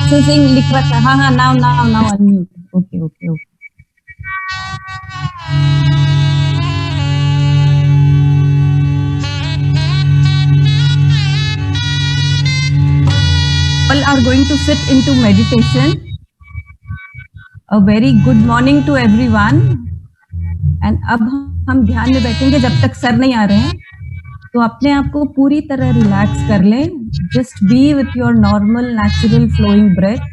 Processing लिख रखा है. हाँ, now unmute. Okay. All are going to sit into meditation. A very good morning to everyone. And अब हम ध्यान में बैठेंगे जब तक सर नहीं आ रहे हैं. तो अपने आप को पूरी तरह रिलैक्स कर लें. Just be with your normal, natural flowing breath.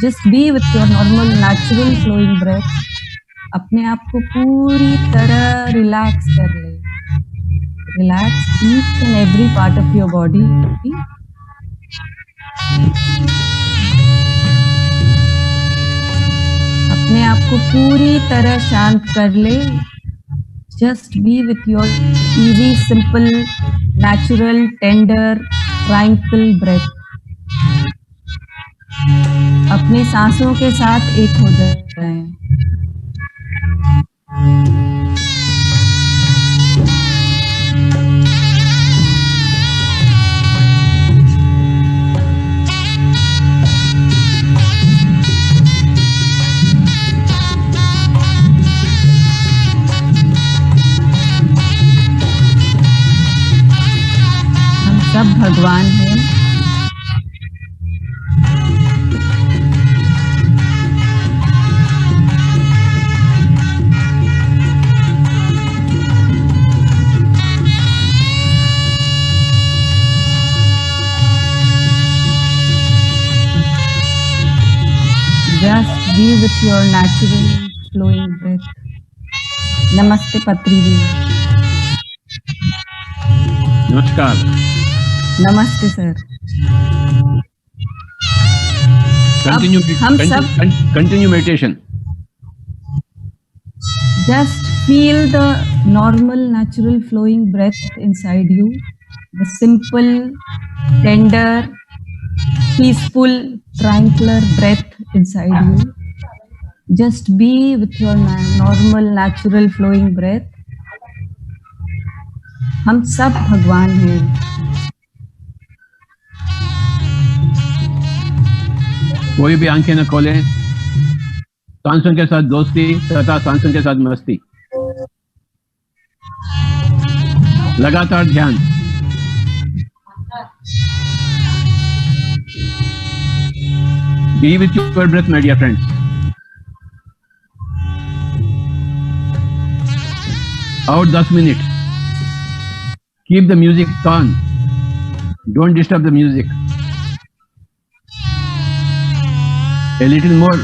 Just be with your normal, natural flowing breath. अपने आप को पूरी तरह रिलैक्स कर लें. Relax each and every part of your body. अपने आप को पूरी तरह शांत कर ले. Just be with your easy, simple, natural, tender, tranquil breath. अपनी सांसों के साथ एक हो जाते हैं. सब भगवान हैं. Just be with your natural flowing breath. Namaste Patriji. नमस्कार. नमस्ते sir. Continue meditation. Just feel the normal, natural flowing breath inside you. The simple, tender, peaceful, tranquil breath inside you. Just be with your normal, natural flowing breath. हम सब भगवान हैं. कोई भी आंखें न खोले. सांसों के साथ दोस्ती तथा सांसों के साथ मस्ती. लगातार ध्यान. Be with your breath, my dear friends. Out 10 minutes. Keep the music on. Don't disturb the music. A little more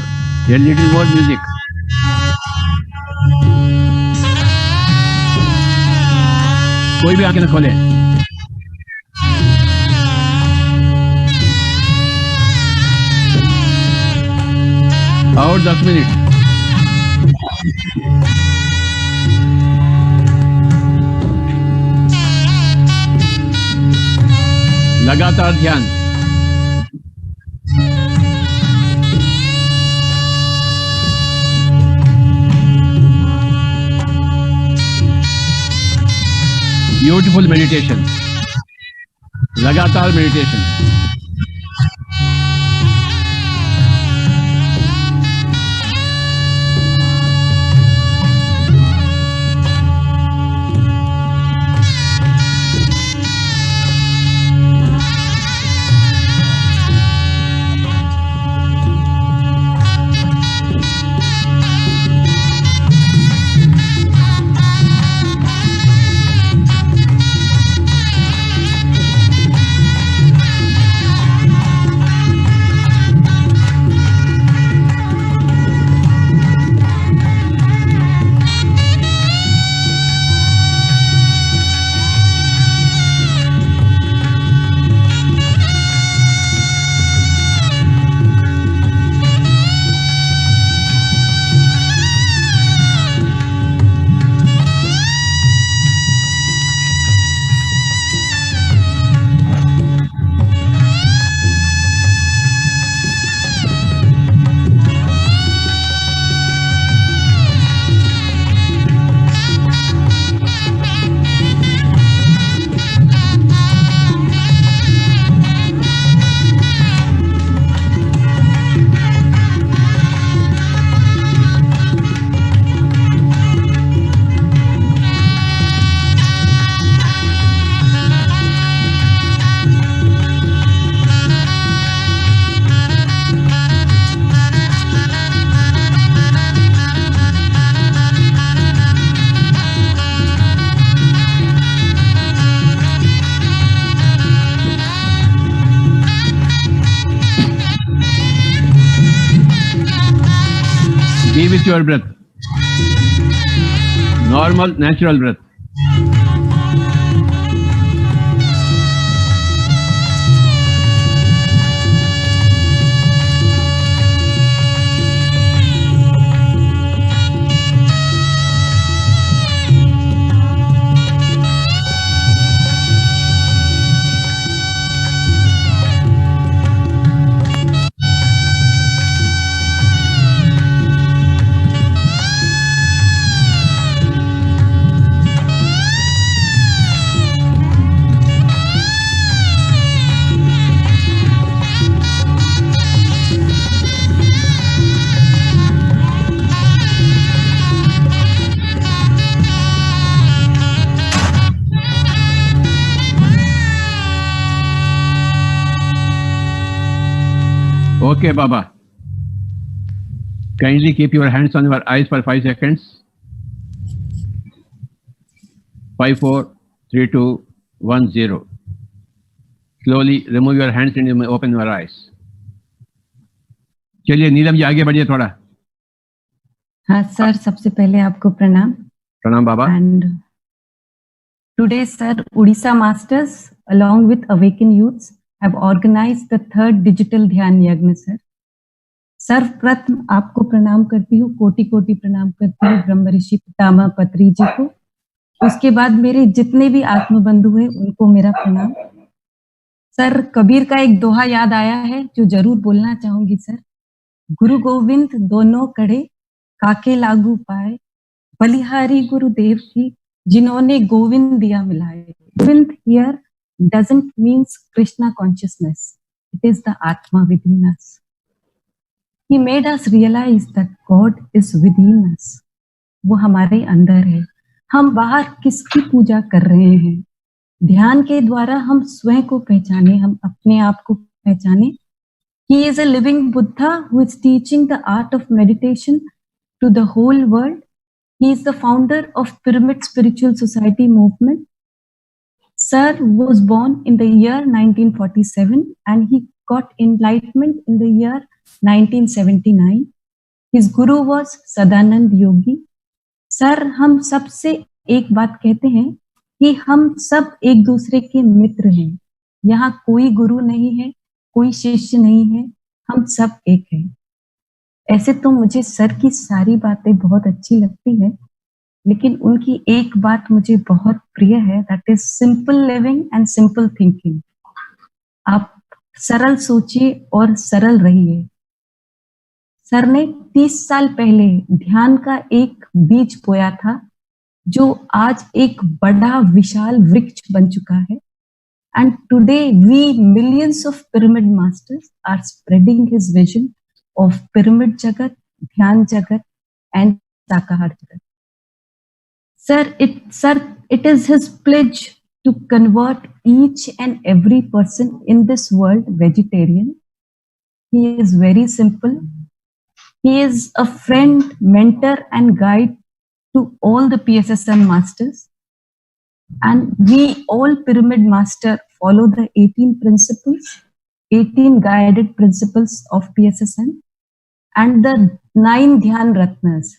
music. कोई भी आंखें न खोले. और 10 मिनट. लगातार ध्यान. Beautiful meditation. लगातार meditation. your breath. Normal, natural breath. Okay, Baba. Kindly keep your hands on your eyes for 5 seconds. 5, 4, 3, 2, 1, 0. Slowly remove your hands and open your eyes. चलिए नीलम जी आगे बढ़िए थोड़ा. हाँ सर, सबसे पहले आपको प्रणाम. प्रणाम बाबा. And today, sir, Odisha Masters along with Awakened Youths have organized the 3rd digital Dhyan Yagna, sir. सर्वप्रथम आपको प्रणाम करती हूँ, कोटि कोटि प्रणाम करती हूँ ब्रह्मर्षि पितामह पत्रीजी को. उसके बाद मेरे जितने भी आत्म बंधु हैं उनको मेरा प्रणाम. सर, कबीर का एक दोहा याद आया है जो जरूर बोलना चाहूंगी सर. गुरु गोविंद दोनों कड़े काके लागू पाए, बलिहारी गुरुदेव की जिन्होंने गोविंद दिया मिलाए. Govind here doesn't means Krishna consciousness. It is the Atma within us. He made us realize that God is within us. वो हमारे अंदर है. हम बाहर किसकी पूजा कर रहे हैं? ध्यान के द्वारा हम स्वयं को पहचाने, हम अपने आप को पहचाने. He is a living Buddha who is teaching the art of meditation to the whole world. He is the founder of Pyramid Spiritual Society movement. Sir was born in the year 1947 and he got enlightenment in the year 1979. His guru was Sadanand Yogi. Sir, हम सबसे एक बात कहते हैं कि हम सब एक दूसरे के मित्र हैं. यहाँ कोई गुरु नहीं है, कोई शिष्य नहीं है, हम सब एक हैं. ऐसे तो मुझे सर की सारी बातें बहुत अच्छी लगती है, लेकिन उनकी एक बात मुझे बहुत प्रिय है, that is simple living and simple thinking. आप सरल सोचिए और सरल रहिए. सर ने 30 साल पहले ध्यान का एक बीज बोया था जो आज एक बड़ा विशाल वृक्ष बन चुका है. And today we millions of pyramid masters are spreading his vision of pyramid Jagat, Dhyan जगत एंड शाकाहार जगत. Sir, it is his pledge to convert each and every person in this world vegetarian. He is very simple. He is a friend, mentor and guide to all the PSSM masters. And we all pyramid master follow the 18 principles, 18 guided principles of PSSM and the 9 Dhyan Ratnas.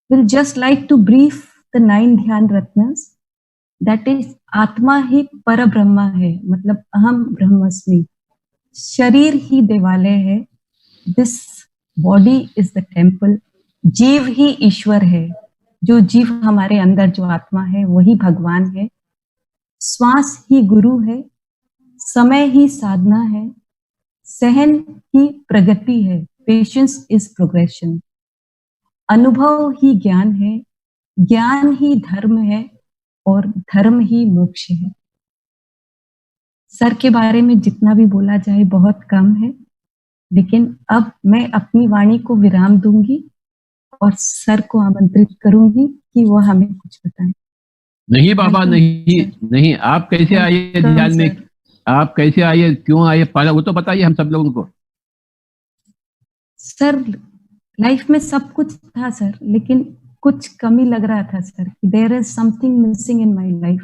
We'll just like to brief the 9 Dhyan Ratnas. That is, आत्मा ही पर ब्रह्म है, मतलब अहम ब्रह्मस्मि. शरीर ही देवालय है. This body is the temple. जीव ही ईश्वर है. जो जीव हमारे अंदर जो आत्मा है वही भगवान है. श्वास ही गुरु है. समय ही साधना है. सहन ही प्रगति है. Patience is progression. अनुभव ही ज्ञान है. ज्ञान ही धर्म है और धर्म ही मोक्ष है. सर के बारे में जितना भी बोला जाए बहुत कम है, लेकिन अब मैं अपनी वाणी को विराम दूंगी और सर को आमंत्रित करूंगी कि वो हमें कुछ बताएं. नहीं बाबा, नहीं. आप कैसे आए ध्यान में? आप कैसे आए, क्यों आए, पहले वो तो बताइए हम सब लोगों को. सर, लाइफ में सब कुछ था सर, लेकिन कुछ कमी लग रहा था sir. There is something missing in my life.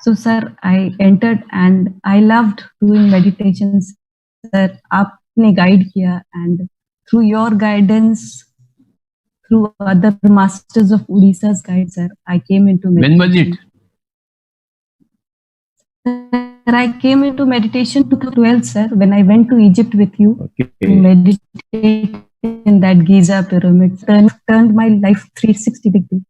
So sir, I entered and I loved doing meditation. Sir, आपने गाइड किया and through your guidance through other masters of Odisha's guide, sir. I came into When was meditation. Sir, I came into meditation 2012, sir, when I went to Egypt with you to meditate in that Giza pyramid. Turned my life 360 degrees.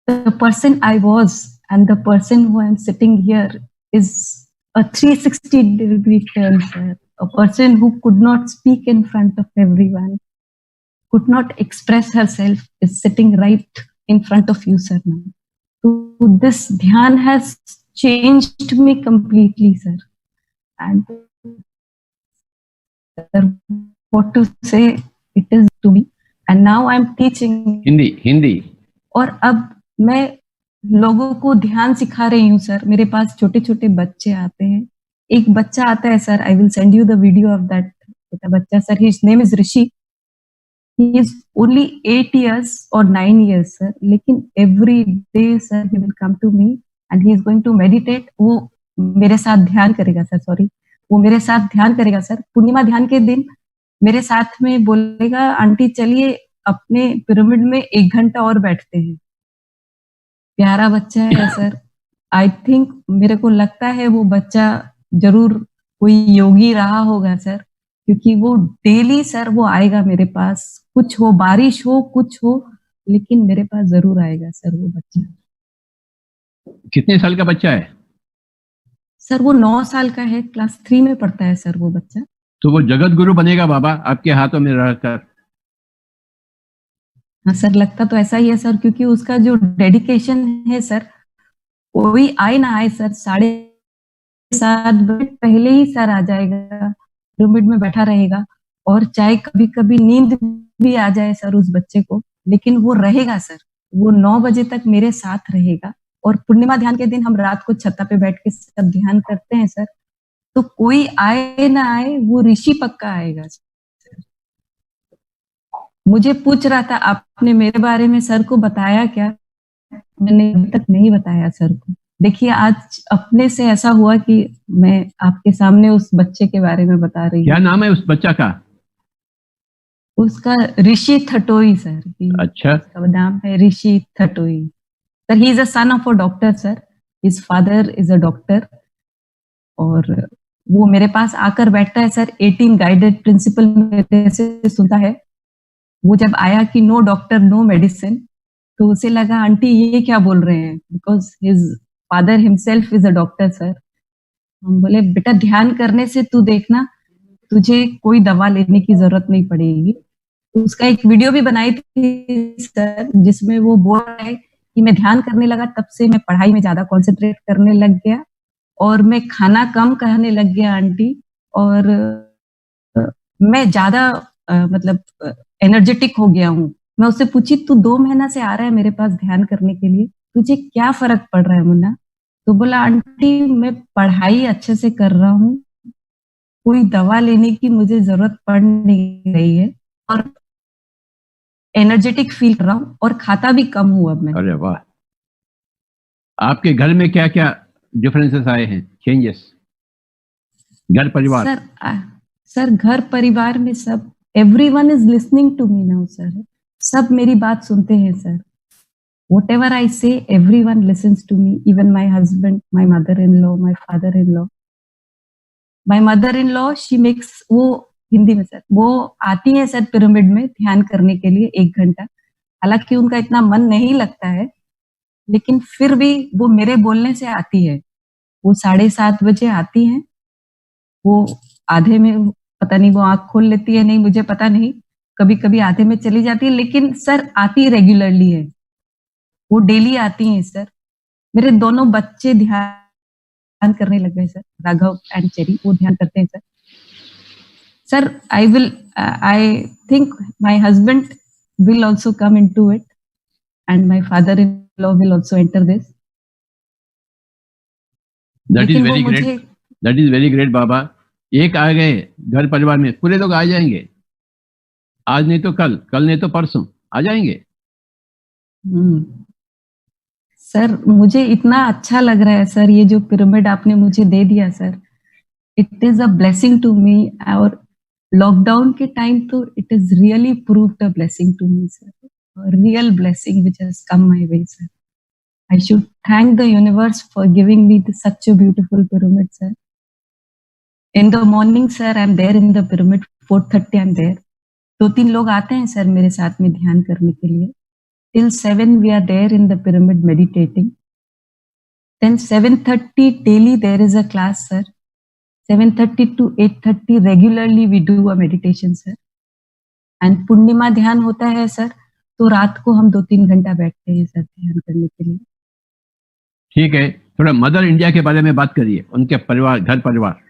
The person I was and the person who I'm sitting here is a 360 degree turn, sir. A person who could not speak in front of everyone, could not express herself, is sitting right in front of you, sir, now. So this Dhyan has changed me completely, sir. And sir, what to say, it is to me. And now I'm teaching. Hindi और अब मैं लोगों को ध्यान सिखा रही हूँ, sir. मेरे पास छोटे छोटे बच्चे आते हैं. एक बच्चा आता है, sir. I will send you the video of that बच्चा, sir. His name is Rishi. He is only 8 years or 9 years, sir. लेकिन every day, sir, he will come to me and he is going to meditate. वो मेरे साथ ध्यान करेगा, sir. Sorry, वो मेरे साथ ध्यान करेगा, सर. पूर्णिमा ध्यान के दिन मेरे साथ में बोलेगा, आंटी चलिए अपने पिरामिड में 1 घंटा और बैठते हैं. प्यारा बच्चा है, सर. आई थिंक, मेरे को लगता है वो बच्चा जरूर कोई योगी रहा होगा, सर, क्योंकि वो डेली, सर, वो आएगा मेरे पास. कुछ हो, बारिश हो, कुछ हो, लेकिन मेरे पास जरूर आएगा, सर, वो बच्चा. कितने साल का बच्चा है? सर, वो 9 साल का है. क्लास 3 में पढ़ता है, सर, वो बच्चा. तो वो जगत गुरु बनेगा बाबा आपके हाथों में रहकर. हाँ सर, लगता तो ऐसा ही है, सर, क्योंकि उसका जो डेडिकेशन है, सर, कोई आए ना आए, सर, 7:30 बजे पहले ही सर आ जाएगा, पिरामिड में बैठा रहेगा. और चाहे कभी कभी नींद भी आ जाए, सर, उस बच्चे को, लेकिन वो रहेगा, सर. वो 9 बजे तक मेरे साथ रहेगा. और पूर्णिमा ध्यान के दिन हम रात को छत्ता पे बैठ के सब ध्यान करते हैं, सर. तो कोई आए ना आए, वो ऋषि पक्का आएगा, सर. मुझे पूछ रहा था, आपने मेरे बारे में सर को बताया क्या? मैंने अभी तक नहीं बताया सर को. देखिए, आज अपने से ऐसा हुआ कि मैं आपके सामने उस बच्चे के बारे में बता रही हूँ. क्या नाम है उस बच्चा का? उसका ऋषि थटोई, सर. अच्छा. उसका नाम है Rishi Thatoi. Sir, he is a son of a doctor, sir. His father is a doctor. और वो मेरे पास आकर बैठता है, सर. 18 गाइडेड प्रिंसिपल मेरे से सुनता है. वो जब आया कि नो डॉक्टर नो मेडिसिन, तो उसे लगा आंटी ये क्या बोल रहे हैं, because his father himself is a doctor, sir. हम बोले, बेटा ध्यान करने से तू देखना, तुझे कोई दवा लेने की जरूरत नहीं पड़ेगी. तो उसका एक वीडियो भी बनाई थी, सर, जिसमें वो बोल रहा है कि मैं ध्यान करने लगा, तब से मैं पढ़ाई में ज्यादा कॉन्सेंट्रेट करने लग गया और मैं खाना कम खाने लग गया, आंटी. और मैं ज्यादा मतलब एनर्जेटिक हो गया हूँ. मैं उससे पूछी, तू 2 महीना से आ रहा है मेरे पास ध्यान करने के लिए, तुझे क्या फर्क पड़ रहा है मुन्ना? तो बोला, आंटी मैं पढ़ाई अच्छे से कर रहा हूँ, कोई दवा लेने की मुझे जरूरत पड़ नहीं रही है और एनर्जेटिक फील कर रहा हूँ और खाता भी कम हूँ अब मैं. अरे वाह. आपके घर में क्या क्या डिफरेंसेस आए हैं, चेंजेस? घर परिवार? सर, घर परिवार में सब, everyone is listening to me now, sir. सब मेरी बात सुनते हैं, sir. Whatever I say, everyone listens to me. Even my husband, my mother-in-law, my father-in-law. My mother-in-law, she makes, वो हिंदी में, सर, वो आती है, सर, पिरामिड में ध्यान करने के लिए 1 घंटा. हालांकि उनका इतना मन नहीं लगता है, लेकिन फिर भी वो मेरे बोलने से आती है. वो 7:30 बजे आती है. वो आधे में, पता नहीं वो आंख खोल लेती है, नहीं मुझे पता नहीं, कभी कभी आधे में चली जाती है, लेकिन सर आती रेगुलरली है. वो डेली आती हैं, सर. मेरे दोनों बच्चे ध्यान करने लग गए, सर. राघव एंड चेरी, वो ध्यान करते हैं, sir. Sir, I think my husband will also come into it and my father-in-law will also enter this. That is very great. That is very great, बाबा. एक आ गए घर परिवार में, पूरे लोग आ जाएंगे. आज नहीं तो कल, कल नहीं तो परसों आ जाएंगे. सर, मुझे इतना अच्छा लग रहा है, सर, ये जो पिरामिड आपने मुझे दे दिया, sir. It is a blessing to me. और लॉकडाउन के टाइम तो it is really proved a blessing to me, sir. real blessing which has come my way, sir. I should thank the universe for giving me such a beautiful pyramid, sir. In the morning, sir, I'm there in the pyramid. 4:30 I'm there. 2-3 लोग आते हैं sir मेरे साथ में ध्यान करने के लिए. Till 7 we are there in the pyramid meditating. Then 7:30 daily there is a class, sir. 7:30 to 8:30 regularly we do a meditation, sir. And पूर्णिमा ध्यान होता है सर, तो रात को हम 2-3 घंटा बैठते हैं सर ध्यान करने के लिए. ठीक है, थोड़ा मदर इंडिया के बारे में बात करिए, उनके परिवार, घर परिवार.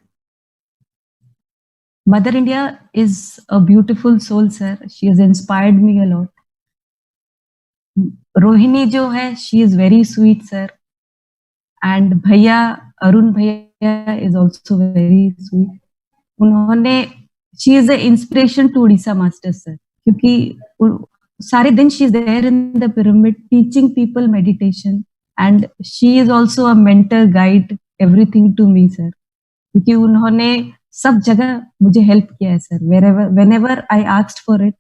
Mother India is a beautiful soul, sir. She has inspired me a lot. Rohini जो है, she is very sweet, sir. And भैया, अरुण भैया is also very sweet. उन्होंने, she is an inspiration to Odisha Master, sir. क्योंकि सारे दिन she is there in the pyramid teaching people meditation. And she is also a mentor, guide, everything to me, sir. क्योंकि उन्होंने सब जगह मुझे help किया है sir. whenever I asked for it,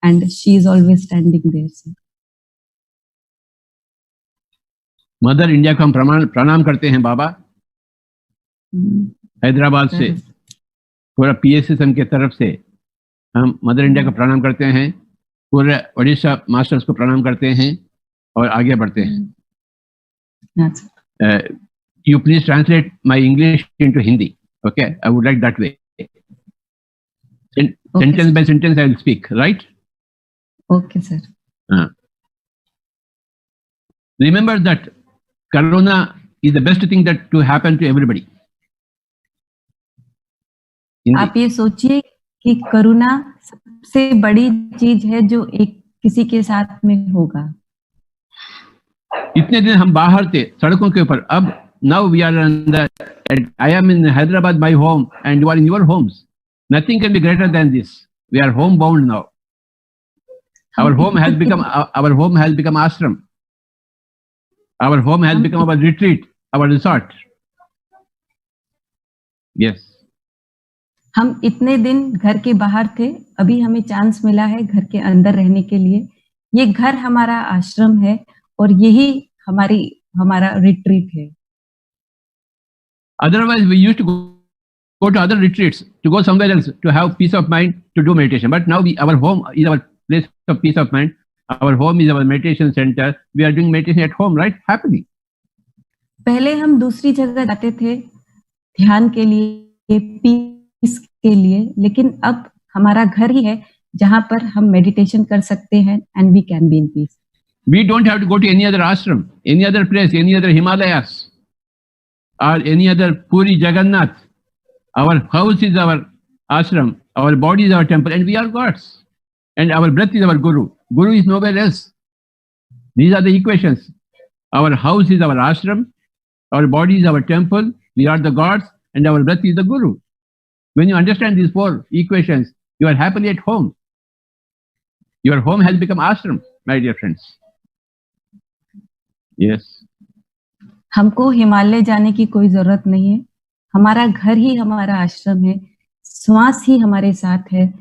and she is always standing there, sir. Mother India को हम प्रणाम करते हैं बाबा. हैदराबाद से पूरा पीएसएसएम के तरफ से हम मदर इंडिया को प्रणाम करते हैं, पूरे ओडिशा मास्टर्स को प्रणाम करते हैं और आगे बढ़ते हैं. You please translate my English into Hindi. Okay, I would like that way. Sentence by sentence I will speak, right? Okay, sir. Remember that Corona is the best thing that to happen to everybody. आप ये सोचिए कि करुणा सबसे बड़ी चीज है जो एक किसी के साथ में होगा. इतने दिन हम बाहर थे सड़कों के ऊपर, अब now we are I am in Hyderabad, my home, and you are in your homes. Nothing can be greater than this. We are homebound now. Our home has become ashram. Our home has become our retreat, our resort. Yes. हम इतने दिन घर के बाहर थे, अभी हमें chance मिला है घर के अंदर रहने के लिए. ये घर हमारा आश्रम है और यही हमारा रिट्रीट है. Otherwise, we used to go to other retreats, to go somewhere else, to have peace of mind, to do meditation. But now our home is our place of peace of mind. Our home is our meditation center. We are doing meditation at home, right? Happily. पहले हम दूसरी जगह जाते थे ध्यान के लिए, piece के लिए, लेकिन अब हमारा घर ही है जहां पर हम मेडिटेशन कर सकते हैं and we can be in peace. We don't have to go to any other ashram, any other place, any other Himalayas, or any other Puri Jagannath. Our house is our ashram, our body is our temple, and we are gods. And our breath is our guru. Guru is nowhere else. These are the equations. Our house is our ashram, our body is our temple, we are the gods, and our breath is the guru. When you understand these 4 equations, you are happily at home. Your home has become ashram, my dear friends. Yes. हमको हिमालय जाने की कोई जरूरत नहीं है. हमारा घर ही हमारा आश्रम है, श्वास ही हमारे साथ है.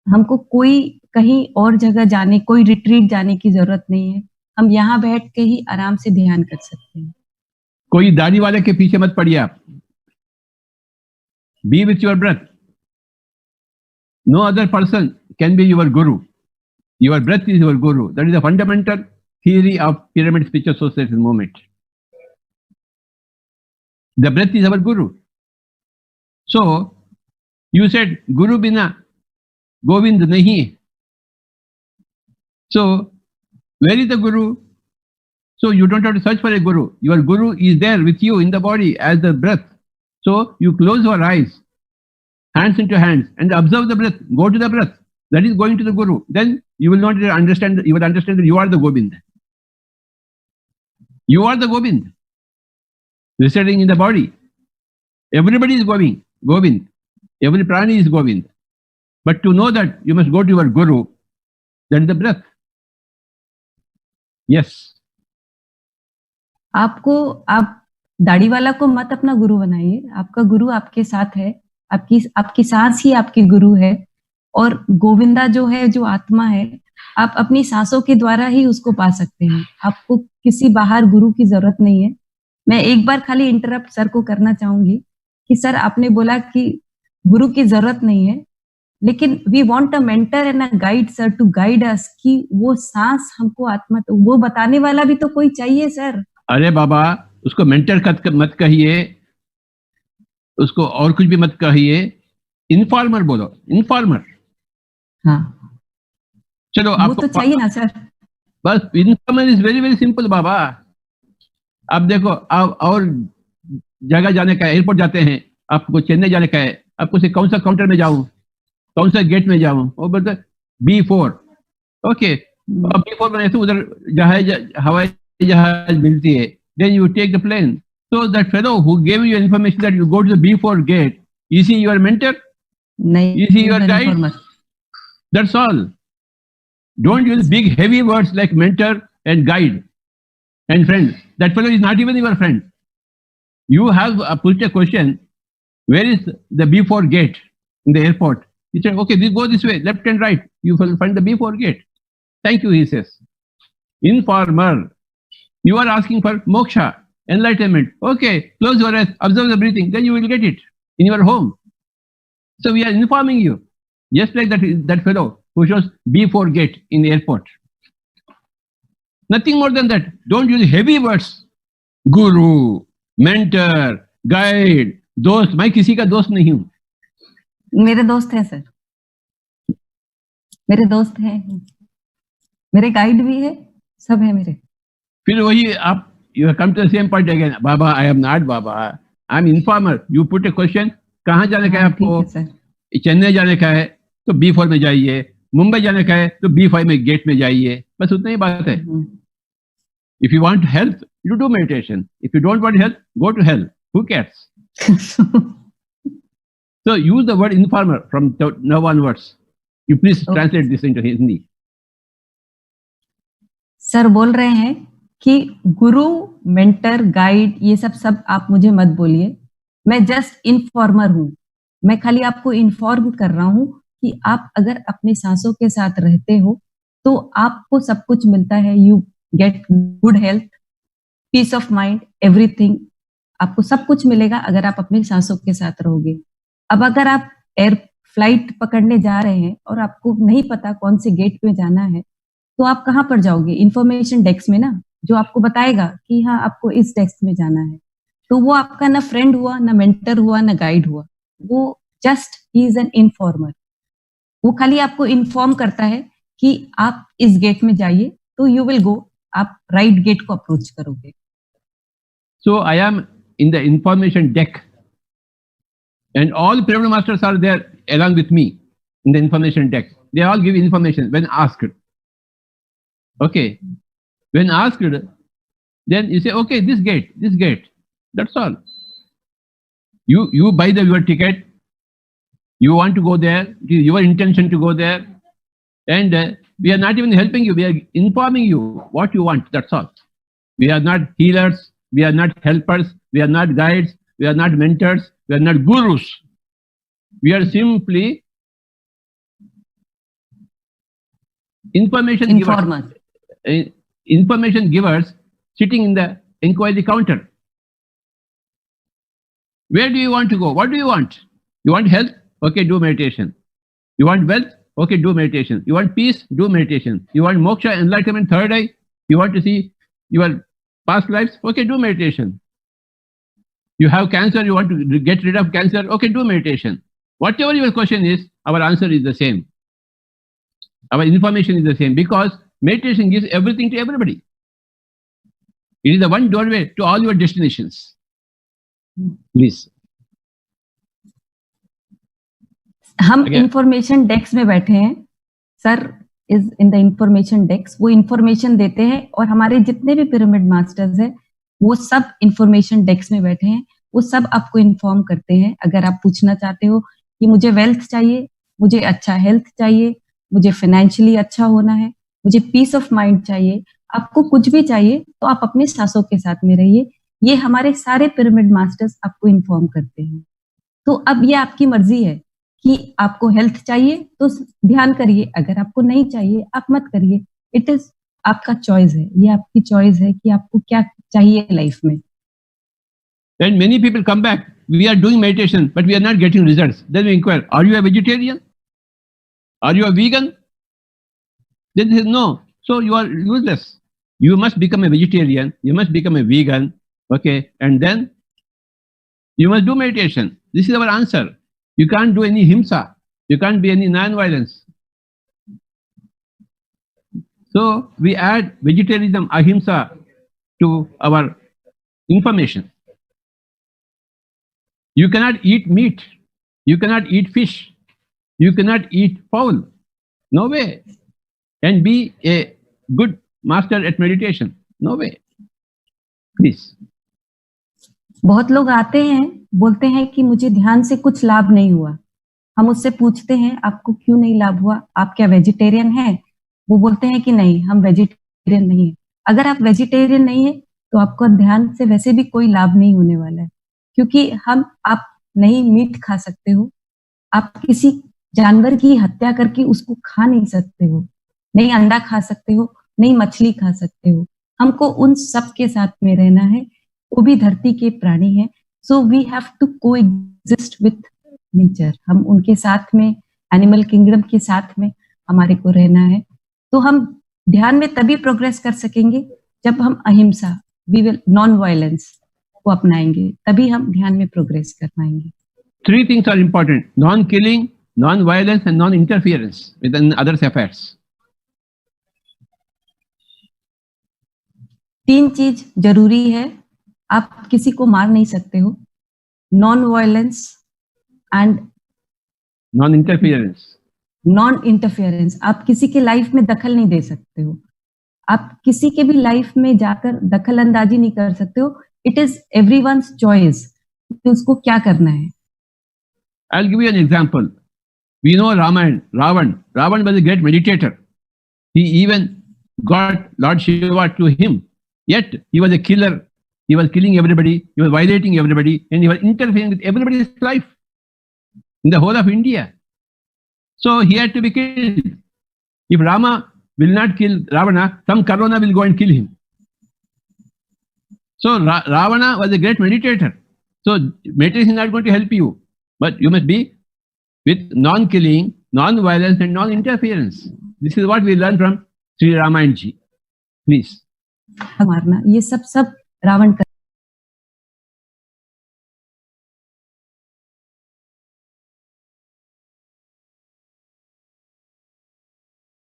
हमको कोई कहीं और जगह जाने, कोई रिट्रीट जाने की जरूरत नहीं है. हम यहाँ बैठ के ही आराम से ध्यान कर सकते हैं. कोई दाढ़ी वाले के पीछे मत पड़िए आप. Be with your breath. No other person can be your guru. Your breath is your guru. That is the fundamental theory of pyramid spiritual society movement. The breath is our guru. So, you said, Guru bina Govind nahi. So, where is the guru? So, you don't have to search for a guru. Your guru is there with you in the body as the breath. So, you close your eyes, hands into hands, and observe the breath. Go to the breath. That is going to the guru. Then you will not understand, you will understand that you are the Govind. You are the Govind, residing in the body. Everybody is Govind. Every prani is Govind. But to know that, you must go to your guru. That is the breath. Yes. आप दाढ़ी वाला को मत अपना गुरु बनाइए. आपका गुरु आपके साथ है. आपकी सांस ही आपकी गुरु है. और गोविंदा जो है, जो आत्मा है, आप अपनी सांसों के द्वारा ही उसको पा सकते हैं। आपको किसी बाहर गुरु की जरूरत नहीं है। मैं एक बार खाली इंटरप्ट सर को करना चाहूंगी कि सर आपने बोला कि गुरु की जरूरत नहीं है, लेकिन we want a mentor and a guide sir to guide us, कि वो सांस हमको आत्मा, तो वो बताने वाला भी तो कोई चाहिए सर। अरे बाबा, उसको मेंटर मत कहिए, उसको और कुछ भी मत कहिए, इन्फॉर्मर बोलो, इन्फॉर्मर। हाँ, चलो वो आपको तो चाहिए ना सर। बस informer is very very simple बाबा। अब देखो, आप और जगह जाने का, एयरपोर्ट जाते हैं, आपको चेन्नई जाने का है, आपको से कौन सा काउंटर में जाऊं, कौन सा गेट में जाऊं, वो बोलते B4। ओके, B4 में ऐसे उधर जहाज, हवाई जहाज मिलती है, then you take the plane. So that fellow who gave you information that you go to the B4 gate, is he your mentor? नहीं, is he your guide? That's all. Don't use big heavy words like mentor and guide and friend. That fellow is not even your friend. You have put a question, where is the B4 gate in the airport? He said, okay, go this way, left and right. You will find the B4 gate. Thank you, he says. Informer. You are asking for moksha, enlightenment. Okay, close your eyes, observe the breathing, then you will get it in your home. So we are informing you, just like that fellow who shows B4 gate in the airport. Nothing more than that. Don't use heavy words. Guru, mentor, guide, दोस्त। मैं किसी का दोस्त नहीं हूं। मेरे दोस्त हैं सर, मेरे दोस्त हैं, मेरे गाइड भी है, सब है मेरे। फिर वही आप, you have come to the same point again. Baba, I am not Baba, I am informer. You put a question, कहाँ जाने का है आपको? चेन्नई जाने का है तो B4 में जाइए, मुंबई जाने का है तो B5 में गेट में जाइए, बस उतना ही बात है। If you want health, you do meditation. If you don't want health, go to hell. Who cares? So use the word informer from now onwards. You please translate this into Hindi. Sir बोल रहे हैं कि गुरु, mentor, guide, ये सब आप मुझे मत बोलिए। मैं जस्ट इन्फॉर्मर हूँ। मैं खाली आपको इन्फॉर्म कर रहा हूँ कि आप अगर अपने सांसों के साथ रहते हो तो आपको सब कुछ मिलता है। You get good health, peace of mind, everything. आपको सब कुछ मिलेगा अगर आप अपने सांसों के साथ रहोगे। अब अगर आप फ्लाइट पकड़ने जा रहे हैं और आपको नहीं पता कौन से गेट पे जाना है, तो आप कहाँ पर जाओगे? इंफॉर्मेशन डेस्क में ना, जो आपको बताएगा कि हाँ आपको इस डेस्क में जाना है। तो वो आपका ना फ्रेंड हुआ, ना मेंटर हुआ, ना गाइड हुआ। वो just he is an informer. वो खाली आपको इन्फॉर्म करता है कि आप इस गेट में जाइए, तो यू विल गो, आप राइट गेट को अप्रोच करोगे। So I am in the information deck, and all pyramid masters are there along with me in the information deck. They all give information when asked. Okay, when asked, then you say, okay, this gate. That's all. You buy your ticket. You want to go there. It is your intention to go there, and we are not even helping you. We are informing you what you want. That's all. We are not healers. We are not helpers. We are not guides. We are not mentors. We are not gurus. We are simply information givers. Information givers sitting in the inquiry counter. Where do you want to go? What do you want? You want health? Okay, do meditation. You want wealth? Okay, do meditation. You want peace? Do meditation. You want moksha, enlightenment, third eye? You want to see your past lives? Okay, do meditation. You have cancer, you want to get rid of cancer? Okay, do meditation. Whatever your question is, our answer is the same. Our information is the same, because meditation gives everything to everybody. It is the one doorway to all your destinations. Please. हम information desk में बैठे हैं sir, is in the information desk. वो information देते हैं और हमारे जितने भी पिरामिड मास्टर्स हैं वो सब इंफॉर्मेशन डेस्क में बैठे हैं। वो सब आपको इन्फॉर्म करते हैं। अगर आप पूछना चाहते हो कि मुझे वेल्थ चाहिए, मुझे अच्छा हेल्थ चाहिए, मुझे फाइनेंशियली अच्छा होना है, मुझे पीस ऑफ माइंड चाहिए, आपको कुछ भी चाहिए, तो आप अपने सांसों के साथ में रहिए। ये हमारे सारे पिरामिड मास्टर्स आपको इन्फॉर्म करते हैं। तो अब ये आपकी मर्जी है कि आपको हेल्थ चाहिए तो ध्यान करिए, अगर आपको नहीं चाहिए आप मत करिए. इट इज आपका चॉइस है, ये आपकी चॉइस है कि आपको क्या चाहिए लाइफ में. Then many people come back. We are doing meditation, but we are not getting results. Then we inquire, are you a vegetarian? Are you a vegan? Then they say, no. So you are useless. You must become a vegetarian. You must become a vegan. Okay. And then you must do meditation. This is our answer. You can't do any himsa. You can't be any non-violence. So we add vegetarianism, ahimsa to our information. You cannot eat meat. You cannot eat fish. You cannot eat fowl. No way. And be a good master at meditation. No way. Please. बहुत लोग आते हैं, बोलते हैं कि मुझे ध्यान से कुछ लाभ नहीं हुआ. हम उससे पूछते हैं आपको क्यों नहीं लाभ हुआ, आप क्या वेजिटेरियन हैं? वो बोलते हैं कि नहीं, हम वेजिटेरियन नहीं है. अगर आप वेजिटेरियन नहीं है तो आपको ध्यान से वैसे भी कोई लाभ नहीं होने वाला है, क्योंकि आप नहीं मीट खा सकते हो, आप किसी जानवर की हत्या करके उसको खा नहीं सकते हो, नहीं अंडा खा सकते हो, नहीं मछली खा सकते हो. हमको उन सब के साथ में रहना है, वो भी धरती के प्राणी है. So we have to coexist with nature. हम उनके साथ में, एनिमल किंगडम के साथ में हमारे को रहना है. तो हम ध्यान में तभी प्रोग्रेस कर सकेंगे जब हम अहिंसा, वी विल नॉन वायलेंस को अपनाएंगे, तभी हम ध्यान में प्रोग्रेस कर पाएंगे. 3 things are important: non-killing, non-violence, and non-interference with others' affairs. 3 चीज जरूरी है. आप किसी को मार नहीं सकते हो, non violence and non-interference. Non interference. आप किसी के लाइफ में दखल नहीं दे सकते हो, आप किसी के भी लाइफ में जाकर दखल अंदाजी नहीं कर सकते हो. इट इज एवरीवन्स चॉइस कि उसको क्या करना है. I'll give you an example. We know Ramayana, Ravan. Ravan was a great meditator. He even got Lord Shiva to him. Yet he was a killer. He was killing everybody. He was violating everybody, and he was interfering with everybody's life in the whole of India. So he had to be killed. If Rama will not kill Ravana, some Karuna will go and kill him. So Ravana was a great meditator. So meditation is not going to help you, but you must be with non-killing, non-violence, and non-interference. This is what we learn from Sri Ramayana ji. Please. मारना, ये सब रावण कर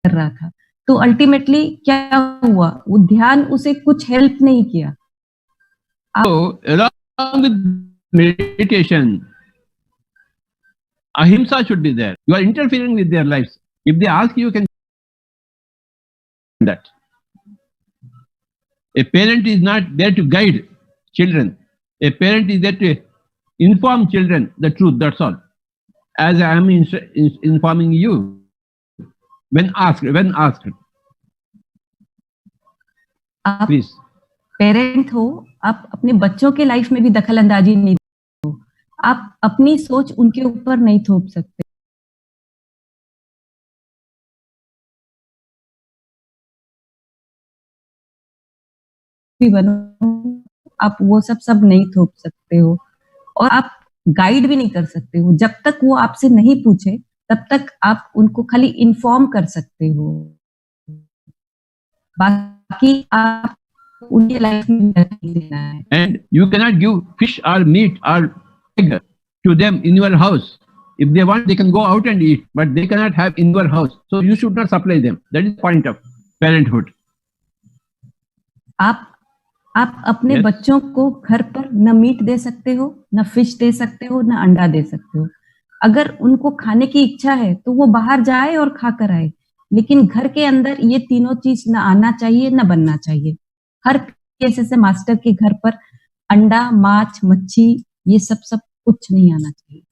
रहा था. तो ultimately क्या हुआ, वो ध्यान उसे कुछ हेल्प नहीं किया. So along with meditation, ahimsa should be there. You are interfering with their lives. If they ask you, can that. A parent is not there to guide children. A parent is there to inform children the truth, that's all. As I am informing you when asked. आप Please. Parent हो, आप अपने बच्चों के life में भी दखल अंदाजी नहीं हो, आप अपनी सोच उनके ऊपर नहीं थोप सकते. बनो, आप वो सब नहीं थोप सकते हो, और आप गाइड भी नहीं कर सकते हो. जब तक वो आपसे नहीं पूछे तब तक आप उनको खाली इन्फॉर्म कर सकते हो, बाकी आप उनके लाइफ में नहीं देना है. And you cannot give fish or meat or egg to them in your house. If they want, they can go out and eat, but they cannot have in your house. So you should not supply them. That is the point of parenthood. आप अपने बच्चों को घर पर न meet दे सकते हो, न फिश दे सकते हो, न अंडा दे सकते हो. अगर उनको खाने की इच्छा है तो वो बाहर जाए और खा कर आए, लेकिन घर के अंदर ये तीनों चीज न आना चाहिए, न बनना चाहिए. हर केस से मास्टर के घर पर अंडा, माछ, मच्छी, ये सब कुछ नहीं आना चाहिए.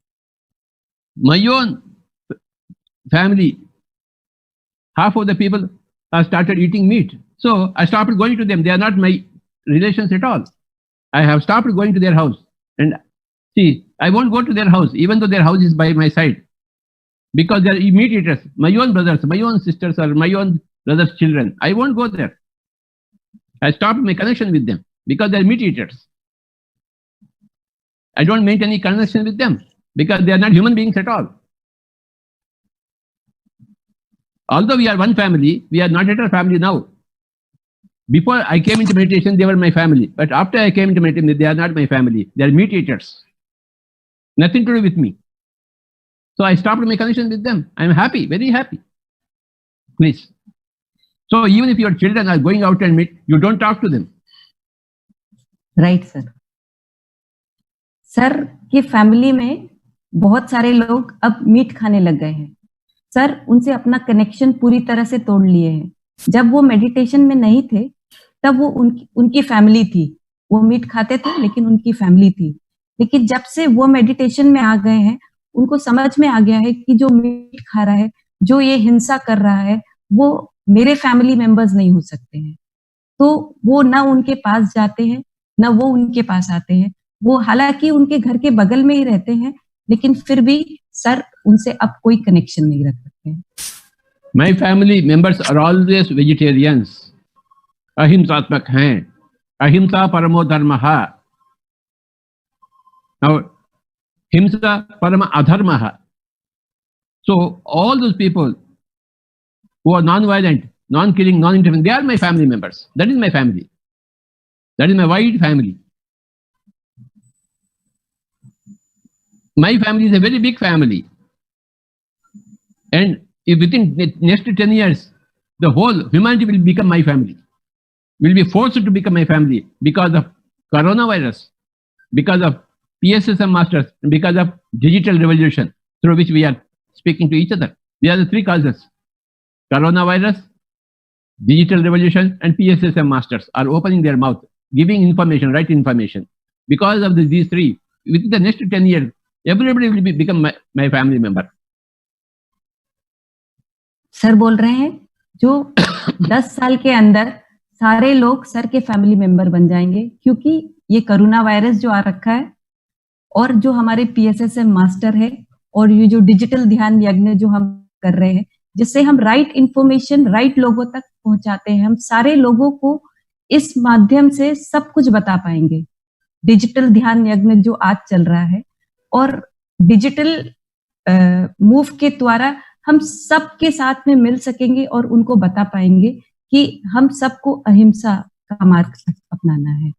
My own family, half of the people have started eating meat. So I stopped going to them. They are not my relations at all. I have stopped going to their house. And see, I won't go to their house, even though their house is by my side. because they are meat eaters. My own brothers, my own sisters, or my own brothers' children. I won't go there. I stopped my connection with them because they are meat eaters. I don't maintain any connection with them because they are not human beings at all. Although we are one family, we are not at a family now. Before I came into meditation, they were my family. But after I came into meditation, they are not my family. They are meat eaters. Nothing to do with me. So I stopped my connection with them. I am happy, very happy. Please. So even if your children are going out and meet, you don't talk to them. Right, sir. Sir की family में बहुत सारे लोग अब meet खाने लग गए हैं. सर उनसे अपना कनेक्शन पूरी तरह से तोड़ लिए हैं. जब वो मेडिटेशन में नहीं थे तब वो उनकी फैमिली थी. वो मीट खाते थे लेकिन उनकी फैमिली थी. लेकिन जब से वो मेडिटेशन में आ गए हैं, उनको समझ में आ गया है कि जो मीट खा रहा है, जो ये हिंसा कर रहा है, वो मेरे फैमिली मेंबर्स नहीं हो सकते हैं. तो वो ना उनके पास जाते हैं, ना वो उनके पास आते हैं. वो हालांकि उनके घर के बगल में ही रहते हैं, लेकिन फिर भी सर उनसे अब कोई कनेक्शन नहीं रख सकते हैं. My family members are always vegetarians. अहिंसात्मक हैं. अहिंसा परमो धर्मः. Now, himsa parama adharmah. So all those people who are non-violent, non-killing, non-interfering, they are my family members. That is my family. That is my wide family. My family is a very big family. And if within the next 10 years, the whole humanity will become my family, will be forced to become my family because of coronavirus, because of PSSM masters, and because of digital revolution through which we are speaking to each other. These are the three causes. Coronavirus, digital revolution, and PSSM masters are opening their mouth, giving information, right information. Because of these three, within the next 10 years, everybody will become my family member. Sir बोल रहे हैं जो 10 साल के अंदर सारे लोग sir के फैमिली मेंबर बन जाएंगे, क्योंकि ये कोरोना वायरस जो आ रखा है और जो हमारे PSSM मास्टर है और ये जो डिजिटल ध्यान यज्ञ जो हम कर रहे हैं, जिससे हम राइट इंफॉर्मेशन राइट लोगों तक पहुंचाते हैं, हम सारे लोगों को इस माध्यम से सब कुछ बता पाएंगे. डिजिटल ध्यान यज्ञ जो आज चल रहा है और डिजिटल मूव के द्वारा हम सबके साथ में मिल सकेंगे और उनको बता पाएंगे कि हम सबको अहिंसा का मार्ग अपनाना है.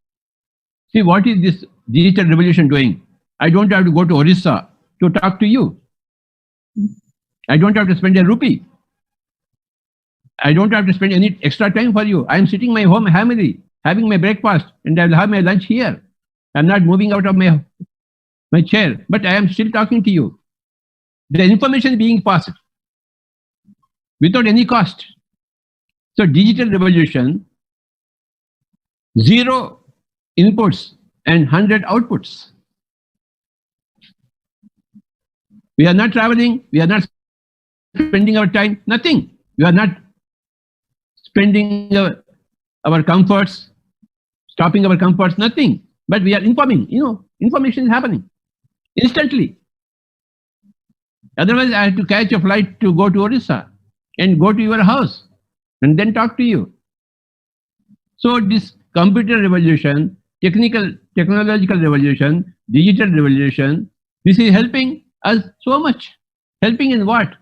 See, what is this digital revolution doing? I don't have to go to Odisha to talk to you. I don't have to spend a rupee. I don't have to spend any extra time for you. I am sitting in my home family, having my breakfast, and I will have my lunch here. I am not moving out of my chair, but I am still talking to you. The information is being passed without any cost. So digital revolution, 0 inputs and 100 outputs. We are not traveling, we are not spending our time, nothing. We are not spending our comforts, stopping our comforts, nothing. But we are informing, information is happening instantly. Otherwise, I have to catch a flight to go to Odisha and go to your house and then talk to you. So this computer revolution, technological revolution, digital revolution, this is helping us so much. Helping in what?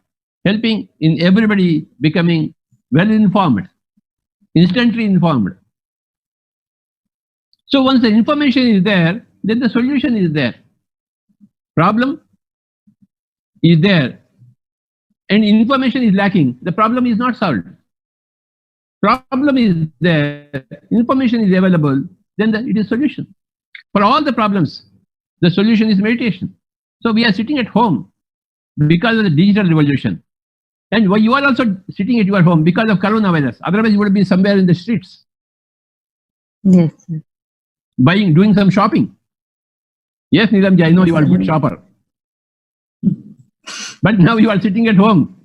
Helping in everybody becoming well informed, instantly informed. So once the information is there, then the solution is there. Problem is there and information is lacking, the problem is not solved. Problem is there, information is available, then it is solution. For all the problems, the solution is meditation. So we are sitting at home because of the digital revolution. And you are also sitting at your home because of coronavirus. Otherwise, you would have been somewhere in the streets. Yes, sir. Doing some shopping. Yes, Nilamji, I know you are a good shopper. But now you are sitting at home.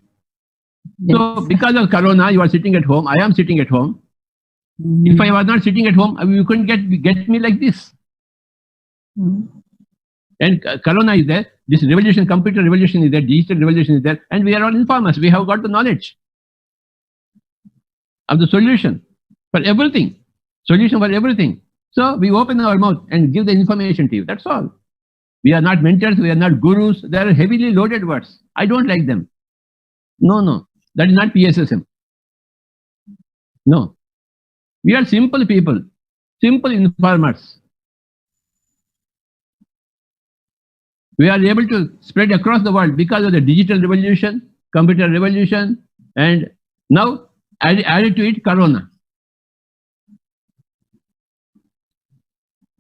Yes. So because of corona, you are sitting at home. I am sitting at home. If I was not sitting at home, you couldn't get me like this. And corona is there. this revolution, computer revolution is there, digital revolution is there, and we are all informers. We have got the knowledge of the solution for everything. Solution for everything. So we open our mouth and give the information to you. That's all. We are not mentors. We are not gurus. They are heavily loaded words. I don't like them. No. That is not PSSM. No. We are simple people. Simple informers. We are able to spread across the world because of the digital revolution, computer revolution, and now added to it Corona.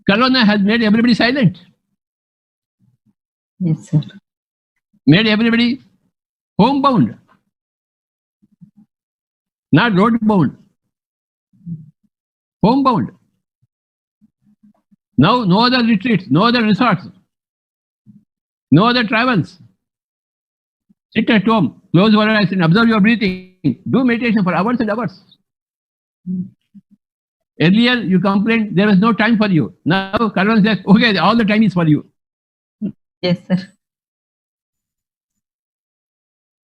Corona has made everybody silent. Yes, sir. Made everybody homebound, not roadbound. Homebound. Now, no other retreats, no other resorts, no other travels. Sit at home, close your eyes and observe your breathing. Do meditation for hours and hours. Earlier, you complained there was no time for you. Now, Corona says, okay, all the time is for you. Yes, sir.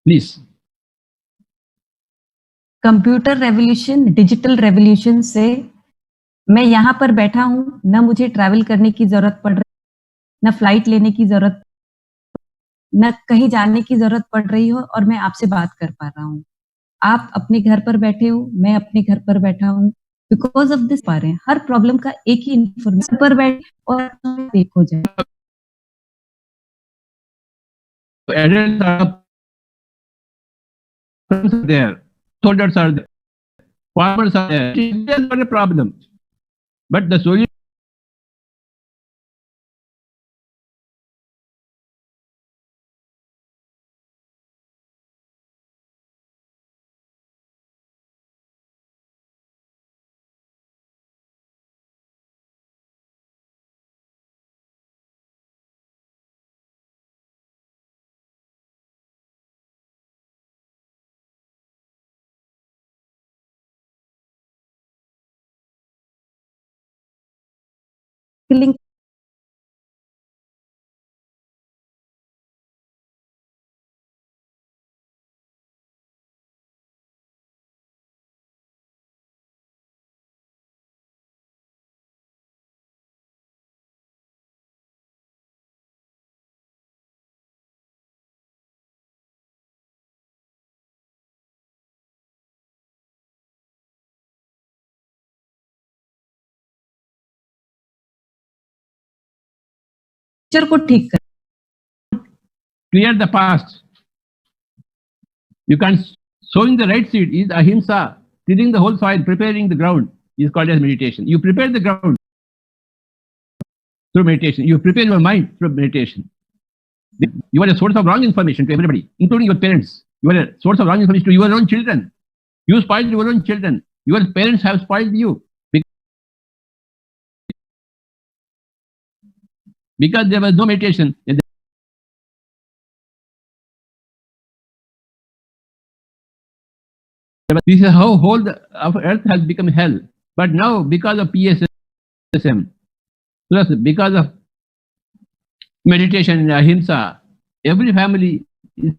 Please. Computer revolution, digital revolution से मैं यहाँ पर बैठा हूँ, न मुझे travel करने की जरूरत पड़ रही, न फ्लाइट लेने की जरूरत, न कहीं जाने की जरूरत पड़ रही हो, और मैं आपसे बात कर पा रहा हूँ. आप अपने घर पर बैठे हो, मैं अपने घर पर बैठा हूँ. बिकॉज ऑफ दिस पा रहे हैं. हर प्रॉब्लम का एक ही इंफॉर्मेशन पर बैठ और एक हो जाए. Adults are there, soldiers are there, farmers are there. It is not a problem. But the solution killing. Future को ठीक कर. clear the past. You can sowing the right seed is ahimsa. Tilling the whole soil, preparing the ground is called as meditation. You prepare the ground through meditation. You prepare your mind through meditation. You are a source of wrong information to everybody, including your parents. You are a source of wrong information to your own children. You spoiled your own children. Your parents have spoiled you. Because there was no meditation. This is how whole of earth has become hell. But now, because of PSSM, plus because of meditation and ahimsa, every family is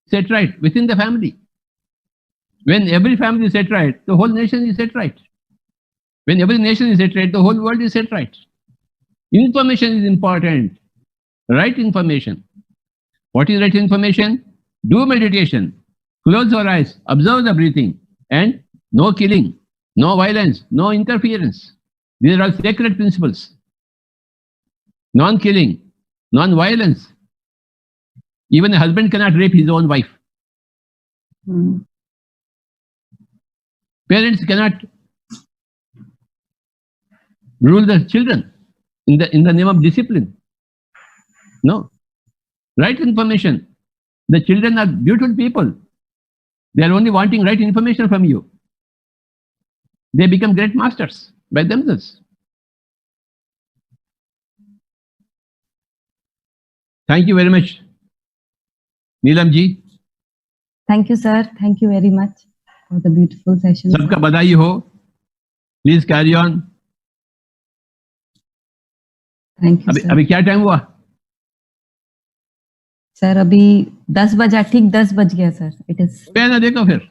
set right within the family. When every family is set right, the whole nation is set right. When every nation is set right, the whole world is set right. Information is important. Right information. What is right information? Do meditation. Close your eyes, observe the breathing, and no killing, no violence, no interference. These are all sacred principles. Non-killing, non-violence. Even a husband cannot rape his own wife. Parents cannot rule the children in the name of discipline. No. Right information. The children are beautiful people. They are only wanting right information from you. They become great masters by themselves. Thank you very much, Neelam ji. Thank you, sir. Thank you very much for the beautiful session. सबका बधाई हो. Please carry on. Thank you, sir. अभी क्या time हुआ? Sir अभी 10 बजा, ठीक 10 बज गया सर. इट इज ना देखो फिर.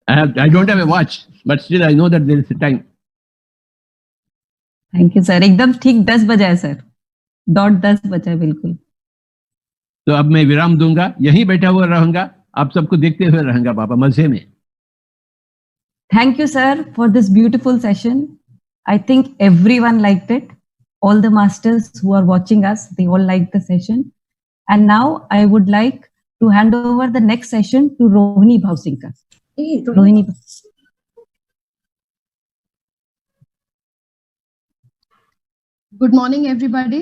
I don't have a watch, but still I know that there is a time. Thank you sir. एकदम ठीक 10 बजा है सर. डॉट 10 बजा है बिल्कुल. तो अब मैं विराम दूंगा, यहीं बैठा हुआ रहूंगा, आप सबको देखते हुए रहूंगा बाबा, मजे में. Thank you, sir, for this beautiful session. I think everyone liked it. All the masters who are watching us, they all liked the session. And now I would like to hand over the next session to Rohini Bhavsinkar. Rohini. Good morning everybody.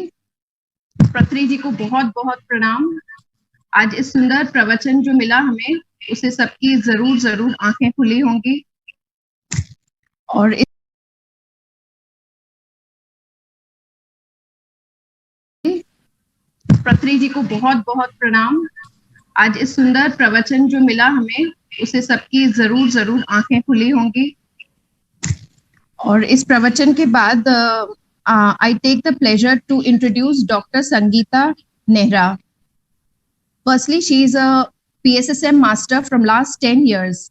Patriji को बहुत बहुत प्रणाम. आज इस सुंदर प्रवचन जो मिला हमें, उसे सबकी जरूर जरूर आंखें खुली होंगी. और पत्रीजी को बहुत बहुत प्रणाम. आज इस सुंदर प्रवचन जो मिला हमें, उसे सबकी जरूर जरूर आंखें खुली होंगी. और इस प्रवचन के बाद I take the pleasure to introduce Dr. Sangita Nehra. Firstly, she is a PSSM master from last 10 years.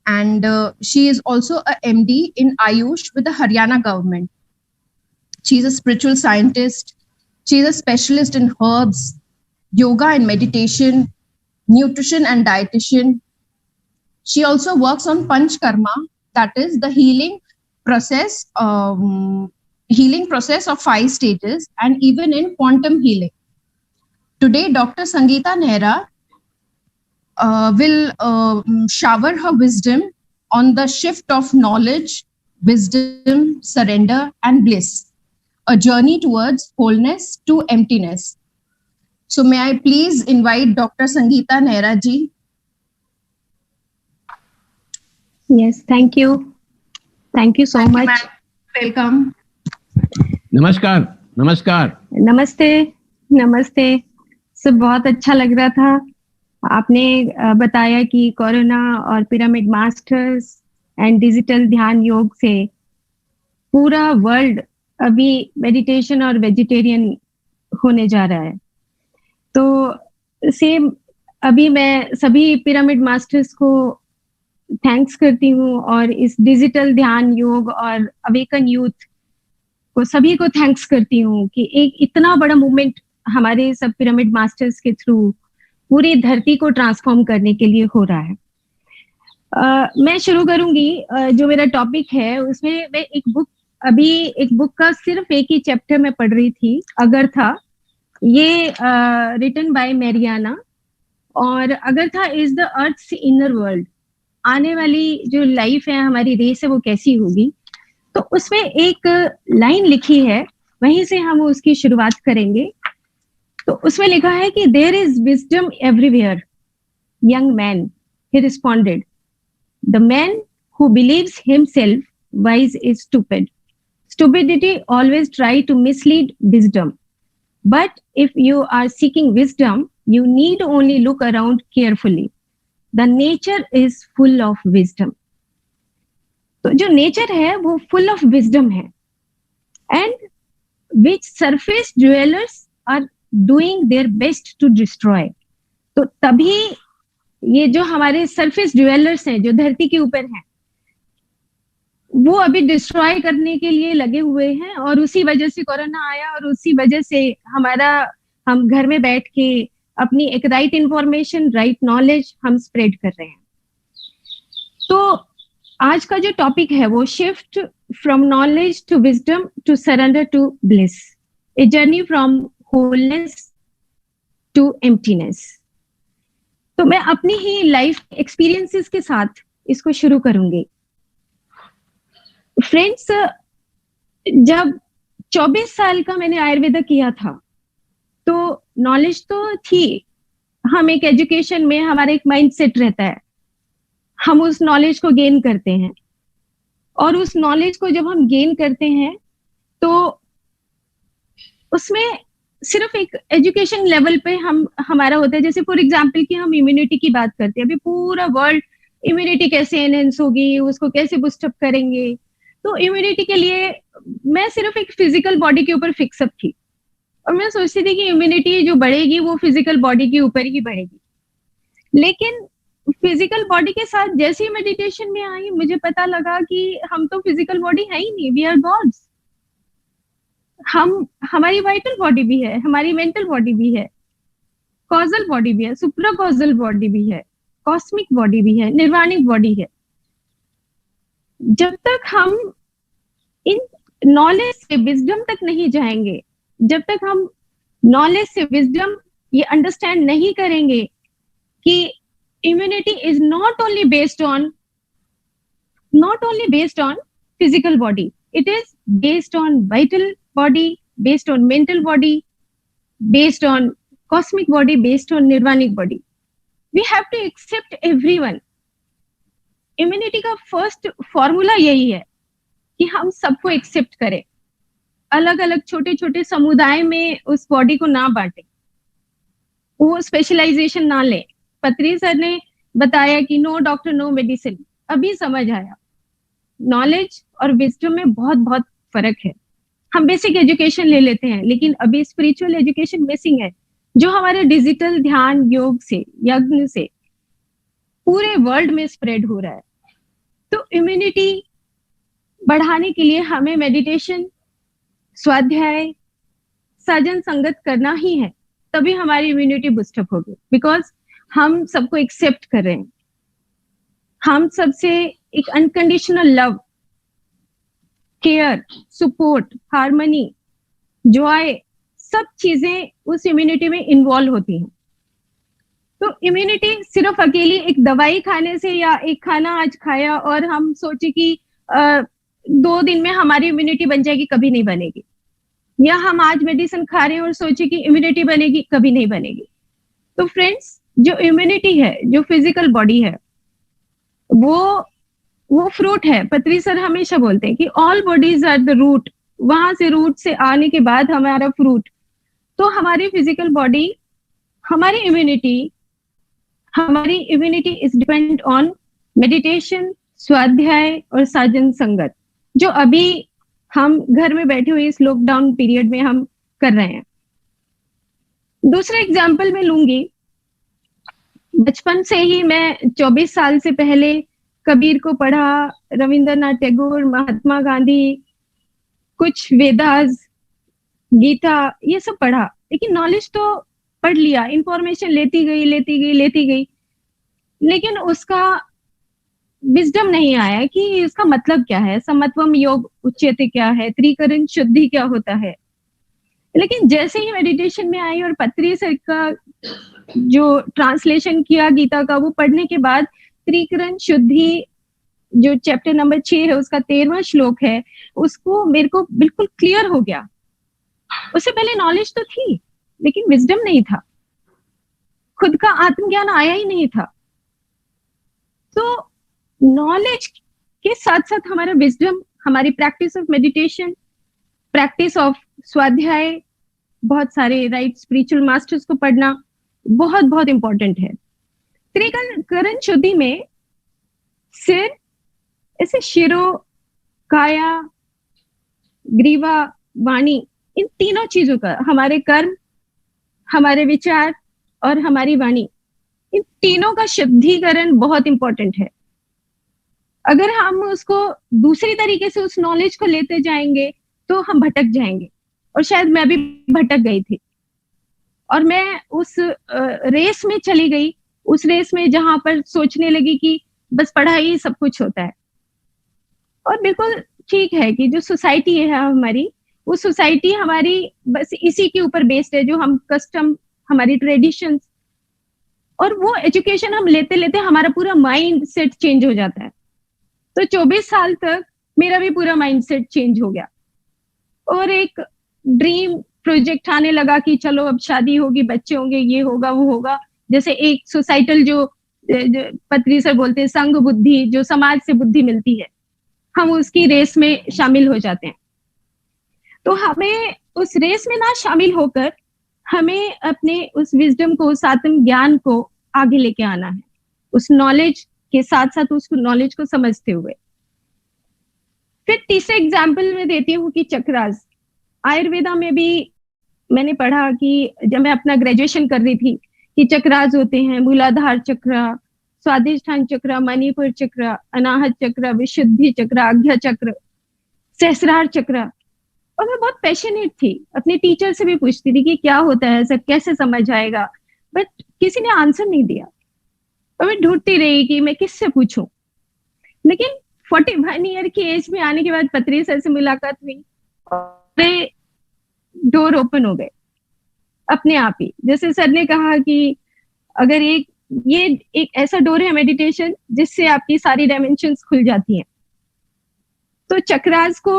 And she is also a MD in Ayush with the Haryana government. She is a spiritual scientist. She is a specialist in herbs, yoga and meditation, nutrition and dietitian. She also works on Panch Karma, that is the healing process of 5 stages, and even in quantum healing. Today, Dr. Sangita Nehra will shower her wisdom on the shift of knowledge, wisdom, surrender, and bliss, a journey towards wholeness to emptiness. So may I please invite Dr. Sangita Nehra ji. Yes, thank you. Thank you so much. Welcome. नमस्कार. नमस्कार. नमस्ते. नमस्ते. सब बहुत अच्छा लग रहा था. आपने बताया कि कोरोना और पिरामिड मास्टर्स एंड डिजिटल ध्यान योग से पूरा वर्ल्ड अभी मेडिटेशन और वेजिटेरियन होने जा रहा है. तो सेम अभी मैं सभी पिरामिड मास्टर्स को थैंक्स करती हूँ, और इस डिजिटल ध्यान योग और अवेकन यूथ को सभी को थैंक्स करती हूँ कि एक इतना बड़ा मूवमेंट हमारे सब पिरामिड मास्टर्स के थ्रू पूरी धरती को ट्रांसफॉर्म करने के लिए हो रहा है. मैं शुरू करूंगी. जो मेरा टॉपिक है उसमें मैं एक बुक का सिर्फ एक ही चैप्टर में पढ़ रही थी, अगर था. ये रिटन बाय मैरियाना, और Agartha is the earth's inner world. आने वाली जो लाइफ है, हमारी रेस है, वो कैसी होगी. तो उसमें एक लाइन लिखी है, वहीं से हम उसकी शुरुआत करेंगे. तो उसमें लिखा है कि there is wisdom everywhere. Young man, he responded, the man who believes himself wise is stupid. Stupidity always try to mislead wisdom. But if you are seeking wisdom, you need only look around carefully. The nature is full of wisdom. तो जो nature है वो full of wisdom है, and which surface jewellers are doing their best to destroy. तो तभी ये जो हमारे सरफेस ज्वेलर्स हैं, जो धरती के ऊपर हैं, वो अभी डिस्ट्रॉय करने के लिए लगे हुए हैं. और उसी वजह से कोरोना आया, और उसी वजह से हम घर में बैठ के अपनी एक राइट इंफॉर्मेशन, राइट नॉलेज हम स्प्रेड कर रहे हैं. तो आज का जो टॉपिक है वो shift from knowledge to wisdom to surrender to bliss, a journey from wholeness to emptiness. तो मैं अपनी ही लाइफ एक्सपीरियंसेस के साथ इसको शुरू करूंगी. फ्रेंड्स, जब 24 साल का मैंने आयुर्वेदा किया था, तो नॉलेज तो थी. हम एक एजुकेशन में, हमारा एक माइंडसेट रहता है, हम उस नॉलेज को गेन करते हैं. और उस नॉलेज को जब हम गेन करते हैं तो उसमें सिर्फ एक एजुकेशन लेवल पे हमारा होता है. जैसे फॉर एग्जांपल कि हम इम्यूनिटी की बात करते हैं, अभी पूरा वर्ल्ड इम्यूनिटी कैसे एनहेंस होगी, उसको कैसे बूस्टअप करेंगे. तो इम्यूनिटी के लिए मैं सिर्फ एक फिजिकल बॉडी के ऊपर फिक्सअप थी, और मैं सोचती थी कि इम्यूनिटी जो बढ़ेगी वो फिजिकल बॉडी के ऊपर ही बढ़ेगी, लेकिन फिजिकल बॉडी के साथ जैसे ही मेडिटेशन में आई मुझे पता लगा कि हम तो फिजिकल बॉडी है ही नहीं, वी आर गॉड्स। हमारी वाइटल बॉडी भी है, हमारी मेंटल बॉडी भी है, कॉजल बॉडी भी है, सुप्रा कॉजल बॉडी भी है, कॉस्मिक बॉडी भी है, निर्वाणिक बॉडी है। जब तक हम इन नॉलेज से विजडम तक नहीं जाएंगे, जब तक हम नॉलेज से विजडम ये अंडरस्टैंड नहीं करेंगे कि immunity is not only based on physical body, it is based on vital body, based on mental body, based on cosmic body, based on nirvanic body. We have to accept everyone. immunity का first formula यही है कि हम सबको accept करें, अलग अलग छोटे छोटे समुदाय में उस बॉडी को ना बांटे, वो स्पेशलाइजेशन ना ले। पत्री सर ने बताया कि नो डॉक्टर नो मेडिसिन, अभी समझ आया नॉलेज और विजडम में बहुत बहुत फर्क है। हम बेसिक एजुकेशन ले लेते हैं, लेकिन अभी स्पिरिचुअल एजुकेशन मिसिंग है, जो हमारे डिजिटल ध्यान योग से, यज्ञ से पूरे वर्ल्ड में स्प्रेड हो रहा है। तो इम्यूनिटी बढ़ाने के लिए हमें मेडिटेशन, स्वाध्याय, साजन संगत करना ही है, तभी हमारी इम्यूनिटी बूस्टअप होगी। बिकॉज हम सबको एक्सेप्ट कर रहे हैं, हम सबसे एक unconditional love, care, support, harmony, Joy, सब चीजें उस इम्यूनिटी में इन्वॉल्व होती हैं। तो इम्यूनिटी सिर्फ अकेली एक दवाई खाने से या एक खाना आज खाया और हम सोचे कि 2 दिन में हमारी इम्यूनिटी बन जाएगी, कभी नहीं बनेगी। या हम आज मेडिसिन खा रहे हैं और सोचे कि इम्यूनिटी बनेगी, कभी नहीं बनेगी। तो फ्रेंड्स, जो इम्यूनिटी है, जो फिजिकल बॉडी है, वो फ्रूट है। पत्री सर हमेशा बोलते हैं कि all bodies are the root, वहां से रूट से आने के बाद हमारा फ्रूट। तो हमारी फिजिकल बॉडी, हमारी immunity is depend on meditation, स्वाध्याय और साजन संगत, जो अभी हम घर में बैठे हुए इस लॉकडाउन पीरियड में हम कर रहे हैं। दूसरा एग्जाम्पल मैं लूंगी, बचपन से ही मैं 24 साल से पहले कबीर को पढ़ा, रविंद्रनाथ टैगोर, महात्मा गांधी, कुछ वेदास, गीता, ये सब पढ़ा, लेकिन नॉलेज तो पढ़ लिया, इंफॉर्मेशन लेती गई, लेकिन उसका विजडम नहीं आया कि इसका मतलब क्या है, समत्वम योग उच्यते क्या है, त्रिकरण शुद्धि क्या होता है। लेकिन जैसे ही मेडिटेशन में आई और पत्री सर का जो ट्रांसलेशन किया गीता का, वो पढ़ने के बाद त्रिकरण शुद्धि जो चैप्टर नंबर 6 है, उसका 13वां श्लोक है, उसको मेरे को बिल्कुल क्लियर हो गया। उससे पहले नॉलेज तो थी, लेकिन विजडम नहीं था, खुद का आत्मज्ञान आया ही नहीं था। तो नॉलेज के साथ साथ हमारा विजडम, हमारी practice of meditation, practice of स्वाध्याय, बहुत सारे राइट स्पिरिचुअल मास्टर्स को पढ़ना बहुत बहुत इंपॉर्टेंट है। त्रिकरण शुद्धि में सिर, ऐसे शिरो, काया, ग्रीवा, वाणी, इन तीनों चीजों का, हमारे कर्म, हमारे विचार और हमारी वाणी, इन तीनों का शुद्धिकरण बहुत इंपॉर्टेंट है। अगर हम उसको दूसरी तरीके से उस नॉलेज को लेते जाएंगे तो हम भटक जाएंगे, और शायद मैं भी भटक गई थी। और मैं उस रेस में चली गई, उस रेस में जहां पर सोचने लगी कि बस पढ़ाई ही सब कुछ होता है। और बिल्कुल ठीक है कि जो सोसाइटी है हमारी, वो सोसाइटी हमारी बस इसी के ऊपर बेस्ड है, जो हम कस्टम, हमारी ट्रेडिशंस, और वो एजुकेशन हम लेते लेते हमारा पूरा माइंड सेट चेंज हो जाता है। तो 24 साल तक मेरा भी पूरा माइंड सेट चेंज हो गया, और एक ड्रीम प्रोजेक्ट आने लगा कि चलो अब शादी होगी, बच्चे होंगे, ये होगा वो होगा। जैसे एक सोसाइटल जो पत्री सर बोलते हैं संघ बुद्धि, जो समाज से बुद्धि मिलती है, हम उसकी रेस में शामिल हो जाते हैं। तो हमें उस रेस में ना शामिल होकर हमें अपने उस विजडम को, उस आत्म ज्ञान को आगे लेके आना है, उस नॉलेज के साथ साथ उस नॉलेज को समझते हुए। फिर तीसरे एग्जाम्पल में देती हूँ कि चक्रास, आयुर्वेदा में भी मैंने पढ़ा कि जब मैं अपना ग्रेजुएशन कर रही थी कि चक्रास होते हैं, मूलाधार चक्र, स्वादिष्ठान चक्र, मणिपुर चक्र, अनाहत चक्र, विशुद्धि चक्र, आज्ञा चक्र, सहस्रार चक्र। और मैं बहुत पैशनेट थी, अपने टीचर से भी पूछती थी कि क्या होता है, सब कैसे समझ आएगा, बट किसी ने आंसर नहीं दिया। और मैं ढूंढती रही कि मैं किससे पूछूं। लेकिन 41 ईयर की एज में आने के बाद पत्री सर से मुलाकात हुई और डोर ओपन हो गए अपने आप ही। जैसे सर ने कहा कि अगर ये एक ऐसा डोर है मेडिटेशन जिससे आपकी सारी डायमेंशंस खुल जाती हैं। तो चक्रास को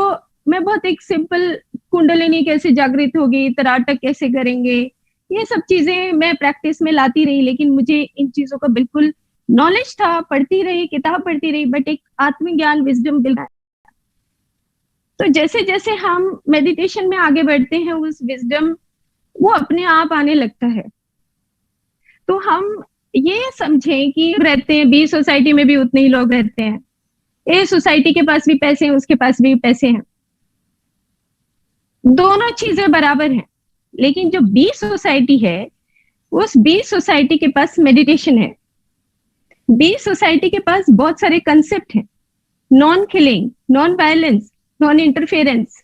मैं बहुत एक सिंपल, कुंडलिनी कैसे जागृत होगी, तराटक कैसे करेंगे, ये सब चीजें मैं प्रैक्टिस में लाती रही। लेकिन मुझे इन चीजों का बिल्कुल नॉलेज था, पढ़ती रही, किताब पढ़ती रही, बट एक आत्मज्ञान, विजडम बिल्ड। तो जैसे जैसे हम मेडिटेशन में आगे बढ़ते हैं, उस विजडम वो अपने आप आने लगता है। तो हम ये समझें कि रहते हैं, बी सोसाइटी में भी उतने ही लोग रहते हैं, ए सोसाइटी के पास भी पैसे हैं, उसके पास भी पैसे हैं, दोनों चीजें बराबर हैं। लेकिन जो बी सोसाइटी है, उस बी सोसाइटी के पास मेडिटेशन है, बी सोसाइटी के पास बहुत सारे कंसेप्ट हैं, non killing, non violence, non interference,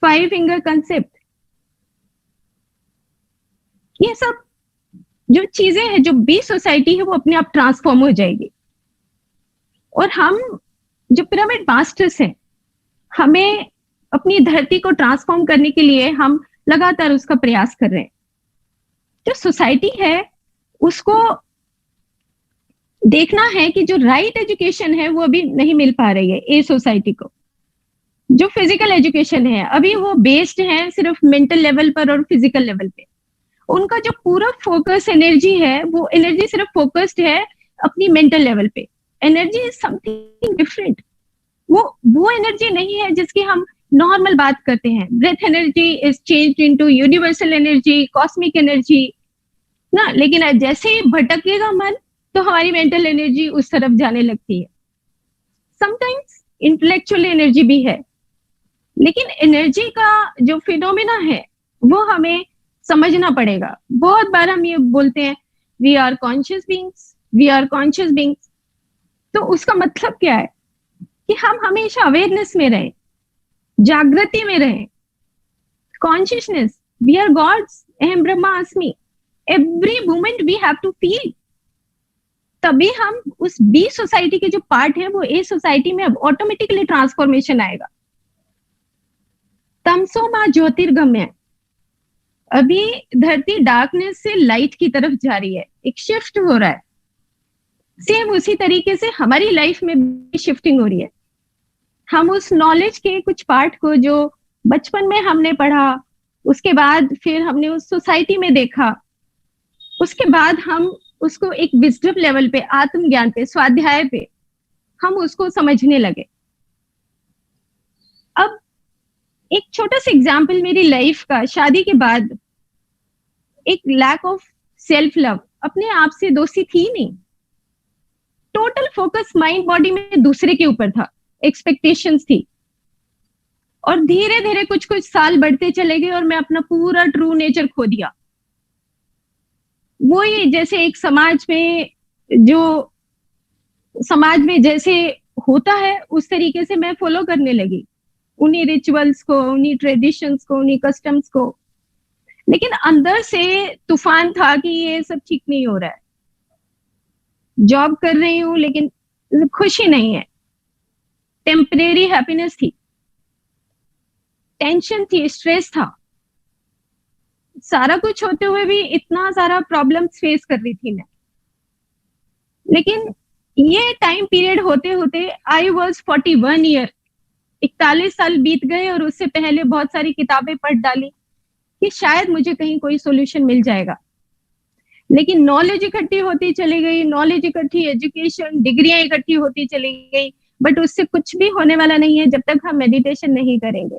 5 finger concept, ये सब जो चीजें हैं, जो बी सोसाइटी है वो अपने आप ट्रांसफॉर्म हो जाएगी। और हम जो पिरामिड मास्टर्स हैं, हमें अपनी धरती को ट्रांसफॉर्म करने के लिए हम लगातार उसका प्रयास कर रहे हैं। जो सोसाइटी है उसको देखना है कि जो राइट एजुकेशन है वो अभी नहीं मिल पा रही है ए सोसाइटी को। जो फिजिकल एजुकेशन है अभी वो बेस्ड है सिर्फ मेंटल लेवल पर और फिजिकल लेवल पे। उनका जो पूरा फोकस एनर्जी है, वो एनर्जी सिर्फ फोकस्ड है अपनी मेंटल लेवल पे। Energy is something different. वो एनर्जी नहीं है जिसकी हम नॉर्मल बात करते हैं। Breath energy is changed into universal energy, cosmic energy ना। लेकिन जैसे ही भटकेगा मन तो हमारी मेंटल एनर्जी उस तरफ जाने लगती है। समटाइम्स इंटेलेक्चुअल एनर्जी भी है, लेकिन एनर्जी का जो फिनोमेना है वो हमें समझना पड़ेगा। बहुत बार हम ये बोलते हैं we are conscious beings, we are conscious beings. तो उसका मतलब क्या है कि हम हमेशा अवेयरनेस में रहें, जागृति में रहें। कॉन्शियसनेस, वी आर गॉड्स, अहम ब्रह्मास्मि, every moment we have to feel. तभी हम उस बी सोसाइटी के जो पार्ट है वो ए सोसाइटी में अब ऑटोमेटिकली ट्रांसफॉर्मेशन आएगा। तमसो मां ज्योतिर्गमय। अभी धरती डार्कनेस से लाइट की तरफ जा रही है, एक शिफ्ट हो रहा है। सेम उसी तरीके से हमारी लाइफ में भी शिफ्टिंग हो रही है। हम उस नॉलेज के कुछ पार्ट को जो बचपन में हमने पढ़ा, उसके बाद फिर हमने उस सोसाइटी में देखा, उसके बाद हम उसको एक विजडम लेवल पे, आत्मज्ञान पे, स्वाध्याय पे हम उसको समझने लगे। अब एक छोटा सा एग्जाम्पल मेरी लाइफ का। शादी के बाद एक लैक ऑफ सेल्फ लव, अपने आप से दोस्ती थी नहीं। टोटल फोकस माइंड बॉडी में दूसरे के ऊपर था, एक्सपेक्टेशंस थी। और धीरे धीरे कुछ कुछ साल बढ़ते चले गए और मैं अपना पूरा ट्रू नेचर खो दिया। वो ही जैसे एक समाज में जैसे होता है उस तरीके से मैं फॉलो करने लगी, उन्हीं रिचुअल्स को, उन्हीं ट्रेडिशंस को, उन्हीं कस्टम्स को। लेकिन अंदर से तूफान था कि ये सब ठीक नहीं हो रहा है। जॉब कर रही हूँ लेकिन खुशी नहीं है, टेम्परेरी हैप्पीनेस थी, टेंशन थी, स्ट्रेस था। सारा कुछ होते हुए भी इतना सारा प्रॉब्लम्स फेस कर रही थी मैं। लेकिन ये टाइम पीरियड होते होते आई वॉज 41 ईयर, 41 साल बीत गए और उससे पहले बहुत सारी किताबें पढ़ डाली कि शायद मुझे कहीं कोई सोल्यूशन मिल जाएगा। लेकिन नॉलेज इकट्ठी होती चली गई, नॉलेज इकट्ठी, एजुकेशन, डिग्रियां इकट्ठी होती चली गई, बट उससे कुछ भी होने वाला नहीं है जब तक हम मेडिटेशन नहीं करेंगे।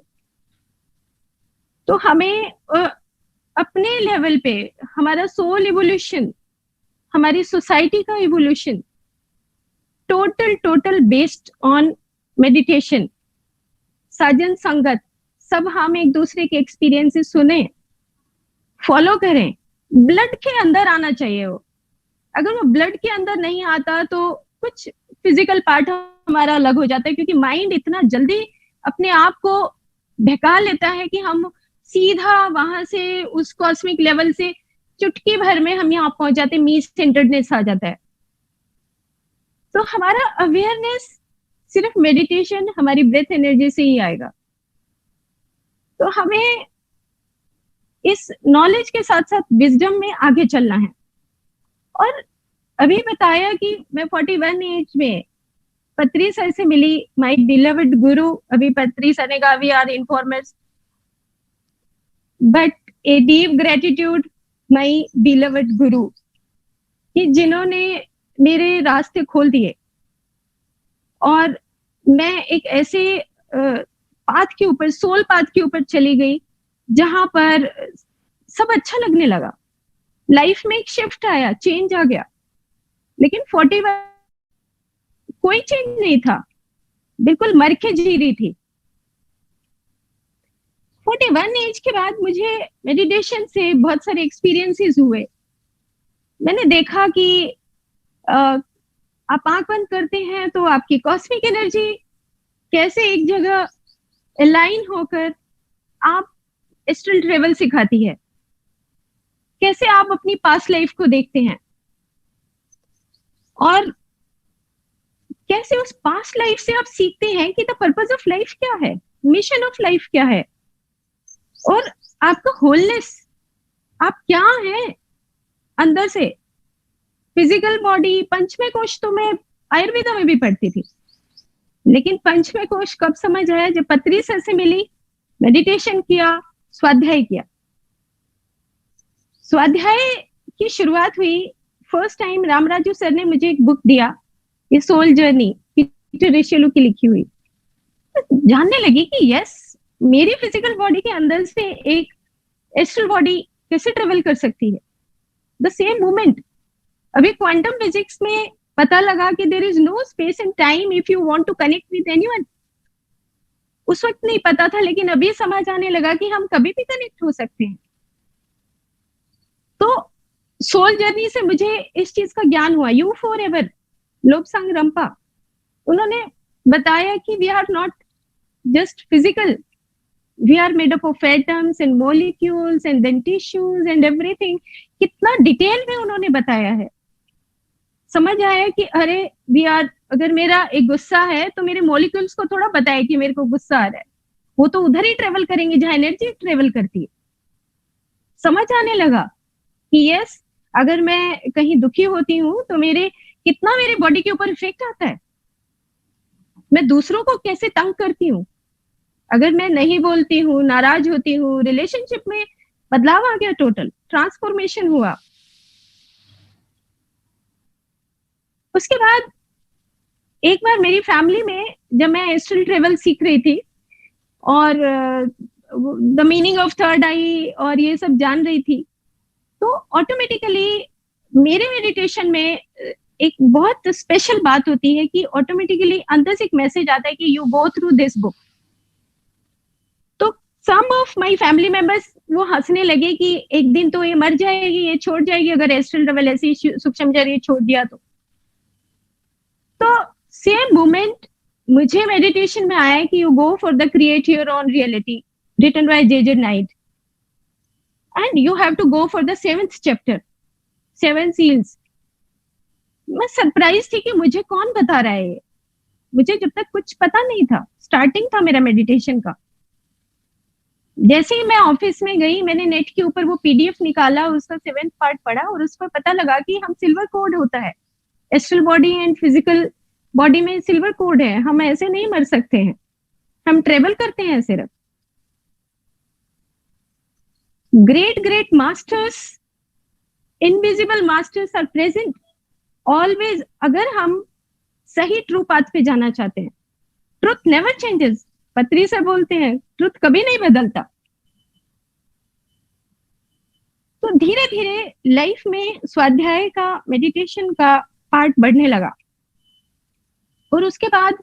तो हमें अपने लेवल पे हमारा सोल इवोल्यूशन, हमारी सोसाइटी का evolution total based on meditation. साजन संगत, सब हम एक दूसरे के एक्सपीरियंसेस सुने, फॉलो करें, ब्लड के अंदर आना चाहिए वो। अगर वो ब्लड के अंदर नहीं आता तो कुछ फिजिकल पार्ट हमारा अलग हो जाता है, क्योंकि माइंड इतना जल्दी अपने आप को ढका लेता है कि हम सीधा वहां से उस कॉस्मिक लेवल से चुटकी भर में हम यहाँ पहुंच जाते हैं, मी सेंटर्डनेस आ जाता है। तो हमारा अवेयरनेस सिर्फ मेडिटेशन, हमारी ब्रेथ एनर्जी से ही आएगा। तो हमें इस नॉलेज के साथ साथ विजडम में आगे चलना है। और अभी बताया कि मैं 41 एज में पत्री सर से मिली, माय बिलवड गुरु। अभी पत्री सर ने कहा we are informers, but a deep gratitude my beloved guru, कि जिन्होंने मेरे रास्ते खोल दिए और मैं एक ऐसे पाथ के ऊपर, सोल पाथ के ऊपर चली गई जहां पर सब अच्छा लगने लगा। लाइफ में एक शिफ्ट आया, चेंज आ गया। लेकिन 41 कोई चेंज नहीं था, बिल्कुल मर के जी रही थी। 41 एज के बाद मुझे मेडिटेशन से बहुत सारे एक्सपीरियंसेस हुए। मैंने देखा कि आप आंख बंद करते हैं तो आपकी कॉस्मिक एनर्जी कैसे एक जगह अलाइन होकर आप एस्ट्रल ट्रेवल सिखाती है, कैसे आप अपनी पास्ट लाइफ को देखते हैं और कैसे उस पास्ट लाइफ से आप सीखते हैं कि द पर्पस ऑफ लाइफ क्या है, मिशन ऑफ लाइफ क्या है, और आपका होलनेस, आप क्या है अंदर से। फिजिकल बॉडी, पंचमे कोश तो मैं आयुर्वेदा में भी पढ़ती थी, लेकिन पंचमे कोश कब समझ आया? जब पत्री सर से मिली, मेडिटेशन किया, स्वाध्याय किया। स्वाध्याय की शुरुआत हुई फर्स्ट टाइम रामराजू सर ने मुझे एक बुक दिया, ये सोल जर्नी, पीटर रेशेलू की लिखी हुई। तो जानने लगी कि यस, मेरी फिजिकल बॉडी के अंदर से एक एस्ट्रल बॉडी कैसे ट्रेवल कर सकती है, द सेम मोमेंट। अभी क्वांटम फिजिक्स में पता लगा कि there is no space and time if you want to connect with anyone. उस वक्त नहीं पता था, लेकिन अभी समझ आने लगा कि हम कभी भी कनेक्ट हो सकते हैं। तो सोल जर्नी से मुझे इस चीज का ज्ञान हुआ। You forever, Lobsang Rampa, उन्होंने बताया कि we are not just physical, we are made up of atoms and molecules and then tissues and everything. कितना डिटेल में उन्होंने बताया है। समझ आया कि अरे वी आर, अगर मेरा एक गुस्सा है तो मेरे मॉलिक्यूल्स को थोड़ा बताए कि मेरे को गुस्सा आ रहा है, वो तो उधर ही ट्रेवल करेंगे जहां एनर्जी ट्रेवल करती है। समझ आने लगा कि यस, अगर मैं कहीं दुखी होती हूँ तो कितना मेरे बॉडी के ऊपर इफेक्ट आता है, मैं दूसरों को कैसे तंग करती हूँ। अगर मैं नहीं बोलती हूँ, नाराज होती हूँ, रिलेशनशिप में बदलाव आ गया, टोटल ट्रांसफॉर्मेशन हुआ। उसके बाद एक बार मेरी फैमिली में, जब मैं एस्ट्रल ट्रेवल सीख रही थी और द मीनिंग ऑफ थर्ड आई और ये सब जान रही थी, तो ऑटोमेटिकली मेरे मेडिटेशन में एक बहुत स्पेशल बात होती है कि ऑटोमेटिकली अंदर से एक मैसेज आता है कि you go through this book. तो सम ऑफ माय फैमिली मेंबर्स वो हंसने लगे कि एक दिन तो ये मर जाएगी, ये छोड़ जाएगी, अगर एस्ट्रल ट्रेवल ऐसी सूक्ष्म जरिए छोड़ दिया तो सेम मोमेंट मुझे मेडिटेशन में आया कि you go for the create your own reality, written by J Knight, and you have to go for the 7th chapter, 7 seals. मैं सरप्राइज थी कि मुझे कौन बता रहा है ये, मुझे जब तक कुछ पता नहीं था, स्टार्टिंग था मेरा मेडिटेशन का। जैसे ही मैं ऑफिस में गई, मैंने नेट के ऊपर वो पीडीएफ निकाला, उसका 7th पार्ट पढ़ा और उस पर पता लगा कि हम सिल्वर कोड होता है, astral body and physical body में सिल्वर कोड है, हम ऐसे नहीं मर सकते हैं, हम ट्रेवल करते हैं सिर्फ। Great great masters, invisible masters are present always, अगर हम सही ट्रू पाथ पे जाना चाहते हैं। ट्रुथ नेवर चेंजेस, पत्री से बोलते हैं, ट्रुथ कभी नहीं बदलता। तो धीरे धीरे लाइफ में स्वाध्याय का, मेडिटेशन का पार्ट बढ़ने लगा। और उसके बाद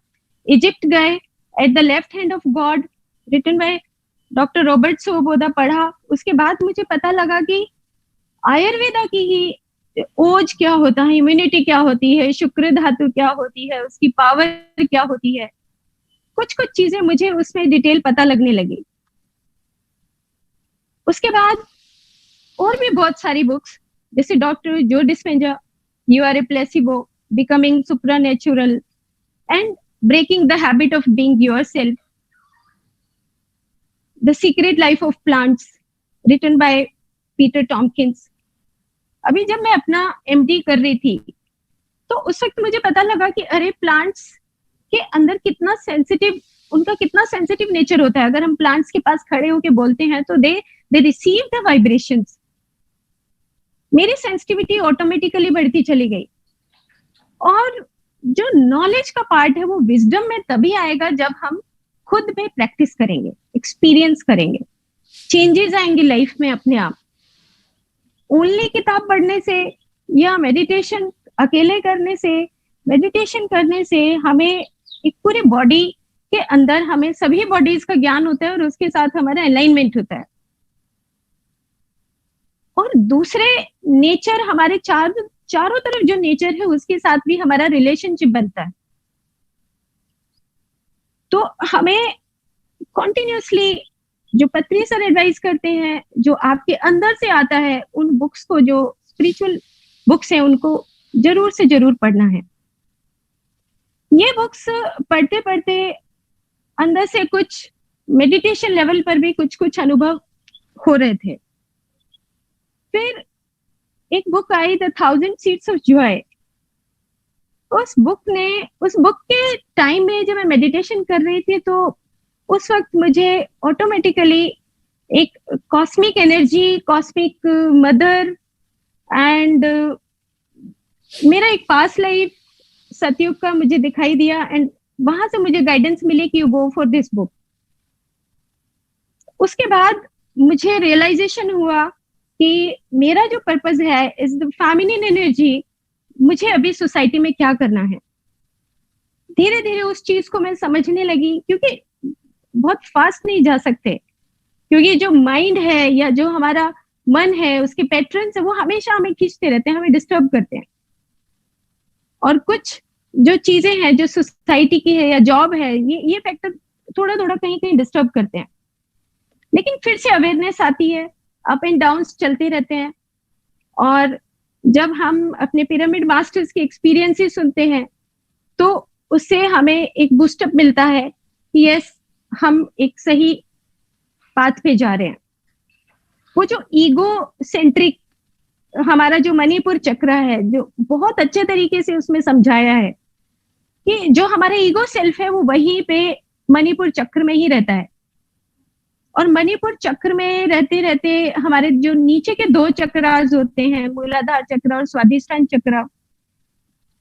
इजिप्ट गए, at the left hand of God, written by doctor Robert Svoboda पढ़ा, उसके बाद मुझे पता लगा कि आयुर्वेदा की ही ओज क्या होता है, इम्यूनिटी क्या होती है, शुक्र धातु क्या होती है, उसकी पावर क्या होती है, कुछ कुछ चीजें मुझे उसमें डिटेल पता लगने लगी। उसके बाद और भी बहुत सारी बुक्स, जैसे doctor Joe Dispenza, you are a placebo, becoming supernatural and breaking the habit of being yourself, the secret life of plants written by Peter Tompkins. अभी जब मैं अपना एमडी कर रही थी तो उस वक्त मुझे पता लगा कि अरे प्लांट्स के अंदर कितना सेंसिटिव, उनका कितना सेंसिटिव नेचर होता है। अगर हम प्लांट्स के पास खड़े होके बोलते हैं तो दे रिसीव द वाइब्रेशंस। मेरी सेंसिटिविटी ऑटोमेटिकली बढ़ती चली गई। और जो नॉलेज का पार्ट है वो विजडम में तभी आएगा जब हम खुद में प्रैक्टिस करेंगे, एक्सपीरियंस करेंगे, चेंजेस आएंगे लाइफ में अपने आप। ओनली किताब पढ़ने से या मेडिटेशन अकेले करने से, मेडिटेशन करने से हमें एक पूरे बॉडी के अंदर हमें सभी बॉडीज का ज्ञान होता है और उसके साथ हमारा अलाइनमेंट होता है। और दूसरे नेचर हमारे चारों तरफ जो नेचर है उसके साथ भी हमारा रिलेशनशिप बनता है। तो हमें कॉन्टिन्यूसली जो पत्री सर एडवाइस करते हैं, जो आपके अंदर से आता है, उन बुक्स को, जो स्पिरिचुअल बुक्स हैं उनको जरूर से जरूर पढ़ना है। ये बुक्स पढ़ते पढ़ते अंदर से कुछ मेडिटेशन लेवल पर भी कुछ कुछ अनुभव हो रहे थे। फिर एक book I, the 1000 seeds of Joy. उस बुक के टाइम में जब मैं मेडिटेशन कर रही थी तो उस वक्त मुझे ऑटोमेटिकली एक cosmic energy, cosmic mother and मेरा एक पास्ट लाइफ सतयुग का मुझे दिखाई दिया। एंड वहां से मुझे गाइडेंस मिली कि you go for this book. उसके बाद मुझे रियलाइजेशन हुआ कि मेरा जो पर्पस है इज द फेमिनिन एनर्जी, मुझे अभी सोसाइटी में क्या करना है। धीरे धीरे उस चीज को मैं समझने लगी, क्योंकि बहुत फास्ट नहीं जा सकते, क्योंकि जो माइंड है या जो हमारा मन है उसके पैटर्न्स है वो हमेशा हमें खींचते रहते हैं, हमें डिस्टर्ब करते हैं। और कुछ जो चीजें हैं जो सोसाइटी की है या जॉब है, ये फैक्टर थोड़ा थोड़ा कहीं कहीं डिस्टर्ब करते हैं। लेकिन फिर से अवेयरनेस आती है, अप एंड डाउन्स चलते रहते हैं। और जब हम अपने पिरामिड मास्टर्स के एक्सपीरियंसेस सुनते हैं तो उससे हमें एक बूस्टअप मिलता है कि यस, हम एक सही पाथ पे जा रहे हैं। वो जो ईगो सेंट्रिक हमारा जो मणिपुर चक्र है, जो बहुत अच्छे तरीके से उसमें समझाया है कि जो हमारा ईगो सेल्फ है वो वहीं पे मणिपुर चक्र में ही रहता है। और मणिपुर चक्र में रहते रहते हमारे जो नीचे के 2 चक्रास होते हैं, मूलाधार चक्र और स्वादिष्ठान चक्र,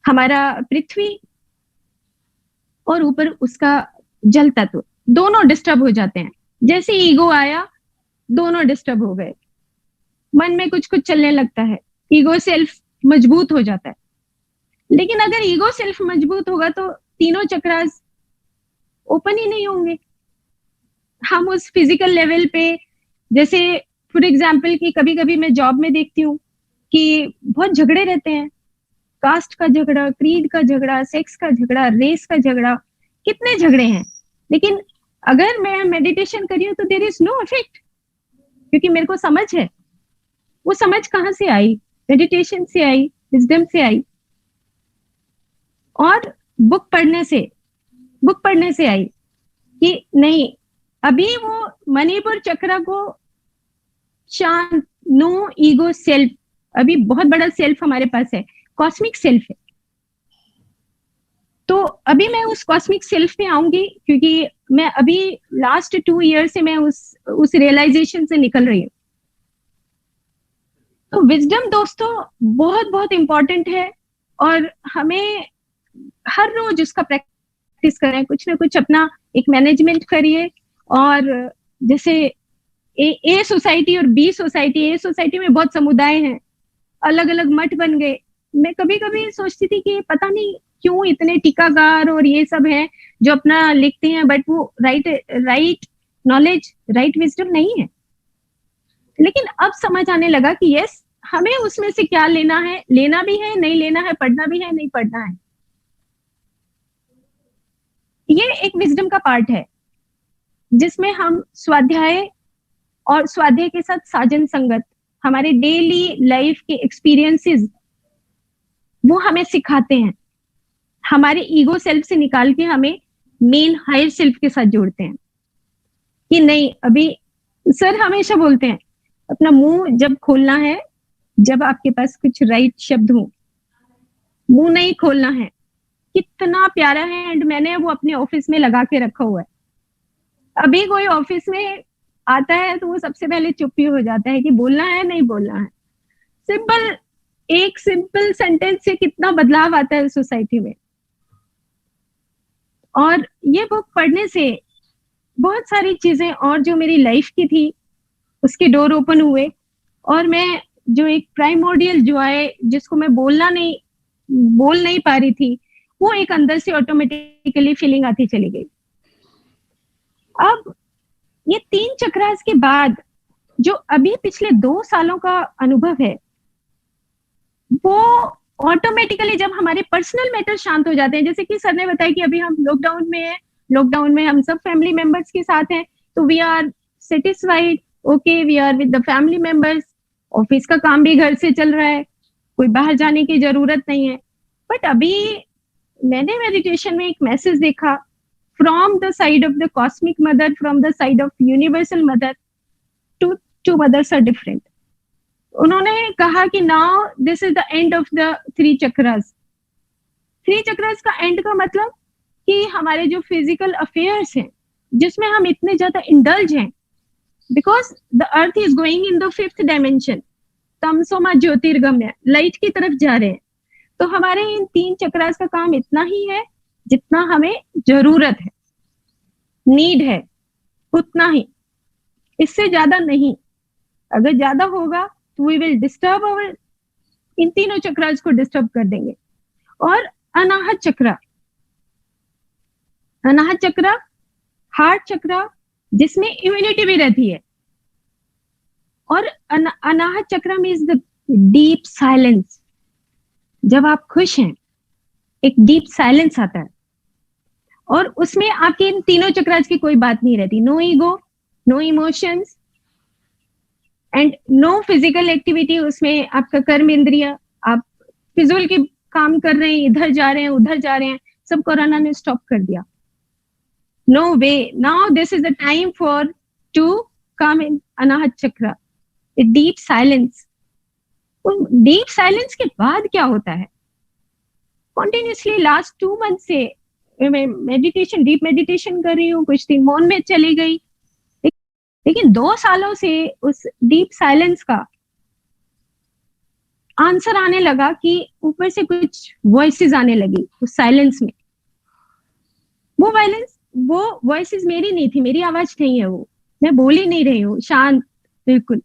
हमारा पृथ्वी और ऊपर उसका जल तत्व, दोनों डिस्टर्ब हो जाते हैं। जैसे ईगो आया, दोनों डिस्टर्ब हो गए, मन में कुछ कुछ चलने लगता है, ईगो सेल्फ मजबूत हो जाता है। लेकिन अगर ईगो सेल्फ मजबूत होगा तो तीनों चक्रास ओपन ही नहीं होंगे। हम उस फिजिकल लेवल पे, जैसे फॉर एग्जाम्पल कि कभी कभी मैं जॉब में देखती हूँ कि बहुत झगड़े रहते हैं, कास्ट का झगड़ा, क्रीड का झगड़ा, सेक्स का झगड़ा, रेस का झगड़ा, कितने झगड़े हैं। लेकिन अगर मैं मेडिटेशन कर रही हूँ तो देयर इज नो इफेक्ट, क्योंकि मेरे को समझ है। वो समझ कहाँ से आई? मेडिटेशन से आई, विजडम से आई, और बुक पढ़ने से आई कि नहीं, अभी वो मणिपुर चक्र को शांत, नो ईगो सेल्फ, अभी बहुत बड़ा सेल्फ हमारे पास है, कॉस्मिक सेल्फ है। तो अभी मैं उस कॉस्मिक सेल्फ में आऊंगी, क्योंकि मैं अभी लास्ट 2 ईयर से मैं उस रियलाइजेशन से निकल रही हूँ। तो विजडम दोस्तों बहुत बहुत इंपॉर्टेंट है, और हमें हर रोज उसका प्रैक्टिस करें, कुछ ना कुछ अपना एक मैनेजमेंट करिए। और जैसे ए सोसाइटी और बी सोसाइटी, ए सोसाइटी में बहुत समुदाय हैं, अलग अलग मठ बन गए। मैं कभी कभी सोचती थी कि पता नहीं क्यों इतने टीकाकार और ये सब हैं जो अपना लिखते हैं, बट वो राइट नॉलेज, राइट विजडम नहीं है। लेकिन अब समझ आने लगा कि यस, हमें उसमें से क्या लेना है, लेना भी है, नहीं लेना है, पढ़ना भी है, नहीं पढ़ना है। ये एक विजडम का पार्ट है जिसमें हम स्वाध्याय और स्वाध्याय के साथ साजन संगत, हमारे डेली लाइफ के एक्सपीरियंसेस वो हमें सिखाते हैं, हमारे ईगो सेल्फ से निकाल के हमें मेन हायर सेल्फ के साथ जोड़ते हैं कि नहीं, अभी सर हमेशा बोलते हैं अपना मुंह जब खोलना है जब आपके पास कुछ राइट शब्द हो, मुंह नहीं खोलना है। कितना प्यारा है, एंड मैंने वो अपने ऑफिस में लगा के रखा हुआ है। अभी कोई ऑफिस में आता है तो वो सबसे पहले चुप ही हो जाता है कि बोलना है नहीं बोलना है। सिंपल, एक सिंपल सेंटेंस से कितना बदलाव आता है सोसाइटी में। और ये बुक पढ़ने से बहुत सारी चीजें और जो मेरी लाइफ की थी उसके डोर ओपन हुए, और मैं जो एक प्राइमोर्डियल जॉय जिसको मैं बोल नहीं पा रही थी, वो एक अंदर से ऑटोमेटिकली फीलिंग आती चली गई। अब ये 3 चक्रास के बाद जो अभी पिछले 2 सालों का अनुभव है, वो ऑटोमेटिकली जब हमारे पर्सनल मैटर शांत हो जाते हैं, जैसे कि सर ने बताया कि अभी हम लॉकडाउन में हैं, लॉकडाउन में हम सब फैमिली मेंबर्स के साथ हैं, तो we are satisfied, okay, we are with the family members, office का काम भी घर से चल रहा है, कोई बाहर जाने की जरूरत नहीं है। बट अभी मैंने मेडिटेशन में एक मैसेज देखा, from the side of the cosmic mother, from the side of universal mother, two mothers are different. उन्होंने कहा कि now this is the end of the 3 chakras. 3 chakras का एंड का मतलब कि हमारे जो फिजिकल अफेयर्स हैं जिसमें हम इतने ज्यादा इंडल्ज हैं, because the earth is going in the 5th dimension, तमसोमा ज्योतिर्गम्य, लाइट की तरफ जा रहे हैं। तो हमारे इन 3 चक्रास का काम इतना ही है जितना हमें जरूरत है, नीड है, उतना ही, इससे ज्यादा नहीं। अगर ज्यादा होगा तो वी विल डिस्टर्ब अवर, इन तीनों चक्रास को डिस्टर्ब कर देंगे। और अनाहत चक्र, अनाहत चक्र हार्ट चक्र जिसमें इम्यूनिटी भी रहती है, और अनाहत चक्र मीन्स द डीप साइलेंस। जब आप खुश हैं एक डीप साइलेंस आता है, और उसमें आपके इन तीनों चक्रास की कोई बात नहीं रहती, no ego, no emotions and no physical activity. उसमें आपका कर्म इंद्रिय, आप फिजूल के काम कर रहे हैं, इधर जा रहे हैं उधर जा रहे हैं, सब कोरोना ने स्टॉप कर दिया। No way, now this is the time for to come in anahata chakra, deep silence. Deep silence के बाद क्या होता है, कॉन्टिन्यूसली लास्ट 2 मंथ से मैं मेडिटेशन, डीप मेडिटेशन कर रही हूँ, कुछ दिन मौन में चली गई, लेकिन 2 सालों से उस डीप साइलेंस का आंसर आने लगा कि ऊपर से कुछ वॉइसेस आने लगी उस साइलेंस में। वो वॉइसेस मेरी नहीं थी, मेरी आवाज नहीं है, वो मैं बोल ही नहीं रही हूँ, शांत बिल्कुल।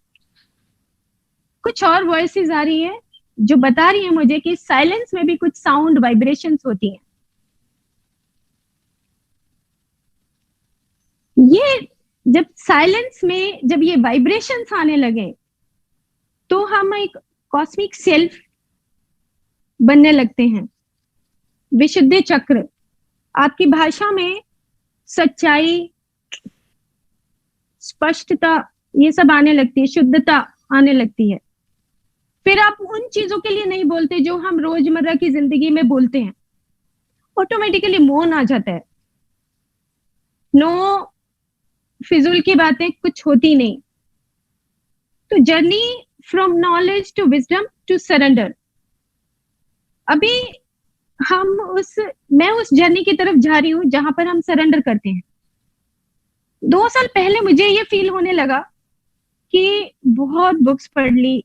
कुछ और वॉइसेस आ रही है जो बता रही है मुझे कि साइलेंस में भी कुछ साउंड वाइब्रेशंस होती हैं। ये जब साइलेंस में जब ये वाइब्रेशंस आने लगे तो हम एक कॉस्मिक सेल्फ बनने लगते हैं। विशुद्ध चक्र, आपकी भाषा में सच्चाई, स्पष्टता, ये सब आने लगती है, शुद्धता आने लगती है। फिर आप उन चीजों के लिए नहीं बोलते जो हम रोजमर्रा की जिंदगी में बोलते हैं, ऑटोमेटिकली मौन आ जाता है। नो फिजूल की बातें कुछ होती नहीं। तो journey from knowledge to wisdom to surrender, अभी मैं उस जर्नी की तरफ जा रही हूँ जहां पर हम सरेंडर करते हैं। 2 साल पहले मुझे ये फील होने लगा कि बहुत बुक्स पढ़ ली,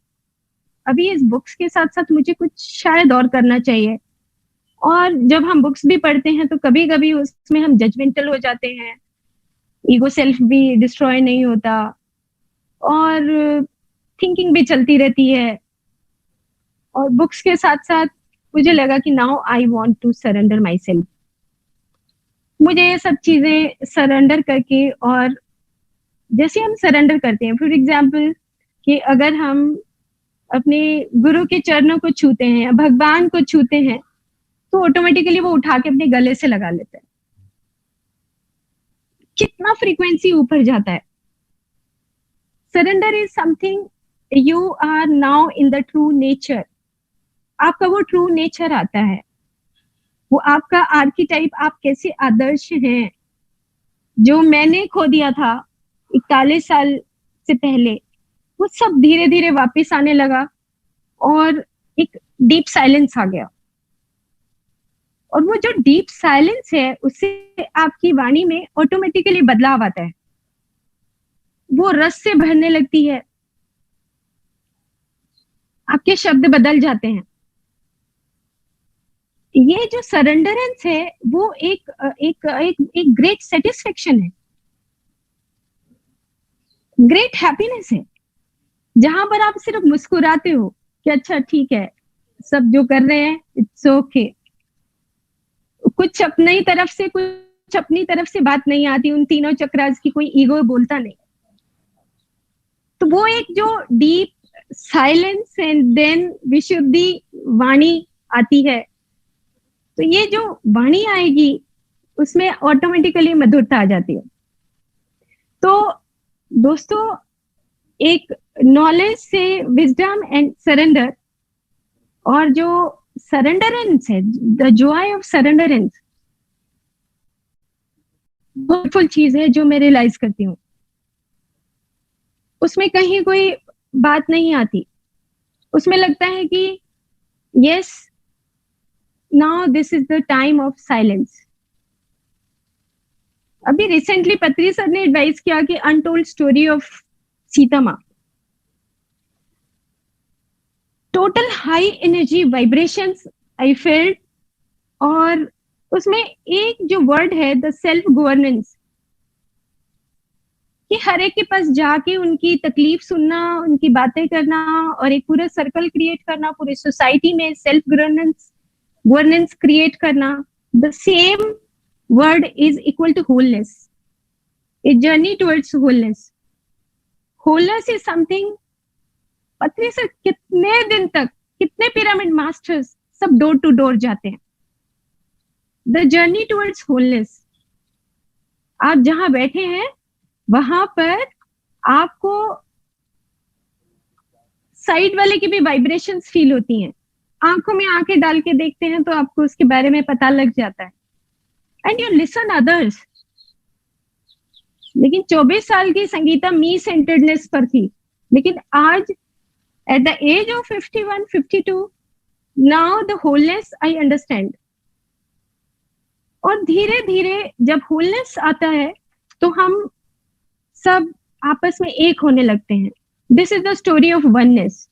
अभी इस बुक्स के साथ साथ मुझे कुछ शायद और करना चाहिए। और जब हम बुक्स भी पढ़ते हैं तो कभी कभी उसमें हम जजमेंटल हो जाते हैं, ईगो सेल्फ भी डिस्ट्रॉय नहीं होता, और थिंकिंग भी चलती रहती है। और बुक्स के साथ साथ मुझे लगा कि now I want to surrender myself. मुझे ये सब चीजें सरेंडर करके और जैसे हम सरेंडर करते हैं, फॉर एग्जाम्पल कि अगर हम अपने गुरु के चरणों को छूते हैं या भगवान को छूते हैं तो ऑटोमेटिकली वो उठा के अपने गले से लगा लेते हैं। कितना फ्रीक्वेंसी ऊपर जाता है। Surrender is something you are now in the true nature. आपका वो ट्रू नेचर आता है, वो आपका आर्कीटाइप, आप कैसे आदर्श हैं, जो मैंने खो दिया था 41 साल से पहले, वो सब धीरे धीरे वापस आने लगा और एक डीप साइलेंस आ गया। और वो जो डीप साइलेंस है उससे आपकी वाणी में ऑटोमेटिकली बदलाव आता है, वो रस से भरने लगती है, आपके शब्द बदल जाते हैं। ये जो सरेंडरेंस है वो एक एक एक, एक ग्रेट सेटिस्फेक्शन है, ग्रेट हैप्पीनेस है, जहां पर आप सिर्फ मुस्कुराते हो कि अच्छा ठीक है, सब जो कर रहे हैं इट्स ओके। कुछ अपनी तरफ से कुछ अपनी तरफ से बात नहीं आती, उन तीनों चक्रास की कोई ईगो बोलता नहीं। तो वो एक जो डीप साइलेंस एंड देन विशुद्धि वाणी आती है, तो ये जो वाणी आएगी उसमें ऑटोमेटिकली मधुरता आ जाती है। तो दोस्तों, एक नॉलेज से विजडम एंड सरेंडर, और जो सरेंडरेंस है, द जॉय ऑफ सरेंडरेंस, ब्यूटीफुल चीज है जो मैं रियलाइज करती हूँ। उसमें कहीं कोई बात नहीं आती, उसमें लगता है कि yes, now this is the time of silence. अभी रिसेंटली पत्री सर ने एडवाइस किया कि अनटोल्ड स्टोरी ऑफ सीता माँ, total high energy vibrations I felt, और उसमें एक जो वर्ड है द सेल्फ गवर्नेंस, कि हर एक के पास जाके उनकी तकलीफ सुनना, उनकी बातें करना और एक पूरा सर्कल क्रिएट करना, पूरी सोसाइटी में सेल्फ गवर्नेंस क्रिएट करना। The same word is equal to wholeness, a journey towards wholeness. Wholeness is something, पत्री से कितने दिन तक, कितने पिरामिड मास्टर्स सब डोर टू डोर जाते हैं। The journey towards wholeness, आप जहां बैठे हैं वहां पर आपको साइड वाले की भी वाइब्रेशंस फील होती हैं। आंखों में आंखें डाल के देखते हैं तो आपको उसके बारे में पता लग जाता है। And you listen others. लेकिन 24 साल की संगीता मी सेंटर्डनेस पर थी, लेकिन आज at the age of 51, 52, now the wholeness I understand. और धीरे धीरे जब होलनेस आता है तो हम सब आपस में एक होने लगते हैं। This is the story of oneness.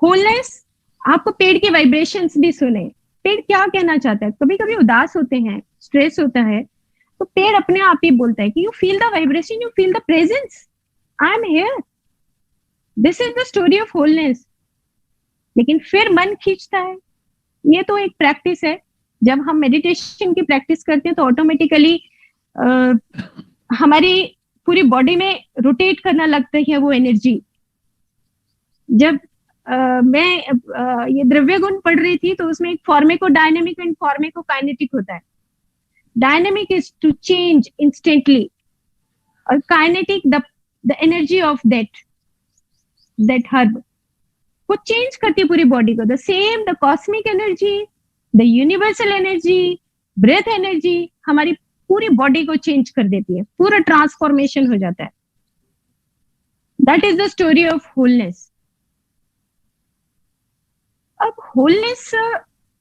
Wholeness, आपको पेड़ के वाइब्रेशंस भी सुने। पेड़ क्या कहना चाहता है? कभी कभी उदास होते हैं, स्ट्रेस होता है, तो पेड़ अपने आप ही बोलता है कि you feel the vibration, you feel the presence, I am here. This is the story of wholeness. लेकिन फिर मन खींचता है। ये तो एक प्रैक्टिस है। जब हम मेडिटेशन की प्रैक्टिस करते हैं तो ऑटोमेटिकली हमारी पूरी बॉडी में रोटेट करना लगता है वो एनर्जी। जब मैं ये द्रव्य गुण पढ़ रही थी तो उसमें एक pharmacodynamic and pharmacokinetic होता है। Dynamic is to change instantly, और kinetic the energy of that herb, वो चेंज करती है पूरी बॉडी को। The same, the cosmic energy, the universal energy, breath energy हमारी पूरी बॉडी को चेंज कर देती है, पूरा ट्रांसफॉर्मेशन हो जाता है। That is the story of wholeness. अब होलनेस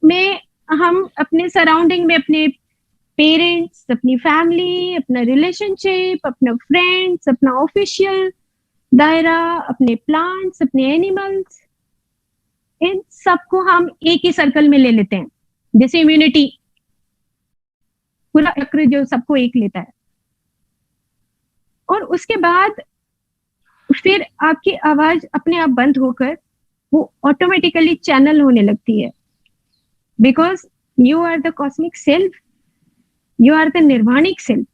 में हम अपने सराउंडिंग में अपने पेरेंट्स, अपनी फैमिली, अपना रिलेशनशिप, अपना फ्रेंड्स, अपना ऑफिशियल दायरा, अपने प्लांट्स, अपने एनिमल्स, इन सबको हम एक ही सर्कल में ले लेते हैं। जैसे इम्यूनिटी, पूरा चक्र जो सबको एक लेता है। और उसके बाद फिर आपकी आवाज अपने आप बंद होकर वो ऑटोमेटिकली चैनल होने लगती है, because you are the cosmic self, you are the nirvanic self.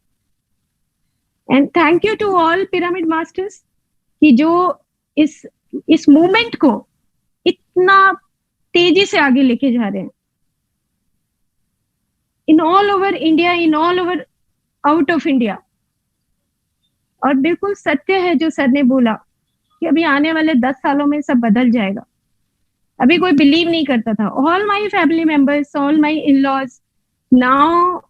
And thank you to all pyramid masters कि जो इस मूवमेंट को इतना तेजी से आगे लेके जा रहे हैं in all over India, in all over out of India. और बिल्कुल सत्य है जो सर ने बोला कि अभी आने वाले 10 सालों में सब बदल जाएगा। अभी कोई बिलीव नहीं करता था। All my family members, all my in laws, now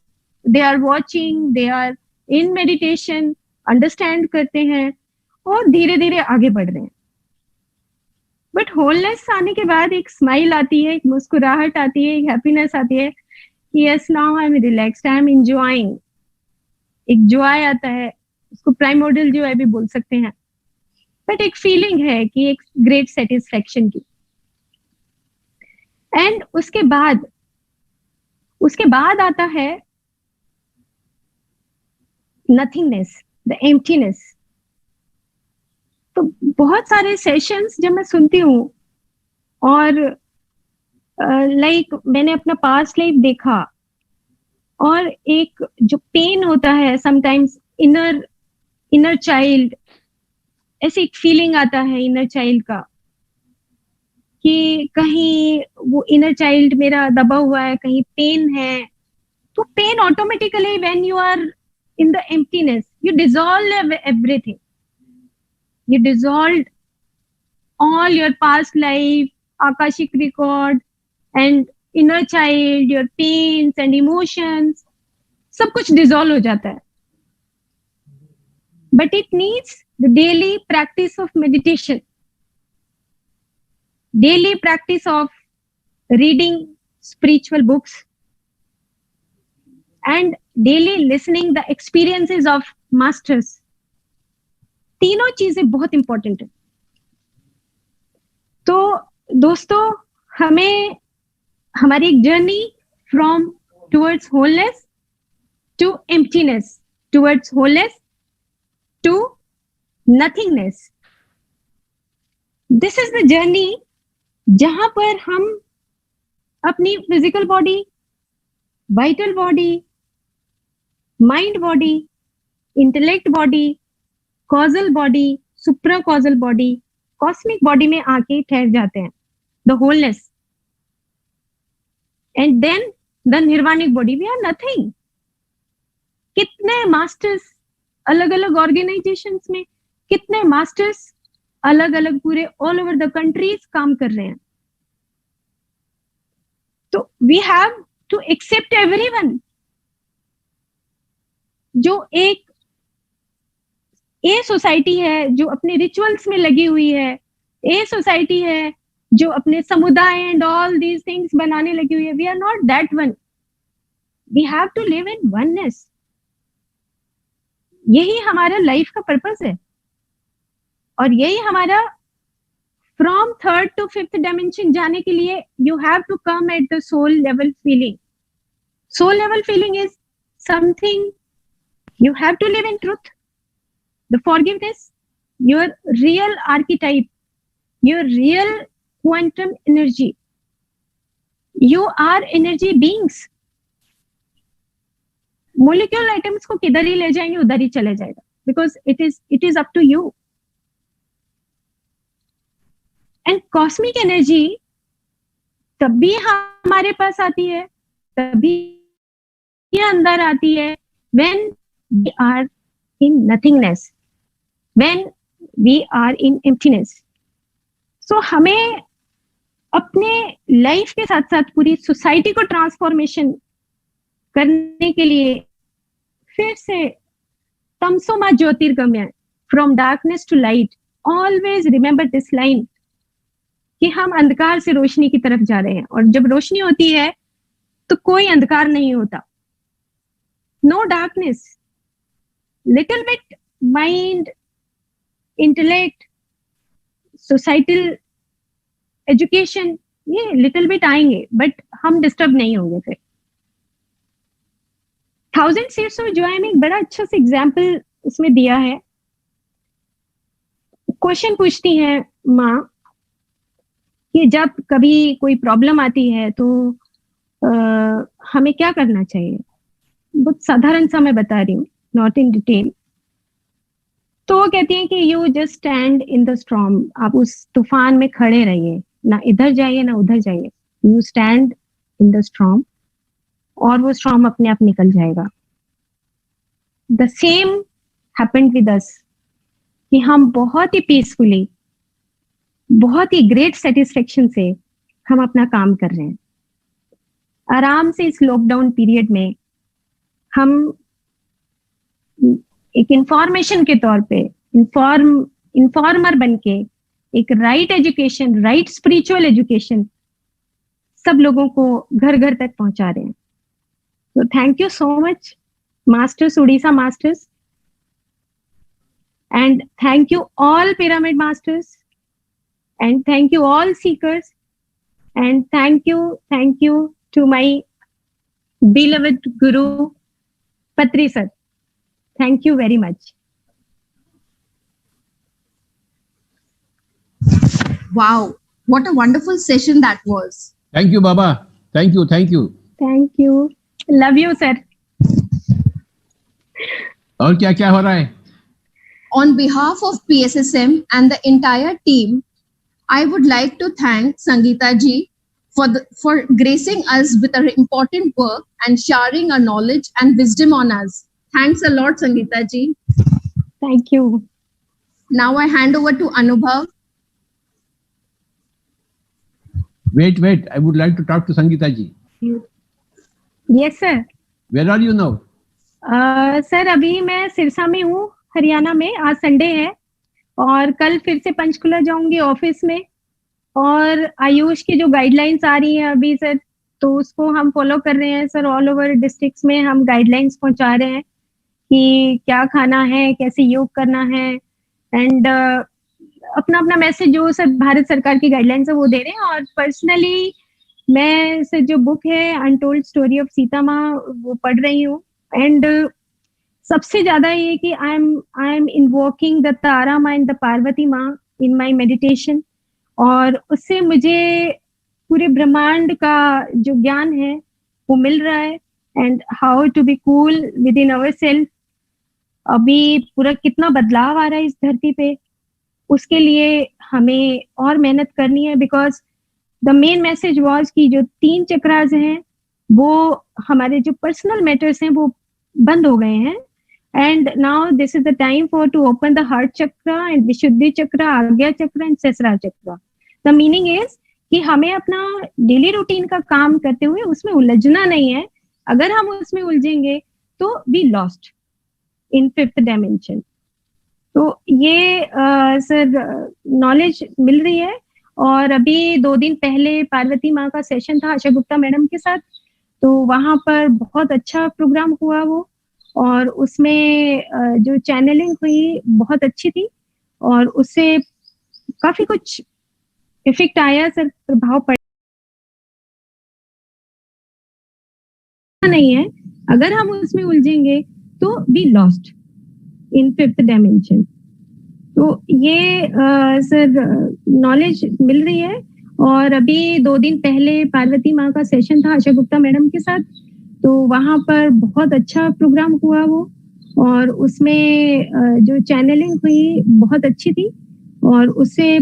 they are watching, they are in meditation, understand करते हैं और धीरे धीरे आगे बढ़ रहे हैं। बट होलनेस आने के बाद एक स्माइल आती है, एक मुस्कुराहट आती है, एक हैप्पीनेस आती है कि yes now I am relaxed, I am enjoying. एक जॉय आता है, उसको प्राइमोर्डियल जॉय भी बोल सकते हैं, बट एक फीलिंग है कि एक ग्रेट सेटिस्फैक्शन की। एंड उसके बाद आता है नथिंगनेस, द एम्प्टीनेस। तो बहुत सारे सेशंस जब मैं सुनती हूँ और लाइक मैंने अपना पास्ट लाइफ देखा और एक जो पेन होता है समटाइम्स, इनर चाइल्ड, ऐसी एक फीलिंग आता है इनर चाइल्ड का कि कहीं वो इनर चाइल्ड मेरा दबा हुआ है, कहीं पेन है। तो pain automatically when you are in the emptiness you dissolve everything, you dissolved all your past life, akashic record and inner child, your pains and emotions, सब कुछ dissolve हो जाता है। But it needs the daily practice of meditation, daily practice of reading spiritual books and daily listening the experiences of masters। तीनों चीजें बहुत important है। तो दोस्तों, हमें हमारी एक journey from towards wholeness to emptiness, towards wholeness to nothingness, this is the journey जहां पर हम अपनी physical body, vital body, mind body, intellect body, causal body, supra causal body, cosmic body में आके ठहर जाते हैं, the wholeness. And then the nirvanic body, we are nothing. कितने मास्टर्स अलग अलग ऑर्गेनाइजेशंस में, कितने मास्टर्स अलग अलग पूरे ऑल ओवर द कंट्रीज काम कर रहे हैं। तो we have to accept everyone. जो एक ए सोसाइटी है जो अपने रिचुअल्स में लगी हुई है, ए सोसाइटी है जो अपने समुदाय एंड ऑल दीज थिंग्स बनाने लगी हुई है, we are not that one. We have to live in oneness. यही हमारा लाइफ का पर्पस है और यही हमारा from third to fifth dimension जाने के लिए you have to come at the soul level feeling. Soul level feeling is something you have to live in truth, the forgiveness, your real archetype, your real quantum energy. You are energy beings. Molecule atoms को किधर ही ले जाएंगे उधर ही चले जाएगा, because it is up to you. And cosmic energy तभी हमारे पास आती है, तभी ये अंदर आती है when we are in nothingness, when we are in emptiness. So हमें अपने लाइफ के साथ साथ पूरी सोसाइटी को ट्रांसफॉर्मेशन करने के लिए फिर से तमसो मा ज्योतिर्गमय, from darkness to light, always remember this line कि हम अंधकार से रोशनी की तरफ जा रहे हैं। और जब रोशनी होती है तो कोई अंधकार नहीं होता, no darkness. Little bit mind, intellect, societal education, ये लिटिल बिट आएंगे बट हम डिस्टर्ब नहीं होंगे। फिर 1000 Seeds of Joy में एक बड़ा अच्छा सा एग्जाम्पल उसमें दिया है। क्वेश्चन पूछती है माँ कि जब कभी कोई प्रॉब्लम आती है तो हमें क्या करना चाहिए। बहुत साधारण सा मैं बता रही हूँ, नॉट इन डिटेल। तो वो कहती हैं कि you just stand in the storm, आप उस तूफान में खड़े रहिए, ना इधर जाइए ना उधर जाइए, you stand in the storm और वो स्टॉर्म अपने आप निकल जाएगा। The same happened with us, कि हम बहुत ही पीसफुली, बहुत ही ग्रेट सेटिस्फेक्शन से हम अपना काम कर रहे हैं। आराम से इस लॉकडाउन पीरियड में हम एक इंफॉर्मेशन के तौर पे इंफॉर्मर बनके एक right education, right spiritual education सब लोगों को घर घर तक पहुंचा रहे हैं। तो thank you so much masters, Orissa masters, and thank you all pyramid masters, and thank you all seekers, and thank you to my beloved guru Patriji sir. Thank you very much. Wow, what a wonderful session that was. Thank you, Baba. Thank you. Thank you. Love you sir. और क्या क्या हो रहा है? On behalf of PSSM and the entire team, I would like to thank Sangita ji for gracing us with our important work and sharing our knowledge and wisdom on us. Thanks a lot, Sangita ji. Thank you. Now I hand over to Anubhav. Wait. I would like to talk to Sangita ji. Yes sir. Where are you now? Sir अभी मैं सिरसा में हूँ, हरियाणा में। आज Sunday है और कल फिर से पंचकुला जाऊंगी ऑफिस में, और आयुष की जो गाइडलाइंस आ रही हैं अभी सर, तो उसको हम फॉलो कर रहे हैं सर। ऑल ओवर डिस्ट्रिक्ट्स में हम गाइडलाइंस पहुंचा रहे हैं कि क्या खाना है, कैसे योग करना है, एंड अपना अपना मैसेज जो सर भारत सरकार की गाइडलाइंस है वो दे रहे हैं। और पर्सनली मैं सर जो बुक है अनटोल्ड स्टोरी ऑफ सीता माँ वो पढ़ रही हूँ, एंड सबसे ज्यादा ये कि आई एम इन्वोकिंग द तारा माँ एंड द पार्वती माँ इन माय मेडिटेशन, और उससे मुझे पूरे ब्रह्मांड का जो ज्ञान है वो मिल रहा है, and how to be cool within our self. अभी पूरा कितना बदलाव आ रहा है इस धरती पे, उसके लिए हमें और मेहनत करनी है, because the main message was कि जो 3 चक्रास हैं वो हमारे जो पर्सनल मैटर्स हैं वो बंद हो गए हैं, and now this is the time for to open the heart chakra and vishuddhi chakra, agya chakra and sesra chakra. The meaning is कि हमें अपना डेली रूटीन का काम करते हुए उसमें उलझना नहीं है। अगर हम उसमें उलझेंगे तो we lost in 5th dimension. तो ये सर नॉलेज मिल रही है। और अभी 2 दिन पहले पार्वती माँ का सेशन था आशा गुप्ता मैडम के साथ, तो वहां पर बहुत अच्छा प्रोग्राम हुआ वो, और उसमें जो चैनलिंग हुई बहुत अच्छी थी, और उससे काफी कुछ इफेक्ट आया सर, प्रभाव पड़ा नहीं है। अगर हम उसमें उलझेंगे तो we lost in 5th dimension. तो ये सर नॉलेज मिल रही है। और अभी 2 दिन पहले पार्वती माँ का सेशन था आशा गुप्ता मैडम के साथ, तो वहां पर बहुत अच्छा प्रोग्राम हुआ वो, और उसमें जो चैनलिंग हुई बहुत अच्छी थी, और उससे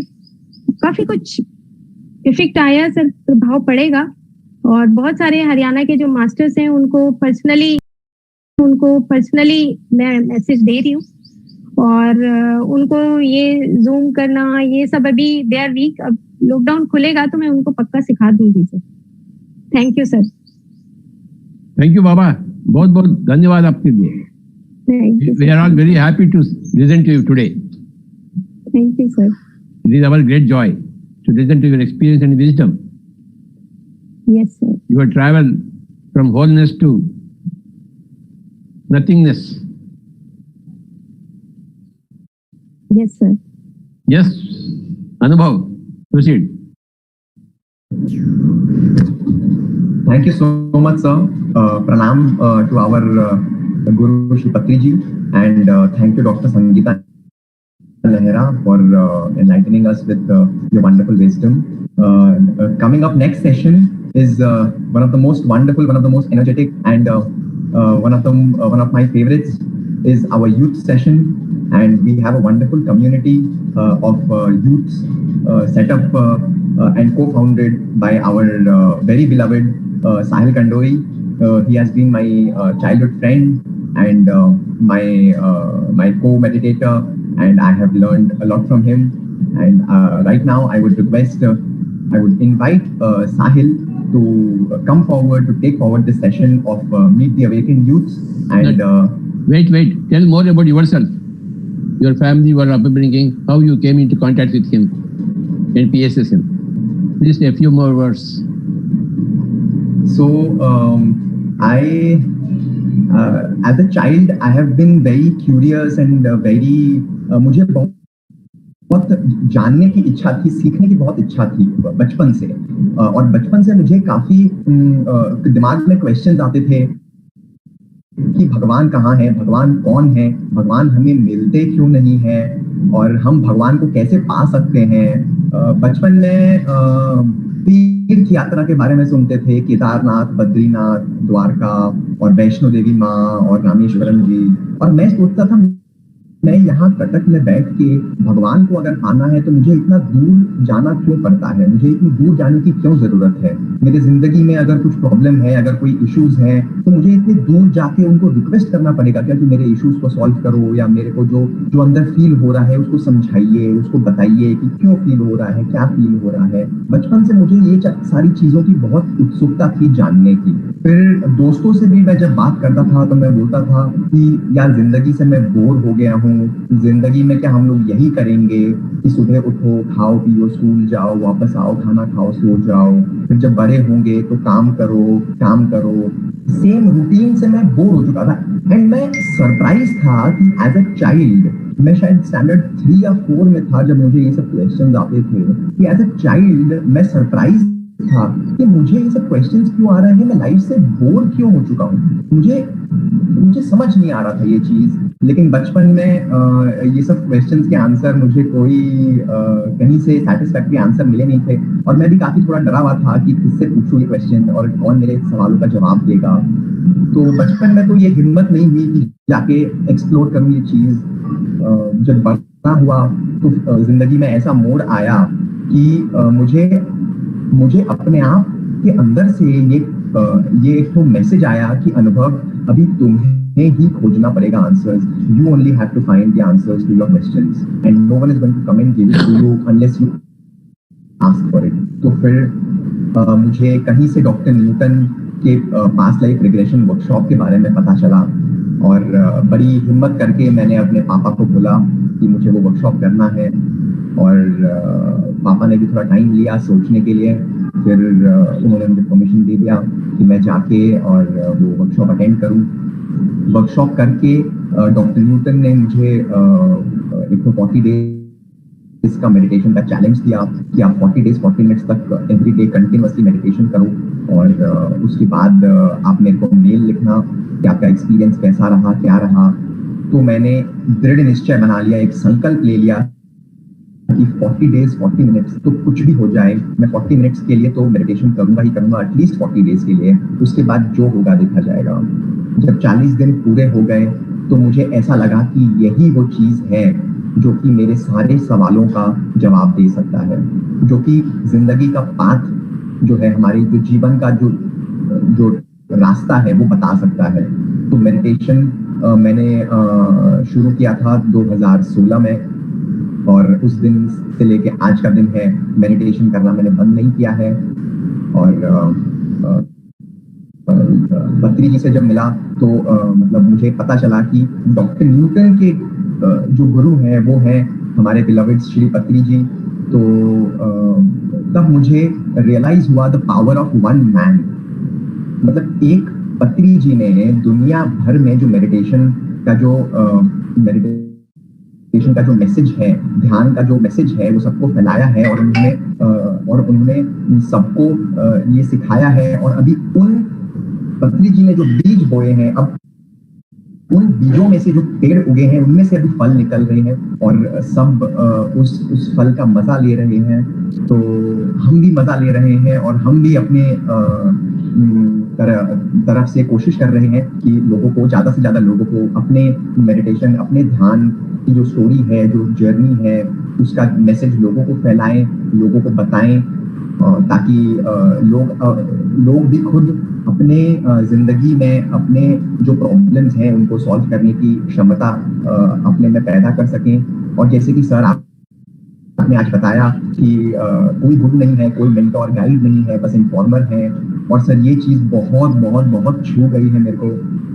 काफी कुछ इफेक्ट आया सर, प्रभाव पड़ेगा। और बहुत सारे हरियाणा के जो मास्टर्स हैं उनको पर्सनली मैं मैसेज दे रही हूँ, और उनको ये जूम करना ये सब अभी दे आर वीक। अब लॉकडाउन खुलेगा तो मैं उनको पक्का सिखा दूंगी sir. Thank you sir. Thank you बाबा, बहुत बहुत धन्यवाद आपके लिए। Thank you, We are all very happy to listen to you today. Thank you, sir. It is our great joy to listen to your experience and wisdom. Yes, sir. Your travel from wholeness to nothingness. Yes, sir. Yes, Anubhav, proceed. Thank you so much, sir. Pranam to our Guru Shri Patriji, and thank you, Dr. Sangita Nehra, for enlightening us with your wonderful wisdom. Coming up next session is one of the most wonderful, one of the most energetic, and one of my favorites is our youth session. and we have a wonderful community of youths set up and co-founded by our very beloved Sahil Kandori. He has been my childhood friend and my co-meditator, and I have learned a lot from him. And right now, I would invite Sahil to come forward to take forward this session of Meet the Awakened Youths. And wait, tell more about yourself, your family, your upbringing, how you came into contact with him and PSS him. Please a few more words. So as a child, I have been very curious and मुझे बहुत जानने की इच्छा थी, सीखने की बहुत इच्छा थी बचपन से, और बचपन से मुझे काफी दिमाग में क्वेश्चंस आते थे कि भगवान कहाँ है, भगवान कौन है, भगवान हमें मिलते क्यों नहीं है, और हम भगवान को कैसे पा सकते हैं। बचपन में तीर्थ यात्रा के बारे में सुनते थे, केदारनाथ, बद्रीनाथ, द्वारका और वैष्णो देवी माँ और रामेश्वरम जी, और मैं सोचता था मैं यहाँ कटक में बैठ के भगवान को अगर पाना है तो मुझे इतना दूर जाना क्यों पड़ता है, मुझे इतनी दूर जाने की क्यों जरूरत है। मेरे जिंदगी में अगर कुछ प्रॉब्लम है, अगर कोई इश्यूज है, तो मुझे इतनी दूर जाके उनको रिक्वेस्ट करना पड़ेगा क्या कि मेरे इश्यूज को सॉल्व करो, या मेरे को जो अंदर फील हो रहा है उसको समझाइए, उसको बताइए कि क्यों फील हो रहा है, क्या फील हो रहा है। बचपन से मुझे ये सारी चीजों की बहुत उत्सुकता थी जानने की। फिर दोस्तों से भी मैं जब बात करता था तो मैं बोलता था कि यार जिंदगी से मैं बोर हो गया हूँ, जिंदगी में क्या हम लोग यही करेंगे कि सुबह उठो, खाओ पियो, स्कूल जाओ, वापस आओ, खाना खाओ, सो जाओ, फिर जब बड़े होंगे तो काम करो। सेम रूटीन से मैं बोर हो चुका था। एंड मैं सरप्राइज था कि एज अ चाइल्ड, मैं शायद स्टैंडर्ड 3 या 4 में था जब मुझे ये सब क्वेश्चंस आते थे, कि एज अ चाइल्ड मैं सरप्राइज था कि मुझे ये सब क्वेश्चंस क्यों आ रहे हैं, मैं लाइफ से बोर क्यों हो चुका हूँ। मुझे समझ नहीं आ रहा था ये चीज। लेकिन बचपन में ये सब क्वेश्चंस के आंसर मुझे कोई कहीं से सैटिस्फैक्टरी आंसर मिले नहीं थे, और मैं भी काफी थोड़ा डरा हुआ था कि किससे पूछूं ये क्वेश्चन और कौन मेरे सवालों का जवाब देगा। तो बचपन में तो ये हिम्मत नहीं हुई कि जाके एक्सप्लोर करूं ये चीज। जब बड़ा हुआ तो जिंदगी में ऐसा मोड़ आया कि मुझे अपने आप के अंदर से ये एक तो मैसेज आया कि अनुभव, अभी तुम्हें ही खोजना पड़ेगा answers. You only have to find the answers to your questions and no one is going to come and give it to you unless you ask for it. तो फिर मुझे कहीं से डॉक्टर न्यूटन के पास्ट लाइफ रिग्रेशन वर्कशॉप के बारे में पता चला, और बड़ी हिम्मत करके मैंने अपने पापा को बोला कि मुझे वो वर्कशॉप करना है, और पापा ने भी थोड़ा टाइम लिया सोचने के लिए। फिर उन्होंने मुझे परमिशन दे दिया कि मैं जाके और वो वर्कशॉप अटेंड करूं। वर्कशॉप करके डॉक्टर न्यूटन ने मुझे एक 40 डेज का मेडिटेशन का चैलेंज दिया कि आप 40 डेज 40 मिनट्स तक एवरी डे कंटिन्यूअसली मेडिटेशन करो, और उसके बाद आप मेरे को मेल लिखना कि आपका एक्सपीरियंस कैसा रहा, क्या रहा। तो मैंने दृढ़ निश्चय बना लिया, एक संकल्प ले लिया कि 40 डेज 40 मिनट्स तो कुछ भी हो जाए, मैं 40 मिनट्स के लिए तो मेडिटेशन करूंगा ही करूंगा, एटलीस्ट 40 डेज के लिए। उसके बाद जो होगा देखा जाएगा। जब 40 दिन पूरे हो गए तो मुझे ऐसा लगा कि यही वो चीज है जो कि मेरे सारे सवालों का जवाब दे सकता है, जो कि जिंदगी का पाथ जो है, हमारे जो जीवन का जो रास्ता है वो बता सकता है। तो मेडिटेशन मैंने शुरू किया था 2016 में, और उस दिन से लेके आज का दिन है मेडिटेशन करना मैंने बंद नहीं किया है। और पत्रीजी से जब मिला तो मतलब मुझे पता चला कि डॉक्टर न्यूटन के जो गुरु हैं वो हैं हमारे बिलवेड श्री पत्रीजी। तो तब मुझे रियलाइज हुआ the power of one man. मतलब एक पत्रीजी ने दुनिया भर में जो मेडिटेशन का जो मैसेज है, ध्यान का जो मैसेज है, वो सबको फैलाया है, और उन्होंने सबको ये सिखाया है। और अभी उन पत्रीजी ने जो बीज बोए हैं, अब उन बीजों में से जो पेड़ उगे हैं उनमें से अभी फल निकल रहे हैं, और सब उस फल का मजा ले रहे हैं। तो हम भी मजा ले रहे हैं, और हम भी अपने तरफ से कोशिश कर रहे हैं कि लोगों को, ज्यादा से ज्यादा लोगों को अपने मेडिटेशन, अपने ध्यान जो स्टोरी है, जो जर्नी है, उसका मैसेज लोगों को फैलाएं, लोगों को बताएं, ताकि लोग भी खुद अपने जिंदगी में अपने जो प्रॉब्लम्स हैं उनको सॉल्व करने की क्षमता अपने में पैदा कर सकें। और जैसे कि सर आपने आज बताया कि कोई गुरु नहीं है, कोई मेंटोर गाइड नहीं है, बस इन्फॉर्मर है। और सर ये चीज़ बहुत बहुत बहुत छू गई है मेरे को।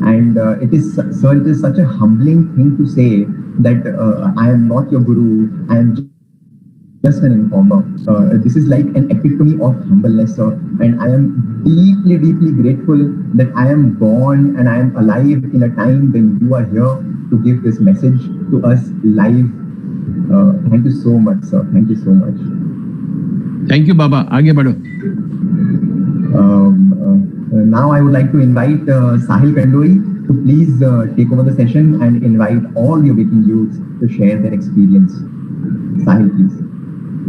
And it is such a humbling thing to say that I am not your guru, I am just an informer. This is like an epitome of humbleness, sir. And I am deeply, deeply grateful that I am born and I am alive in a time when you are here to give this message to us live. Thank you so much, sir. Thank you so much. Thank you, Baba. आगे बढ़ो. Now I would like to invite Sahil Kandoi to please take over the session and invite all the awakened youths to share their experience. Sahil, please.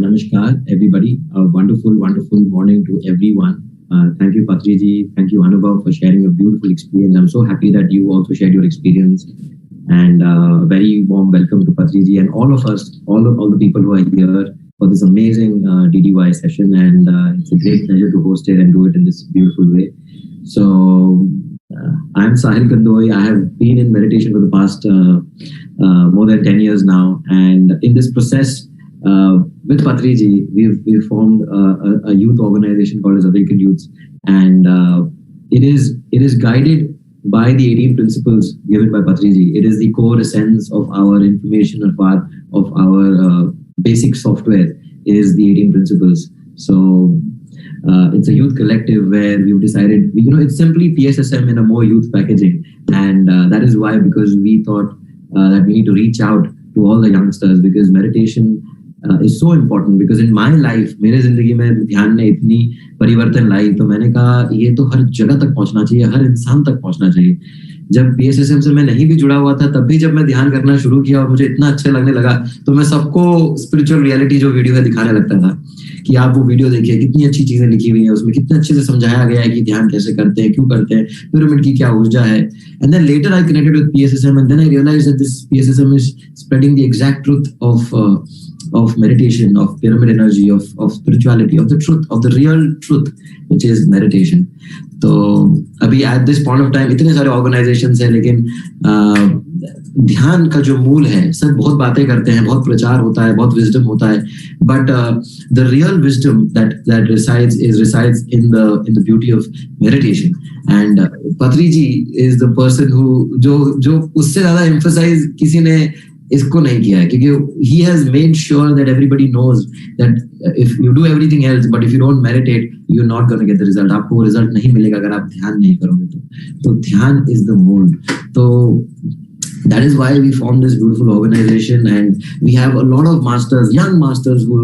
Namaskar, everybody. A wonderful, wonderful morning to everyone. Thank you, Patriji. Thank you, Anubhav, for sharing a beautiful experience. I'm so happy that you also shared your experience. And a very warm welcome to Patriji and all of us, all the people who are here for this amazing DDY session. And it's a great pleasure to host it and do it in this beautiful way. So, I'm Sahil Kandoi. I have been in meditation for the past more than 10 years now. And in this process, with Patriji, we've formed a youth organization called as Awakened Youths, and it is guided by the 18 principles given by Patriji. It is the core essence of our information of our basic software. Is the 18 principles. So it's a youth collective where we've decided, it's simply PSSM in a more youth packaging, and that is why, because we thought that we need to reach out to all the youngsters, because meditation is so important. Because in my life, मेरे जिंदगी में ध्यान ने इतनी परिवर्तन लाई, तो मैंने कहा ये तो हर जगह तक पहुंचना चाहिए, हर इंसान तक पहुंचना चाहिए। जब PSSM से मैं नहीं भी जुड़ा हुआ था, तब भी जब मैं ध्यान करना शुरू किया और मुझे इतना अच्छा लगने लगा, तो मैं सबको स्पिरिचुअल रियलिटी जो वीडियो है दिखाने लगता था कि आप वो वीडियो देखिए, कितनी अच्छी चीजें लिखी हुई हैं उसमें, कितने अच्छे से समझाया गया है कि ध्यान कैसे करते हैं, क्यों करते हैं, पिरामिड की क्या ऊर्जा है। And then later I connected with PSSM, and then I realised that this PSSM is spreading the exact truth of meditation, of pyramid energy, of spirituality, of the truth, of the real truth, which is meditation. तो अभी at this point of time इतने सारे organizations हैं, लेकिन ध्यान का जो मूल है, सब बहुत बातें करते हैं, बहुत प्रचार होता है, बहुत wisdom होता है, but the real wisdom that resides in the beauty of meditation. And Patriji is the person who जो उससे ज्यादा emphasize किसी ने इसको नहीं किया है, क्योंकि he has made sure that everybody knows that if you do everything else but if you don't meditate, you're not going to get the result. आपको वो result नहीं मिलेगा अगर आप ध्यान नहीं करोगे तो ध्यान is the mood. तो that is why we formed this beautiful organization, and we have a lot of masters, young masters who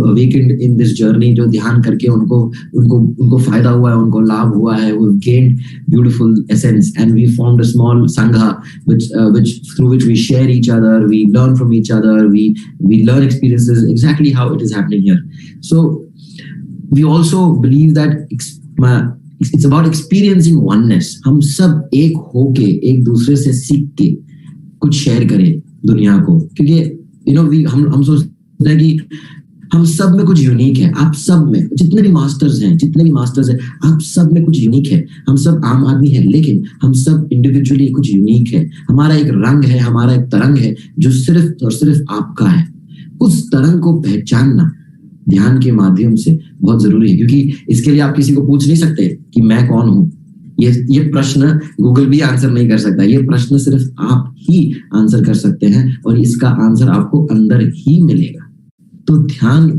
awakened in this journey, जो ध्यान करके उनको फायदा हुआ है, उनको लाभ हुआ है, who gained beautiful essence, and we formed a small sangha which through which we share each other, we learn from each other, we learn experiences exactly how it is happening here. So we also believe that it's about experiencing oneness. हम सब एक होके एक दूसरे से सीख के कुछ शेयर करें दुनिया को, क्योंकि हम सोचते हैं कि हम सब में कुछ यूनिक है। आप सब में जितने भी मास्टर्स हैं आप सब में कुछ यूनिक है। हम सब आम आदमी है, लेकिन हम सब इंडिविजुअली कुछ यूनिक है। हमारा एक रंग है, हमारा एक तरंग है जो सिर्फ और सिर्फ आपका है। उस तरंग को पहचानना ध्यान के माध्यम से बहुत जरूरी है, क्योंकि इसके लिए आप किसी को पूछ नहीं सकते कि मैं कौन हूं। ये प्रश्न गूगल भी आंसर नहीं कर सकता। ये प्रश्न सिर्फ आप ही आंसर कर सकते हैं, और इसका आंसर आपको अंदर ही मिलेगा। तो ध्यान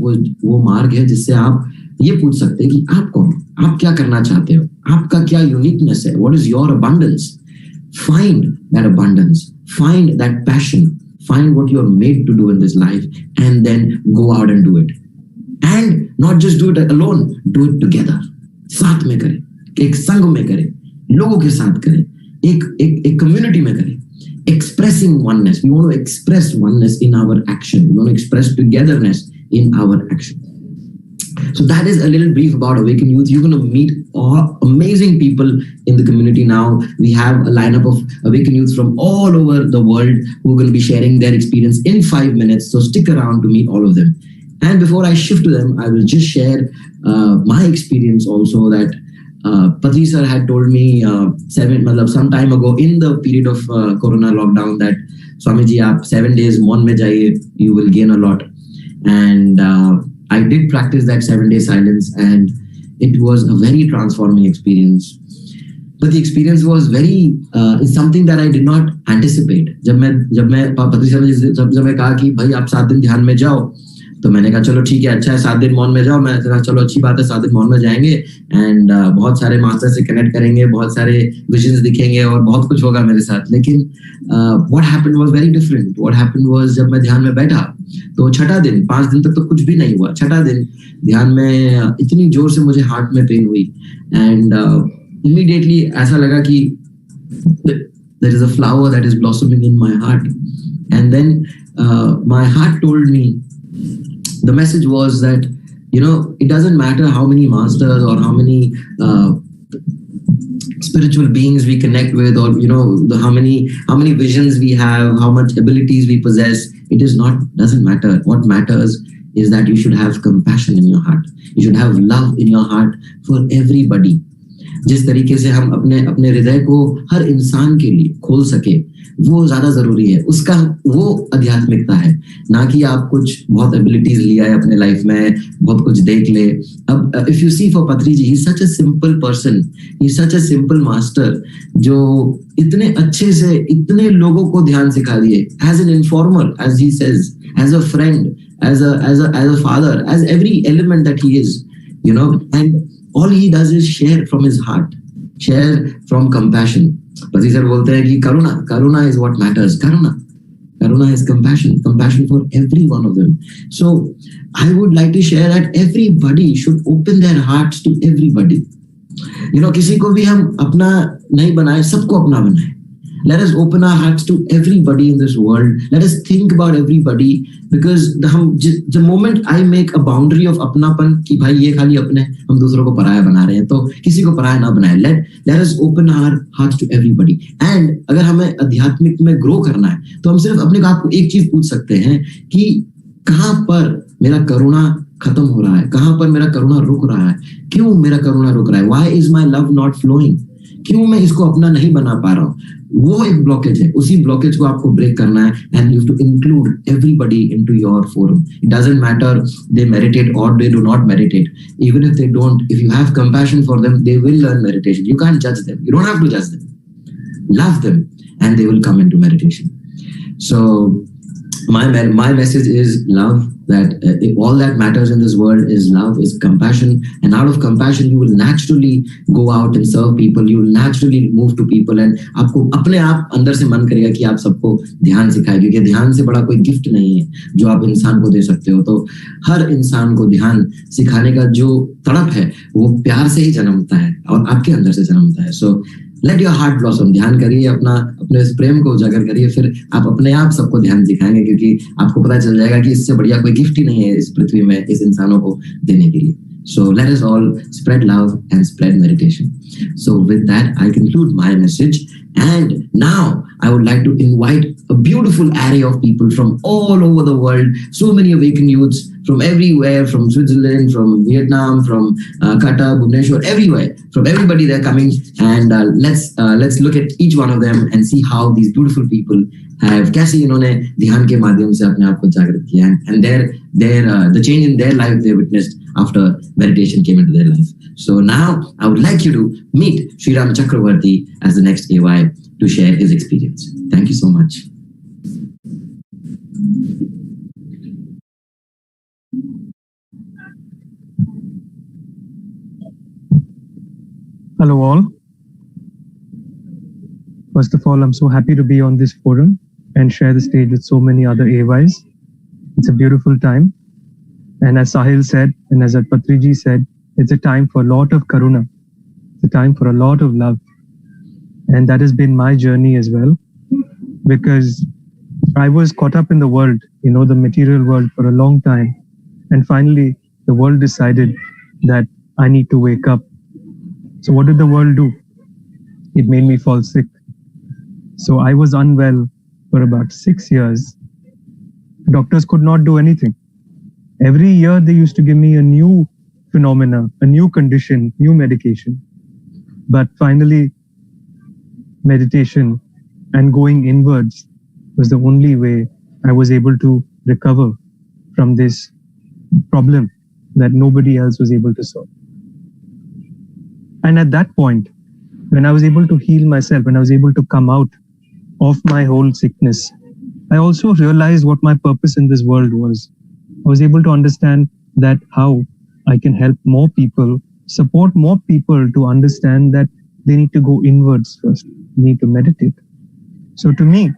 वो मार्ग है जिससे आप ये पूछ सकते हैं कि आप कौन हो, आप क्या करना चाहते हो, आपका क्या यूनिकनेस है, what is your abundance. Find that abundance, find that passion, find what you are made to do in this life, and then go out and do it. And not just do it alone, do it together. साथ में करें, एक संघ में करें, लोगों के साथ करें, एक community में करें. Expressing oneness. We want to express oneness in our action. We want to express togetherness in our action. So that is a little brief about Awaken Youth. You're going to meet amazing people in the community now. We have a lineup of Awaken Youth from all over the world who are going to be sharing their experience in 5 minutes. So stick around to meet all of them. And before I shift to them, I will just share my experience also that Patriji sir had told me some time ago in the period of Corona lockdown that Swamiji, aap 7 days mon mein jaiye, you will gain a lot. And I did practice that 7-day silence, and it was a very transforming experience. But the experience was very, it's something that I did not anticipate. जब मैं Patriji sir ने जब मैं कहा कि भाई आप 7 दिन ध्यान में जाओ, तो मैंने कहा चलो ठीक है, अच्छा है 7 दिन मौन में जाओ. मैं कहा चलो अच्छी बात है, 7 दिन मौन में जाएंगे एंड बहुत सारे मास्टर से कनेक्ट करेंगे, बहुत सारे विजन्स दिखेंगे और बहुत कुछ होगा मेरे साथ. लेकिन what happened was very different. What happened was जब मैं ध्यान में बैठा तो 6ठा दिन, 5 दिन तक तो कुछ भी नहीं हुआ. 6ठा दिन ध्यान में इतनी जोर से मुझे हार्ट में पेन हुई एंड इमीडिएटली ऐसा लगा कि there is a flower that is blossoming in my heart. And then my heart told me, the message was that, it doesn't matter how many masters or how many spiritual beings we connect with, or how many visions we have, how much abilities we possess. Doesn't matter. What matters is that you should have compassion in your heart. You should have love in your heart for everybody. जिस तरीके से हम अपने हृदय को हर इंसान के लिए खोल सके, वो ज्यादा जरूरी है. उसका वो आध्यात्मिकता है, ना कि आप कुछ बहुत एबिलिटीज लिया है अपने लाइफ में, बहुत कुछ देख ले. अब if you see for Patriji, he is such a simple person, he is such a simple master जो इतने अच्छे से इतने लोगों को ध्यान सिखा दिए, as an informer, as he says, as a friend, as a father, as every element that he is, and all he does is share from his heart, share from compassion. Patriji sir बोलते हैं कि karuna is what matters. Karuna is compassion for every one of them. So I would like to share that everybody should open their hearts to everybody. किसी को भी हम अपना नहीं बनाए, सबको अपना बनाए. Let us open our hearts to everybody in this world. Let us think about everybody, because the moment I make a boundary of अपनापन कि भाई ये खाली अपने, हम दूसरों को पराया बना रहे हैं, तो किसी को पराया ना बनाए. Let us open our hearts to everybody. And अगर हमें आध्यात्मिक में ग्रो करना है तो हम सिर्फ अपने आप को एक चीज पूछ सकते हैं कि कहाँ पर मेरा करुणा खत्म हो रहा है, कहाँ पर मेरा करुणा रुक रहा है, क्यों मेरा करुणा रुक रहा है, why is my love not flowing, क्यों मैं इसको अपना नहीं बना पा रहा हूँ. वो एक ब्लॉकेज है, उसी ब्लॉकेज को आपको ब्रेक करना है. And you have to include everybody into your forum. It doesn't matter they meditate और they do not meditate. Even if they don't, if you have compassion for them, they will learn meditation. You can't जज them, you don't have to जज them. Love them and they will come into meditation. So my message is love, that all that matters in this world is love, is compassion, and out of compassion you will naturally go out and serve people, you will naturally move to people, and आपको अपने आप अंदर से मन करेगा कि आप सबको ध्यान सिखाए, क्योंकि ध्यान से बड़ा कोई गिफ्ट नहीं है जो आप इंसान को दे सकते हो. तो हर इंसान को ध्यान सिखाने का जो तड़प है वो प्यार से ही जन्मता है और आपके अंदर से जन्मता है. So let your heart blossom. ध्यान करिए, अपने इस प्रेम को उजागर करिए, फिर आप अपने आप सबको ध्यान सिखाएंगे, क्योंकि आपको पता चल जाएगा कि इससे बढ़िया कोई गिफ्ट ही नहीं है इस पृथ्वी में इस इंसानों को देने के लिए. So let us all spread love and spread meditation. So with that, I conclude my message. And now I would like to invite a beautiful array of people from all over the world. So many awakened youths from everywhere, from Switzerland, from Vietnam, from Qatar, Bhubaneswar, everywhere. From everybody they're coming. And let's look at each one of them and see how these beautiful people have कैसे इन्होंने ध्यान के माध्यम से अपने आप को जागृत किया, and the change in their life they witnessed after meditation came into their life. So now I would like you to meet Sri Ram Chakravarti as the next AY to share his experience. Thank you so much. Hello all. First of all, I'm so happy to be on this forum and share the stage with so many other AYs. It's a beautiful time. And as Sahil said, and as Patriji said, it's a time for a lot of karuna. It's a time for a lot of love. And that has been my journey as well, because I was caught up in the world, the material world for a long time. And finally, the world decided that I need to wake up. So what did the world do? It made me fall sick. So I was unwell for about 6 years. Doctors could not do anything. Every year they used to give me a new phenomena, a new condition, new medication. But finally, meditation and going inwards was the only way I was able to recover from this problem that nobody else was able to solve. And at that point, when I was able to heal myself, when I was able to come out of my whole sickness, I also realized what my purpose in this world was. I was able to understand that how I can help more people, support more people to understand that they need to go inwards first, they need to meditate. So to me,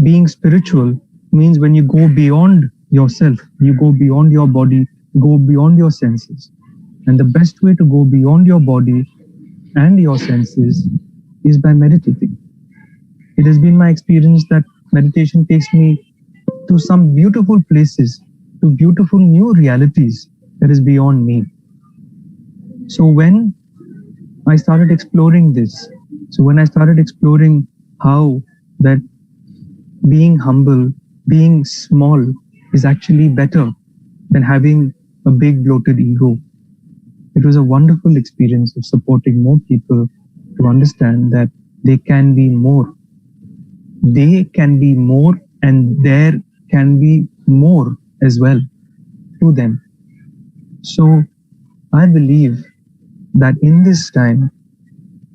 being spiritual means when you go beyond yourself, you go beyond your body, go beyond your senses. And the best way to go beyond your body and your senses is by meditating. It has been my experience that meditation takes me to some beautiful places, to beautiful new realities that is beyond me. So when I started exploring this, when I started exploring how that being humble, being small is actually better than having a big bloated ego. It was a wonderful experience of supporting more people to understand that they can be more. They can be more, and there can be more as well to them. So I believe that in this time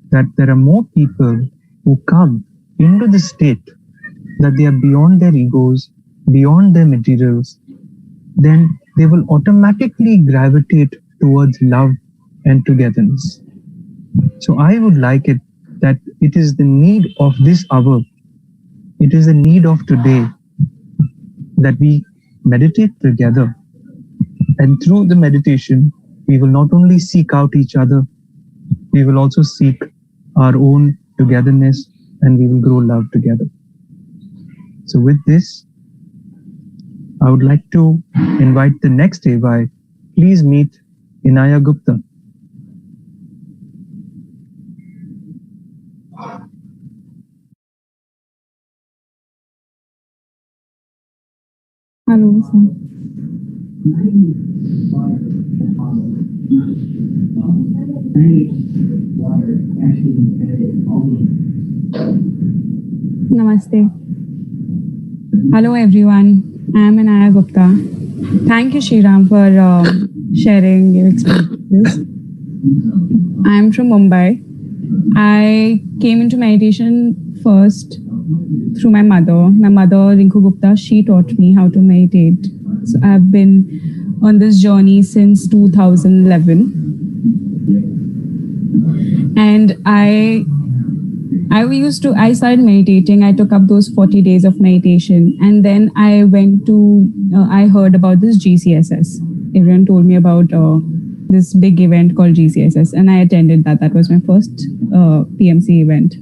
that there are more people who come into the state that they are beyond their egos, beyond their materials, then they will automatically gravitate towards love and togetherness. So I would like it that it is the need of this hour, it is the need of today that we meditate together. And through the meditation, we will not only seek out each other, we will also seek our own togetherness, and we will grow love together. So with this, I would like to invite the next AY. Please meet Inaya Gupta. Hello, sir. Namaste. Hello, everyone. I am Inaya Gupta. Thank you, Shriram, for sharing your experiences. I am from Mumbai. I came into meditation first through my mother. My mother, Rinku Gupta, she taught me how to meditate. So I've been on this journey since 2011. And I started meditating. I took up those 40 days of meditation. And then I heard about this GCSS. Everyone told me about this big event called GCSS. And I attended that. That was my first PMC event.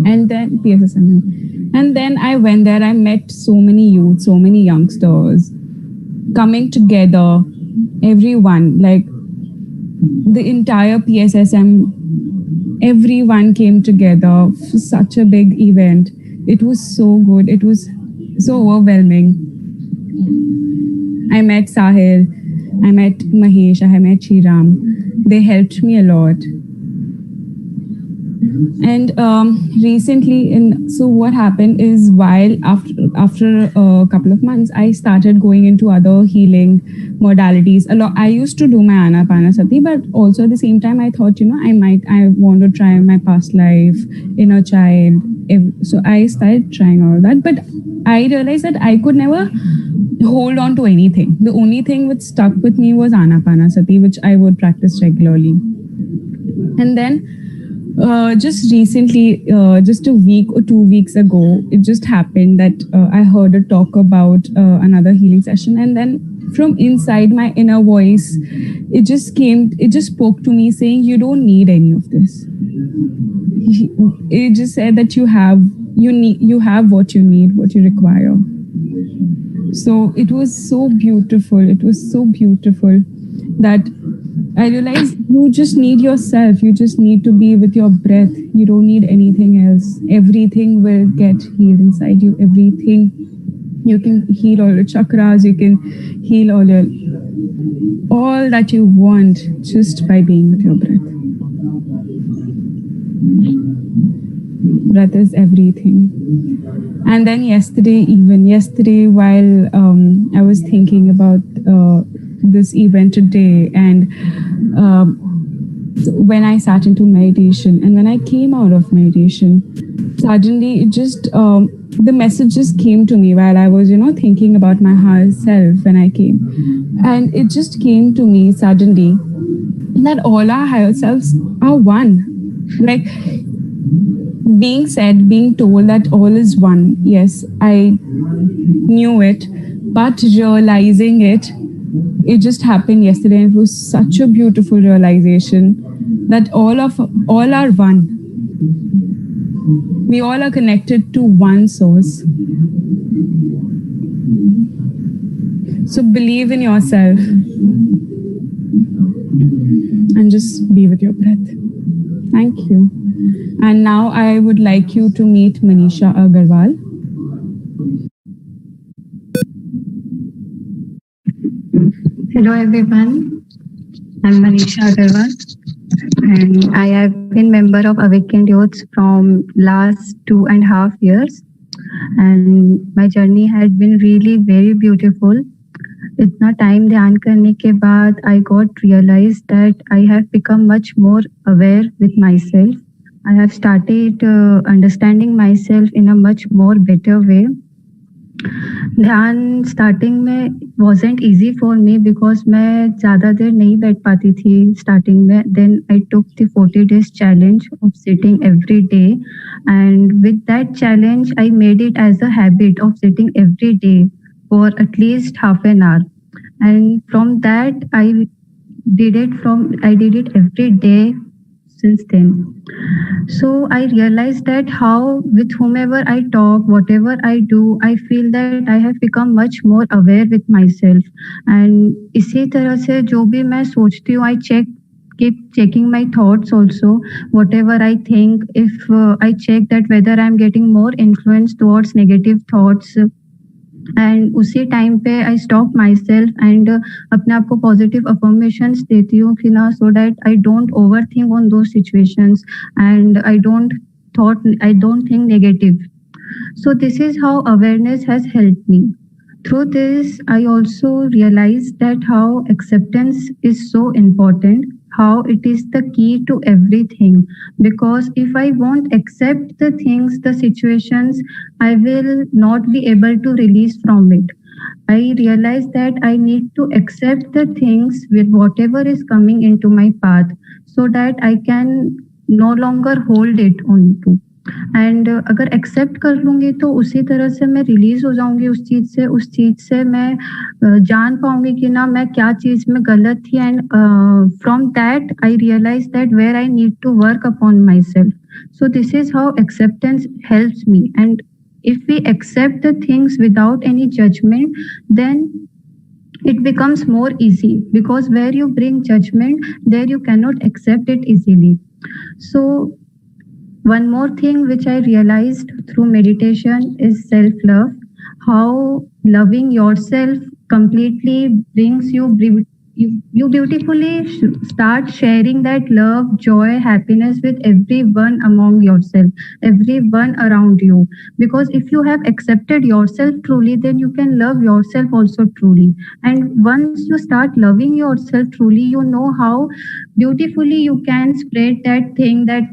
And then PSSM. And then I went there. I met so many youth, so many youngsters coming together. Everyone, like the entire PSSM, everyone came together for such a big event. It was so good. It was so overwhelming. I met Sahil, I met Mahesh, I met Shriram. They helped me a lot. And recently, so what happened is while after a couple of months, I started going into other healing modalities. I used to do my Anapanasati, but also at the same time, I thought, I want to try my past life, inner child. So I started trying all that, but I realized that I could never hold on to anything. The only thing which stuck with me was Anapanasati, which I would practice regularly. And then just recently, just a week or 2 weeks ago, it just happened that I heard a talk about another healing session. And then from inside my inner voice, it just spoke to me saying, you don't need any of this. It just said that you have what you need, what you require. So it was so beautiful. It was so beautiful that I realized you just need yourself. You just need to be with your breath. You don't need anything else. Everything will get healed inside you. Everything. You can heal all your chakras. You can heal all that you want just by being with your breath. Breath is everything. And then yesterday, while I was thinking about this event today, and when I sat into meditation, and when I came out of meditation, suddenly it just the message just came to me while I was, thinking about my higher self when I came, and it just came to me suddenly that all our higher selves are one. Like being told that all is one. Yes, I knew it, but realizing it just happened yesterday. And it was such a beautiful realization that all are one. We all are connected to one source. So believe in yourself and just be with your breath. Thank you. And now I would like you to meet Manisha Agarwal. Hello everyone, I'm Manisha Agarwal and I have been member of Awakened Youths from last 2.5 years, and my journey has been really very beautiful. इतना time ध्यान करने के बाद I got realized that I have become much more aware with myself. I have started understanding myself in a much more better way. ध्यान starting में wasn't easy for me because मैं ज़्यादा देर नहीं बैठ पाती थी स्टार्टिंग में. Then I took the 40 days challenge of sitting every day, and with that challenge I made it as a habit of sitting every day for at least half an hour, and from that I did it every day since then. So I realized that how with whomever I talk, whatever I do, I feel that I have become much more aware with myself. And इसी तरह से जो भी मैं सोचती हूँ, I keep checking my thoughts also. Whatever I think, if I check that whether I'm getting more influence towards negative thoughts, and उसी time पे I stop my self and अपने आप को पॉजिटिव अफर्मेशंस देती हूँ कि ना, so that I don't over think on those situations and I don't think negative. So this is how awareness has helped me. Through this, I also realized that how acceptance is so important, how it is the key to everything. Because if I won't accept the things, the situations, I will not be able to release from it. I realized that I need to accept the things with whatever is coming into my path, so that I can no longer hold it on to. And अगर accept कर लूंगी तो उसी तरह से मैं release हो जाऊंगी उस चीज से मैं जान पाऊंगी कि ना मैं क्या चीज में गलत थी. And from that I realise that where I need to work upon myself. So this is how acceptance helps me. And if we accept the things without any judgement, then it becomes more easy, because where you bring judgment, there you cannot accept it easily. So one more thing which I realized through meditation is self-love. How loving yourself completely brings you beautifully start sharing that love, joy, happiness with everyone among yourself, everyone around you. Because if you have accepted yourself truly, then you can love yourself also truly. And once you start loving yourself truly, you know how beautifully you can spread that thing, that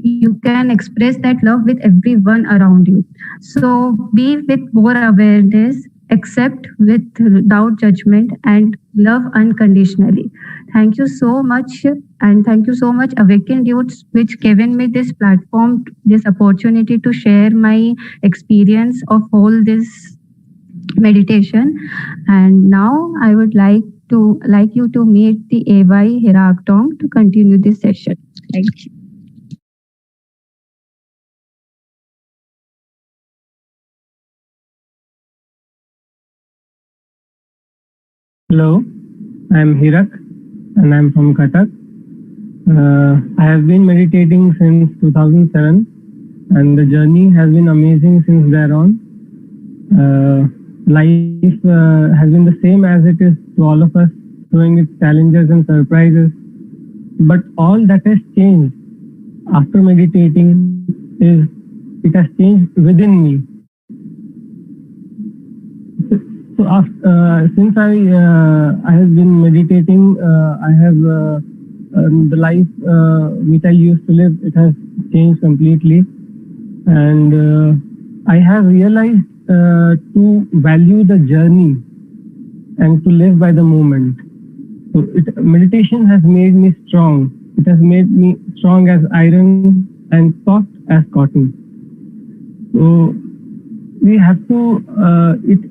you can express that love with everyone around you. So be with more awareness, accept without judgment, and love unconditionally. Thank you so much, and thank you so much Awakened Youths, which given me this platform, this opportunity to share my experience of all this meditation. And now I would like you to meet the AY Hiraktong to continue this session. Thank you. Hello, I'm Hirak and I'm from Cuttack. I have been meditating since 2007 and the journey has been amazing since there on. Life has been the same as it is to all of us, throwing its challenges and surprises. But all that has changed after meditating is it has changed within me. So since I have been meditating, I have the life which I used to live, it has changed completely, and I have realized to value the journey and to live by the moment. So meditation has made me strong. It has made me strong as iron and soft as cotton. So we have to,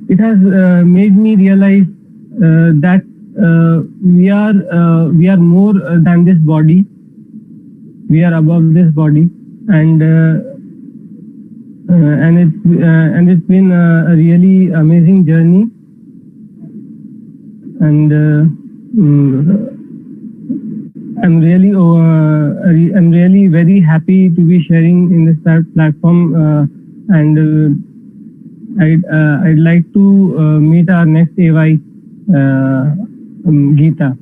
it has made me realize that we are more than this body. We are above this body, and it's been a really amazing journey, and I'm really very happy to be sharing in this platform, and I'd like to meet our next AY, Geeta.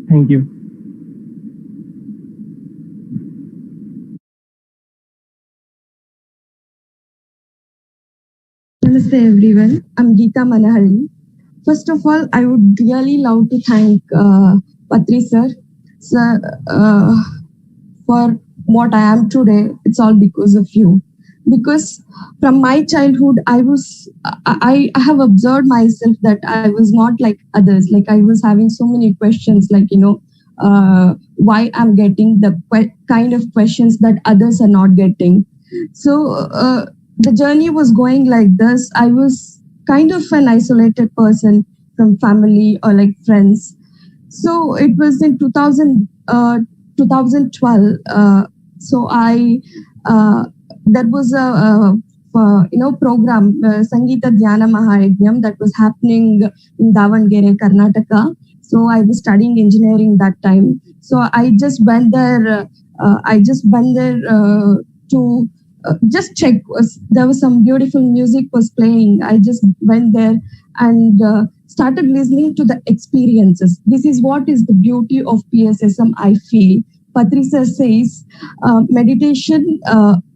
Thank you. Namaste everyone, I'm Geeta Manahalli. First of all, I would really love to thank Patri sir for what I am today. It's all because of you. Because from my childhood, I have observed myself that I was not like others. Like I was having so many questions, like, why I'm getting the kind of questions that others are not getting. So the journey was going like this. I was kind of an isolated person from family or like friends. So it was in 2012. So there was a program, Sangita Nehra that was happening in Davangere, Karnataka. So I was studying engineering that time. So I just went there. To just check. There was some beautiful music was playing. I just went there and started listening to the experiences. This is what is the beauty of PSSM, I feel. Patricia says meditation,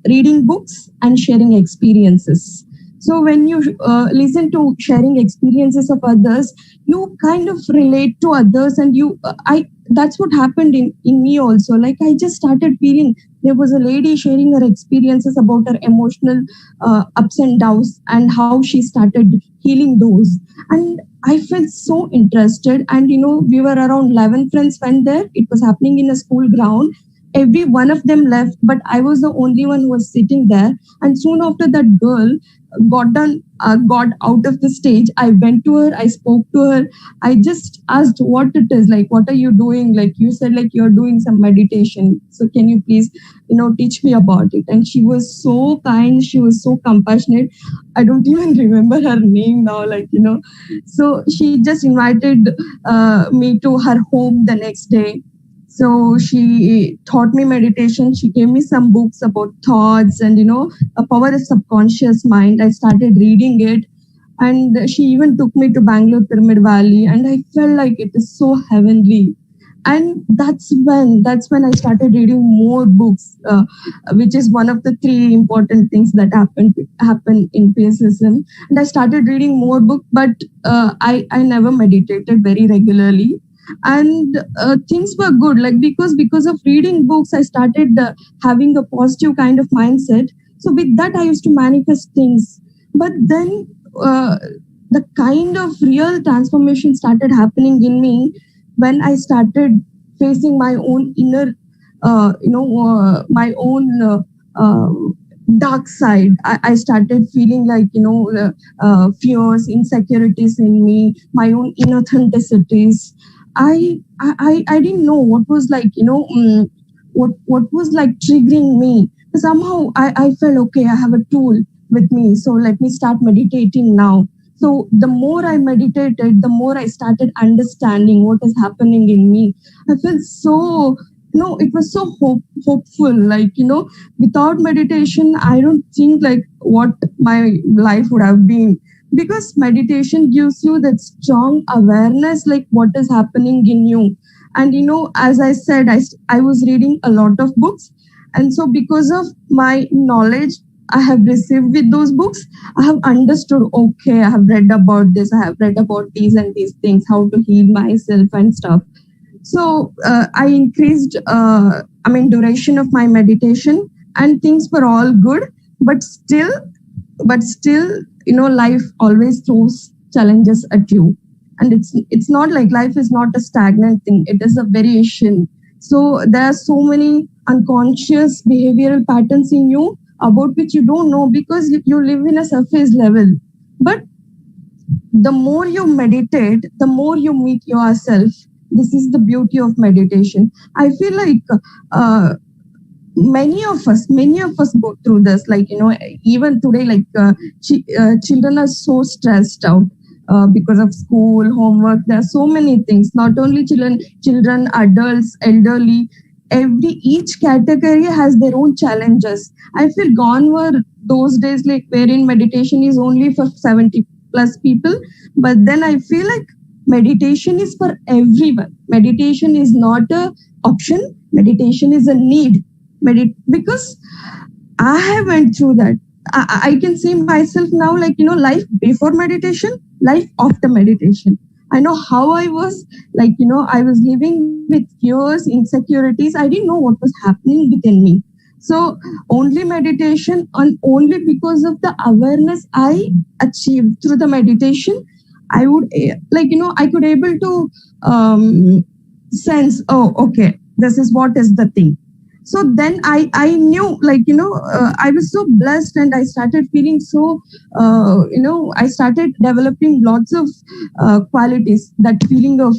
reading books, and sharing experiences. So when you listen to sharing experiences of others, you kind of relate to others, and that's what happened in me also. Like I just started feeling there was a lady sharing her experiences about her emotional ups and downs and how she started healing those. And I felt so interested. And, we were around 11 friends went there. It was happening in a school ground. Every one of them left, but I was the only one who was sitting there. And soon after that girl got out of the stage, I went to her, I spoke to her. I just asked what it is, like, what are you doing? Like you said, like you're doing some meditation. So can you please, teach me about it? And she was so kind. She was so compassionate. I don't even remember her name now, So she just invited me to her home the next day. So she taught me meditation. She gave me some books about thoughts and, a power of subconscious mind. I started reading it. And she even took me to Bangalore Pyramid Valley. And I felt like it is so heavenly. And that's when I started reading more books, which is one of the 3 important things that happen in PSSM. And I started reading more books, but I never meditated very regularly. And things were good, like because of reading books, I started having a positive kind of mindset. So with that, I used to manifest things. But then the kind of real transformation started happening in me when I started facing my own inner, my own dark side. I started feeling like, fears, insecurities in me, my own inauthenticities. I didn't know what was like, what was like triggering me. Somehow I felt, okay, I have a tool with me. So let me start meditating now. So the more I meditated, the more I started understanding what is happening in me. I felt so, it was so hopeful. Like, without meditation, I don't think like what my life would have been. Because meditation gives you that strong awareness, like what is happening in you. And, as I said, I was reading a lot of books. And so because of my knowledge I have received with those books, I have understood, okay, I have read about this, I have read about these and these things, how to heal myself and stuff. So I increased, duration of my meditation, and things were all good. But still, life always throws challenges at you. And it's not like life is not a stagnant thing. It is a variation. So there are so many unconscious behavioral patterns in you about which you don't know because you live in a surface level. But the more you meditate, the more you meet yourself. This is the beauty of meditation. I feel like many of us go through this. Like, even today, like children are so stressed out because of school, homework. There are so many things. Not only children, adults, elderly. Each category has their own challenges. I feel gone were those days like wherein meditation is only for 70 plus people. But then I feel like meditation is for everyone. Meditation is not an option. Meditation is a need. Because I have went through that. I can see myself now, like, life before meditation, life after meditation. I know how I was, like, I was living with fears, insecurities. I didn't know what was happening within me. So only meditation, and only because of the awareness I achieved through the meditation, I would, I could able to sense, oh, okay, this is what is the thing. So then I knew, like, I was so blessed, and I started feeling so, I started developing lots of qualities, that feeling of,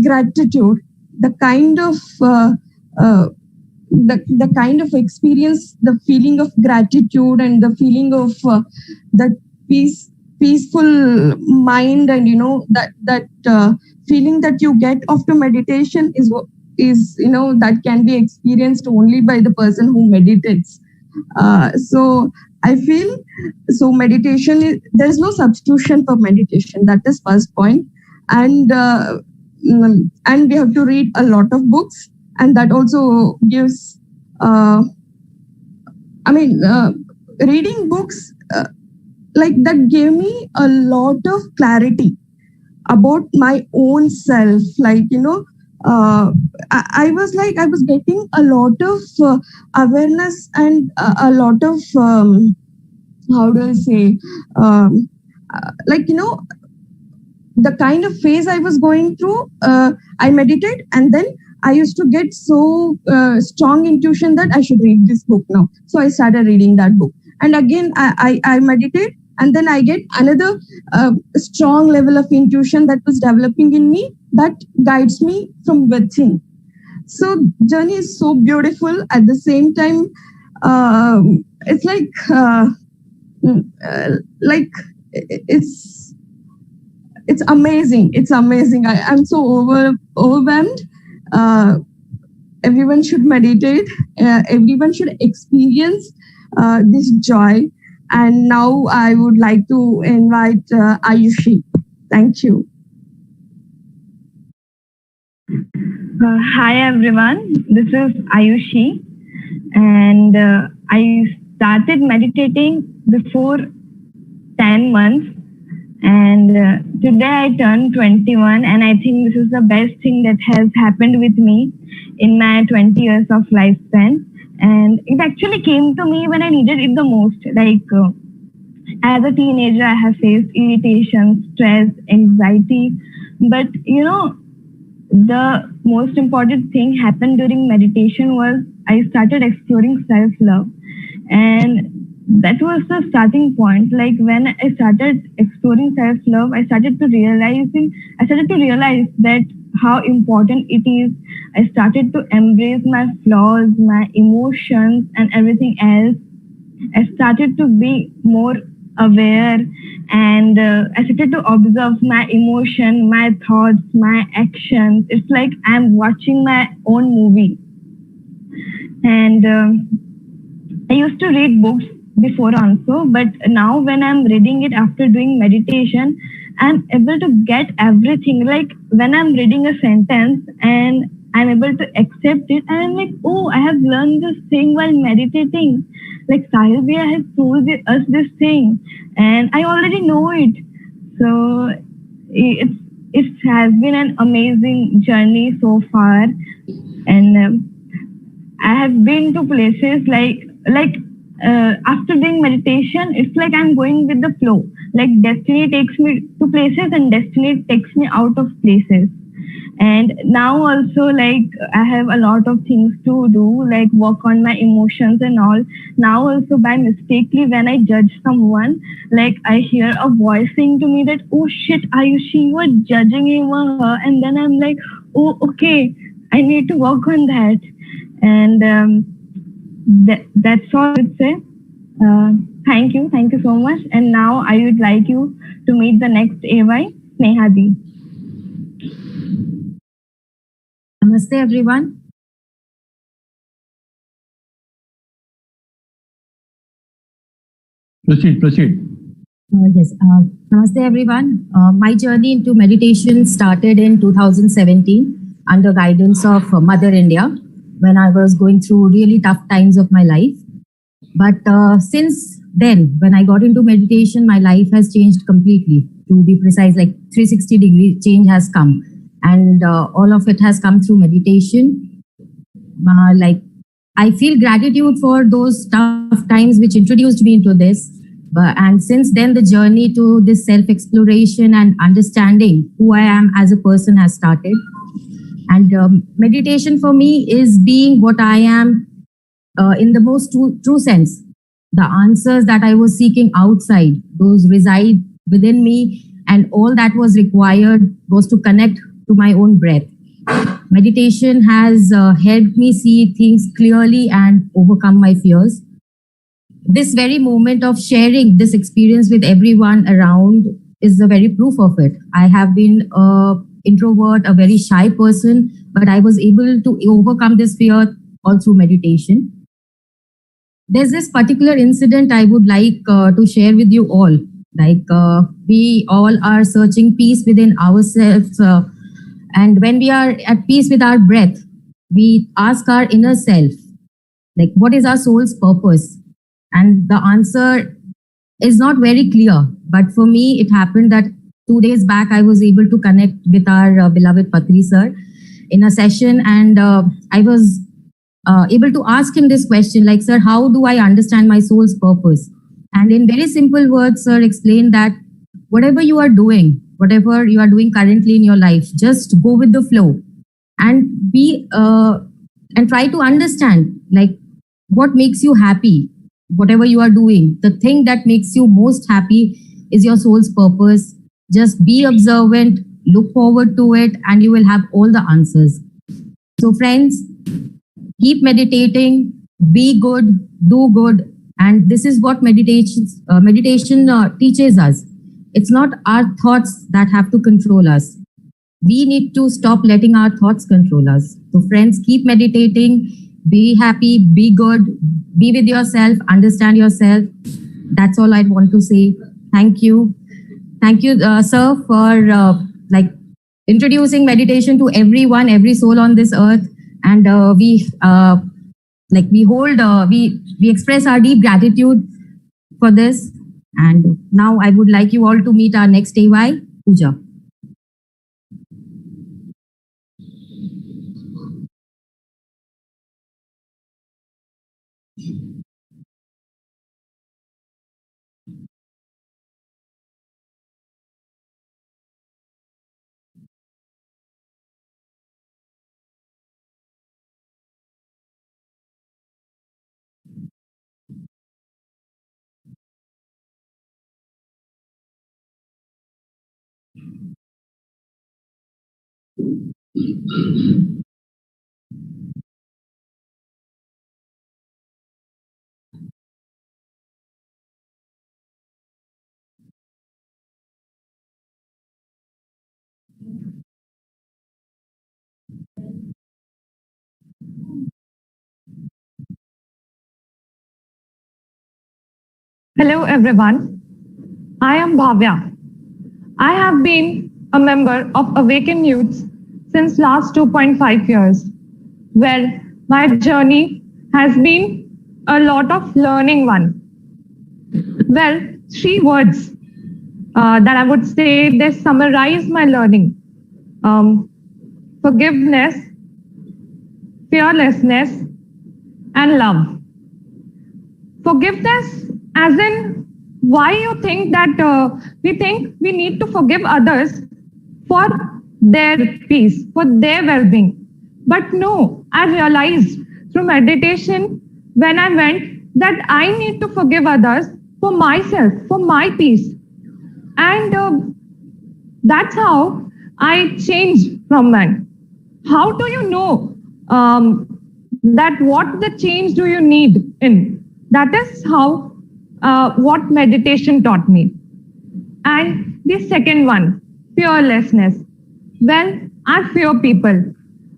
gratitude, the kind of, the kind of experience, the feeling of gratitude and the feeling of that peaceful mind, and, that feeling that you get after meditation is that can be experienced only by the person who meditates. So I feel, so meditation there is no substitution for meditation. That is first point. And we have to read a lot of books, and that also gives, reading books like that gave me a lot of clarity about my own self. Like, I was getting a lot of awareness and a lot of, how do I say, the kind of phase I was going through, I meditate, and then I used to get so strong intuition that I should read this book now. So I started reading that book. And again, I meditate, and then I get another strong level of intuition that was developing in me that guides me from within. So journey is so beautiful. At the same time, it's it's amazing. It's amazing. I'm so overwhelmed. Everyone should meditate. Everyone should experience this joy. And now I would like to invite Ayushi. Thank you. Hi everyone, this is Ayushi, and I started meditating before 10 months, and today I turned 21, and I think this is the best thing that has happened with me in my 20 years of lifespan. And it actually came to me when I needed it the most. Like as a teenager, I have faced irritation, stress, anxiety, but the most important thing happened during meditation was I started exploring self-love. And that was the starting point. Like when I started exploring self-love, I started to realize that how important it is. I started to embrace my flaws, my emotions, and everything else. I started to be more aware, and I started to observe my emotion, my thoughts, my actions. It's like I'm watching my own movie. And I used to read books before also, but now when I'm reading it after doing meditation, I'm able to get everything. Like when I'm reading a sentence and I'm able to accept it, and I'm like, oh, I have learned this thing while meditating. Like Sahil Bhaiya has told us this thing, and I already know it. So it has been an amazing journey so far, and I have been to places after doing meditation, it's like I'm going with the flow. Like destiny takes me to places and destiny takes me out of places. And now also like I have a lot of things to do, like work on my emotions and all. Now also by mistakenly when I judge someone, like I hear a voice saying to me that, oh shit, Ayushi, you are judging him or her. And then I'm like, oh, okay, I need to work on that. And that's all I would say. Thank you so much. And now I would like you to meet the next AY, Snehadi. Namaste everyone. Proceed. Yes. Namaste everyone. My journey into meditation started in 2017 under guidance of Mother India when I was going through really tough times of my life. But since then, when I got into meditation, my life has changed completely. To be precise, like 360-degree change has come. And all of it has come through meditation. Like I feel gratitude for those tough times which introduced me into this. And since then, the journey to this self-exploration and understanding who I am as a person has started. And meditation for me is being what I am in the most true sense. The answers that I was seeking outside, those reside within me, and all that was required was to connect to my own breath. Meditation has helped me see things clearly and overcome my fears. This very moment of sharing this experience with everyone around is the very proof of it. I have been an introvert, a very shy person, but I was able to overcome this fear all through meditation. There's this particular incident I would like to share with you all. Like we all are searching peace within ourselves. And when we are at peace with our breath, we ask our inner self, like, what is our soul's purpose? And the answer is not very clear. But for me, it happened that 2 days back, I was able to connect with our beloved Patri sir in a session. And I was able to ask him this question, like, sir, how do I understand my soul's purpose? And in very simple words, sir explained that whatever you are doing currently in your life, just go with the flow and be and try to understand like what makes you happy. Whatever you are doing, the thing that makes you most happy is your soul's purpose. Just be observant, look forward to it, and you will have all the answers. So friends, keep meditating, be good, do good. And this is what meditation teaches us. It's not our thoughts that have to control us. We need to stop letting our thoughts control us. So friends, keep meditating, be happy, be good, be with yourself, understand yourself. That's all I want to say. Thank you. Thank you, sir, for like introducing meditation to everyone, every soul on this earth. And we express our deep gratitude for this. And now I would like you all to meet our next AY, Pooja. Hello everyone, I am Bhavya. I have been a member of Awakened Youths since last 2.5 years, where my journey has been a lot of learning one. Well, 3 words that I would say they summarize my learning. Forgiveness, fearlessness, and love. Forgiveness as in why you think that we think we need to forgive others for their peace, for their well-being. But no, I realized through meditation when I went that I need to forgive others for myself, for my peace. And that's how I changed from that. How do you know that what the change do you need in? That is how what meditation taught me. And the second one, fearlessness. Well, I fear people.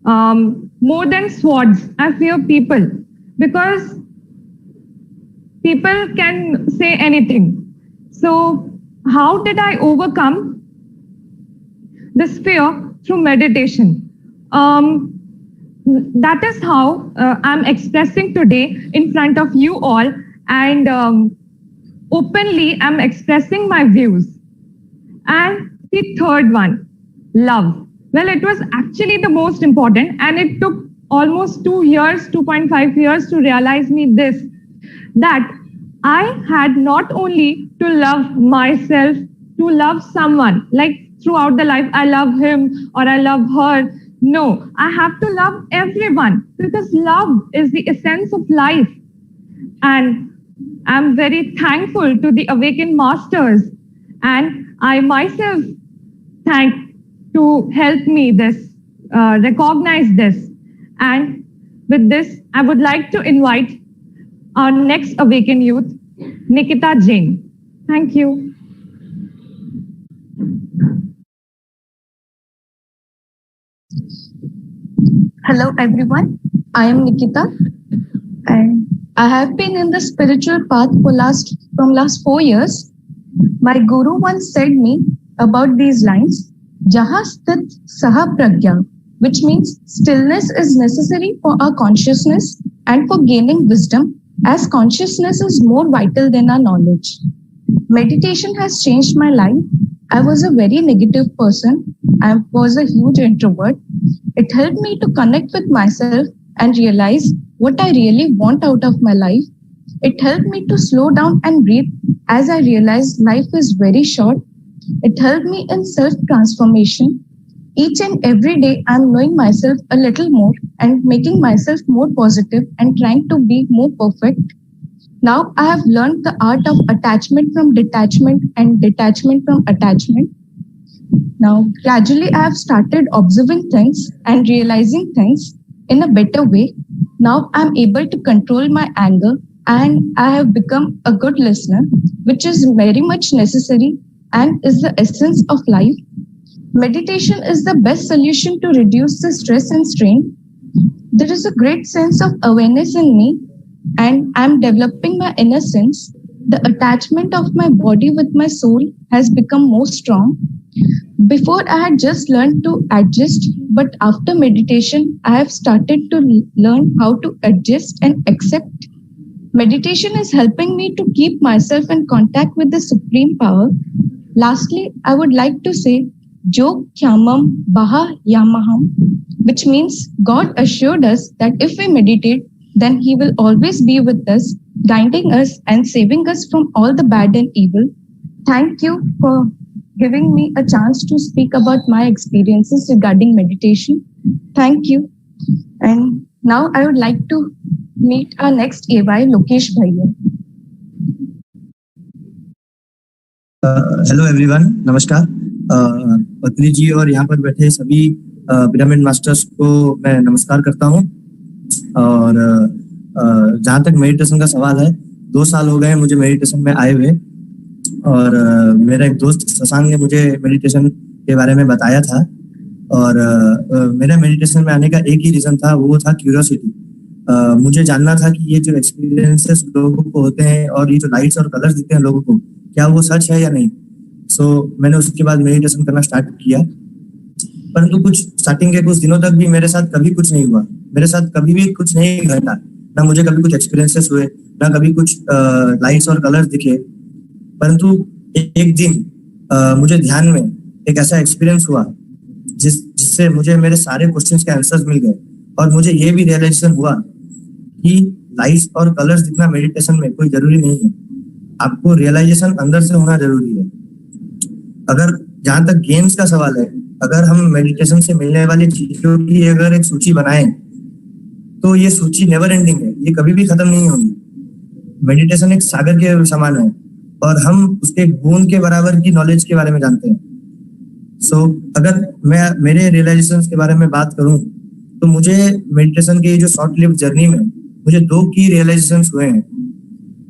More than swords, I fear people because people can say anything. So how did I overcome this fear? Through meditation. That is how I'm expressing today in front of you all, and openly I'm expressing my views. And the third one, love. Well, it was actually the most important, and it took almost 2 years, 2.5 years to realize me this, that I had not only to love myself, to love someone, like throughout the life, I love him or I love her. No, I have to love everyone because love is the essence of life. And I'm very thankful to the Awakened Masters, and I myself thank to help me this, recognize this. And with this, I would like to invite our next Awakened Youth, Nikita Jain. Thank you. Hello everyone, I am Nikita and I have been in the spiritual path from last 4 years. My guru once said me about these lines, Jaha sthit saha pragya, which means stillness is necessary for our consciousness and for gaining wisdom, as consciousness is more vital than our knowledge. Meditation has changed my life. I was a very negative person. I was a huge introvert. It helped me to connect with myself and realize what I really want out of my life. It helped me to slow down and breathe as I realized life is very short. It helped me in self-transformation. Each and every day, I'm knowing myself a little more and making myself more positive and trying to be more perfect. Now I have learned the art of attachment from detachment and detachment from attachment. Now, gradually I have started observing things and realizing things in a better way. Now I'm able to control my anger and I have become a good listener, which is very much necessary and is the essence of life. Meditation is the best solution to reduce the stress and strain. There is a great sense of awareness in me and I'm developing my inner sense. The attachment of my body with my soul has become more strong. Before I had just learned to adjust, but after meditation, I have started to learn how to adjust and accept. Meditation is helping me to keep myself in contact with the Supreme Power. Lastly, I would like to say, Jo Khyamam Baha Yamaham, which means God assured us that if we meditate, then He will always be with us, guiding us and saving us from all the bad and evil. Thank you for giving me a chance to speak about my experiences regarding meditation. Thank you. And now I would like to meet our next AY, Lokesh Bhaiya. Hello everyone, नमस्कार। पत्रीजी और यहाँ पर बैठे सभी pyramid masters को मैं नमस्कार करता हूँ। और जहाँ तक मेडिटेशन का सवाल है, 2 साल हो गए मुझे मेडिटेशन में आए हुए, और मेरा एक दोस्त शशांक ने मुझे मेडिटेशन के बारे में बताया था। और मेरा मेडिटेशन में आने का एक ही रीजन था, वो था क्यूरियोसिटी। मुझे जानना था कि ये जो एक्सपीरियंसेस लोगों को होते हैं और ये जो लाइट्स और कलर्स दिखते हैं लोगों को, क्या वो सच है या नहीं। सो मैंने उसके बाद मेडिटेशन करना स्टार्ट किया, परंतु कुछ स्टार्टिंग के कुछ दिनों तक भी मेरे साथ कभी कुछ नहीं हुआ, मेरे साथ कभी भी कुछ नहीं घटा, ना मुझे कभी कुछ एक्सपीरियंसेस हुए, ना कभी कुछ लाइट्स और कलर्स दिखे। परंतु एक दिन मुझे ध्यान में एक ऐसा एक्सपीरियंस हुआ जिससे मुझे मेरे सारे क्वेश्चंस के आंसर्स मिल गए, और मुझे ये भी रियलाइजेशन हुआ कि लाइट्स और कलर्स दिखना मेडिटेशन में कोई जरूरी नहीं है, आपको रियलाइजेशन अंदर से होना जरूरी है। अगर जहां तक गेम्स का सवाल है, अगर हम मेडिटेशन से मिलने वाली चीजों की अगर एक सूची बनाएं तो ये सूची नेवर एंडिंग है, ये कभी भी खत्म नहीं होगी। मेडिटेशन एक सागर के समान है और हम उसके बूंद के बराबर की नॉलेज के बारे में जानते हैं। सो अगर मैं मेरे रियलाइजेशंस के बारे में बात करूं तो मुझे मेडिटेशन की जो शॉर्ट लिव्ड जर्नी में मुझे 2 की रियलाइजेशंस हुए हैं।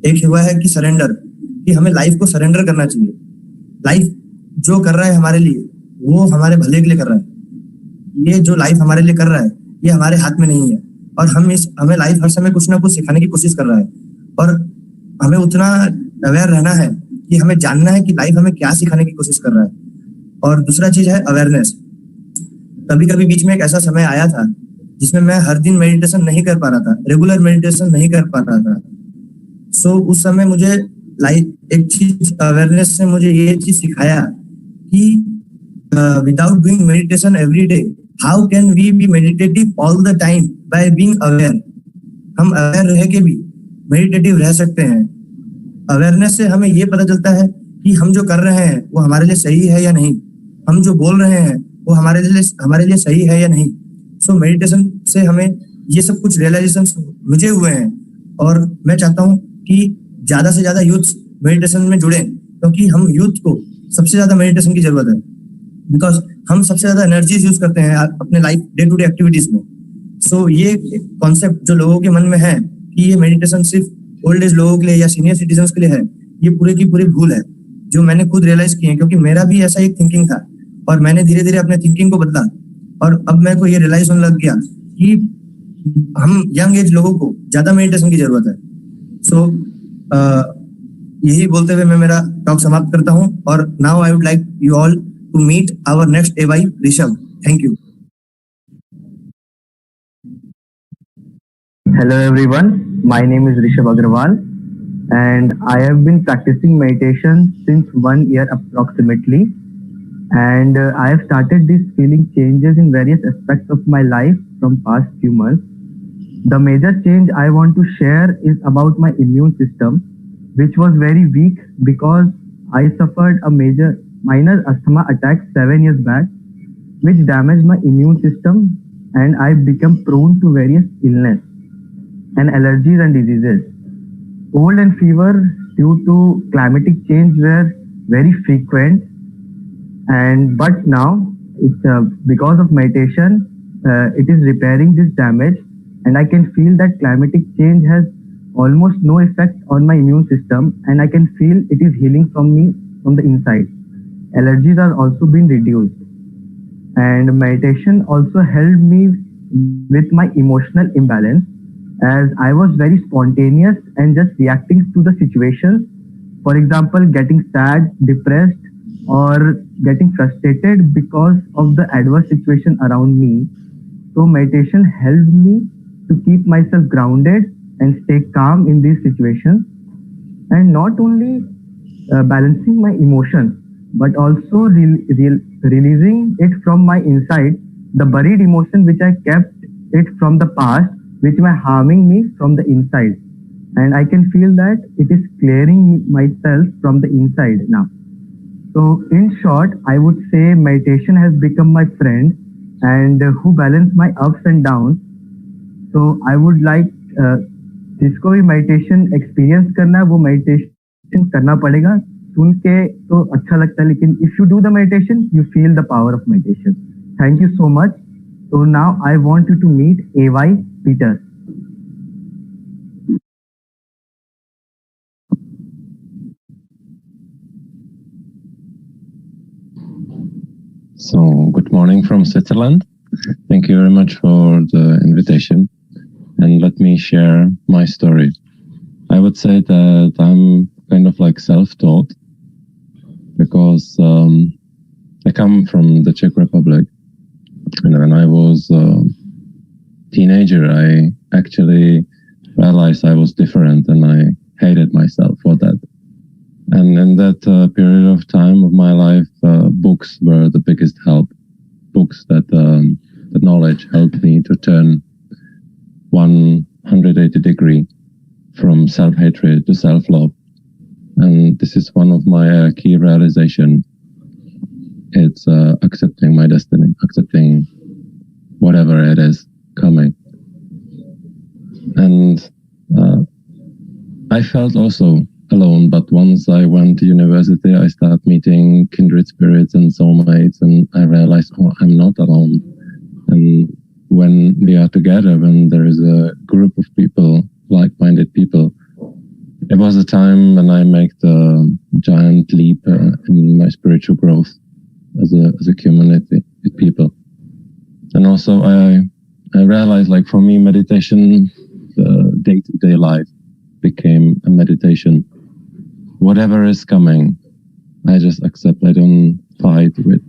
एक हुआ है कि सरेंडर, कि हमें लाइफ को सरेंडर करना चाहिए। लाइफ जो कर रहा है हमारे लिए वो हमारे भले के लिए कर रहा है। ये जो लाइफ हमारे लिए कर रहा है ये हमारे हाथ में नहीं है, और हमें लाइफ हर समय कुछ ना कुछ सिखाने की कोशिश कर रहा है, और हमें उतना अवेयर रहना है कि हमें जानना है कि लाइफ हमें क्या सिखाने की कोशिश कर रहा है। और दूसरा चीज है अवेयरनेस। कभी कभी बीच में एक ऐसा समय आया था जिसमें मैं हर दिन मेडिटेशन नहीं कर पा रहा था, रेगुलर मेडिटेशन नहीं कर पा रहा था। सो उस समय मुझे एक चीज अवेयरनेस से मुझे ये चीज सिखाया कि without doing meditation every day how can we be meditative all the time by being aware. हम अवेयर रह के भी मेडिटेटिव रह सकते हैं। अवेयरनेस से हमें ये पता चलता है कि हम जो कर रहे हैं वो हमारे लिए सही है या नहीं, हम जो बोल रहे हैं वो हमारे लिए सही है या नहीं। सो मेडिटेशन से हमें ये सब कुछ रियलाइजेशन मुझे हुए हैं, और मैं चाहता हूँ कि ज्यादा से ज्यादा यूथ मेडिटेशन में जुड़े, क्योंकि हम यूथ को सबसे ज्यादा मेडिटेशन की जरूरत है, बिकॉज हम सबसे ज्यादा एनर्जीज यूज करते हैं अपने life day to day activities में। सो ये कॉन्सेप्ट जो लोगों के मन में है कि ये मेडिटेशन सिर्फ ओल्ड एज लोगों के लिए या सीनियर सिटीजन के लिए है, ये पूरे की पूरी भूल है, जो मैंने खुद रियलाइज की है, क्योंकि मेरा भी ऐसा एक थिंकिंग था और मैंने धीरे धीरे अपने थिंकिंग को बदला, और अब मेरे को ये रियलाइज होने लग गया कि हम यंग एज लोगों को ज्यादा मेडिटेशन की जरूरत है। सो यही बोलते हुए मैं मेरा टॉक समाप्त करता हूँ, और now I would like you all to meet our next AY Rishabh. Thank you. Hello everyone, my name is Rishabh Agrawal and I have been practicing meditation since 1 year approximately, and I have started this feeling changes in various aspects of my life from past few months. The major change I want to share is about my immune system, which was very weak because I suffered a minor asthma attack 7 years back, which damaged my immune system and I became prone to various illness and allergies and diseases. Cold and fever due to climatic change were very frequent, but now it's because of meditation it is repairing this damage, and I can feel that climatic change has almost no effect on my immune system, and I can feel it is healing from me from the inside. Allergies are also been reduced, and meditation also helped me with my emotional imbalance, as I was very spontaneous and just reacting to the situations. For example, getting sad, depressed, or getting frustrated because of the adverse situation around me. So meditation helped me to keep myself grounded and stay calm in these situations, and not only balancing my emotions, but also releasing it from my inside, the buried emotion which I kept it from the past, which were harming me from the inside, and I can feel that it is clearing myself from the inside now. So in short, I would say meditation has become my friend and who balance my ups and downs. So I would like जिसको भी meditation experience करना है वो meditation करना पड़ेगा। सुन के तो अच्छा लगता है, लेकिन if you do the meditation, you feel the power of meditation. Thank you so much. So now I want you to meet AY Peter. So, good morning from Switzerland. Thank you very much for the invitation. and let me share my story. I would say that I'm kind of like self-taught because I come from the Czech Republic, and when I was a teenager, I actually realized I was different, and I hated myself for that. And in that period of time of my life, books were the biggest help. Books that the knowledge helped me to turn 180 degree from self-hatred to self-love. And this is one of my key realization. It's accepting my destiny, accepting whatever it is coming. And I felt also alone, but once I went to university, I started meeting kindred spirits and soulmates, and I realized, oh, I'm not alone. And when we are together, when there is a group of people, like-minded people, it was a time when I made the giant leap in my spiritual growth as a community with people. And also I realized, like, for me, meditation, the day-to-day life became a meditation. Whatever is coming, I just accept. I don't fight with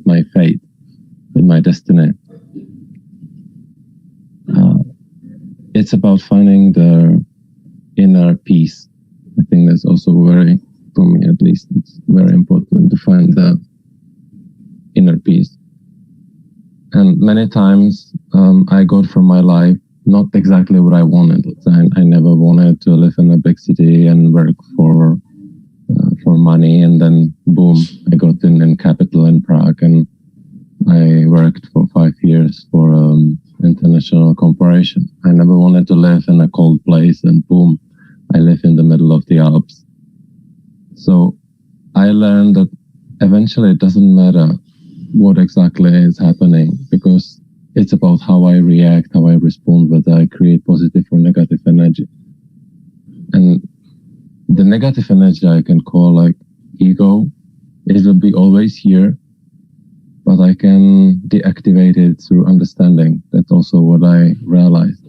my fate, with my destiny. It's about finding the inner peace. I think that's also very, for me at least, it's very important to find the inner peace. And many times I got from my life not exactly what I wanted. I never wanted to live in a big city and work for money, and then boom, I got in capital in Prague, and I worked for 5 years for international corporation. I never wanted to live in a cold place, and boom, I live in the middle of the Alps. So I learned that eventually it doesn't matter what exactly is happening, because it's about how I react, how I respond, whether I create positive or negative energy. And the negative energy I can call like ego. It will be always here, but I can deactivate it through understanding. That's also what I realized.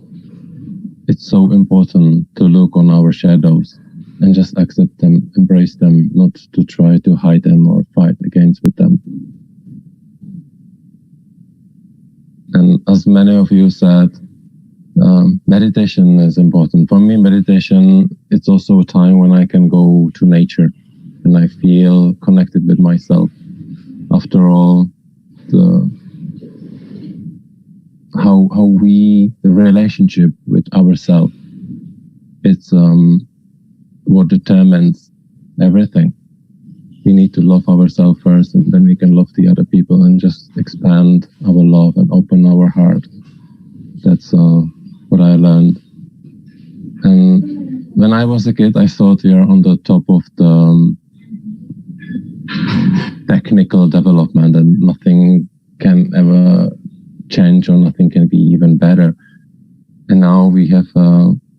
It's so important to look on our shadows and just accept them, embrace them, not to try to hide them or fight against with them. And as many of you said, meditation is important. For me, meditation, it's also a time when I can go to nature and I feel connected with myself. After all, the relationship with ourselves, it's what determines everything. We need to love ourselves first, and then we can love the other people and just expand our love and open our heart. That's what I learned. And when I was a kid, I thought we are on the top of the technical development and nothing can ever change or nothing can be even better. And now we have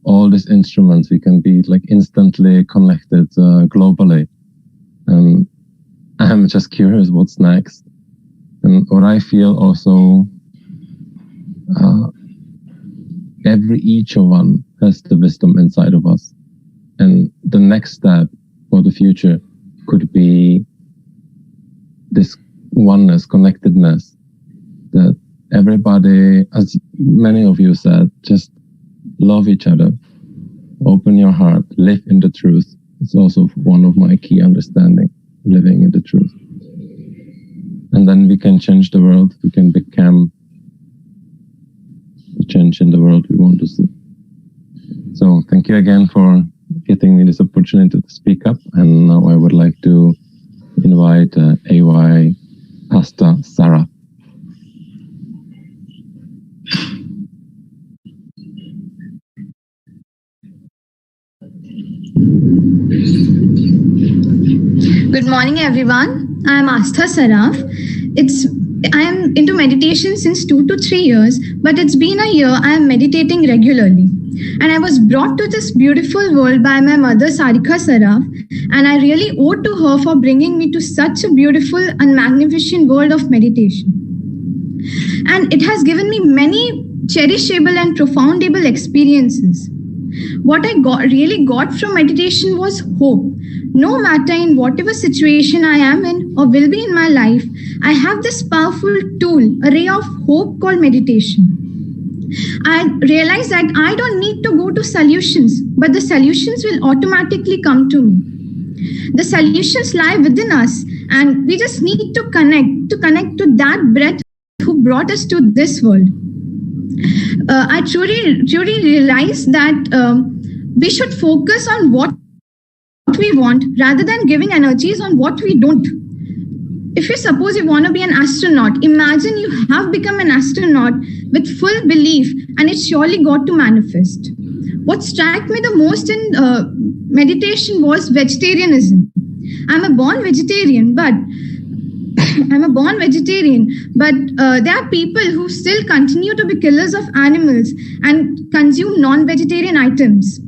all these instruments. We can be like instantly connected globally. And I'm just curious what's next. And what I feel also, each of one has the wisdom inside of us. And the next step for the future could be this oneness, connectedness, that everybody, as many of you said, just love each other, open your heart, live in the truth. It's also one of my key understanding, living in the truth. And then we can change the world. We can become the change in the world we want to see. So thank you again for getting me this opportunity to speak up. And now I would like to invite AY Pastor Sarah. Good morning, everyone. I am Astha Saraf. I am into meditation since 2 to 3 years, but it's been a year I am meditating regularly. And I was brought to this beautiful world by my mother, Sarika Saraf, and I really owe to her for bringing me to such a beautiful and magnificent world of meditation. And it has given me many cherishable and profoundable experiences. What I really got from meditation was hope. No matter in whatever situation I am in or will be in my life, I have this powerful tool, a ray of hope called meditation. I realized that I don't need to go to solutions, but the solutions will automatically come to me. The solutions lie within us, and we just need to connect to that breath who brought us to this world. I truly realized that we should focus on what we want rather than giving energies on what we don't. If you suppose you want to be an astronaut, imagine you have become an astronaut with full belief, and it surely got to manifest. What struck me the most in meditation was vegetarianism. I'm a born vegetarian, but there are people who still continue to be killers of animals and consume non-vegetarian items.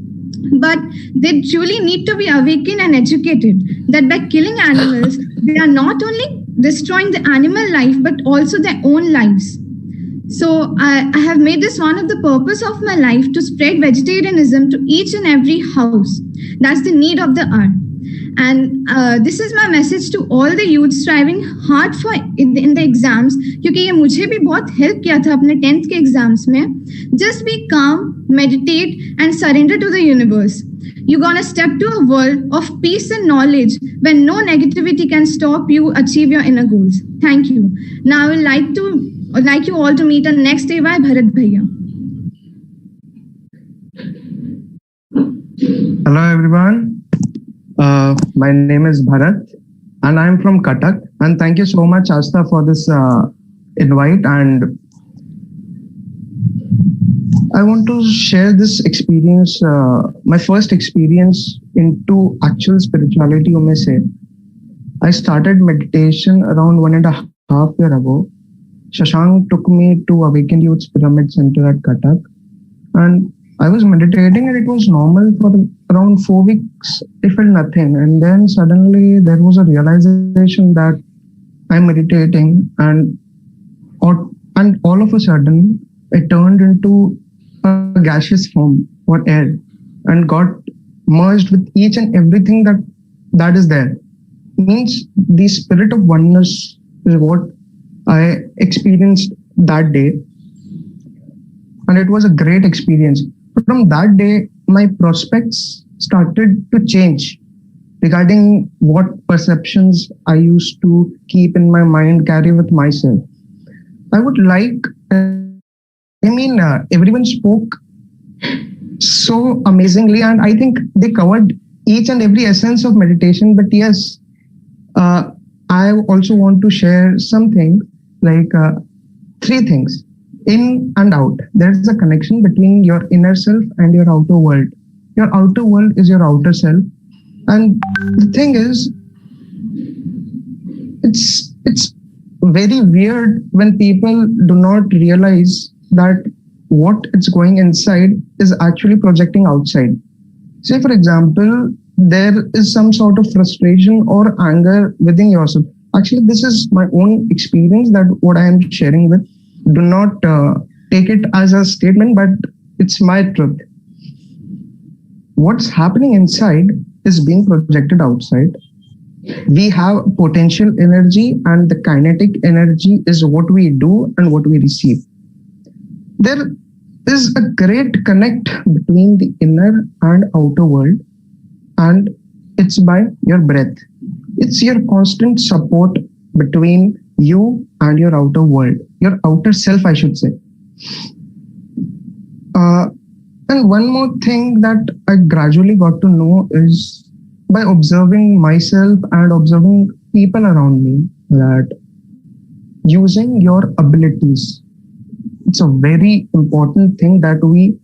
But they truly need to be awakened and educated that by killing animals, they are not only destroying the animal life, but also their own lives. So I have made this one of the purpose of my life to spread vegetarianism to each and every house. That's the need of the hour. And this is my message to all the youth striving hard for in the exams, क्योंकि ये मुझे भी बहुत help किया था अपने 10th के exams में. Just be calm, meditate, and surrender to the universe. You're gonna step to a world of peace and knowledge when no negativity can stop you achieve your inner goals. Thank you. Now I would like you all to meet our next day by Bharat Bhaiya. Hello everyone. My name is Bharat and I'm from Cuttack, and thank you so much Asta for this invite, and I want to share this experience, my first experience into actual spirituality. You may say I started meditation around 1.5 years ago. Shashank took me to Awakened Youth Pyramid Center at Cuttack, and I was meditating and it was normal for around 4 weeks. I felt nothing, and then suddenly there was a realization that I'm meditating, and all of a sudden it turned into a gaseous form or air and got merged with each and everything that is there. Means the spirit of oneness is what I experienced that day, and it was a great experience. From that day, my prospects started to change regarding what perceptions I used to keep in my mind, carry with myself. I would like, everyone spoke so amazingly, and I think they covered each and every essence of meditation. But yes, I also want to share something like 3 things. In and out. There's a connection between your inner self and your outer world. Your outer world is your outer self. And the thing is, it's very weird when people do not realize that what is going inside is actually projecting outside. Say, for example, there is some sort of frustration or anger within yourself. Actually, this is my own experience, that what I am sharing with. Do not take it as a statement, but it's my truth. What's happening inside is being projected outside. We have potential energy, and the kinetic energy is what we do and what we receive. There is a great connect between the inner and outer world, and it's by your breath. It's your constant support between you and your outer world, your outer self, I should say. And one more thing that I gradually got to know is by observing myself and observing people around me, that using your abilities, it's a very important thing that we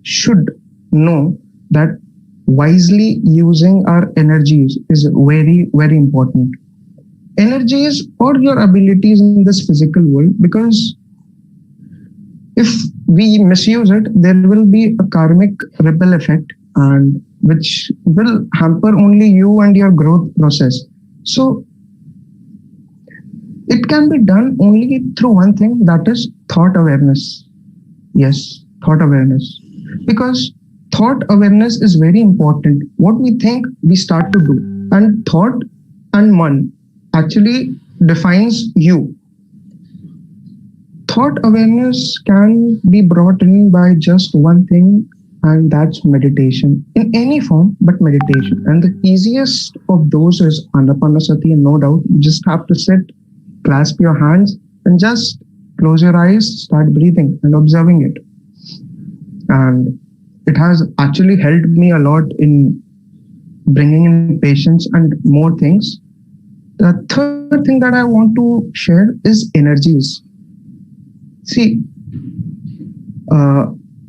should know, that wisely using our energies is very, very important. Energies or your abilities in this physical world, because if we misuse it, there will be a karmic ripple effect, and which will hamper only you and your growth process. So it can be done only through one thing, that is thought awareness. Yes, thought awareness. Because thought awareness is very important. What we think, we start to do. And thought and man actually defines you. Thought awareness can be brought in by just one thing, and that's meditation in any form, but meditation. And the easiest of those is Anapanasati, and no doubt you just have to sit, clasp your hands, and just close your eyes, start breathing and observing it. And it has actually helped me a lot in bringing in patience and more things. The third thing that I want to share is energies. See,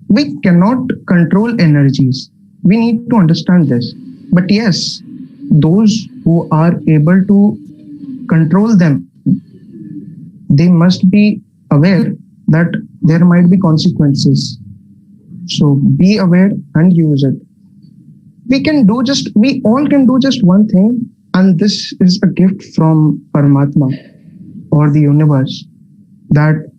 we cannot control energies. We need to understand this. But yes, those who are able to control them, they must be aware that there might be consequences. So be aware and use it. We all can do just one thing, and this is a gift from Paramatma or the universe, that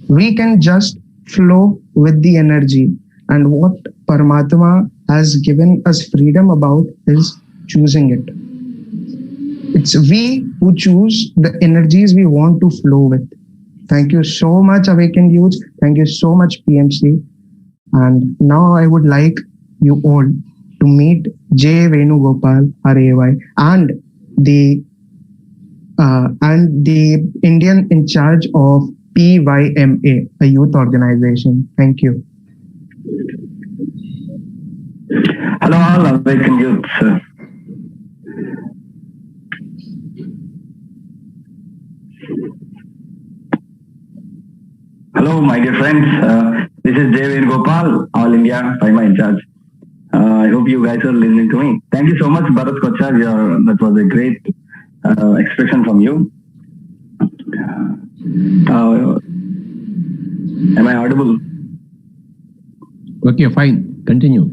we can just flow with the energy. And what Paramatma has given us freedom about is choosing it. It's we who choose the energies we want to flow with. Thank you so much, Awakened Youth. Thank you so much, PMC. And now I would like you all to meet J. Venugopal, RAY, and the Indian in charge of PYMA, a youth organization. Thank you. Hello, all Awakened Youth. Hello, my dear friends. This is J. Venugopal, All India PYMA in charge. I hope you guys are listening to me. Thank you so much, Bharat Kochar. That was a great expression from you. Am I audible? Okay, fine. Continue.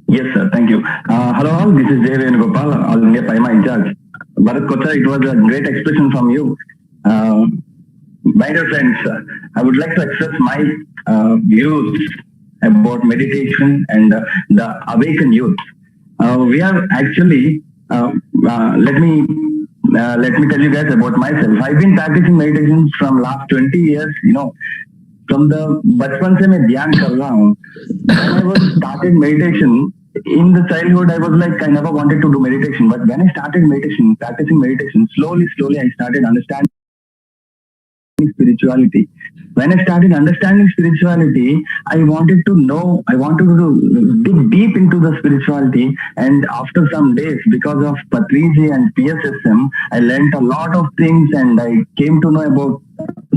Yes, sir. Thank you. Hello, all. This is J. Venugopal, All India PYMA in charge. Bharat Kochar, it was a great expression from you. My dear friends, I would like to express my views about meditation and the awakened youth. We are actually, let me tell you guys about myself. I've been practicing meditation from last 20 years, from the bachpan se main dhyan kar raha hu. When I started meditation, in the childhood, I was like, I never wanted to do meditation. But when I started meditation, practicing meditation, slowly, I started understanding spirituality. When I started understanding spirituality, I wanted to dig deep into the spirituality. And after some days, because of Patriji and PSSM, I learned a lot of things, and I came to know about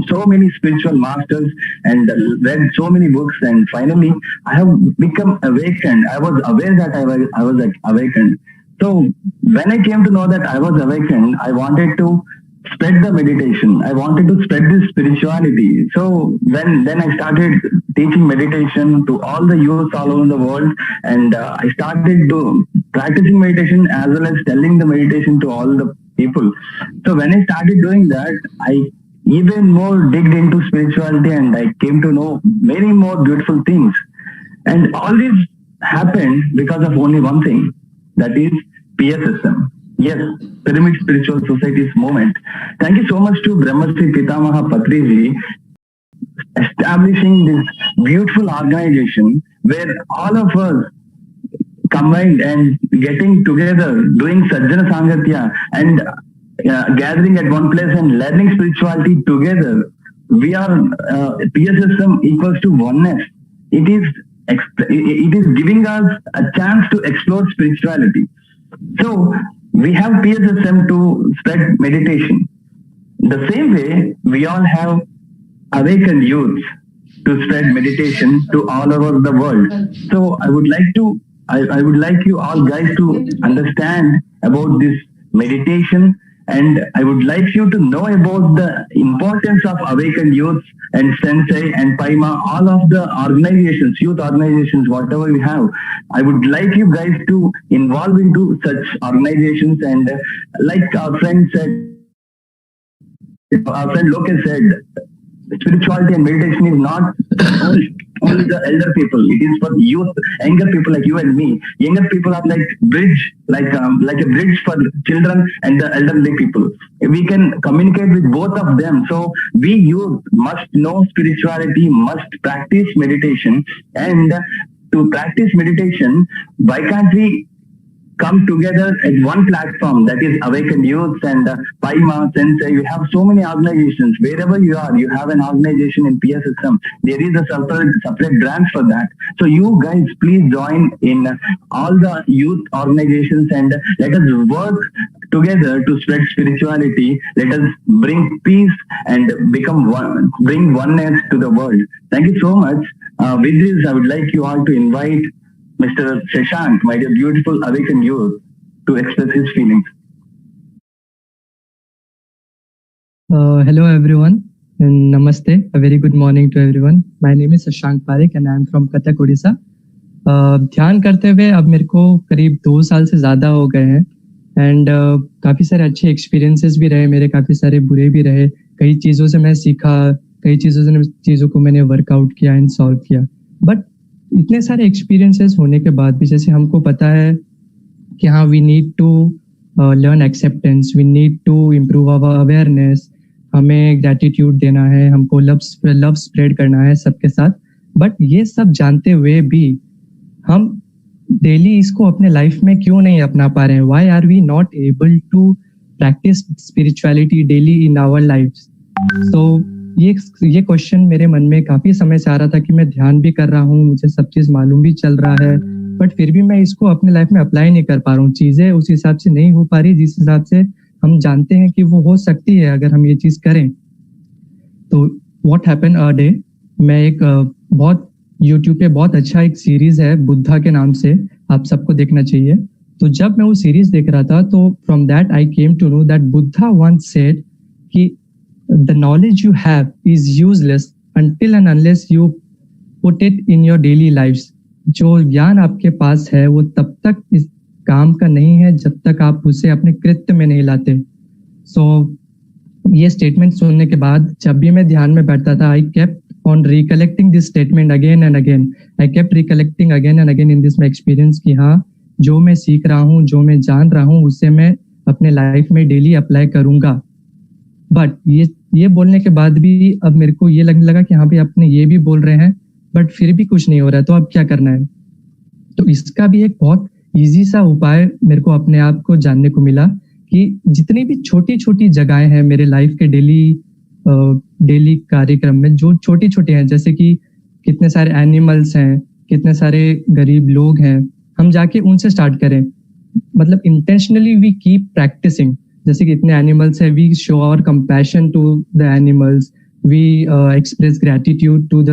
so many spiritual masters and read so many books. And finally, I have become awakened. I was aware that I was awakened. So when I came to know that I was awakened, I wanted to spread the meditation. I wanted to spread this spirituality. So then I started teaching meditation to all the youth all over the world, and I started practicing meditation as well as telling the meditation to all the people. So when I started doing that, I even more digged into spirituality, and I came to know many more beautiful things. And all this happened because of only one thing, that is PSSM. Yes, Pyramid Spiritual Society's movement. Thank you so much to Bhramarshri Pitamaha Patriji establishing this beautiful organization where all of us combined and getting together, doing Sajjana Sangatya and gathering at one place and learning spirituality together. We are PSSM equals to oneness. It is giving us a chance to explore spirituality. So we have PSSM to spread meditation. The same way, we all have awakened youth to spread meditation to all over the world. So I would like you all guys to understand about this meditation, and I would like you to know about the importance of awakened youth and Sensei and PYMA, all of the organizations, youth organizations, whatever we have. I would like you guys to involve into such organizations, and like our friend Lokesh said, spirituality and meditation is not only the elder people. It is for youth, younger people like you and me. Younger people are like bridge, like a bridge for children and the elderly people. We can communicate with both of them. So we youth must know spirituality, must practice meditation, and to practice meditation, why can't we come together at one platform, that is Awakened Youth and Paima, Sensei? You have so many organizations. Wherever you are, you have an organization in PSSM. There is a separate branch for that. So you guys please join in all the youth organizations and let us work together to spread spirituality. Let us bring peace and become one, bring oneness to the world. Thank you so much. With this, I would like you all to invite Mr. Shashank, my dear beautiful awakened youth, to express his feelings. Hello everyone and namaste. A very good morning to everyone. My name is Shashank Parekh and I am from Cuttack, Odisha. ध्यान करते हुए अब मेरे को करीब 2 साल से ज़्यादा हो गए हैं एंड काफ़ी सारे अच्छे एक्सपीरियंसेस भी रहे मेरे, काफ़ी सारे बुरे भी रहे. कई चीज़ों से मैं सीखा, कई चीज़ों को मैंने वर्कआउट किया एंड सॉल्व किया. बट इतने सारे एक्सपीरियंसेस होने के बाद भी जैसे हमको पता है कि हाँ we need to learn acceptance, we need to improve our awareness, हमें ग्रैटिट्यूड देना है, हमको लव स्प्रेड करना है सबके साथ. बट ये सब जानते हुए भी हम डेली इसको अपने लाइफ में क्यों नहीं अपना पा रहे हैं? Why are we not able to practice spirituality daily in our lifes? So ये क्वेश्चन मेरे मन में काफी समय से आ रहा था कि मैं ध्यान भी कर रहा हूँ, मुझे सब चीज मालूम भी चल रहा है, बट फिर भी मैं इसको अपने लाइफ में अप्लाई नहीं कर पा रहा हूँ. चीजें उस हिसाब से नहीं हो पा रही जिस हिसाब से हम जानते हैं कि वो हो सकती है अगर हम ये चीज करें. तो व्हाट हैपन अ डे, मैं एक बहुत यूट्यूब पे बहुत अच्छा एक सीरीज है बुद्धा के नाम से, आप सबको देखना चाहिए. तो जब मैं वो सीरीज देख रहा था तो from that I came to know that Buddha once said कि the knowledge you have is useless until and unless you put it in your daily lives. जो ज्ञान आपके पास है वो तब तक इस काम का नहीं है जब तक आप उसे अपने कृत्य में नहीं लाते. ये स्टेटमेंट सुनने के बाद जब भी मैं ध्यान में बैठता था, I kept on recollecting this statement again and again. I kept recollecting again and again in this my experience कि हाँ जो मैं सीख रहा हूँ, जो मैं जान रहा हूँ, उसे मैं अपने लाइफ में डेली अप्लाई करूंगा. बट ये बोलने के बाद भी अब मेरे को ये लगने लगा कि हाँ भाई अपने ये भी बोल रहे हैं बट फिर भी कुछ नहीं हो रहा है, तो अब क्या करना है? तो इसका भी एक बहुत इजी सा उपाय मेरे को अपने आप को जानने को मिला कि जितनी भी छोटी छोटी जगहें हैं मेरे लाइफ के डेली कार्यक्रम में, जो छोटी छोटी हैं, जैसे कि कितने सारे एनिमल्स हैं, कितने सारे गरीब लोग हैं, हम जाके उनसे स्टार्ट करें. मतलब इंटेंशनली वी कीप प्रैक्टिसिंग. जैसे कि इतने एनिमल्स है, we show our compassion to the animals, we express gratitude to the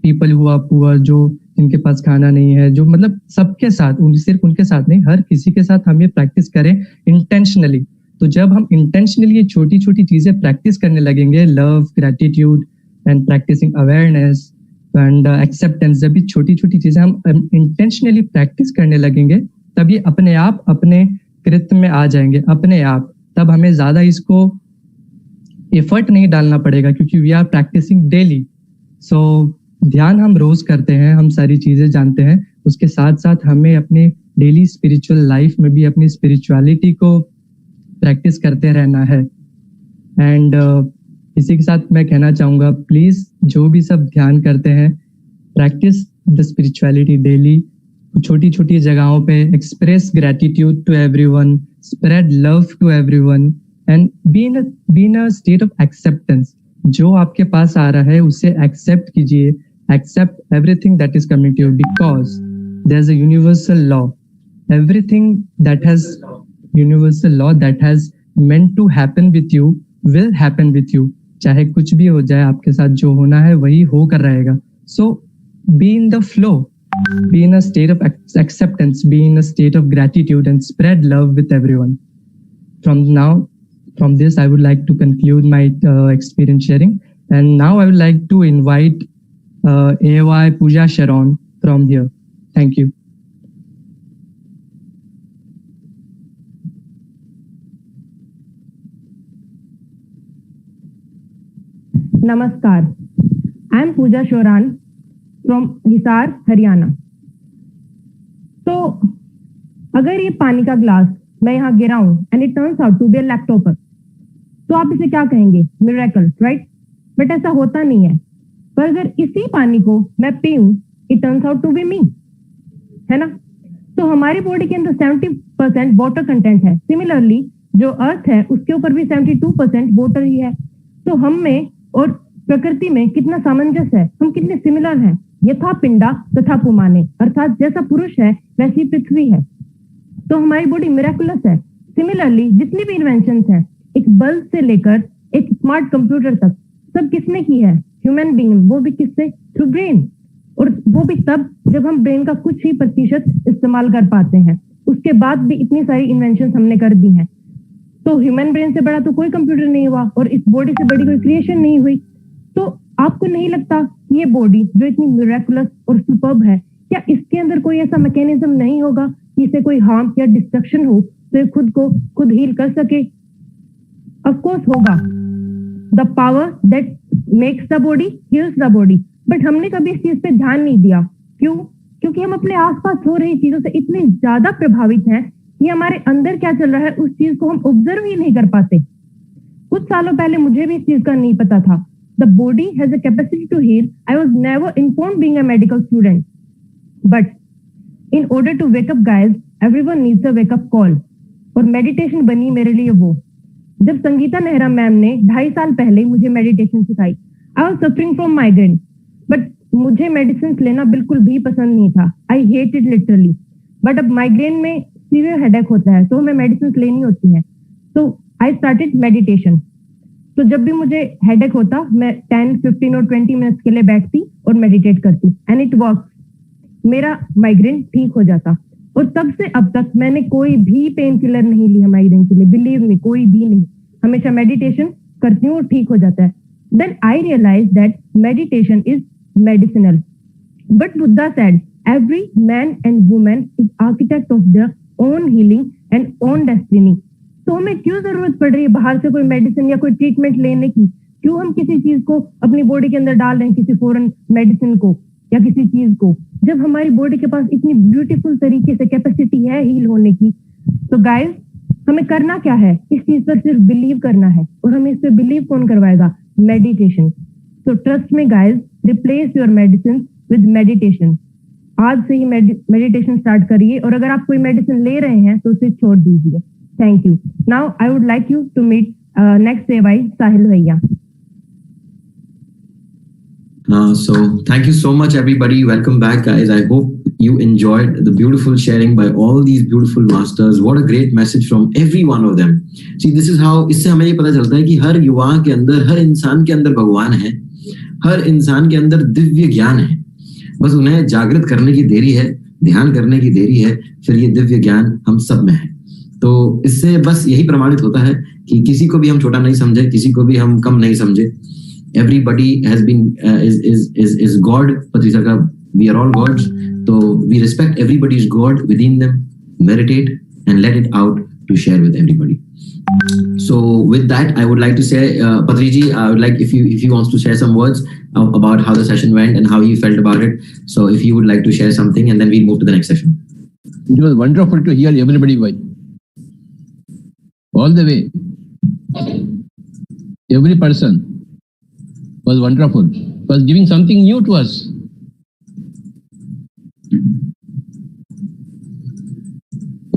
people who are poor, जो जिनके पास खाना नहीं है, जो मतलब सबके साथ, सिर्फ उनके साथ नहीं, हर किसी के साथ हम ये प्रैक्टिस करें इंटेंशनली. तो जब हम इंटेंशनली ये छोटी छोटी चीजें प्रैक्टिस करने लगेंगे, love, gratitude and practising awareness and acceptance, जब भी छोटी छोटी चीजें हम इंटेंशनली प्रैक्टिस करने लगेंगे तब ये अपने आप अपने कृत्य में आ जाएंगे अपने आप. तब हमें ज्यादा इसको एफर्ट नहीं डालना पड़ेगा क्योंकि वी आर प्रैक्टिसिंग डेली. सो ध्यान हम रोज करते हैं, हम सारी चीजें जानते हैं, उसके साथ साथ हमें अपने डेली स्पिरिचुअल लाइफ में भी अपनी स्पिरिचुअलिटी को प्रैक्टिस करते रहना है. एंड इसी के साथ मैं कहना चाहूंगा, प्लीज जो भी सब ध्यान करते हैं, प्रैक्टिस द स्पिरिचुअलिटी डेली. छोटी छोटी जगहों पे express gratitude to everyone, spread love to everyone and be in a state of acceptance. जो आपके पास आ रहा है उसे एक्सेप्ट कीजिए, accept everything that is coming to you because there is a universal law. Everything that has universal law that has meant to happen with you will happen with you. चाहे कुछ भी हो जाए, आपके साथ जो होना है वही होकर रहेगा. So be in the flow, be in a state of acceptance, be in a state of gratitude and spread love with everyone. From this, I would like to conclude my experience sharing. And now I would like to invite AY Pooja Sharon from here. Thank you. Namaskar. I am Pooja Sharon from Hisar, Haryana. तो अगर ये पानी का glass मैं यहाँ गिराऊं and it turns out to be a lactopus, तो आप इसे क्या कहेंगे? Miracle, right? बट ऐसा होता नहीं है। पर अगर इसी पानी को मैं पीऊं, it turns out to be me, है ना? तो हमारी बॉडी के अंदर 70% वाटर कंटेंट है। सिमिलरली जो अर्थ है उसके ऊपर भी 72% वाटर ही है। तो हम में और प्रकृति में कितना सामंजस्य है, हम कितने सिमिलर हैं। यथा पिंडा तथा पुमाने, अर्थात जैसा पुरुष है वैसी पृथ्वी है। तो हमारी बॉडी मिरेकुलस है। सिमिलरली जितनी भी इन्वेंशंस हैं, एक बल्ब से लेकर एक स्मार्ट कंप्यूटर तक, सब किसने की है? Human being. वो भी किससे? Through brain. और वो भी तब जब हम ब्रेन का कुछ ही प्रतिशत इस्तेमाल कर पाते हैं। उसके बाद भी इतनी सारी इन्वेंशन हमने कर दी हैं। तो ह्यूमन ब्रेन से बड़ा तो कोई कंप्यूटर नहीं हुआ और इस बॉडी से बड़ी कोई क्रिएशन नहीं हुई। तो आपको नहीं लगता कि ये बॉडी जो इतनी मिरेकुलस और सुपर्ब है, क्या इसके अंदर कोई ऐसा मैकेनिज्म नहीं होगा कि इसे कोई हार्म या डिस्ट्रक्शन हो तो ये खुद को खुद हील कर सके? ऑफ कोर्स होगा। The power that makes the body heels the body. But हमने कभी इस चीज पे ध्यान नहीं दिया। क्यों? क्योंकि हम अपने आसपास हो रही चीजों से इतने ज्यादा प्रभावित हैं कि हमारे अंदर क्या चल रहा है उस चीज को हम ऑब्जर्व ही नहीं कर पाते। कुछ सालों पहले मुझे भी इस चीज का नहीं पता था। The body has a capacity to heal. I was never informed being a medical student, but in order to wake up guys, everyone needs a wake up call. और मेडिटेशन बनी मेरे लिए वो। जब संगीता नेहरा मैम ने 2.5 साल पहले मुझे मेडिटेशन सिखाई, I was suffering from migraine, but मुझे मेडिसिन लेना बिल्कुल भी पसंद नहीं था। I hate it literally. But अब माइग्रेन में सीवियर हेडेक होता है तो हमें मेडिसिन लेनी होती है। तो आई स्टार्टेड मेडिटेशन। तो जब भी मुझे हेडेक होता, मैं 10, 15 और 20 मिनट्स के लिए बैठती और मेडिटेट करती एंड इट वर्क। मेरा माइग्रेन ठीक हो जाता। और तब से अब तक मैंने कोई भी पेन किलर नहीं लिया माइग्रेन के लिए। बिलीव मी, कोई भी नहीं। हमेशा मेडिटेशन करती हूँ और ठीक हो जाता है। Then I realized that meditation is medicinal. But Buddha said, every man and woman is architect of their own healing and own destiny. तो हमें क्यों जरूरत पड़ रही है बाहर से कोई मेडिसिन या कोई ट्रीटमेंट लेने की? क्यों हम किसी चीज को अपनी बॉडी के अंदर डाल रहे हैं, किसी फॉरेन मेडिसिन को या किसी चीज को, जब हमारी बॉडी के पास इतनी ब्यूटीफुल तरीके से कैपेसिटी है हील होने की? तो गाइस, हमें करना क्या है? इस चीज पर सिर्फ बिलीव करना है। और हमें इस पर बिलीव कौन करवाएगा? Meditation. So trust me guys, replace your medicines with meditation. आज से ही मेडिटेशन स्टार्ट करिए। और अगर आप कोई मेडिसिन ले रहे हैं तो उसे छोड़ दीजिए। Thank you. Now I would like you to meet next सेवाई साहिल भैया। So thank you so much everybody. Welcome back guys. I hope you enjoyed the beautiful sharing by all these beautiful masters. What a great message from every one of them. See, this is how, इससे हमें ये पता चलता है कि हर युवा के अंदर, हर इंसान के अंदर भगवान है, हर इंसान के अंदर दिव्य ज्ञान है। बस उन्हें जागृत करने की देरी है, ध्यान करने की देरी है, फिर ये दिव्य ज्ञान हम सब में है। तो इससे बस यही प्रमाणित होता है कि किसी को भी हम छोटा नहीं समझे, किसी को भी हम कम नहीं समझे। Everybody has been is God. Patriji, we are all gods. So we respect everybody's God within them. Meditate and let it out to share with everybody. So with that, I would like to say, Patriji, I would like if you wants to share some words about how the session went and how you felt about it. So if you would like to share something, and then we'll move to the next session. It was wonderful to hear everybody all the way. Every person was wonderful, was giving something new to us.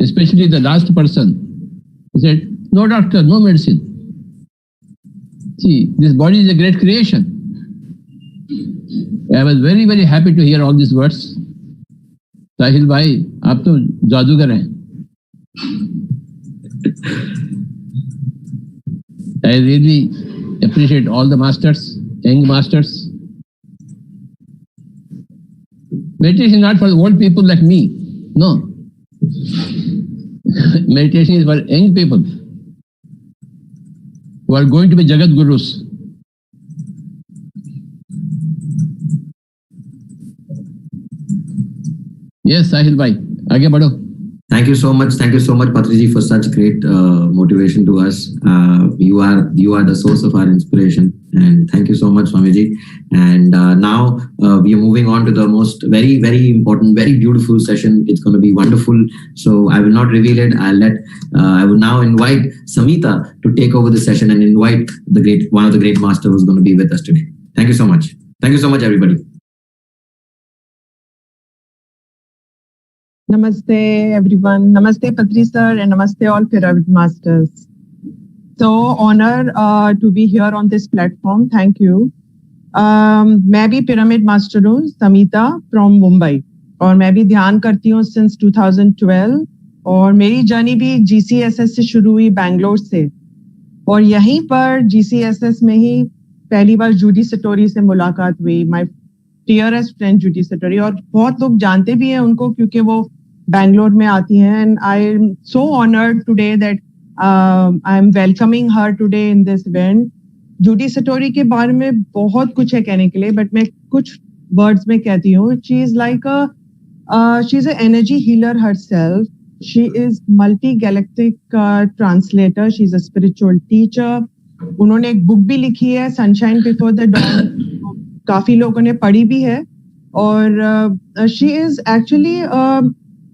Especially the last person who said, no doctor, no medicine. See, this body is a great creation. I was very, very happy to hear all these words. Sahil bhai, aap to जादूगर हैं. I really appreciate all the masters, young masters. Meditation is not for old people like me. No. Meditation is for young people who are going to be Jagat Gurus. Yes, Sahil bhai, आगे बढ़ो. Thank you so much, Patriji, for such great motivation to us. You are the source of our inspiration, And thank you so much, Swamiji. And now we are moving on to the most very, very important, very beautiful session. It's going to be wonderful. So I will not reveal it. I will now invite Samita to take over the session and invite one of the great masters who's going to be with us today. Thank you so much. Thank you so much, everybody. Namaste, everyone. Namaste, Patriji sir, and namaste all Pyramid Masters. So honor to be here on this platform. Thank you. मैं भी pyramid master हूँ, Samita from Mumbai, और मैं भी ध्यान करती हूँ since 2012, और मेरी जर्नी भी GCSS से शुरू हुई बैंगलोर से, और यहीं पर GCSS में ही पहली बार जूडी सटोरी से मुलाकात हुई, माय डियरेस्ट फ्रेंड जूडी सटोरी, और बहुत लोग जानते भी हैं उनको क्योंकि वो बैंगलोर में आती हैं. And I am so honoured today that I am welcoming her today in this event. Judy Satori के बारे में बहुत कुछ है कहने के लिए, बट मैं कुछ वर्ड्स में कहती हूँ. She is like she is an energy healer herself. She is multi galactic translator. She is a spiritual teacher. उन्होंने एक बुक भी लिखी है, सनशाइन बिफोर द डॉन, काफी लोगों ने पढ़ी भी है. और शी इज एक्चुअली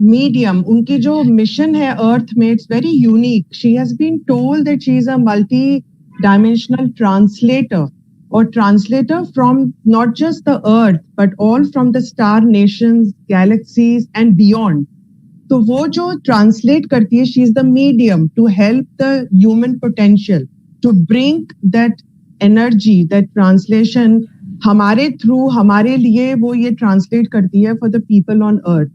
मीडियम. उनकी जो मिशन है अर्थ में, it's very unique. She has been told that she is a multi dimensional translator, or translator from not just the earth but all from the star nations, galaxies and beyond. तो वो जो translate करती है, she is the medium to help the human potential to bring that energy, that translation हमारे through, हमारे लिए वो ये translate करती है for the people on earth.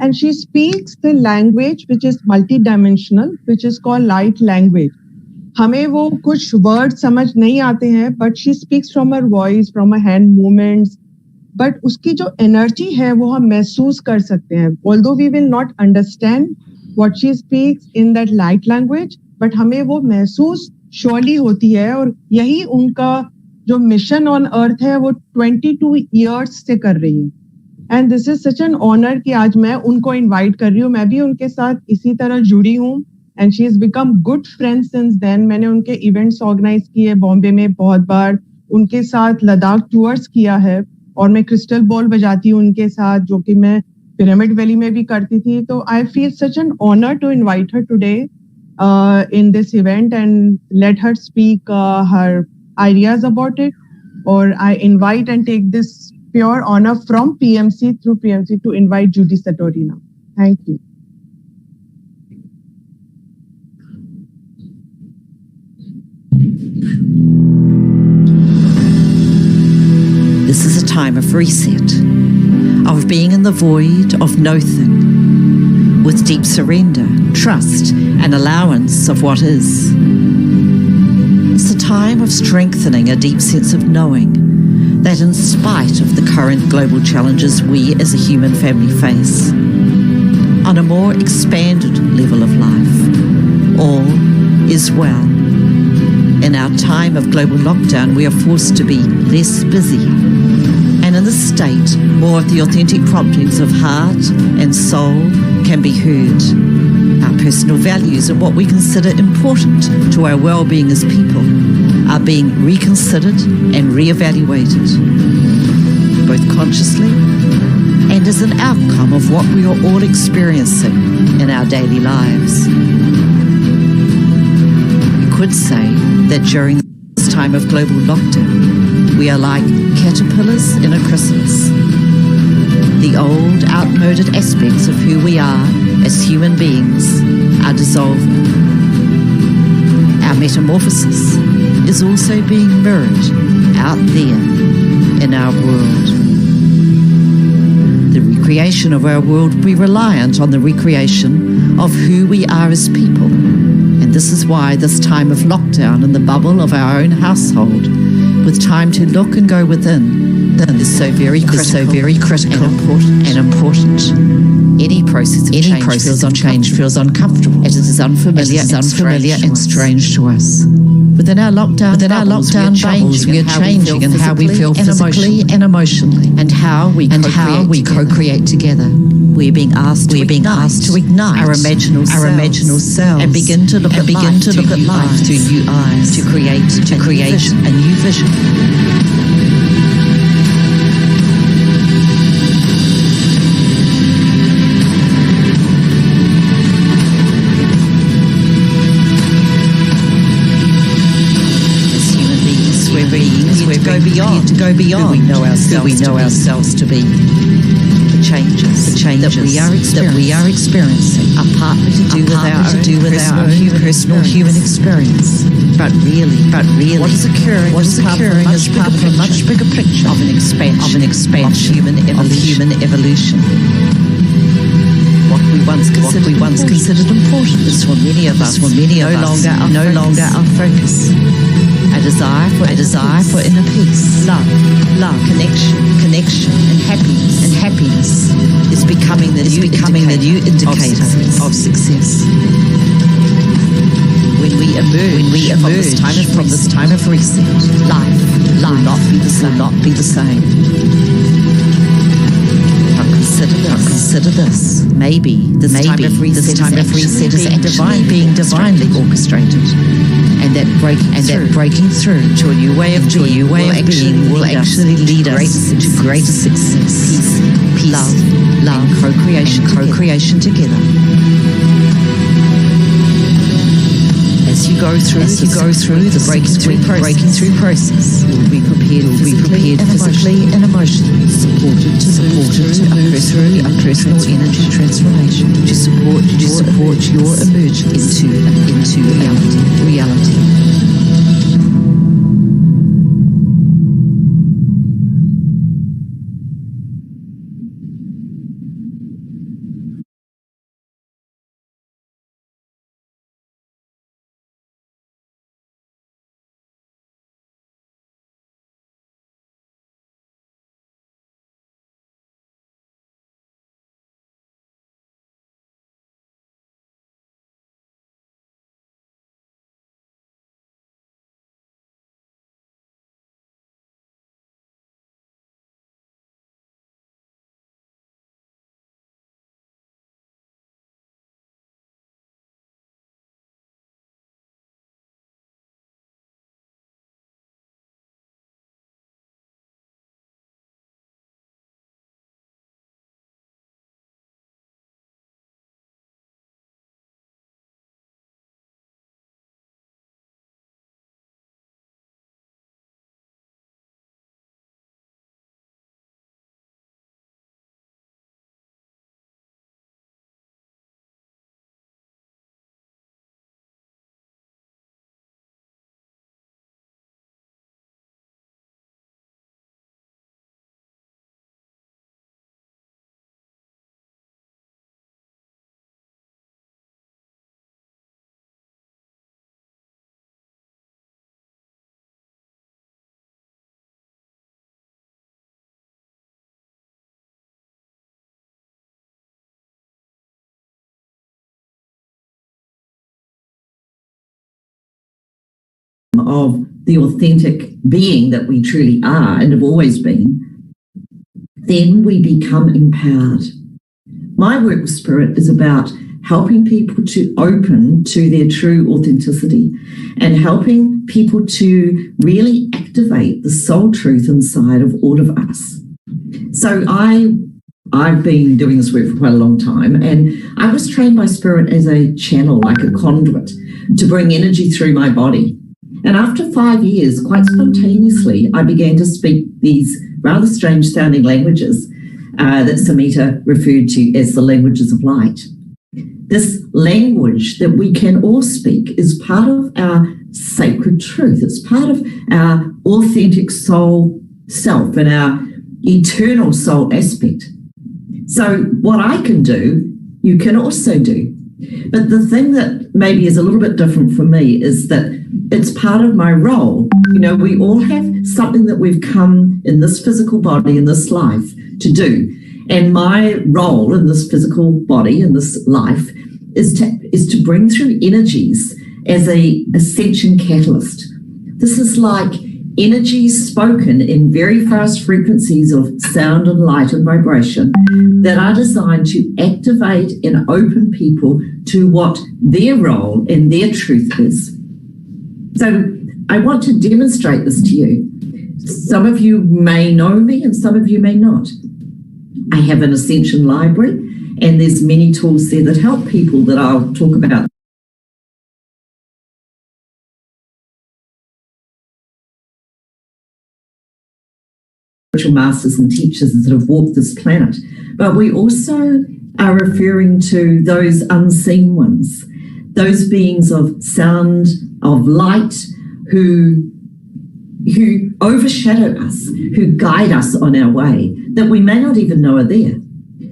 And she speaks the language which is multidimensional, which is called light language. हमें वो कुछ वर्ड समझ नहीं आते हैं, but she speaks from her voice, from her hand movements, but उसकी जो एनर्जी है वो हम महसूस कर सकते हैं. Although we will not understand what she speaks in that light language, but हमें वो महसूस श्योरली होती है. और यही उनका जो मिशन ऑन अर्थ है वो 22 ईयर्स से कर रही है. And this is such an honour कि आज मैं उनको इन्वाइट कर रही हूँ. मैं भी उनके साथ इसी तरह जुड़ी हूँ. And she has become good friends since then. मैंने उनके इवेंट्स ऑर्गेनाइज किए बॉम्बे में बहुत बार, उनके साथ लद्दाख टूर्स किया है, और मैं क्रिस्टल बॉल बजाती हूँ उनके साथ, जो कि मैं पिरामिड वैली में भी करती थी. तो I feel such an honour to invite her today in this event and let her speak her ideas about it. और I invite and take this pure honour from PMC through PMC to invite Judy Satori now. Thank you. This is a time of reset, of being in the void of nothing, with deep surrender, trust, and allowance of what is. It's a time of strengthening a deep sense of knowing that in spite of the current global challenges we as a human family face, on a more expanded level of life, all is well. In our time of global lockdown, we are forced to be less busy, and in this state, more of the authentic promptings of heart and soul can be heard. Our personal values and what we consider important to our well-being as people are being reconsidered and re-evaluated, both consciously and as an outcome of what we are all experiencing in our daily lives. Could say that during this time of global lockdown, we are like caterpillars in a chrysalis. The old, outmoded aspects of who we are as human beings are dissolving. Our metamorphosis is also being mirrored out there in our world. The recreation of our world will be reliant on the recreation of who we are as people. This is why this time of lockdown in the bubble of our own household, with time to look and go within, is so very critical and important. Any process of change feels uncomfortable, as it is unfamiliar and strange to us. Within our lockdown bubbles, we are changing in how we feel physically and emotionally, and how we co-create together. We're being asked to ignite our imaginal selves and begin to look at life through new eyes, to create a new vision. To go beyond who we know ourselves to be. The changes that we are experiencing are partly to do with our personal human experience. But really, what is occurring is part of a much bigger picture of an expansion of human evolution. What we once considered important is for many of us no longer our focus. A desire for inner peace, love, connection, and happiness is becoming the new indicator of success. When we emerge from this time of reset, life will not be the same. Consider this. Maybe this time of reset is actually being divinely orchestrated. And that breaking through to a new way of being will actually lead us to greater success, peace, love, co-creation together. As you go through the breaking through process, you will be prepared physically and emotionally, supported to a personal energy transformation to support your emergence into reality. Of the authentic being that we truly are and have always been, then we become empowered. My work with Spirit is about helping people to open to their true authenticity and helping people to really activate the soul truth inside of all of us. So I've been doing this work for quite a long time, and I was trained by Spirit as a channel, like a conduit, to bring energy through my body. And after 5 years, quite spontaneously, I began to speak these rather strange sounding languages that Sangita referred to as the languages of light. This language that we can all speak is part of our sacred truth. It's part of our authentic soul self and our eternal soul aspect. So what I can do, you can also do. But the thing that maybe is a little bit different for me is that it's part of my role. You know, we all have something that we've come in this physical body, in this life, to do. And my role in this physical body, in this life, is to bring through energies as a ascension catalyst. This is like energy spoken in very fast frequencies of sound and light and vibration that are designed to activate and open people to what their role and their truth is. So I want to demonstrate this to you. Some of you may know me and some of you may not. I have an Ascension library and there's many tools there that help people that I'll talk about. Spiritual masters and teachers that have walked this planet. But we also are referring to those unseen ones, those beings of sound, of light, who overshadow us, who guide us on our way, that we may not even know are there.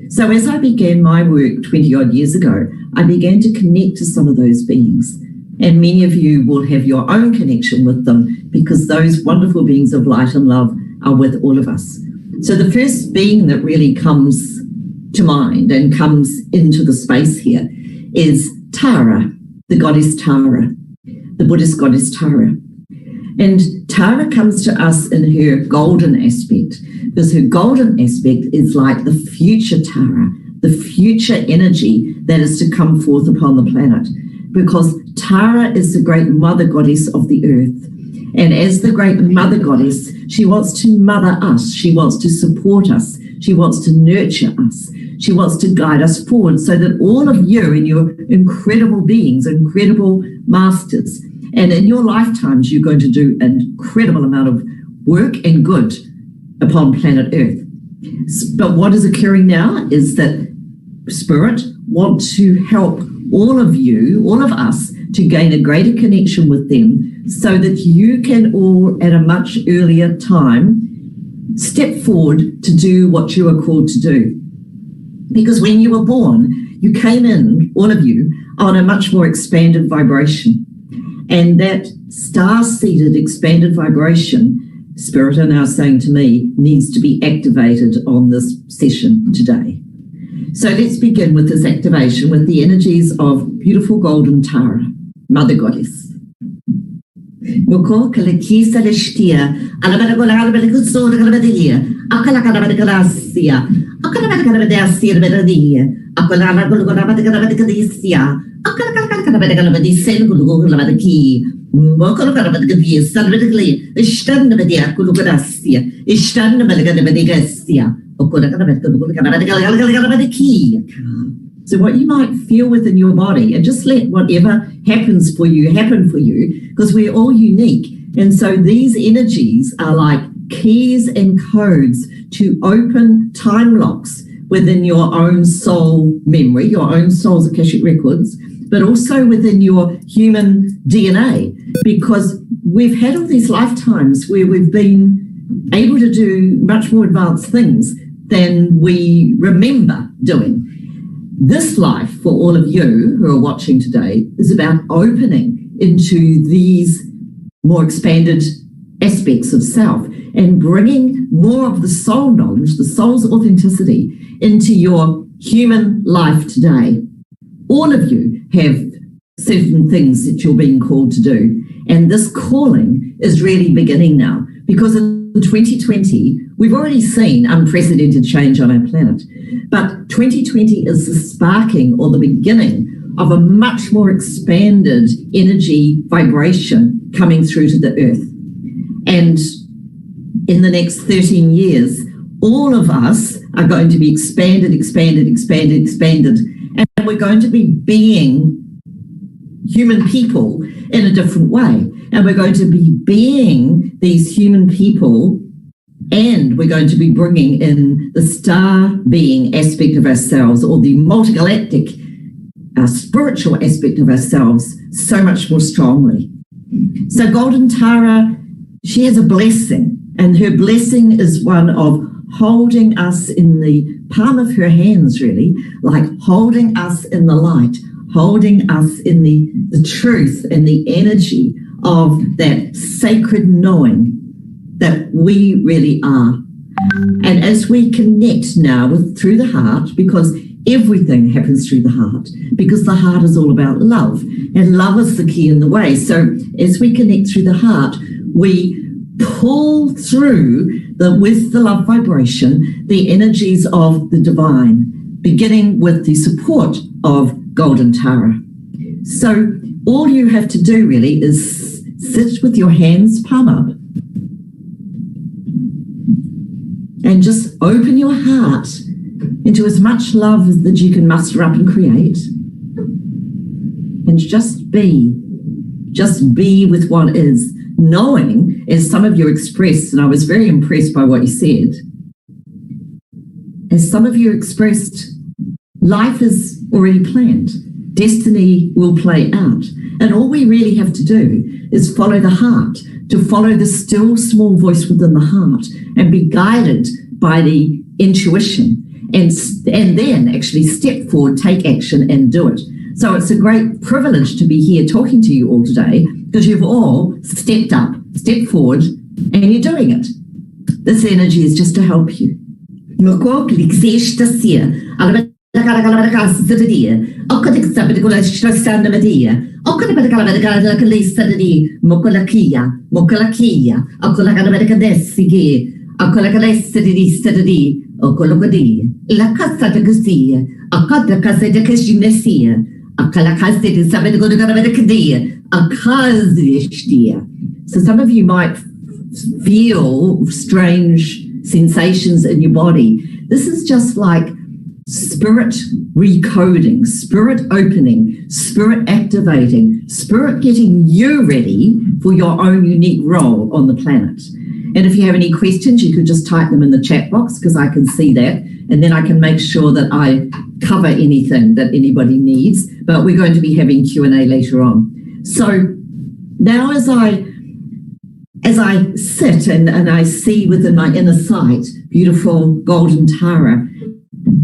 So as I began my work 20 odd years ago, I began to connect to some of those beings. And many of you will have your own connection with them because those wonderful beings of light and love are with all of us. So the first being that really comes to mind and comes into the space here is Tara, the goddess Tara, the Buddhist goddess Tara. And Tara comes to us in her golden aspect, because her golden aspect is like the future Tara, the future energy that is to come forth upon the planet, because Tara is the great mother goddess of the earth. And as the great mother goddess, she wants to mother us. She wants to support us. She wants to nurture us. She wants to guide us forward so that all of you and your incredible beings, incredible masters, and in your lifetimes, you're going to do an incredible amount of work and good upon planet Earth. But what is occurring now is that Spirit wants to help all of you, all of us, to gain a greater connection with them so that you can all, at a much earlier time, step forward to do what you are called to do. Because when you were born, you came in, all of you, on a much more expanded vibration. And that star-seated expanded vibration, Spirit are now saying to me, needs to be activated on this session today. So let's begin with this activation with the energies of beautiful golden Tara, Mother Goddess. Moko kalaki celestia, alabaragola alabaragosoda galabadilia, akalakalabaragalasia, akalabaragalabadasia beradia, akalabaragalabadagadisia, akalakalabaragalabadia, gulugulabadaki, mokolabadagadisia, salvadagli, ishtanabadiak gulugadasia, ishtanabadagadabadigasia. So what you might feel within your body, and just let whatever happens for you happen for you, because we're all unique. And so these energies are like keys and codes to open time locks within your own soul memory, your own soul's Akashic records, but also within your human DNA, because we've had all these lifetimes where we've been able to do much more advanced things than we remember doing. This life, for all of you who are watching today, is about opening into these more expanded aspects of self and bringing more of the soul knowledge, the soul's authenticity, into your human life today. All of you have certain things that you're being called to do, and this calling is really beginning now, because in 2020, we've already seen unprecedented change on our planet, but 2020 is the sparking or the beginning of a much more expanded energy vibration coming through to the earth. And in the next 13 years, all of us are going to be expanded, and we're going to be being human people in a different way. And we're going to be being these human people, and we're going to be bringing in the star being aspect of ourselves, or the multi-galactic spiritual aspect of ourselves, so much more strongly. So Golden Tara, she has a blessing, and her blessing is one of holding us in the palm of her hands, really, like holding us in the light, holding us in the truth and the energy of that sacred knowing that we really are. And as we connect now through the heart, because Everything happens through the heart because the heart is all about love, and love is the key in the way. So as we connect through the heart, we pull through with the love vibration, the energies of the divine, beginning with the support of Golden Tara. So all you have to do really is sit with your hands palm up and just open your heart into as much love as that you can muster up and create, and just be with what is, knowing, as some of you expressed, and I was very impressed by what you said, as some of you expressed, life is already planned. Destiny will play out. And all we really have to do is follow the heart, to follow the still small voice within the heart and be guided by the intuition, and then actually step forward, take action and do it. So it's a great privilege to be here talking to you all today, because you've all stepped up, stepped forward, and you're doing it. This energy is just to help you. So some of you might feel strange sensations in your body. This is just like spirit recoding, spirit opening, spirit activating, spirit getting you ready for your own unique role on the planet. And if you have any questions, you could just type them in the chat box, because I can see that, and then I can make sure that I cover anything that anybody needs. But we're going to be having Q&A later on. So now as I sit and I see within my inner sight beautiful Golden Tara,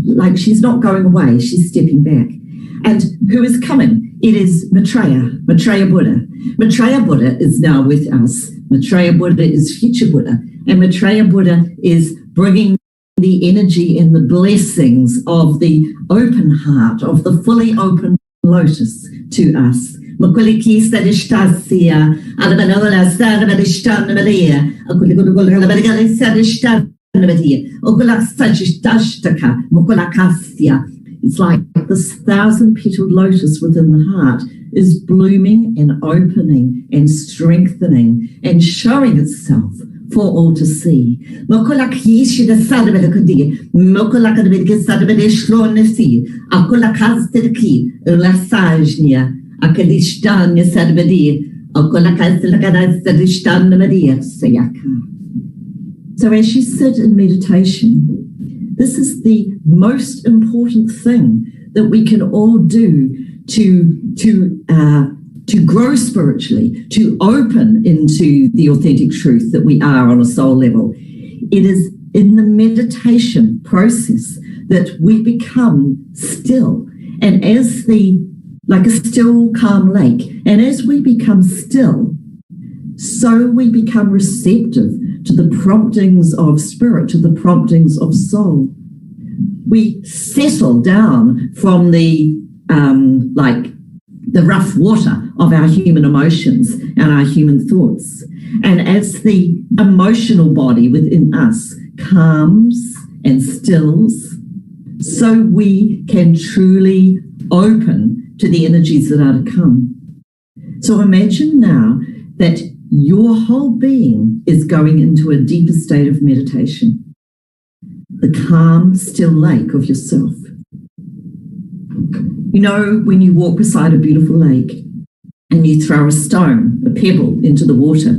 like she's not going away, she's stepping back. And who is coming? It is Maitreya Buddha. Maitreya Buddha is now with us. Maitreya Buddha is future Buddha. And Maitreya Buddha is bringing the energy and the blessings of the open heart, of the fully open lotus to us. It's like this 1,000-petaled lotus within the heart is blooming and opening and strengthening and showing itself for all to see. So as you sit in meditation, this is the most important thing that we can all do to grow spiritually, to open into the authentic truth that we are on a soul level. It is in the meditation process that we become still, and like a still, calm lake. And as we become still, so we become receptive to the promptings of spirit, to the promptings of soul. We settle down from the rough water of our human emotions and our human thoughts. And as the emotional body within us calms and stills, so we can truly open to the energies that are to come. So imagine now that your whole being is going into a deeper state of meditation, the calm, still lake of yourself. You know, when you walk beside a beautiful lake and you throw a stone, a pebble into the water,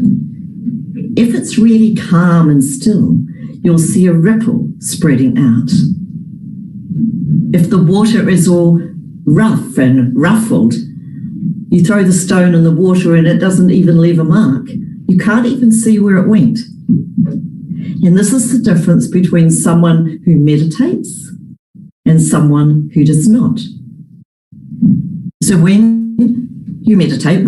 if it's really calm and still, you'll see a ripple spreading out. If the water is all rough and ruffled, you throw the stone in the water and it doesn't even leave a mark. You can't even see where it went. And this is the difference between someone who meditates and someone who does not. So when we meditate,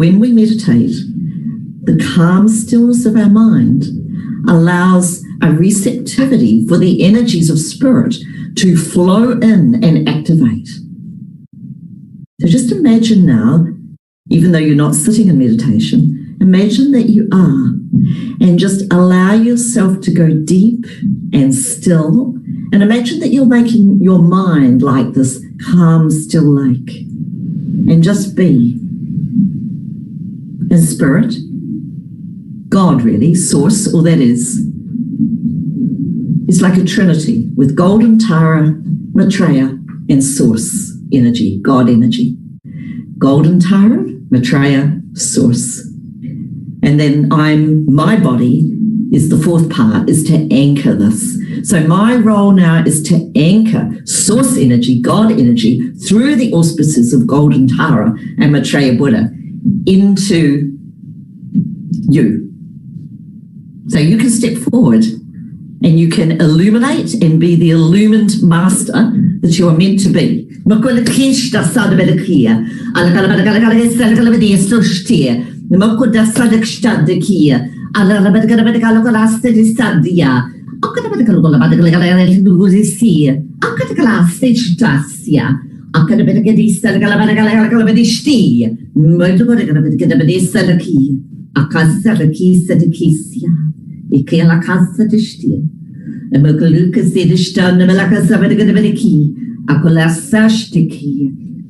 the calm stillness of our mind allows a receptivity for the energies of spirit to flow in and activate. So just imagine now, even though you're not sitting in meditation, imagine that you are, and just allow yourself to go deep and still, and imagine that you're making your mind like this calm, still lake, and just be. In spirit, God really, source, all that is like a trinity with golden Tara, Maitreya, and source energy, God energy. Golden Tara, Maitreya, source. And then my body is the fourth part, is to anchor this. So my role now is to anchor source energy, God energy, through the auspices of Golden Tara and Maitreya Buddha into you. So you can step forward and you can illuminate and be the illumined master that you are meant to be.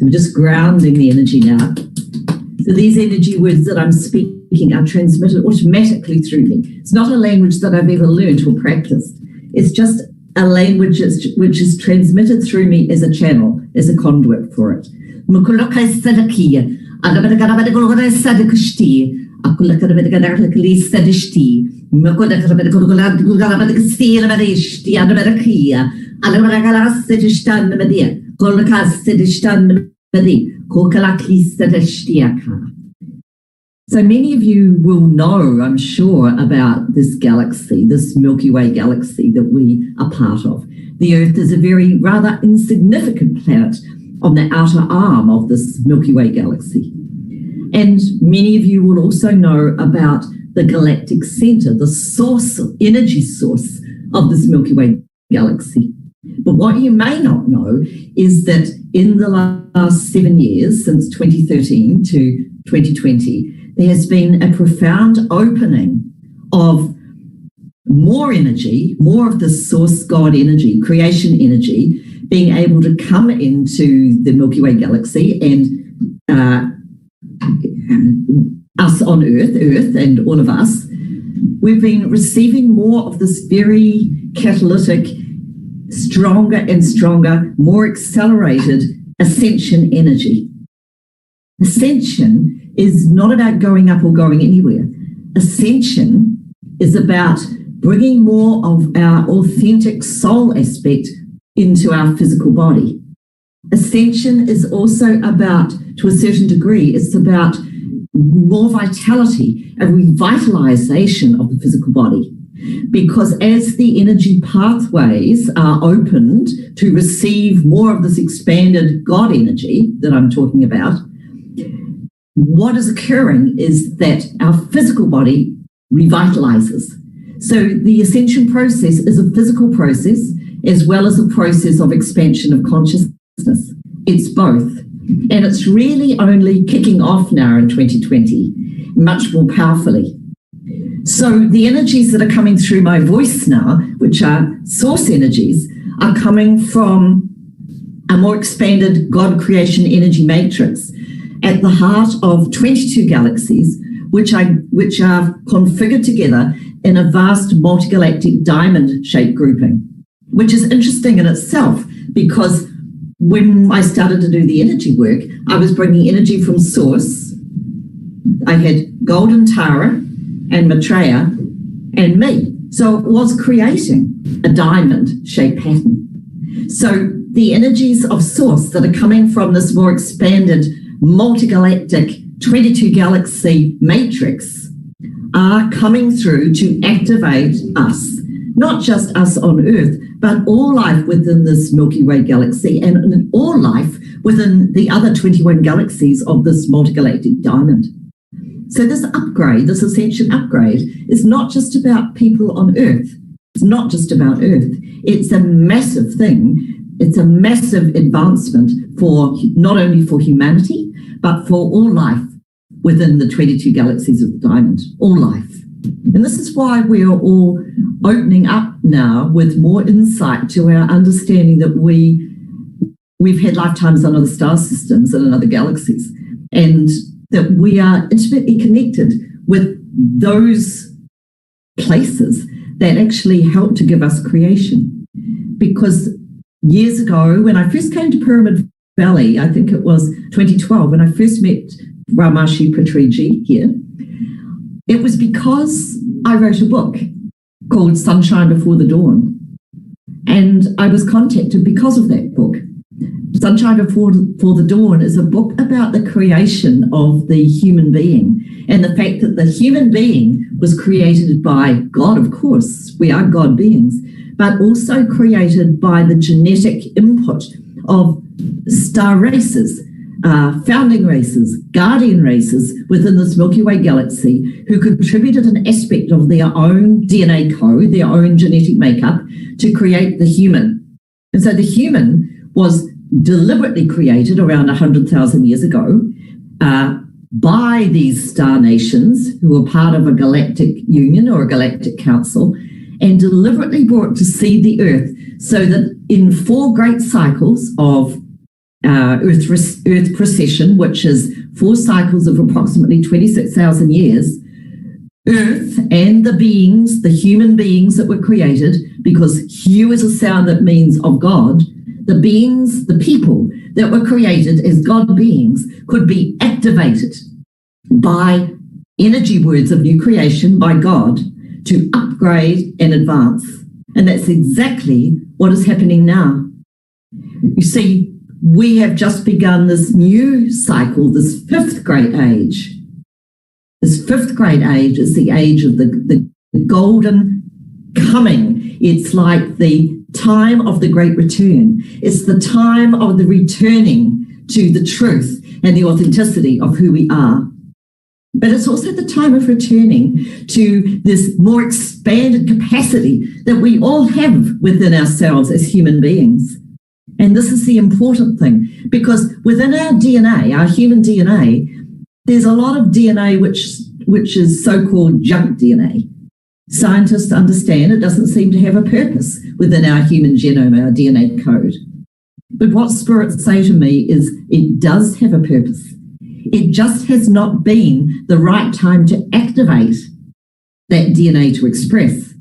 I'm just grounding the energy now. So these energy words that I'm speaking are transmitted automatically through me. It's not a language that I've ever learned or practiced. It's just a language which is transmitted through me as a channel, as a conduit for it. So many of you will know, I'm sure, about this galaxy, this Milky Way galaxy that we are part of. The Earth is a very rather insignificant planet on the outer arm of this Milky Way galaxy. And many of you will also know about the galactic center, the source, energy source of this Milky Way galaxy. But what you may not know is that in the last 7 years, since 2013 to 2020, there has been a profound opening of more energy, more of the source God energy, creation energy, being able to come into the Milky Way galaxy and us on Earth and all of us, we've been receiving more of this very catalytic, stronger and stronger, more accelerated ascension energy. Ascension is not about going up or going anywhere. Ascension is about bringing more of our authentic soul aspect into our physical body. Ascension is also about, to a certain degree, it's about more vitality, a revitalization of the physical body. Because as the energy pathways are opened to receive more of this expanded God energy that I'm talking about, what is occurring is that our physical body revitalizes. So the ascension process is a physical process as well as a process of expansion of consciousness. It's both. And it's really only kicking off now in 2020, much more powerfully. So the energies that are coming through my voice now, which are source energies, are coming from a more expanded God creation energy matrix at the heart of 22 galaxies, which are configured together in a vast multigalactic diamond-shaped grouping, which is interesting in itself because when I started to do the energy work, I was bringing energy from source. I had Golden Tara and Maitreya and me. So it was creating a diamond-shaped pattern. So the energies of source that are coming from this more expanded multigalactic 22 galaxy matrix are coming through to activate us, not just us on Earth, but all life within this Milky Way galaxy and all life within the other 21 galaxies of this multigalactic diamond. So this upgrade, this ascension upgrade, is not just about people on Earth. It's not just about Earth. It's a massive thing. It's a massive advancement for not only for humanity, but for all life within the 22 galaxies of the diamond, all life. And this is why we are all opening up now with more insight to our understanding that we've had lifetimes on other star systems and in other galaxies, and that we are intimately connected with those places that actually help to give us creation. Because years ago, when I first came to Pyramid Valley, I think it was 2012, when I first met Bhramarshri Patriji here, it was because I wrote a book called Sunshine Before the Dawn. And I was contacted because of that book. Sunshine Before the Dawn is a book about the creation of the human being and the fact that the human being was created by God, of course, we are God beings, but also created by the genetic input of star races, founding races, guardian races within this Milky Way galaxy who contributed an aspect of their own DNA code, their own genetic makeup to create the human. And so the human was deliberately created around 100,000 years ago by these star nations who were part of a galactic union or a galactic council, and deliberately brought to seed the Earth so that in 4 great cycles of Earth precession, which is 4 cycles of approximately 26,000 years, Earth and the beings, the human beings that were created, because Hu is a sound that means of God, the beings, the people that were created as God beings could be activated by energy words of new creation by God to upgrade and advance. And that's exactly what is happening now. You see, we have just begun this new cycle, this 5th great age. This 5th great age is the age of the golden coming. It's like the time of the great return. It's the time of the returning to the truth and the authenticity of who we are. But it's also the time of returning to this more expanded capacity that we all have within ourselves as human beings. And this is the important thing, because within our DNA, our human DNA, there's a lot of DNA which is so-called junk DNA. Scientists understand it doesn't seem to have a purpose within our human genome, our DNA code. But what spirits say to me is it does have a purpose. It just has not been the right time to activate that DNA to express.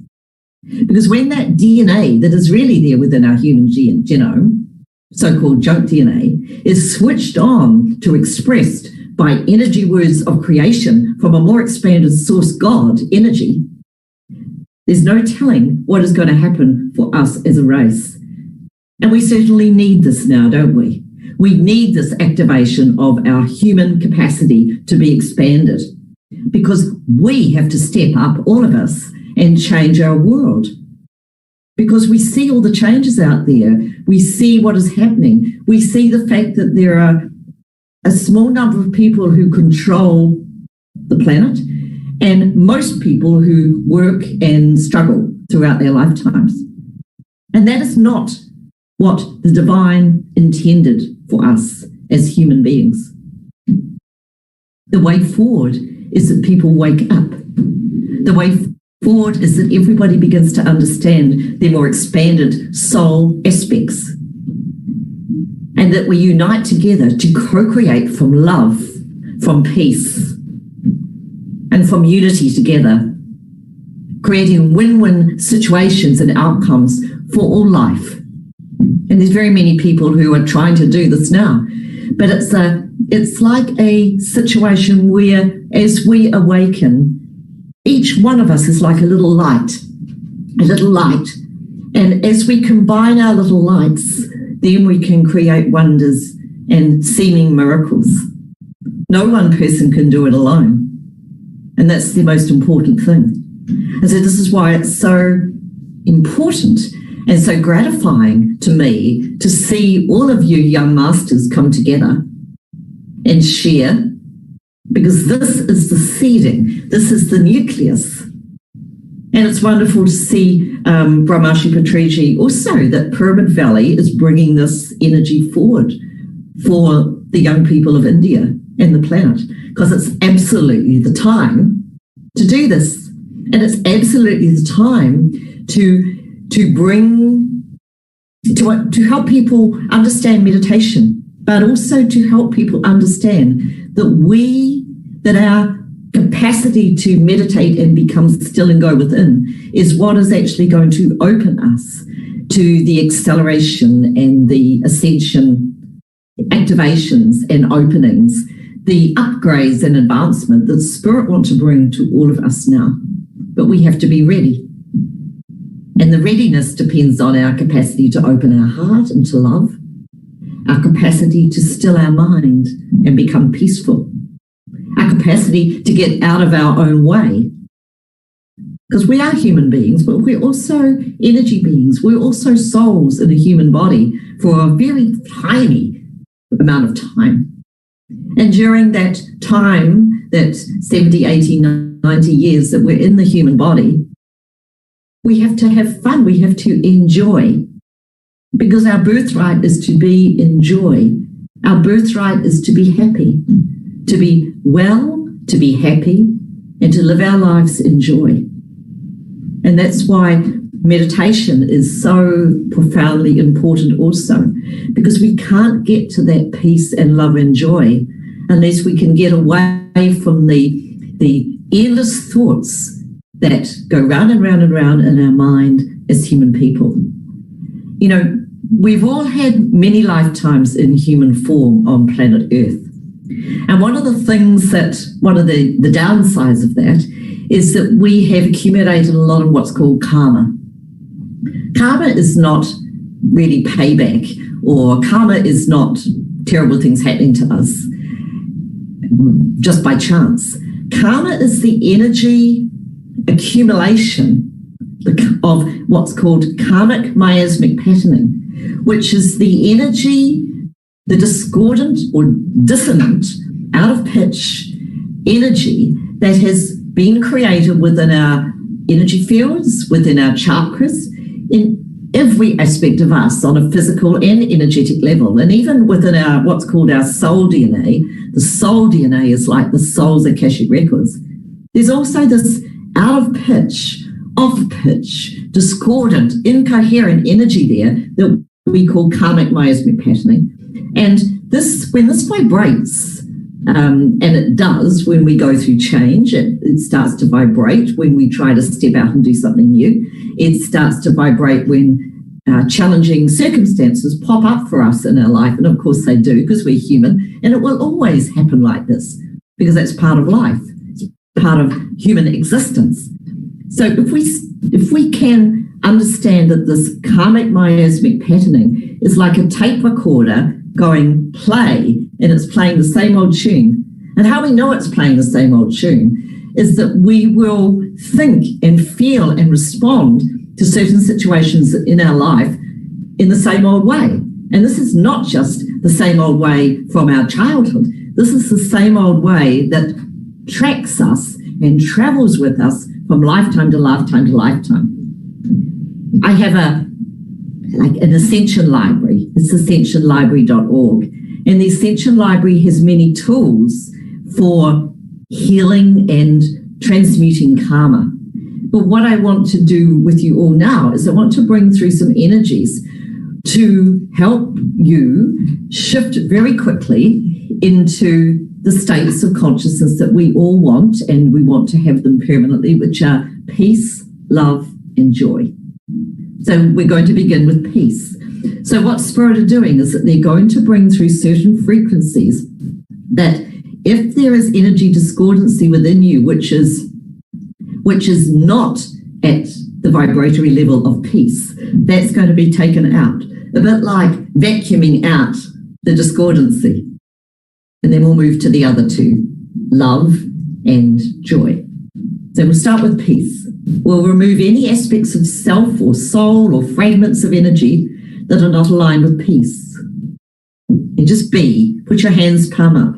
Because when that DNA that is really there within our human genome, so-called junk DNA, is switched on to expressed by energy words of creation from a more expanded source God energy, there's no telling what is going to happen for us as a race. And we certainly need this now, don't we? We need this activation of our human capacity to be expanded, because we have to step up, all of us, and change our world. Because we see all the changes out there. We see what is happening. We see the fact that there are a small number of people who control the planet and most people who work and struggle throughout their lifetimes. And that is not what the divine intended for us as human beings. The way forward is that people wake up. The way forward is that everybody begins to understand their more expanded soul aspects, and that we unite together to co-create from love, from peace, and from unity together, creating win-win situations and outcomes for all life. And there's very many people who are trying to do this now, but it's like a situation where as we awaken, each one of us is like a little light. And as we combine our little lights, then we can create wonders and seeming miracles. No one person can do it alone. And that's the most important thing. And so this is why it's so important and so gratifying to me to see all of you young masters come together and share, because this is the seeding, this is the nucleus. And it's wonderful to see Bhramarshri Patriji also, that Pyramid Valley is bringing this energy forward for the young people of India and the planet, because it's absolutely the time to do this. And it's absolutely the time to help people understand meditation, but also to help people understand that our capacity to meditate and become still and go within is what is actually going to open us to the acceleration and the ascension activations and openings, the upgrades and advancement that Spirit want to bring to all of us now. But we have to be ready. And the readiness depends on our capacity to open our heart and to love, our capacity to still our mind and become peaceful, our capacity to get out of our own way. Because we are human beings, but we're also energy beings. We're also souls in a human body for a very tiny amount of time. And during that time, that 70, 80, 90 years that we're in the human body, we have to have fun. We have to enjoy, because our birthright is to be in joy. Our birthright is to be happy, to be well, to be happy, and to live our lives in joy. And that's why meditation is so profoundly important also, because we can't get to that peace and love and joy unless we can get away from the endless thoughts that go round and round and round in our mind as human people. You know, we've all had many lifetimes in human form on planet Earth. And one of the downsides of that is that we have accumulated a lot of what's called karma. Karma is not really payback, or karma is not terrible things happening to us just by chance. Karma is the energy accumulation of what's called karmic miasmic patterning, which is the energy, the discordant or dissonant, out of pitch energy that has been created within our energy fields, within our chakras, in every aspect of us on a physical and energetic level, and even within our what's called our soul DNA. The soul DNA is like the soul's Akashic records. There's also this out of pitch, off pitch, discordant, incoherent energy there that we call karmic miasmic patterning. And when this vibrates, and it does when we go through change, it starts to vibrate when we try to step out and do something new. It starts to vibrate when challenging circumstances pop up for us in our life. And of course they do, because we're human, and it will always happen like this, because that's part of life. It's part of human existence. So if we can understand that this karmic miasmic patterning is like a tape recorder going play, and it's playing the same old tune. And how we know it's playing the same old tune is that we will think and feel and respond to certain situations in our life in the same old way. And this is not just the same old way from our childhood. This is the same old way that tracks us and travels with us from lifetime to lifetime to lifetime. I have an Ascension library. It's ascensionlibrary.org. And the Ascension library has many tools for healing and transmuting karma. But what I want to do with you all now is I want to bring through some energies to help you shift very quickly into the states of consciousness that we all want, and we want to have them permanently, which are peace, love, and joy. So we're going to begin with peace. So what Spirit are doing is that they're going to bring through certain frequencies that if there is energy discordancy within you, which is not at the vibratory level of peace, that's going to be taken out. A bit like vacuuming out the discordancy. And then we'll move to the other two, love and joy. So we'll start with peace. We'll remove any aspects of self or soul or fragments of energy that are not aligned with peace. And just be. Put your hands palm up.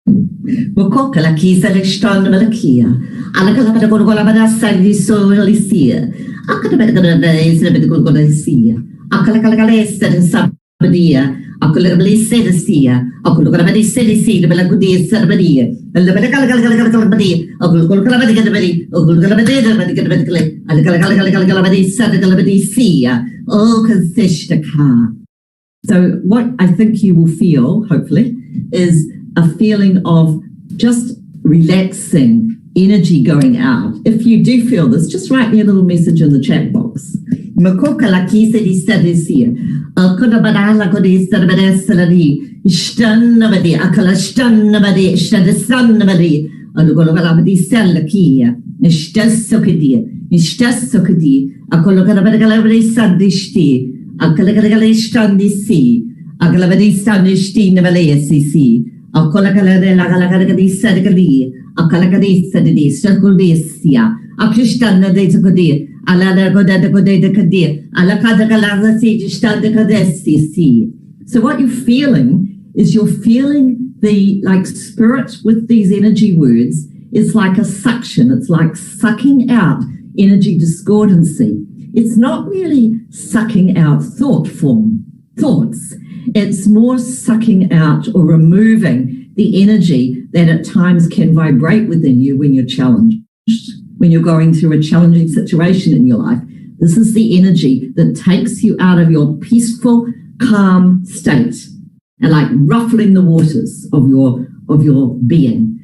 Mukokala kisa lishtan malakia. Alakala bada gorgola bada sagi so lisia. Akada bada gada is a bit gorgola sia. Akala kala is that in sabadia. Akula bali sedisia. Akula badi sedisi bala gudi sabadia. And the bada kala badi. Akula badi gada badi. Akula badi gada badi. Alakala badi sadakala badi sia. Oh, kasishtaka. So what I think you will feel, hopefully, is a feeling of just relaxing, energy going out. If you do feel this, just write me a little message in the chat box. So what you're feeling is you're feeling the like spirit with these energy words is like a suction. It's like sucking out energy discordancy. It's not really sucking out thoughts. It's more sucking out or removing the energy that at times can vibrate within you when you're challenged, when you're going through a challenging situation in your life. This is the energy that takes you out of your peaceful, calm state and like ruffling the waters of your being.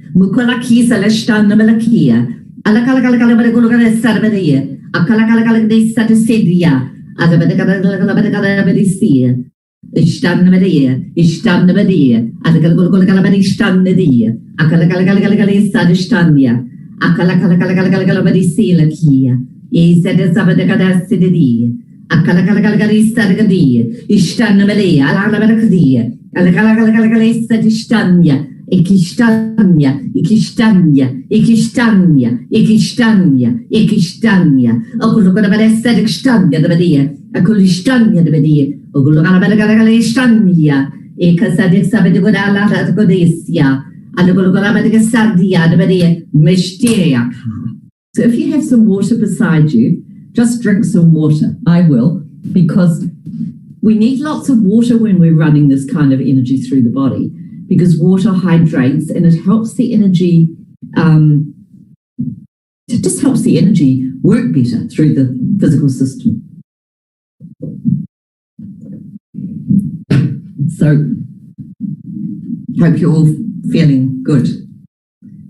Ikistanya. Okulukana bada sedikstanya the badia. Akulistanya the badia. Okulukana bada galistanya. Ekasadik sabedugala at Godesia. And Okulukana bada sadia the badia. Mysteria. So if you have some water beside you, just drink some water. I will, because we need lots of water when we're running this kind of energy through the body, because water hydrates and it helps the energy, it just helps the energy work better through the physical system. So, hope you're all feeling good.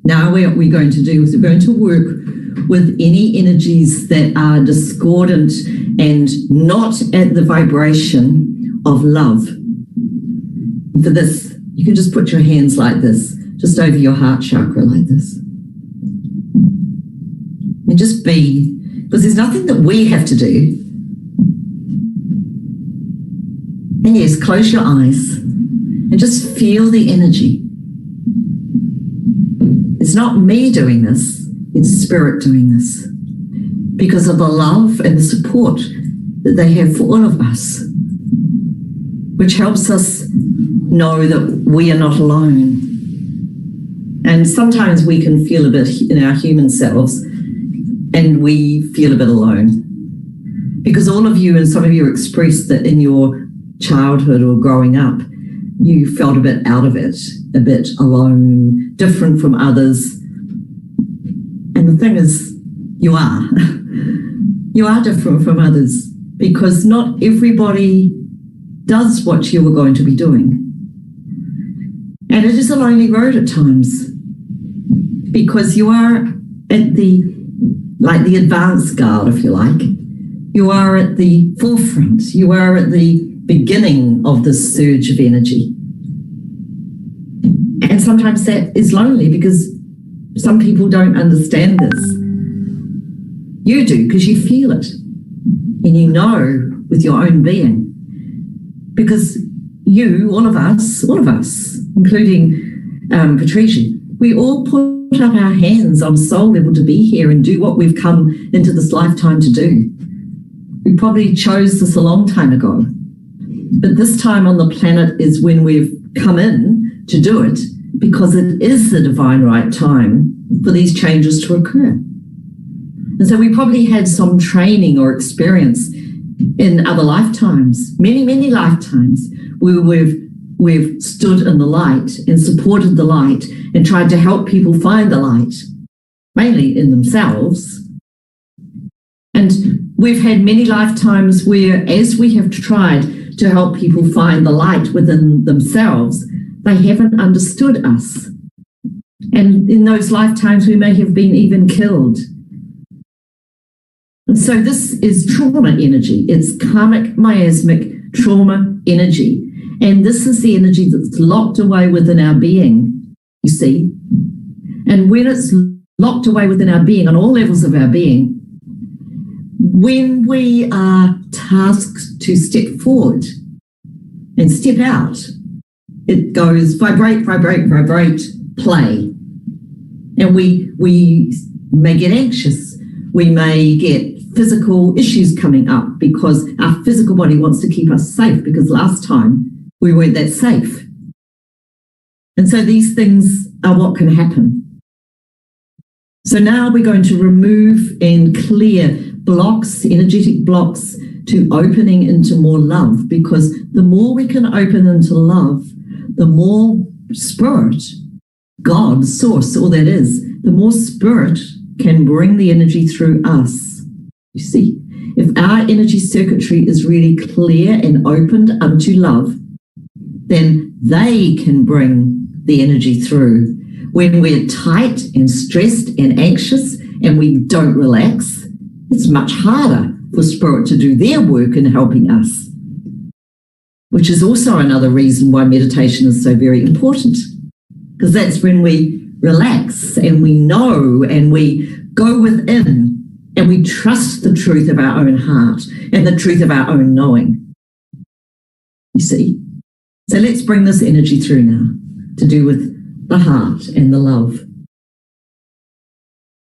Now what we're going to do is we're going to work with any energies that are discordant and not at the vibration of love. For this, you can just put your hands like this, just over your heart chakra like this. And just be, because there's nothing that we have to do. And yes, close your eyes and just feel the energy. It's not me doing this, it's spirit doing this, because of the love and the support that they have for all of us, which helps us know that we are not alone. And sometimes we can feel a bit in our human selves, and we feel a bit alone, because all of you and some of you expressed that in your childhood or growing up, you felt a bit out of it, a bit alone, different from others. And the thing is, you are. You are different from others, because not everybody does what you were going to be doing. And it is a lonely road at times, because you are at the advanced guard, if you like. You are at the forefront. You are at the beginning of this surge of energy. And sometimes that is lonely, because some people don't understand this. You do, because you feel it. And you know with your own being. Because you, all of us, including Patriji, we all put up our hands on soul level to be here and do what we've come into this lifetime to do. We probably chose this a long time ago. But this time on the planet is when we've come in to do it, because it is the divine right time for these changes to occur. And so we probably had some training or experience in other lifetimes, many, many lifetimes, where we've stood in the light and supported the light and tried to help people find the light, mainly in themselves. And we've had many lifetimes where, as we have tried to help people find the light within themselves, they haven't understood us. And in those lifetimes, we may have been even killed. And so this is trauma energy. It's karmic, miasmic trauma energy. And this is the energy that's locked away within our being, you see. And when it's locked away within our being, on all levels of our being, when we are tasked to step forward and step out, it goes vibrate, vibrate, vibrate, play. And we may get anxious. We may get physical issues coming up because our physical body wants to keep us safe, because last time we weren't that safe. And so these things are what can happen. So now we're going to remove and clear blocks, energetic blocks, to opening into more love, because the more we can open into love, the more spirit, God, source, all that is, the more spirit can bring the energy through us. You see, if our energy circuitry is really clear and opened unto love, then they can bring the energy through. When we're tight and stressed and anxious and we don't relax, it's much harder for spirit to do their work in helping us, which is also another reason why meditation is so very important, because that's when we relax and we know and we go within and we trust the truth of our own heart and the truth of our own knowing. You see? So let's bring this energy through now to do with the heart and the love.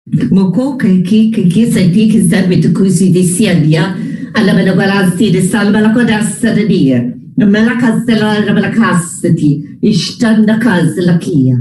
Moko kiki senti ki serve to kusi di siadia alla bella balasti di salva la codassa di dia mela castella la bella castati istanda casa la kia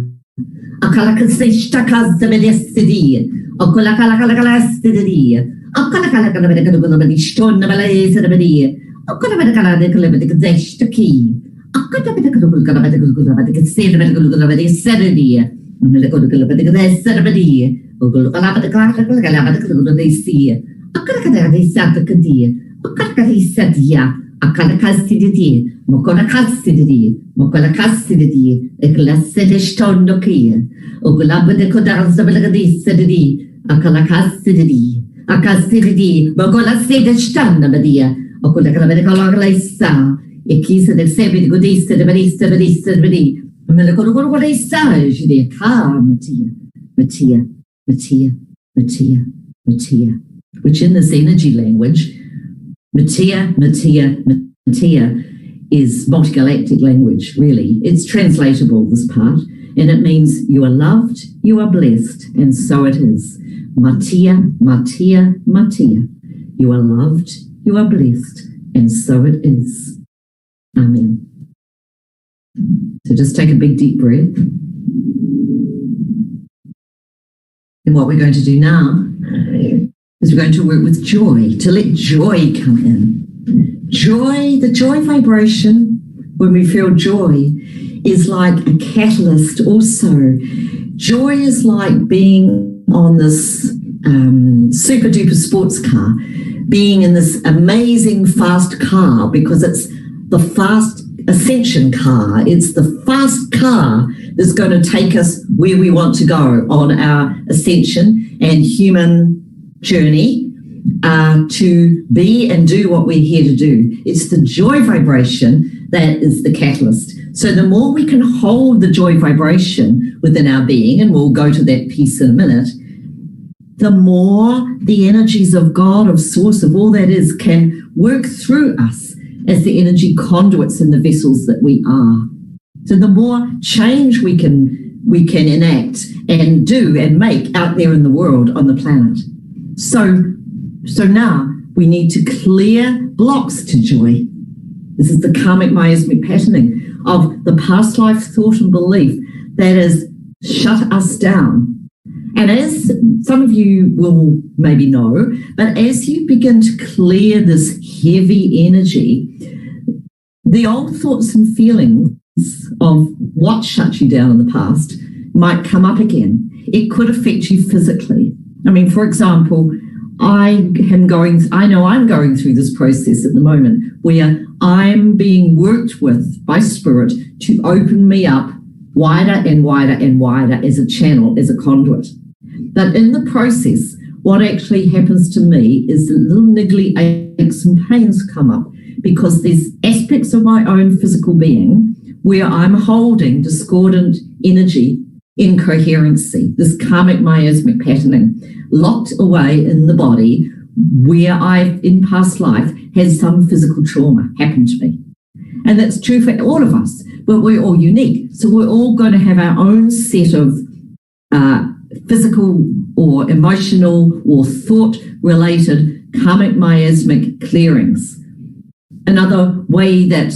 akala kasista casa vedesti dia akala kala sti dia akala kala bella di stonna bella esa di dia akala bella kala de kala de zesta ki akala bella kala bella de sede bella de sede dia mela kala bella de sede dia Ogul kalabata kalabata they see akara they sat the kadia akara said ya akala castidi mokola castidi mokola castidi a glass stone dokia ogulaba de codas of the city akala castidi a castidi mokola said standa badia okola kalabata sa e kisa de sebi godista de barista de melakoro they sage de Matia, which in this energy language, Matia is multi-galactic language, really. It's translatable, this part, and it means you are loved, you are blessed, and so it is. Matia. You are loved, you are blessed, and so it is. Amen. So just take a big deep breath. And what we're going to do now is we're going to work with joy, to let joy come in. Joy, the joy vibration, when we feel joy, is like a catalyst also. Joy is like being on this super duper sports car, being in this amazing fast car, because it's the fast Ascension car. It's the fast car that's going to take us where we want to go on our ascension and human journey to be and do what we're here to do. It's the joy vibration that is the catalyst. So the more we can hold the joy vibration within our being, and we'll go to that piece in a minute, the more the energies of God, of Source, of all that is, can work through us as the energy conduits in the vessels that we are. So the more change we can enact and do and make out there in the world, on the planet. So now we need to clear blocks to joy. This is the karmic miasmic patterning of the past life thought and belief that has shut us down. And as some of you will maybe know, but as you begin to clear this heavy energy, the old thoughts and feelings of what shut you down in the past might come up again. It could affect you physically. I mean, for example, I know I'm going through this process at the moment where I'm being worked with by Spirit to open me up wider and wider and wider as a channel, as a conduit. But in the process, what actually happens to me is that little niggly aches and pains come up because there's aspects of my own physical being where I'm holding discordant energy, incoherency, this karmic miasmic patterning, locked away in the body where I, in past life, had some physical trauma happen to me. And that's true for all of us, but we're all unique. So we're all going to have our own set of physical or emotional or thought-related karmic miasmic clearings. Another way that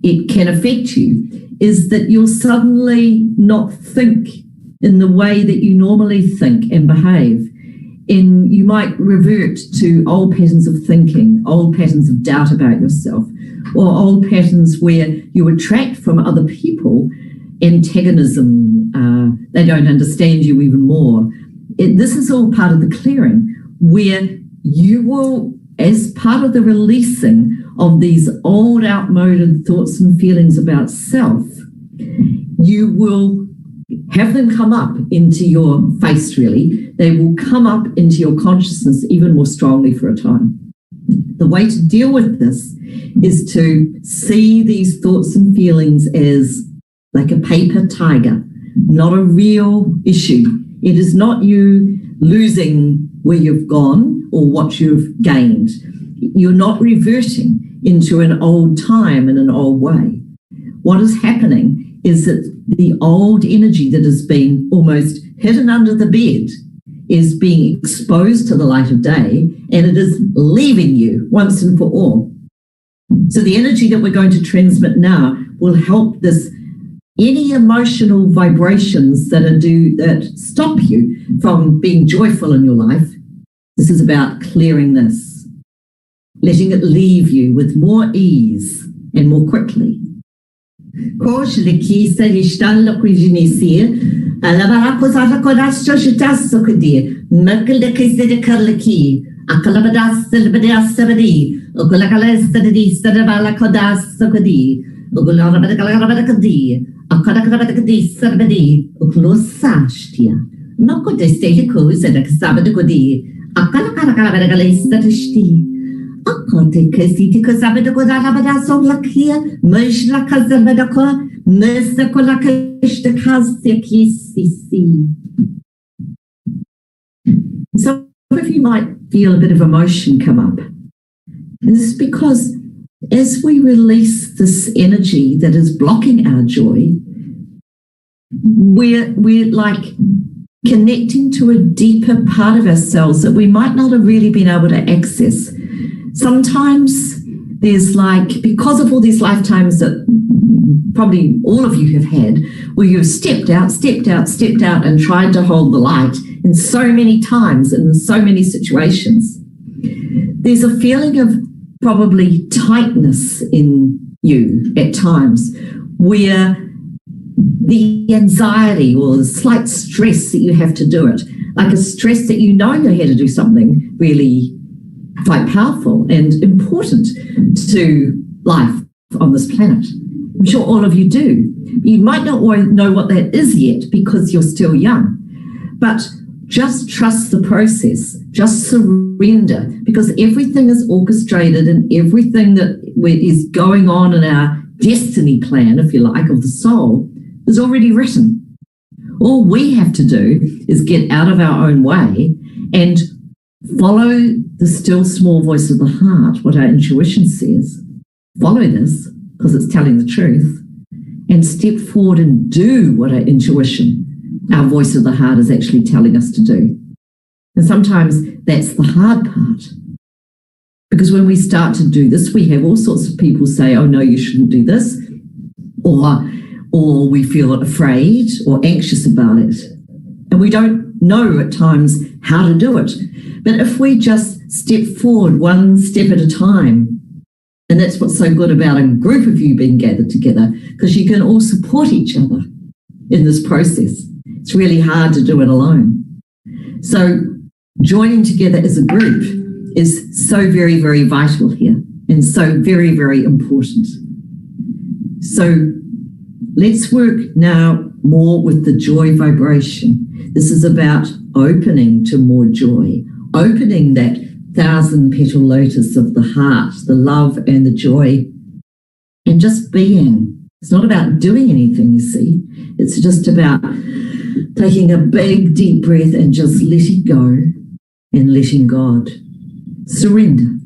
it can affect you is that you'll suddenly not think in the way that you normally think and behave. And you might revert to old patterns of thinking, old patterns of doubt about yourself, or old patterns where you attract from other people antagonism, they don't understand you even more. This is all part of the clearing where you will, as part of the releasing of these old outmoded thoughts and feelings about self, you will have them come up into your face, really. They will come up into your consciousness even more strongly for a time. The way to deal with this is to see these thoughts and feelings as like a paper tiger, not a real issue. It is not you losing where you've gone or what you've gained. You're not reverting into an old time in an old way. What is happening is that the old energy that has been almost hidden under the bed is being exposed to the light of day, and it is leaving you once and for all. So the energy that we're going to transmit now will help this, any emotional vibrations that stop you from being joyful in your life. This is about clearing this, letting it leave you with more ease and more quickly. Some of you might feel a bit of emotion come up. And this is because as we release this energy that is blocking our joy, we're like connecting to a deeper part of ourselves that we might not have really been able to access. Sometimes there's like, because of all these lifetimes that probably all of you have had, where you've stepped out and tried to hold the light in so many times and in so many situations. There's a feeling of probably tightness in you at times where the anxiety or the slight stress that you have to do it, like a stress that you know you're here to do something really quite powerful and important to life on this planet. I'm sure all of you do. You might not know what that is yet because you're still young, but just trust the process, just surrender, because everything is orchestrated and everything that is going on in our destiny plan, if you like, of the soul is already written. All we have to do is get out of our own way and follow the still small voice of the heart, what our intuition says. Follow this because it's telling the truth, and step forward and do what our intuition, our voice of the heart, is actually telling us to do. And sometimes that's the hard part, because when we start to do this, we have all sorts of people say, oh no, you shouldn't do this, or or we feel afraid or anxious about it. And we don't know at times how to do it. But if we just step forward one step at a time, and that's what's so good about a group of you being gathered together, because you can all support each other in this process. It's really hard to do it alone. So joining together as a group is so very, very vital here and so very, very important. So let's work now more with the joy vibration. This is about opening to more joy, opening that 1,000-petal lotus of the heart, the love and the joy, and just being. It's not about doing anything, you see. It's just about taking a big, deep breath and just letting go and letting God. Surrender.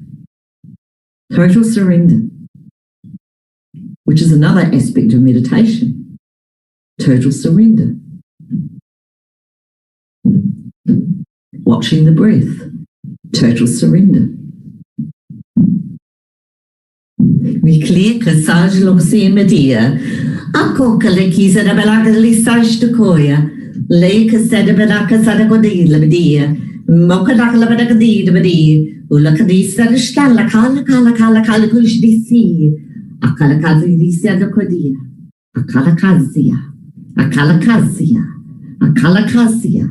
Total surrender, which is another aspect of meditation. Total surrender. Watching the breath. Total surrender. Mikli kasaj lomsi media. Ako kaleki sada belaka lisaj to koya. Lake sada belaka sada kodila media. Mokadakla bedakadi de media. Ulakadi sada stala kala kala kala kala kulish disi. Akala kazi disi ada kodia. Akala kazia. Akala kazia. Akala kazia.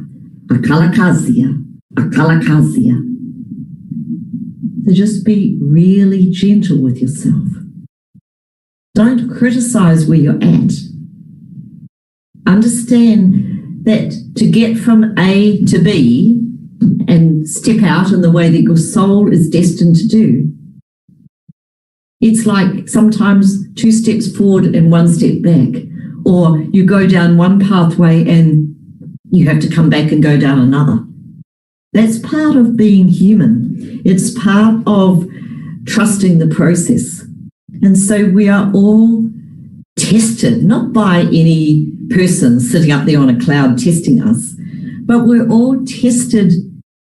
Akala kazia. Akala kazia. So just be really gentle with yourself. Don't criticize where you're at. Understand that to get from A to B and step out in the way that your soul is destined to do, it's like sometimes 2 steps forward and 1 step back, or you go down one pathway and you have to come back and go down another. That's part of being human. It's part of trusting the process. And so we are all tested, not by any person sitting up there on a cloud testing us, but we're all tested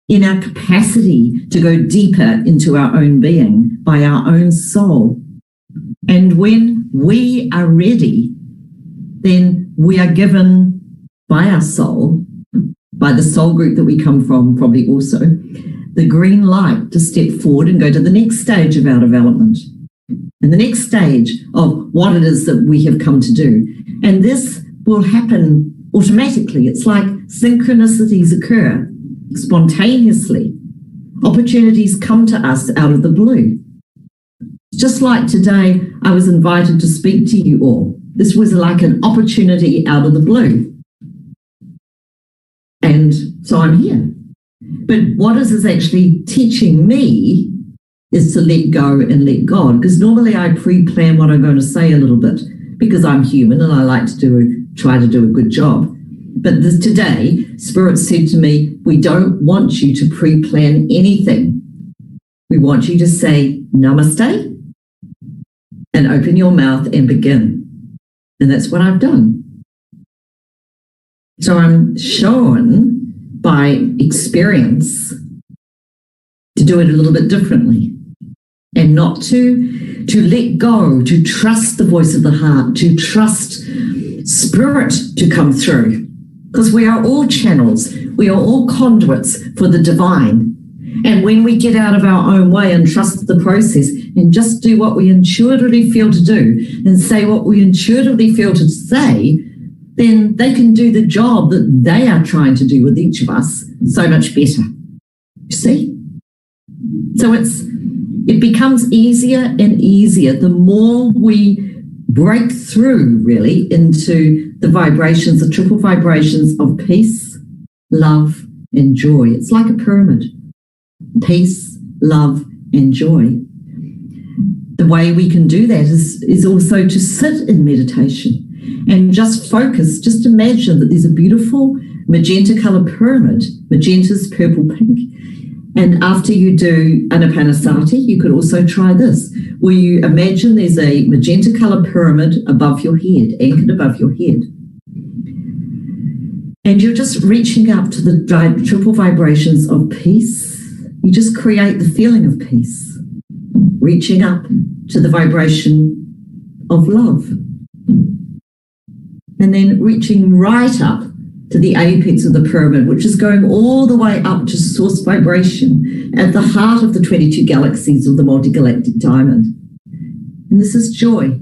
in our capacity to go deeper into our own being by our own soul. And when we are ready, then we are given by our soul, by the soul group that we come from probably also, the green light to step forward and go to the next stage of our development and the next stage of what it is that we have come to do. And this will happen automatically. It's like synchronicities occur spontaneously. Opportunities come to us out of the blue. Just like today, I was invited to speak to you all. This was like an opportunity out of the blue. And so I'm here. But what this is actually teaching me is to let go and let God. Because normally I pre-plan what I'm going to say a little bit because I'm human and I like to try to do a good job. But today, Spirit said to me, we don't want you to pre-plan anything. We want you to say namaste and open your mouth and begin. And that's what I've done. So I'm shown by experience to do it a little bit differently and not to let go, to trust the voice of the heart, to trust Spirit to come through. Because we are all channels, we are all conduits for the divine. And when we get out of our own way and trust the process and just do what we intuitively feel to do and say what we intuitively feel to say, then they can do the job that they are trying to do with each of us so much better. You see? So it becomes easier and easier the more we break through really into the vibrations, the triple vibrations of peace, love, and joy. It's like a pyramid. Peace, love, and joy. The way we can do that is also to sit in meditation and just focus, just imagine that there's a beautiful magenta color pyramid. Magenta's purple, pink. And after you do Anapanasati, you could also try this, where you imagine there's a magenta color pyramid above your head, anchored above your head. And you're just reaching up to the triple vibrations of peace. You just create the feeling of peace, reaching up to the vibration of love. and then reaching right up to the apex of the pyramid, which is going all the way up to source vibration at the heart of the 22 galaxies of the multi-galactic diamond. And this is joy.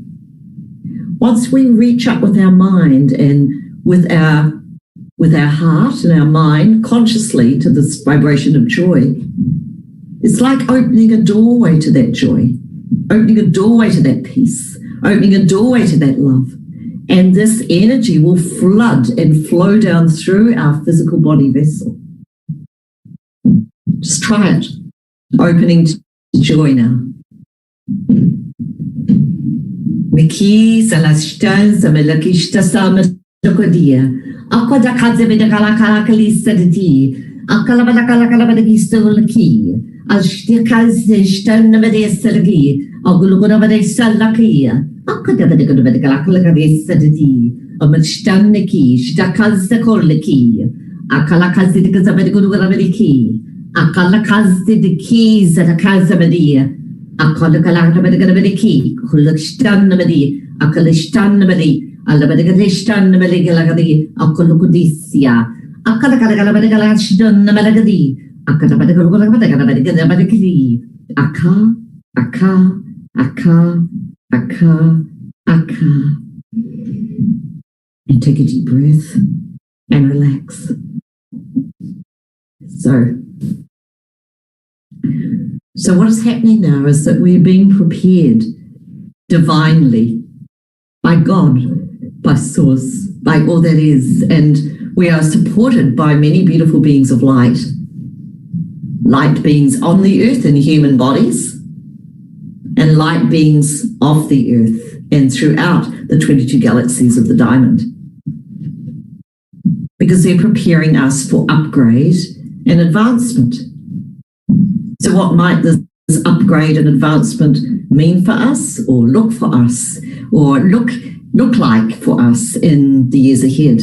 Once we reach up with our mind and with our heart and our mind consciously to this vibration of joy, it's like opening a doorway to that joy, opening a doorway to that peace, opening a doorway to that love. And this energy will flood and flow down through our physical body vessel. Just try it. Opening to joy now. Miki salashtan samelakishta samadakadia. Akwada kazabedakala kalisa di. Akalabadakalakalabadigistolaki. Ashtikazishtan nabadesalagi. Agulugunabadesalakia. Akadabadakalakalakalakadesadi. Amachtaniki. Shtakazdakolaki. Akalakazidikazabadigurugarabadiki. Akalakazidiki zatakazabadia. Akalakalakalabadagalabadiki. Kulakshtanabadi. Akalishtanabadi. Alabadagadishtanabadi galagadi. Akalukudisia. Akalakalakalabadagalashtanabadagadi. Akadabadagalabadagalabadagalabadagadi. Aka. And take a deep breath and relax. So what is happening now is that we're being prepared divinely by God, by Source, by all that is, and we are supported by many beautiful beings of light. Light beings on the earth in human bodies, and light beings off the earth and throughout the 22 galaxies of the diamond. Because they're preparing us for upgrade and advancement. So what might this upgrade and advancement mean for us, or look for us, or look like for us in the years ahead?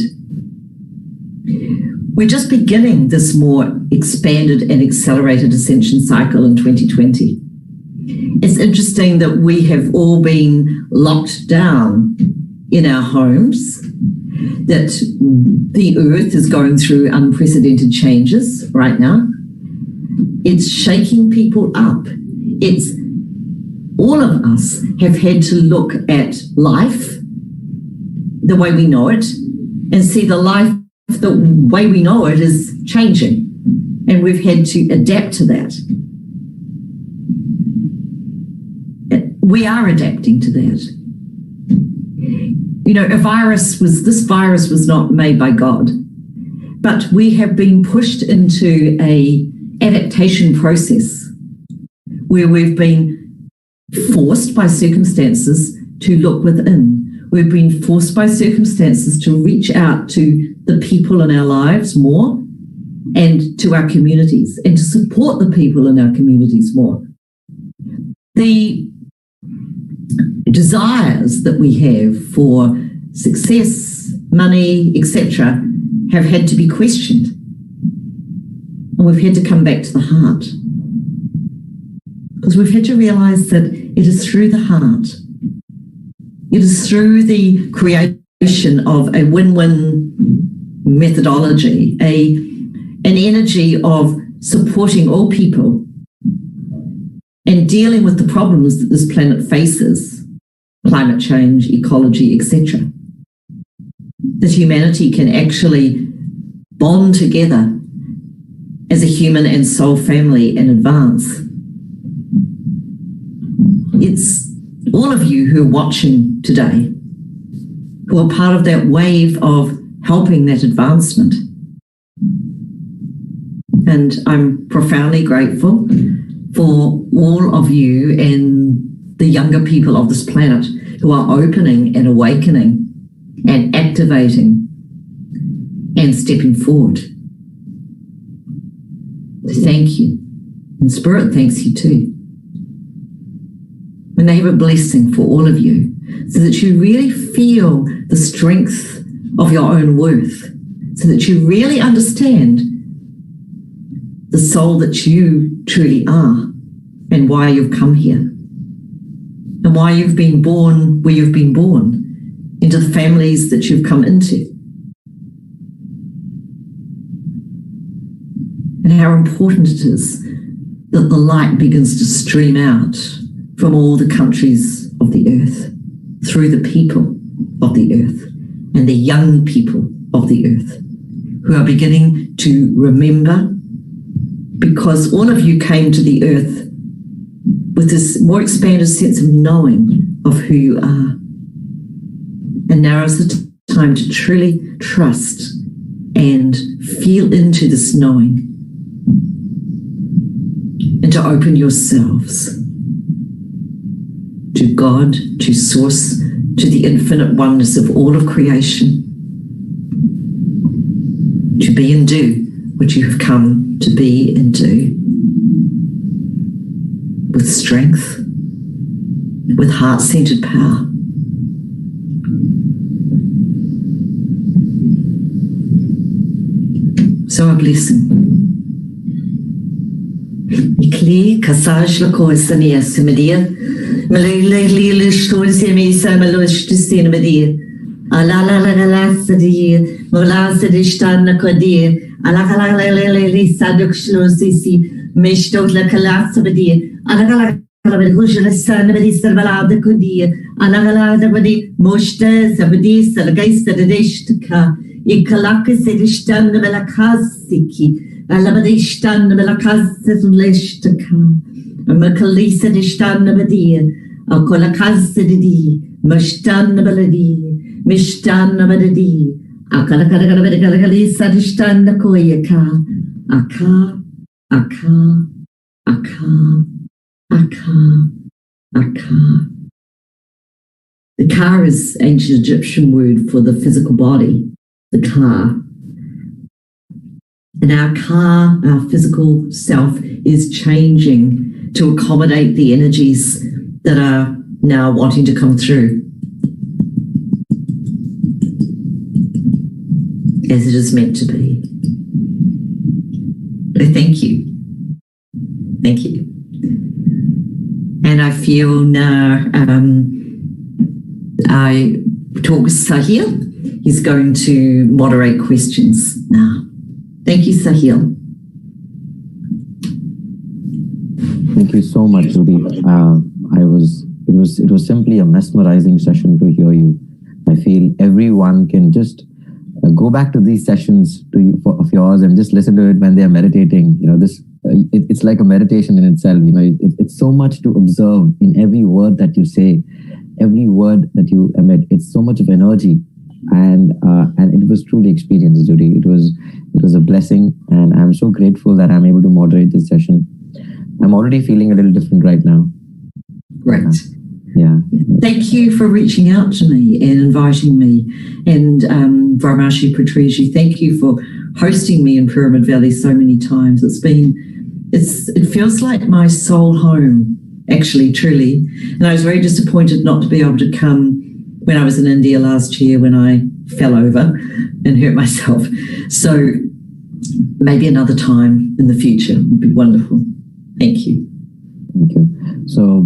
We're just beginning this more expanded and accelerated ascension cycle in 2020. It's interesting that we have all been locked down in our homes, that the earth is going through unprecedented changes right now. It's shaking people up. It's all of us have had to look at life the way we know it and see the life the way we know it is changing, and we've had to adapt to that. We are adapting to that. You know, this virus was not made by God, but we have been pushed into a adaptation process where we've been forced by circumstances to look within. We've been forced by circumstances to reach out to the people in our lives more and to our communities, and to support the people in our communities more. The desires that we have for success, money, etc., have had to be questioned. And we've had to come back to the heart. Because we've had to realize that it is through the heart, it is through the creation of a win-win methodology, an energy of supporting all people and dealing with the problems that this planet faces, climate change, ecology, etc., that humanity can actually bond together as a human and soul family and advance. It's all of you who are watching today, who are part of that wave of helping that advancement. And I'm profoundly grateful for all of you and the younger people of this planet who are opening and awakening and activating and stepping forward. Thank you. And Spirit thanks you too. And they have a blessing for all of you, so that you really feel the strength of your own worth, so that you really understand the soul that you truly are and why you've come here and why you've been born where you've been born, into the families that you've come into. And how important it is that the light begins to stream out from all the countries of the earth, through the people of the earth and the young people of the earth who are beginning to remember, because all of you came to the earth with this more expanded sense of knowing of who you are. And now is the time to truly trust and feel into this knowing, and to open yourselves to God, to Source, to the infinite oneness of all of creation, to be and do what you have come to be and do, with strength, with heart-centered power. So a blessing. Ikli kasaj la koisania simedia, malili lishtur semisa maloshtistin media, alala la galasadia, molasadistan nakodia, alakala sadukshlusisi, mishtot la kalasadia, alakala Hujrasanabadisar Valada Kudia, Anagalada Moshta, Sabadis, Alagaista Deshtaka, Ikalaka Sedistan Velakasiki, Alabadistan Velakasas Leshtaka, Makalisa Distan Badia, Akolakasidi, Mashtan Baladi, Mishtan Badadi, Akalakalakalisa Distan Koyaka, Aka, Aka, Aka. Aka, Aka. The ka is ancient Egyptian word for the physical body, the ka. And our ka, our physical self, is changing to accommodate the energies that are now wanting to come through, as it is meant to be. So thank you. Thank you. And I feel now I talk with Sahil. He's going to moderate questions now. Thank you, Sahil. Thank you so much, Judy. It was simply a mesmerizing session to hear you. I feel everyone can just go back to these sessions of yours and just listen to it when they are meditating. It's like a meditation in itself. It's so much to observe in every word that you say, every word that you emit. It's so much of energy, and it was truly experienced, Judy. It was a blessing, and I'm so grateful that I'm able to moderate this session. I'm already feeling a little different right now. Great. Yeah. Thank you for reaching out to me and inviting me, and Bhramarshri Patriji, thank you for hosting me in Pyramid Valley so many times. It feels like my soul home, actually, truly. And I was very disappointed not to be able to come when I was in India last year when I fell over and hurt myself. So maybe another time in the future would be wonderful. Thank you. Thank you. So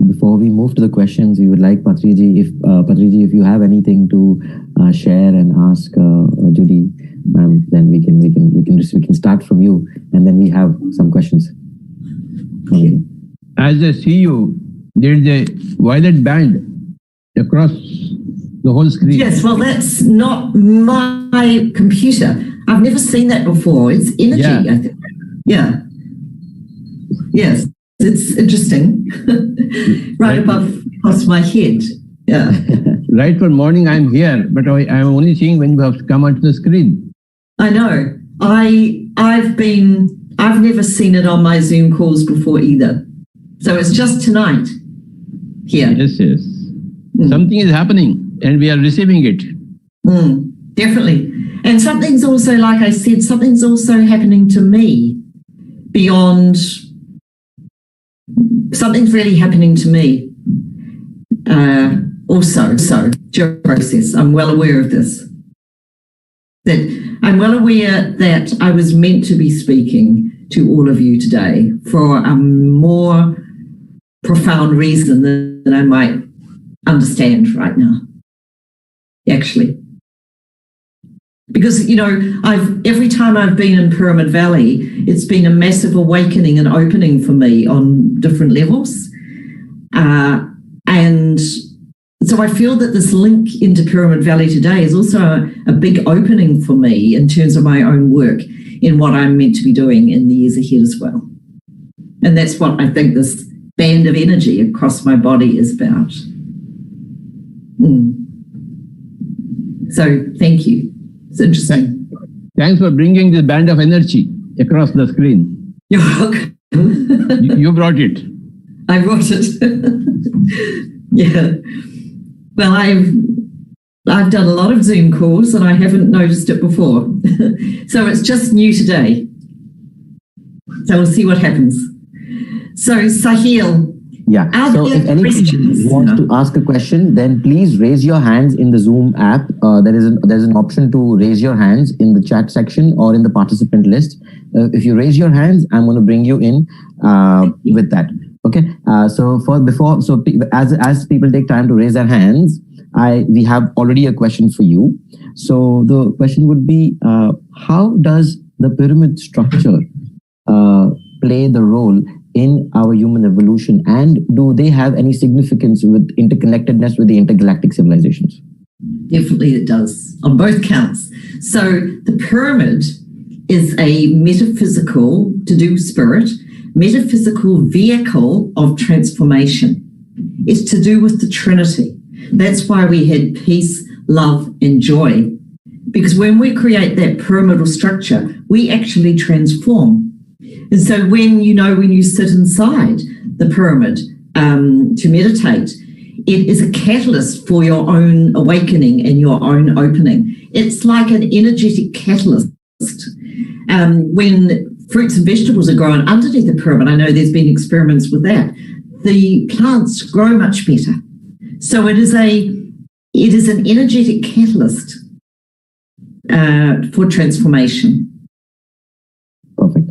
before we move to the questions, we would like Patriji, if you have anything to share and ask Judy, then we can start from you, and then we have some questions. As I see you, there is a violet band across the whole screen. Yes, well, that's not my computer. I've never seen that before. It's energy, I think. Yeah. Yes, it's interesting. right above across my head. Yeah. Right from morning I'm here, but I'm only seeing when you have come onto the screen. I know. I've never seen it on my Zoom calls before either. So it's just tonight here. Yes. Something is happening and we are receiving it. Definitely. And something's also, like I said, something's also happening to me beyond. Something's really happening to me also. So, during the process, I'm well aware of this. That I'm well aware that I was meant to be speaking to all of you today for a more profound reason than I might understand right now. actually. Because, every time I've been in Pyramid Valley, it's been a massive awakening and opening for me on different levels. And so I feel that this link into Pyramid Valley today is also a big opening for me in terms of my own work in what I'm meant to be doing in the years ahead as well. And that's what I think this band of energy across my body is about. So thank you. It's interesting. Thanks for bringing this band of energy across the screen. You're welcome. You brought it. I brought it. Yeah. Well, I've done a lot of Zoom calls and I haven't noticed it before. So it's just new today. So we'll see what happens. So Sahil. Yeah. So if anybody wants to ask a question, then please raise your hands in the Zoom app. There's an option to raise your hands in the chat section or in the participant list. If you raise your hands, I'm going to bring you in with that. Okay. As people take time to raise their hands, we have already a question for you. So the question would be, how does the pyramid structure play the role in our human evolution, and do they have any significance with interconnectedness with the intergalactic civilizations? Definitely it does, on both counts. So the pyramid is a metaphysical, to do spirit, metaphysical vehicle of transformation. It's to do with the Trinity. That's why we had peace, love, and joy. Because when we create that pyramidal structure, we actually transform. And so when you sit inside the pyramid to meditate, it is a catalyst for your own awakening and your own opening. It's like an energetic catalyst. When fruits and vegetables are grown underneath the pyramid, I know there's been experiments with that, the plants grow much better. So it is an energetic catalyst for transformation. Perfect.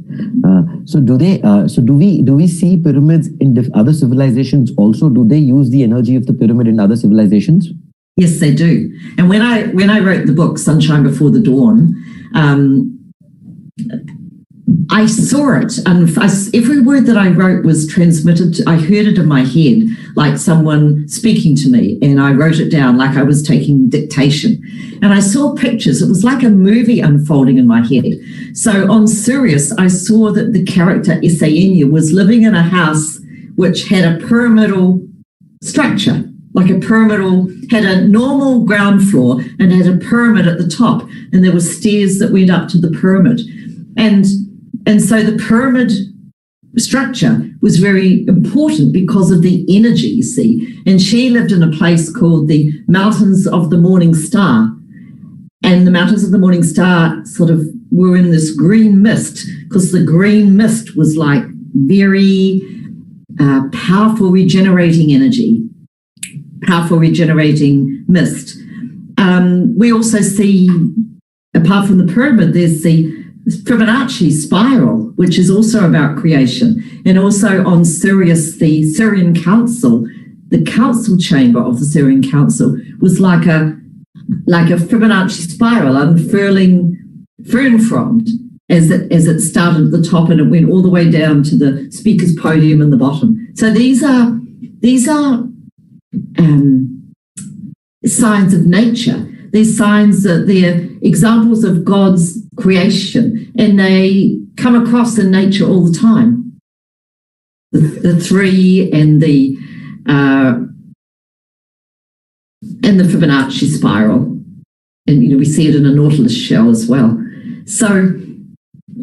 So do we see pyramids in other civilizations also? Do they use the energy of the pyramid in other civilizations? Yes, they do. And when I wrote the book Sunshine Before the Dawn, I saw it, and every word that I wrote was transmitted. I heard it in my head, like someone speaking to me, and I wrote it down like I was taking dictation. And I saw pictures. It was like a movie unfolding in my head. So on Sirius, I saw that the character Isayenya was living in a house which had a pyramidal structure, like a pyramidal, had a normal ground floor and had a pyramid at the top, and there were stairs that went up to the pyramid. And so the pyramid structure was very important because of the energy, you see. And she lived in a place called the Mountains of the Morning Star. And the Mountains of the Morning Star sort of were in this green mist, because the green mist was like very powerful regenerating energy, powerful regenerating mist. We also see, apart from the pyramid, there's the Fibonacci spiral, which is also about creation. And also on Sirius, the Syrian Council, the council chamber of the Syrian Council was like a Fibonacci spiral unfurling front as it started at the top and it went all the way down to the speaker's podium in the bottom. So these are signs of nature. These signs that they're examples of God's creation, and they come across in nature all the time. The three and the Fibonacci spiral, and we see it in a nautilus shell as well. So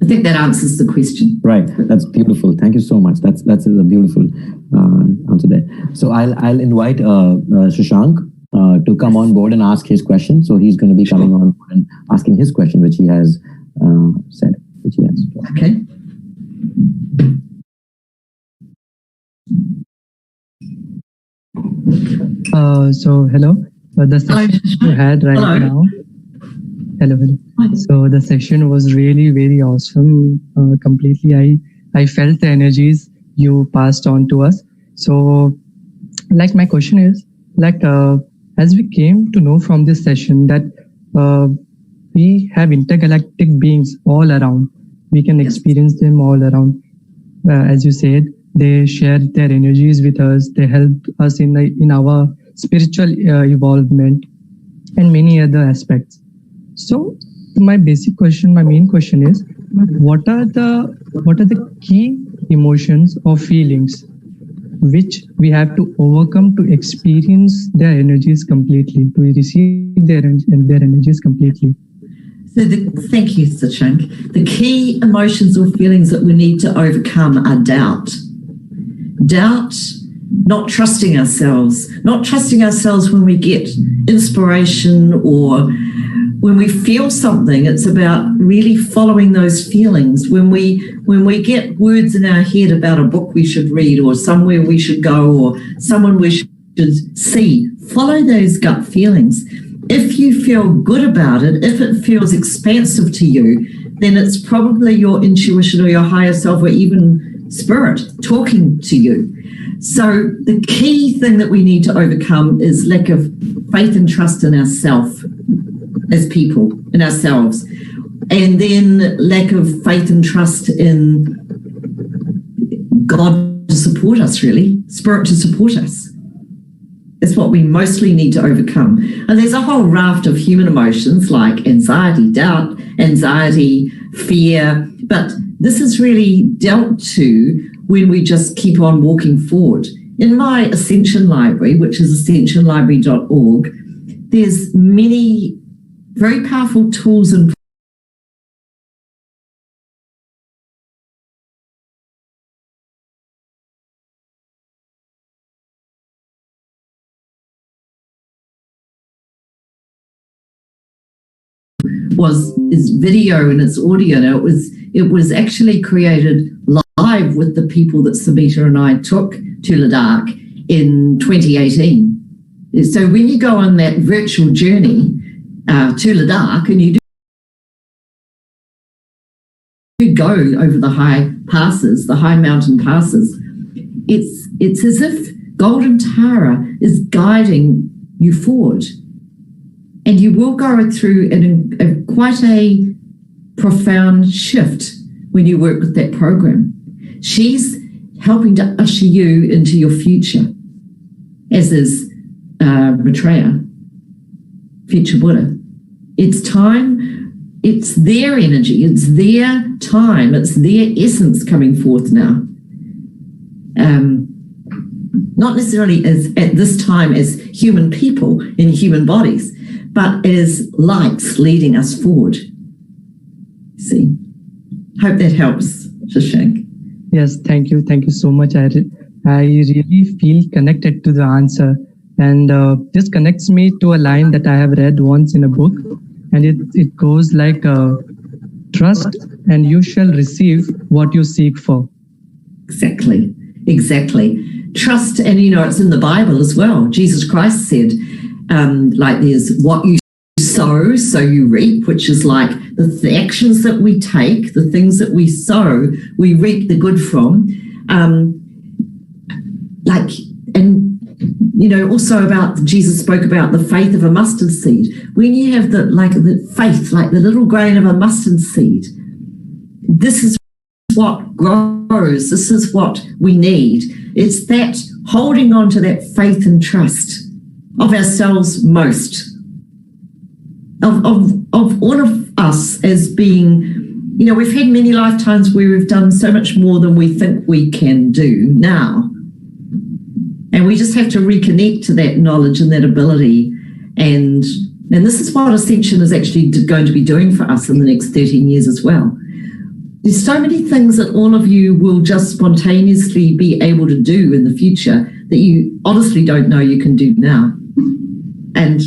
I think that answers the question. Right, that's beautiful. Thank you so much. That's a beautiful answer there. So I'll invite Shashank to come on board and ask his question. So he's going to be coming on board and asking his question, which he has said. Okay. So hello. The session you had right now. Hello. So the session was really very awesome. Completely, I felt the energies you passed on to us. So, like, my question is, like, as we came to know from this session that we have intergalactic beings all around. We can experience them all around. As you said, they share their energies with us. They help us in our spiritual evolvement and many other aspects. So my main question is, what are the key emotions or feelings which we have to overcome to experience their energies completely, to receive their energies completely? So thank you, Sachin. The key emotions or feelings that we need to overcome are doubt. Doubt, not trusting ourselves when we get inspiration or when we feel something. It's about really following those feelings. When we get words in our head about a book we should read or somewhere we should go or someone we should see, follow those gut feelings. If you feel good about it, if it feels expansive to you, then it's probably your intuition or your higher self or even spirit talking to you. So the key thing that we need to overcome is lack of faith and trust in ourselves as people, in ourselves. And then lack of faith and trust in God to support us, really, spirit to support us. That's what we mostly need to overcome. And there's a whole raft of human emotions like anxiety, doubt, anxiety, fear. But this is really dealt to when we just keep on walking forward. In my Ascension library, which is ascensionlibrary.org, there's many very powerful tools and is video and it's audio. Now it was actually created live with the people that Sangita and I took to Ladakh in 2018. So when you go on that virtual journey to Ladakh and you do go over the high passes, the high mountain passes, it's as if Golden Tara is guiding you forward. And you will go through quite a profound shift when you work with that program. She's helping to usher you into your future, as is Maitreya, future Buddha. It's time, it's their energy, it's their time, it's their essence coming forth now. Not necessarily at this time as human people in human bodies, but as lights leading us forward. See, hope that helps, Shashank. Yes, thank you so much. I really feel connected to the answer, and this connects me to a line that I have read once in a book, and it goes like, trust and you shall receive what you seek for. Exactly. Trust, and it's in the Bible as well. Jesus Christ said, like there's what you sow, so you reap, which is like the actions that we take, the things that we sow, we reap the good from. Also about Jesus spoke about the faith of a mustard seed. When you have the faith, like the little grain of a mustard seed, this is what grows. This is what we need. It's that holding on to that faith and trust of ourselves most, of all of us as being, we've had many lifetimes where we've done so much more than we think we can do now. And we just have to reconnect to that knowledge and that ability. And this is what Ascension is actually going to be doing for us in the next 13 years as well. There's so many things that all of you will just spontaneously be able to do in the future that you honestly don't know you can do now. And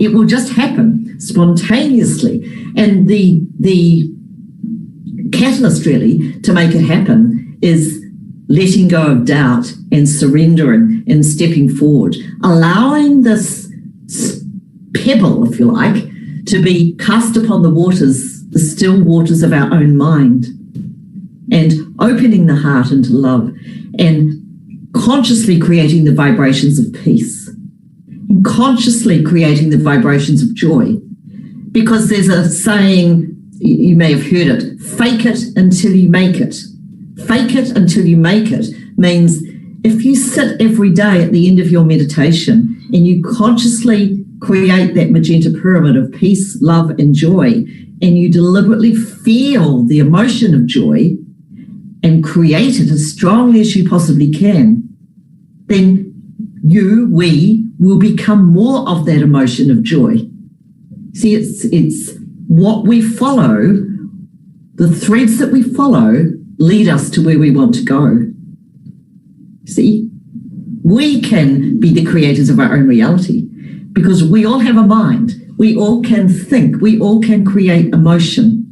it will just happen spontaneously. And the catalyst really to make it happen is letting go of doubt and surrendering and stepping forward, allowing this pebble, if you like, to be cast upon the waters, the still waters of our own mind, and opening the heart into love and consciously creating the vibrations of peace. and consciously creating the vibrations of joy. Because there's a saying, you may have heard it, fake it until you make it. Fake it until you make it means if you sit every day at the end of your meditation and you consciously create that magenta pyramid of peace, love, and joy, and you deliberately feel the emotion of joy and create it as strongly as you possibly can, then we will become more of that emotion of joy. See, it's what we follow, the threads that we follow lead us to where we want to go. See, we can be the creators of our own reality because we all have a mind. We all can think. We all can create emotion,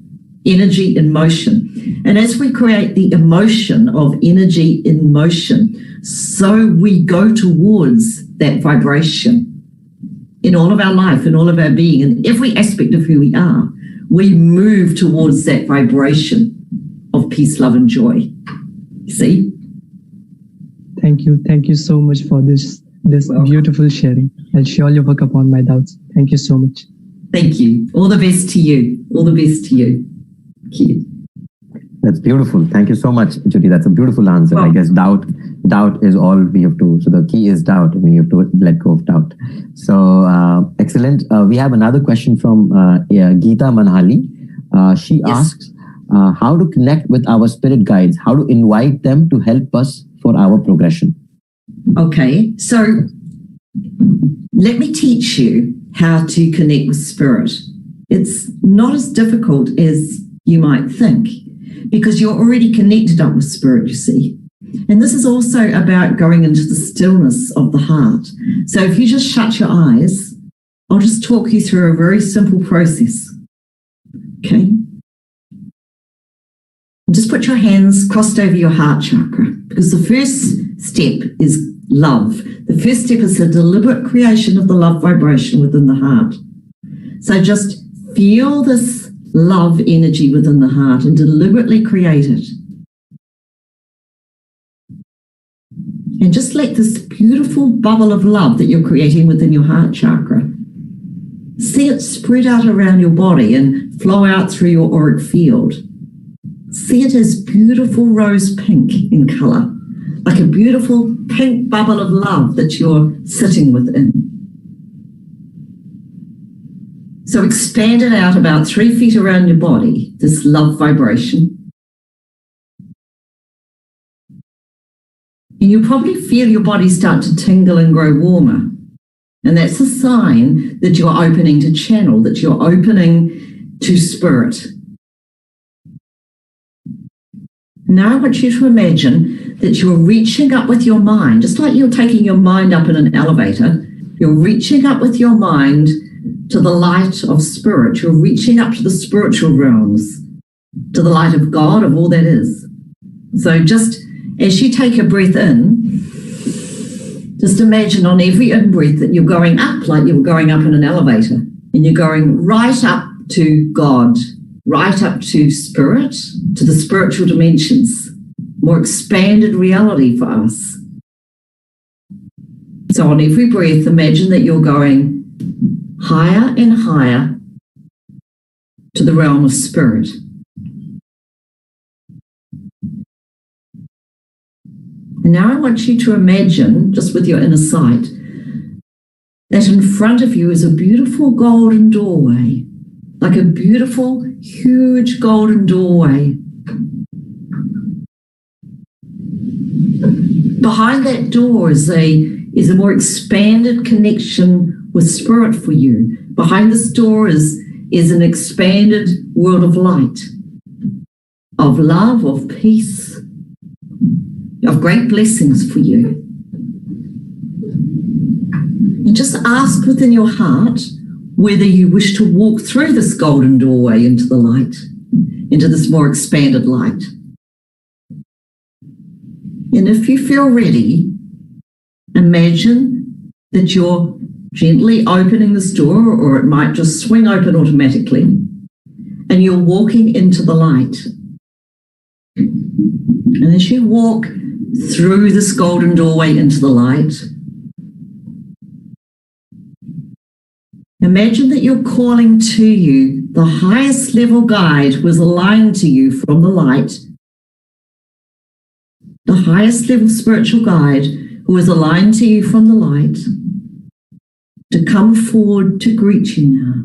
energy in motion. And as we create the emotion of energy in motion, so we go towards that vibration in all of our life, in all of our being, in every aspect of who we are. We move towards that vibration of peace, love, and joy. See? Thank you. Thank you so much for this beautiful sharing. I'll surely work upon my doubts. Thank you so much. Thank you. All the best to you. All the best to you. Thank you. That's beautiful. Thank you so much, Judy. That's a beautiful answer. I guess doubt is all we have to. So the key is doubt. I mean, you have to let go of doubt. So excellent. We have another question from Geeta Manhali. She asks, how to connect with our spirit guides? How to invite them to help us for our progression? Okay, so let me teach you how to connect with spirit. It's not as difficult as you might think because you're already connected up with spirit, you see. And this is also about going into the stillness of the heart. So if you just shut your eyes, I'll just talk you through a very simple process. Okay? Just put your hands crossed over your heart chakra because the first step is love. The first step is the deliberate creation of the love vibration within the heart. So just feel this love energy within the heart and deliberately create it. And just let this beautiful bubble of love that you're creating within your heart chakra, see it spread out around your body and flow out through your auric field. See it as beautiful rose pink in color, like a beautiful pink bubble of love that you're sitting within. So expand it out about 3 feet around your body, this love vibration. And you'll probably feel your body start to tingle and grow warmer. And that's a sign that you're opening to channel, that you're opening to spirit. Now I want you to imagine that you're reaching up with your mind, just like you're taking your mind up in an elevator. You're reaching up with your mind to the light of spirit. You're reaching up to the spiritual realms, to the light of God, of all that is. So just as you take a breath in, just imagine on every in-breath that you're going up like you were going up in an elevator, and you're going right up to God, right up to spirit, to the spiritual dimensions, more expanded reality for us. So on every breath, imagine that you're going higher and higher to the realm of spirit. And now I want you to imagine, just with your inner sight, that in front of you is a beautiful golden doorway, like a beautiful, huge golden doorway. Behind that door is a more expanded connection with spirit for you. Behind this door is an expanded world of light, of love, of peace, of great blessings for you. And just ask within your heart whether you wish to walk through this golden doorway into the light, into this more expanded light. And if you feel ready, imagine that you're gently opening this door, or it might just swing open automatically, and you're walking into the light. And as you walk through this golden doorway into the light, Imagine that you're calling to you the highest level guide who is aligned to you from the light, the highest level spiritual guide who is aligned to you from the light, to come forward to greet you now.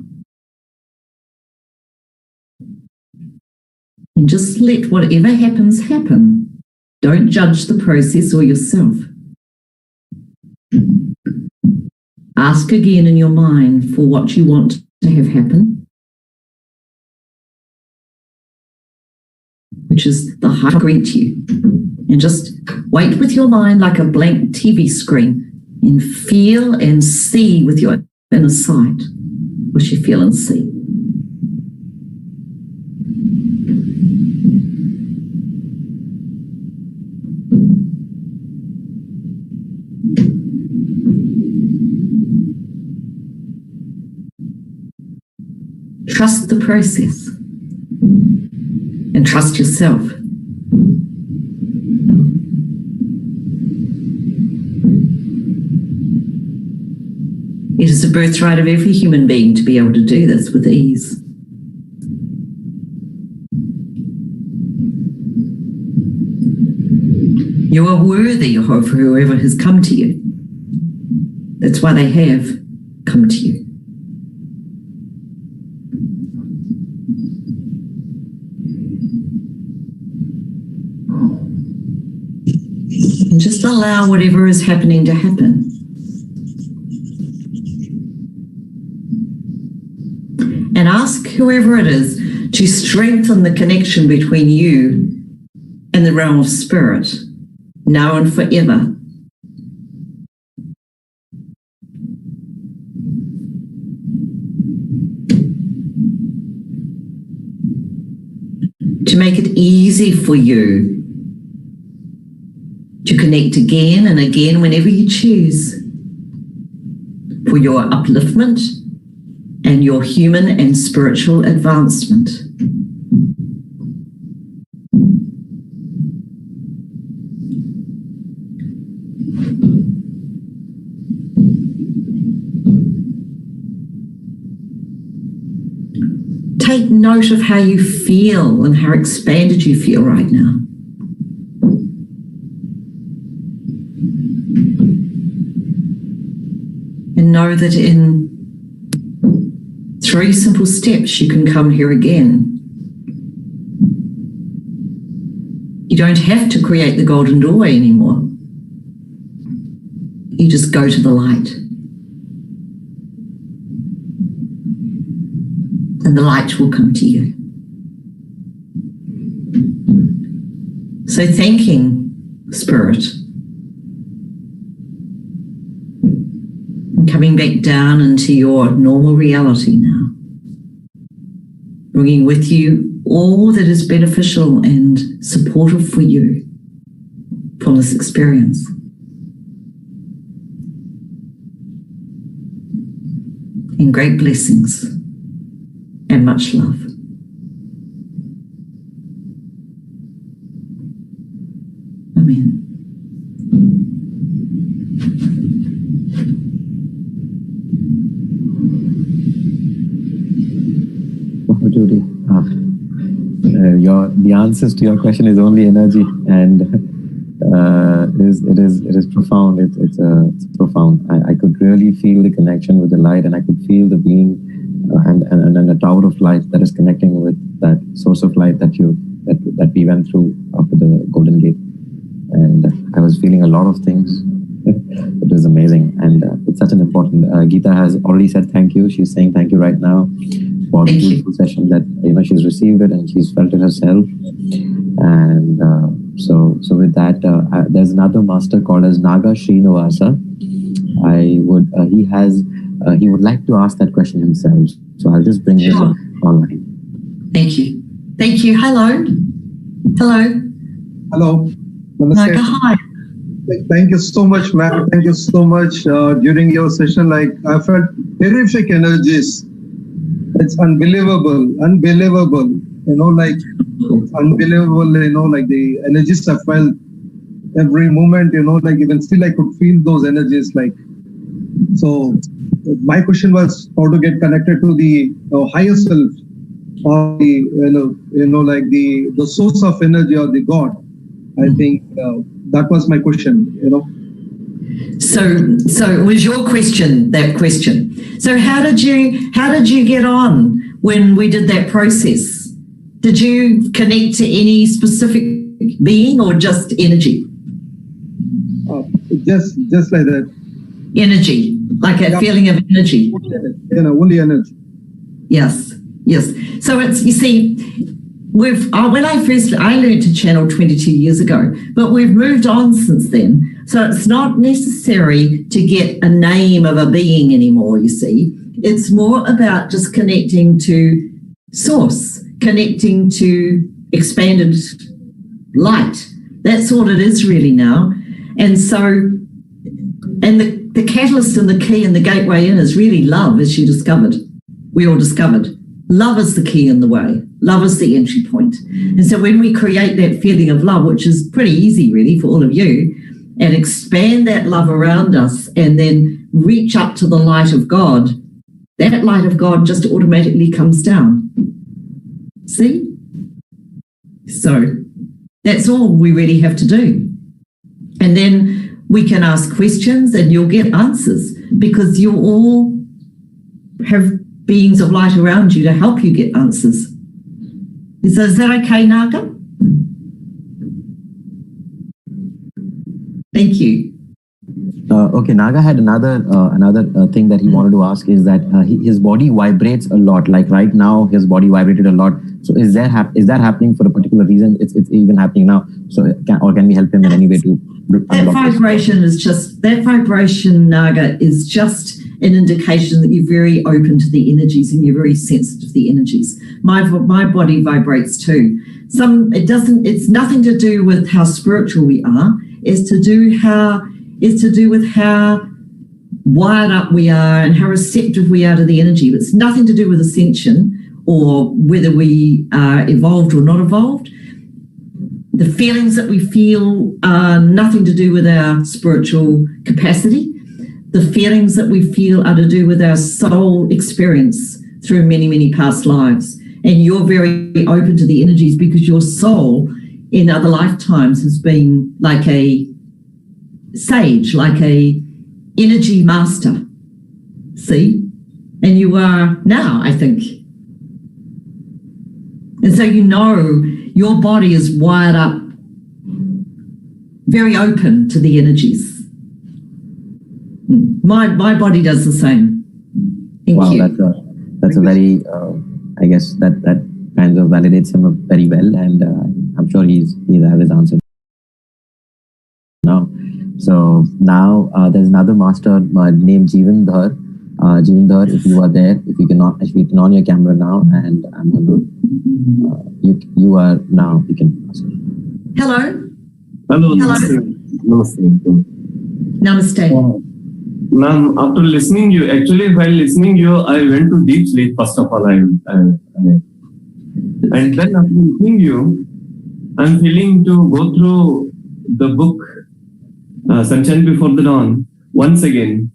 And just let whatever happens happen. Don't judge the process or yourself. Ask again in your mind for what you want to have happen, which is the high greet you. And just wait with your mind like a blank TV screen and feel and see with your inner sight what you feel and see. Trust the process and trust yourself. It is a birthright of every human being to be able to do this with ease. You are worthy of whoever has come to you. That's why they have come to you. And just allow whatever is happening to happen. And ask whoever it is to strengthen the connection between you and the realm of spirit, now and forever. To make it easy for you to connect again and again whenever you choose, for your upliftment and your human and spiritual advancement. Take note of how you feel and how expanded you feel right now. And know that in 3 simple steps you can come here again. You don't have to create the golden doorway anymore. You just go to the light. And the light will come to you. So thanking Spirit and coming back down into your normal reality now, bringing with you all that is beneficial and supportive for you from this experience. And great blessings and much love. Amen. Oh, Judy, the answers to your question is only energy, and it is profound. It's profound. I could really feel the connection with the light, and I could feel the being and a tower of light that is connecting with that source of light that we went through after the Golden Gate. And I was feeling a lot of things. It was amazing, and it's such an important. Geeta has already said thank you. She's saying thank you right now for the beautiful session that she's received it and she's felt it herself. And so with that, there's another master called as Naga Srinivasa. He would like to ask that question himself. So I'll just bring him online. Thank you. Thank you. Hello. Hello. Hello. Namaste. Naga, hi. Thank you so much, ma'am. Thank you so much. During your session, I felt terrific energies. It's unbelievable. Unbelievable. Unbelievable. The energies I felt every moment. Even still, I could feel those energies. So my question was how to get connected to the higher self, or the like the source of energy or the God. I think that was my question. So it was your question, that question. So how did you get on when we did that process? Did you connect to any specific being or just energy? Just like that. Energy, like a feeling of energy. Only energy. Yes. So it's, you see, when I learned to channel 22 years ago, but we've moved on since then. So it's not necessary to get a name of a being anymore, you see. It's more about just connecting to source, connecting to expanded light. That's all it is really now. And so, and the catalyst and the key and the gateway in is really love, as you discovered. We all discovered. Love is the key in the way. Love is the entry point. And so when we create that feeling of love, which is pretty easy really for all of you, and expand that love around us and then reach up to the light of God, that light of God just automatically comes down. See? So that's all we really have to do. And then we can ask questions and you'll get answers, because you all have beings of light around you to help you get answers. Is that okay, Naga? Thank you. Okay, Naga had another thing that he wanted to ask, is that his body vibrates a lot. Like right now, his body vibrated a lot. So is that happening for a particular reason? It's even happening now. So can we help him in any way to? That vibration, Naga, is just an indication that you're very open to the energies and you're very sensitive to the energies. My body vibrates too. It's nothing to do with how spiritual we are. It's to do with how wired up we are and how receptive we are to the energy. It's nothing to do with ascension or whether we are evolved or not evolved. The feelings that we feel are nothing to do with our spiritual capacity. The feelings that we feel are to do with our soul experience through many, many past lives. And you're very open to the energies because your soul in other lifetimes has been like a sage, like a energy master. See? And you are now, I think. And so you know your body is wired up, very open to the energies. My body does the same. Thank you. That's a very, I guess that kind of validates him very well, and I'm sure he'll have his answer now. So now there's another master named Jeevendhar. Jeevendhar, if you are there, if you can on your camera now, and I'm gonna, you are now. You can ask. Hello. Hello. Namaste. Ma'am, after listening you, while listening you, I went to deep sleep. First of all, and then after listening you, I'm feeling to go through the book Sunshine Before the Dawn once again.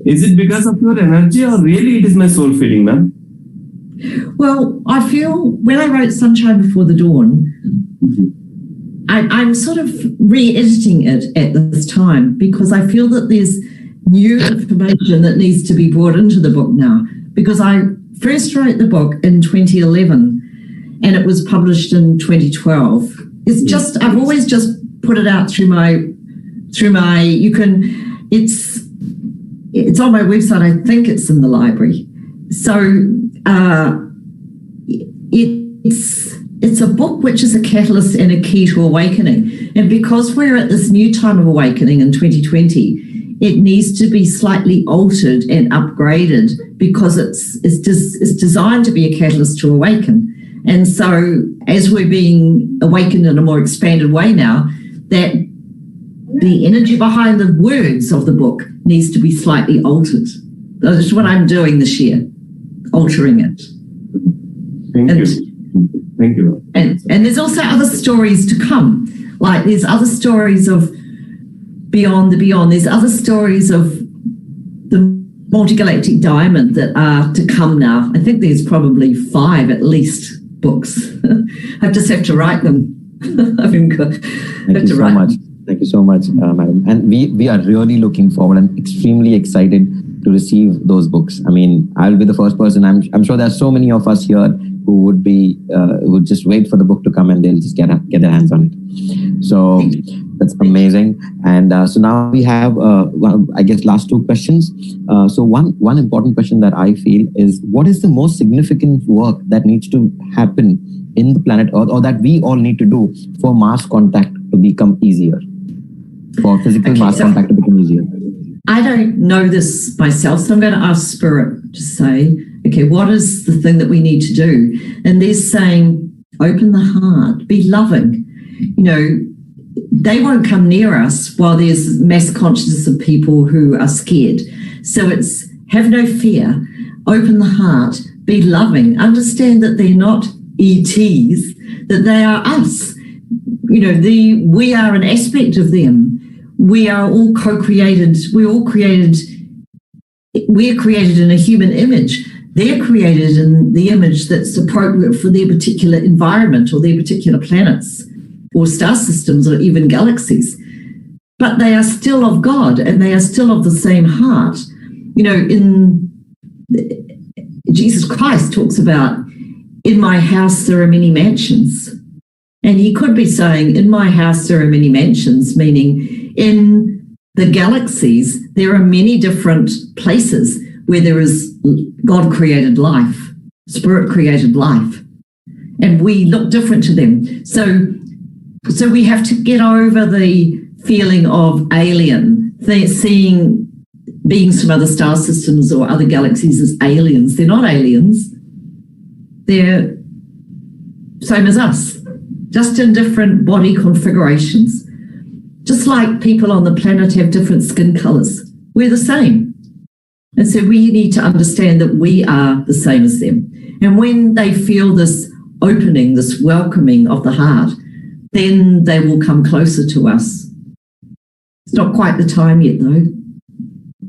Is it because of your energy, or really it is my soul feeling, ma'am? Well, I feel when I wrote Sunshine Before the Dawn, I'm sort of re-editing it at this time because I feel that there's new information that needs to be brought into the book now, because I first wrote the book in 2011 and it was published in 2012. It's just, I've always just put it out through my, you can, it's on my website. I think it's in the library. So it's a book which is a catalyst and a key to awakening. And because we're at this new time of awakening in 2020, it needs to be slightly altered and upgraded because it's designed to be a catalyst to awaken. And so as we're being awakened in a more expanded way now, that the energy behind the words of the book needs to be slightly altered. That's what I'm doing this year, altering it. Thank you. And there's also other stories to come. Like there's other stories of beyond the beyond. There's other stories of the multi-galactic diamond that are to come now. I think there's probably 5 at least books. I just have to write them. Thank you so much. Thank you so much, madam. And we are really looking forward and extremely excited to receive those books. I mean, I'll be the first person. I'm sure there's so many of us here who would just wait for the book to come and they'll just get their hands on it. So that's amazing. And so now we have, I guess, last 2 questions. So one important question that I feel is, what is the most significant work that needs to happen in the planet Earth, or that we all need to do for mass contact to become easier, for physical mass contact to become easier? I don't know this myself, so I'm going to ask Spirit to say, okay, what is the thing that we need to do? And they're saying, open the heart, be loving. You know, they won't come near us while there's mass consciousness of people who are scared. So it's have no fear, open the heart, be loving, understand that they're not ETs, that they are us. You know, we are an aspect of them. We are all co-created. We're created in a human image. They're created in the image that's appropriate for their particular environment or their particular planets or star systems or even galaxies. But they are still of God and they are still of the same heart. You know, Jesus Christ talks about, in my house there are many mansions. And he could be saying, in my house there are many mansions, meaning in the galaxies there are many different places where there is God created life, spirit created life, and we look different to them. So we have to get over the feeling of alien, seeing beings from other star systems or other galaxies as aliens. They're not aliens. They're same as us, just in different body configurations. Just like people on the planet have different skin colors, we're the same. And so we need to understand that we are the same as them. And when they feel this opening, this welcoming of the heart, then they will come closer to us. It's not quite the time yet, though.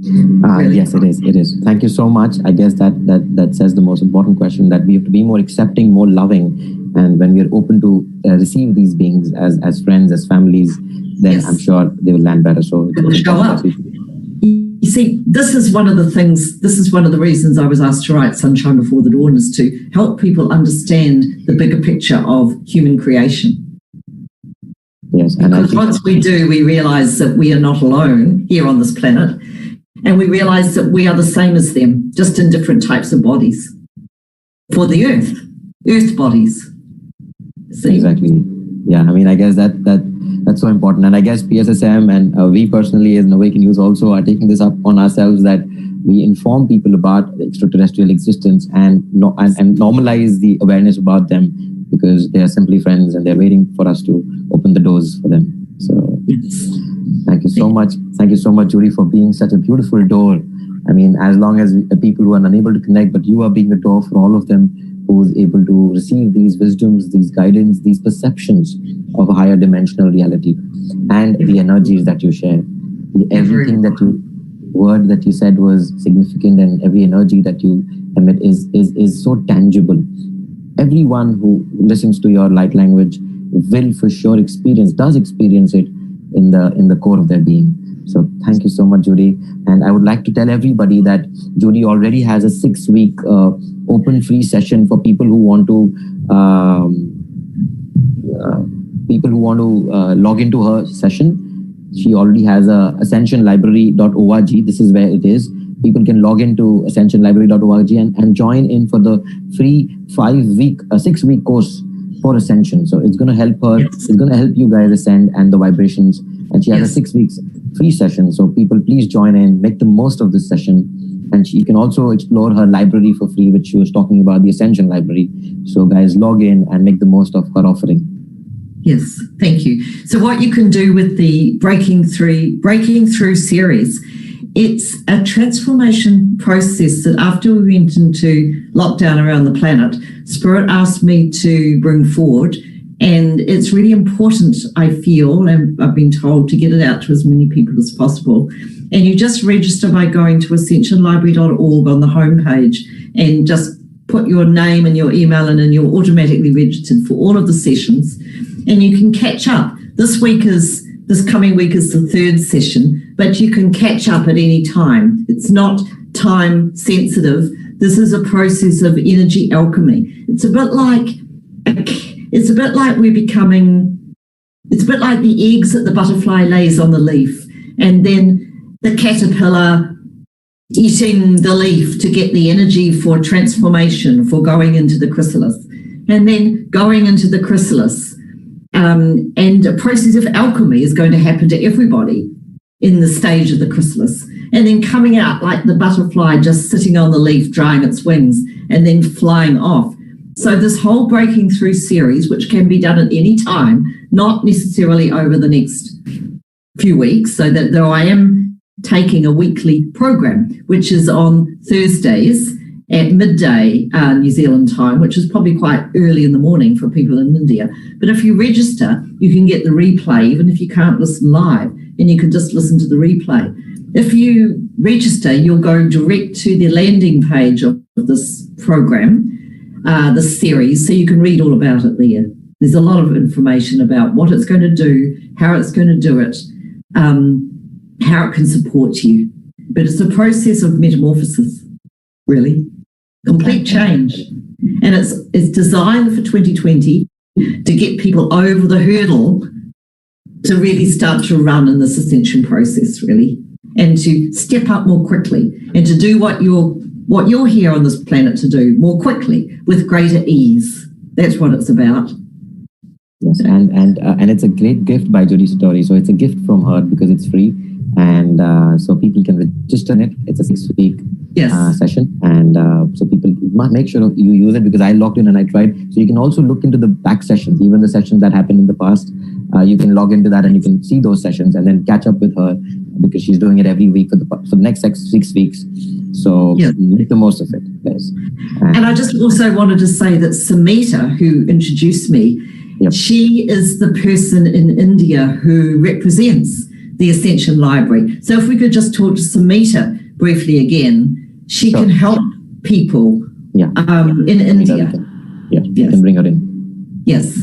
Really? Yes, it is. It is. Thank you so much. I guess that says the most important question, that we have to be more accepting, more loving. And when we are open to receive these beings as friends, as families, then yes, I'm sure they will land better. So show up. You see, this is one of the reasons I was asked to write Sunshine Before the Dawn, is to help people understand the bigger picture of human creation. Yes, and because once we do, we realize that we are not alone here on this planet, and we realize that we are the same as them, just in different types of bodies for the earth bodies. See? Exactly. Yeah, I mean, I guess that's so important. And I guess PSSM and we personally as an Awakened Youth also are taking this up on ourselves, that we inform people about extraterrestrial existence and normalize the awareness about them, because they are simply friends and they're waiting for us to open the doors for them. So thank you so much. Thank you so much, Judy, for being such a beautiful door. I mean, as long as people who are unable to connect, but you are being the door for all of them who is able to receive these wisdoms, these guidance, these perceptions of a higher dimensional reality, and the energies that you share. Everything word that you said was significant, and every energy that you emit is so tangible. Everyone who listens to your light language will for sure does experience it in the core of their being. So thank you so much, Judy. And I would like to tell everybody that Judy already has a 6-week open free session for people who want to log into her session. She already has a ascensionlibrary.org. This is where it is. People can log into ascensionlibrary.org and join in for the free 6-week course for Ascension. So it's going to help her. Yes. It's going to help you guys ascend and the vibrations. And she has a 6 weeks free session. So people, please join in, make the most of this session. And you can also explore her library for free, which she was talking about, the Ascension Library. So guys, log in and make the most of her offering. Yes, thank you. So what you can do with the Breaking Through series, it's a transformation process that after we went into lockdown around the planet, Spirit asked me to bring forward. And it's really important, I feel, and I've been told, to get it out to as many people as possible. And you just register by going to ascensionlibrary.org on the homepage and just put your name and your email in, and you're automatically registered for all of the sessions. And you can catch up. This coming week is the third session, but you can catch up at any time. It's not time sensitive. This is a process of energy alchemy. It's a bit like the eggs that the butterfly lays on the leaf, and then the caterpillar eating the leaf to get the energy for transformation, for going into the chrysalis, and then going into the chrysalis. And a process of alchemy is going to happen to everybody in the stage of the chrysalis, and then coming out like the butterfly just sitting on the leaf, drying its wings, and then flying off. So this whole breaking through series, which can be done at any time, not necessarily over the next few weeks, so that though I am taking a weekly program, which is on Thursdays at midday New Zealand time, which is probably quite early in the morning for people in India. But if you register, you can get the replay, even if you can't listen live, and you can just listen to the replay. If you register, you'll go direct to the landing page of this program, this series, so you can read all about it there. There's a lot of information about what it's going to do, how it's going to do it, how it can support you. But it's a process of metamorphosis, really. Complete change. And it's designed for 2020 to get people over the hurdle to really start to run in this ascension process, really, and to step up more quickly and to do what you're here on this planet to do more quickly with greater ease. That's what it's about. Yes, and it's a great gift by Judy Satori. So it's a gift from her because it's free, and so people can register in it. It's a 6-week session, and so people must make sure you use it, because I logged in and I tried. So you can also look into the back sessions, even the sessions that happened in the past. You can log into that and you can see those sessions and then catch up with her, because she's doing it every week for the next 6 weeks. So make the most of it, guys. And I just also wanted to say that Sangita, who introduced me, she is the person in India who represents the Ascension Library. So if we could just talk to Sangita briefly again, she can help people in India. You can bring her in. Yes.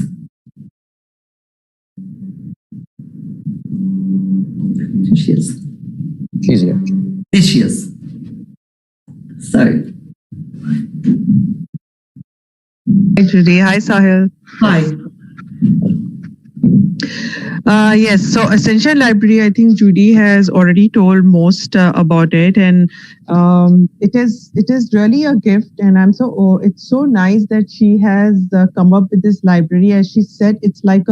She is. She's here. There she is. So. Hi, Judy. Hi, Sahil. Hi. Yes, so Ascension Library, I think Judy has already told most about it, and it is really a gift, and it's so nice that she has come up with this library. As she said, it's like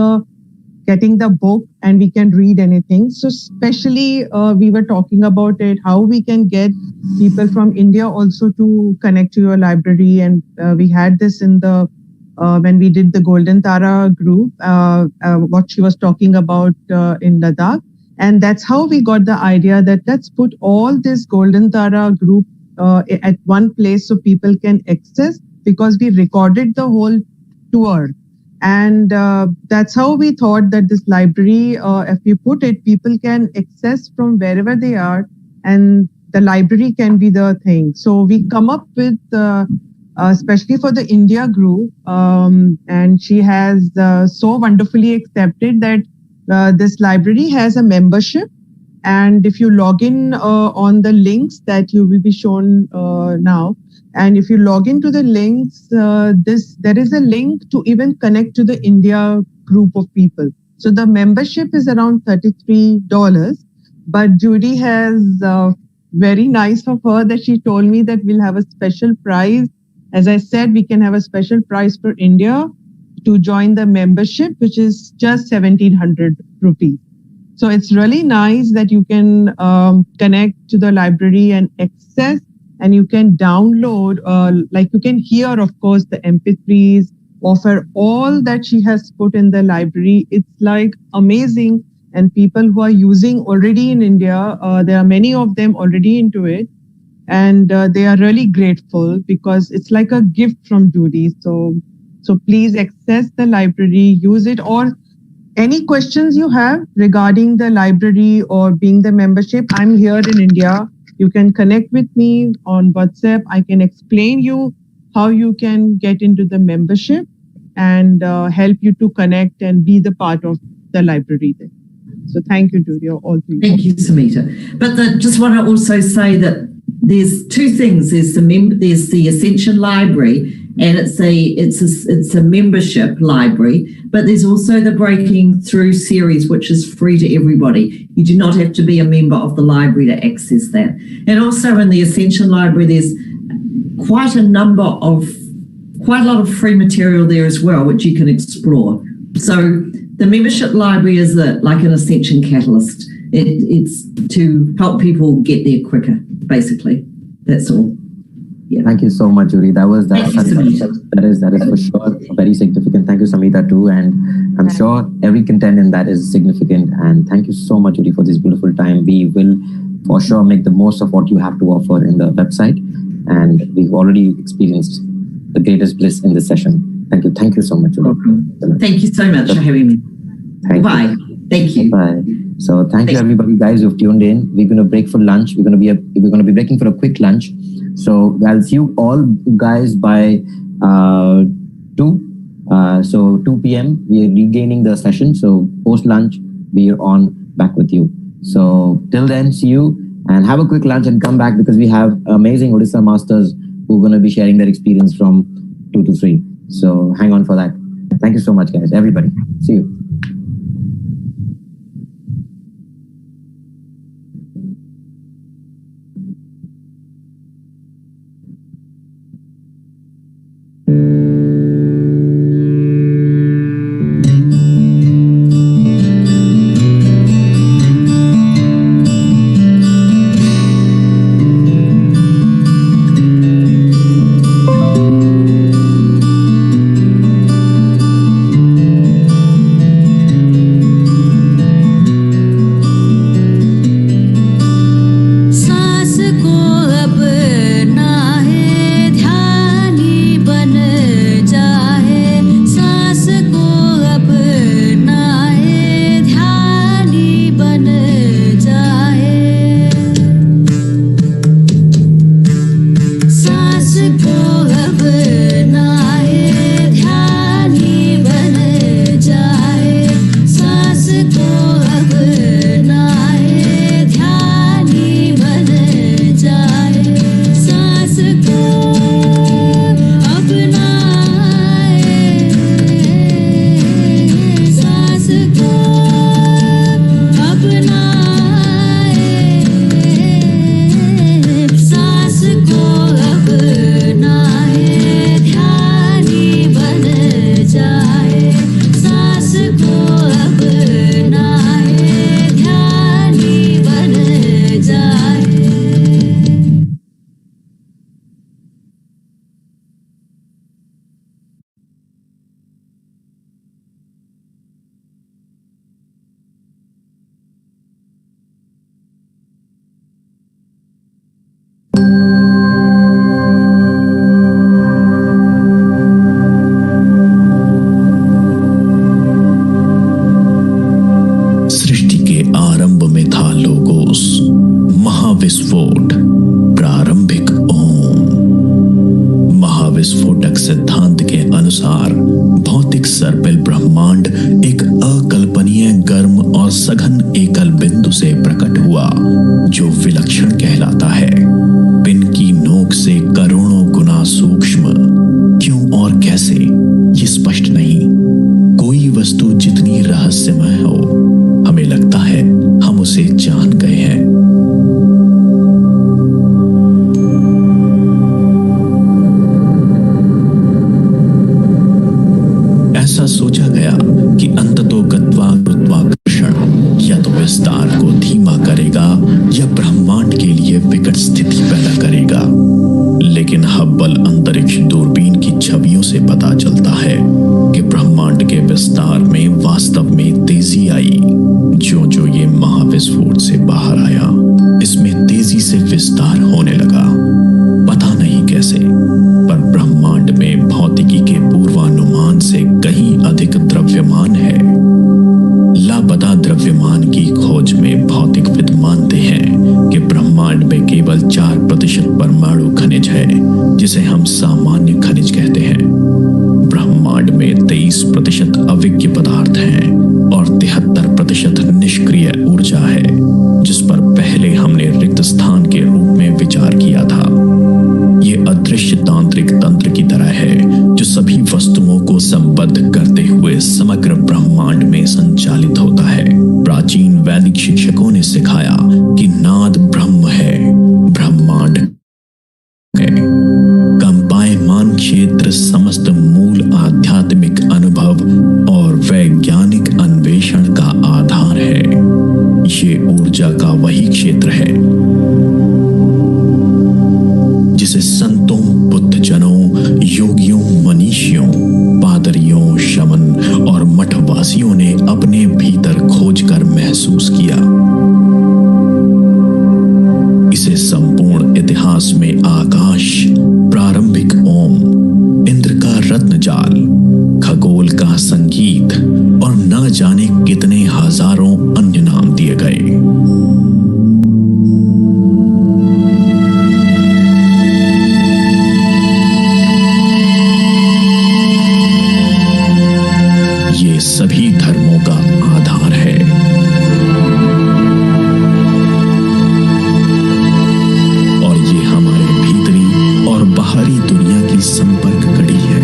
getting the book and we can read anything. So especially we were talking about it, how we can get people from India also to connect to your library, and we had this in the when we did the Golden Tara group, what she was talking about in Ladakh. And that's how we got the idea that let's put all this Golden Tara group at one place so people can access, because we recorded the whole tour. And that's how we thought that this library, if we put it, people can access from wherever they are, and the library can be the thing. So we come up with especially for the India group, and she has so wonderfully accepted that this library has a membership, and if you log in on the links that you will be shown now, and if you log into the links, there is a link to even connect to the India group of people. So the membership is around $33, but Judy has very nice of her that she told me that we'll have a special price. As I said, we can have a special price for India to join the membership, which is just 1,700 rupees. So it's really nice that you can connect to the library and access, and you can download, like you can hear, of course, the MP3s of her, all that she has put in the library. It's like amazing. And people who are using already in India, there are many of them already into it. And they are really grateful because it's like a gift from Judy. So please access the library, use it, or any questions you have regarding the library or being the membership, I'm here in India. You can connect with me on WhatsApp. I can explain you how you can get into the membership and help you to connect and be the part of the library there. So thank you, Judy, all three. Thank you, Sangita. But just want to also say that there's two things. There's the Ascension Library, and it's a membership library. But there's also the Breaking Through series, which is free to everybody. You do not have to be a member of the library to access that. And also in the Ascension Library, there's quite a lot of free material there as well, which you can explore. So the membership library is like an Ascension catalyst. It's to help people get there quicker, basically. That's all. Yeah. Thank you so much, Judy. That is for sure very significant. Thank you, Samita, too. And I'm sure every content in that is significant. And thank you so much, Judy, for this beautiful time. We will for sure make the most of what you have to offer in the website. And we've already experienced the greatest bliss in this session. Thank you. Thank you so much, Judy. Thank you so much for having me. Bye. Thank you. Bye. So thank you, everybody, guys, who've tuned in. We're going to break for lunch. We're going to be breaking for a quick lunch. So I'll see you all guys by 2. So 2 p.m. we are regaining the session. So post lunch, we are on back with you. So till then, see you and have a quick lunch and come back because we have amazing Odisha masters who are going to be sharing their experience from 2 to 3. So hang on for that. Thank you so much, guys. Everybody. See you. ब्रह्मांड में केवल 4% परमाणु खनिज है, जिसे हम सामान्य खनिज कहते हैं। ब्रह्मांड में 23% अविज्ञ पदार्थ हैं और 73% निष्क्रिय ऊर्जा है, जिस पर पहले हमने रिक्त स्थान के रूप में विचार किया था। ये अदृश्य तांत्रिक तंत्र की तरह है, जो सभी वस्तुओं को संबद्ध करते हुए समग्र ब्रह्मांड में संचालित होता है। प्राचीन वैदिक शिक्षकों ने सिखाया कि नाद ब्रह्म है, ब्रह्मांड है। कंपायमान क्षेत्र समस्त मूल आध्यात्मिक अनुभव और वैज्ञानिक अन्वेषण का आधार है। ये ऊर्जा का वही क्षेत्र है जिसे संतों, बुद्धजनों, योगियों, मनीषियों, पादरियों, शमन और मठवासियों ने अपने भीतर खोजकर महसूस किया। इसे संपूर्ण इतिहास में आकाश, प्रारंभिक ओम, इंद्र का रत्नजाल, खगोल का संगीत और न जाने कितने हजारों अन्य नाम दिए गए। ये सभी धर्मों का आधार है। और ये हमारे भीतरी और बाहरी दुनिया की संपर्क कड़ी है।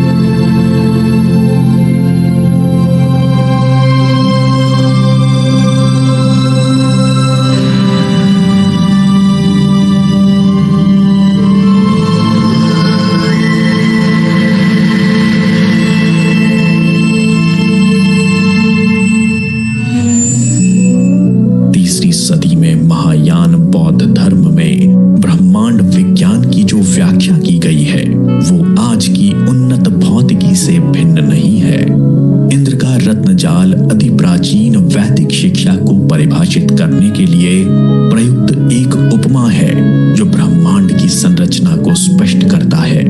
सदी में महायान बौद्ध धर्म में ब्रह्मांड विज्ञान की जो व्याख्या की गई है, वो आज की उन्नत भौतिकी से भिन्न नहीं है। इंद्र का रत्नजाल अति प्राचीन वैदिक शिक्षा को परिभाषित करने के लिए प्रयुक्त एक उपमा है, जो ब्रह्मांड की संरचना को स्पष्ट करता है।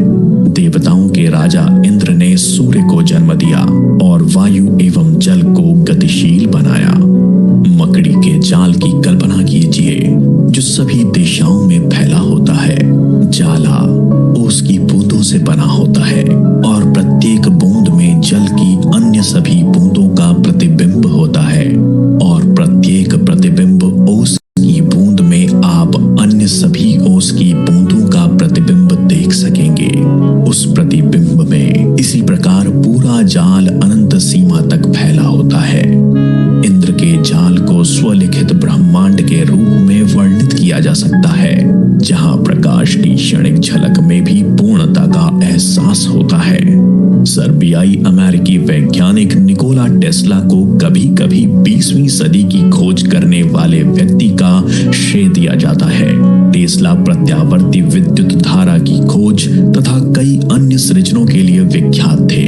देवताओं के राजा इंद्र ने सूर्य को जन्म दिया और वायु एवं जल को गतिशील बनाया। मकड़ी के जाल की कल्पना कीजिए, जो सभी दिशाओं में फैला होता है। जाला ओस की बूंदों से बना होता है और प्रत्येक बूंद में जल की अन्य सभी बूंदों का प्रतिबिंब होता है, और प्रत्येक प्रतिबिंब ओस की बूंद में आप अन्य सभी ओस की बूंदों का प्रतिबिंब देख सकेंगे। उस प्रतिबिंब में इसी प्रकार पूरा जाल अनंत सीमा तक फैला होता है। इंद्र के जाल को स्वलिखित ब्रह्मांड के रूप में वर्णित किया जा सकता है, जहां प्रकाश की क्षणिक झलक में भी पूर्णता का एहसास होता है। सर्बियाई अमेरिकी वैज्ञानिक निकोला टेस्ला को कभी कभी 20वीं सदी की खोज करने वाले व्यक्ति का श्रेय दिया जाता है। टेस्ला प्रत्यावर्ती विद्युत धारा की खोज तथा कई अन्य सृजनों के लिए विख्यात थे,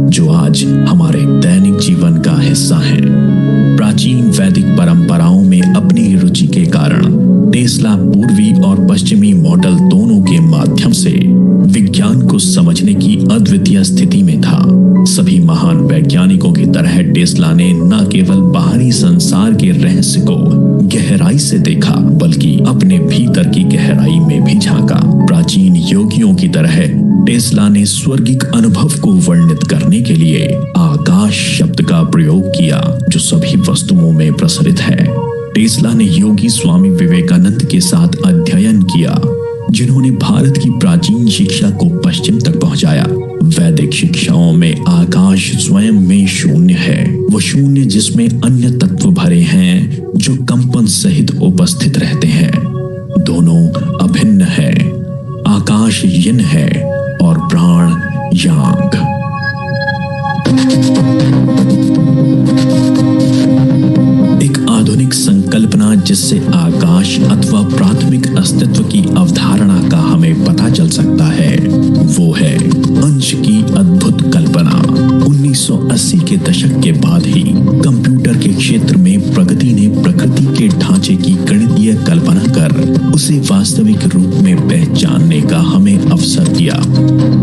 जो आज हमारे दैनिक जीवन का हिस्सा हैं। प्राचीन वैदिक परंपराओं में अपनी रुचि के कारण टेस्ला पूर्वी और पश्चिमी मॉडल दोनों के माध्यम से विज्ञान को समझने की अद्वितीय स्थिति में था। सभी महान वैज्ञानिकों की तरह टेस्ला ने न केवल बाहरी संसार के रहस्य को गहराई से देखा, बल्कि अपने भीतर की गहराई में भी झांका। प्राचीन योगियों की तरह टेस्ला ने स्वर्गिक अनुभव को वर्णित करने के लिए आकाश शब्द का प्रयोग किया, जो सभी वस्तुओं में प्रसरित है। टेस्ला ने योगी स्वामी विवेकानंद के साथ अध्ययन किया, जिन्होंने भारत की प्राचीन शिक्षा को पश्चिम तक पहुंचाया। वैदिक शिक्षाओं में आकाश स्वयं में शून्य है, वो शून्य जिसमें अन्य तत्व भरे हैं, जो कंपन सहित उपस्थित रहते हैं। दोनों अभिन्न है। आकाश यिन है और प्राण यांग। एक आधुनिक संकल्पना जिससे आकाश अथवा प्राथमिक अस्तित्व की अवधारणा का हमें पता चल सकता है, वो है अंश की अद्भुत कल्पना। 1980 के दशक के बाद ही कंप्यूटर के क्षेत्र में प्रगति ने प्रकृति के ढांचे की गणितीय कल्पना कर उसे वास्तविक रूप में पहचानने का हमें अवसर दिया।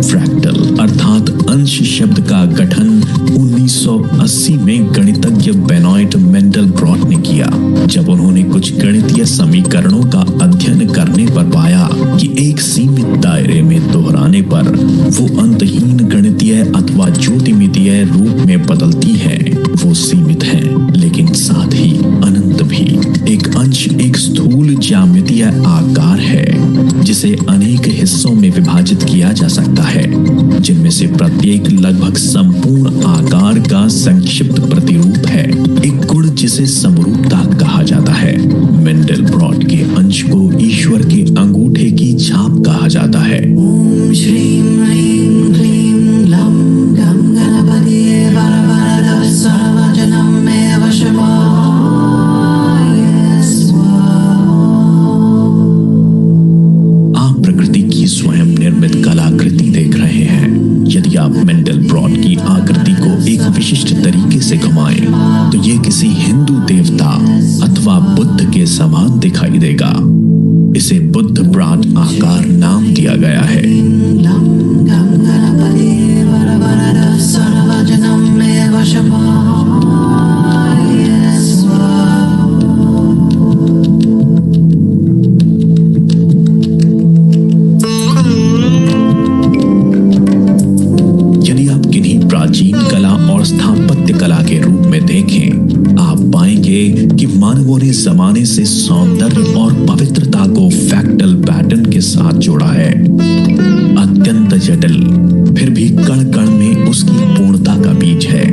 फ्रैक्टल अर्थात अंश शब्द का गठन 1980 में गणितज्ञ बेनॉइट मेंडलब्रॉट ने किया, जब उन्होंने कुछ गणितीय समीकरणों का अध्ययन करने वो अंतहीन गणितीय अथवा ज्योतिमितीय रूप में बदलती है। वो सीमित है लेकिन साथ ही अनंत भी। एक अंश एक स्थूल ज्यामितीय आकार है जिसे अनेक हिस्सों में विभाजित किया जा सकता है, जिनमें से प्रत्येक लगभग संपूर्ण आकार का संक्षिप्त प्रतिरूप है। एक गुण जिसे समरूपता कहा जाता है। मेंडलब्रॉट के अंश को ईश्वर के अंगूठे की छाप कहा जाता है। ओम श्रीं ह्रीं क्लीं लं गं गणपतये वरवरदः सर्वजनमेव शिवाय स्वाहा। आप प्रकृति की स्वयं निर्मित कलाकृति देख रहे हैं। यदि आप मेंडलब्रॉट की आकृति को एक विशिष्ट तरीके से घुमाएं तो ये किसी हिंदू देवता अथवा बुद्ध के समान दिखाई देगा। इसे बुद्ध ब्राट आकार नाम दिया गया है। यदि आप किन्हीं प्राचीन कला और स्थापत्य कला के रूप में देखें, आप पाएंगे कि मानवों ने जमाने से सौंदर्य और पवित्रता को फ्रैक्टल पैटर्न के साथ जोड़ा है। अत्यंत जटिल, फिर भी कण कण में उसकी पूर्णता का बीज है।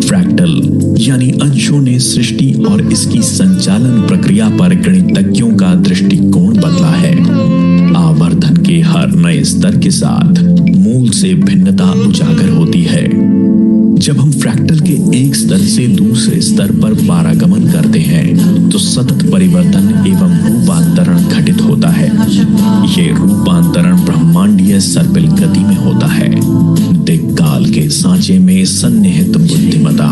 फ्रैक्टल यानी अंशों ने सृष्टि और इसकी संचालन प्रक्रिया पर गणितज्ञों का दृष्टिकोण बदला है। आवर्धन के हर नए स्तर के साथ मूल से भिन्नता उजागर होती है। जब हम फ्रैक्टल के एक स्तर से दूसरे स्तर पर पारागमन करते हैं तो सतत परिवर्तन एवं रूपांतरण घटित होता है। ये रूपांतरण ब्रह्मांडीय सर्पिल गति में होता है। दिक्काल के सांचे में सन्निहित बुद्धिमता।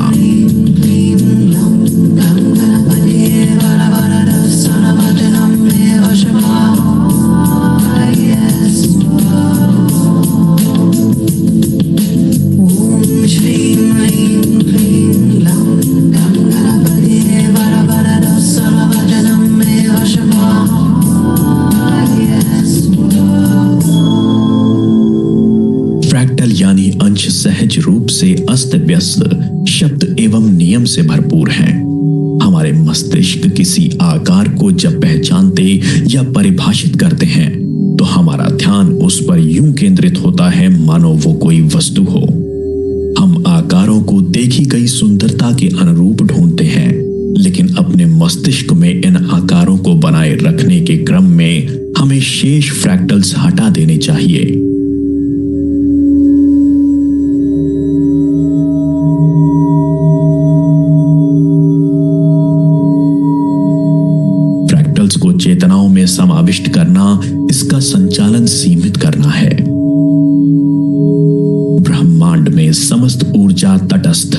यानी अंश सहज रूप से अस्त व्यस्त शब्द एवं नियम से भरपूर हैं। हमारे मस्तिष्क किसी आकार को जब पहचानते या परिभाषित करते हैं तो हमारा ध्यान उस पर यूं केंद्रित होता है मानो वो कोई वस्तु हो। हम आकारों को देखी गई सुंदरता के अनुरूप ढूंढते हैं, लेकिन अपने मस्तिष्क में इन आकारों को बनाए रखने के क्रम में हमें शेष फ्रैक्टल्स हटा देने चाहिए। को चेतनाओं में समाविष्ट करना, इसका संचालन सीमित करना है। ब्रह्मांड में समस्त ऊर्जा तटस्थ,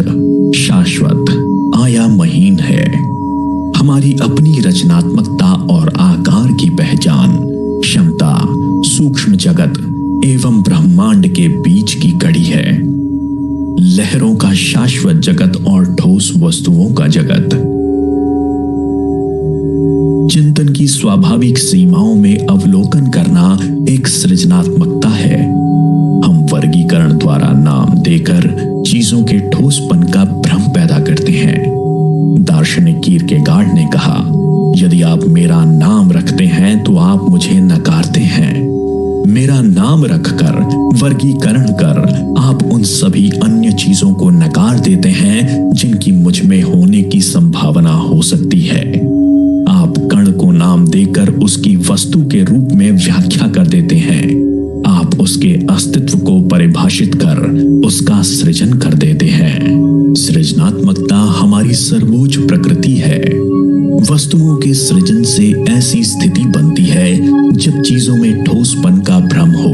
शाश्वत, आयामहीन है। हमारी अपनी रचनात्मकता और आकार की पहचान, क्षमता, सूक्ष्म जगत एवं ब्रह्मांड के बीच की कड़ी है। लहरों का शाश्वत जगत और ठोस वस्तुओं का जगत। चिंतन की स्वाभाविक सीमाओं में अवलोकन करना एक सृजनात्मकता है। हम वर्गीकरण द्वारा नाम देकर चीजों के ठोसपन का भ्रम पैदा करते हैं। दार्शनिक कीरकेगार्ड ने कहा, यदि आप मेरा नाम रखते हैं तो आप मुझे नकारते हैं। मेरा नाम रखकर, वर्गीकरण कर आप उन सभी अन्य चीजों को नकार देते हैं जिनकी मुझ में होने की संभावना हो सकती है। आप कण को नाम देकर उसकी वस्तु के रूप में व्याख्या कर देते हैं। आप उसके अस्तित्व को परिभाषित कर उसका सृजन कर देते हैं। सृजनात्मकता हमारी सर्वोच्च प्रकृति है। वस्तुओं के सृजन से ऐसी स्थिति बनती है जब चीजों में ठोसपन का भ्रम हो।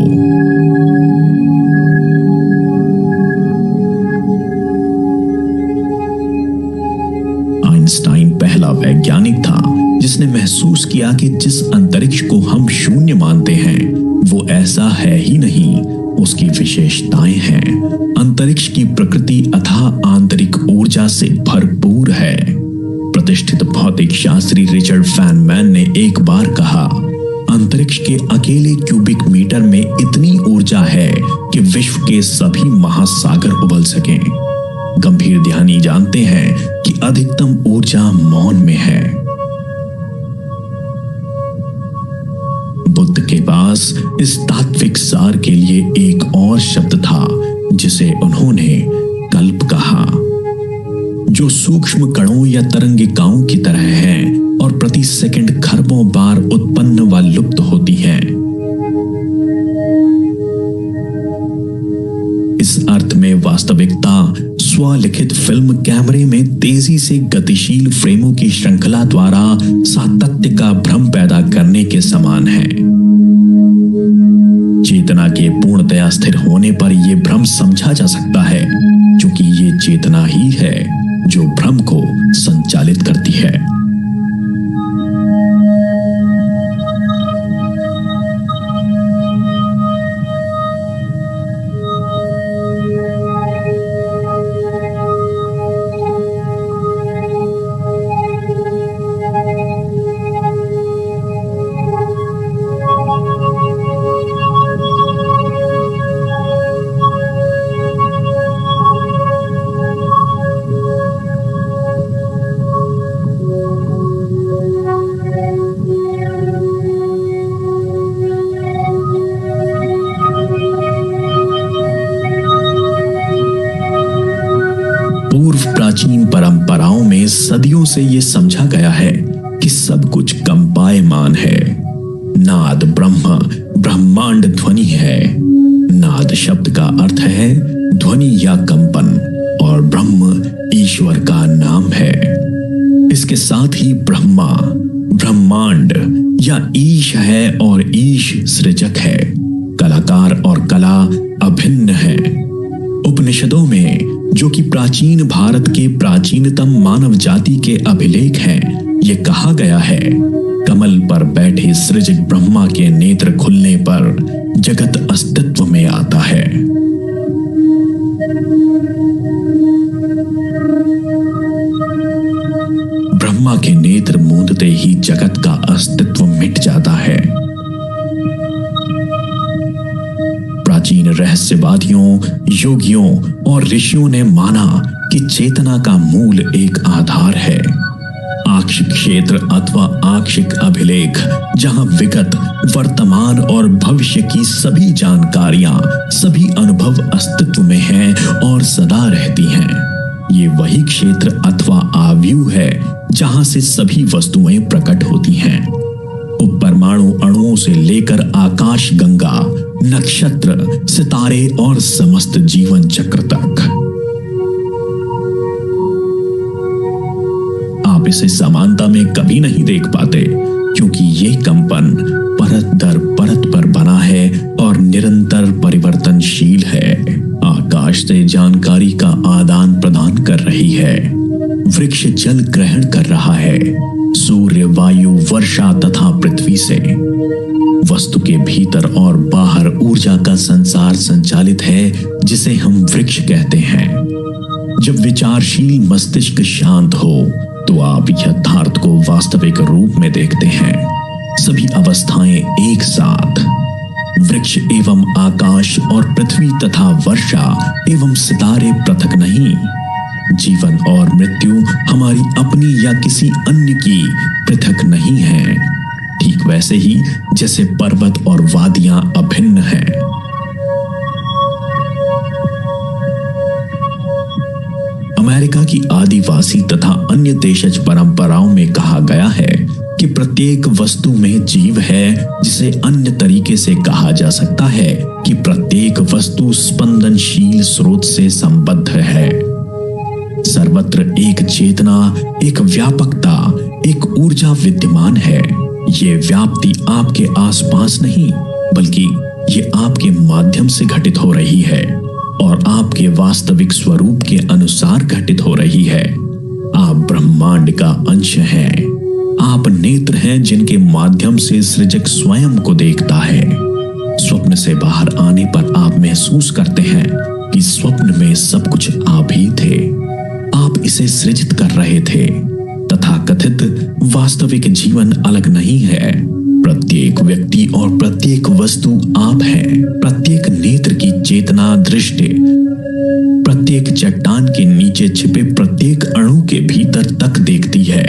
आइंस्टाइन पहला वैज्ञानिक था जिसने महसूस किया कि जिस अंतरिक्ष को हम शून्य मानते हैं वो ऐसा है ही नहीं, उसकी विशेषताएं हैं। अंतरिक्ष की प्रकृति अथाह आंतरिक ऊर्जा से भरपूर है। प्रतिष्ठित भौतिक शास्त्री रिचर्ड फैनमैन ने एक बार कहा, अंतरिक्ष के अकेले क्यूबिक मीटर में इतनी ऊर्जा है कि विश्व के सभी महासागर उबल सकें। गंभीर ध्यानी जानते हैं कि अधिकतम ऊर्जा मौन में है। बुद्ध के पास इस तात्विक सार के लिए एक और शब्द था जिसे उन्होंने कल्प कहा, जो सूक्ष्म कणों या तरंगिकाओं की तरह हैं और प्रति सेकंड खरबों बार उत्पन्न व लुप्त होती हैं। इस अर्थ में वास्तविकता स्वलिखित फिल्म कैमरे में तेजी से गतिशील फ्रेमों की श्रृंखला द्वारा सातत्य का भ्रम पैदा करने के समान है। चेतना के पूर्णतया स्थिर होने पर यह भ्रम समझा जा सकता है, क्योंकि ये चेतना ही है जो भ्रम को संचालित करती है। प्राचीन परंपराओं में सदियों से यह समझा गया है कि सब कुछ कंपायमान है। नाद ब्रह्म ब्रह्मांड ध्वनि है। नाद शब्द का अर्थ है ध्वनि या कंपन, और ब्रह्म ईश्वर का नाम है। इसके साथ ही ब्रह्मा ब्रह्मांड या ईश है और ईश सृजक है। कलाकार और कला अभिन्न है। उपनिषदों में, जो कि प्राचीन भारत के प्राचीनतम मानव जाति के अभिलेख हैं, यह कहा गया है, कमल पर बैठे सृजक ब्रह्मा के नेत्र खुलने पर जगत अस्तित्व में आता है। ब्रह्मा के नेत्र मूंदते ही जगत का अस्तित्व मिट जाता है। प्राचीन रहस्यवादियों, योगियों और ऋषियों ने माना कि चेतना का मूल एक आधार है। आक्षिक क्षेत्र अथवा आक्षिक अभिलेख, जहां विगत, वर्तमान और भविष्य की सभी जानकारियां, सभी अनुभव अस्तित्व में हैं और सदा रहती हैं। ये वही क्षेत्र अथवा आव्यूह है जहां से सभी वस्तुएं प्रकट होती हैं। उपपरमाणु अणुओं से लेकर आकाश गंगा, नक्षत्र, सितारे और समस्त जीवन चक्र तक। आप इसे समानता में कभी नहीं देख पाते, क्योंकि ये कंपन परत दर परत पर बना है और निरंतर परिवर्तनशील है। आकाश से जानकारी का आदान प्रदान कर रही है। वृक्ष जल ग्रहण कर रहा है, सूर्य, वायु, वर्षा तथा पृथ्वी से। वस्तु के भीतर और बाहर ऊर्जा का संसार संचालित है, जिसे हम वृक्ष कहते हैं। जब विचारशील मस्तिष्क शांत हो तो आप यथार्थ को वास्तविक रूप में देखते हैं। सभी अवस्थाएं एक साथ, वृक्ष एवं आकाश और पृथ्वी तथा वर्षा एवं सितारे पृथक नहीं। जीवन और मृत्यु हमारी अपनी या किसी अन्य की पृथक नहीं है, ठीक वैसे ही जैसे पर्वत और वादियां अभिन्न हैं। अमेरिका की आदिवासी तथा अन्य देशज परंपराओं में कहा गया है कि प्रत्येक वस्तु में जीव है, जिसे अन्य तरीके से कहा जा सकता है कि प्रत्येक वस्तु स्पंदनशील स्रोत से संबद्ध है। सर्वत्र एक चेतना, एक व्यापकता, एक ऊर्जा विद्यमान है। ये व्याप्ति आपके आसपास नहीं, बल्कि ये आपके माध्यम से घटित हो रही है और आपके वास्तविक स्वरूप के अनुसार घटित हो रही है। आप ब्रह्मांड का अंश हैं। आप नेत्र हैं जिनके माध्यम से सृजक स्वयं को देखता है। स्वप्न से बाहर आने पर आप महसूस करते हैं कि स्वप्न में सब कुछ आप ही थे। आप इसे सृजित कर रहे थे। तथाकथित वास्तविक जीवन अलग नहीं है। प्रत्येक व्यक्ति और प्रत्येक वस्तु आप हैं। प्रत्येक नेत्र की चेतना दृष्टि प्रत्येक चट्टान के नीचे छिपे प्रत्येक अणु के भीतर तक देखती है।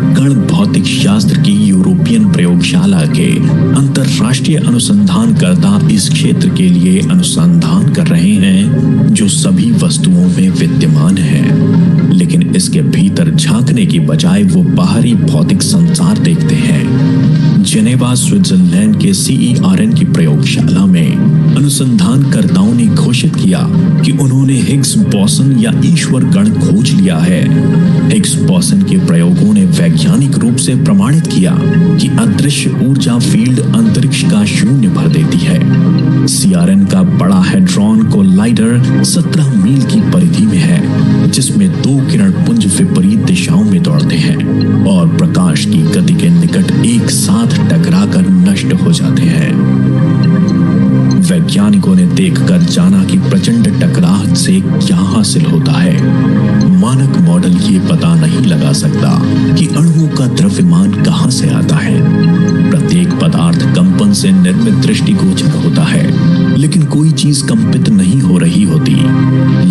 कण भौतिक शास्त्र की यूरोपियन प्रयोगशाला के अंतरराष्ट्रीय अनुसंधानकर्ता इस क्षेत्र के लिए अनुसंधान कर रहे हैं जो सभी वस्तुओं में विद्यमान है, लेकिन इसके भीतर झांकने की बजाय वो बाहरी भौतिक संसार देखते हैं। जेनेवा स्विट्जरलैंड के CERN की प्रयोगशाला में अनुसंधानकर्ताओं ने घोषित किया कि उन्होंने हिग्स बोसन या ईश्वर गण खोज लिया है। हिग्स बोसन के प्रयोगों ने वैज्ञानिक रूप से प्रमाणित किया कि अदृश्य ऊर्जा फील्ड अंतरिक्ष का शून्य भर देती है। CERN का बड़ा हेड्रॉन कोलाइडर 17 मील की परिधि में है, जिसमें 2 किरण पुंज विपरीत दिशाओं में दौड़ते हैं और प्रकाश की गति के निकट एक साथ टकराकर नष्ट हो जाते हैं। वैज्ञानिकों ने देखकर जाना कि प्रचंड टकराव से क्या हासिल होता है। मानक मॉडल ये पता नहीं लगा सकता कि अणुओं का द्रव्यमान कहां से आता है। प्रत्येक पदार्थ कंपन से निर्मित दृष्टिगोचर होता है, लेकिन कोई चीज कंपित नहीं हो रही होती।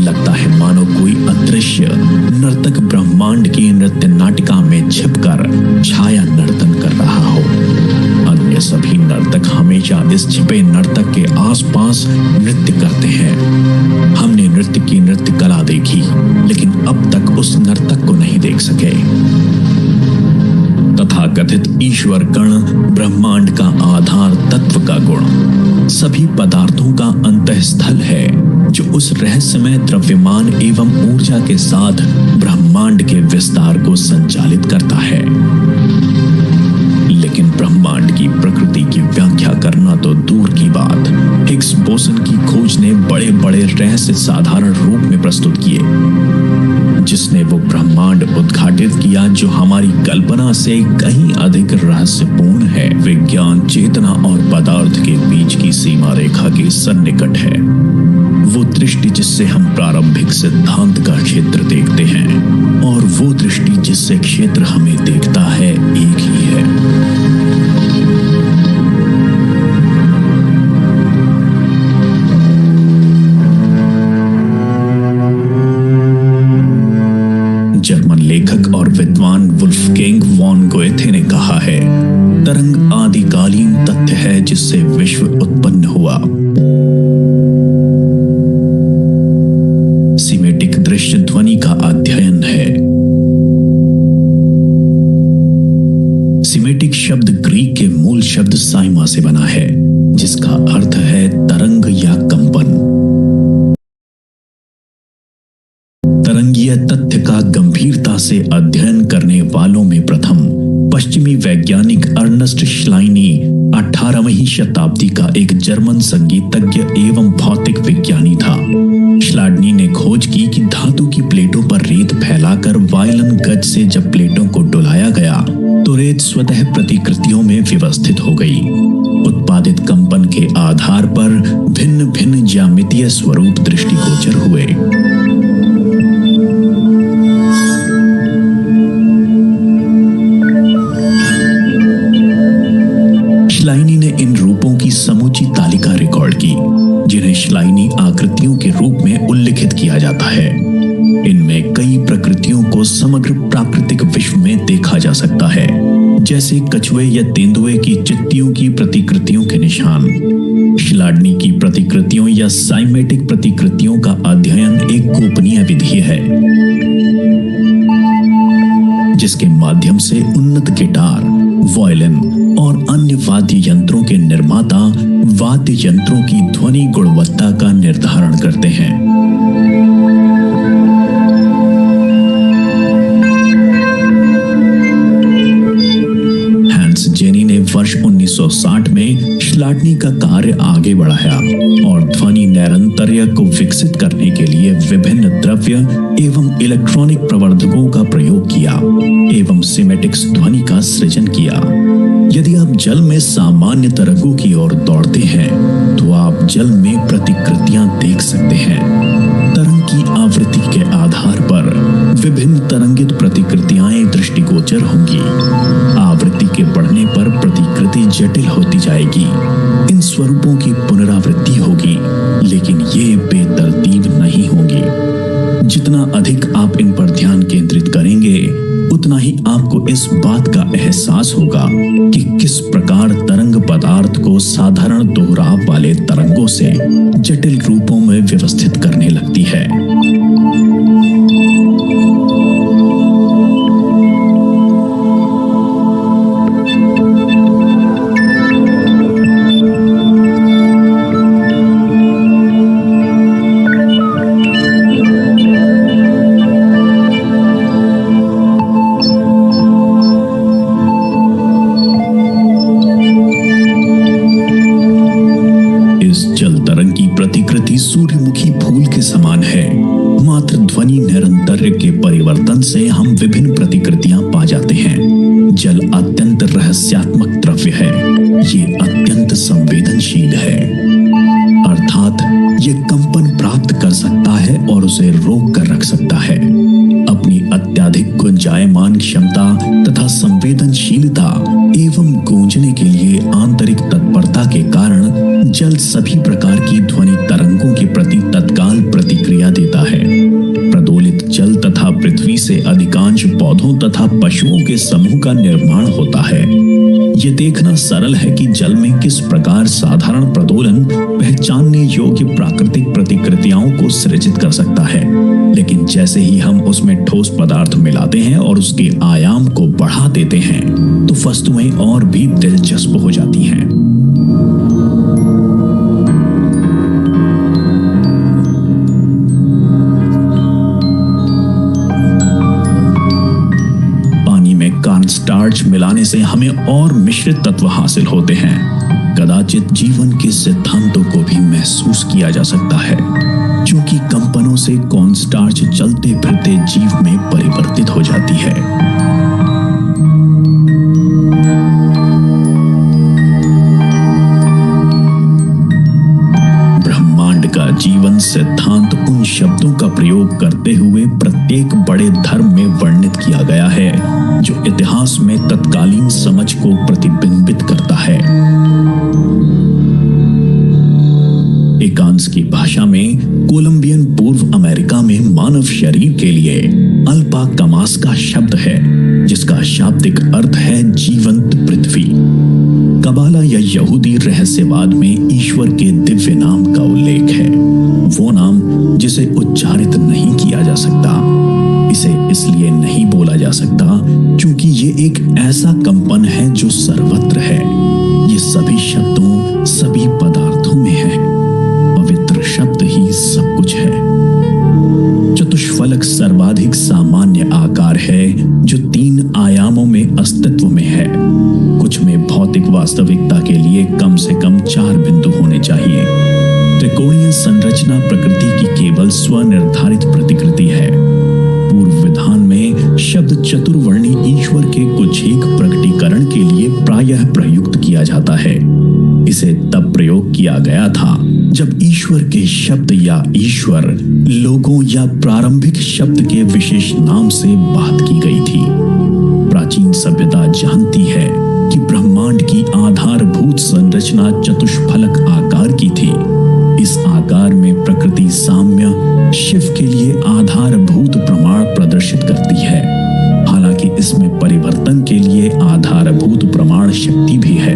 लगता है मानो कोई अदृश्य नर्तक ब्रह्मांड की नृत्य नाटिका में छिपकर छाया नर्तन कर रहा हो। अन्य सभी नर्तक हमेशा इस छिपे नर्तक के आसपास नृत्य करते हैं। हमने नृत्य की नृत्य कला देखी, लेकिन अब तक उस नर्तक को नहीं देख सके। तथाकथित ईश्वर गण ब्रह्मांड का आधार तत्व का गुण सभी पदार्थों का अंतःस्थल है, जो उस रहस्यमय द्रव्यमान एवं ऊर्जा के साथ ब्रह्मांड के विस्तार को संचालित करता है। लेकिन ब्रह्मांड की प्रकृति की व्याख्या करना तो दूर की बात, हिग्स बोसन की खोज ने बड़े बड़े रहस्य साधारण रूप में प्रस्तुत किए, जिसने वो ब्रह्मांड उद्घाटित किया जो हमारी कल्पना से कहीं अधिक रहस्यपूर्ण है। विज्ञान चेतना और पदार्थ के बीच की सीमा रेखा के सन्निकट है। वो दृष्टि जिससे हम प्रारंभिक सिद्धांत का क्षेत्र देखते हैं और वो दृष्टि जिससे क्षेत्र हमें देखता है एक ही है। जर्मन लेखक और विद्वान वुल्फगैंग वॉन गोएथे ने कहा है, तरंग आदिकालीन तथ्य है जिससे विश्व उत्पन्न हुआ। सीमेटिक दृश्य ध्वनि का अध्ययन है। सीमेटिक शब्द ग्रीक के मूल शब्द साइमा से बना है, जिसका अर्थ है तरंग या कंपन। तरंगीय तथ्य का गंभीरता से अध्ययन करने वालों में प्रथम पश्चिमी वैज्ञानिक अर्नस्ट श्लाइनी 18वीं शताब्दी का एक जर्मन संगीतज्ञ एवं भौतिक विज्ञानी था। श्लाइनी ने खोज की कि धातु की प्लेटों पर रेत फैलाकर वायलिन गज से जब प्लेटों को डुलाया गया तो रेत स्वतः प्रतिकृतियों में व्यवस्थित हो गई। उत्पादित कंपन के आधार पर भिन्न भिन्न ज्यामितीय स्वरूप दृष्टिगोचर हुए। श्लाइनी ने इन रूपों की समूची तालिका रिकॉर्ड की, जिन्हें श्लाइनी आकृतियों के रूप में उल्लिखित किया जाता है। इनमें कई प्रकृतियों को समग्र प्राकृतिक विश्व में देखा जा सकता है, जैसे कछुए या तेंदुए की चित्तियों की प्रतिकृतियों के निशान। श्लाइनी की प्रतिकृतियों या साइमेटिक प्रतिकृतियों का अध्ययन एक गोपनीय विधि है, जिसके माध्यम से उन्नत गिटार, वायलिन और अन्य वाद्य यंत्रों के निर्माता वाद्य यंत्रों की ध्वनि गुणवत्ता का निर्धारण करते हैं। हैंस जेनी ने वर्ष 1960 में झुठलाटने का कार्य आगे बढ़ाया और ध्वनि नैरंतर्य को विकसित करने के लिए विभिन्न द्रव्य एवं इलेक्ट्रॉनिक प्रवर्धकों का प्रयोग किया एवं सिमेटिक्स ध्वनि का सृजन किया। यदि आप जल में सामान्य तरंगों की ओर दौड़ते हैं तो आप जल में प्रतिकृतियां देख सकते हैं। तरंग की आवृत्ति के आधार पर विभिन्न तरंगित प्रतिकृतियां दृष्टिगोचर होंगी। आवृत्ति के बढ़ने पर प्रतिकृति जटिल होती जाएगी। इन स्वरूपों की पुनरावृत्ति होगी, लेकिन ये बेतरतीब नहीं होंगी। जितना अधिक आप इन पर ध्यान केंद्रित करेंगे, उतना ही आपको इस बात का एहसास होगा कि किस प्रकार तरंग पदार्थ को साधारण दोहराव वाले तरंगों से जटिल रूपों में व्यवस्थित करने लगती है। सूर्यमुखी फूल के समान है। मात्र ध्वनि निरंतर्य के परिवर्तन से हम विभिन्न प्रतिकृतियां पा जाते हैं। जल अत्यंत रहस्यात्मक द्रव्य है। ये अत्यंत संवेदनशील है, अर्थात ये कंपन प्राप्त कर सकता है और उसे रोक कर रख सकता है। अपनी अत्यधिक गुंजायमान क्षमता तथा संवेदनशीलता एवं गूंजने के लिए आंतरिक तत्परता के कारण जल सभी प्रकार की ध्वनि तरंगों के प्रति तत्काल प्रतिक्रिया देता है। प्रदोलित जल तथा पृथ्वी से अधिकांश पौधों तथा पशुओं के समूह का निर्माण होता है। ये देखना सरल है कि जल में किस प्रकार साधारण प्रदोलन पहचानने योग्य प्राकृतिक प्रतिकृतियाओं को सृजित कर सकता है, लेकिन जैसे ही हम उसमें ठोस पदार्थ मिलाते हैं और उसके आयाम को बढ़ा देते हैं तो वस्तुएं और भी दिलचस्प हो जाती हैं। स्टार्च मिलाने से हमें और मिश्रित तत्व हासिल होते हैं। कदाचित जीवन के सिद्धांतों को भी महसूस किया जा सकता है, क्योंकि कंपनों से कॉर्न स्टार्च चलते फिरते जीव में परिवर्तित हो जाती है। ब्रह्मांड का जीवन सिद्धांत उन शब्दों का प्रयोग करते हुए प्रत्येक बड़े धर्म में वर्णित किया गया है जो इतिहास में तत्कालीन समझ को प्रतिबिंबित करता है। एकांश की भाषा में कोलंबियन पूर्व अमेरिका में मानव शरीर के लिए अल्पा कमास का शब्द है, जिसका शाब्दिक अर्थ है जीवंत पृथ्वी। कबाला या यहूदी रहस्यवाद में ईश्वर के दिव्य नाम का उल्लेख है, वो नाम जिसे उच्चारित नहीं किया जा सकता। इसे इसलिए नहीं बोला जा सकता क्योंकि ये एक ऐसा कंपन है जो सर्वत्र है। ये सभी शब्दों, सभी पदार्थों में है। पवित्र शब्द ही सब कुछ है। चतुष्फलक सर्वाधिक सामान्य आकार है जो 3 आयामों में अस्तित्व में है। कुछ में भौतिक वास्तविकता के लिए कम से कम 4 बिंदु होने चाहिए। त्रिकोणीय संरचना प्रकृति की केवल स्वनिर्धारित प्रतिकृति है। पूर्व विधान में शब्द चतुर्वर्णी ईश्वर के कुछ एक प्रकटीकरण के लिए प्रायः प्रयुक्त किया जाता है। इसे तब प्रयोग किया गया था जब ईश्वर के शब्द या ईश्वर लोगों या प्रारंभिक शब्द के विशेष नाम से बात की गई थी। प्राचीन सभ्यता जानती है कि ब्रह्मांड की आधारभूत संरचना चतुष्फलक आकार की थी। इस आकार में प्रकृति साम्य शिव के लिए आधारभूत प्रमाण प्रदर्शित करती है। हालांकि इसमें परिवर्तन के लिए आधारभूत प्रमाण शक्ति भी है।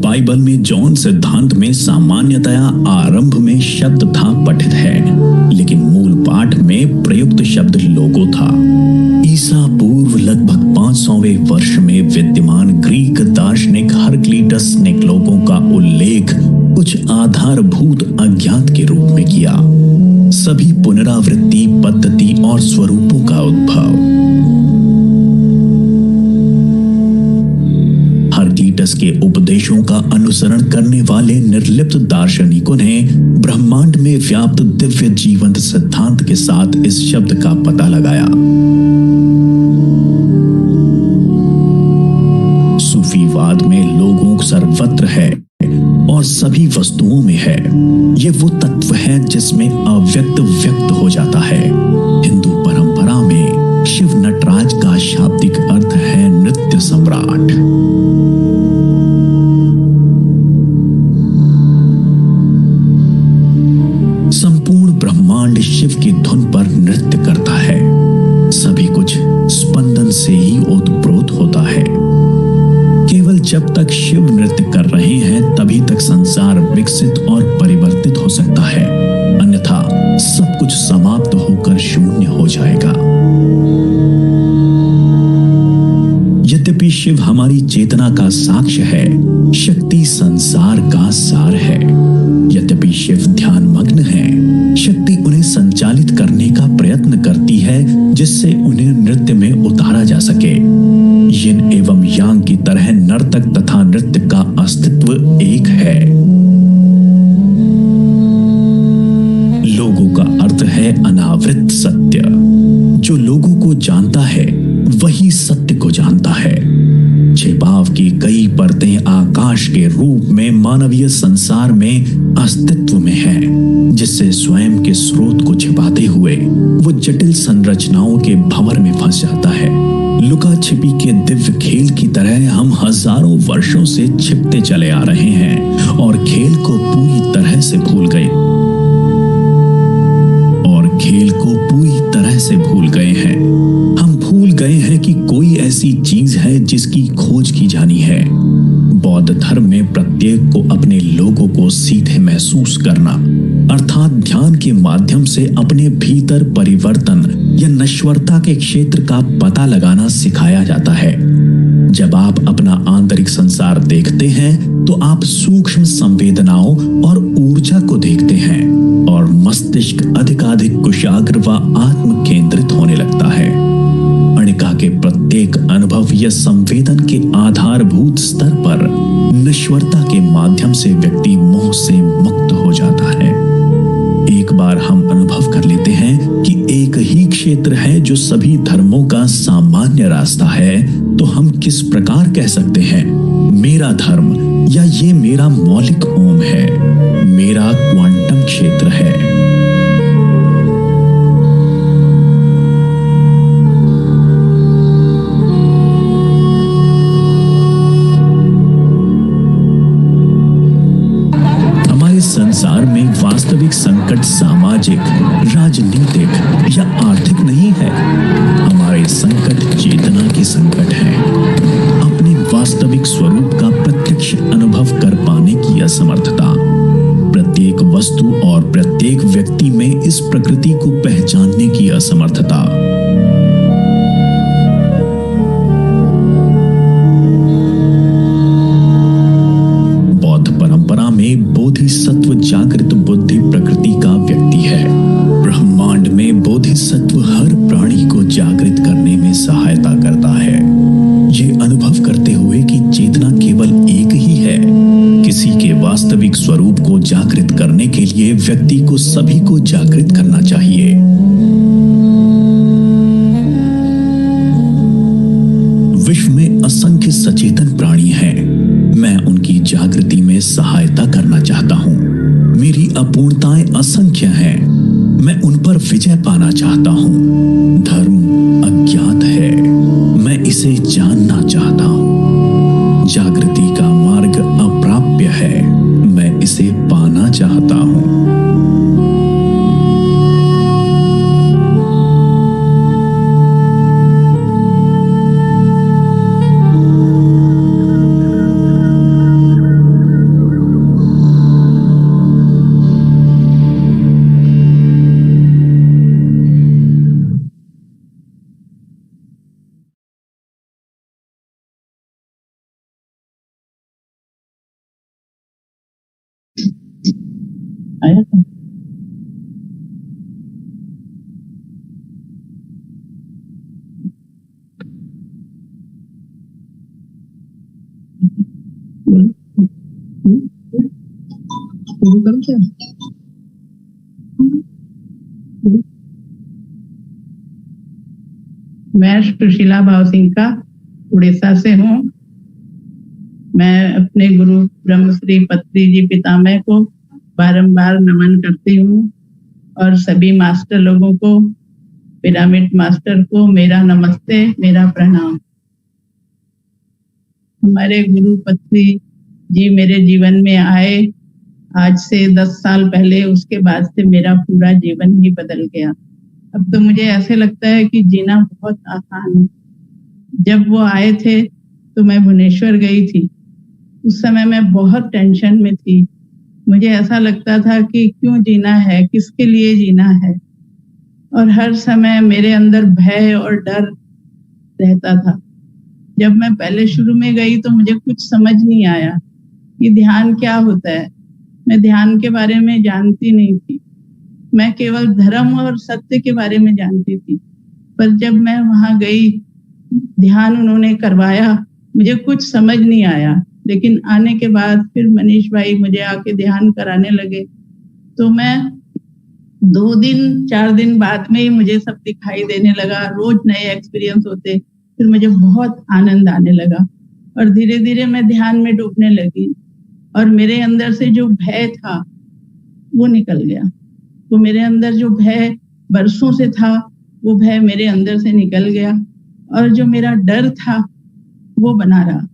बाइबल में जॉन सिद्धांत में सामान्यतया आरंभ में शब्द था पठित है, लेकिन मूल पाठ में प्रयुक्त शब्द लोगो था। ईसा पूर्व लगभग 500वें वर्ष में विद्यमान ग्रीक दार्शनिक हरक्लीटस ने लोगों का उल्लेख कुछ आधारभूत अज्ञात के रूप में किया। सभी पुनरावृत्ति, पद्धति और स्वरूपों का उद्भव। एपिक्टेटस के उपदेशों का अनुसरण करने वाले निर्लिप्त दार्शनिकों ने ब्रह्मांड में व्याप्त दिव्य जीवंत सिद्धांत के साथ इस शब्द का पता लगाया। सूफीवाद में लोगों सर्वत्र है और सभी वस्तुओं में है। ये वो तत्व है जिसमें अव्यक्त व्यक्त हो जाता है। हिंदू परंपरा में शिव नटराज का शाब्दिक अर्थ है नृत्य सम्राट। संपूर्ण ब्रह्मांड शिव की धुन पर नृत्य करता है। सभी कुछ स्पंदन से ही ओतप्रोत होता है। केवल जब तक शिव नृत्य कर रहे हैं तभी तक संसार विकसित और परिवर्तित हो सकता है, अन्यथा सब कुछ समाप्त होकर शून्य हो जाएगा। यद्यपि शिव हमारी चेतना का साक्ष्य है, शक्ति संसार का सार है। यद्यपि शिव ध्यान मग्न है, शक्ति उन्हें संचालित करने का प्रयत्न करती है जिससे उन्हें नृत्य में उतारा जा सके। यिन एवं यांग की तरह नर्तक तथा नृत्य का अस्तित्व एक है। लोगों का अर्थ है अनावृत सत्य। जो लोगों को जानता है वही सत्य को जानता है। छिपाव की कई परतें आकाश के रूप में मानवीय संसार में अस्तित्व में है, जिससे स्वयं के स्रोत को छिपाते हुए वो जटिल संरचनाओं के भंवर में फंस जाता है। लुका छिपी के दिव्य खेल की तरह हम हजारों वर्षों से छिपते चले आ रहे हैं और खेल को पूरी तरह से भूल गए हैं। हम भूल गए हैं कि कोई ऐसी चीज है जिसकी खोज की जानी है। बौद्ध धर्म में प्रत्येक को अपने लोगों को सीधे महसूस करना अर्थात ध्यान के माध्यम से अपने भीतर परिवर्तन या नश्वरता के क्षेत्र का पता लगाना सिखाया जाता है। जब आप अपना आंतरिक संसार देखते हैं तो आप सूक्ष्म संवेदनाओं और ऊर्जा को देखते हैं और मस्तिष्क अधिकाधिक कुशाग्र व आत्म केंद्रित होने लगता है। अणिका के प्रत्येक अनुभव या संवेदन के आधारभूत स्तर पर नश्वरता के माध्यम से व्यक्ति मोह से मुक्त हो जाता है। एक बार हम अनुभव कर लेते हैं कि एक ही क्षेत्र है जो सभी धर्मों का सामान्य रास्ता है, तो हम किस प्रकार कह सकते हैं मेरा धर्म या ये मेरा मौलिक ओम है, मेरा क्वांटम क्षेत्र है। संसार में वास्तविक संकट सामाजिक, राजनीतिक या आर्थिक नहीं है। हमारे संकट चेतना के संकट है। अपने वास्तविक स्वरूप का प्रत्यक्ष अनुभव कर पाने की असमर्थता। प्रत्येक वस्तु और प्रत्येक व्यक्ति में इस प्रकृति को पहचानने की असमर्थता। बोधिसत्व जागृत बुद्धि प्रकृति का व्यक्ति है। ब्रह्मांड में बोधिसत्व हर प्राणी को जागृत करने में सहायता करता है, ये अनुभव करते हुए कि चेतना केवल एक ही है। किसी के वास्तविक स्वरूप को जागृत करने के लिए व्यक्ति को सभी को जागृत करना चाहिए। विश्व में असंख्य सचेतन प्राणी हैं। मैं उनकी जागृति में सहायता करना चाहता हूँ। मेरी अपूर्णताएं असंख्य हैं। मैं उन पर विजय पाना चाहता हूँ। धर्म अज्ञात है, मैं इसे जानना चाहता हूँ। जागृति का मार्ग अप्राप्य है, मैं इसे पाना चाहता हूँ। मैं सुशीला भावसिंका उड़ीसा से हूँ। मैं अपने गुरु ब्रह्मश्री पत्रीजी पितामह को बारंबार नमन करती हूँ और सभी मास्टर लोगों को, पिरामिड मास्टर को मेरा नमस्ते, मेरा प्रणाम। हमारे गुरु पत्री जी मेरे जीवन में आए आज से 10 साल पहले, उसके बाद से मेरा पूरा जीवन ही बदल गया। अब तो मुझे ऐसे लगता है कि जीना बहुत आसान है। जब वो आए थे तो मैं भुवनेश्वर गई थी। उस समय मैं बहुत टेंशन में थी। मुझे ऐसा लगता था कि क्यों जीना है, किसके लिए जीना है, और हर समय मेरे अंदर भय और डर रहता था। जब मैं पहले शुरू में गई तो मुझे कुछ समझ नहीं आया कि ध्यान क्या होता है। मैं ध्यान के बारे में जानती नहीं थी। मैं केवल धर्म और सत्य के बारे में जानती थी। पर जब मैं वहां गई, ध्यान उन्होंने करवाया, मुझे कुछ समझ नहीं आया। लेकिन आने के बाद फिर मनीष भाई मुझे आके ध्यान कराने लगे, तो मैं 2 दिन 4 दिन बाद में ही मुझे सब दिखाई देने लगा। रोज नए एक्सपीरियंस होते। फिर मुझे बहुत आनंद आने लगा और धीरे धीरे मैं ध्यान में डूबने लगी और मेरे अंदर से जो भय था वो निकल गया। तो मेरे अंदर जो भय बरसों से था वो भय मेरे अंदर से निकल गया और जो मेरा डर था वो बना रहा।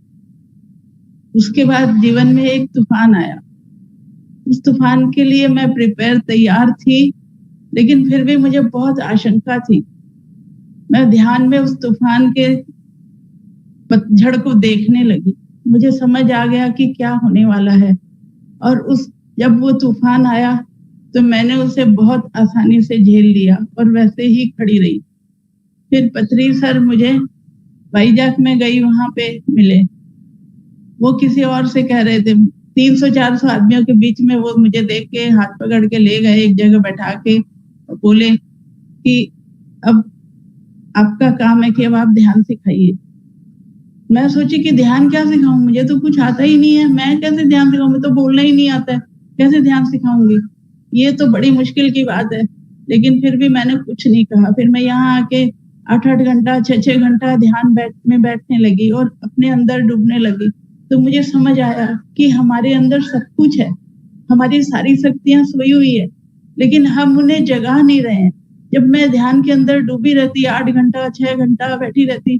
उसके बाद जीवन में एक तूफान आया। उस तूफान के लिए मैं प्रिपेयर तैयार थी, लेकिन फिर भी मुझे बहुत आशंका थी। मैं ध्यान में उस तूफान के पतझड़ को देखने लगी। मुझे समझ आ गया कि क्या होने वाला है, और जब वो तूफान आया तो मैंने उसे बहुत आसानी से झेल लिया और वैसे ही खड़ी रही। फिर पत्री सर मुझे वाइजैक में गई, वहां पे मिले। वो किसी और से कह रहे थे। 300-400 आदमियों के बीच में वो मुझे देख के हाथ पकड़ के ले गए, एक जगह बैठा के बोले कि अब आपका काम है कि अब आप ध्यान सिखाइए। मैं सोची कि ध्यान क्या सिखाऊं, मुझे तो कुछ आता ही नहीं है। मैं कैसे ध्यान सिखाऊं, मुझे तो बोलना ही नहीं आता है, कैसे ध्यान सिखाऊंगी, ये तो बड़ी मुश्किल की बात है। लेकिन फिर भी मैंने कुछ नहीं कहा। फिर मैं यहाँ आके 8-8 घंटा 6-6 घंटा ध्यान में बैठने लगी और अपने अंदर डूबने लगी। तो मुझे समझ आया कि हमारे अंदर सब कुछ है, हमारी सारी शक्तियां सोई हुई है, लेकिन हम उन्हें जगा नहीं रहे हैं। जब मैं ध्यान के अंदर डूबी रहती, 8 घंटा 6 घंटा बैठी रहती,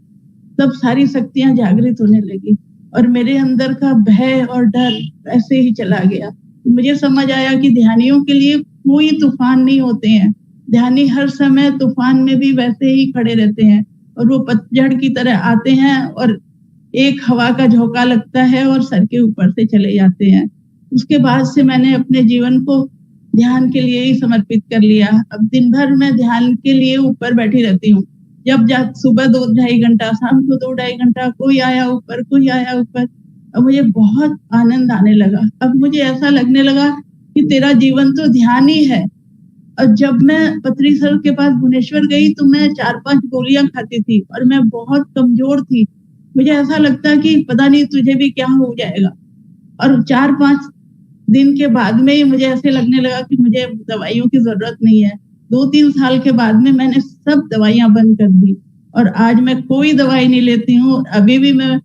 तब सारी शक्तियां जागृत होने लगी और मेरे अंदर का भय और डर ऐसे ही चला गया। मुझे समझ आया कि ध्यानियों के लिए कोई तूफान नहीं होते हैं। ध्यानी हर समय तूफान में भी वैसे ही खड़े रहते हैं और वो पतझड़ की तरह आते हैं और एक हवा का झोंका लगता है और सर के ऊपर से चले जाते हैं। उसके बाद से मैंने अपने जीवन को ध्यान के लिए ही समर्पित कर लिया। अब दिन भर मैं ध्यान के लिए ऊपर बैठी रहती हूँ। जब सुबह 2-2.5 घंटा, शाम को 2-2.5 घंटा, कोई आया ऊपर, कोई आया ऊपर। अब मुझे बहुत आनंद आने लगा। अब मुझे ऐसा लगने लगा कि तेरा जीवन तो ध्यान ही है। और जब मैं पत्री सर के पास भुवनेश्वर गई तो मैं 4-5 गोलियां खाती थी और मैं बहुत कमजोर थी। मुझे ऐसा लगता कि पता नहीं तुझे भी क्या हो जाएगा। और 4-5 दिन के बाद में ही मुझे ऐसे लगने लगा कि मुझे दवाइयों की जरूरत नहीं है। 2-3 साल के बाद में मैंने सब दवाइयां बंद कर दी और आज मैं कोई दवाई नहीं लेती हूँ। अभी भी मैं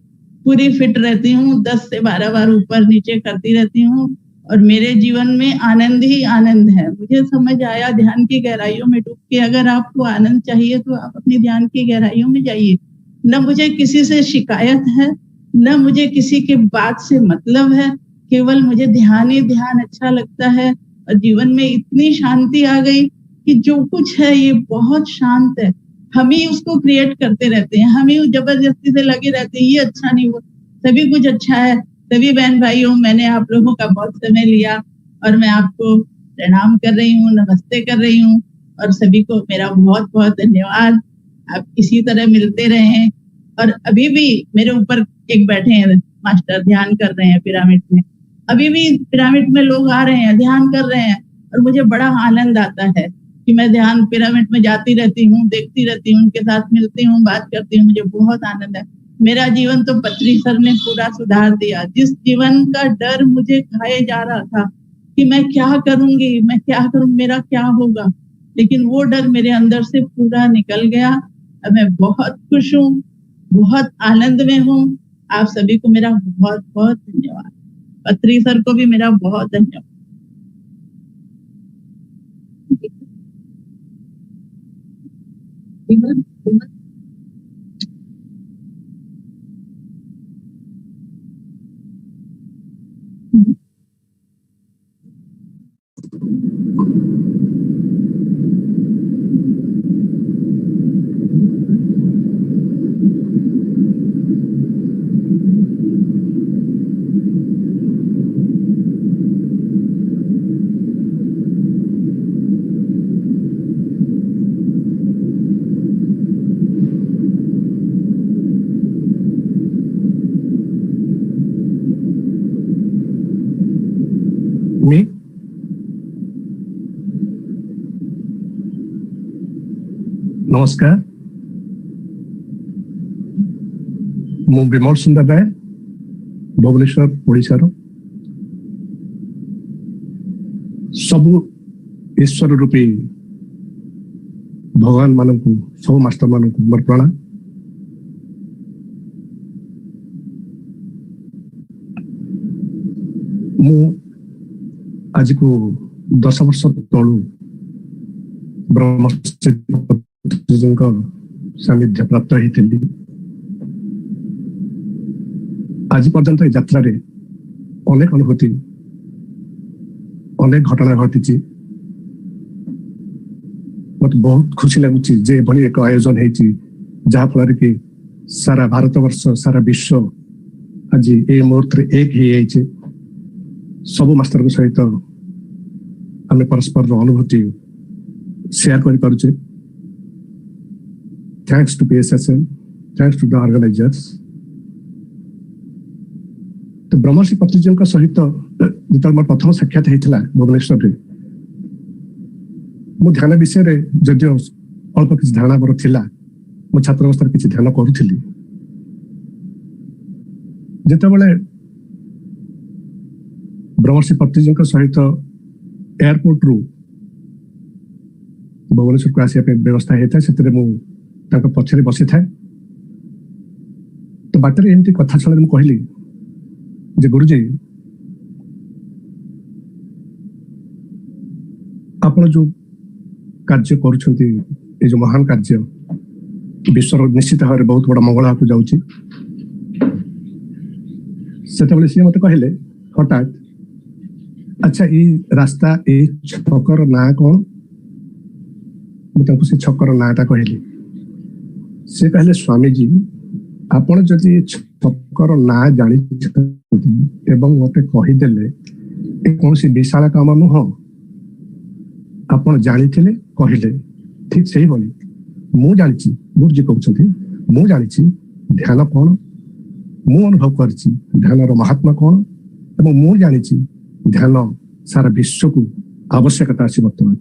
पूरी फिट रहती हूँ, 10 से 12 बार ऊपर नीचे करती रहती हूँ और मेरे जीवन में आनंद ही आनंद है। मुझे समझ आया ध्यान की गहराइयों में डूब के अगर आपको आनंद चाहिए तो आप अपनी ध्यान की गहराइयों में जाइए। न मुझे किसी से शिकायत है, न मुझे किसी के बात से मतलब है, केवल मुझे ध्यान ही ध्यान अच्छा लगता है। और जीवन में इतनी शांति आ गई कि जो कुछ है ये बहुत शांत है। हम ही उसको क्रिएट करते रहते हैं, हम ही जबरदस्ती से लगे रहते हैं ये अच्छा नहीं, वो सभी कुछ अच्छा है। सभी बहन भाइयों, मैंने आप लोगों का बहुत समय लिया और मैं आपको प्रणाम कर रही हूँ, नमस्ते कर रही हूँ और सभी को मेरा बहुत बहुत धन्यवाद। आप इसी तरह मिलते रहें। और अभी भी मेरे ऊपर एक बैठे हैं मास्टर, ध्यान कर रहे हैं पिरामिड में। अभी भी पिरामिड में लोग आ रहे हैं, ध्यान कर रहे हैं और मुझे बड़ा आनंद आता है कि मैं ध्यान पिरामिड में जाती रहती हूँ, देखती रहती हूँ, उनके साथ मिलती हूँ, बात करती हूँ, मुझे बहुत आनंद है। मेरा जीवन तो पत्री सर ने पूरा सुधार दिया। जिस जीवन का डर मुझे खाए जा रहा था कि मैं क्या करूंगी, मैं क्या करूं, मेरा क्या होगा, लेकिन वो डर मेरे अंदर से पूरा निकल गया। अब मैं बहुत खुश हूँ, बहुत आनंद में हूँ। आप सभी को मेरा बहुत बहुत धन्यवाद। पत्री सर को भी मेरा बहुत धन्यवाद। Me? नमस्कार, ମୁଁ ବିମଳ ସୁନ୍ଦର ରାୟ, ଭୁବନେଶ୍ୱର, ଓଡ଼ିଶାର। ସବୁ ଈଶ୍ୱର ରୂପୀ ଭଗବାନ ମାନଙ୍କୁ, ସବୁ ମାଷ୍ଟର ମାନଙ୍କୁ ମୋର ପ୍ରଣାମ। ମୁଁ ଆଜିକୁ 10 ବର୍ଷ ତଳୁ ବ୍ରହ୍ମର୍ଷିଙ୍କ ସାନ୍ନିଧ୍ୟ ପ୍ରାପ୍ତ ହେଇଥିଲି। ଆଜି ପର୍ଯ୍ୟନ୍ତ ଏ ଯାତ୍ରାରେ ଅନେକ ଅନୁଭୂତି, ଅନେକ ଘଟଣା ଘଟିଛି। ମତେ ବହୁତ ଖୁସି ଲାଗୁଛି ଯେ ଏଭଳି ଏକ ଆୟୋଜନ ହେଇଛି, ଯାହା ଫଳରେ କି ସାରା ଭାରତବର୍ଷ, ସାରା ବିଶ୍ୱ ଆଜି ଏ ମୁହୂର୍ତ୍ତରେ ଏକ ହେଇଯାଇଛି। ସବୁ ମାଷ୍ଟରଙ୍କ ସହିତ ଆମେ ପରସ୍ପରର ଅନୁଭୂତି ସେୟାର କରିପାରୁଛେ। Thanks to PSSM, thanks to the organisers. ତ ବ୍ରହ୍ମର୍ଷି ପତ୍ରିଜୀଙ୍କ ସହିତ ଯେତେବେଳେ ମୋର ପ୍ରଥମ ସାକ୍ଷାତ ହେଇଥିଲା ଭୁବନେଶ୍ୱରରେ, ମୁଁ ଧ୍ୟାନ ବିଷୟରେ ଯଦିଓ ଅଳ୍ପ କିଛି ଧାରଣା ମୋର ଥିଲା, ମୁଁ ଛାତ୍ର ଅବସ୍ଥାରେ କିଛି ଧ୍ୟାନ କରୁଥିଲି। ଯେତେବେଳେ ବ୍ରହ୍ମର୍ଷି ପତ୍ରିଜୀଙ୍କ ସହିତ ଏୟାରପୋର୍ଟରୁ ଭୁବନେଶ୍ୱରକୁ ଆସିବା ପାଇଁ ବ୍ୟବସ୍ଥା ହେଇଥାଏ, ସେଥିରେ ମୁଁ ତାଙ୍କ ପଛରେ ବସିଥାଏ। ତ ବାଟରେ ଏମିତି କଥା ଛଳରେ ମୁଁ କହିଲି ଯେ ଗୁରୁଜୀ, ଆପଣ ଯୋଉ କାର୍ଯ୍ୟ କରୁଛନ୍ତି, ଏ ଯୋଉ ମହାନ କାର୍ଯ୍ୟ, ବିଶ୍ୱର ନିଶ୍ଚିତ ଭାବରେ ବହୁତ ବଡ଼ ମଙ୍ଗଳ ହେବାକୁ ଯାଉଛି। ସେତେବେଳେ ସିଏ ମତେ କହିଲେ ହଠାତ୍, ଆଚ୍ଛା ଏଇ ରାସ୍ତା, ଏଇ ଛକର ନାଁ କଣ? ମୁଁ ତାଙ୍କୁ ସେ ଛକର ନାଁଟା କହିଲି। ସେ କହିଲେ, ସ୍ୱାମୀଜୀ, ଆପଣ ଯଦି ଛକର ନାଁ ଜାଣିଛନ୍ତି ଏବଂ ମତେ କହିଦେଲେ, ଏ କୌଣସି ବିଶାଳ କାମ ନୁହଁ, ଆପଣ ଜାଣିଥିଲେ କହିଲେ। ଠିକ ସେଇଭଳି ମୁଁ ଜାଣିଛି, ଗୁରୁଜୀ କହୁଛନ୍ତି, ମୁଁ ଜାଣିଛି ଧ୍ୟାନ କଣ, ମୁଁ ଅନୁଭବ କରିଛି ଧ୍ୟାନର ମହାତ୍ମା କଣ, ଏବଂ ମୁଁ ଜାଣିଛି ଧ୍ୟାନ ସାରା ବିଶ୍ୱକୁ ଆବଶ୍ୟକତା ଅଛି ବର୍ତ୍ତମାନ।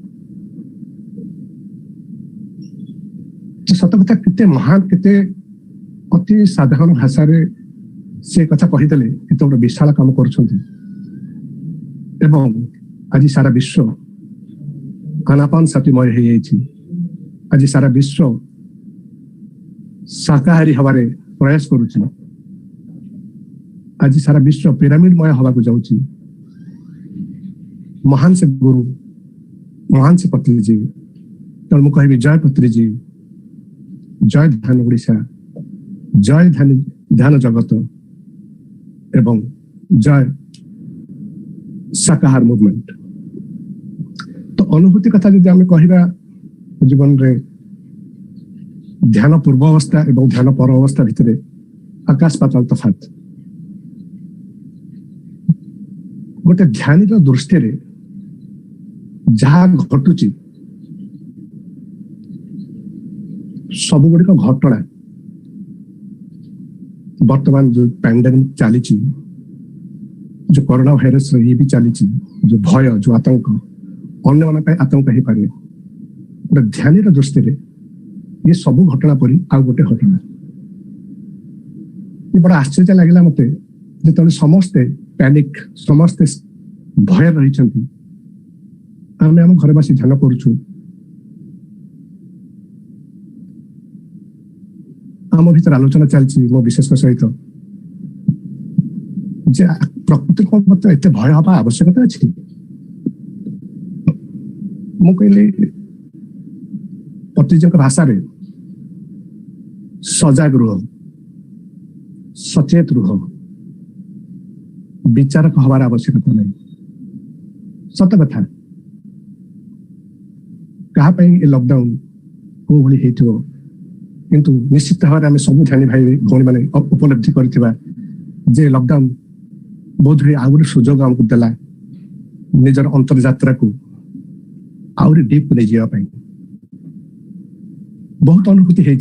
ସତ କଥା, କେତେ ମହାନ, କେତେ ଅତି ସାଧାରଣ ଭାଷାରେ ସେ କଥା କହିଦେଲେ, କେତେ ଗୋଟେ ବିଶାଳ କାମ କରୁଛନ୍ତି। ଏବଂ ଆଜି ସାରା ବିଶ୍ୱ ଆନାପାନ ସାତିମୟ ହେଇଯାଇଛି। ଆଜି ସାରା ବିଶ୍ୱ ଶାକାହାରୀ ହବାରେ ପ୍ରୟାସ କରୁଛି। ଆଜି ସାରା ବିଶ୍ୱ ପିରାମିଡମୟ ହବାକୁ ଯାଉଛି। ମହାନ ସେ ଗୁରୁ, ମହାନ ସେ ପତ୍ରିଜୀ। ତେଣୁ ମୁଁ କହିବି, ଜୟ ପତ୍ରିଜୀ, ଜୟ ଧ୍ୟାନ ଓଡ଼ିଶା, ଜୟ ଧ୍ୟାନ ଜଗତ ଏବଂ ଜୟ ଶାକାହାର ମୁଭମେଣ୍ଟ। ତ ଅନୁଭୂତି କଥା ଯଦି ଆମେ କହିବା, ଜୀବନରେ ଧ୍ୟାନ ପୂର୍ବ ଅବସ୍ଥା ଏବଂ ଧ୍ୟାନ ପର ଅବସ୍ଥା ଭିତରେ ଆକାଶ ପାତାଳ ତଫାତ। ଗୋଟେ ଧ୍ୟାନୀର ଦୃଷ୍ଟିରେ ଯାହା ଘଟୁଛି, ସବୁ ଗୁଡ଼ିକ ଘଟଣା। ବର୍ତ୍ତମାନ ଯୋଉ ପ୍ୟାଣ୍ଡେମିକ ଚାଲିଛି, ଯୋଉ କରୋନା ଭାଇରସ ଇଏ ବି ଚାଲିଛି, ଯୋଉ ଭୟ, ଯୋଉ ଆତଙ୍କ, ଅନ୍ୟମାନଙ୍କ ପାଇଁ ଆତଙ୍କ ହେଇପାରେ, ଗୋଟେ ଧ୍ୟାନୀର ଦୃଷ୍ଟିରେ ଇଏ ସବୁ ଘଟଣା ପରି ଆଉ ଗୋଟେ ଘଟଣା। ये बड़ा आश्चर्य लगे मत जो समस्ते पैनिक समस्ते भय रही आम आम घर बस ध्यान करुचु आम भीतर आलोचना चलती मो विशेष सहित जे प्रकृति को मत एत भय हवा आवश्यकता अच्छी मु कहली पत्रिजी भाषा रे सजाग रुह सचेत रुह विचारक हवार आवश्यकता नहीं सत कथा क्या लॉकडाउन को भली हेतु किंतु निश्चित भाव में सब ध्यानी भाई भौणी मैंने उपलब्धि करथिबा जे लॉकडाउन बहुत हुए आउ गोटे सुजोग आमको देला निजर अंतर्यात्रा को आउरी डीप नहीं जावा बहुत अनुभूति है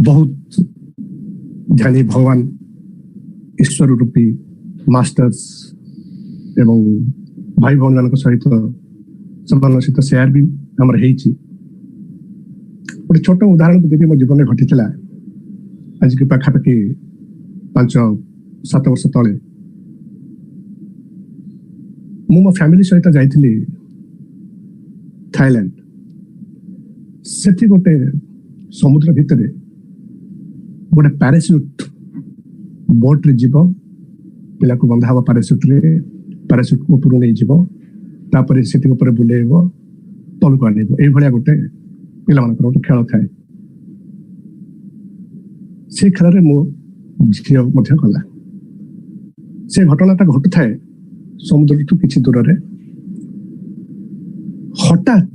बहुत ध्यानी भगवान ईश्वर रूपी मास्टर्स एवं भाई भौन मान सहित सहित सेयार भी आमर गोटे छोट उदाहरण देवी मो जीवन में घटी आज की पाखापाखि 5-7 वर्ष तले मो फैमिली सहित जाइली थाईलैंड से गोटे समुद्र भितर गोटे पैराशूट बोट रे जीव पिला को बंधा हवा पैराशूट को ऊपर नहीं जीव तापर से बुलेब तलू आने ये गोटे पिला गोटे खेल थाए से खेल मो झील गला से घटनाटा घटू थाए समुद्र किसी दूर रे हठात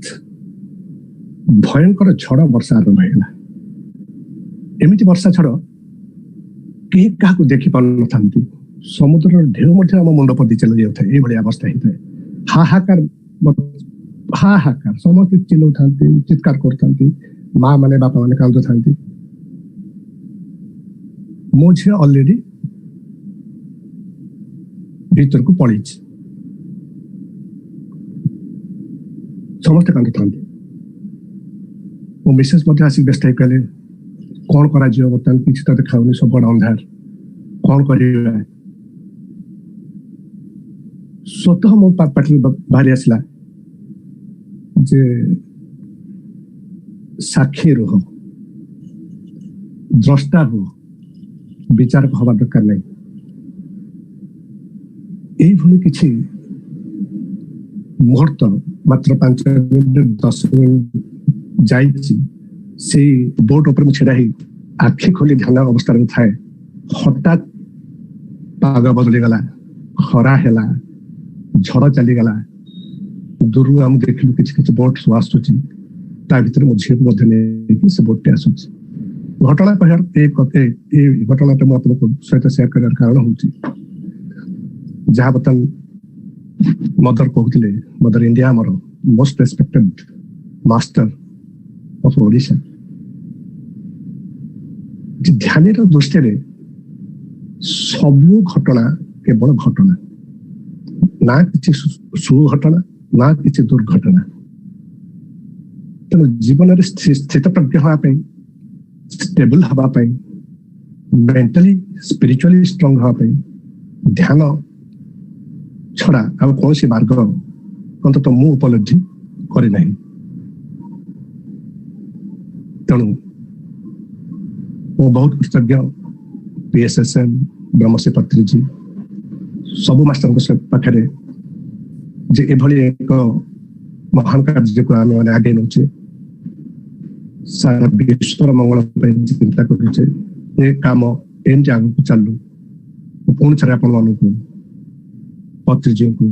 भयंकर झड़ वर्षा आरंभ होगा एमती वर्षा झड़ कहीं क्या देखी पार न समुद्र ढेउ आम मुंड पदी चली जाए ये अवस्था होता है हाहाकार समस्त चिल्लाऊ था चित्कार कर माँ माने बापा माने कांदु था मो झी ऑलरेडी भीतर को पड़ी समस्त कांदु था मो मिसेस आसिक व्यस्त कहले कौन करा बर्तमान किसी तो देखा सब अंधार कौन कर स्वतः मो पार्टी बाहरी आसला जे साक्षी रुह द्रष्टा हो विचारक हवा दरकार नहीं यही किसी मुहूर्त मात्र 5 मिनट 10 मिनट जाई बोट ऊपर में छिड़ा ही आखि खोली ध्यान अवस्था में थाए हठात पाग बदली गला खरा हैला झड़ चली गला दूर आम देखलु किसी बोट सब आसुची ता भीतर मो झील मध्य नहीं से बोट आसुची घटना कहर एक घटना मुझे आपको सहित शेयर कर कारण हूँ जहाँ बर्तमान मदर कहते मदर इंडिया आमर most respected master of Odisha ध्यान दृष्टि सबू घटना केवल घटना ना किसी सुघटना ना किसी दुर्घटना तेणु जीवन में स्थित प्रज्ञ हाँपाई स्टेबल हाँपाई मेंटली स्पिरिचुअली स्ट्रांग हाँपाई ध्यान छड़ा आ कौन सी मार्ग अंत मु उपलब्धि करना तेणु बहुत कृतज्ञ PSSM ब्रह्मश्री पत्रिजी सबू मास्टर पाखे जे एभली एक महान कार्य को आम आगे नौचे सारा विश्वर मंगल चिंता करुचे ये काम एमती आगे चलू पुणी थे आपण पत्रिजी को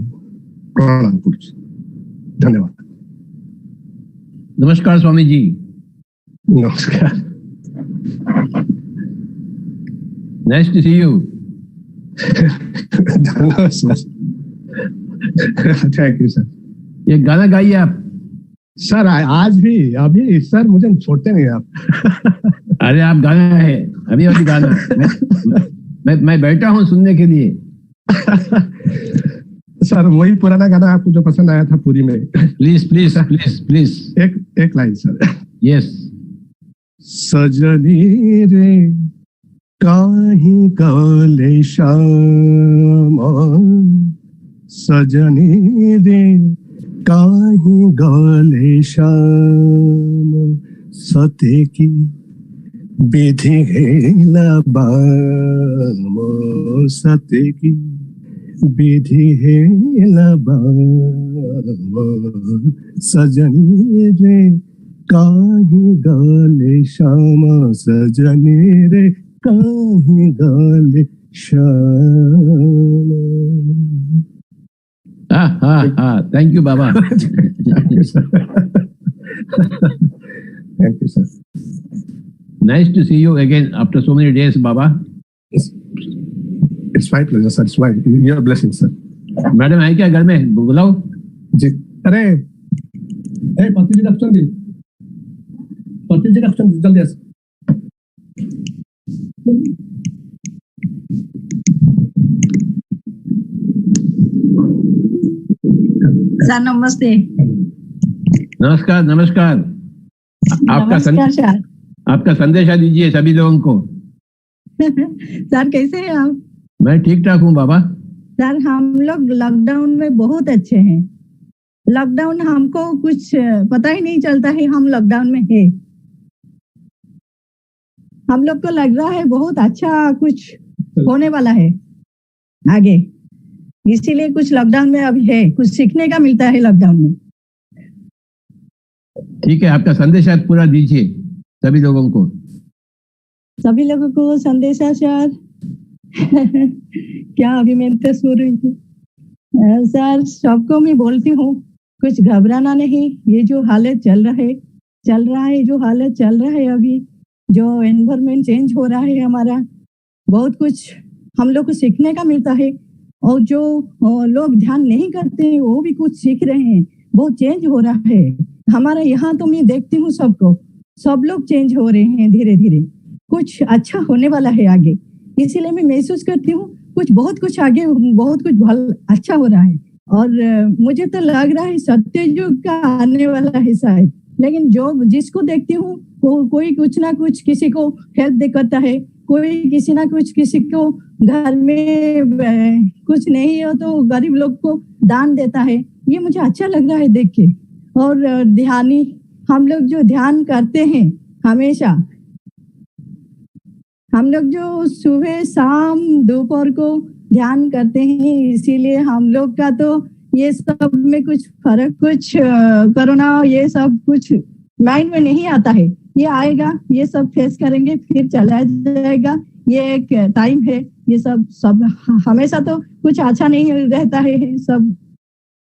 प्रणाम कर धन्यवाद। नमस्कार स्वामी जी। नमस्कार। Nice to see you. Thank you sir. ये गाना गाइए आप। सर आज भी अभी सर मुझे छोड़ते नहीं आप। अरे आप गाना है अभी अभी गाना मैं बैठा हूँ सुनने के लिए। सर वही पुराना गाना आपको जो पसंद आया था पूरी में। प्लीज प्लीज प्लीज प्लीज एक लाइन सर। यस। सजनी रे काही गले श्याम, सजनी रे काही गले श्याम, सते की विधि है लबाम, सते की विधि है लबाम, सजनी रे काही गले श्याम, सजनी रे काही गले Shyam. Thank you, Baba. Thank you, sir. Thank you, sir. Nice to see you again after so many days, Baba. It's my pleasure, sir. It's my your blessing, sir. Madam है क्या घर में? बुलाओ. जी. अरे पत्रीजी रक्षण दी. पत्रीजी रक्षण जल्दी आस. सर नमस्ते. नमस्कार नमस्कार. आपका संदेशा दीजिए सभी लोगों को. सर कैसे हैं आप? मैं ठीक ठाक हूँ बाबा. सर हम लोग लॉकडाउन में बहुत अच्छे हैं. लॉकडाउन हमको कुछ पता ही नहीं चलता है हम लॉकडाउन में है. हम लोग को लग रहा है बहुत अच्छा कुछ होने वाला है आगे, इसीलिए कुछ लॉकडाउन में अभी है, कुछ सीखने का मिलता है लॉकडाउन में. ठीक है, आपका संदेशा पूरा दीजिए सभी लोगों को. सभी लोगों को संदेशा सर. क्या अभी मैं तो सो रही थी सर. सबको मैं बोलती हूँ कुछ घबराना नहीं. ये जो हालत चल रहा है जो हालत चल रहा है अभी, जो एनवायरमेंट चेंज हो रहा है हमारा, बहुत कुछ हम लोग को सीखने का मिलता है. और जो लोग ध्यान नहीं करते हैं वो भी कुछ सीख रहे हैं. बहुत चेंज हो रहा है हमारा यहाँ. तो मैं देखती हूँ सबको, सब लोग चेंज हो रहे हैं धीरे धीरे. कुछ अच्छा होने वाला है आगे, इसीलिए मैं महसूस करती हूँ बहुत कुछ आगे, बहुत कुछ अच्छा हो रहा है. और मुझे तो लग रहा है सत्य युग का आने वाला है शायद. लेकिन जो जिसको देखती हूँ कोई कुछ ना कुछ किसी को हेल्प करता है, कोई किसी ना कुछ किसी को घर में कुछ नहीं हो तो गरीब लोग को दान देता है. ये मुझे अच्छा लग रहा है देख के. और ध्यानी हम लोग जो ध्यान करते हैं हमेशा, हम लोग जो सुबह शाम दोपहर को ध्यान करते हैं, इसीलिए हम लोग का तो ये सब में कुछ फर्क, कुछ कोरोना ये सब कुछ माइंड में नहीं आता है. ये आएगा, ये सब फेस करेंगे, फिर चला जाएगा. ये एक टाइम है. ये सब हमेशा तो कुछ अच्छा नहीं रहता है. सब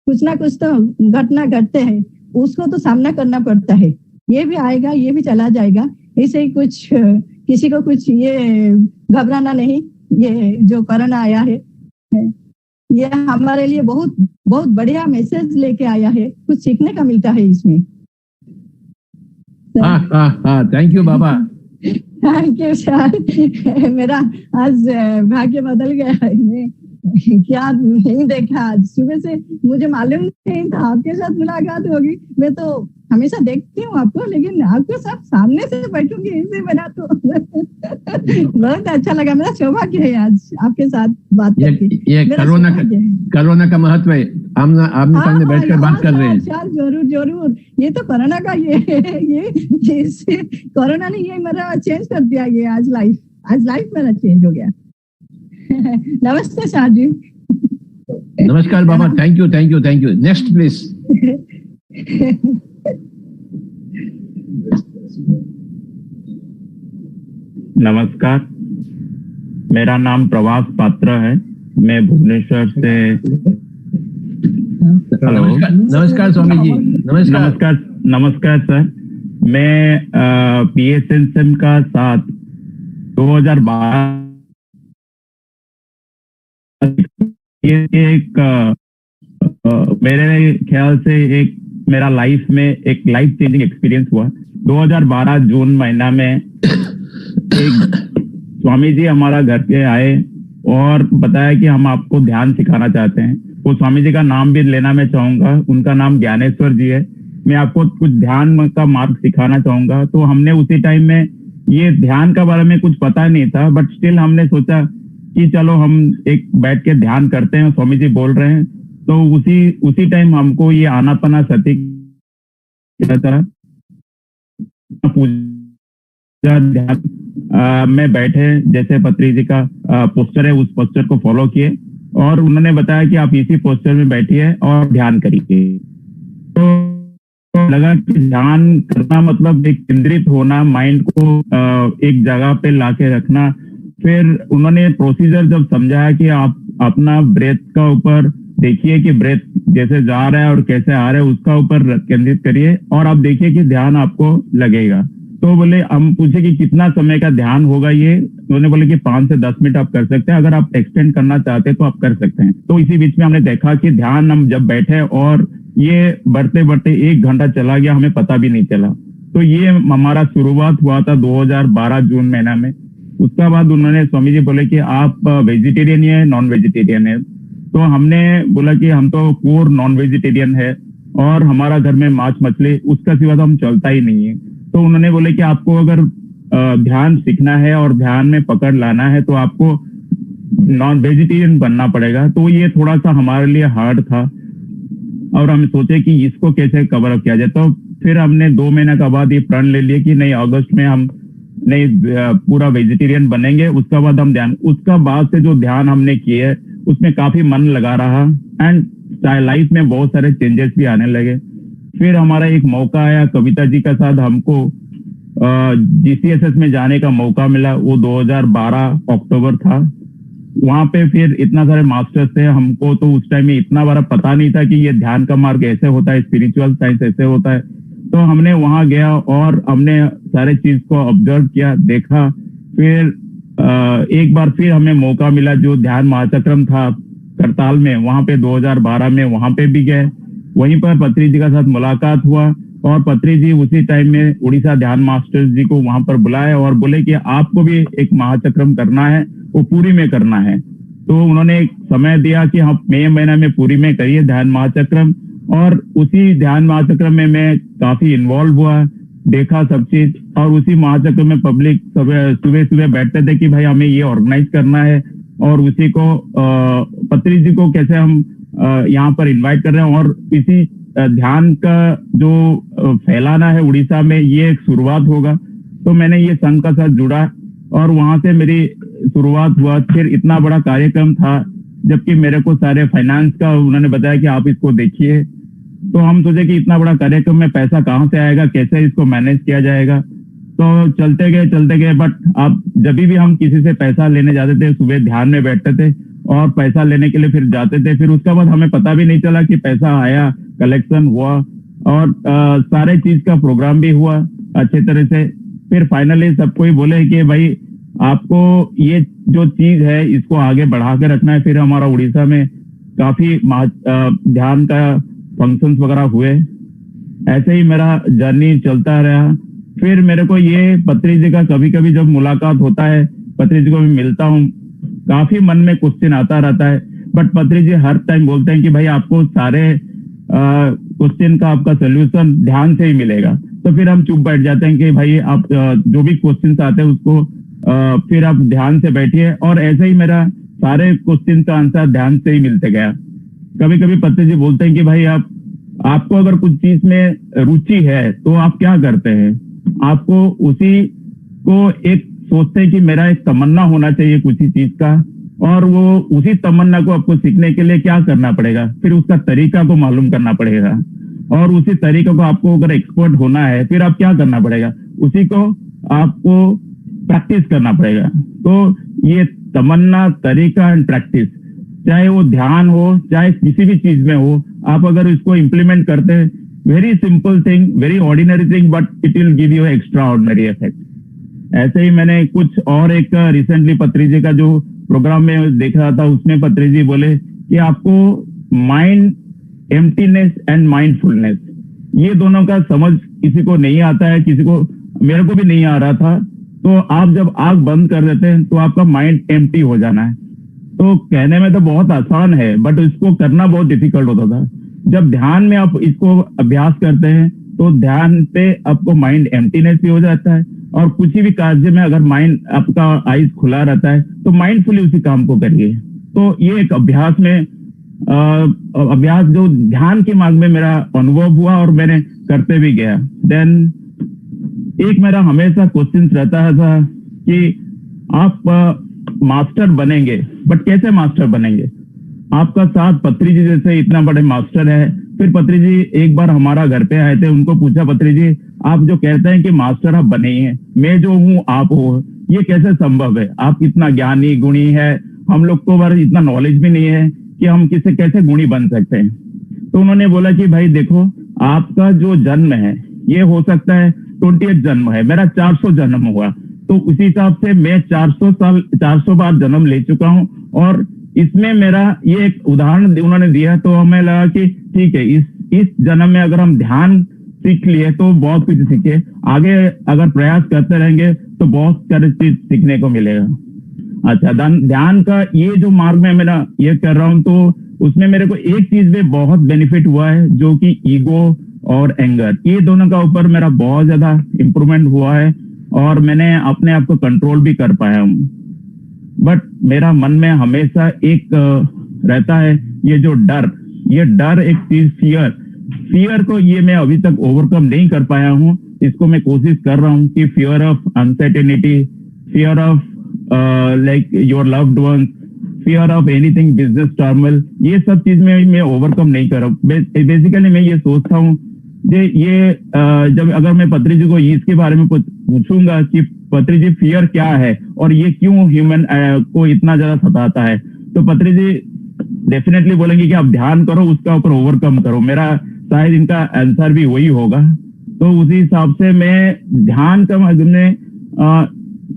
कुछ ना कुछ तो घटना घटते हैं, उसको तो सामना करना पड़ता है. ये भी आएगा, ये भी चला जाएगा. ऐसे ही कुछ किसी को कुछ ये घबराना नहीं. ये जो कोरोना आया है ये हमारे लिए बहुत बहुत बढ़िया मैसेज लेके आया है. कुछ सीखने का मिलता है इसमें. Thank you Baba. Thank you sir. मेरा आज भाग्य बदल गया है. मैं क्या नहीं देखा आज सुबह से, मुझे मालूम नहीं था आपके साथ मुलाकात होगी. मैं तो हमेशा देखती हूँ आपको, लेकिन आपके साथ सामने से बैठूंगी इसे बना तो बहुत अच्छा लगा. मेरा सौभाग्य है आज आपके साथ बात करके. ये कोरोना का महत्व है. आमने सामने बैठकर बात कर रहे हैं. जरूर जरूर. ये तो कोरोना का ये कोरोना ने ये मेरा चेंज कर दिया. ये आज लाइफ मेरा चेंज हो गया. नमस्ते शाह जी. नमस्कार बाबा. Thank you. Next please. नमस्कार, मेरा नाम प्रवास पात्र है. मैं भुवनेश्वर से. हेलो. नमस्कार स्वामी जी. नमस्कार सर. मैं PSSM का साथ 2012 एक मेरे ख्याल से एक मेरा लाइफ में एक लाइफ चेंजिंग एक्सपीरियंस हुआ. 2012 जून महीना में एक स्वामी जी हमारा घर पे आए और बताया कि हम आपको ध्यान सिखाना चाहते हैं. वो स्वामी जी का नाम भी लेना मैं चाहूंगा. उनका नाम ज्ञानेश्वर जी है. मैं आपको कुछ ध्यान का मार्ग सिखाना चाहूंगा। तो हमने उसी टाइम में ये ध्यान का बारे में कुछ पता नहीं था, बट स्टिल हमने सोचा कि चलो हम एक बैठ के ध्यान करते हैं, स्वामी जी बोल रहे हैं। तो उसी टाइम हमको ये आनापाना सती पूजा ध्यान में बैठे, जैसे पत्रिजी का पोस्टर है उस पोस्टर को फॉलो किए और उन्होंने बताया कि आप इसी पोस्टर में बैठिए और ध्यान करिए। तो लगा कि ध्यान करना मतलब एक केंद्रित होना, माइंड को एक जगह पे लाके रखना। फिर उन्होंने प्रोसीजर जब समझाया कि आप अपना ब्रेथ का ऊपर देखिए कि ब्रेथ जैसे जा रहा है और कैसे आ रहा है उसका ऊपर केंद्रित करिए और आप देखिए कि ध्यान आपको लगेगा। तो बोले, हम पूछे कि कितना समय का ध्यान होगा ये, उन्होंने बोले कि 5 से 10 मिनट आप कर सकते हैं, अगर आप एक्सटेंड करना चाहते हैं तो आप कर सकते हैं। तो इसी बीच में हमने देखा कि ध्यान हम जब बैठे और ये बढ़ते बढ़ते 1 घंटा चला गया, हमें पता भी नहीं चला। तो ये हमारा शुरुआत हुआ था 2012 जून महीना में। उसका बाद उन्होंने स्वामी जी बोले कि आप वेजिटेरियन है नॉन वेजिटेरियन है। तो हमने बोला कि हम तो प्योर नॉन वेजिटेरियन है और हमारा घर में मांस मछली उसका सिवा तो हम चलता ही नहीं है। तो उन्होंने बोले कि आपको अगर ध्यान सीखना है और ध्यान में पकड़ लाना है तो आपको नॉन वेजिटेरियन बनना पड़ेगा। तो ये थोड़ा सा हमारे लिए हार्ड था और हम सोचे कि इसको कैसे कवर अप किया जाए। तो फिर हमने 2 महीने का बाद ये प्रण ले लिया कि नहीं, अगस्त में हम नहीं पूरा वेजिटेरियन बनेंगे। उसका बाद हम ध्यान, उसका बाद से जो ध्यान हमने किए उसमें काफी मन लगा रहा एंड लाइफ में बहुत सारे चेंजेस भी आने लगे। फिर हमारा एक मौका आया, कविता जी का साथ हमको GCSS में जाने का मौका मिला। वो 2012 अक्टूबर था। वहां पे फिर इतना सारे मास्टर्स थे, हमको तो उस टाइम में इतना बड़ा पता नहीं था कि ये ध्यान का मार्ग ऐसे होता है, स्पिरिचुअल साइंस ऐसे होता है। तो हमने वहां गया और हमने सारे चीज को ऑब्जर्व किया, देखा। फिर एक बार फिर हमें मौका मिला, जो ध्यान महाचक्रम था करताल में, वहां पे 2012 में वहां पे भी गए। वहीं पर पत्री जी का साथ मुलाकात हुआ और पत्री जी उसी टाइम में उड़ीसा ध्यान मास्टर्स जी को वहां पर बुलाए और बोले कि आपको भी एक महाचक्रम करना है, वो पूरी में करना है। तो उन्होंने एक समय दिया कि हम मई महीना में पूरी में करिए ध्यान महाचक्रम। और उसी ध्यान महाचक्रम में मैं काफी इन्वॉल्व हुआ, देखा सब चीज। और उसी महाचक्रम में पब्लिक सुबह सुबह बैठते थे कि भाई हमें ये ऑर्गेनाइज करना है और उसी को पत्री जी को कैसे हम यहाँ पर इनवाइट कर रहे हैं और इसी ध्यान का जो फैलाना है उड़ीसा में, ये एक शुरुआत होगा। तो मैंने ये संघ का साथ जुड़ा और वहां से मेरी शुरुआत हुआ। फिर इतना बड़ा कार्यक्रम था, जबकि मेरे को सारे फाइनेंस का उन्होंने बताया कि आप इसको देखिए। तो हम सोचे कि इतना बड़ा कार्यक्रम में पैसा कहाँ से आएगा, कैसे इसको मैनेज किया जाएगा। तो चलते गए। बट अब जब भी हम किसी से पैसा लेने जाते थे, सुबह ध्यान में बैठते थे और पैसा लेने के लिए फिर जाते थे। फिर उसका बाद हमें पता भी नहीं चला कि पैसा आया, कलेक्शन हुआ और सारे चीज का प्रोग्राम भी हुआ अच्छे तरह से। फिर फाइनली सबको ही बोले कि भाई आपको ये जो चीज है इसको आगे बढ़ा के रखना है। फिर हमारा उड़ीसा में काफी ध्यान का फंक्शंस वगैरह हुए। ऐसे ही मेरा जर्नी चलता रहा। फिर मेरे को ये पत्री जी का कभी कभी जब मुलाकात होता है, पत्री जी को मैं मिलता हूँ, काफी मन में क्वेश्चन आता रहता है। बट पत्री जी हर टाइम बोलते हैं कि भाई आपको सारे क्वेश्चन का आपका सोल्यूशन ध्यान से ही मिलेगा। तो फिर हम चुप बैठ जाते हैं कि भाई आप जो भी क्वेश्चन आते हैं उसको फिर आप ध्यान से बैठिए। और ऐसे ही मेरा सारे क्वेश्चन का आंसर ध्यान से ही मिलते गया। कभी कभी पत्री जी बोलते हैं कि भाई आपको अगर कुछ चीज में रुचि है तो आप क्या करते हैं, आपको उसी को एक सोचते हैं कि मेरा एक तमन्ना होना चाहिए कुछ ही चीज का, और वो उसी तमन्ना को आपको सीखने के लिए क्या करना पड़ेगा, फिर उसका तरीका को मालूम करना पड़ेगा। और उसी तरीके को आपको अगर एक्सपर्ट होना है फिर आप क्या करना पड़ेगा, उसी को आपको प्रैक्टिस करना पड़ेगा। तो ये तमन्ना, तरीका एंड प्रैक्टिस, चाहे वो ध्यान हो चाहे किसी भी चीज में हो, आप अगर इसको इम्प्लीमेंट करते हैं, very simple thing, very ordinary thing, but it will give you extra ordinary effect. ऐसे ही मैंने कुछ और एक रिसेंटली पत्रीजी का जो प्रोग्राम में देख रहा था, उसमें पत्रीजी बोले कि आपको माइंड एम्प्टीनेस एंड माइंडफुलनेस, ये दोनों का समझ किसी को नहीं आता है, किसी को, मेरे को भी नहीं आ रहा था। तो आप जब आंख बंद कर देते हैं तो आपका माइंड एम्प्टी हो जाना है। तो कहने में तो बहुत आसान है बट इसको करना बहुत डिफिकल्ट होता था। जब ध्यान में आप इसको अभ्यास करते हैं तो ध्यान पे आपको माइंड एम्प्टीनेस भी हो जाता है, और कुछ भी कार्य में अगर माइंड आपका आइज खुला रहता है तो माइंडफुली उसी काम को करिए। तो ये एक अभ्यास में अभ्यास जो ध्यान के मार्ग में मेरा अनुभव हुआ और मैंने करते भी गया। देन एक मेरा हमेशा क्वेश्चन रहता था कि आप मास्टर बनेंगे, बट कैसे मास्टर बनेंगे? आपका साथ पत्रीजी जैसे इतना बड़े मास्टर है। फिर पत्रीजी एक बार हमारा घर पे आए थे, उनको पूछा, पत्रीजी आप जो कहते हैं कि मास्टर आप बने ही हैं, मैं जो हूँ आप हो, ये कैसे संभव है? आप कितना ज्ञानी गुणी है, हम लोग को बार इतना नॉलेज भी नहीं है कि हम किसे कैसे गुणी बन सकते हैं। तो उन्होंने बोला कि भाई देखो, आपका जो जन्म है ये हो सकता है 28 जन्म है, मेरा 400 जन्म हुआ, तो उसी हिसाब से मैं 400 बार जन्म ले चुका हूँ। और इसमें मेरा ये एक उदाहरण उन्होंने दिया, तो हमें लगा कि ठीक है, इस जन्म में अगर हम ध्यान सीख लिए तो बहुत कुछ सीखे, आगे अगर प्रयास करते रहेंगे तो बहुत सारी चीज सीखने को मिलेगा। अच्छा, ध्यान का ये जो मार्ग में मेरा ये कर रहा हूँ, तो उसमें मेरे को एक चीज में बहुत बेनिफिट हुआ है, जो कि ईगो और एंगर, ये दोनों का ऊपर मेरा बहुत ज्यादा इम्प्रूवमेंट हुआ है, और मैंने अपने आप को कंट्रोल भी कर पाया हूँ। बट मेरा मन में हमेशा एक रहता है ये जो डर, ये डर एक चीज, फियर को ये मैं अभी तक ओवरकम नहीं कर पाया हूँ। इसको मैं कोशिश कर रहा हूँ कि fear of uncertainty, fear of like your loved ones, fear of anything business turmoil, ये सब चीज में मैं ओवरकम नहीं कर रहा हूँ। बेसिकली मैं ये सोचता हूँ ये जब अगर मैं पत्रीजी को इसके बारे में कुछ पूछूंगा कि पत्रीजी फियर क्या है और ये क्यों ह्यूमन को इतना ज्यादा सताता है, तो पत्रीजी डेफिनेटली बोलेंगे कि आप ध्यान करो, उसका ऊपर ओवरकम करो। मेरा शायद इनका आंसर भी वही होगा। तो उसी हिसाब से मैं ध्यान का मार्ग में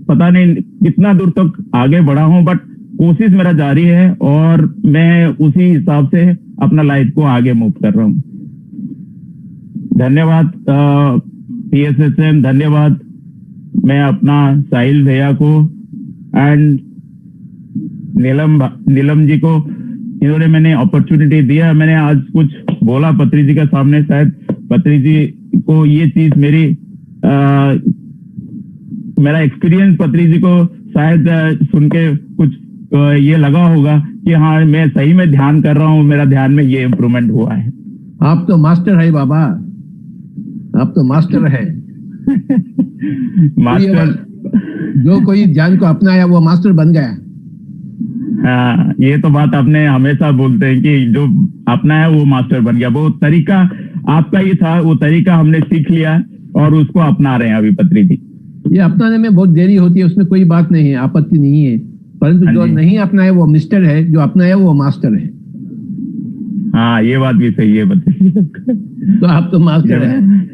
पता नहीं कितना दूर तक आगे बढ़ा हूं, बट कोशिश मेरा जारी है और मैं उसी हिसाब से अपना लाइफ को आगे मूव कर रहा हूँ। धन्यवाद PSSM, धन्यवाद मैं अपना साहिल भैया को एंड नीलम जी को, इन्होंने मैंने अपॉर्चुनिटी दिया। मैंने आज कुछ बोला पत्रीजी के सामने, शायद पत्रीजी को ये चीज मेरा एक्सपीरियंस पत्रीजी को शायद सुन के कुछ ये लगा होगा कि हाँ मैं सही में ध्यान कर रहा हूँ, मेरा ध्यान में ये इम्प्रूवमेंट हुआ है। आप तो मास्टर है बाबा, आप तो मास्टर है। मास्टर जो कोई ध्यान को अपनाया वो मास्टर बन गया। हाँ, ये तो बात आपने हमेशा बोलते हैं कि जो अपनाया वो मास्टर बन गया। वो तरीका आपका ही था, वो तरीका हमने सीख लिया और उसको अपना रहे हैं अभी पत्रीजी। ये अपनाने में बहुत देरी होती है, उसमें कोई बात नहीं है, आपत्ति नहीं है, परंतु जो नहीं अपनाया वो मिस्टर है, जो अपनाया वो मास्टर है। हाँ, ये बात भी सही है पत्रीजी। तो आप तो मास्टर है।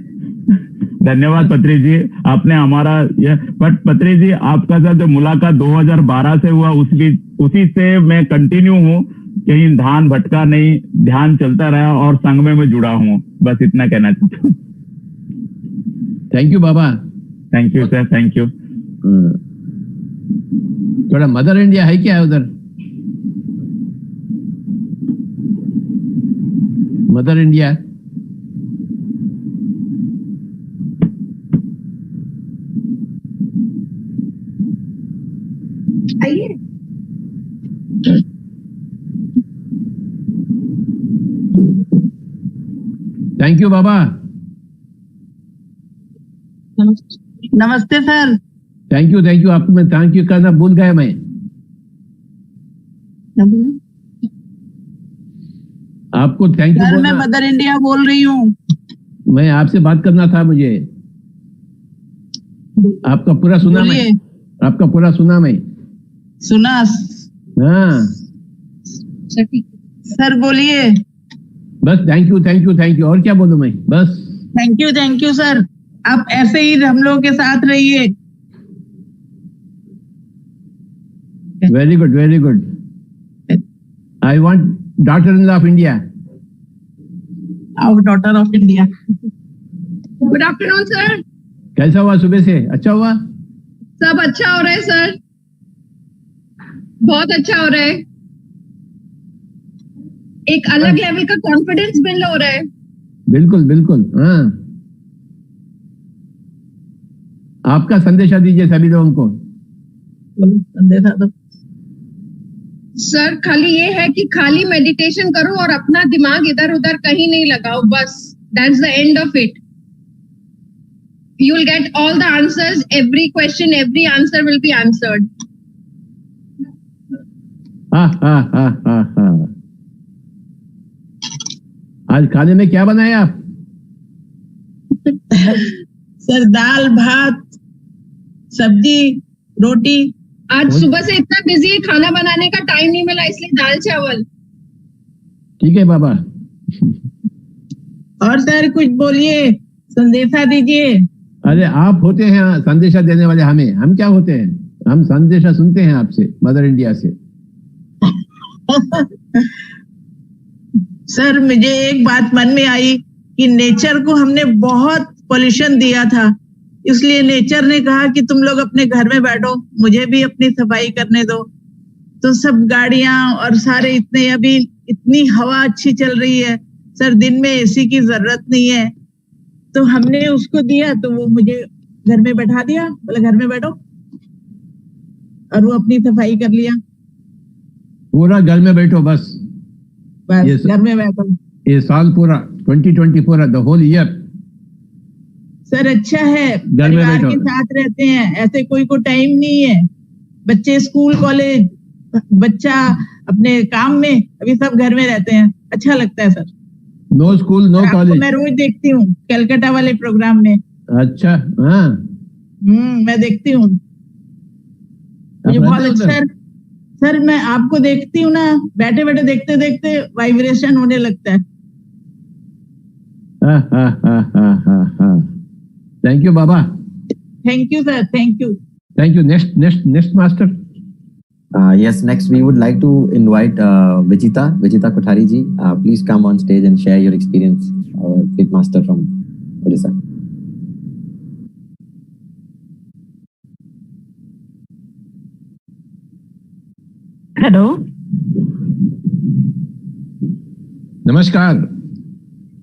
धन्यवाद पत्रीजी, आपने हमारा बट पत्रीजी आपका साथ जो मुलाकात 2012 से हुआ उसी से मैं कंटिन्यू हूँ, कहीं ध्यान भटका नहीं, ध्यान चलता रहा और संग में मैं जुड़ा हूँ। बस इतना कहना चाहता हूँ। Thank you Baba. Thank you sir, thank you. थोड़ा मदर इंडिया है क्या उधर? मदर इंडिया आइए। थैंक यू बाबा। नमस्ते सर। Thank you. आपको मैं थैंक यू करना भूल गया मैं। आपको थैंक यू सर, बोलना। मैं मदर इंडिया बोल रही हूँ। मैं आपसे बात करना था मुझे। आपका पूरा सुना मैं। आपका पूरा सुना मैं। सुना? हाँ सर बोलिए। बस थैंक यू। और क्या बोलूं मैं? बस थैंक यू सर। आप ऐसे ही हम लोगों के साथ रहिए। Very good. I want daughter in law of India. Our daughter of India. Good afternoon sir. कैसा हुआ सुबह से? अच्छा हुआ? सब अच्छा हो रहा है सर, बहुत अच्छा हो रहा है। एक अलग लेवल का कॉन्फिडेंस बिल्ड हो रहा है। बिल्कुल बिल्कुल। हाँ, आपका संदेशा दीजिए सभी लोगों को। संदेशा तो सर खाली ये है कि खाली मेडिटेशन करो और अपना दिमाग इधर उधर कहीं नहीं लगाओ, बस that's the end of it. You will get all the answers, every question, every answer will be answered. आज खाने में क्या बनाया आप? सर दाल भात सब्जी रोटी। आज सुबह से इतना बिजी है, खाना बनाने का टाइम नहीं मिला, इसलिए दाल चावल। ठीक है बाबा। और सर कुछ बोलिए, संदेशा दीजिए। अरे आप होते हैं संदेशा देने वाले, हम क्या होते हैं? हम संदेशा सुनते हैं आपसे, मदर इंडिया से। सर मुझे एक बात मन में आई कि नेचर को हमने बहुत पोल्यूशन दिया था, इसलिए नेचर ने कहा कि तुम लोग अपने घर में बैठो, मुझे भी अपनी सफाई करने दो। तो सब गाड़ियां और सारे इतने, अभी इतनी हवा अच्छी चल रही है सर, दिन में एसी की जरूरत नहीं है, तो हमने उसको दिया तो वो मुझे घर में बैठा दिया, बोला घर में बैठो, और वो अपनी सफाई कर लिया। पूरा घर में बैठो बस घर में बैठो। ये साल पूरा 2024 द होल ईयर सर अच्छा है, परिवार के साथ रहते हैं, ऐसे कोई को टाइम नहीं है, बच्चे स्कूल कॉलेज, बच्चा अपने काम में, अभी सब घर में रहते हैं, अच्छा लगता है sir. No school no college. मैं रोज देखती हूँ कलकत्ता वाले प्रोग्राम में। अच्छा हाँ, मैं देखती हूँ, मुझे बहुत अच्छा सर, मैं आपको देखती हूँ ना, बैठे बैठे देखते देखते वाइब्रेशन होने लगता है। Thank you Baba. Thank you sir, thank you. Thank you. Next master. Yes, next we would like to invite Vijita Kothari ji. Please come on stage and share your experience, our Flute master from Odisha. Hello, नमस्कार।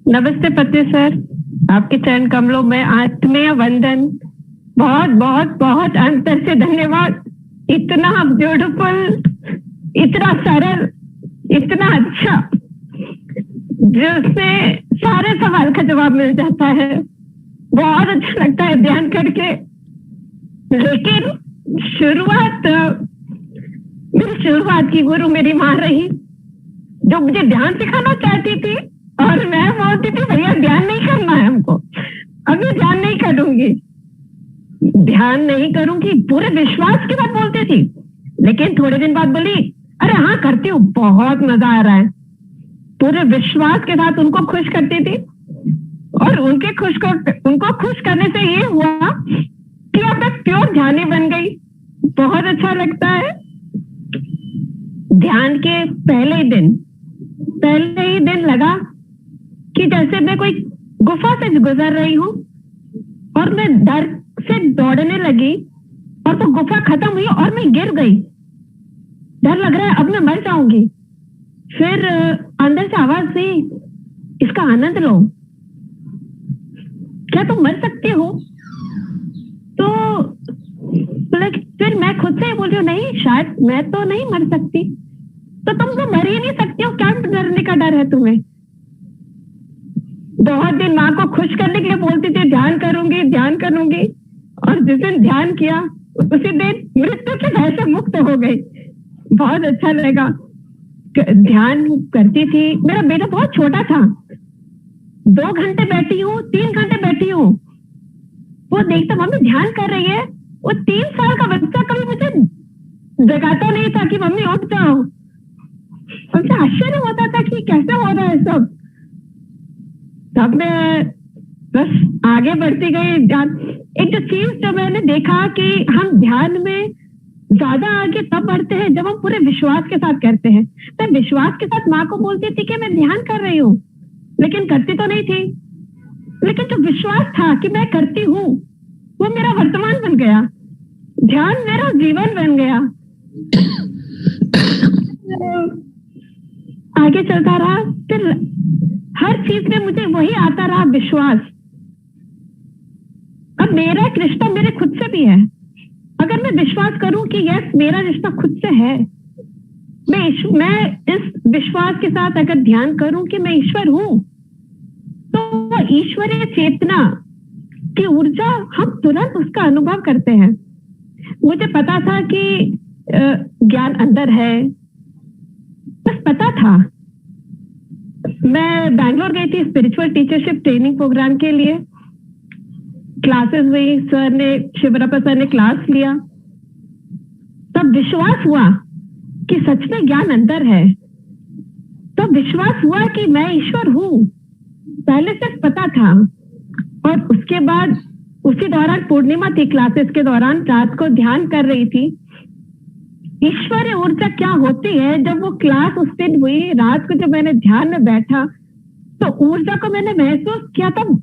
नमस्ते पति sir, आपके चरण कमलों में आत्मीय वंदन। बहुत बहुत बहुत अंतर से धन्यवाद। इतना ब्यूटीफुल, इतना सरल, इतना अच्छा, जिससे सारे सवाल का जवाब मिल जाता है। बहुत अच्छा लगता है ध्यान करके। लेकिन मेरी शुरुआत की गुरु मेरी माँ रही, जो मुझे ध्यान सिखाना चाहती थी, और मैं बोलती थी भैया ध्यान नहीं करना है हमको, अभी ध्यान नहीं करूंगी, ध्यान नहीं करूंगी, पूरे विश्वास के साथ बोलती थी। लेकिन थोड़े दिन बाद बोली अरे हाँ करती हूँ, बहुत मजा आ रहा है। पूरे विश्वास के साथ उनको खुश करती थी, और उनको खुश करने से ये हुआ कि अब मैं प्योर ध्यानी बन गई। बहुत अच्छा लगता है। ध्यान के पहले ही दिन लगा कि जैसे मैं कोई गुफा से गुजर रही हूँ, और मैं डर से दौड़ने लगी, और वो गुफा खत्म हुई और मैं गिर गई। डर लग रहा है अब मैं मर जाऊंगी। फिर अंदर से आवाज दी, इसका आनंद लो, क्या तुम मर सकती हो? तो फिर मैं खुद से ही बोल रही हूँ नहीं, शायद मैं तो नहीं मर सकती। तो तुम तो मर ही नहीं सकती हो, क्या डरने का डर है तुम्हें? बहुत दिन माँ को खुश करने के लिए बोलती थी ध्यान करूंगी, और जिस दिन ध्यान किया उसी दिन मृत्यु के भय से मुक्त हो गई। बहुत अच्छा लगा। ध्यान करती थी। मेरा बेटा बहुत छोटा था, 2 घंटे बैठी हूँ, 3 घंटे बैठी हूँ, वो देखता मम्मी ध्यान कर रही है। वो 3 साल का बच्चा कभी मुझे जगाता नहीं था कि मम्मी उठ जाओ। मुझे आश्चर्य होता था कि कैसे हो रहा है सब। तब मैं बस आगे बढ़ती गई। ध्यान एक जो चीज जो मैंने देखा कि हम ध्यान में ज्यादा आगे तब बढ़ते हैं जब हम पूरे विश्वास के साथ करते हैं। मैं विश्वास के साथ माँ को बोलती थी कि मैं ध्यान कर रही हूँ, लेकिन करती तो नहीं थी। लेकिन जो विश्वास था कि मैं करती हूँ, वो मेरा वर्तमान बन गया। ध्यान मेरा जीवन बन गया। आगे चलता रहा। फिर हर चीज में मुझे वही आता रहा, विश्वास। अब मेरा एक रिश्ता मेरे खुद से भी है। अगर मैं विश्वास करूं कि यस मेरा रिश्ता खुद से है, मैं इस विश्वास के साथ अगर ध्यान करूं कि मैं ईश्वर हूं, तो वो ईश्वरीय चेतना की ऊर्जा हम तुरंत उसका अनुभव करते हैं। मुझे पता था कि ज्ञान अंदर है, बस पता था। मैं बैंगलोर गई थी स्पिरिचुअल टीचरशिप ट्रेनिंग प्रोग्राम के लिए। क्लासेस हुई, शिवरापा सर ने क्लास लिया, तब विश्वास हुआ कि सच में ज्ञान अंदर है। तब विश्वास हुआ कि मैं ईश्वर हूं, पहले से पता था। और उसके बाद उसी दौरान पूर्णिमा थी, क्लासेस के दौरान रात को ध्यान कर रही थी। ईश्वरीय ऊर्जा क्या होती है, जब वो क्लास उस दिन हुई, रात को जब मैंने ध्यान में बैठा तो ऊर्जा को मैंने महसूस किया। तब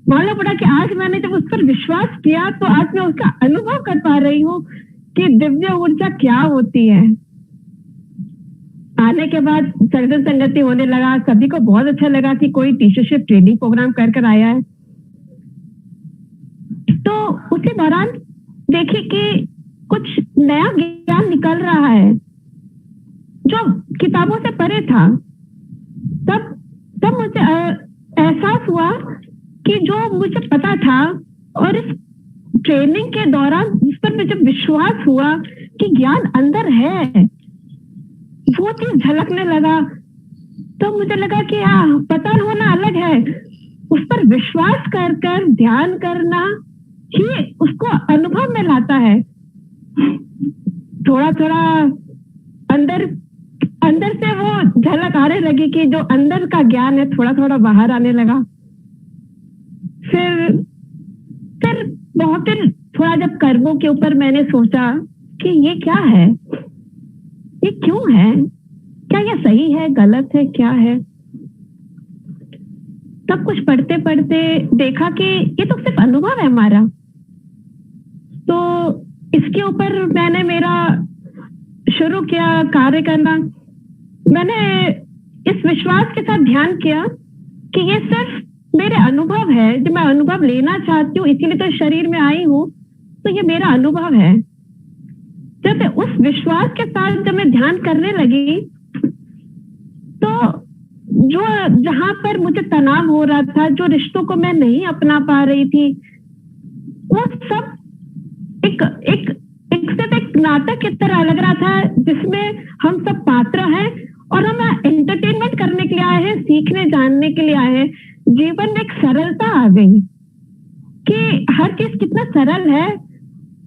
मालूम पड़ा कि आज मैंने जब उस पर विश्वास किया तो आज मैं उसका अनुभव कर पा रही हूँ कि दिव्य ऊर्जा क्या होती है। आने के बाद सर्जन संगति होने लगा, सभी को बहुत अच्छा लगा कि कोई टीचरशिप ट्रेनिंग प्रोग्राम कर आया है। तो उसी दौरान देखी कि कुछ नया ज्ञान निकल रहा है जो किताबों से परे था। तब मुझे एहसास हुआ कि जो मुझे पता था और इस ट्रेनिंग के दौरान जिस पर मुझे विश्वास हुआ कि ज्ञान अंदर है, वो चीज झलकने लगा। तो मुझे लगा कि हाँ, पता होना अलग है, उस पर विश्वास कर ध्यान करना ही उसको अनुभव में लाता है। थोड़ा थोड़ा अंदर से वो झलक आने लगी कि जो अंदर का ज्ञान है थोड़ा थोड़ा बाहर आने लगा। फिर बहुत दिन थोड़ा जब कर्मों के ऊपर मैंने सोचा कि ये क्या है, ये क्यों है, क्या ये सही है, गलत है, क्या है। तब कुछ पढ़ते पढ़ते देखा कि ये तो सिर्फ अनुभव है हमारा। तो इसके ऊपर मैंने मेरा शुरू किया कार्य करना। मैंने इस विश्वास के साथ ध्यान किया कि ये सिर्फ मेरे अनुभव है, जो मैं अनुभव लेना चाहती हूँ, इसीलिए तो शरीर में आई हूँ, तो ये मेरा अनुभव है। जब मैं उस विश्वास के साथ जब मैं ध्यान करने लगी तो जो जहां पर मुझे तनाव हो रहा था, जो रिश्तों को मैं नहीं अपना पा रही थी, वो सब एक नाटक की तरह लग रहा था जिसमें हम सब पात्र हैं और हम एंटरटेनमेंट करने के लिए आए हैं, सीखने जानने के लिए आए हैं। जीवन में एक सरलता आ गई कि हर चीज कितना सरल है।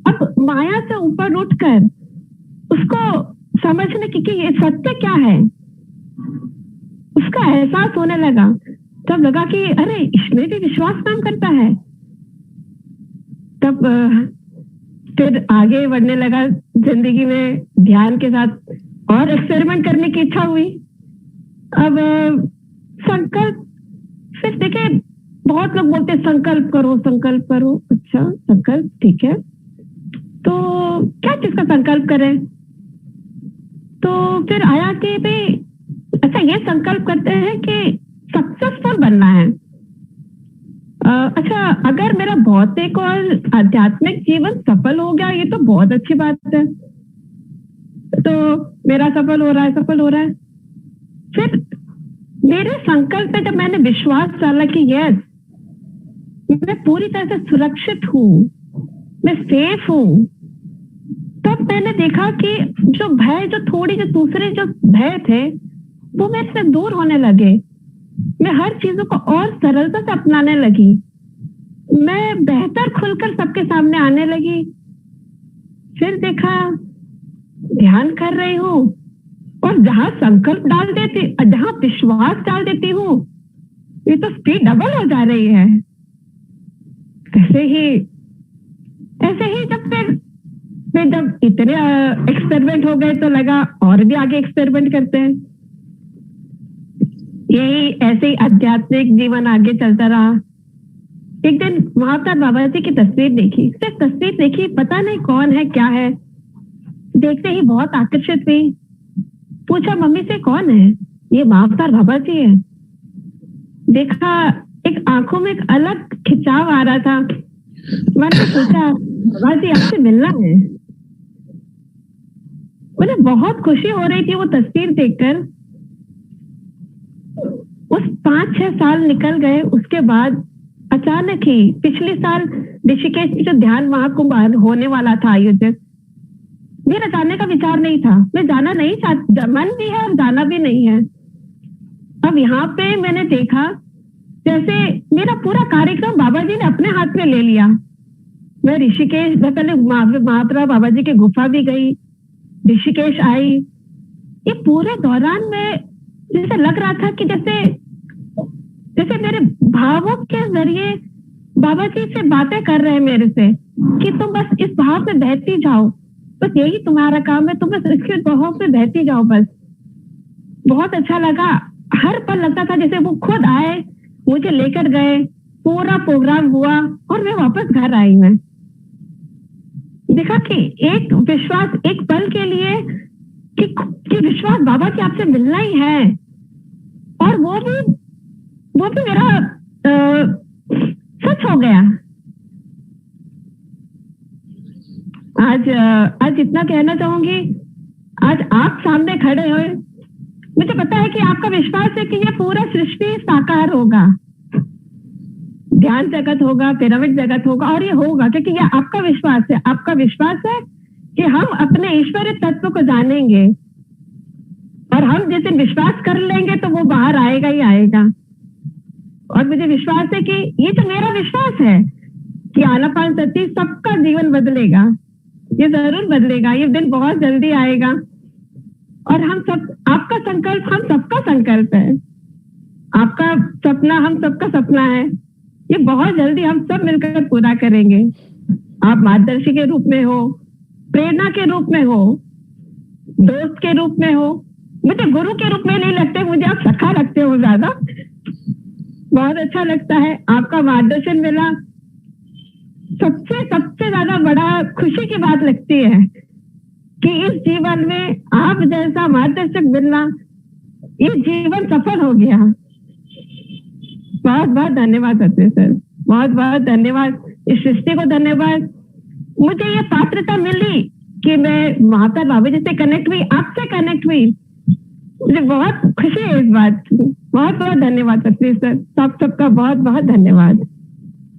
अब माया से ऊपर उठकर उसको समझने की कि ये सत्य क्या है, उसका एहसास होने लगा। तब लगा कि अरे इसमें भी विश्वास काम करता है। तब फिर आगे बढ़ने लगा जिंदगी में, ध्यान के साथ और एक्सपेरिमेंट करने की इच्छा हुई। अब संकल्प, फिर देखे बहुत लोग बोलते हैं संकल्प करो। अच्छा संकल्प ठीक है, तो क्या चीज का संकल्प करें। तो फिर आया कि भाई अच्छा ये संकल्प करते हैं कि सक्सेसफुल बनना है। अच्छा अगर मेरा भौतिक और आध्यात्मिक जीवन सफल हो गया, ये तो बहुत अच्छी बात है, तो मेरा सफल हो रहा है। फिर मेरे संकल्प पे जब मैंने विश्वास डाला कि यस मैं पूरी तरह से सुरक्षित हूँ, मैं सेफ हूँ, तब मैंने देखा कि जो भय, जो दूसरे जो भय थे वो मेरे से दूर होने लगे। मैं हर चीजों को और सरलता से अपनाने लगी। मैं बेहतर खुलकर सबके सामने आने लगी। फिर देखा ध्यान कर रही हूँ और जहां संकल्प डाल देती, जहां विश्वास डाल देती हूँ, ये तो स्पीड डबल हो जा रही है। ऐसे ही जब इतने एक्सपेरिमेंट हो गए तो लगा और भी आगे एक्सपेरिमेंट करते हैं। यही ऐसे ही आध्यात्मिक जीवन आगे चलता रहा। एक दिन वहां पर बाबा जी की तस्वीर देखी, सिर्फ तस्वीर देखी, पता नहीं कौन है क्या है। देखते ही बहुत आकर्षित हुई। पूछा मम्मी से कौन है ये महावतार बाबा जी है। देखा एक आंखों में एक अलग खिंचाव आ रहा था। मैंने सोचा बाबा जी आपसे मिलना है। मुझे बहुत खुशी हो रही थी वो तस्वीर देखकर। उस 5-6 साल निकल गए, उसके बाद अचानक ही पिछले साल ऋषिकेश में जो ध्यान महाकुंभ होने वाला था आयोजित, मेरा जाने का विचार नहीं था। मैं जाना नहीं चाहता, मन भी है और जाना भी नहीं है। अब यहाँ पे मैंने देखा जैसे मेरा पूरा कार्यक्रम बाबा जी ने अपने हाथ में ले लिया। मैं ऋषिकेश पहले महात्मा बाबा जी की गुफा भी गई, ऋषिकेश आई। ये पूरे दौरान में जैसे लग रहा था कि जैसे मेरे भावों के जरिए बाबा जी से बातें कर रहे हैं मेरे से कि तुम बस इस भाव में बहती जाओ, बस यही तुम्हारा काम है, तुम बस इसके भाव में बहती जाओ बस। बहुत अच्छा लगा। हर पल लगता था जैसे वो खुद आए, मुझे लेकर गए, पूरा प्रोग्राम हुआ और मैं वापस घर आई। मैं देखा कि एक विश्वास एक पल के लिए कि विश्वास बाबा जी आपसे मिलना ही है। और वो भी मेरा सच हो गया। आज इतना कहना चाहूंगी, आज आप सामने खड़े हुए, मुझे पता है कि आपका विश्वास है कि ये पूरा सृष्टि साकार होगा, ध्यान जगत होगा, पिरामिड जगत होगा, और ये होगा क्योंकि ये आपका विश्वास है। आपका विश्वास है कि हम अपने ईश्वरीय तत्व को जानेंगे और हम जिस दिन विश्वास कर लेंगे तो वो बाहर आएगा ही आएगा। और मुझे विश्वास है कि ये जो मेरा विश्वास है कि आनापान सती सबका जीवन बदलेगा, ये जरूर बदलेगा। ये दिन बहुत जल्दी आएगा और हम सब, आपका संकल्प हम सबका संकल्प है, आपका सपना हम सबका सपना है। ये बहुत जल्दी हम सब मिलकर पूरा करेंगे। आप मार्गदर्शी के रूप में हो, प्रेरणा के रूप में हो, दोस्त के रूप में हो। मुझे गुरु के रूप में नहीं लगते, मुझे आप सखा लगते हो ज्यादा। बहुत अच्छा लगता है, आपका मार्गदर्शन मिला। सबसे ज्यादा बड़ा खुशी की बात लगती है कि इस जीवन में आप जैसा मार्गदर्शक मिलना, ये जीवन सफल हो गया। बहुत बहुत धन्यवाद सत्य सर, बहुत बहुत धन्यवाद। इस सृष्टि को धन्यवाद। मुझे ये पात्रता मिली कि मैं महात्मा बाबा जी से कनेक्ट हुई, आपसे कनेक्ट हुई। मुझे बहुत खुशी है इस बात की। बहुत बहुत धन्यवाद सत्य सर, सबका बहुत बहुत धन्यवाद।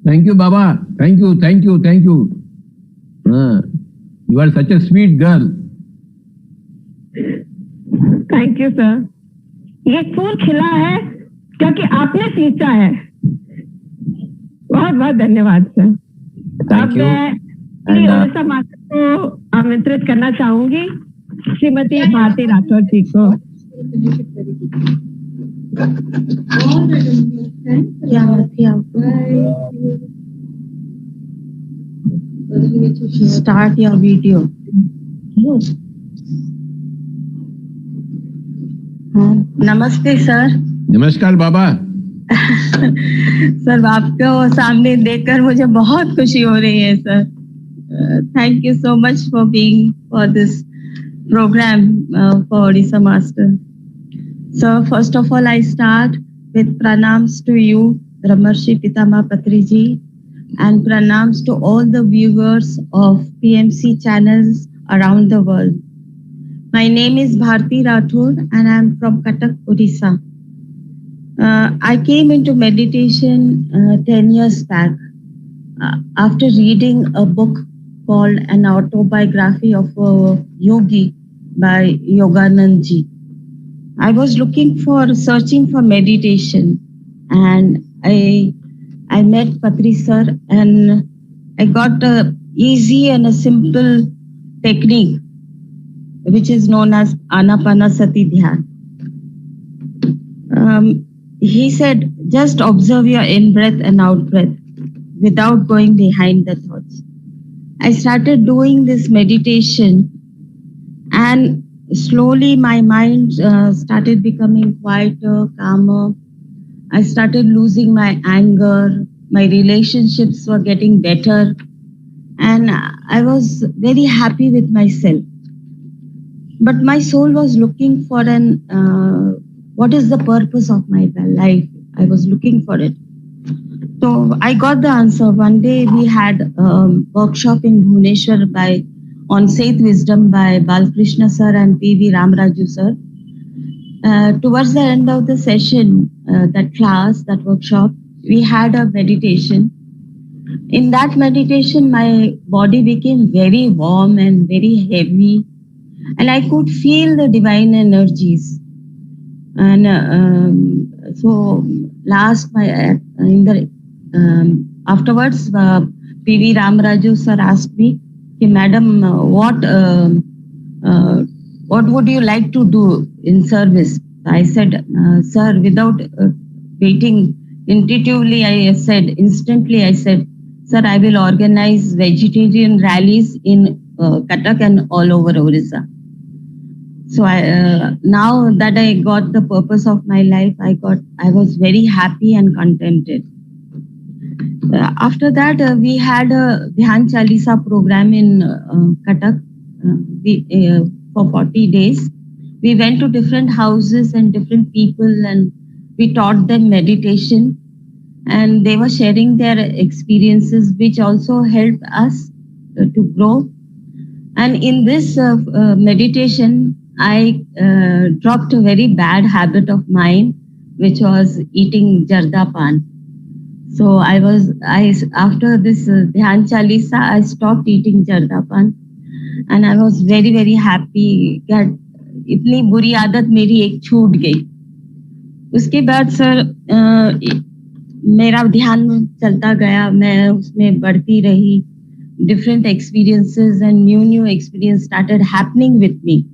Thank you, Baba. Thank you, thank you, thank you. You are such a sweet girl. Thank you, sir. ये फूल खिला है क्योंकि आपने सींचा है। बहुत बहुत धन्यवाद सर। अब मैं ओडिशा माता को आमंत्रित करना चाहूंगी, श्रीमती भारती राठौर जी को। Start your video. नमस्ते सर। नमस्कार बाबा। सर आपको सामने देखकर मुझे बहुत खुशी हो रही है sir. Thank you so much for being for this program for Odisha Master. So first of all, I start with pranams to you, Bhramarshri Pitama Patriji, and pranams to all the viewers of PMC channels around the world. My name is Bharti Rathod and I am from Cuttack, Odisha. I came into meditation 10 years back after reading a book called An Autobiography of a Yogi by Yoganand ji. I was searching for meditation, and I met Patri sir, and I got a easy and a simple technique which is known as Anapanasati Dhyan. He said, just observe your in-breath and out-breath without going behind the thoughts. I started doing this meditation, and slowly my mind started becoming quieter, calmer. I started losing my anger. My relationships were getting better, and I was very happy with myself. But my soul was looking for an what is the purpose of my life? I was looking for it. So I got the answer. One day we had a workshop in Bhubaneswar on Faith Wisdom by Balkrishna sir and P.V. Ramaraju sir. Towards the end of the session, that workshop, we had a meditation. In that meditation, my body became very warm and very heavy, and I could feel the divine energies. And so afterwards, P.V. Ramaraju sir asked me, Madam, what would you like to do in service? I said, sir, without waiting, intuitively instantly I said, sir, I will organize vegetarian rallies in Cuttack and all over Odisha. So now that I got the purpose of my life, I was very happy and contented. After that, we had a Dhyan Chalisa program in Cuttack for 40 days. We went to different houses and different people, and we taught them meditation, and they were sharing their experiences, which also helped us to grow. And in this meditation, I dropped a very bad habit of mine, which was eating jarda pan. So after this Dhyan Chalisa, I stopped eating jarda pan, and I was very, very happy that इतनी बुरी आदत मेरी एक छूट गई. उसके बाद sir मेरा ध्यान चलता गया, मैं उसमें बढ़ती रही. Different experiences and new experience started happening with me.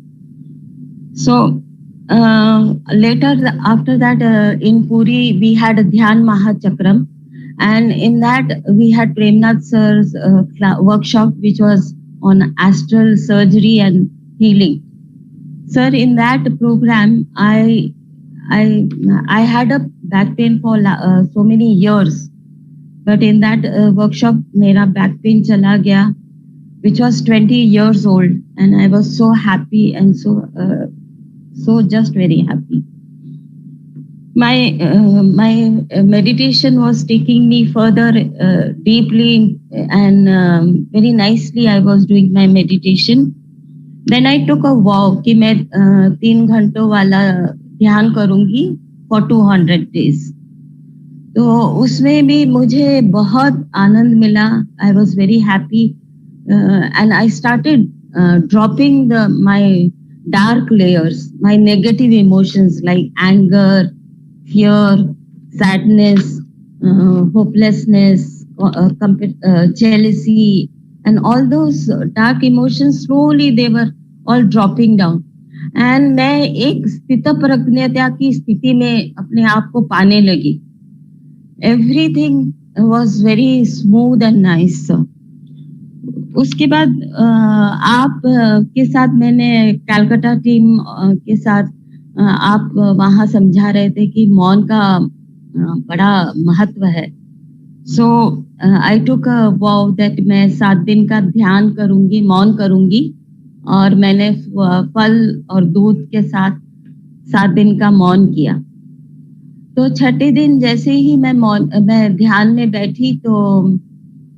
So later, after that, in Puri, we had a Dhyan Mahachakram, and in that we had Premnath sir's workshop, which was on astral surgery and healing. Sir, in that program, I had a back pain for so many years, but in that workshop, mera back pain chala gaya, which was 20 years old, and I was so happy and so just very happy. My meditation was taking me further deeply, and very nicely I was doing my meditation. Then I took a vow कि मैं 3 घंटों वाला ध्यान करूंगी for 200 days. तो उसमें भी मुझे बहुत आनंद मिला. I was very happy, and I started dropping my dark layers, my negative emotions like anger, fear, sadness, hopelessness, jealousy, and all those dark emotions, slowly they were all dropping down. And मैं एक स्थित प्रज्ञता की स्थिति में अपने आप को पाने लगी. Everything was very smooth and nice. उसके बाद आप के साथ मैंने कलकत्ता टीम के साथ आप वहाँ समझा रहे थे कि मौन का बड़ा महत्व है. So I took a vow that मैं 7 दिन का ध्यान करूंगी, मौन करूंगी, और मैंने फल और दूध के साथ 7 दिन का मौन किया. तो छठे दिन जैसे ही मैं ध्यान में बैठी तो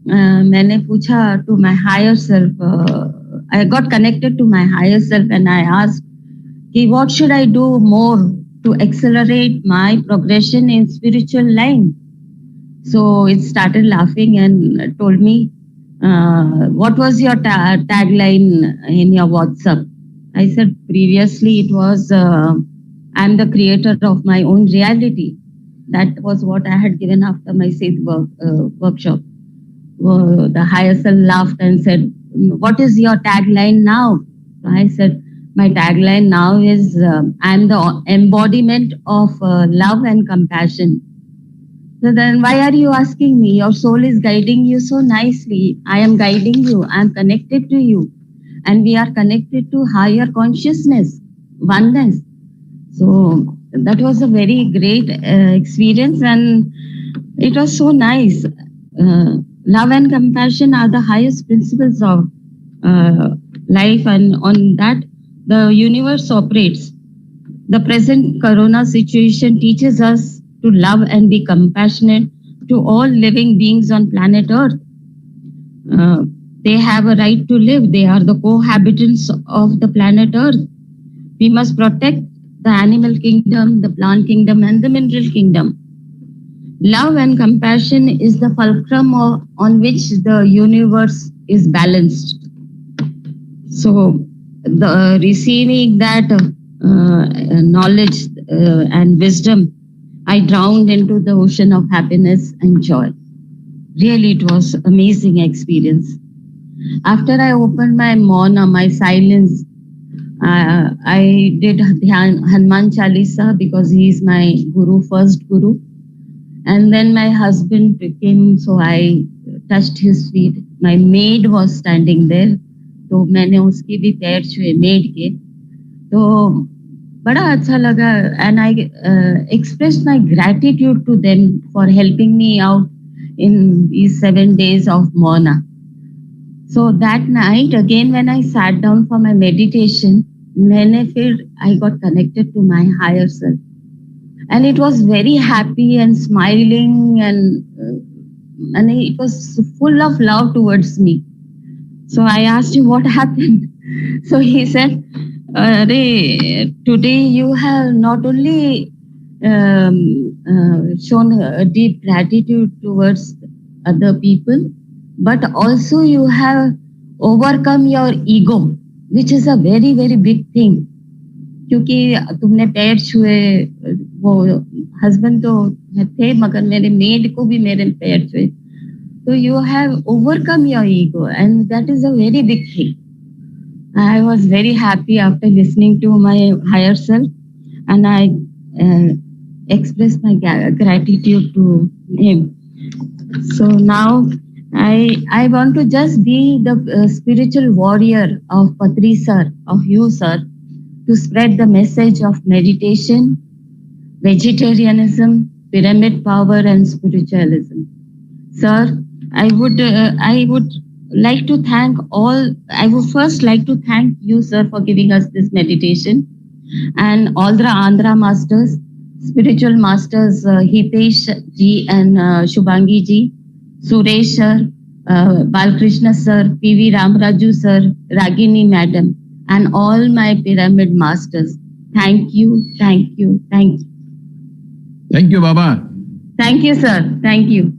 मैंने पूछा to my higher self, I got connected to my higher self, and I asked कि what should I do more to accelerate my progression in spiritual line? So it started laughing and told me, what was your tagline in your WhatsApp? I said previously it was, I'm the creator of my own reality. That was what I had given after my 6th workshop. The higher self laughed and said, what is your tagline now? I said, my tagline now is, I'm the embodiment of love and compassion. So then why are you asking me? Your soul is guiding you so nicely. I am guiding you. I am connected to you. And we are connected to higher consciousness, oneness. So that was a very great experience, and it was so nice. Love and compassion are the highest principles of life, and on that the universe operates. The present corona situation teaches us to love and be compassionate to all living beings on planet Earth. They have a right to live. They are the cohabitants of the planet Earth. We must protect the animal kingdom, the plant kingdom, and the mineral kingdom. Love and compassion is the fulcrum on which the universe is balanced. So, receiving that knowledge and wisdom, I drowned into the ocean of happiness and joy. Really, it was amazing experience. After I opened my Mauna, my silence, I did Dhyan, Hanuman Chalisa, because he is my guru, first guru. And then my husband came, so I touched his feet. My maid was standing there, तो मैंने उसकी भी पैर छुए made के, तो बड़ा अच्छा लगा. And I expressed my gratitude to them for helping me out in these 7 days of Mauna. So that night, again, when I sat down for my meditation, I got connected to my higher self. And it was very happy and smiling, and it was full of love towards me. So I asked him what happened. So he said, today you have not only shown a deep gratitude towards other people, but also you have overcome your ego, which is a very, very big thing. क्योंकि तुमने पैर छुए, वो husband तो थे मगर मेरे made को भी मेरे पैर छुए, तो you have overcome your ego, and that is a very big thing. I was very happy after listening to my higher self, and I expressed my gratitude to him. So now I want to just be the spiritual warrior of Patri sir, of you sir, to spread the message of meditation, vegetarianism, pyramid power, and spiritualism. Sir, I would like to thank all. I would first like to thank you, sir, for giving us this meditation, and all the Andhra masters, spiritual masters, Hitesh ji and Shubhangi ji, Suresh sir, Balkrishna sir, P.V. Ramaraju sir, Ragini madam, and all my pyramid masters. Thank you, thank you, thank you. Thank you, Baba. Thank you, sir. Thank you.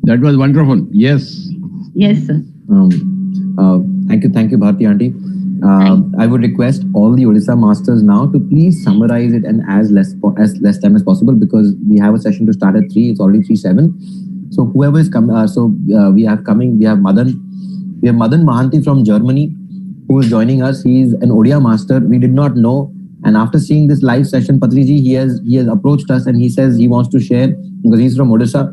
That was wonderful. Yes. Yes, sir. Thank you, Bharti auntie. I would request all the Odisha masters now to please summarize it in as less time as possible, because we have a session to start at 3. It's already 3:07. So whoever is coming, we have Madan Mahanti from Germany, who is joining us. He is an Odia master. We did not know, and after seeing this live session, Patriji, he has approached us and he says he wants to share, because he's from Odisha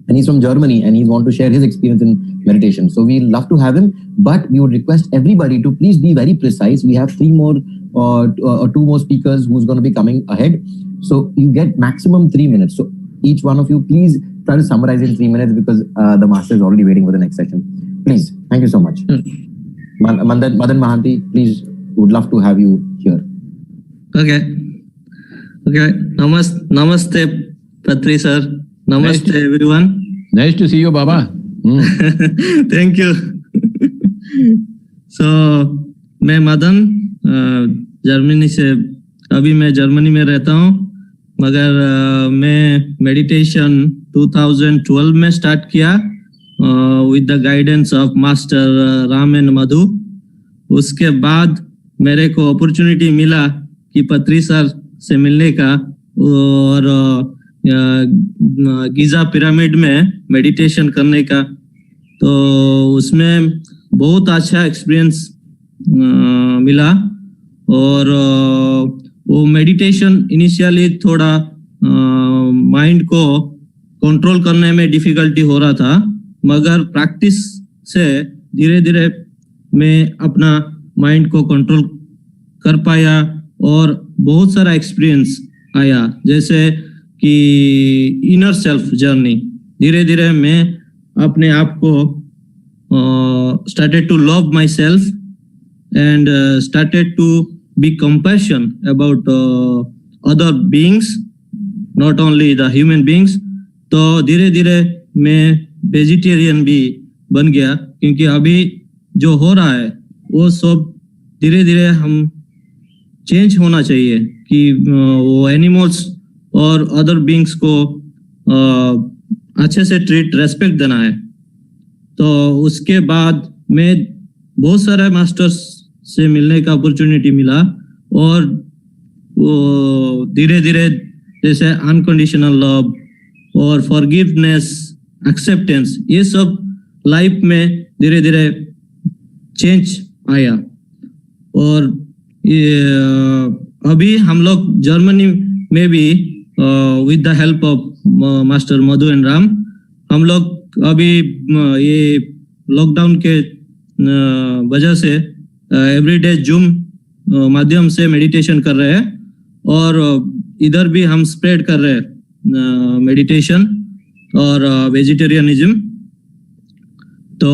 and he's from Germany, and he wants to share his experience in meditation. So we love to have him, but we would request everybody to please be very precise. We have 3 more or 2 more speakers who's going to be coming ahead. So you get maximum 3 minutes. So each one of you, please try to summarize in 3 minutes, because the master is already waiting for the next session. Please. Thank you so much. Madan Mahanti, please, would love to have you here. Okay. Namaste, Patri sir. Namaste, everyone. Nice to see you, Baba. Thank you. So, मैं Madan Germany से, अभी मैं Germany में रहता हूँ, मगर मैं meditation 2012 में स्टार्ट किया with the guidance of Master Ram and Madhu. उसके बाद मेरे को अपॉर्चुनिटी मिला कि पत्री सर से मिलने का, और गीजा पिरामिड में मेडिटेशन करने का, तो उसमें बहुत अच्छा एक्सपीरियंस मिला. और वो मेडिटेशन इनिशियली थोड़ा माइंड को कंट्रोल करने में डिफिकल्टी हो रहा था, मगर प्रैक्टिस से धीरे धीरे मैं अपना माइंड को कंट्रोल कर पाया और बहुत सारा एक्सपीरियंस आया. जैसे कि इनर सेल्फ जर्नी, धीरे धीरे मैं अपने आप को started to love myself and started to be compassion about other beings, not only the human beings. तो धीरे धीरे मैं वेजिटेरियन भी बन गया, क्योंकि अभी जो हो रहा है वो सब धीरे धीरे हम चेंज होना चाहिए कि वो एनिमल्स और अदर बींग्स को अच्छे से ट्रीट रेस्पेक्ट देना है। तो उसके बाद मैं बहुत सारे मास्टर्स से मिलने का अपॉर्चुनिटी मिला और वो धीरे धीरे जैसे अनकंडीशनल लव और फॉरगिवनेस, एक्सेप्टेंस, ये सब लाइफ में धीरे धीरे चेंज आया। और अभी हम लोग जर्मनी में भी with the help of master Madhu and Ram, हम लोग अभी ये लॉकडाउन के वजह से एवरीडे जूम माध्यम से मेडिटेशन कर रहे हैं और इधर भी हम स्प्रेड कर रहे हैं मेडिटेशन और वेजिटेरियनिज्म। तो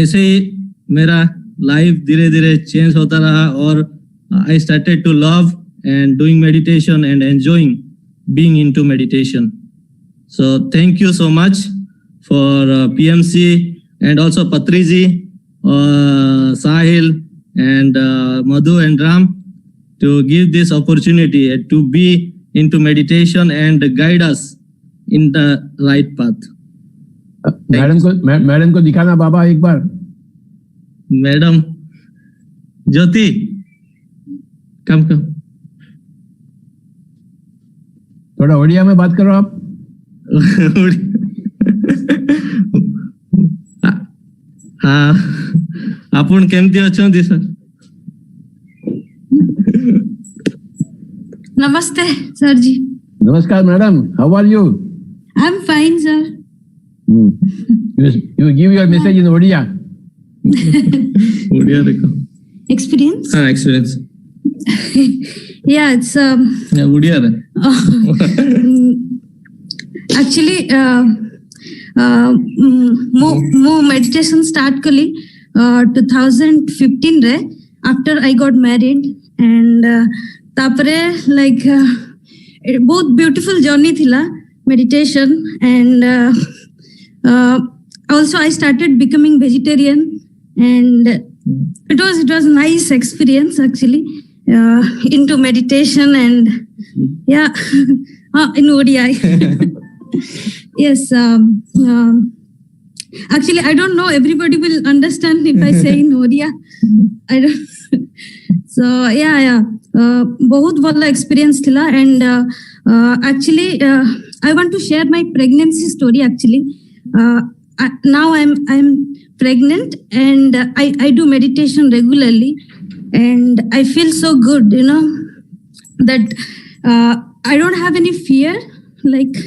ऐसे ही मेरा लाइफ धीरे धीरे चेंज होता रहा और I started to love and doing meditation and enjoying being into meditation. So thank you so much for PMC and also Patriji, Sahil and Madhu and Ram to give this opportunity to be into meditation and guide us in the right path. Madam को दिखाना बाबा एक बार। Madam ज्योति कम थोड़ा ओडिया में बात करो आप। हाँ, आपण केमती अछंती सर? नमस्ते सर जी। नमस्कार madam, how are you? I am fine sir. You give your message in Odia. Odia देखो। Experience? हाँ, experience. Yeah, it's Odia है। Actually, mo meditation start kali 2015 re after I got married and tapare like बहुत beautiful journey thila meditation and also I started becoming vegetarian and it was nice experience actually into meditation and yeah in ODI. Yes, actually I don't know everybody will understand if I say in ODI. I don't so yeah बहुत वाला experience थीला and actually I want to share my pregnancy story actually. Now I'm pregnant and I do meditation regularly and I feel so good, you know, that I don't have any fear, like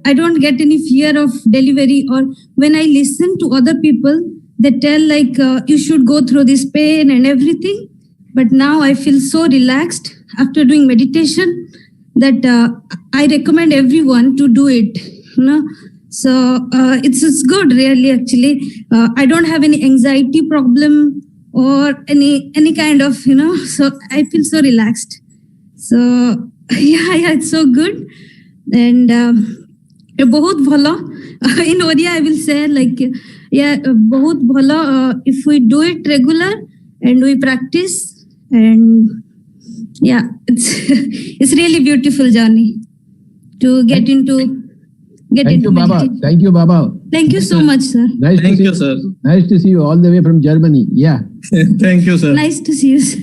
I don't get any fear of delivery, or when I listen to other people, they tell like you should go through this pain and everything. But now I feel so relaxed after doing meditation that I recommend everyone to do it, you know. So it's good really actually. I don't have any anxiety problem or any kind of, you know, so I feel so relaxed. So yeah, it's so good. And बहुत भला in Odia I will say like yeah बहुत भला if we do it regular and we practice and yeah it's really beautiful journey to get into Thank you Baba. Thank you Baba. Thank you so much sir. Nice Thank you sir. Nice to see you all the way from Germany. Yeah. Thank you sir. Nice to see you sir.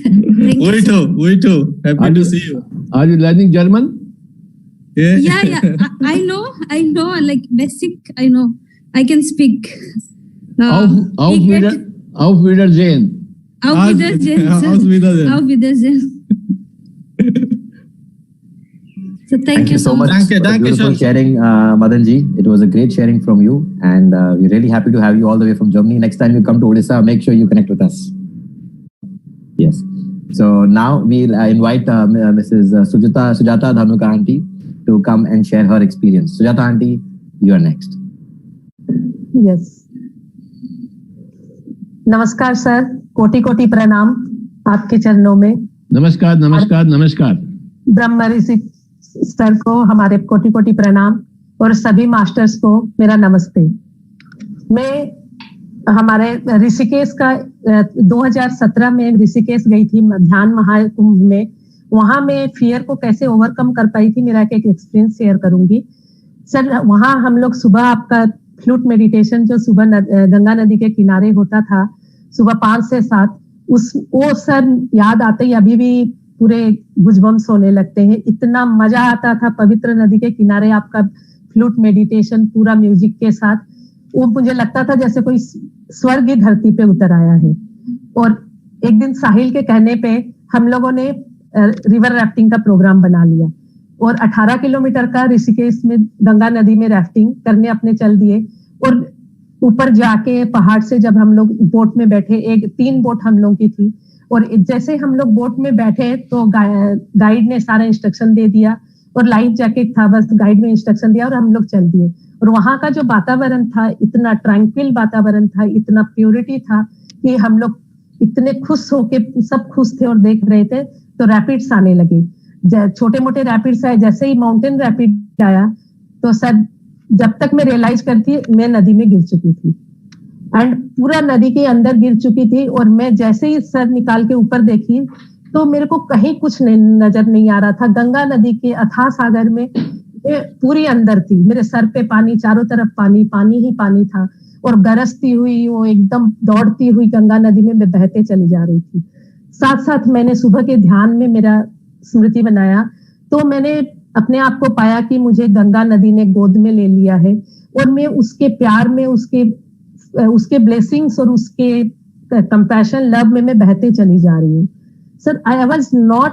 We too. Happy to see you. Are you learning German? Yeah. I know like basic. I know I can speak. Auf Wiedersehen. Auf Wiedersehen. Auf Wiedersehen. So thank you so much. Thank you, beautiful sharing, Madan ji. It was a great sharing from you, and we're really happy to have you all the way from Germany. Next time you come to Odisha, make sure you connect with us. Yes. So now we'll invite Mrs. Sujata Dhanuka auntie to come and share her experience. Sujata auntie, you are next. Yes. Namaskar sir. कोटि कोटि प्रणाम आपके चरणों में। नमस्कार नमस्कार नमस्कार। ब्रह्मर्षि sir को हमारे कोटि कोटि प्रणाम और सभी मास्टर्स को मेरा नमस्ते। मैं हमारे ऋषिकेश का 2017 में ऋषिकेश गई थी ध्यान महाकुंभ में। वहां मैं फियर को कैसे ओवरकम कर पाई थी, मेरा एक एक्सपीरियंस शेयर करूंगी। सर वहां हम लोग सुबह आपका फ्लूट मेडिटेशन जो सुबह गंगा नदी के किनारे होता था सुबह 5 से 7, वो सर याद आते ही अभी भी पूरे गुजबम्स होने लगते हैं। इतना मजा आता था पवित्र नदी के किनारे आपका फ्लूट मेडिटेशन पूरा म्यूजिक के साथ। वो मुझे लगता था जैसे कोई स्वर्ग ही धरती पे उतर आया है। और एक दिन साहिल के कहने पे हम लोगों ने रिवर राफ्टिंग का प्रोग्राम बना लिया और 18 किलोमीटर का ऋषिकेश में गंगा नदी में राफ्टिंग करने अपने चल दिए। और ऊपर जाके पहाड़ से जब हम लोग बोट में बैठे, 3 बोट हम लोग की थी, और जैसे हम लोग बोट में बैठे तो गाइड ने सारा इंस्ट्रक्शन दे दिया और लाइफ जैकेट था, बस गाइड ने इंस्ट्रक्शन दिया और हम लोग चल दिए। और वहां का जो वातावरण था इतना ट्रैंक्विल वातावरण था, इतना प्योरिटी था कि हम लोग इतने खुश होके सब खुश थे और देख रहे थे। तो रैपिड्स आने लगे, छोटे मोटे रैपिड्स आए। जैसे ही माउंटेन रैपिड आया तो सर जब तक मैं रियलाइज करती मैं नदी में गिर चुकी थी एंड पूरा नदी के अंदर गिर चुकी थी। और मैं जैसे ही सर निकाल के ऊपर देखी तो मेरे को कहीं कुछ नजर नहीं आ रहा था। गंगा नदी के अथाह सागर में पूरी अंदर थी, मेरे सर पे पानी, चारों तरफ पानी पानी ही पानी था। और गरजती हुई वो एकदम दौड़ती हुई गंगा नदी में मैं बहते चली जा रही थी। साथ साथ मैंने सुबह के ध्यान में मेरा स्मृति बनाया तो मैंने अपने आप को पाया कि मुझे गंगा नदी ने गोद में ले लिया है और मैं उसके प्यार में, उसके ब्लेसिंग्स और उसके कंपैशन लव में मैं बहते चली जा रही हूँ। Sir I was not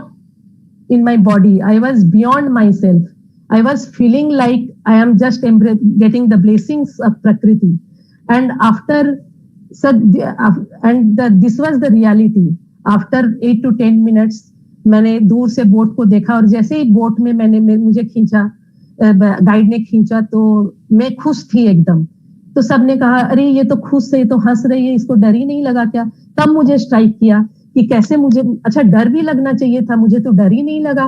in my body, I was beyond myself. I was feeling like I am just getting the blessings of Prakriti. And after, this was the reality. After 8 to 10 minutes, मैंने दूर से boat को देखा और जैसे ही boat में मुझे खींचा, गाइड ने खींचा तो मैं खुश थी एकदम। तो सबने कहा अरे ये तो खुश है, ये तो हंस रही है, इसको डर ही नहीं लगा क्या? तब मुझे स्ट्राइक किया कि कैसे मुझे, अच्छा डर भी लगना चाहिए था, मुझे तो डर ही नहीं लगा।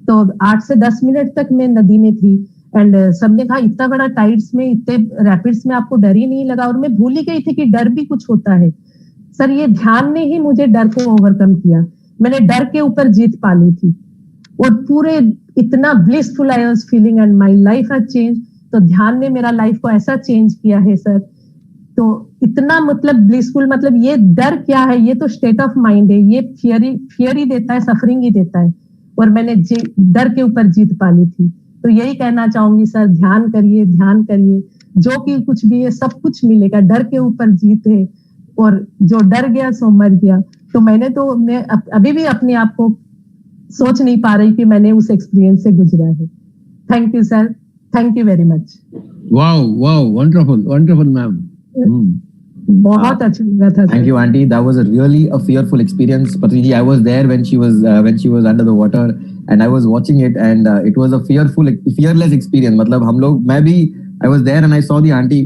तो 8 से 10 मिनट तक मैं नदी में थी एंड सबने कहा इतना बड़ा टाइड्स में, इतने रैपिड्स में आपको डर ही नहीं लगा। और मैं भूल ही गई थी कि डर भी कुछ होता है। सर ये ध्यान ने ही मुझे डर को ओवरकम किया, मैंने डर के ऊपर जीत पा ली थी और पूरे इतना blissful I was feeling and my life has change. तो ध्यान ने मेरा लाइफ को ऐसा चेंज किया है सर। तो इतना मतलब ब्लिसफुल, मतलब ये डर क्या है, ये तो स्टेट ऑफ माइंड है, ये फियर ही देता है, सफरिंग ही देता है। और मैंने डर के ऊपर जीत पा ली थी। तो यही कहना चाहूंगी सर, ध्यान करिए, ध्यान करिए, जो कि कुछ भी है सब कुछ मिलेगा। डर के ऊपर जीत है और जो डर गया सो मर गया। तो मैं अभी भी अपने आप को सोच नहीं पा रही कि मैंने उस एक्सपीरियंस से गुजरा है। Thank you sir, thank you very much. Wow, wonderful ma'am. बहुत अच्छा लगा था। Thank you, Auntie. That was really a fearful experience. Patriji, I was there when she was under the water, and I was watching it, and it was a fearless experience. मतलब हम लोग, I was there and I saw the auntie,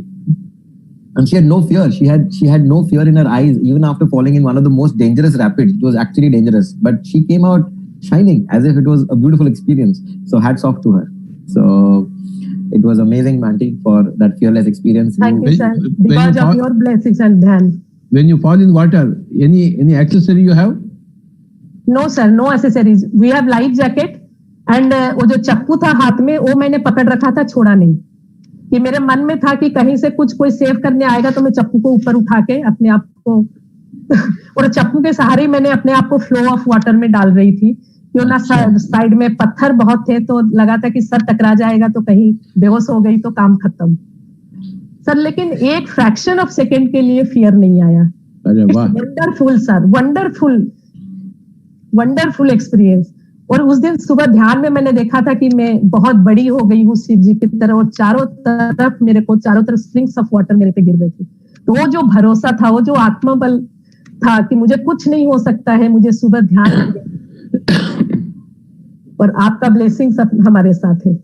and she had no fear. She had no fear in her eyes, even after falling in one of the most dangerous rapids. It was actually dangerous, but she came out shining as if it was a beautiful experience. So hats off to her. So it was amazing, Auntie, for that fearless experience. Thank you, sir. Because of your blessings and Dhyan. When you fall in water, any accessory you have? No, sir. No accessories. We have life jacket and वो जो चप्पू था हाथ में, वो मैंने पकड़ रखा था, छोड़ा नहीं। कि मेरे मन में था कि कहीं से कोई सेव करने आएगा तो मैं चप्पू को ऊपर उठा के अपने आप को और चप्पू के सहारे मैंने अपने आप को फ्लो ऑफ वाटर में डाल रही थी। क्यों ना साइड में पत्थर बहुत थे तो लगा था कि सर टकरा जाएगा तो कहीं बेहोश हो गई तो काम खत्म। सर लेकिन एक फ्रैक्शन ऑफ सेकंड के लिए फियर नहीं आया। Wonderful sir, wonderful experience. और उस दिन सुबह ध्यान में मैंने देखा था कि मैं बहुत बड़ी हो गई हूँ शिव जी की तरह और चारों तरफ स्प्रिंग्स ऑफ वाटर मेरे पे गिर रहे थे। तो वो जो भरोसा था, वो जो आत्मबल था कि मुझे कुछ नहीं हो सकता है, मुझे सुबह ध्यान और आपका ब्लेसिंग सब हमारे साथ है।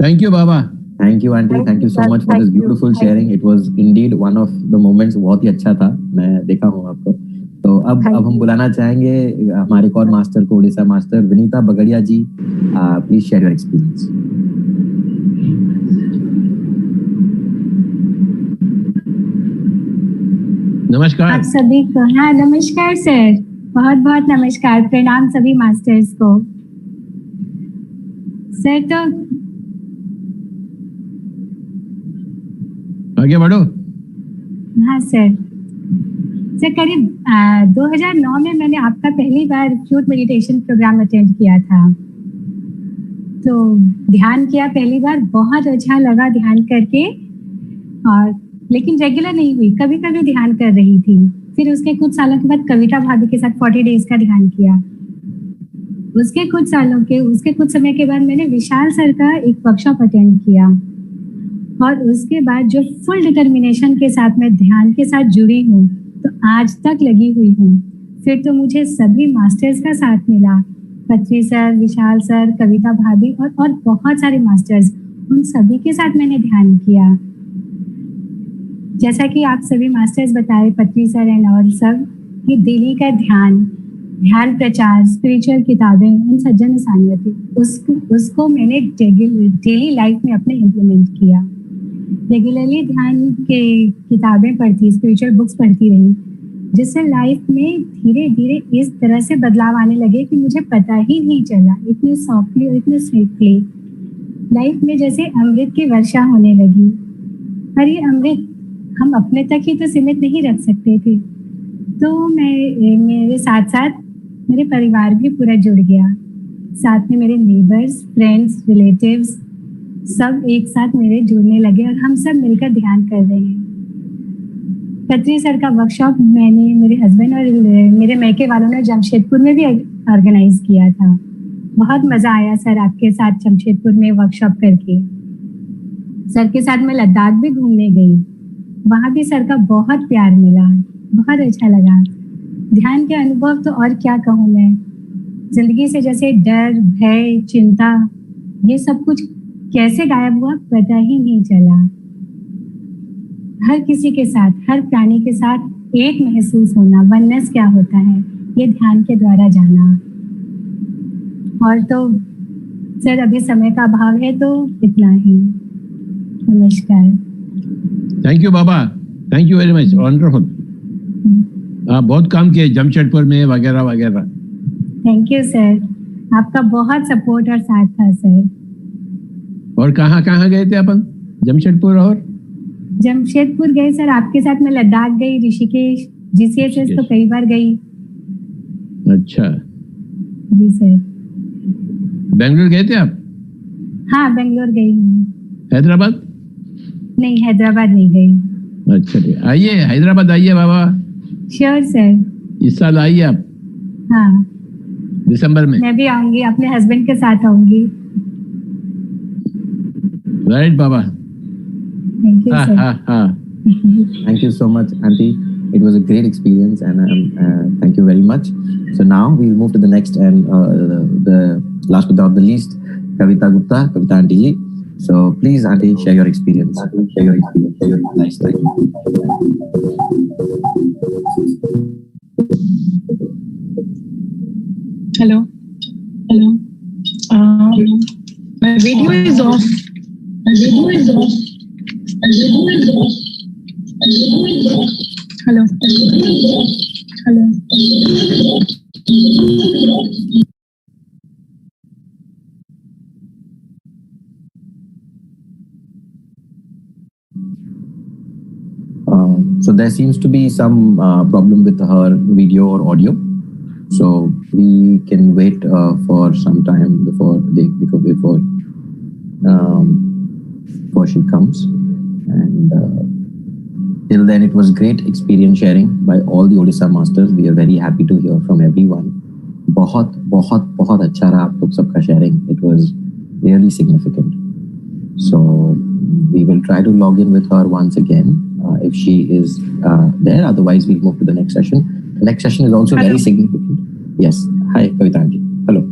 Thank you Baba. Thank you, Auntie. Thank you so much for this beautiful sharing. It was indeed one of the moments. बहुत ही अच्छा था, मैं देखा हूँ आपको। तो अब हम बुलाना चाहेंगे हमारे एक और मास्टर को, Orissa master Vinita Bagaria ji. Please share your experience. नमस्कार आप सभी को। हाँ नमस्कार सर, बहुत बहुत नमस्कार, प्रणाम सभी मास्टर्स को। सर तो आगे बढ़ो। हाँ सर, करीब 2009 में मैंने आपका पहली बार फ्लूट मेडिटेशन प्रोग्राम अटेंड किया था। तो ध्यान किया पहली बार, बहुत अच्छा लगा ध्यान करके, और लेकिन रेगुलर नहीं हुई, कभी कभी ध्यान कर रही थी। फिर उसके कुछ सालों के बाद कविता भाभी के साथ 40 डेज का ध्यान किया। उसके कुछ समय के बाद मैंने विशाल सर का एक वर्कशॉप अटेंड किया, और उसके बाद जो फुल डिटर्मिनेशन के साथ मैं ध्यान के साथ जुड़ी हूँ, तो आज तक लगी हुई हूँ। फिर तो मुझे सभी मास्टर्स का साथ मिला, पत्री सर, विशाल सर, कविता भाभी और बहुत सारे मास्टर्स, उन सभी के साथ मैंने ध्यान किया। जैसा कि आप सभी मास्टर्स बताए, पत्री सर एंड और सब, कि डेली का ध्यान प्रचार, स्पिरिचुअल किताबें, उन सज्जन सानिध्य, उसको मैंने डेली लाइफ में अपने इम्प्लीमेंट किया। रेगुलरली ध्यान के किताबें पढ़ती, स्पिरिचुअल बुक्स पढ़ती रही, जिससे लाइफ में धीरे धीरे इस तरह से बदलाव आने लगे कि मुझे पता ही नहीं चला, इतने सॉफ्टली और इतने स्वीटली लाइफ में जैसे अमृत की वर्षा होने लगी। पर ये अमृत हम अपने तक ही तो सीमित नहीं रख सकते थे, तो मेरे साथ साथ मेरे परिवार भी पूरा जुड़ गया। साथ में मेरे नेबर्स, फ्रेंड्स, रिलेटिव्स सब एक साथ मेरे जुड़ने लगे, और हम सब मिलकर ध्यान कर रहे हैं। पत्री सर का वर्कशॉप मैंने, मेरे हस्बैंड और मेरे मैके वालों ने जमशेदपुर में भी ऑर्गेनाइज किया था। बहुत मजा आया सर आपके साथ जमशेदपुर में वर्कशॉप करके। सर के साथ मैं लद्दाख भी घूमने गई, वहां भी सर का बहुत प्यार मिला, बहुत अच्छा लगा। ध्यान के अनुभव तो और क्या कहूँ मैं, जिंदगी से जैसे डर, भय, चिंता, ये सब कुछ कैसे गायब हुआ पता ही नहीं चला। हर किसी के साथ, हर प्राणी के साथ एक महसूस होना, वननेस क्या होता है, ये ध्यान के द्वारा जाना। और तो सर अभी समय का अभाव है, तो इतना ही। नमस्कार। Thank you Baba, thank you very much, wonderful. आप बहुत काम किए जमशेदपुर में वगैरह वगैरह। थैंक यू सर, आपका बहुत सपोर्ट और साथ था सर। और कहाँ कहाँ गए थे अपन? जमशेदपुर और जमशेदपुर गए सर आपके साथ, मैं लद्दाख गई, ऋषिकेश, जीसीएसएस तो कई बार गई। अच्छा जी सर। बेंगलुरु गए थे आप? हाँ बेंगलोर गई हूँ। हैदराबाद? नहीं हैदराबाद नहीं गई। अच्छा ठीक, आइए हैदराबाद आइए बाबा। Sure sir. इस साल आइए आप। हाँ दिसंबर में। मैं भी आऊंगी, अपने हस्बैंड के साथ आऊंगी। Right Baba. Thank you, sir. Thank you so much, Auntie. It was a great experience, and thank you very much. So now we'll move to the next and the last but not the least, Kavita Gupta, Kavita Auntie ji. So please, Auntie, share your experience. Share your experience. Share your lifestyle. Hello. Hello. My video is off. My video is off. Hello. Hello. So there seems to be some problem with her video or audio. So we can wait for some time before she comes. And till then, it was great experience sharing by all the Odisha masters. We are very happy to hear from everyone. बहुत बहुत बहुत अच्छा रहा आप लोग सबका sharing. It was really significant. So we will try to log in with her once again if she is there. Otherwise, we'll move to the next session. The next session is also very significant. Yes. Hi, Kavita Auntie. Hello.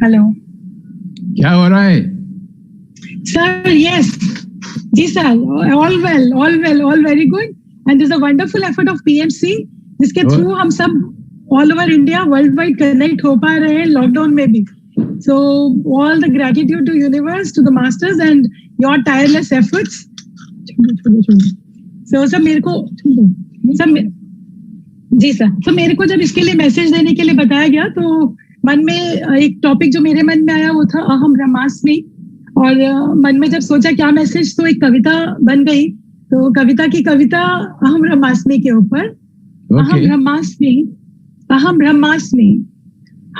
Hello. क्या हो रहा है? Sir, yes. Ji sir, all well, all very good. And there's a wonderful effort of PMC जिसके through हम सब all over India, worldwide connect हो पा रहे हैं लॉकडाउन में भी. So all the gratitude to universe, to the masters and your tireless efforts. So sir मेरे को जी सर, तो मेरे को जब इसके लिए मैसेज देने के लिए बताया गया तो मन में एक टॉपिक जो मेरे मन में आया वो था अहम ब्रह्मास्मि. और मन में जब सोचा क्या मैसेज, तो एक कविता बन गई. तो कविता की कविता अहम ब्रह्मास्मि के ऊपर. अहम ब्रह्मास्मि.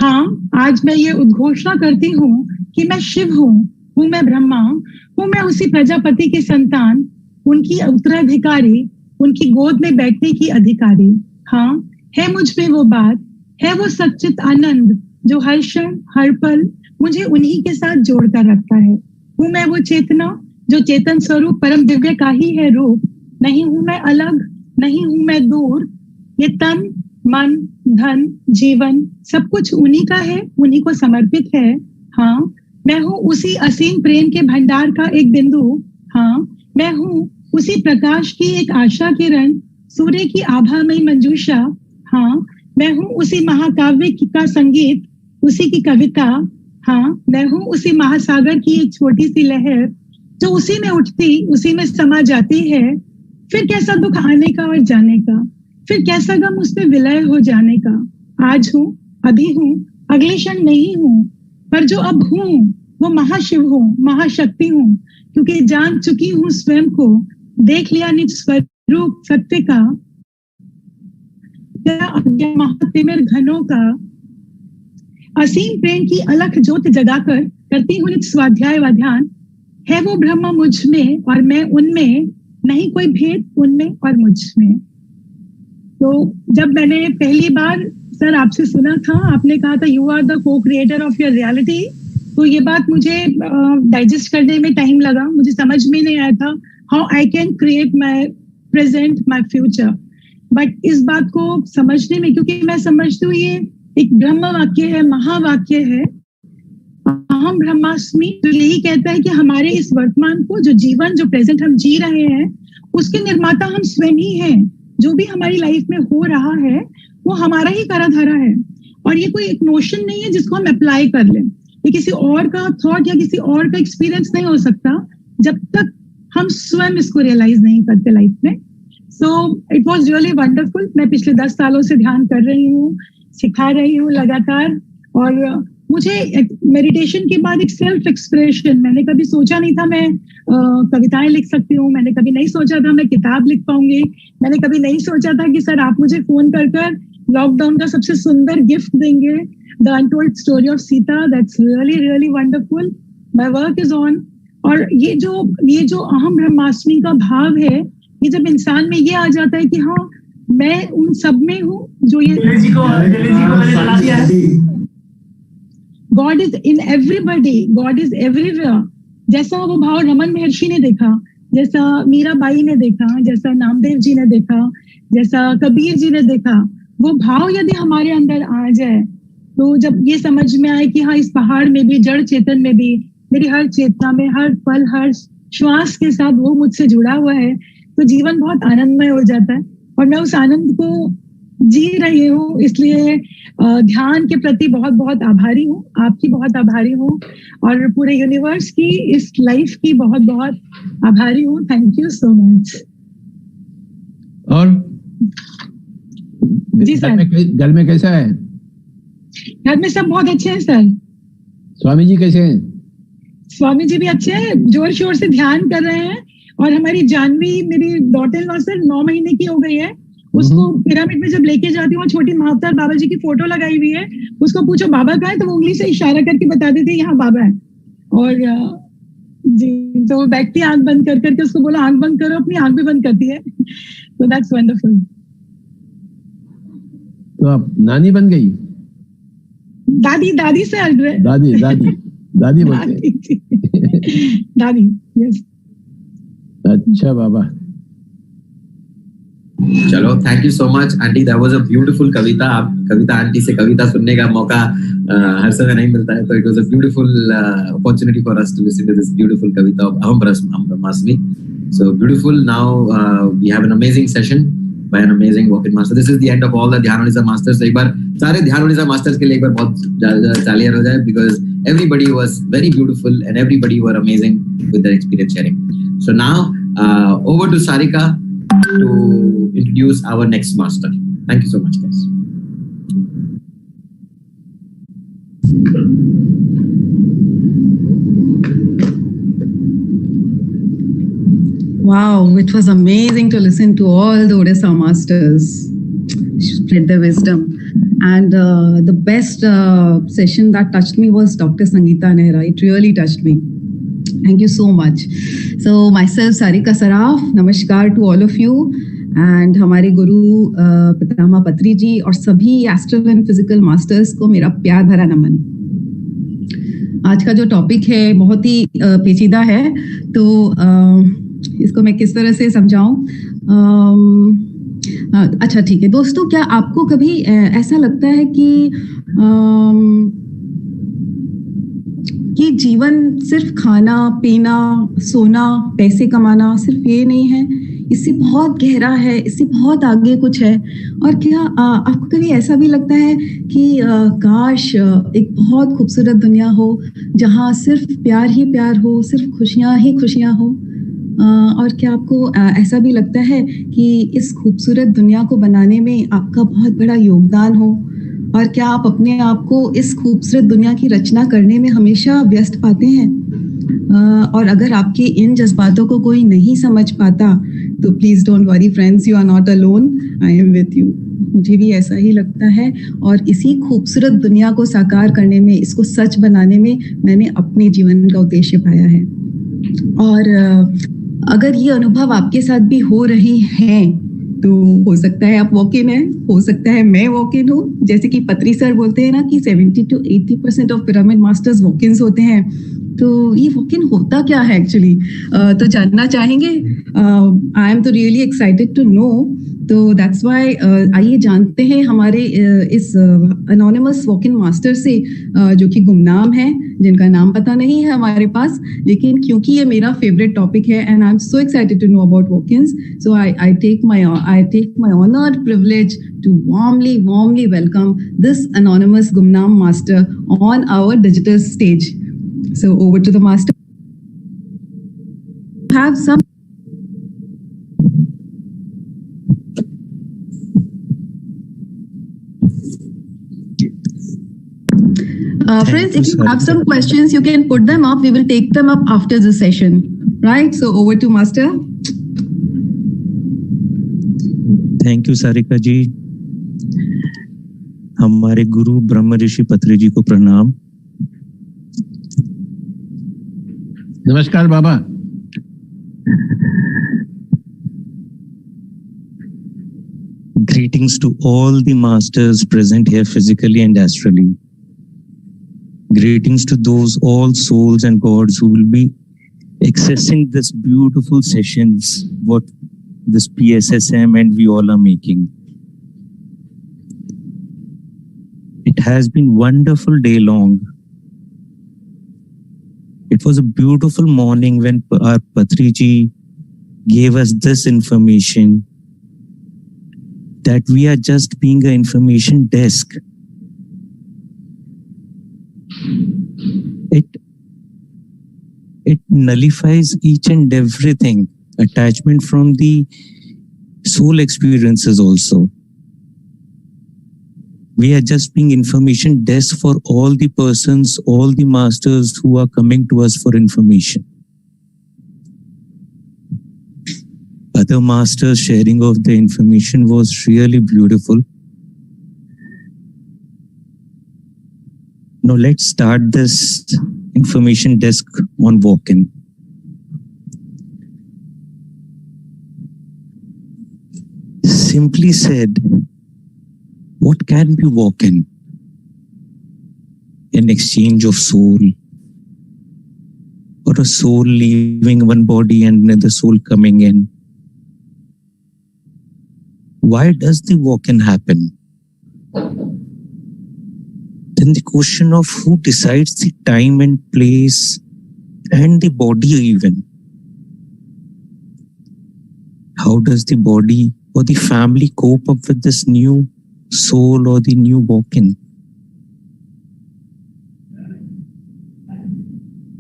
हाँ, आज मैं ये उद्घोषणा करती हूँ कि मैं शिव हूँ मैं ब्रह्मा, हूँ मैं उसी प्रजापति की संतान, उनकी उत्तराधिकारी, उनकी गोद में बैठने की अधिकारी. हाँ, है मुझ में वो बात, है वो सच्चित आनंद जो हर क्षण हर पल मुझे उन्हीं के साथ जोड़कर रखता है. हूँ मैं वो चेतना जो चेतन स्वरूप परम दिव्य का ही है रूप. नहीं हूँ मैं अलग, नहीं हूँ मैं दूर. ये तन मन धन जीवन सब कुछ उन्हीं का है, उन्हीं को समर्पित है. हाँ, मैं हूँ उसी असीम प्रेम के भंडार का एक बिंदु. हाँ, मैं हूँ उसी प्रकाश की एक आशा किरण, सूर्य की आभामयी मंजूषा. हाँ, मैं हूँ उसी महाकाव्य का संगीत, उसी की कविता. हाँ, मैं हूँ उसी महासागर की एक छोटी सी लहर जो उसी में उठती उसी में समा जाती है. फिर कैसा दुख आने का और जाने का, फिर कैसा गम उसमें विलय हो जाने का. आज हूँ, अभी हूँ, अगले क्षण नहीं हूँ, पर जो अब हूँ वो महाशिव हूँ, महाशक्ति हूँ, क्योंकि जान चुकी हूँ स्वयं को, देख लिया निज स्वरूप सत्य का, महातिमिर घनों का. असीम प्रेम की अलख ज्योत जगाकर करती हूँ निज स्वाध्याय व ध्यान. है वो ब्रह्म मुझ में और मैं उनमें, नहीं कोई भेद उनमें और मुझ में. तो जब मैंने पहली बार सर आपसे सुना था, आपने कहा था यू आर द को क्रिएटर ऑफ योर रियलिटी, तो ये बात मुझे डाइजेस्ट करने में टाइम लगा. मुझे समझ में नहीं आया था how I can create my present, my future. But इस बात को समझने में, क्योंकि मैं समझती हूँ ये एक ब्रह्म वाक्य है, महावाक्य है, अहम ब्रह्मास्मि, जो यही कहता है कि हमारे इस वर्तमान को, जो जीवन जो प्रेजेंट हम जी रहे हैं, उसके निर्माता हम स्वयं ही हैं. जो भी हमारी लाइफ में हो रहा है वो हमारा ही करा धरा है. और ये कोई एक नोशन नहीं है जिसको हम अप्लाई कर लें. ये किसी और का थॉट या किसी और का एक्सपीरियंस नहीं हो सकता जब तक हम स्वयं इसको रियलाइज नहीं करते लाइफ में. So it was really wonderful. मैं पिछले 10 सालों से ध्यान कर रही हूँ, सिखा रही हूँ लगातार. और मुझे मेडिटेशन के बाद एक सेल्फ एक्सप्रेशन, मैंने कभी सोचा नहीं था मैं कविताएं लिख सकती हूँ, मैंने कभी नहीं सोचा था मैं किताब लिख पाऊंगी, मैंने कभी नहीं सोचा था कि सर आप मुझे फोन कर लॉकडाउन का सबसे सुंदर गिफ्ट देंगे, the untold story of Sita. That's really really wonderful. My work is on. और ये जो अहम ब्रह्मास्मि का भाव है, ये जब इंसान में ये आ जाता है कि हाँ मैं उन सब में हूँ जो ये God is in everybody, God is everywhere. जैसा वो भाव रमन महर्षि ने देखा, जैसा मीराबाई ने देखा, जैसा नामदेव जी ने देखा, जैसा कबीर जी ने देखा, वो भाव यदि हमारे अंदर आ जाए तो जब ये समझ में आए कि हाँ इस पहाड़ में भी, जड़ चेतन में भी, मेरी हर चेतना में, हर पल, हर श्वास के साथ वो मुझसे जुड़ा हुआ है, तो जीवन बहुत आनंदमय हो जाता है. और मैं उस आनंद को जी रही हूँ, इसलिए ध्यान के प्रति बहुत बहुत आभारी हूँ, आपकी बहुत आभारी हूँ, और पूरे यूनिवर्स की इस लाइफ की बहुत बहुत आभारी हूँ. Thank you so much. और जी सर, घर में कैसा है? घर में सब बहुत अच्छे हैं सर. स्वामी जी कैसे हैं? स्वामी जी भी अच्छे हैं, जोर शोर से ध्यान कर रहे हैं. और हमारी जानवी, मेरी डॉटर लॉ सर 9 महीने की हो गई है, उसको पिरामिड में जब लेके जाती हूँ, छोटी महाअवतार बाबा जी की फोटो लगाई हुई है, उसको पूछो बाबा कहाँ है, तो वो उंगली से इशारा करके बता देती है यहाँ बाबा है. और जी, तो वो बैठती है आंख बंद कर करके, उसको बोला आंख बंद करो, अपनी आंख भी बंद करती है. तो दैट्स वंडरफुल. तो आप नानी बन गई? दादी से दादी बोलते हैं. दादी, यस. अच्छा बाबा. चलो, thank you so much aunty, that was a beautiful kavita. आप कविता आंटी से कविता सुनने का मौका हर समय नहीं मिलता है, तो it was a beautiful opportunity for us to listen to this beautiful kavita of अहम ब्रह्मास्मि. So beautiful. Now we have an amazing session by an amazing walk-in master. This is the end of all the Dhyan masters. एक बार सारे Dhyan masters के लिए एक बार बहुत तालियां हो जाए, because everybody was very beautiful and everybody were amazing with their experience sharing. So now over to Sarika to introduce our next master. Thank you so much, guys. Wow, it was amazing to listen to all the Odisha masters spread their wisdom. And the best session that touched me was Dr. Sangita Nehra. It really touched me. Thank you so much. So myself, Sarika Saraf, namaskar to all of you. And हमारे गुरु पितामह पत्रीजी और सभी astral and physical masters को मेरा प्यार भरा नमन. आज का जो टॉपिक है बहुत ही पेचीदा है, तो इसको मैं किस तरह से समझाऊं. अच्छा ठीक है दोस्तों, क्या आपको कभी ऐसा लगता है कि जीवन सिर्फ खाना पीना सोना पैसे कमाना सिर्फ ये नहीं है, इससे बहुत गहरा है, इससे बहुत आगे कुछ है. और क्या आपको कभी ऐसा भी लगता है कि काश एक बहुत खूबसूरत दुनिया हो जहाँ सिर्फ प्यार ही प्यार हो, सिर्फ खुशियाँ ही खुशियाँ हो. और क्या आपको ऐसा भी लगता है कि इस खूबसूरत दुनिया को बनाने में आपका बहुत बड़ा योगदान हो, और क्या आप अपने आप को इस खूबसूरत दुनिया की रचना करने में हमेशा व्यस्त पाते हैं. और अगर आपके इन जज्बातों को कोई नहीं समझ पाता तो please don't worry friends, you are not alone, I am with you. मुझे भी ऐसा ही लगता है, और इसी खूबसूरत दुनिया को साकार करने में, इसको सच बनाने में मैंने अपने जीवन का उद्देश्य पाया है. और अगर ये अनुभव आपके साथ भी हो रहे हैं तो हो सकता है आप वॉक इन है, हो सकता है मैं वॉक इन हूँ. जैसे कि पत्री सर बोलते हैं ना कि 70 to 80% of pyramid masters walk ins होते हैं. तो ये वॉक इन होता क्या है एक्चुअली, तो जानना चाहेंगे. आई एम तो रियली एक्साइटेड टू नो. तो दैट्स व्हाई आइए जानते हैं हमारे इस अनोनिमस वॉक इन मास्टर से, जो कि गुमनाम है, जिनका नाम पता नहीं है हमारे पास, लेकिन क्योंकि ये मेरा फेवरेट टॉपिक है and I am so excited to know about walk ins, so I take my honoured privilege to warmly welcome this anonymous Gumnam master on our digital stage. So over to the master. Have some friends, if you have some questions, you can put them up. We will take them up after the session. Right? So over to master. Thank you, Sarika ji. हमारे गुरु ब्रह्मऋषि पत्रीजी को प्रणाम. नमस्कार बाबा. Greetings to all the masters present here physically and astrally. Greetings to those all souls and gods who will be accessing this beautiful sessions, what this PSSM and we all are making. It has been wonderful day long. It was a beautiful morning when our Patriji gave us this information that we are just being an information desk. It nullifies each and everything, attachment from the soul experiences also. We are just being information desk for all the persons, all the masters who are coming to us for information. Other masters sharing of the information was really beautiful. Now let's start this information desk on walk-in. Simply said, what can be walk-in? An exchange of soul, or a soul leaving one body and another soul coming in. Why does the walk-in happen? Then the question of who decides the time and place and the body even. How does the body or the family cope up with this new soul or the new walk-in?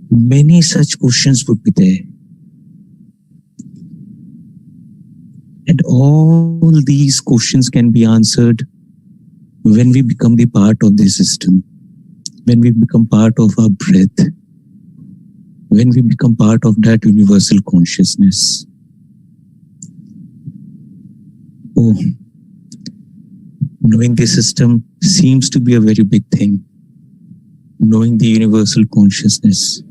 Many such questions would be there. And all these questions can be answered when we become the part of the system, when we become part of our breath, when we become part of that universal consciousness. Oh, knowing the system seems to be a very big thing. Knowing the universal consciousness.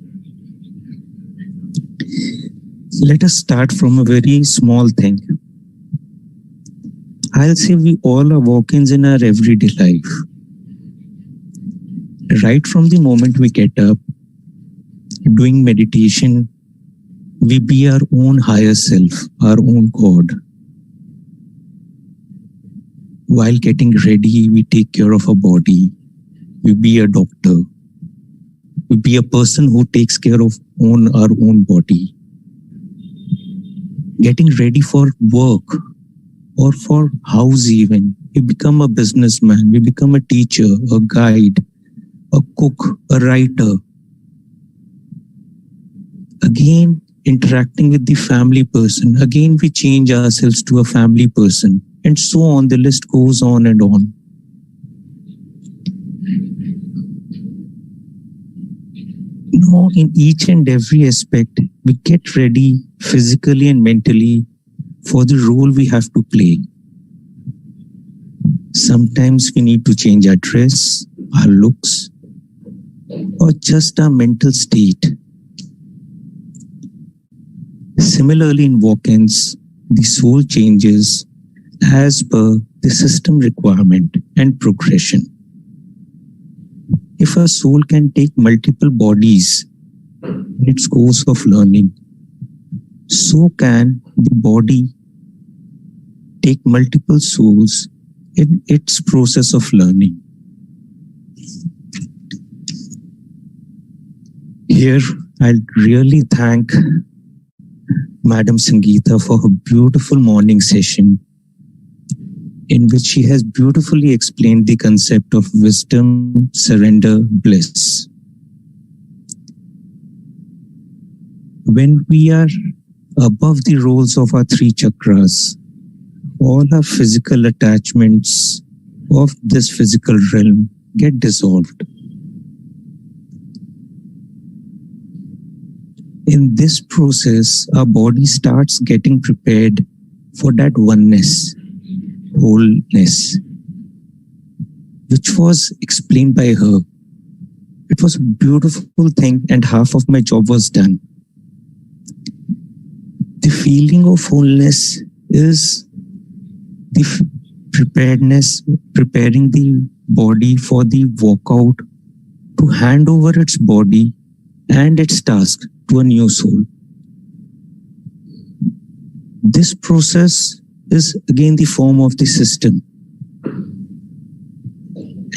Let us start from a very small thing. I'll say we all are walk-ins in our everyday life. Right from the moment we get up, doing meditation, we be our own higher self, our own God. While getting ready, we take care of our body. We be a doctor. We be a person who takes care of our own body. Getting ready for work or for house even. We become a businessman. We become a teacher, a guide, a cook, a writer. Again, interacting with the family person. Again, we change ourselves to a family person. And so on, the list goes on and on. No, in each and every aspect, we get ready physically and mentally for the role we have to play. Sometimes we need to change our dress, our looks, or just our mental state. Similarly, in walk-ins, the soul changes as per the system requirement and progression. If a soul can take multiple bodies in its course of learning, so can the body take multiple souls in its process of learning. Here, I'll really thank Madam Sangita for her beautiful morning session, in which she has beautifully explained the concept of wisdom, surrender, bliss. When we are above the roles of our three chakras, all our physical attachments of this physical realm get dissolved. In this process, our body starts getting prepared for that oneness, wholeness, which was explained by her. It was a beautiful thing, and half of my job was done. The feeling of wholeness is the preparedness, preparing the body for the walkout, to hand over its body and its task to a new soul. This process is again the form of the system.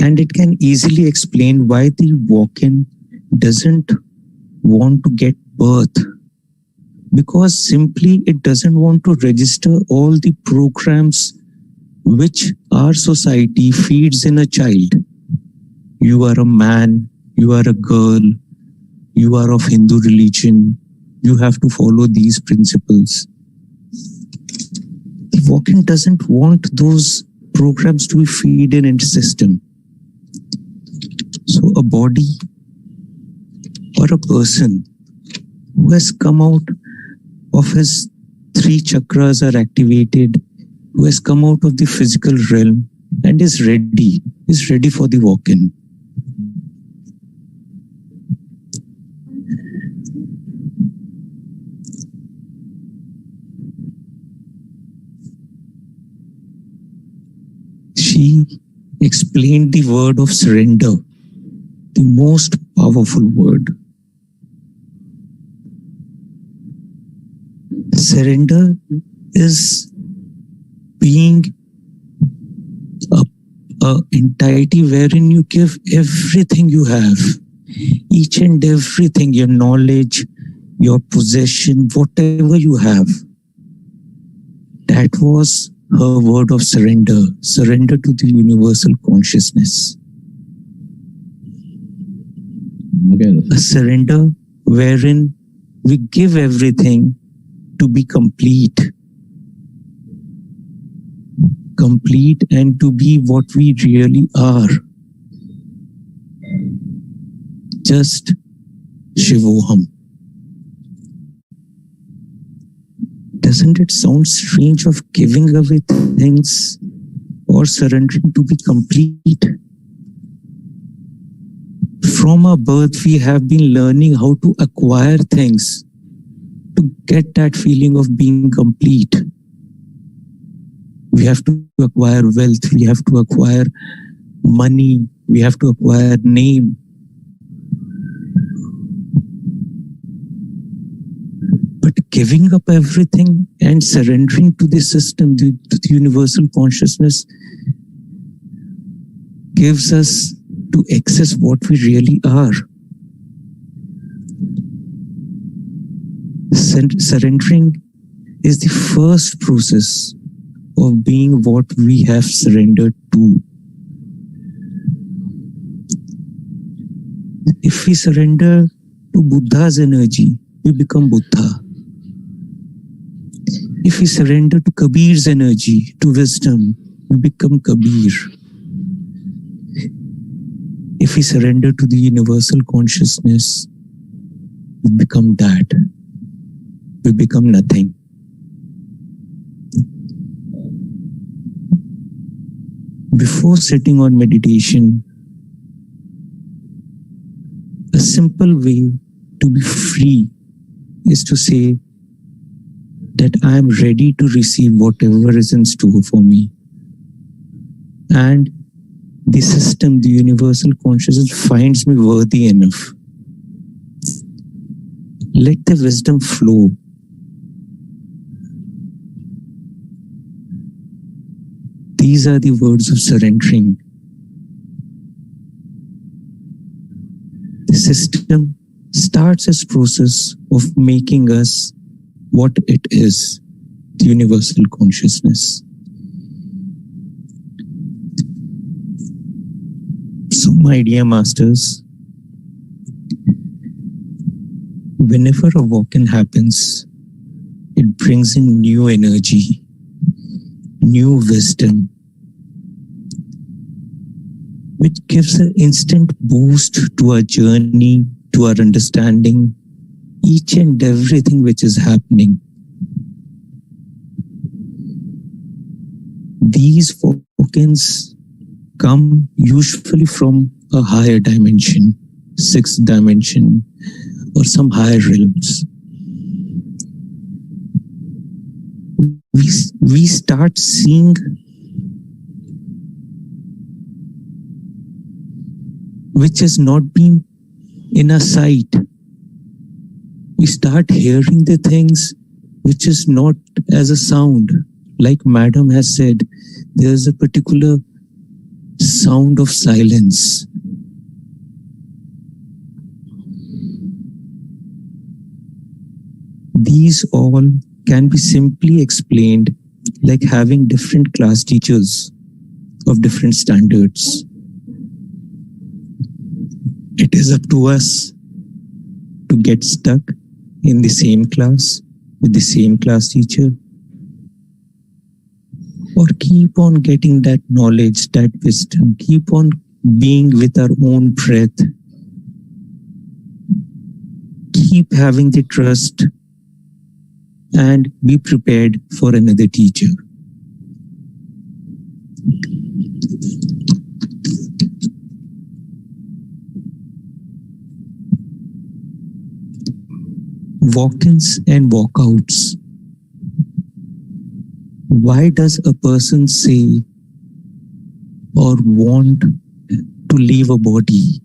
And it can easily explain why the walk-in doesn't want to get birth, because simply it doesn't want to register all the programs which our society feeds in a child. You are a man, you are a girl, you are of Hindu religion, you have to follow these principles. The walk-in doesn't want those programs to be fed in its system. So a body or a person who has come out of his three chakras are activated, who has come out of the physical realm and is ready for the walk-in. She explained the word of surrender, the most powerful word. Surrender is being an entirety wherein you give everything you have, each and everything, your knowledge, your possession, whatever you have. That was her word of surrender, surrender to the universal consciousness. A surrender wherein we give everything to be complete. Complete and to be what we really are. Just Shivoham. Doesn't it sound strange of giving away things or surrendering to be complete? From our birth, we have been learning how to acquire things to get that feeling of being complete. We have to acquire wealth, we have to acquire money, we have to acquire name. But giving up everything and surrendering to the system, to the universal consciousness, gives us to access what we really are. Surrendering is the first process of being what we have surrendered to. If we surrender to Buddha's energy, we become Buddha. If we surrender to Kabir's energy, to wisdom, we become Kabir. If we surrender to the universal consciousness, we become that. We become nothing. Before sitting on meditation, a simple way to be free is to say that I am ready to receive whatever is in store for me. And the system, the universal consciousness finds me worthy enough. Let the wisdom flow. These are the words of surrendering. The system starts its process of making us what it is, the universal consciousness. So, my dear masters, whenever a walk-in happens, it brings in new energy, new wisdom, which gives an instant boost to our journey, to our understanding, each and everything which is happening. These walk-ins come usually from a higher dimension, sixth dimension, or some higher realms. We start seeing which has not been in our sight. We start hearing the things which is not as a sound. Like Madam has said, there is a particular sound of silence. These all can be simply explained like having different class teachers of different standards. It is up to us to get stuck in the same class with the same class teacher, or keep on getting that knowledge, that wisdom, keep on being with our own breath, keep having the trust, and be prepared for another teacher. Walk-ins and walkouts. Why does a person say or want to leave a body?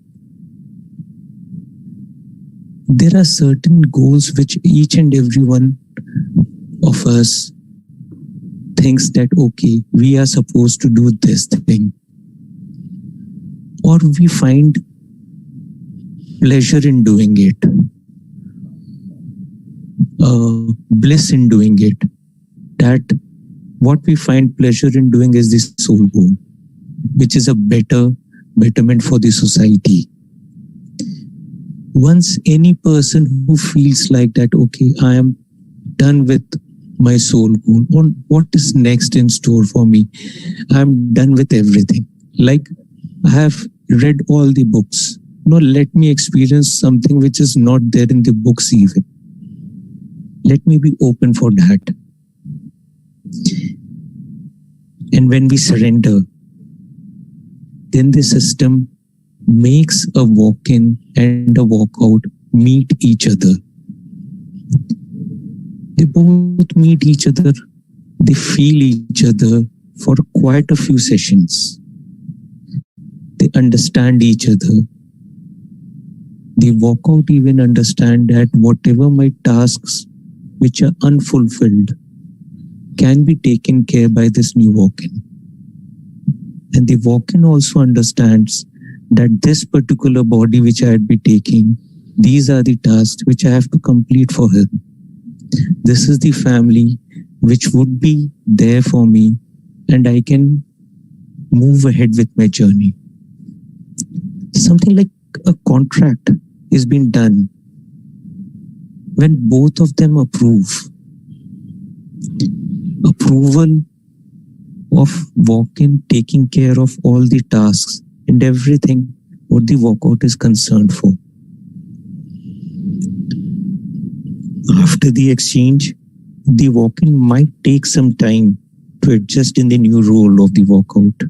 There are certain goals which each and every one of us thinks that, okay, we are supposed to do this thing. or we find pleasure in doing it, bliss in doing it, that what we find pleasure in doing is the soul goal, which is a betterment for the society. Once any person who feels like that, okay, I am done with my soul goal, on what is next in store for me? I'm done with everything. Like, I have read all the books. No, let me experience something which is not there in the books even. Let me be open for that. And when we surrender, then the system makes a walk-in and a walk-out meet each other. They both meet each other. They feel each other for quite a few sessions. They understand each other. The walk-out even understand that whatever my tasks which are unfulfilled can be taken care by this new walk-in. And the walk-in also understands that this particular body which I had be taking, these are the tasks which I have to complete for her. This is the family which would be there for me, and I can move ahead with my journey. Something like a contract is being done when both of them approve. Approval of walk-in taking care of all the tasks and everything what the walkout is concerned for. After the exchange, the walk-in might take some time to adjust in the new role of the walkout.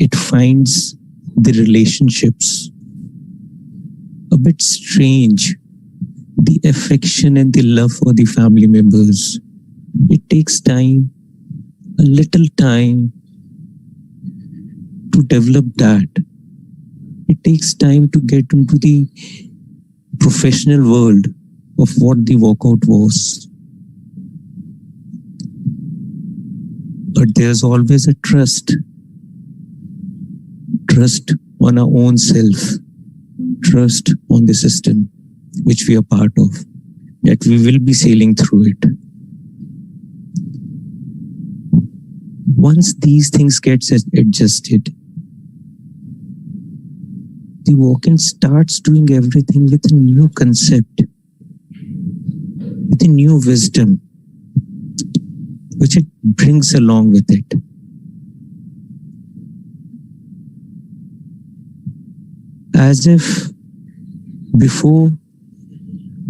It finds the relationships a bit strange, the affection and the love for the family members. It takes time, a little time to develop that. It takes time to get into the professional world of what the walkout was. But there's always a trust. Trust on our own self. Trust on the system which we are part of. That we will be sailing through it. Once these things get adjusted, the walk-in starts doing everything with a new concept, with a new wisdom, which it brings along with it. As if before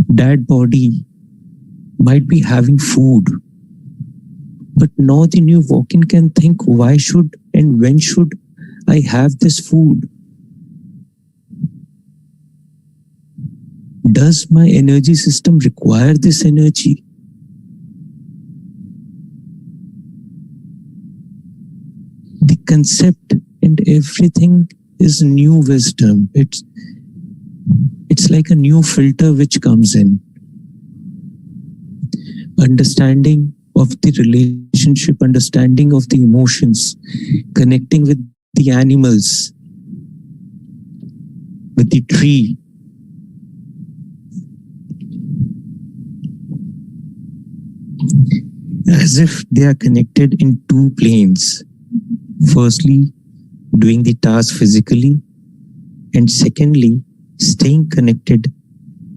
that body might be having food, but now the new walk-in can think, why should and when should I have this food? Does my energy system require this energy? The concept and everything is new wisdom. It's like a new filter which comes in. Understanding of the relationship, understanding of the emotions, connecting with the animals, with the tree. As if they are connected in two planes. Firstly, doing the task physically, and secondly, staying connected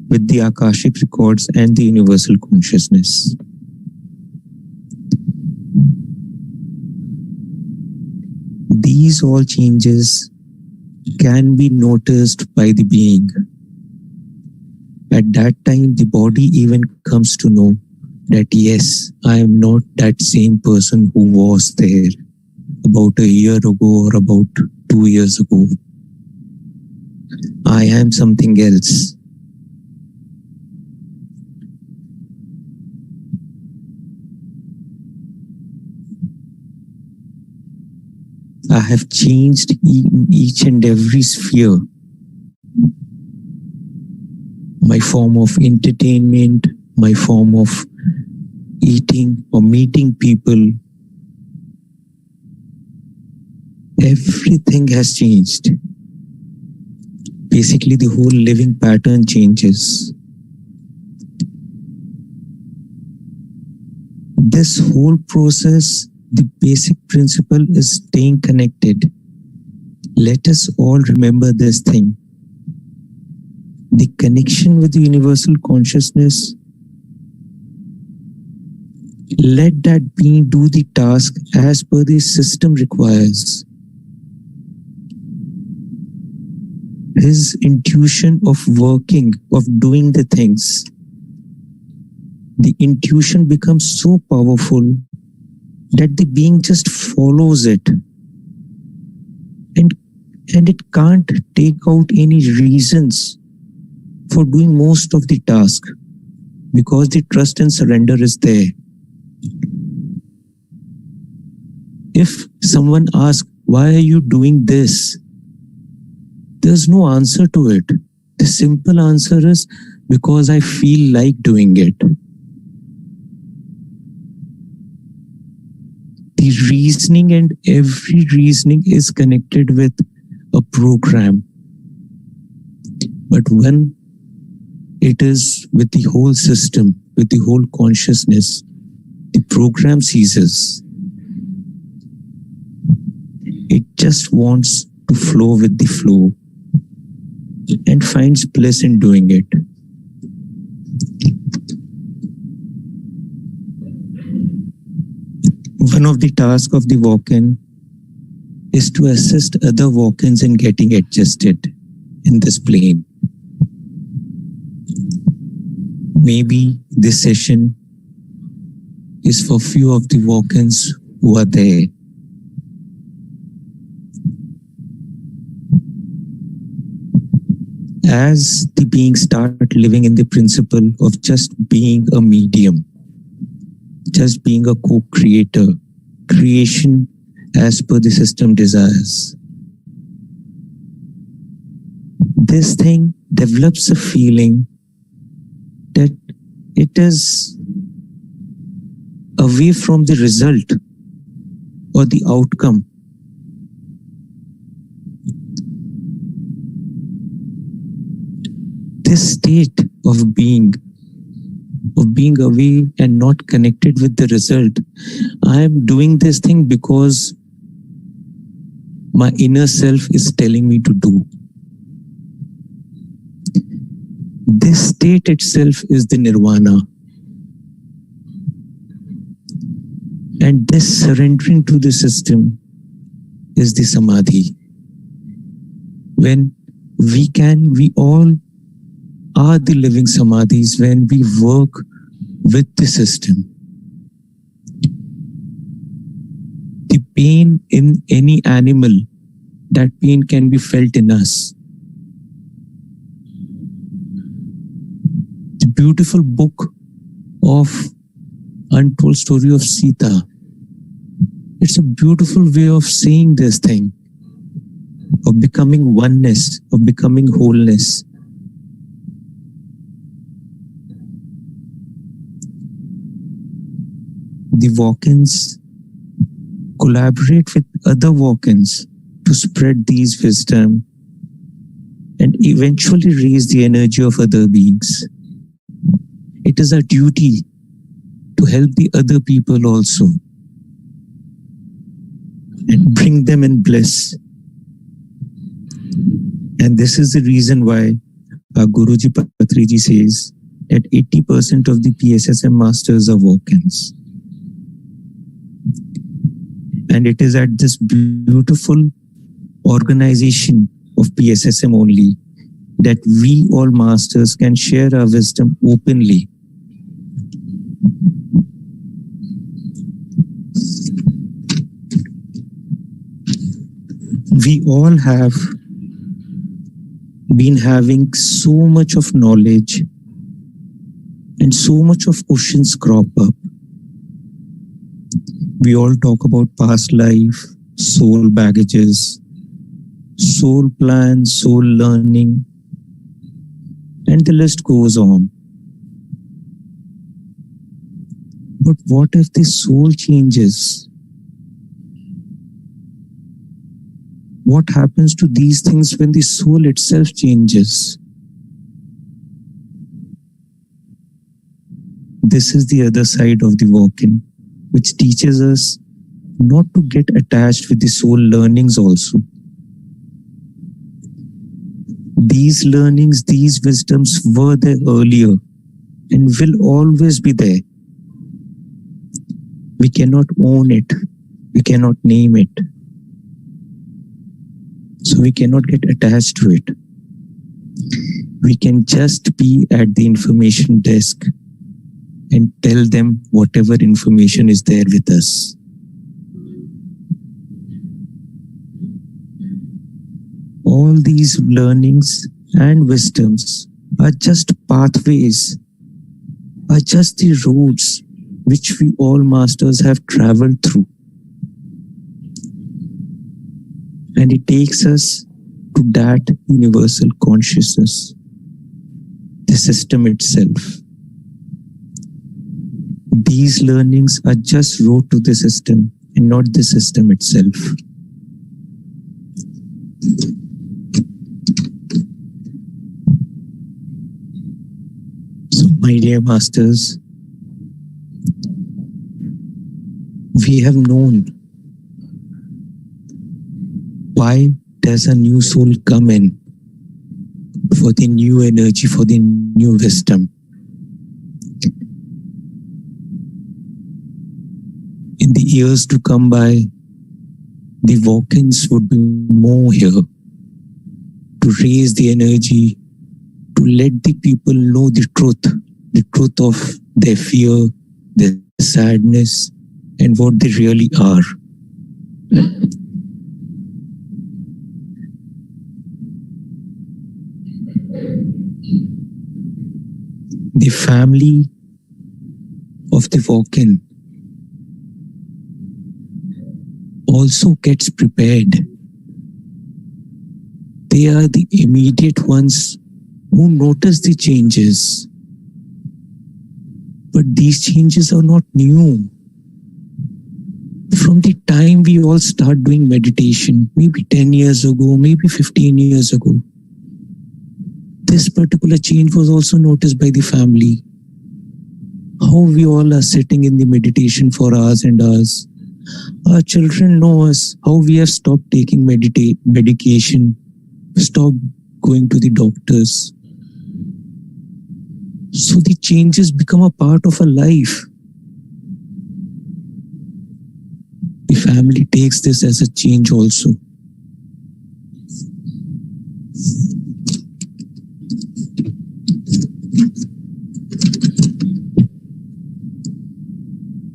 with the Akashic records and the universal consciousness. These all changes can be noticed by the being. At that time, the body even comes to know that yes, I am not that same person who was there about a year ago or about 2 years ago. I am something else. I have changed in each and every sphere. My form of entertainment, my form of eating or meeting people, everything has changed. Basically, the whole living pattern changes. This whole process, the basic principle is staying connected. Let us all remember this thing. The connection with the universal consciousness. Let that being do the task as per the system requires. His intuition of working, of doing the things, the intuition becomes so powerful that the being just follows it. And it can't take out any reasons for doing most of the task because the trust and surrender is there. If someone asks, why are you doing this? There's no answer to it. The simple answer is because I feel like doing it. The reasoning and every reasoning is connected with a program. But when it is with the whole system, with the whole consciousness, the program ceases. It just wants to flow with the flow and finds bliss in doing it. One of the tasks of the walk-in is to assist other walk-ins in getting adjusted in this plane. Maybe this session is for few of the walk-ins who are there. As the beings start living in the principle of just being a medium, just being a co-creator, creation as per the system desires. This thing develops a feeling that it is away from the result or the outcome. This state of being away and not connected with the result. I am doing this thing because my inner self is telling me to do. This state itself is the nirvana. And this surrendering to the system is the samadhi. When we all are the living samadhis when we work with the system. The pain in any animal, that pain can be felt in us. The beautiful book of Untold Story of Sita. It's a beautiful way of saying this thing, of becoming oneness, of becoming wholeness. The walk-ins collaborate with other walk-ins to spread these wisdom and eventually raise the energy of other beings. It is our duty to help the other people also and bring them in bliss. And this is the reason why our Guruji Patriji says that 80% of the PSSM masters are walk-ins. And it is at this beautiful organization of PSSM only that we all masters can share our wisdom openly. We all have been having so much of knowledge and so much of questions crop up. We all talk about past life, soul baggages, soul plans, soul learning, and the list goes on. But what if the soul changes? what happens to these things when the soul itself changes? This is the other side of the walk-in, which teaches us not to get attached with the soul learnings also. These learnings, these wisdoms were there earlier and will always be there. We cannot own it. We cannot name it. So we cannot get attached to it. We can just be at the information desk and tell them whatever information is there with us. All these learnings and wisdoms are just pathways, are just the roads which we all masters have traveled through. And it takes us to that universal consciousness, the system itself. These learnings are just road to the system and not the system itself. So, my dear masters, we have known why does a new soul come in for the new energy, for the new wisdom. In the years to come by, the walk-ins would be more here to raise the energy, to let the people know the truth of their fear, their sadness, and what they really are. The family of the walk-in also gets prepared. They are the immediate ones who notice the changes. But these changes are not new. From the time we all start doing meditation, maybe 10 years ago, maybe 15 years ago, this particular change was also noticed by the family. How we all are sitting in the meditation for hours and hours. Our children know us, how we have stopped taking medication, stopped going to the doctors. So the changes become a part of our life. The family takes this as a change also.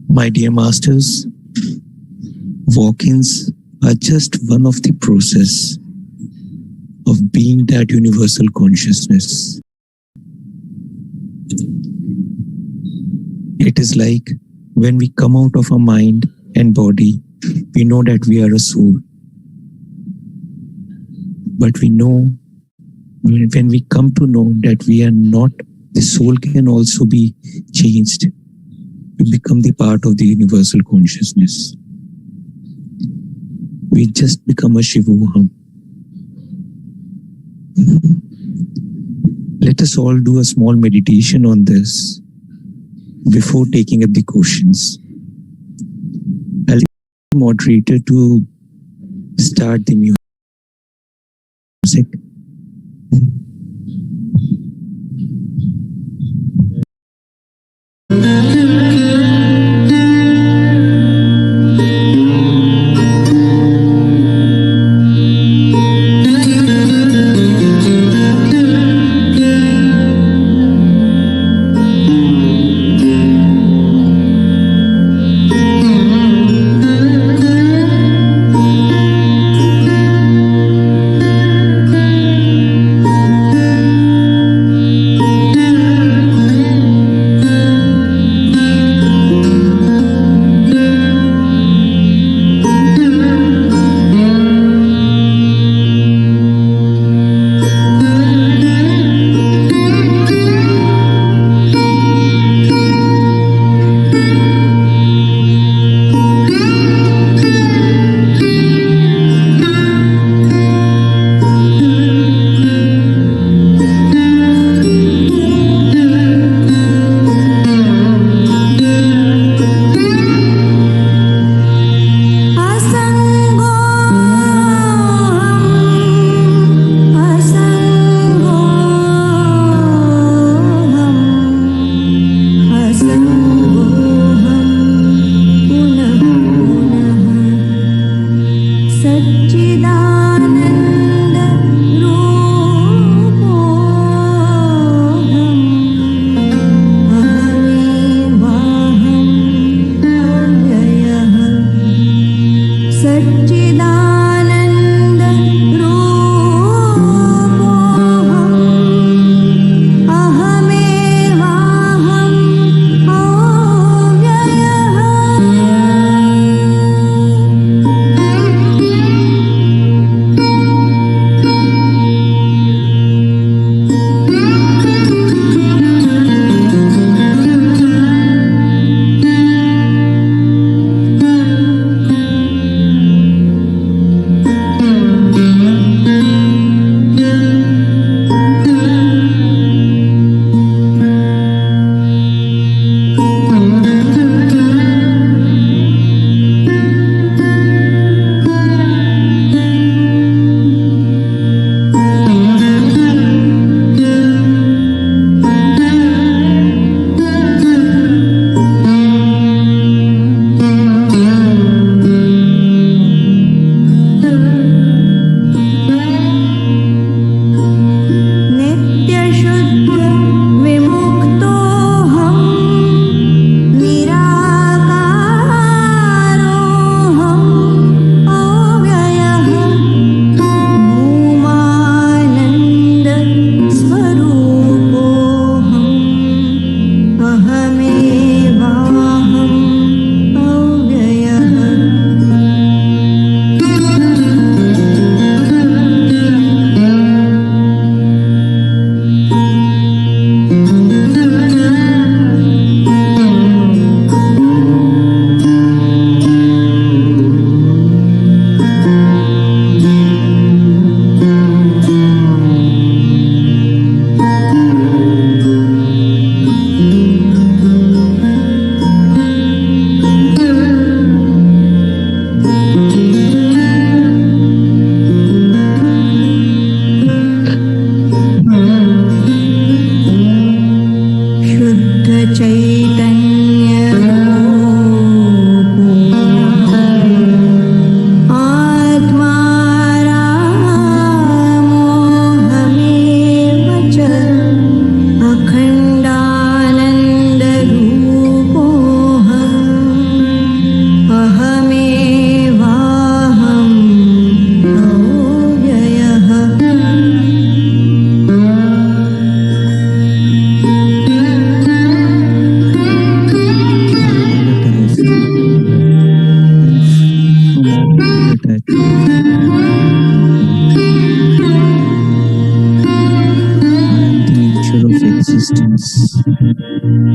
My dear masters, walk-ins are just one of the process of being that universal consciousness. It is like when we come out of our mind and body, we know that we are a soul. But we know, when we come to know that we are not, the soul can also be changed. We become the part of the universal consciousness. We just become a Shivoham. Let us all do a small meditation on this before taking up the questions. I'll ask the moderator to start the music.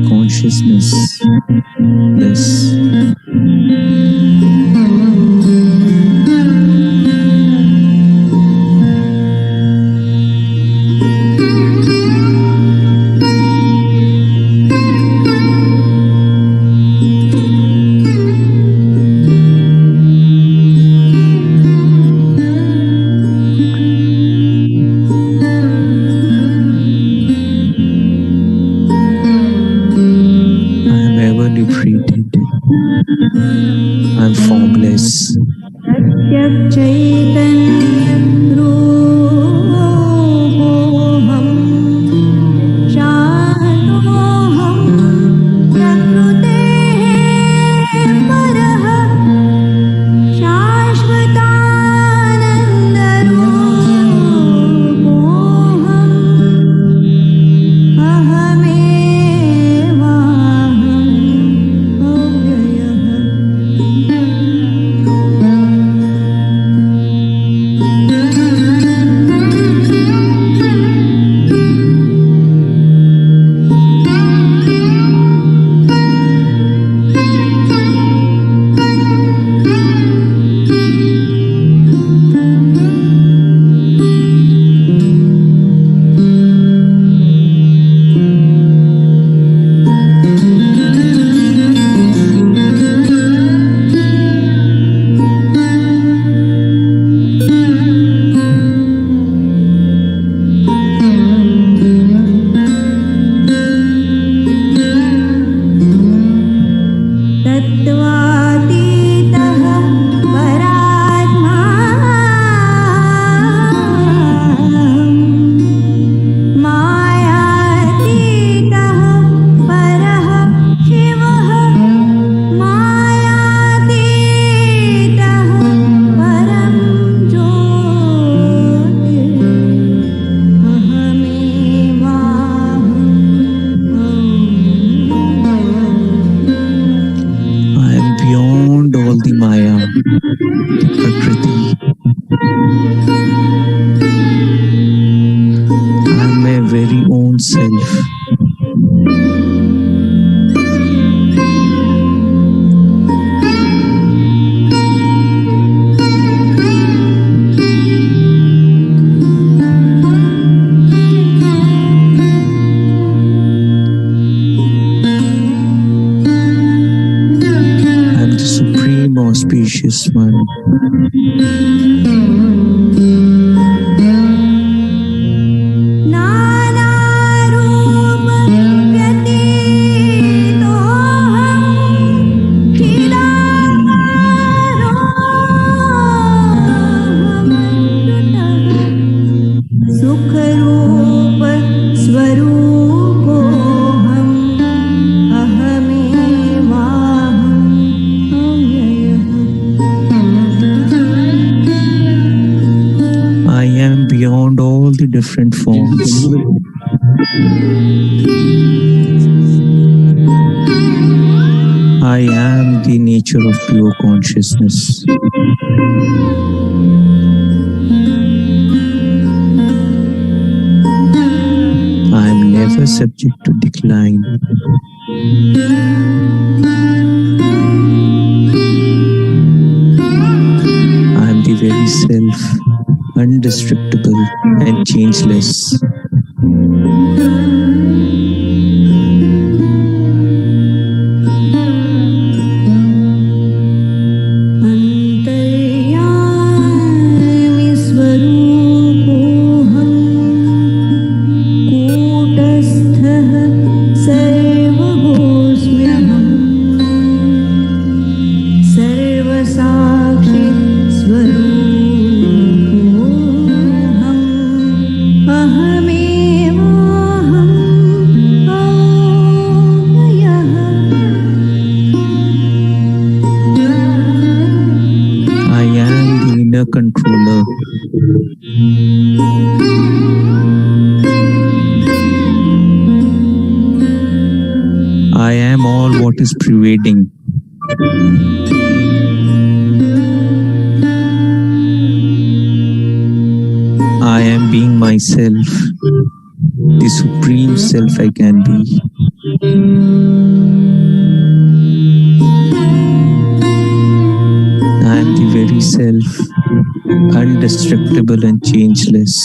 consciousness, bliss. I'm formless. Auspicious one. Different forms. I am the nature of pure consciousness. I am never subject to decline. I am the very self, undestructible and changeless. Controller. I am all what is pervading. I am being myself. the supreme self I can be. I am the very self, indestructible and changeless.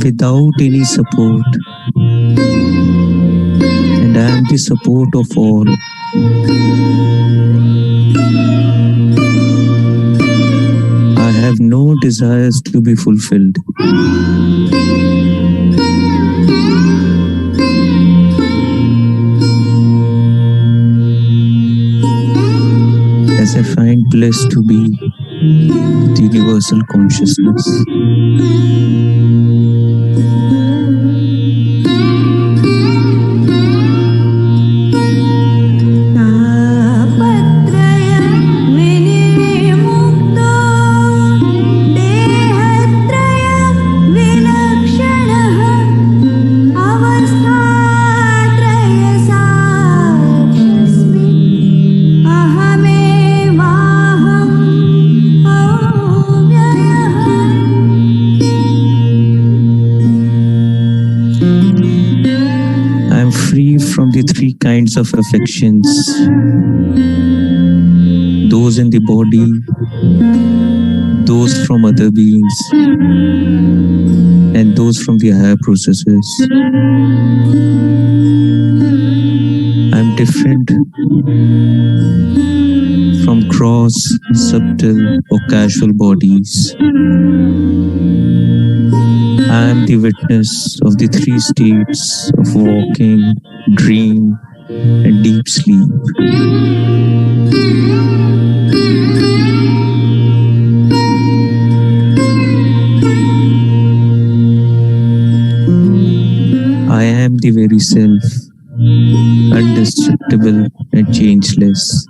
Without any support, and I am the support of all. I have no desires to be fulfilled. As I find bliss to be the universal consciousness. From the three kinds of affections, those in the body, those from other beings, and those from the higher processes. I'm different from gross, subtle, or casual bodies. I am the witness of the three states of walking, dream, and deep sleep. I am the very self, indestructible and changeless.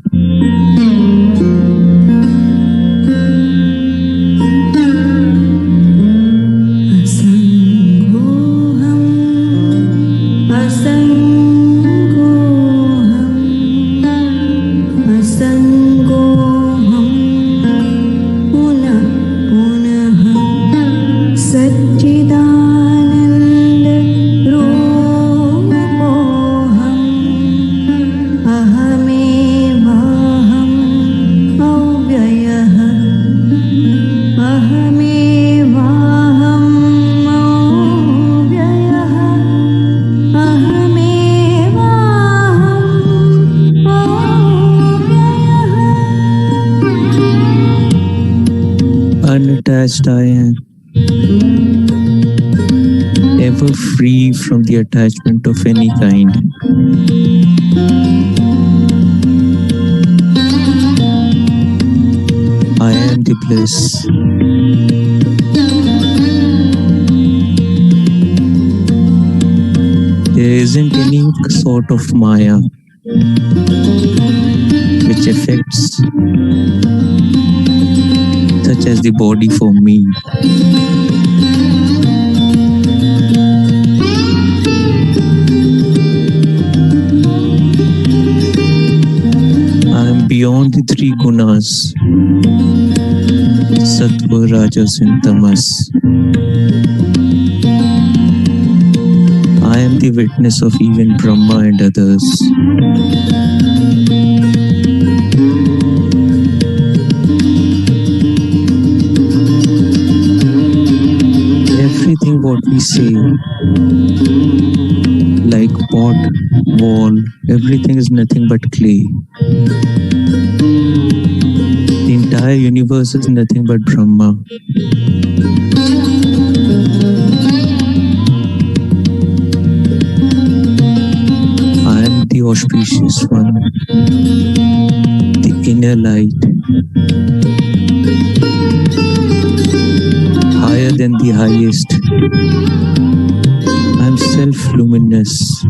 Unattached I am, ever free from the attachment of any kind. I am the bliss. There isn't any sort of Maya which affects such as the body for me. I am beyond the three gunas, Sattva, Rajas and Tamas. I am the witness of even Brahma and others. Everything what we say, like pot, wall, everything is nothing but clay. The entire universe is nothing but Brahma. the auspicious one, the inner light, higher than the highest. I'm self-luminous.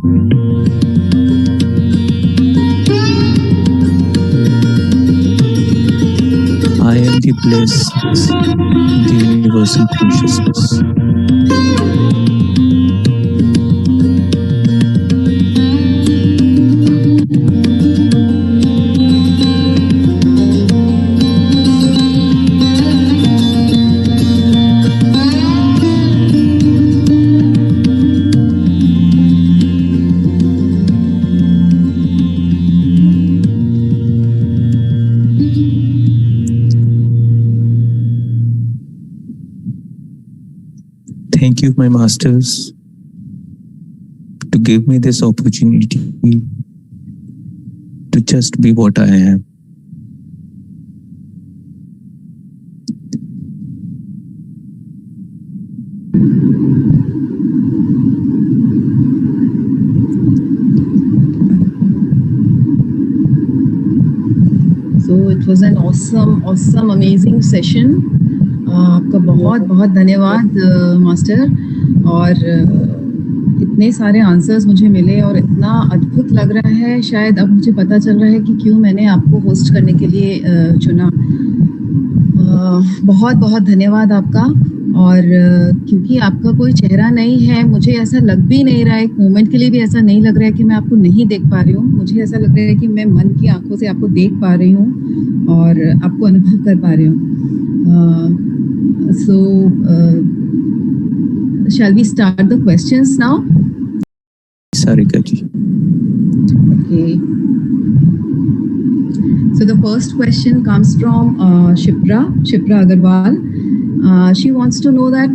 I am the bliss, the universal consciousness. Thank you, my masters, to give me this opportunity to just be what I am. So it was an awesome, amazing session. आपका बहुत बहुत धन्यवाद master. और इतने सारे answers मुझे मिले और इतना अद्भुत लग रहा है, शायद अब मुझे पता चल रहा है कि क्यों मैंने आपको होस्ट करने के लिए चुना। बहुत बहुत धन्यवाद आपका। और क्योंकि आपका कोई चेहरा नहीं है, मुझे ऐसा लग भी नहीं रहा है, एक मोमेंट के लिए भी ऐसा नहीं लग रहा है कि मैं आपको नहीं देख पा रही हूँ। मुझे ऐसा लग रहा है कि मैं मन की आंखों से आपको देख पा रही हूँ और आपको अनुभव कर पा रही हूँ। So, shall we start the questions now? Sarika ji. Okay. So the first question comes from Shipra Agarwal. She wants to know that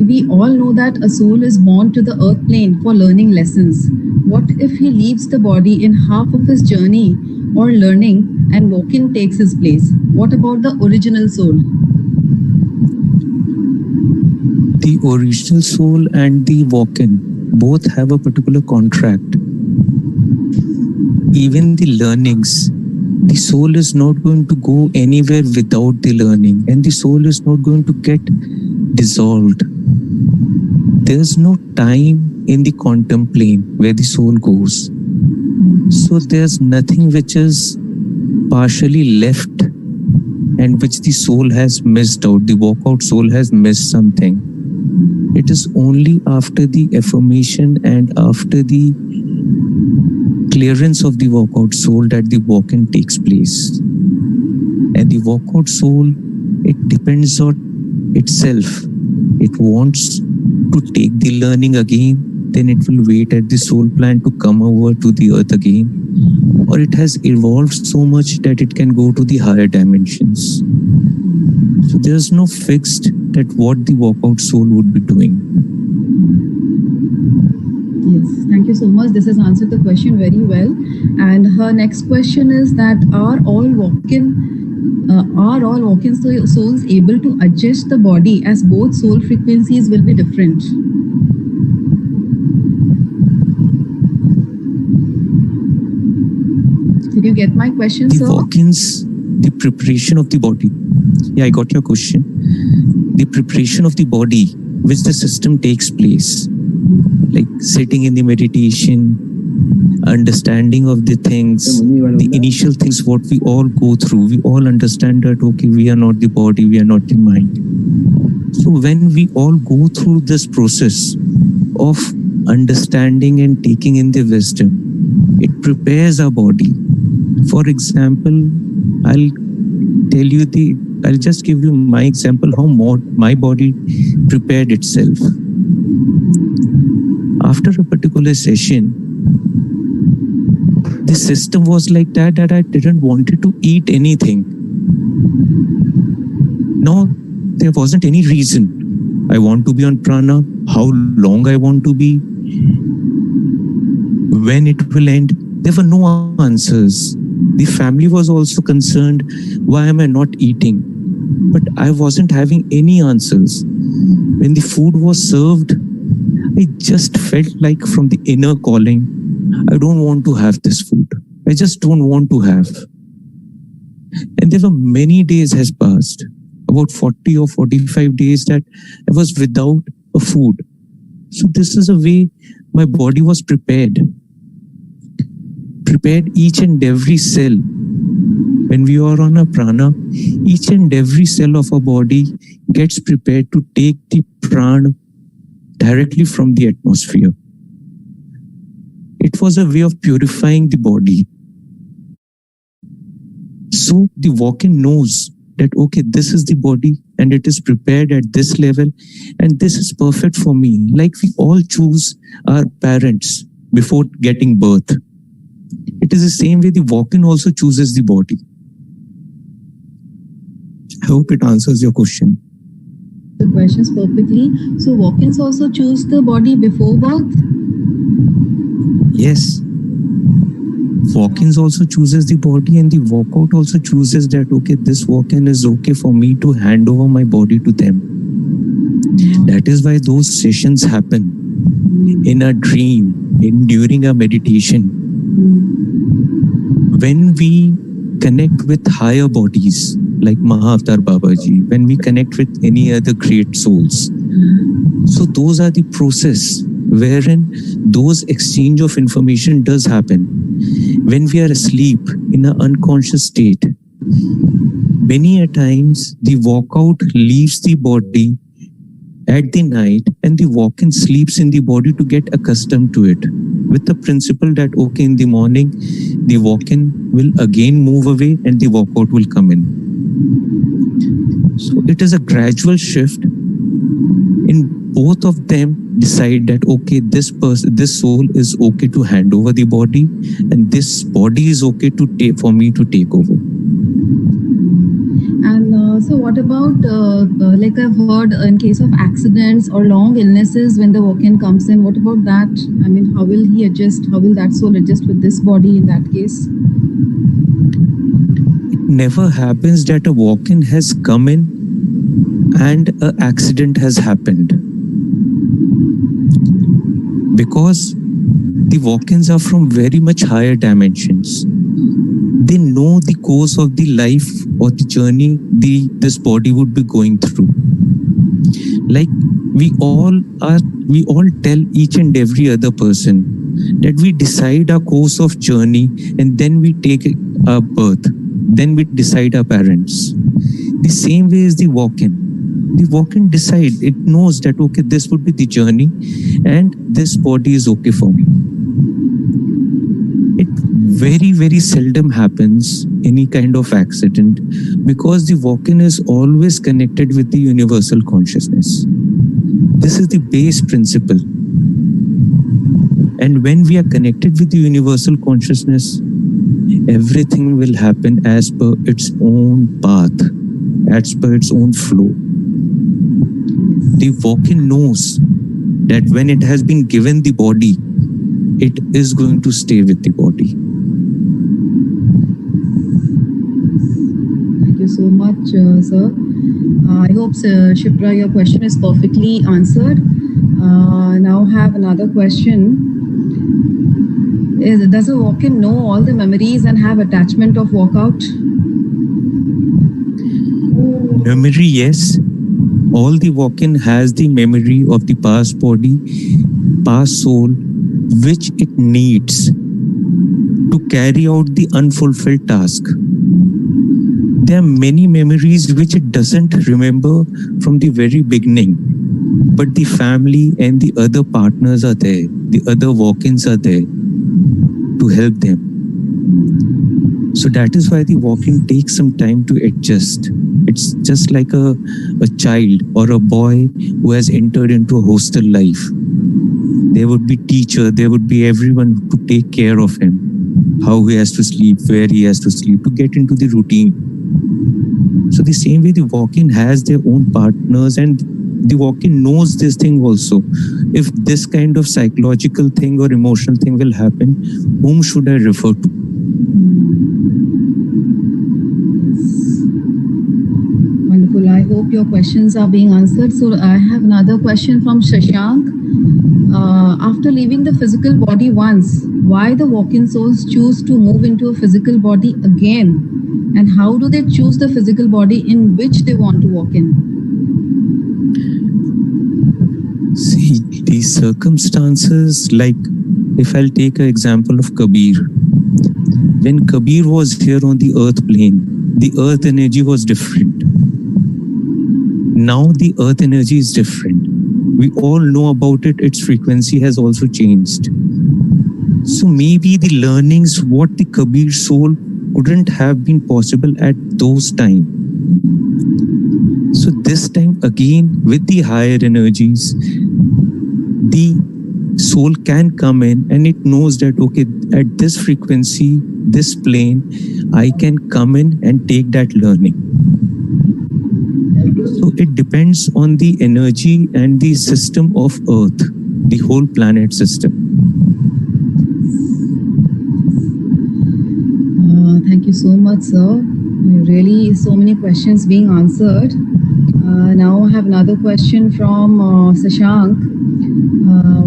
we all know that a soul is born to the earth plane for learning lessons. What if he leaves the body in half of his journey or learning and walk-in takes his place? What about the original soul? The original soul and the walk-in both have a particular contract. Even the learnings, the soul is not going to go anywhere without the learning, and the soul is not going to get dissolved. There's no time in the quantum plane where the soul goes. So there's nothing which is partially left and which the soul has missed out. The walkout soul has missed something. It is only after the affirmation and after the clearance of the walkout soul that the walk-in takes place. And the walkout soul, it depends on itself. It wants to take the learning again, then it will wait at the soul plan to come over to the earth again. Or it has evolved so much that it can go to the higher dimensions. So there's no fixed that what the walkout soul would be doing. Yes, thank you so much. This has answered the question very well. And her next question is that are all walk-in souls able to adjust the body as both soul frequencies will be different? Did you get my question, sir? The walk-ins, the preparation of the body. Yeah, I got your question. The preparation of the body, which the system takes place, like sitting in the meditation, understanding of the things, the initial things, what we all go through. We all understand that, okay, we are not the body, we are not the mind. So when we all go through this process of understanding and taking in the wisdom, it prepares our body. For example, I'll just give you my example how my body prepared itself. After a particular session, the system was like that I didn't wanted to eat anything. No, there wasn't any reason. I want to be on prana, how long I want to be, when it will end. There were no answers. The family was also concerned, why am I not eating? But I wasn't having any answers. When the food was served, I just felt like from the inner calling, I don't want to have this food. I just don't want to have. And there were many days has passed, about 40 or 45 days that I was without a food. So this is a way my body was prepared each and every cell. When we are on a prana, each and every cell of our body gets prepared to take the prana directly from the atmosphere. It was a way of purifying the body. So the walk-in knows that, okay, this is the body and it is prepared at this level and this is perfect for me. Like we all choose our parents before getting birth. It is the same way the walk-in also chooses the body. I hope it answers your question. The questions perfectly. So walk-ins also choose the body before birth? Yes. Walk-ins also chooses the body and the walkout also chooses that, okay, this walk-in is okay for me to hand over my body to them. That is why those sessions happen in a dream, during a meditation. When we connect with higher bodies, like Mahavatar Babaji, when we connect with any other great souls. So those are the process wherein those exchange of information does happen. When we are asleep in an unconscious state, many a times the walkout leaves the body at the night and the walk-in sleeps in the body to get accustomed to it, with the principle that, okay, in the morning, the walk-in will again move away and the walkout will come in. So it is a gradual shift. In both of them decide that, okay, this soul is okay to hand over the body and this body is okay to for me to take over. And so what about, like I've heard, in case of accidents or long illnesses, when the walk-in comes in, what about that? I mean, how will he adjust? How will that soul adjust with this body in that case? It never happens that a walk-in has come in and an accident has happened. Because the walk-ins are from very much higher dimensions. They know the course of the life or the journey this body would be going through. Like we all tell each and every other person that we decide our course of journey and then we take our birth. Then we decide our parents. The same way is the walk-in. The walk-in decide, it knows that, okay, this would be the journey and this body is okay for me. It very, very seldom happens any kind of accident because the walk-in is always connected with the universal consciousness. This is the base principle. And when we are connected with the universal consciousness, everything will happen as per its own path, as per its own flow. The walk-in knows that when it has been given the body, it is going to stay with the body. Thank you so much, sir. I hope, Shipra, your question is perfectly answered. Now have another question. Does a walk-in know all the memories and have attachment of walkout? Memory, yes. All the walk-in has the memory of the past body, past soul, which it needs to carry out the unfulfilled task. There are many memories which it doesn't remember from the very beginning, but the family and the other partners are there, the other walk-ins are there to help them. So that is why the walk-in takes some time to adjust. It's just like a child or a boy who has entered into a hostel life. There would be teacher, there would be everyone to take care of him, how he has to sleep, where he has to sleep, to get into the routine. So the same way the walk-in has their own partners and the walk-in knows this thing also. If this kind of psychological thing or emotional thing will happen, whom should I refer to? Wonderful. I hope hope your questions are being answered. So I have another question from Shashank. After leaving the physical body once, why the walk-in souls choose to move into a physical body again? And how do they choose the physical body in which they want to walk in? See, these circumstances, like if I'll take an example of Kabir. When Kabir was here on the earth plane, the earth energy was different. Now the earth energy is different. We all know about it. Its frequency has also changed. So maybe the learnings, what the Kabir soul couldn't have been possible at those times. So this time again, with the higher energies, the soul can come in and it knows that, okay, at this frequency, this plane, I can come in and take that learning. So it depends on the energy and the system of Earth, the whole planet system. Thank you so much, sir. Really, so many questions being answered. Now I have another question from Shashank.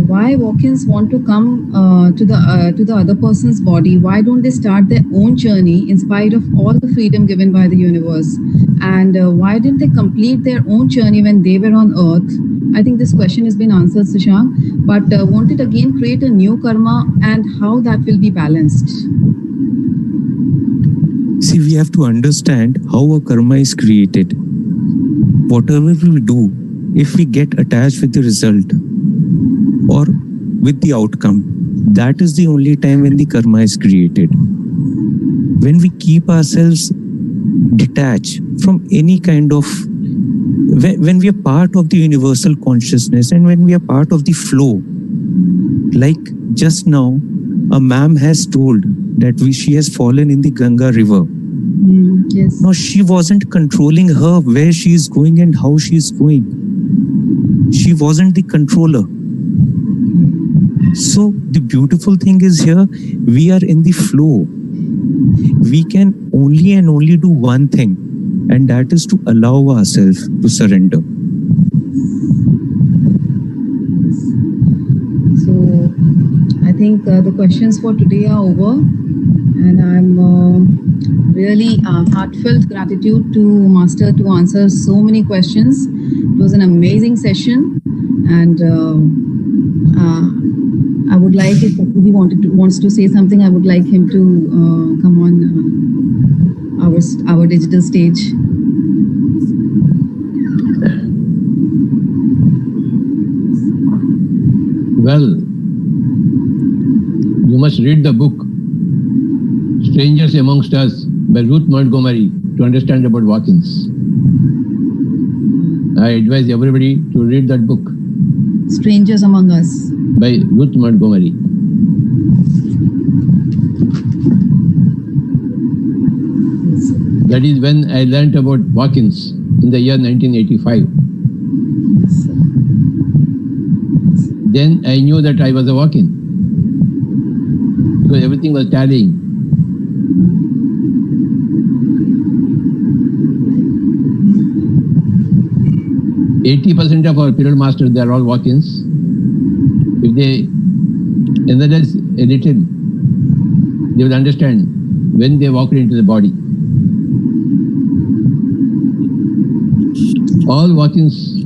Why walk-ins want to come to the other person's body? Why don't they start their own journey in spite of all the freedom given by the universe? And why didn't they complete their own journey when they were on Earth? I think this question has been answered, Shashank. But won't it again create a new karma, and how that will be balanced? See, we have to understand how a karma is created. Whatever we do, if we get attached with the result or with the outcome, that is the only time when the karma is created. When we keep ourselves detached from any kind of, when we are part of the universal consciousness and when we are part of the flow, like just now, a ma'am has told that she has fallen in the Ganga river. Yes. No, she wasn't controlling her where she is going and how she is going. She wasn't the controller. So the beautiful thing is here, we are in the flow. We can only and only do one thing, and that is to allow ourselves to surrender. So I think the questions for today are over, and I'm really heartfelt gratitude to Master to answer so many questions. It was an amazing session, and I would like, if he wants to say something, I would like him to come on our digital stage. Well, you must read the book Strangers Amongst Us by Ruth Montgomery to understand about walk-ins. I advise everybody to read that book. Strangers Among Us by Ruth Montgomery. That is when I learnt about walk-ins in the year 1985. Then I knew that I was a walk-in because everything was tallying. %80 of our period masters, they are all walk-ins. If they analyze a little, they will understand when they walk into the body. All walk-ins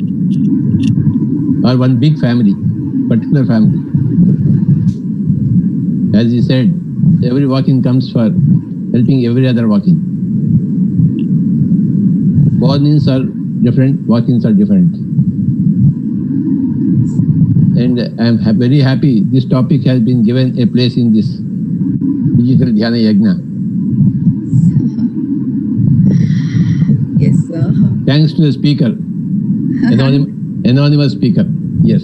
are one big family, particular family. As he said, every walk-in comes for helping every other walk-in. Born-ins are different, walk-ins are different. And I'm very happy this topic has been given a place in this digital Dhyana Yagna. Yes, sir. Thanks to the speaker, anonymous speaker. Yes.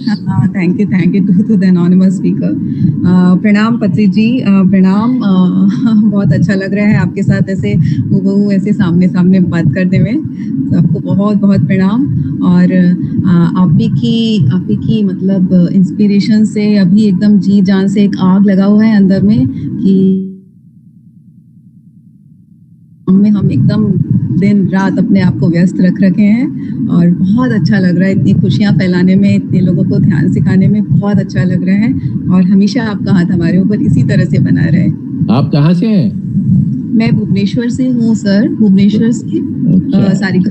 Thank you to the anonymous speaker. प्रणाम पत्रीजी, प्रणाम. बहुत अच्छा लग रहा है आपके साथ ऐसे हूबहू ऐसे सामने सामने बात करते हुए. आपको बहुत बहुत प्रणाम. और आप ही की मतलब इंस्पिरेशन से अभी एकदम जी जान से एक आग लगा हुआ है अंदर में कि हम एकदम दिन रात अपने आप को व्यस्त रख रखे हैं और बहुत अच्छा लग रहा है, इतनी खुशियाँ फैलाने में, इतने लोगों को ध्यान सिखाने में बहुत अच्छा लग रहा है और हमेशा आपका हाथ हमारे ऊपर इसी तरह से बना रहे। आप कहाँ से हैं? मैं भुवनेश्वर से हूँ सर, भुवनेश्वर से। सारिका।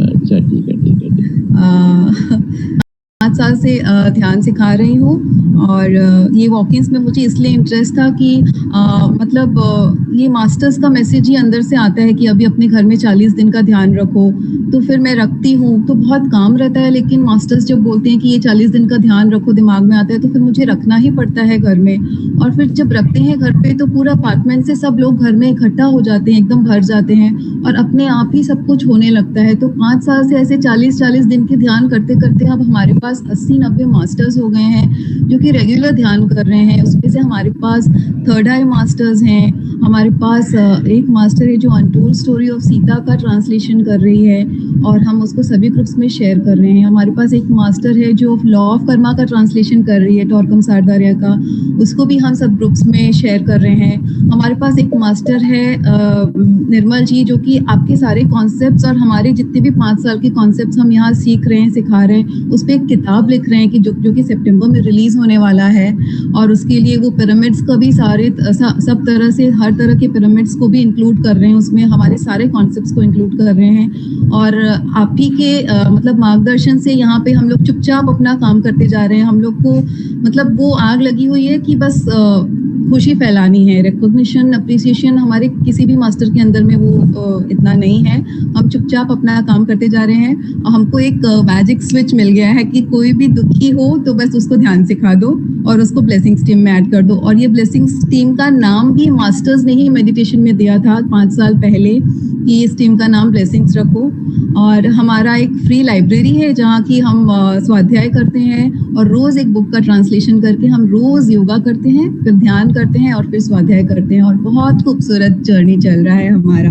अच्छा, ठीक है। 5 साल से ध्यान सिखा रही हूँ और ये वॉकिंग्स में मुझे इसलिए इंटरेस्ट था कि मतलब ये मास्टर्स का मैसेज ही अंदर से आता है कि अभी अपने घर में 40 दिन का ध्यान रखो, तो फिर मैं रखती हूँ तो बहुत काम रहता है, लेकिन मास्टर्स जब बोलते हैं कि ये 40 दिन का ध्यान रखो, दिमाग में आता है तो फिर मुझे रखना ही पड़ता है घर में। और फिर जब रखते हैं घर पे तो पूरा अपार्टमेंट से सब लोग घर में इकट्ठा हो जाते हैं, एकदम भर जाते हैं और अपने आप ही सब कुछ होने लगता है। तो 5 साल से ऐसे 40 दिन के ध्यान करते करते अब हमारे पास 80-90 मास्टर्स हो गए हैं जो कि रेगुलर ध्यान कर रहे हैं। उसमें से हमारे पास थर्ड आई मास्टर्स हैं, हमारे पास एक मास्टर है जो अनटोल्ड स्टोरी ऑफ सीता का ट्रांसलेशन कर रही है और हम उसको सभी ग्रुप्स में शेयर कर रहे हैं। हमारे पास एक मास्टर है जो लॉ ऑफ कर्मा का ट्रांसलेशन कर रही है, टॉर्कम सारदारिया का, उसको भी हम सब ग्रुप्स में शेयर कर रहे हैं। हमारे पास एक मास्टर है निर्मल जी जो कि आपके सारे कॉन्सेप्ट्स और हमारे जितने भी 5 साल के कॉन्सेप्ट्स हम यहाँ सीख रहे हैं, सिखा रहे हैं, उस पर एक किताब लिख रहे हैं कि जो कि सितंबर में रिलीज होने वाला है और उसके लिए वो पिरामिड्स का भी सारे सब तरह से हर तरह के पिरामिड्स को भी इंक्लूड कर रहे हैं, उसमें हमारे सारे कॉन्सेप्ट्स को इंक्लूड कर रहे हैं। और आप ही के मतलब मार्गदर्शन से यहाँ पे हम लोग चुपचाप अपना काम करते जा रहे हैं। हम लोग को मतलब वो आग लगी हुई है कि बस खुशी फैलानी है, रिकॉग्निशन, अप्रिसिएशन हमारे किसी भी मास्टर के अंदर में वो इतना नहीं है। हम चुपचाप अपना काम करते जा रहे हैं और हमको एक मैजिक स्विच मिल गया है कि कोई भी दुखी हो तो बस उसको ध्यान सिखा दो और उसको ब्लेसिंग्स टीम में ऐड कर दो। और ये ब्लेसिंग्स टीम का नाम भी मास्टर्स ने ही मेडिटेशन में दिया था 5 साल पहले कि इस टीम का नाम ब्लेसिंग्स रखो। और हमारा एक फ्री लाइब्रेरी है जहाँ की हम स्वाध्याय करते हैं और रोज एक बुक का ट्रांसलेशन करके हम रोज योगा करते हैं, फिर ध्यान करते हैं और फिर स्वाध्याय करते हैं और बहुत खूबसूरत जर्नी चल रहा है हमारा।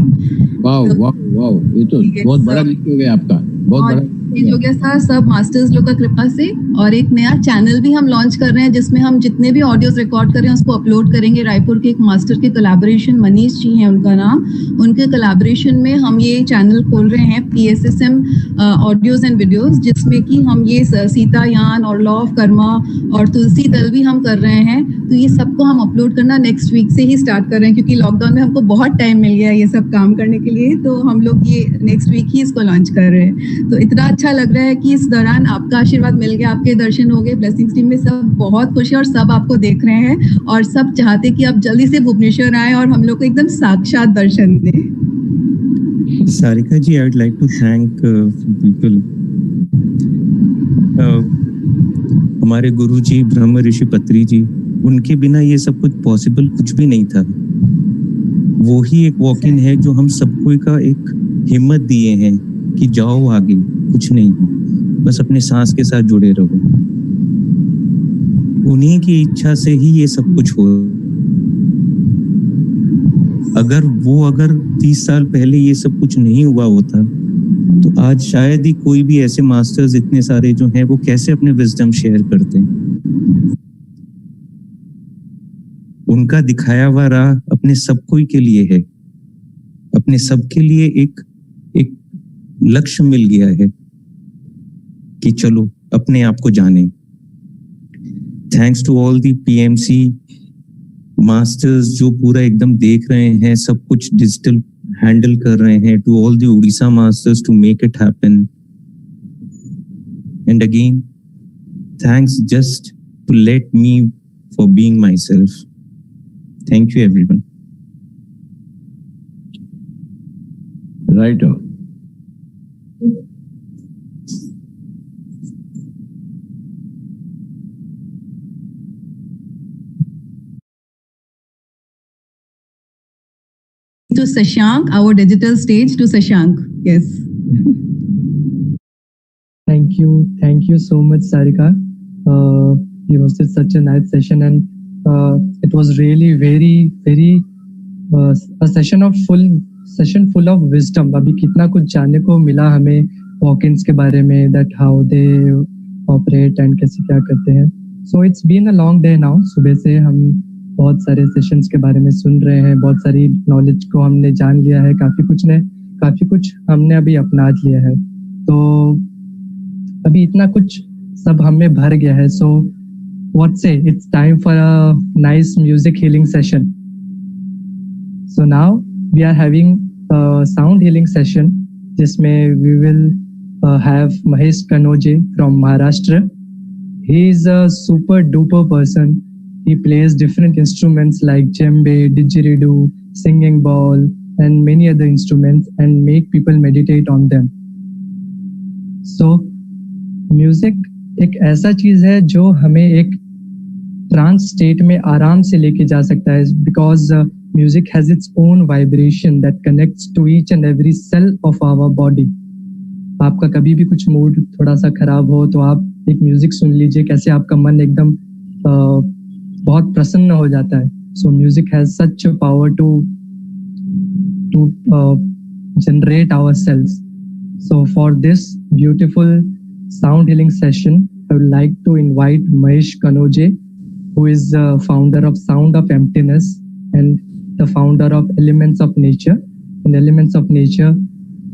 वाओ वाओ वाओ, ये तो बहुत बड़ा गिफ्ट हो गया आपका, बहुत बड़ा हो गया सर, सब मास्टर्स लोग का कृपा से। और एक नया चैनल भी हम लॉन्च कर रहे हैं जिसमें हम जितने भी ऑडियोज रिकॉर्ड कर रहे हैं उसको अपलोड करेंगे। रायपुर के एक मास्टर के कोलैबोरेशन, मनीष जी हैं उनका नाम, उनके कोलैबोरेशन में हम ये चैनल खोल रहे हैं PSSM ऑडियोज एंड वीडियोज, जिसमें कि हम ये सीता यान और लॉ ऑफ कर्मा और तुलसी दल भी हम कर रहे हैं। तो ये सबको हम अपलोड करना नेक्स्ट वीक से ही स्टार्ट कर रहे हैं क्योंकि लॉकडाउन में हमको बहुत टाइम मिल गया ये सब काम करने के लिए, तो हम लोग ये नेक्स्ट वीक ही इसको लॉन्च कर रहे हैं। तो इतना अच्छा लग रहा है कि इस दौरान आपका आशीर्वाद मिल गया, आपके दर्शन हो गए, ब्लेसिंग्स टीम में सब बहुत खुश है और सब आपको देख रहे हैं और सब चाहते कि आप जल्दी से भुवनेश्वर आए और हम लोग को एकदम साक्षात दर्शन दें। Sarika ji, I would like to thank people. हमारे गुरुजी ब्रह्मऋषि पत्रीजी, उनके बिना ये सब कुछ पॉसिबल कुछ भी नहीं था। वो ही एक वॉक इन है जो हम सबको का एक हिम्मत दिए हैं कि जाओ आगे, कुछ नहीं, बस अपने सांस के साथ जुड़े रहो। उन्हीं की इच्छा से ही ये सब कुछ हो। अगर 30 साल पहले ये सब कुछ नहीं हुआ होता तो आज शायद ही कोई भी ऐसे मास्टर्स इतने सारे जो हैं वो कैसे अपने विजडम शेयर करते हैं। उनका दिखाया हुआ राह अपने सबको के लिए है, अपने सबके लिए एक लक्ष्य मिल गया है कि चलो अपने आप को जाने। Thanks to all the PMC masters जो पूरा एकदम देख रहे हैं, सब कुछ डिजिटल हैंडल कर रहे हैं, to all the Orissa masters to make it happen. And again thanks just to let me for being myself. Thank you everyone. Right. To Sashank, our digital stage to Sashank. Yes. Thank you so much, Sarika. You hosted such a nice session, and it was really very a session full of wisdom. अभी कितना कुछ जानने को मिला हमें वॉक-इन्स के बारे में, that how they operate and कैसे क्या करते हैं. So it's been a long day now. सुबह से हम बहुत सारे सेशंस के बारे में सुन रहे हैं, बहुत सारी नॉलेज को हमने जान लिया है, काफी कुछ हमने अभी अपना लिया है। तो अभी इतना कुछ सब हमें भर गया है। सो what say, it's time for a nice music healing session. So now we are having a sound healing session जिसमें we will have Mahesh Kanoje from Maharashtra. He is a super duper person. He plays different instruments like djembe, didgeridoo, singing bowl and many other instruments and make people meditate on them. So music एक ऐसा चीज है जो हमें एक trance state में आराम से लेके जा सकता है, because music has its own vibration that connects to each and every cell of our body. आपका कभी भी कुछ मूड थोड़ा सा खराब हो तो आप एक म्यूजिक सुन लीजिए, कैसे आपका मन एकदम बहुत प्रसन्न हो जाता है। So music has such power to generate our cells. So for this beautiful sound healing session, I would like to invite Mahesh Kanoje, who is the founder of Sound of Emptiness and the founder of Elements of Nature. In Elements of Nature,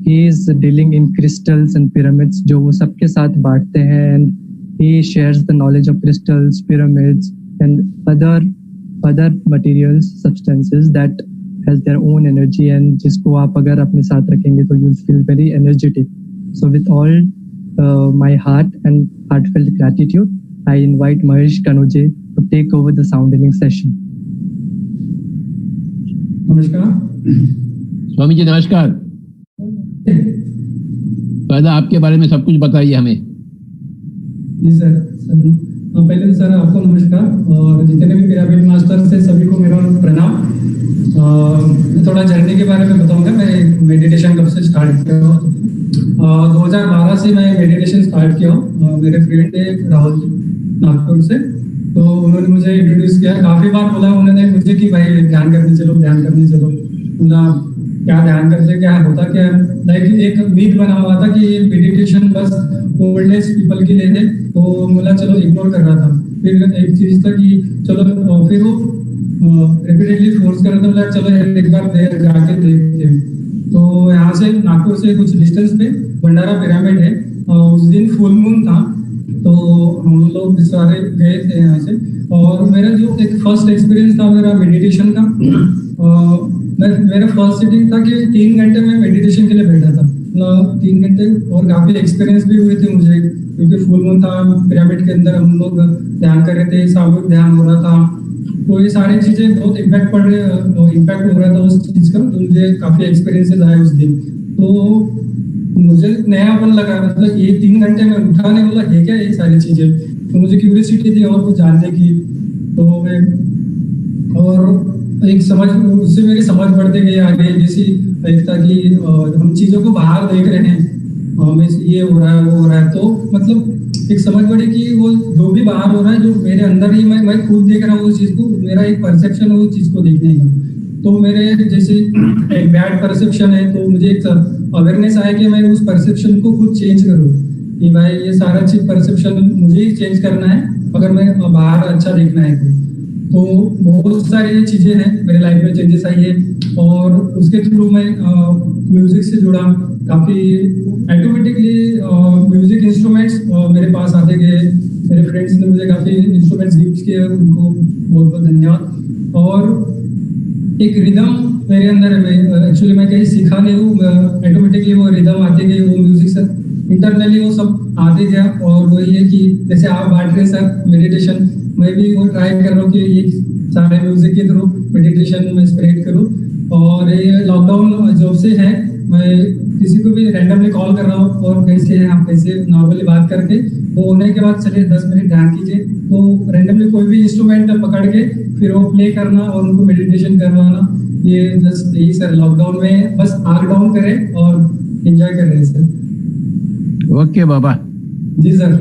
he is dealing in crystals and pyramids, जो वो सबके साथ बांटते हैं, and he shares the knowledge of crystals, pyramids, and other materials, substances that has their own energy, and जिसको आप अगर अपने साथ रखेंगे तो you'll feel very energetic. So with all my heart and heartfelt gratitude, I invite Mahesh Kanoje to take over the sound healing session. नमस्कार स्वामी जी, नमस्कार। पहले आपके बारे में सब कुछ बताइए हमें। जी सर, पहले तो सर आपको नमस्कार और जितने भी पिरामिड मास्टर्स है सभी को मेरा प्रणाम। थोड़ा जर्नी के बारे में बताऊंगा। मैं मेडिटेशन कब से स्टार्ट किया हूँ, 2012 से मैं मेडिटेशन स्टार्ट किया हूँ। मेरे फ्रेंड थे राहुल नागपुर से, तो उन्होंने मुझे इंट्रोड्यूस किया। काफ़ी बार बोला उन्होंने मुझे कि भाई ध्यान करने चलो, ध्यान करने चलो। बोला क्या ध्यान करते, क्या होता क्या। लाइक एक मीट बना हुआ था कि ये मेडिटेशन बस ओल्डेज पीपल के लिए है, तो बोला चलो इग्नोर कर रहा था। फिर एक चीज़ था कि चलो, फिर वो रिपीटेडली फोर्स कर रहा था, चलो एक बार देर जाके देखते हैं। तो यहाँ से नागपुर से कुछ डिस्टेंस पे भंडारा पिरामिड है। उस दिन फुल मून था, तो हम लोग सारे गए थे यहाँ से। और मेरा जो एक फर्स्ट एक्सपीरियंस था मेरा मेडिटेशन का, मेरा फर्स्ट सिटिंग था कि 3 घंटे में मेडिटेशन के लिए बैठा था। 3 घंटे और काफ़ी एक्सपीरियंस भी हुए थे मुझे, क्योंकि फुल मून था, पिरामिड के अंदर हम लोग ध्यान कर रहे थे, सामूहिक ध्यान हो रहा था। तो ये सारी चीज़ें बहुत इम्पैक्ट हो रहा था उस चीज़ का। तो मुझे काफ़ी एक्सपीरियंसेस आए उस दिन। तो मुझे नयापन लगा, मतलब ये 3 घंटे में उठा नहीं, बोला है क्या ये सारी चीज़ें। तो मुझे क्यूरियोसिटी थी और कुछ जानने की। तो मैं और एक समझ, उससे मेरी समझ बढ़ते गई आगे। जैसी एक था कि हम चीज़ों को बाहर देख रहे हैं, ये हो रहा है वो हो रहा है, तो मतलब एक समझ पड़ी कि वो जो भी बाहर हो रहा है, जो मेरे अंदर ही मैं खुद देख रहा हूँ उस चीज़ को। मेरा एक परसेप्शन है उस चीज़ को देखने का। तो मेरे जैसे एक बैड परसेप्शन है, तो मुझे एक अवेयरनेस आया कि मैं उस परसेप्शन को खुद चेंज करूँ, कि भाई ये सारा चीज परसेप्शन मुझे ही चेंज करना है अगर मैं बाहर अच्छा देखना है तो बहुत सारी चीज़ें हैं मेरे लाइफ में, चेंजेस आई है। और उसके थ्रू मैं म्यूज़िक से जुड़ा, काफ़ी ऑटोमेटिकली म्यूज़िक इंस्ट्रूमेंट्स मेरे पास आते गए। मेरे फ्रेंड्स ने मुझे काफ़ी इंस्ट्रूमेंट्स गिफ्ट किए, उनको बहुत बहुत धन्यवाद। और एक रिदम मेरे अंदर है, एक्चुअली मैं कहीं सीखा नहीं हूँ, ऑटोमेटिकली वो रिदम आते गए, वो म्यूज़िक से इंटरनली वो सब आते गया। और वही है कि जैसे आप बांट रहे सर मेडिटेशन, मैं भी वो ट्राई कर रहा हूँ कि ये सारे म्यूजिक के थ्रू मेडिटेशन में स्प्रेड करूँ। और ये लॉकडाउन जब से है, मैं किसी को भी रैंडमली कॉल कर रहा हूँ और कैसे हैं आप, कैसे नॉर्मली बात करके वो होने के बाद चलिए 10 मिनट ध्यान कीजिए। तो रैंडमली कोई भी इंस्ट्रूमेंट पकड़ के फिर वो प्ले करना और उनको मेडिटेशन करवाना, ये जस्ट यही सर लॉकडाउन में बस आग डाउन करें और एंजॉय कर रहे हैं सर। ओके बाबा जी सर,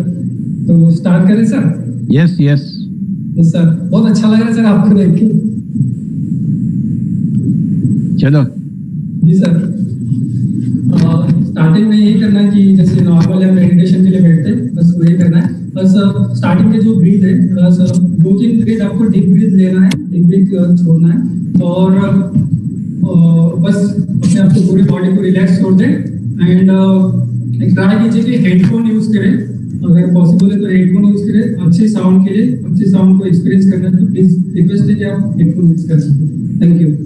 तो स्टार्ट करें सर? यस यस सर, बहुत अच्छा लग रहा है सर आपको देख के। चलो जी सर, स्टार्टिंग में यही करना है कि जैसे नॉर्मल हम मेडिटेशन के लिए बैठते हैं, बस वही करना है। बस स्टार्टिंग में जो ब्रीथ है बस 2-3 ब्रीथ आपको डीप ब्रीथ लेना है, डीप ब्रीथ छोड़ना है और बस अपने आप को पूरी बॉडी को रिलैक्स छोड़ दें एंड ट्राई कीजिए कि हेडफोन यूज करें, अगर पॉसिबल है तो हेडफोन यूज करें अच्छे साउंड के लिए। अच्छे साउंड को एक्सपीरियंस करना है तो प्लीज रिक्वेस्ट है कि आप हेडफोन यूज कर सकें। Thank you.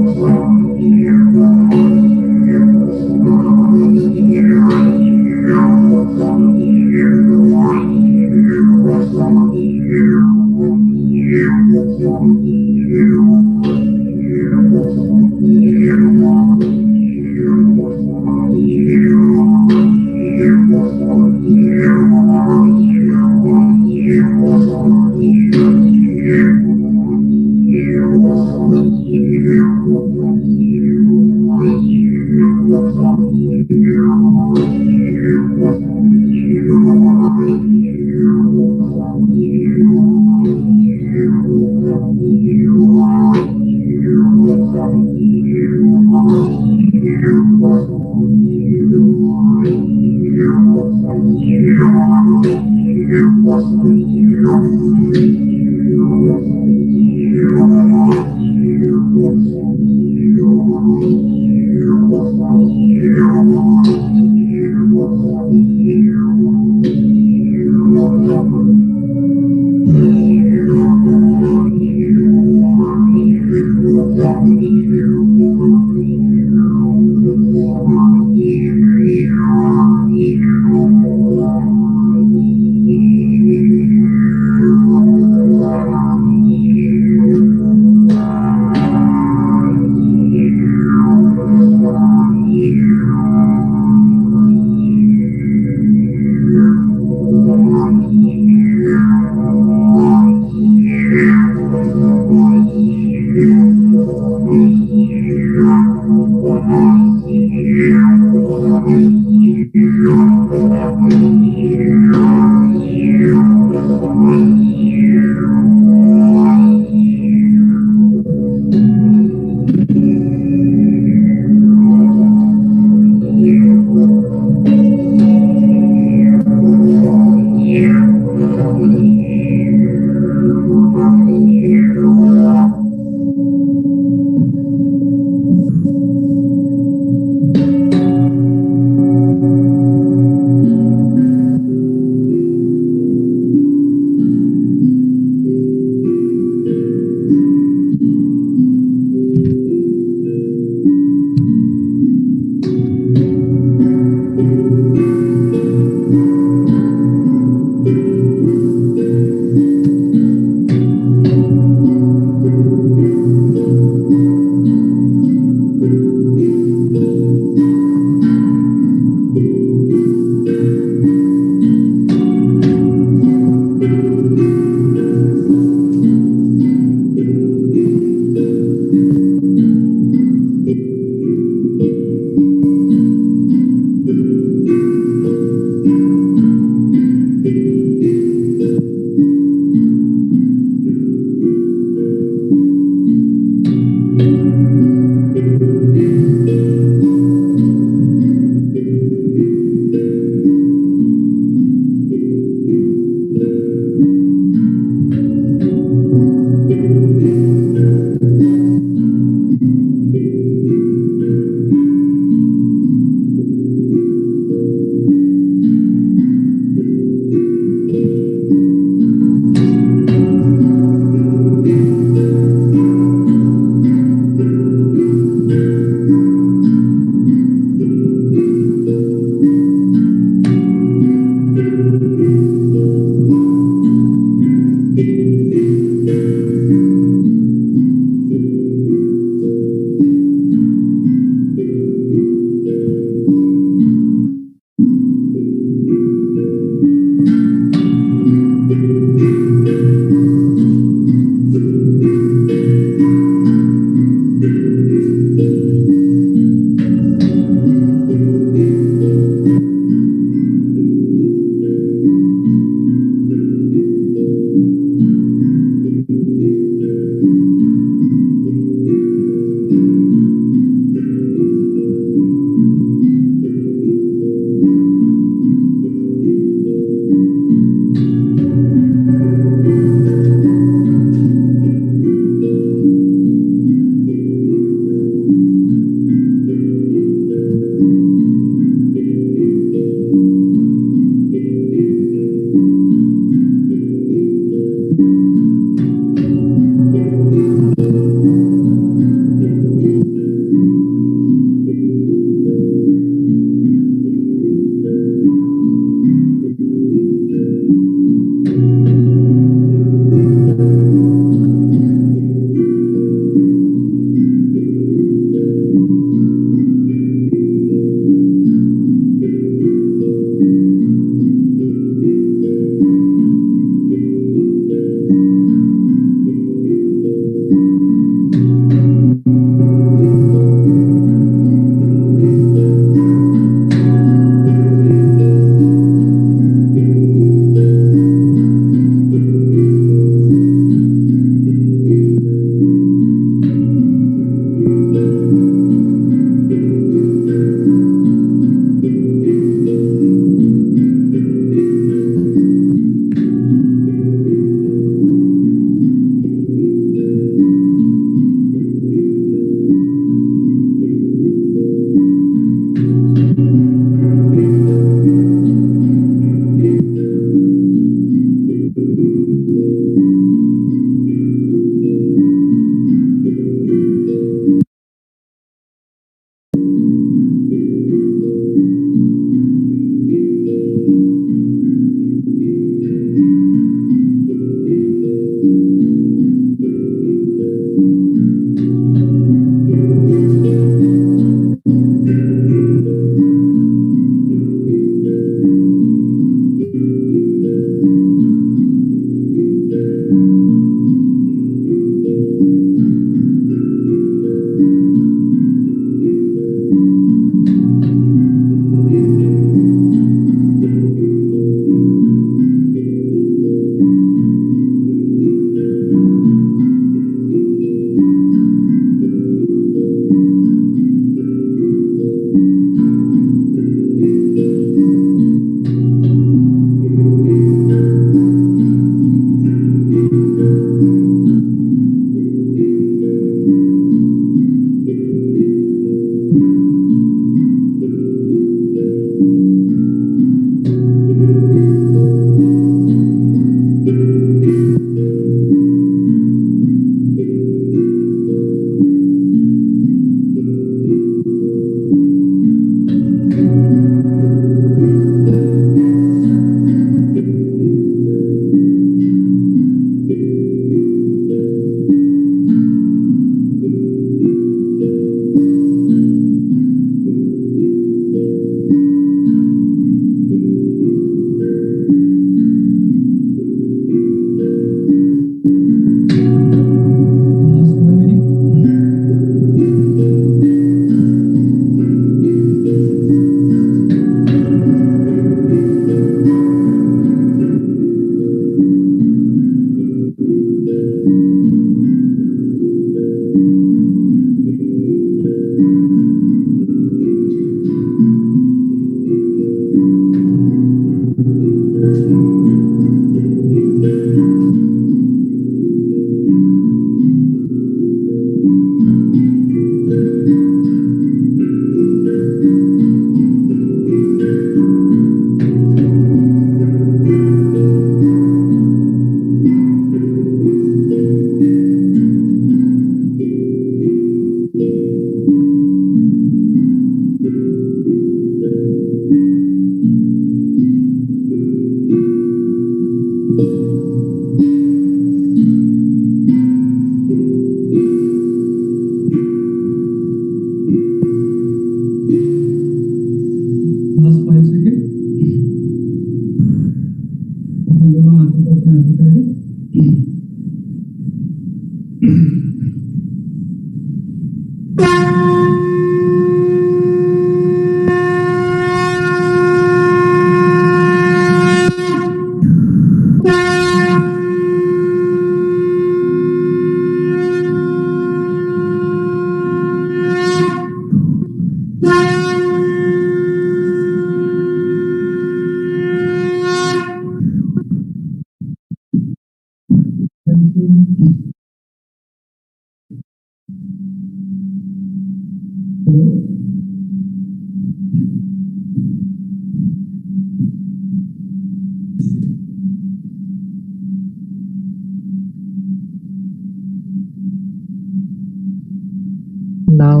Now,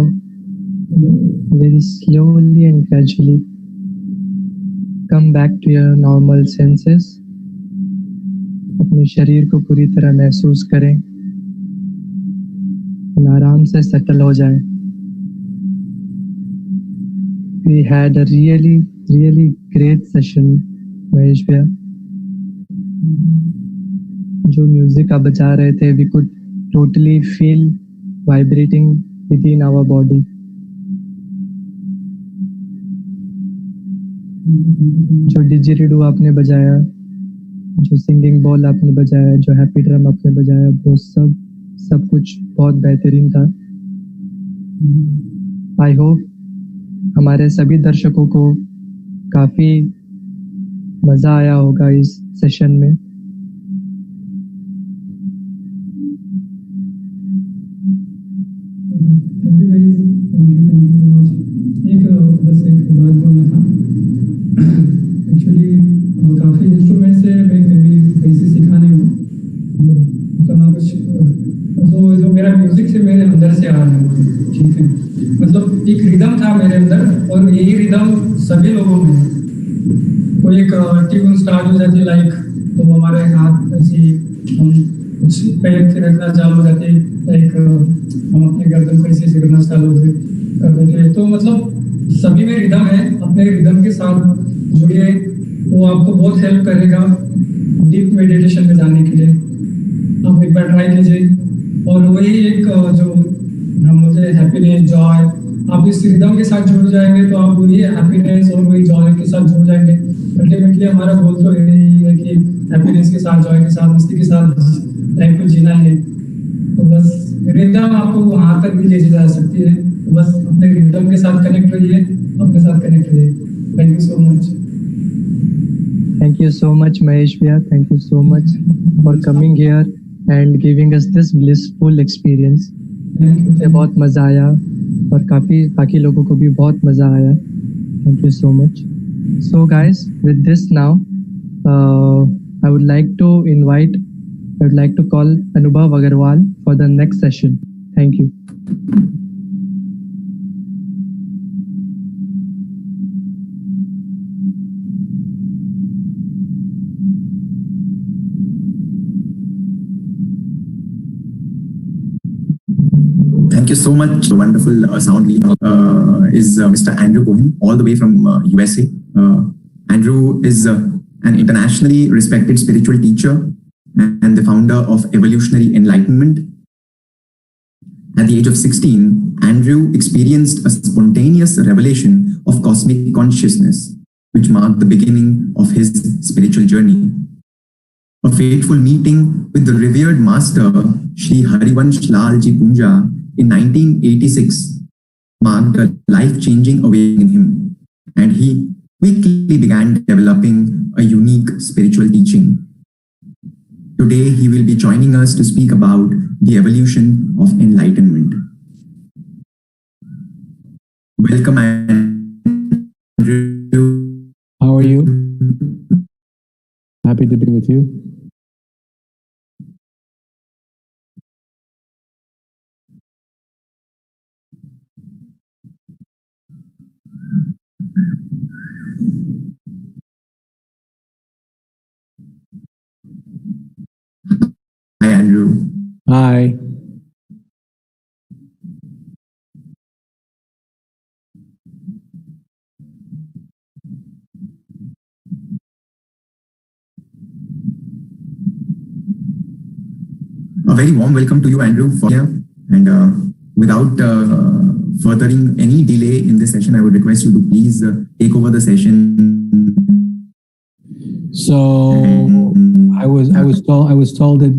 very slowly and gradually, come back to your normal senses. अपने शरीर को पूरी तरह महसूस करें, आराम से सेटल हो जाए. We had a really great session, Mahesh भैया. जो म्यूजिक आप बजा रहे थे, we could totally feel vibrating within our body. जो डिजिरिडू आपने बजाया, जो सिंगिंग बॉल आपने बजाया, जो हैप्पी ड्रम आपने बजाया, वो सब कुछ बहुत बेहतरीन था. आई होप हमारे सभी दर्शकों को काफी मजा आया होगा इस सेशन में. काफी इंस्ट्रूमेंट से मैं कभी कैसे सीखा नहीं हूँ, उतना कुछ जो मेरा म्यूजिक से मेरे अंदर से आ रहा है. ठीक है, मतलब एक रिदम था मेरे अंदर और यही रिदम सभी लोगों में. कोई एक ट्यून स्टार्ट हो जाती है लाइक, तो हमारे हाथ ऐसे हम कुछ पैर थिरकना चालू हो जाते, लाइक हम अपने गर्दन को ऐसे करना चालू कर देते. तो मतलब सभी में रिदम है. अपने रिदम के साथ जुड़िए, वो आपको बहुत हेल्प करेगा डीप मेडिटेशन में जाने के लिए. आप एक बार ट्राई कीजिए और वही एक जो मुझे हैप्पीनेस, जॉय, आप इस रिदम के साथ जुड़ जाएंगे तो आप वही हैप्पीनेस और वही जॉय के साथ जुड़ जाएंगे. अल्टीमेटली हमारा गोल तो यही है कि हैप्पीनेस के साथ, जॉय के साथ, मस्ती के साथ लाइफ को जीना है. तो बस रिदम आपको वहाँ तक भी ले जा सकती है. तो बस अपने रिदम के साथ कनेक्ट रहिए, अपने साथ कनेक्ट रहिए. Thank you so much. Thank you so much, Mahesh bhaiya. Thank you so much for coming here and giving us this blissful experience. मुझे बहुत मजा आया और काफी बाकी लोगों को भी बहुत मजा आया. Thank you so much. So guys, with this now, I would like to call Anubhav Agarwal for the next session. Thank you. Thank you so much. Wonderful sound lead is Mr. Andrew Cohen, all the way from USA. Andrew is an internationally respected spiritual teacher and the founder of Evolutionary Enlightenment. At the age of 16, Andrew experienced a spontaneous revelation of cosmic consciousness, which marked the beginning of his spiritual journey. A fateful meeting with the revered master, Shri Harivansh Lal Ji Punja, in 1986 marked a life-changing awakening in him, and he quickly began developing a unique spiritual teaching. Today, he will be joining us to speak about the evolution of enlightenment. Welcome, Andrew. How are you? Happy to be with you. Hi, Andrew. Hi. A very warm welcome to you, Andrew, for here. And without furthering any delay in this session, I would request you to please take over the session. So I was told that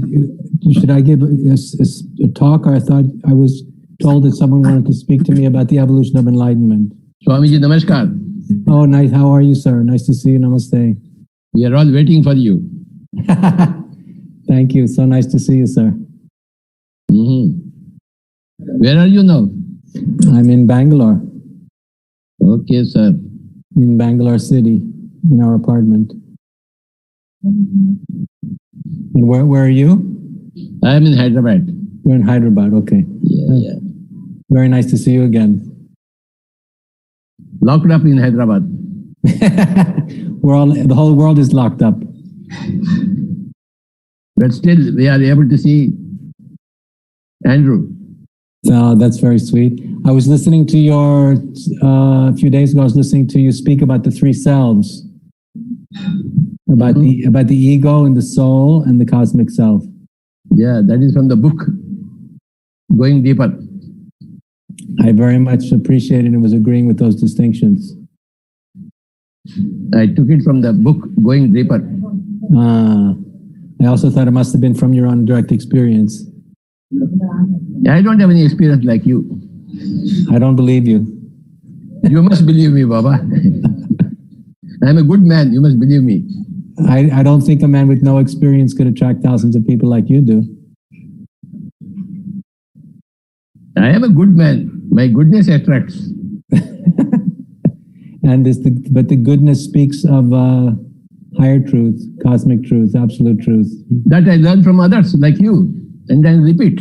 should I give a talk, or I was told that someone wanted to speak to me about the evolution of enlightenment. Swamiji, namaskar. Oh, nice. How are you, sir? Nice to see you. Namaste. We are all waiting for you. Thank you. So nice to see you, sir. Where are you now? I'm in Bangalore. Okay, sir. In Bangalore city, in our apartment. And where are you? I am in Hyderabad. You're in Hyderabad. Okay. Yeah. Very nice to see you again. Locked up in Hyderabad. The whole world is locked up. But still, we are able to see Andrew. That's very sweet. I was listening to your, a few days ago, I was listening to you speak about the three selves, about the ego and the soul and the cosmic self. Yeah, that is from the book, Going Deeper. I very much appreciated and was agreeing with those distinctions. I took it from the book, Going Deeper. I also thought it must have been from your own direct experience. I don't have any experience like you. I don't believe you. You must believe me, Baba. I'm a good man. You must believe me. I don't think a man with no experience could attract thousands of people like you do. I am a good man. My goodness attracts. But the goodness speaks of higher truth, cosmic truth, absolute truth. That I learn from others like you, and then repeat.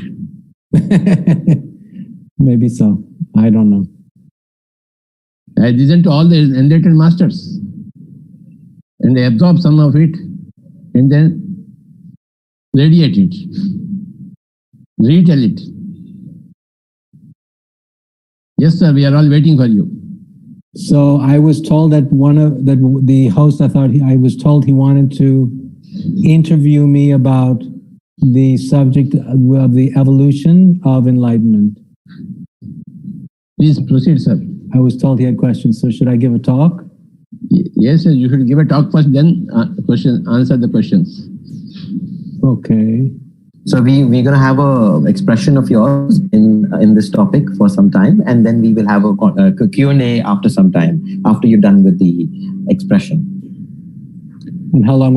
Maybe so. I don't know. I listen to all the enlightened masters, and they absorb some of it, and then radiate it, retell it. Yes, sir, we are all waiting for you. So I was told that the host, I was told he wanted to interview me about the subject of the evolution of enlightenment. Please proceed, sir. I was told he had questions, so should I give a talk? Yes, sir, you should give a talk first, then answer the questions. Okay. So we're going to have a expression of yours in this topic for some time, and then we will have a Q&A after some time, after you're done with the expression. And how long?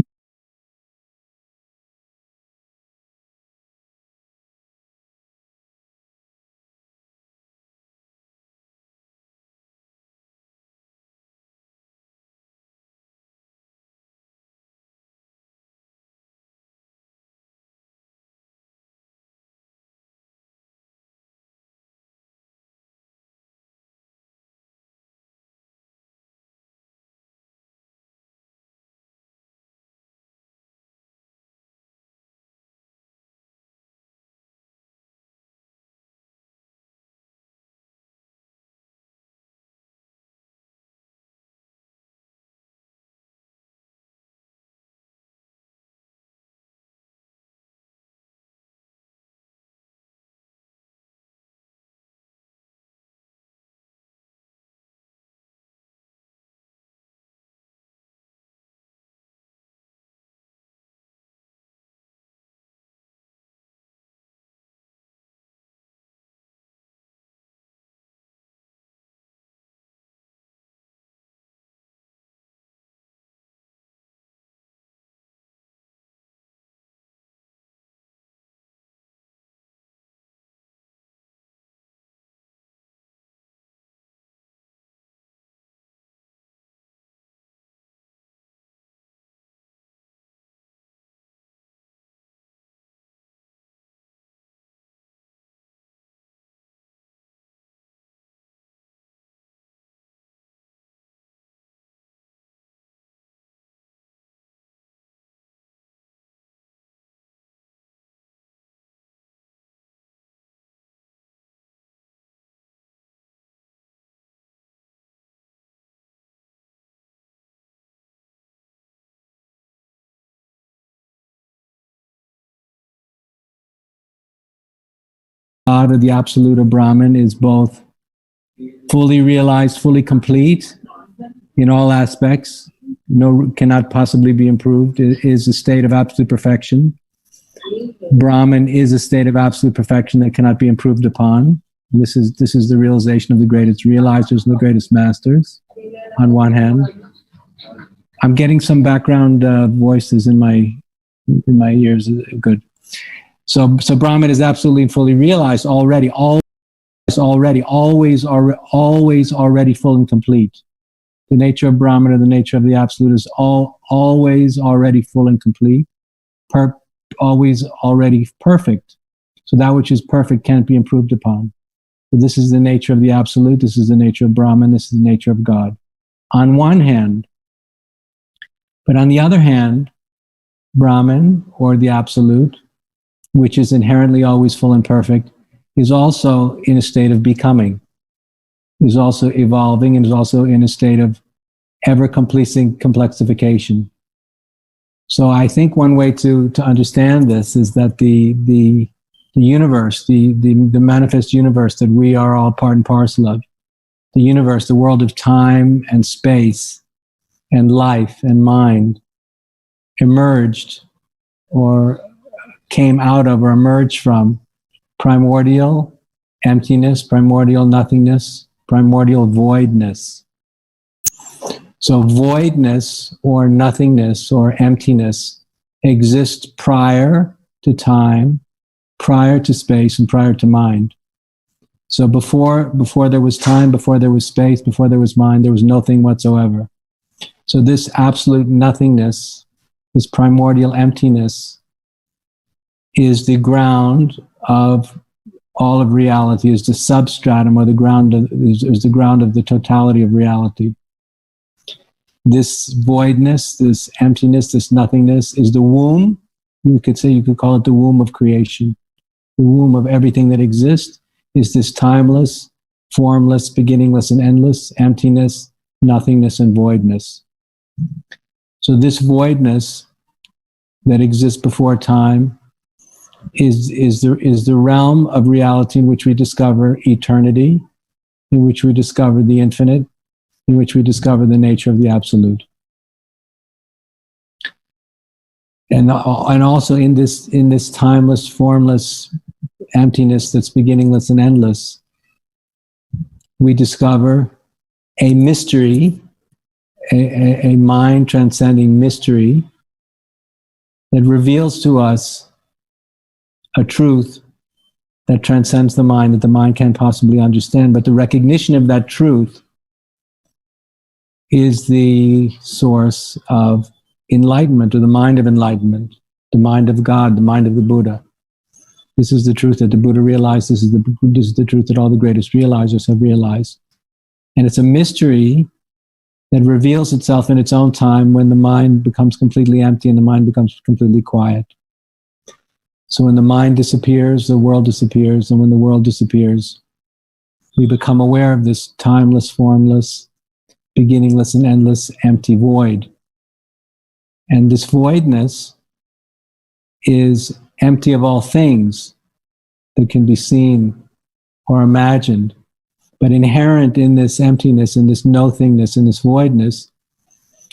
God or the absolute or Brahman is both fully realized, fully complete in all aspects, cannot possibly be improved, is a state of absolute perfection. Brahman is a state of absolute perfection that cannot be improved upon. This is the realization of the greatest realizers and the greatest masters, on one hand. I'm getting some background voices in my ears. Good. So Brahman is absolutely and fully realized already, always already full and complete. The nature of Brahman or the nature of the absolute is always already full and complete, always already perfect. So that which is perfect can't be improved upon. So this is the nature of the absolute. This is the nature of Brahman. This is the nature of God. On one hand, but on the other hand, Brahman or the absolute, which is inherently always full and perfect, is also in a state of becoming, is also evolving, and is also in a state of ever-completing complexification. So I think one way to understand this is that the universe, the manifest universe that we are all part and parcel of, the universe, the world of time and space and life and mind, emerged or came out of or emerged from primordial emptiness, primordial nothingness, primordial voidness. So voidness or nothingness or emptiness exists prior to time, prior to space, and prior to mind. So before there was time, before there was space, before there was mind, there was nothing whatsoever. So this absolute nothingness, this primordial emptiness, is the ground of all of reality, is the substratum or the ground is the ground of the totality of reality. This voidness, this emptiness, this nothingness is the womb. You could call it the womb of creation. The womb of everything that exists is this timeless, formless, beginningless, and endless emptiness, nothingness, and voidness. So this voidness that exists before time is the realm of reality in which we discover eternity, in which we discover the infinite, in which we discover the nature of the absolute. And also in this timeless, formless emptiness that's beginningless and endless, we discover a mystery, a mind transcending mystery that reveals to us a truth that transcends the mind, that the mind can't possibly understand. But the recognition of that truth is the source of enlightenment, or the mind of enlightenment, the mind of God, the mind of the Buddha. This is the truth that the Buddha realized. This is the truth that all the greatest realizers have realized. And it's a mystery that reveals itself in its own time when the mind becomes completely empty and the mind becomes completely quiet. So when the mind disappears, the world disappears. And when the world disappears, we become aware of this timeless, formless, beginningless, and endless empty void. And this voidness is empty of all things that can be seen or imagined. But inherent in this emptiness, in this nothingness, in this voidness,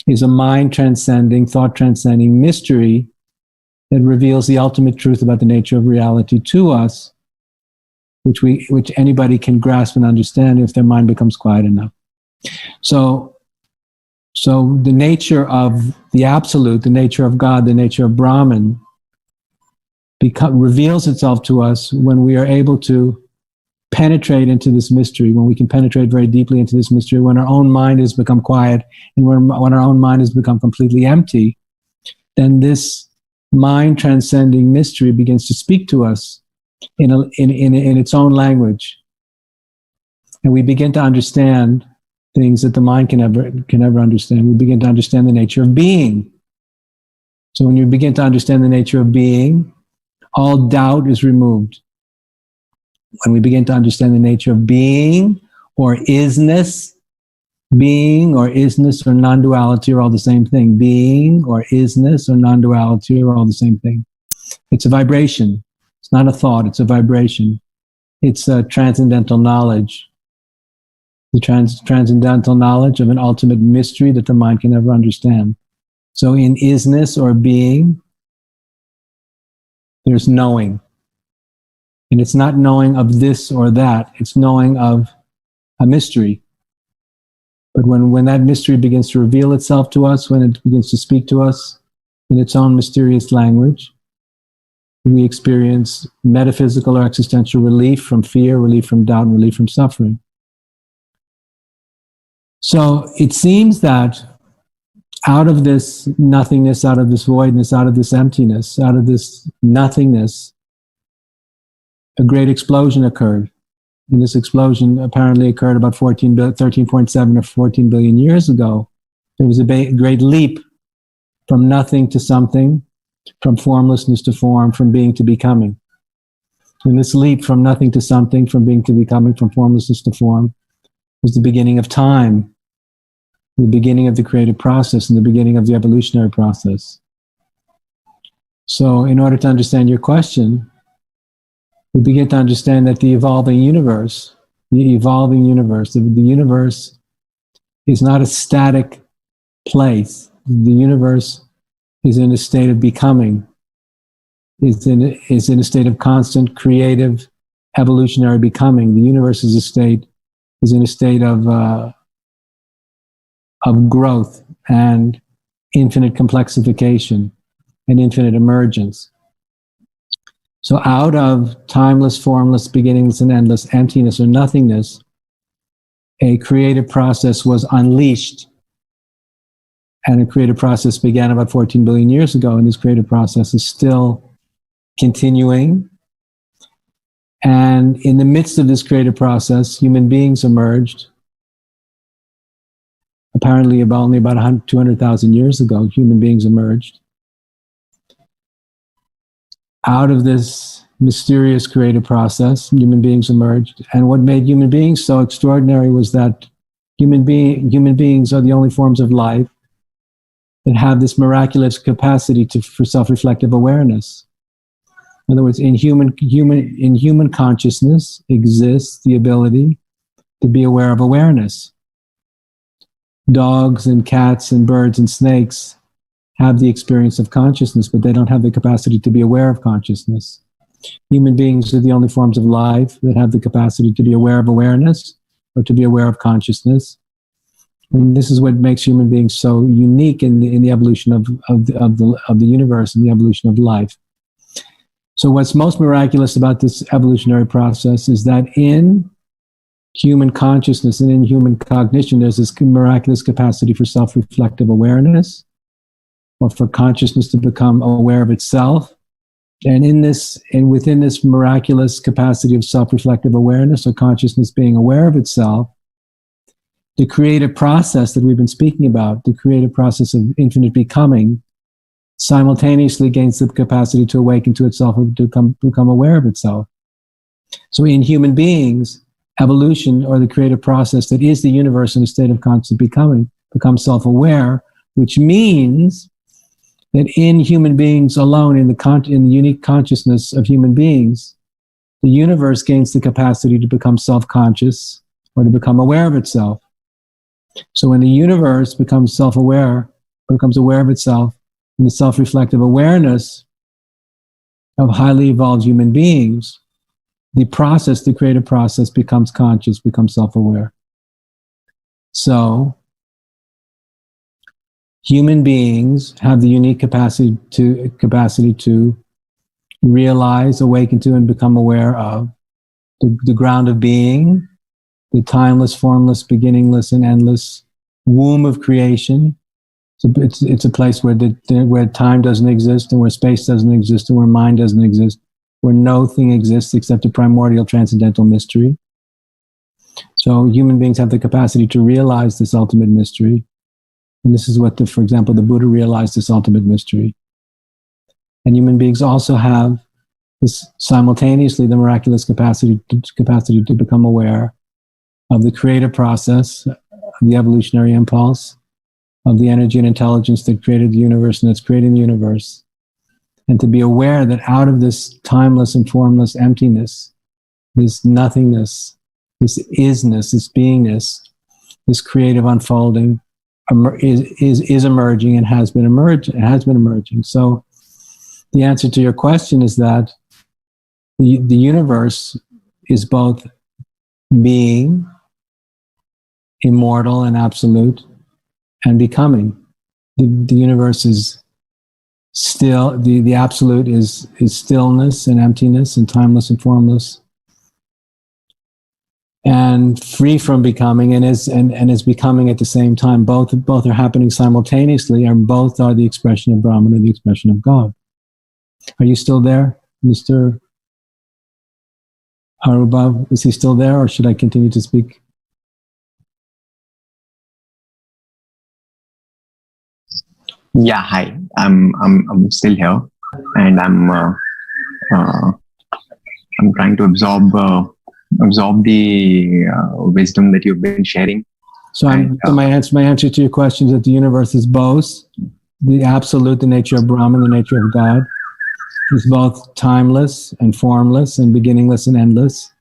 is a mind-transcending, thought-transcending mystery that reveals the ultimate truth about the nature of reality to us, which anybody can grasp and understand if their mind becomes quiet enough. So the nature of the absolute, the nature of God, the nature of Brahman, reveals itself to us when we are able to penetrate into this mystery, when we can penetrate very deeply into this mystery, when our own mind has become quiet and when our own mind has become completely empty, then this mind transcending mystery begins to speak to us in its own language. And we begin to understand things that the mind can never understand. We begin to understand the nature of being. So when you begin to understand the nature of being, all doubt is removed. When we begin to understand the nature of being or isness, being or isness or non-duality are all the same thing. Being or isness or non-duality are all the same thing. It's a vibration. It's not a thought, it's a vibration. It's a transcendental knowledge. The transcendental knowledge of an ultimate mystery that the mind can never understand. So in isness or being, there's knowing. And it's not knowing of this or that, it's knowing of a mystery. But when that mystery begins to reveal itself to us, when it begins to speak to us in its own mysterious language, we experience metaphysical or existential relief from fear, relief from doubt, and relief from suffering. So it seems that out of this nothingness, out of this voidness, out of this emptiness, out of this nothingness, a great explosion occurred. And this explosion apparently occurred about 13.7 or 14 billion years ago. There was a great leap from nothing to something, from formlessness to form, from being to becoming. And this leap from nothing to something, from being to becoming, from formlessness to form, was the beginning of time, the beginning of the creative process, and the beginning of the evolutionary process. So in order to understand your question, we begin to understand that the evolving universe, the universe is not a static place. The universe is in a state of becoming, is in a state of constant creative evolutionary becoming. The universe is in a state of growth and infinite complexification and infinite emergence. So out of timeless, formless, beginningless, and endless emptiness or nothingness, a creative process was unleashed. And a creative process began about 14 billion years ago, and this creative process is still continuing. And in the midst of this creative process, human beings emerged. Apparently only about 200,000 years ago, human beings emerged. Out of this mysterious creative process, human beings emerged. And what made human beings so extraordinary was that human beings are the only forms of life that have this miraculous capacity for self-reflective awareness. In other words, in human consciousness exists the ability to be aware of awareness. Dogs and cats and birds and snakes have the experience of consciousness, but they don't have the capacity to be aware of consciousness. Human beings are the only forms of life that have the capacity to be aware of awareness or to be aware of consciousness. And this is what makes human beings so unique in the evolution of the universe and the evolution of life. So what's most miraculous about this evolutionary process is that in human consciousness and in human cognition, there's this miraculous capacity for self-reflective awareness, or for consciousness to become aware of itself. And within this miraculous capacity of self-reflective awareness or consciousness being aware of itself, the creative process that we've been speaking about, the creative process of infinite becoming, simultaneously gains the capacity to awaken to itself and to become aware of itself. So in human beings, evolution, or the creative process that is the universe in a state of constant becoming, becomes self-aware, which means that in human beings alone, in the unique consciousness of human beings, the universe gains the capacity to become self-conscious or to become aware of itself. So when the universe becomes self-aware, becomes aware of itself, in the self-reflective awareness of highly evolved human beings, the creative process becomes conscious, becomes self-aware. So human beings have the unique capacity to realize, awaken to, and become aware of the ground of being, the timeless, formless, beginningless, and endless womb of creation. So it's a place where time doesn't exist, and where space doesn't exist, and where mind doesn't exist, where no thing exists except a primordial transcendental mystery. So human beings have the capacity to realize this ultimate mystery. And this is what, for example, the Buddha realized, this ultimate mystery. And human beings also have this simultaneously the miraculous capacity to become aware of the creative process, of the evolutionary impulse, of the energy and intelligence that created the universe and that's creating the universe. And to be aware that out of this timeless and formless emptiness, this nothingness, this isness, this beingness, this creative unfolding is emerging and has been emerging. So the answer to your question is that the universe is both being, immortal and absolute, and becoming. The universe is still, the absolute is stillness and emptiness and timeless and formless, and free from becoming, and is becoming at the same time. Both are happening simultaneously, and both are the expression of Brahman or the expression of God. Are you still there, Mr. Arubhav? Is he still there, or should I continue to speak? Yeah, hi. I'm still here, and I'm trying to absorb the wisdom that you've been sharing. So, my answer to your question is that the universe is both the absolute, the nature of Brahman, the nature of God, is both timeless and formless and beginningless and endless,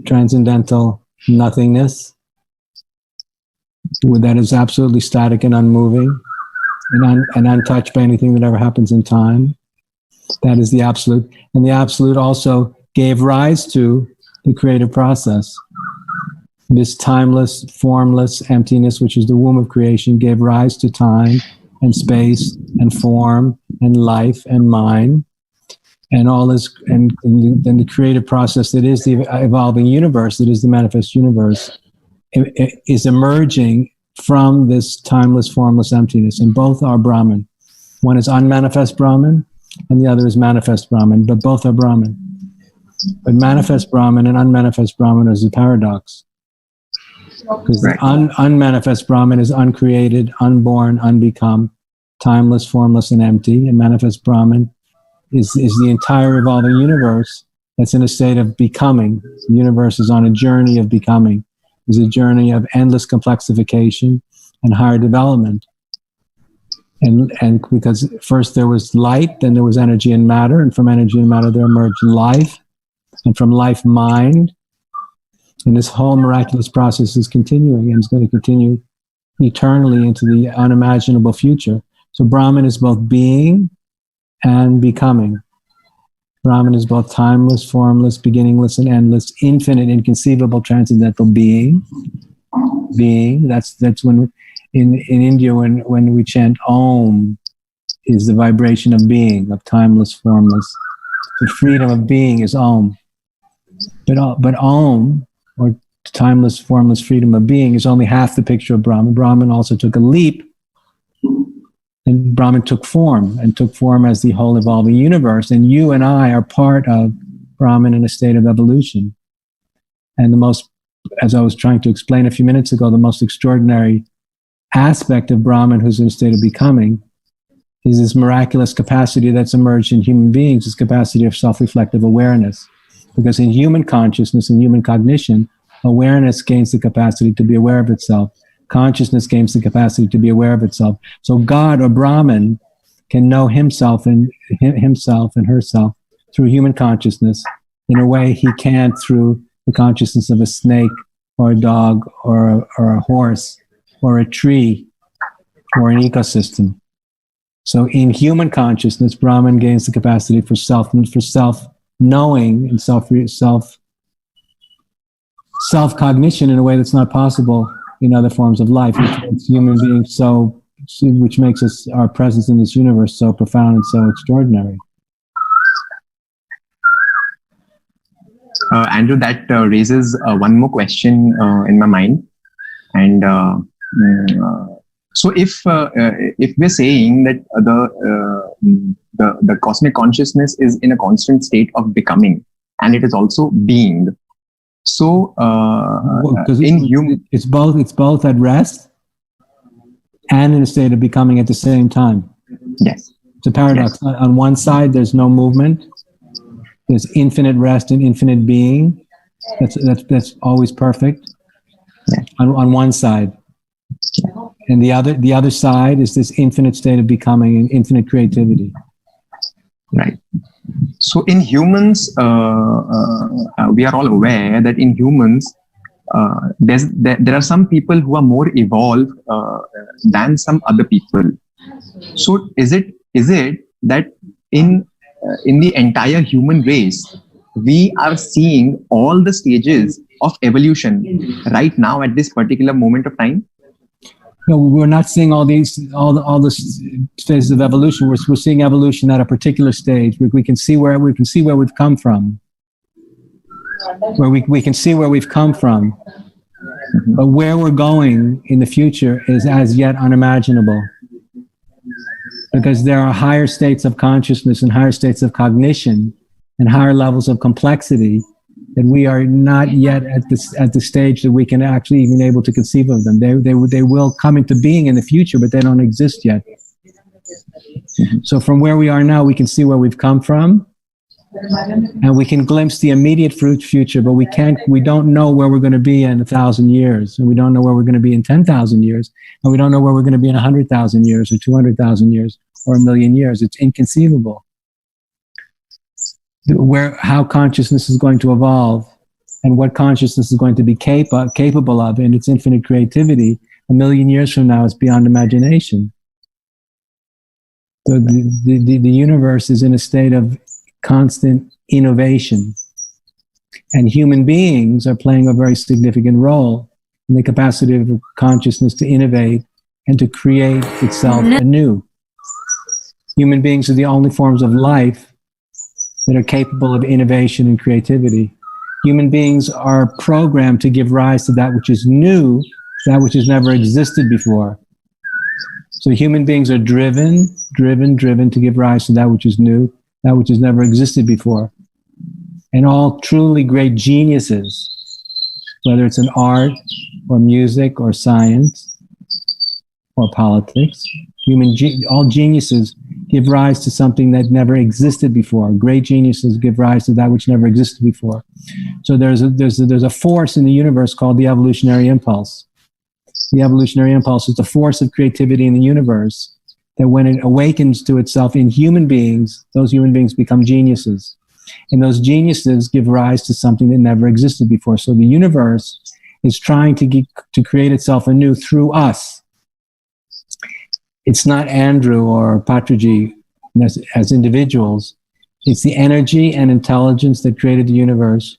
transcendental nothingness that is absolutely static and unmoving and untouched by anything that ever happens in time. That is the absolute. And the absolute also gave rise to the creative process. This timeless, formless emptiness, which is the womb of creation, gave rise to time and space and form and life and mind and all this, and then the creative process that is the evolving universe, that is the manifest universe, is emerging from this timeless, formless emptiness. And both are Brahman. One is unmanifest Brahman, and the other is manifest Brahman, but both are Brahman. But manifest Brahman and unmanifest Brahman is a paradox. Because the unmanifest Brahman is uncreated, unborn, unbecome, timeless, formless, and empty. And manifest Brahman is the entire evolving universe that's in a state of becoming. The universe is on a journey of becoming. It's a journey of endless complexification and higher development. And because first there was light, then there was energy and matter, and from energy and matter there emerged life, and from life, mind. And this whole miraculous process is continuing, and it's going to continue eternally into the unimaginable future. So Brahman is both being and becoming. Brahman is both timeless, formless, beginningless, and endless, infinite, inconceivable, transcendental being. That's when in India when we chant Om, is the vibration of being, of timeless, formless. The freedom of being is Om. But Om, or timeless, formless freedom of being, is only half the picture of Brahman. Brahman also took a leap, and Brahman took form as the whole evolving universe. And you and I are part of Brahman in a state of evolution. And the most, as I was trying to explain a few minutes ago, the most extraordinary aspect of Brahman, who's in a state of becoming, is this miraculous capacity that's emerged in human beings, this capacity of self-reflective awareness. Because in human consciousness and human cognition, awareness gains the capacity to be aware of itself. Consciousness gains the capacity to be aware of itself. So God, or Brahman, can know himself and herself through human consciousness in a way he can't through the consciousness of a snake or a dog or a horse or a tree or an ecosystem. So in human consciousness, Brahman gains the capacity for self-knowing and self-cognition in a way that's not possible in other forms of life, which makes human beings which makes our presence in this universe so profound and so extraordinary. Andrew, that raises one more question in my mind. And so if we're saying that the cosmic consciousness is in a constant state of becoming, and it is also being, so it's both at rest and in a state of becoming at the same time. Yes, it's a paradox. Yes. On one side, there's no movement. There's infinite rest and infinite being. That's always perfect. Yeah. On one side, and the other side is this infinite state of becoming and infinite creativity. Right. So in humans, we are all aware that in humans, there are some people who are more evolved than some other people. So is it that in the entire human race, we are seeing all the stages of evolution right now at this particular moment of time? No, we're not seeing all the stages of evolution. We're seeing evolution at a particular stage. We can see where we've come from. Where we can see where we've come from, but where we're going in the future is as yet unimaginable. Because there are higher states of consciousness and higher states of cognition and higher levels of complexity that we are not yet at the stage that we can actually even able to conceive of them. They will come into being in the future, but they don't exist yet. So from where we are now, we can see where we've come from, and we can glimpse the immediate future, but we don't know where we're going to be in 1,000 years, and we don't know where we're going to be in 10,000 years, and we don't know where we're going to be in 100,000 years or 200,000 years or 1,000,000 years. It's inconceivable how consciousness is going to evolve and what consciousness is going to be capable of in its infinite creativity 1,000,000 years from now is beyond imagination. So the universe is in a state of constant innovation, and human beings are playing a very significant role in the capacity of consciousness to innovate and to create itself anew. Human beings are the only forms of life that are capable of innovation and creativity. Human beings are programmed to give rise to that which is new, that which has never existed before. So human beings are driven to give rise to that which is new, that which has never existed before. And all truly great geniuses, whether it's in art or music or science or politics, all geniuses give rise to something that never existed before. Great geniuses give rise to that which never existed before. So there's a force in the universe called the evolutionary impulse. The evolutionary impulse is the force of creativity in the universe that when it awakens to itself in human beings, those human beings become geniuses. And those geniuses give rise to something that never existed before. So the universe is trying to create itself anew through us. It's not Andrew or Patriji as individuals. It's the energy and intelligence that created the universe.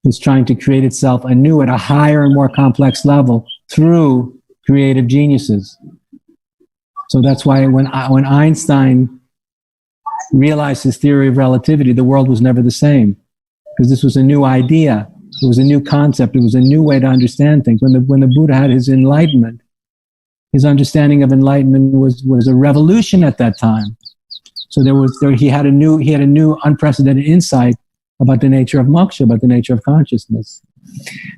It's trying to create itself anew at a higher and more complex level through creative geniuses. So that's why when Einstein realized his theory of relativity, the world was never the same, because this was a new idea. It was a new concept. It was a new way to understand things. When the Buddha had his enlightenment, his understanding of enlightenment was a revolution at that time. So he had a new unprecedented insight about the nature of moksha, about the nature of consciousness.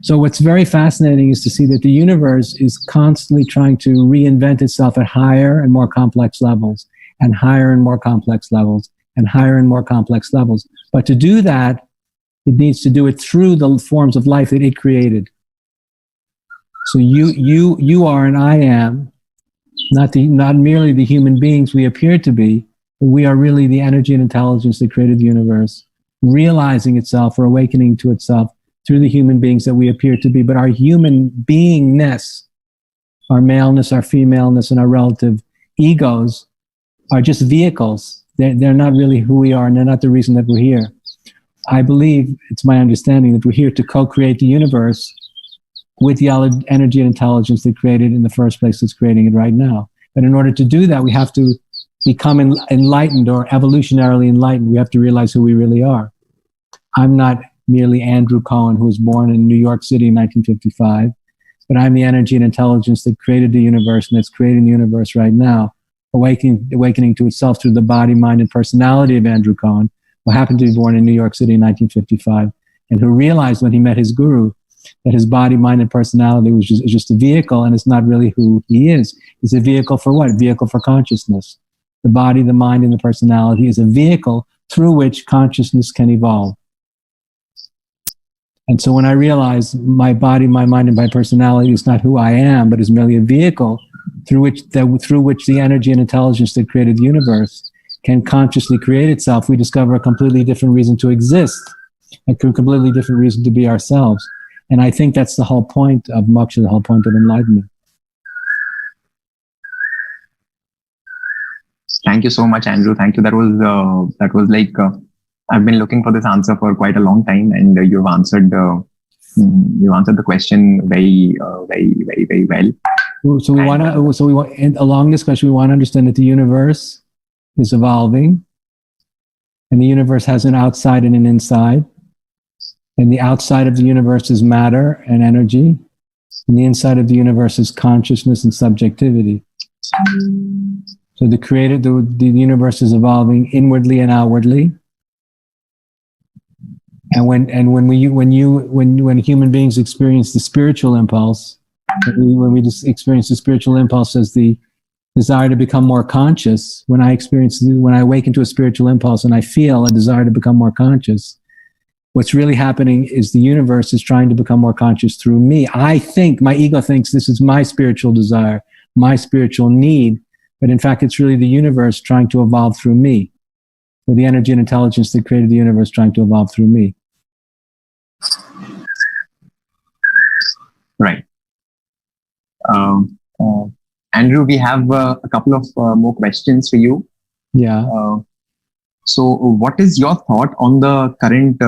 So what's very fascinating is to see that the universe is constantly trying to reinvent itself at higher and more complex levels, and higher and more complex levels, and higher and more complex levels. But to do that, it needs to do it through the forms of life that it created. So you are and I am not merely the human beings we appear to be, but we are really the energy and intelligence that created the universe, realizing itself or awakening to itself through the human beings that we appear to be. But our human beingness, our maleness, our femaleness, and our relative egos are just vehicles. They're not really who we are, and they're not the reason that we're here. I believe, it's my understanding, that we're here to co-create the universe with the energy and intelligence that created in the first place that's creating it right now. But in order to do that, we have to become enlightened or evolutionarily enlightened. We have to realize who we really are. I'm not merely Andrew Cohen, who was born in New York City in 1955, but I'm the energy and intelligence that created the universe and that's creating the universe right now, awakening to itself through the body, mind, and personality of Andrew Cohen, who happened to be born in New York City in 1955, and who realized when he met his guru that his body, mind, and personality is just a vehicle, and it's not really who he is. It's a vehicle for what? A vehicle for consciousness. The body, the mind, and the personality is a vehicle through which consciousness can evolve. And so when I realize my body, my mind, and my personality is not who I am, but is merely a vehicle through which the energy and intelligence that created the universe can consciously create itself, we discover a completely different reason to exist, a completely different reason to be ourselves. And I think that's the whole point of moksha, the whole point of enlightenment. Thank you so much, Andrew. Thank you. That was like, I've been looking for this answer for quite a long time, and you've answered the question very well. So we want, and along this question, we want to understand that the universe is evolving, and the universe has an outside and an inside. And the outside of the universe is matter and energy, and the inside of the universe is consciousness and subjectivity. So the universe is evolving inwardly and outwardly. And when human beings experience the spiritual impulse, when we just experience the spiritual impulse as the desire to become more conscious, when I awaken to a spiritual impulse and I feel a desire to become more conscious, what's really happening is the universe is trying to become more conscious through me. I think, my ego thinks this is my spiritual desire, my spiritual need, but in fact, it's really the universe trying to evolve through me. Or the energy and intelligence that created the universe trying to evolve through me. Right. Andrew, we have a couple of more questions for you. Yeah. So what is your thought on the current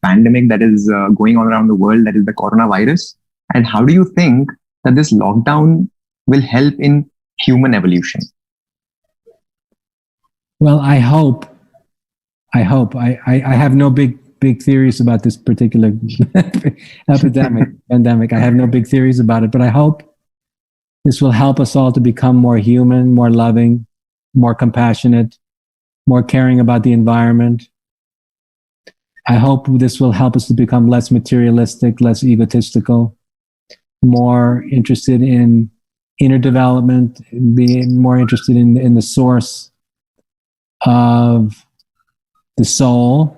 pandemic that is going on around the world, that is the coronavirus? And how do you think that this lockdown will help in human evolution? Well, I hope. I have no big theories about this particular pandemic. I have no big theories about it, but I hope this will help us all to become more human, more loving, more compassionate, more caring about the environment. I hope this will help us to become less materialistic, less egotistical, more interested in inner development, being more interested in the source of the soul.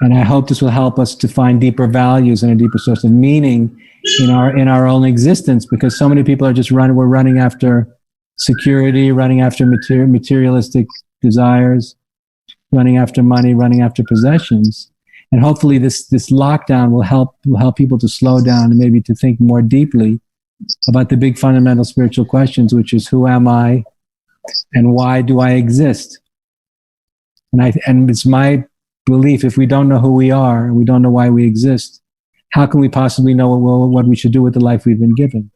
And I hope this will help us to find deeper values and a deeper source of meaning in our own existence, because so many people are just we're running after security, running after materialistic desires, running after money, running after possessions. And hopefully this lockdown will help people to slow down and maybe to think more deeply about the big fundamental spiritual questions, which is, who am I and why do I exist? And it's my belief, if we don't know who we are and we don't know why we exist, how can we possibly know what we should do with the life we've been given?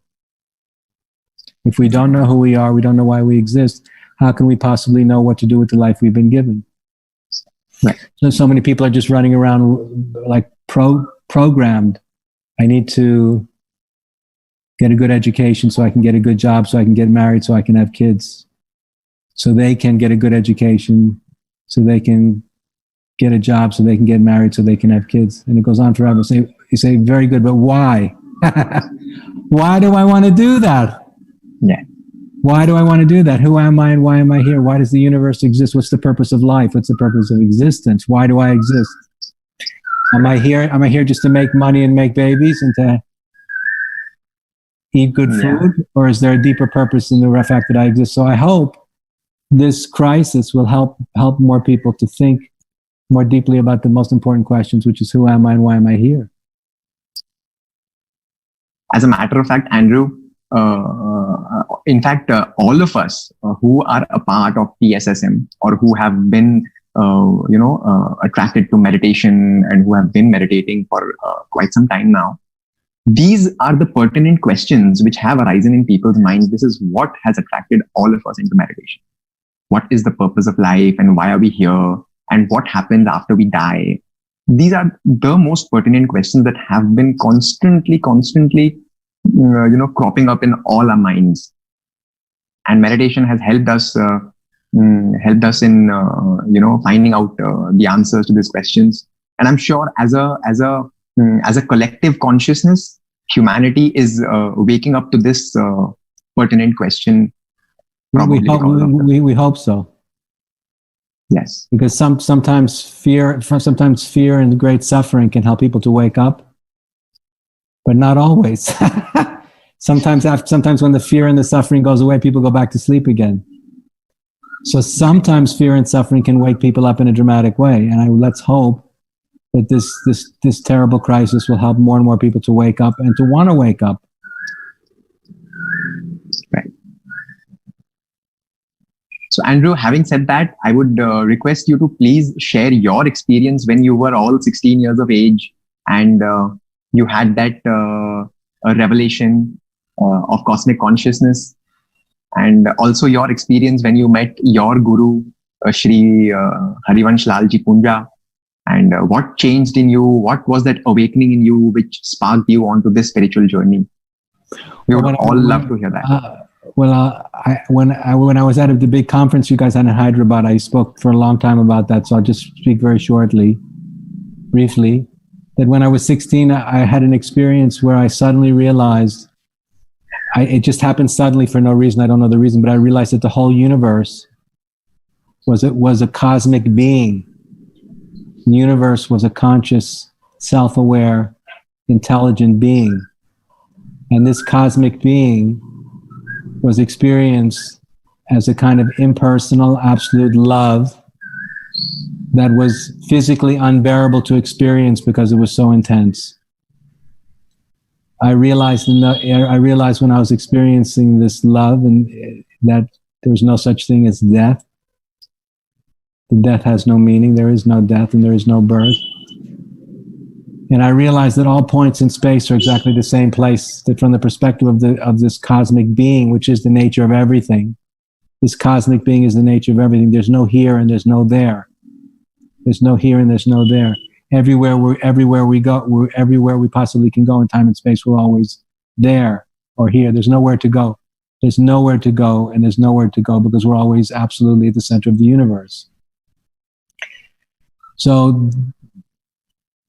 If we don't know who we are, we don't know why we exist, how can we possibly know what to do with the life we've been given? Right. So many people are just running around like programmed. I need to get a good education so I can get a good job, so I can get married, so I can have kids, so they can get a good education, so they can get a job, so they can get married, so they can have kids. And it goes on forever. So you say, very good, but why? Why do I want to do that? Yeah. Why do I want to do that? Who am I and why am I here? Why does the universe exist? What's the purpose of life? What's the purpose of existence? Why do I exist? Am I here just to make money and make babies and to eat good food? Or is there a deeper purpose in the fact that I exist? So I hope this crisis will help more people to think more deeply about the most important questions, which is, who am I and why am I here? As a matter of fact, Andrew, in fact, all of us who are a part of PSSM or who have been, attracted to meditation and who have been meditating for quite some time now, these are the pertinent questions which have arisen in people's minds. This is what has attracted all of us into meditation. What is the purpose of life and why are we here? And what happens after we die? These are the most pertinent questions that have been constantly, cropping up in all our minds. And meditation has helped us in, finding out the answers to these questions. And I'm sure as a collective consciousness, humanity is waking up to this pertinent question. We hope so. Yes, because sometimes fear and great suffering can help people to wake up, but not always. Sometimes when the fear and the suffering goes away, people go back to sleep again. So sometimes fear and suffering can wake people up in a dramatic way. And let's hope that this terrible crisis will help more and more people to wake up and to want to wake up. Right. So Andrew, having said that, I would request you to please share your experience when you were all 16 years of age and you had that revelation of cosmic consciousness, and also your experience when you met your guru, Shri Harivansh Lalji Punja, and what changed in you, what was that awakening in you which sparked you onto this spiritual journey. We would all love to hear that. When I was at the big conference you guys had in Hyderabad, I spoke for a long time about that, so I'll just speak very briefly, that when I was 16, I had an experience where I suddenly realized, it just happened suddenly for no reason, I don't know the reason, but I realized that the whole universe was a cosmic being. The universe was a conscious, self-aware, intelligent being. And this cosmic being was experienced as a kind of impersonal, absolute love that was physically unbearable to experience because it was so intense. I realized when I was experiencing this love and that there was no such thing as death. Death has no meaning. There is no death and there is no birth. And I realized that all points in space are exactly the same place, that from the perspective of this cosmic being, which is the nature of everything, this cosmic being is the nature of everything. There's no here and there's no there. There's no here and there's no there. Everywhere we go, everywhere we possibly can go in time and space, we're always there or here. There's nowhere to go. There's nowhere to go and there's nowhere to go because we're always absolutely at the center of the universe. So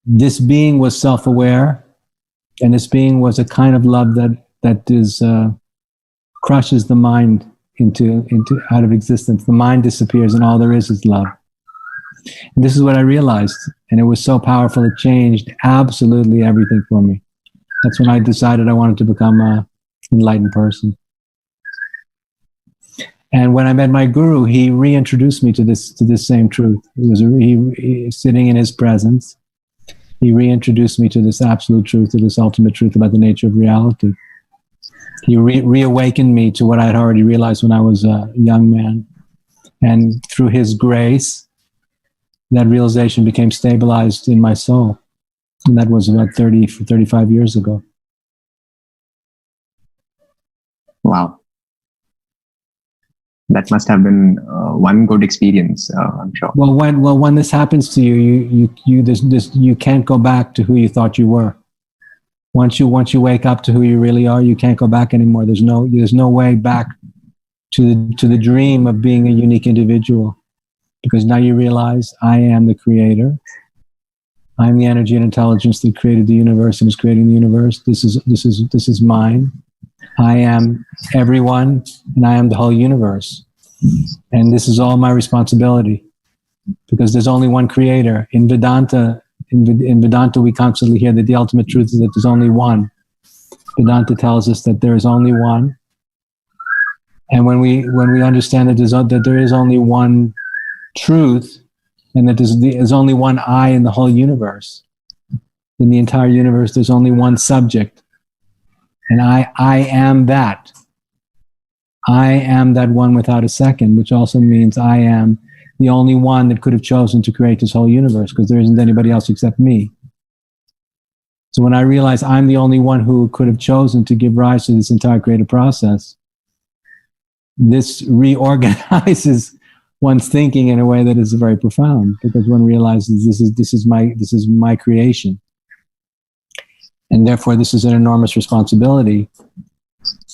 this being was self-aware, and this being was a kind of love that crushes the mind into out of existence. The mind disappears, and all there is love. And this is what I realized, and it was so powerful. It changed absolutely everything for me. That's when I decided I wanted to become an enlightened person. And when I met my guru, he reintroduced me to this same truth. It was he sitting in his presence. He reintroduced me to this absolute truth, to this ultimate truth about the nature of reality. He reawakened me to what I had already realized when I was a young man. And through his grace, that realization became stabilized in my soul. And that was about 35 years ago. Wow. That must have been one good experience, I'm sure. Well, when this happens to you, you can't go back to who you thought you were. Once you wake up to who you really are, you can't go back anymore. There's no way back to the dream of being a unique individual, because now you realize I am the creator. I'm the energy and intelligence that created the universe and is creating the universe. This is mine. I am everyone, and I am the whole universe. And this is all my responsibility, because there's only one creator. In Vedanta, we constantly hear that the ultimate truth is that there's only one. Vedanta tells us that there is only one. And when we understand that there is only one truth, and that there's only one I in the whole universe, in the entire universe, there's only one subject. And I am that. I am that one without a second, which also means I am the only one that could have chosen to create this whole universe, because there isn't anybody else except me. So when I realize I'm the only one who could have chosen to give rise to this entire creative process, this reorganizes one's thinking in a way that is very profound, because one realizes this is my creation. And therefore, this is an enormous responsibility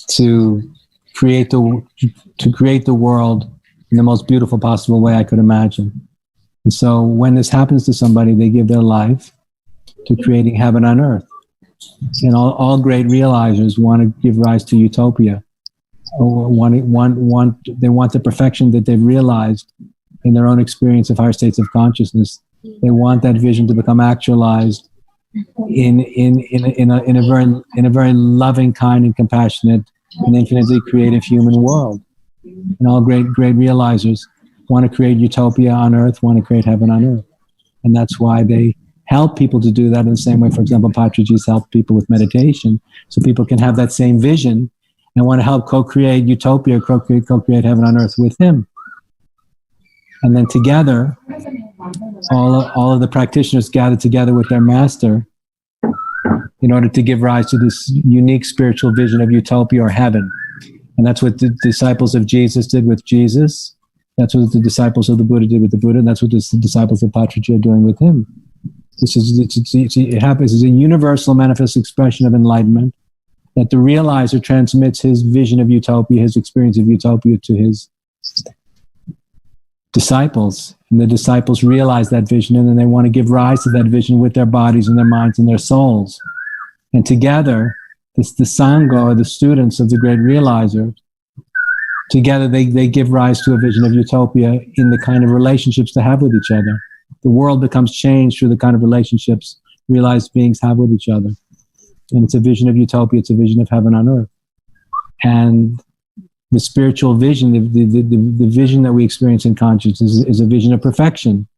to create the world in the most beautiful possible way I could imagine. And so when this happens to somebody, they give their life to creating heaven on earth. And all great realizers want to give rise to utopia. They want the perfection that they've realized in their own experience of higher states of consciousness. They want that vision to become actualized in a very loving, kind, and compassionate and infinitely creative human world. and all great realizers want to create utopia on earth, want to create heaven on earth. And that's why they help people to do that in the same way, for example, Patriji's helped people with meditation, so people can have that same vision and want to help co-create utopia, co-create heaven on earth with him. And then together, all of the practitioners gather together with their master in order to give rise to this unique spiritual vision of utopia or heaven. And that's what the disciples of Jesus did with Jesus. That's what the disciples of the Buddha did with the Buddha. And that's what the disciples of Patriji are doing with him. It happens as a universal manifest expression of enlightenment, that the realizer transmits his vision of utopia, his experience of utopia to his disciples. And the disciples realize that vision, and then they want to give rise to that vision with their bodies and their minds and their souls. And together, the Sangha, or the students of the great realizer, together they give rise to a vision of utopia in the kind of relationships they have with each other. The world becomes changed through the kind of relationships realized beings have with each other. And it's a vision of utopia, it's a vision of heaven on earth. And the spiritual vision, the vision that we experience in consciousness is a vision of perfection.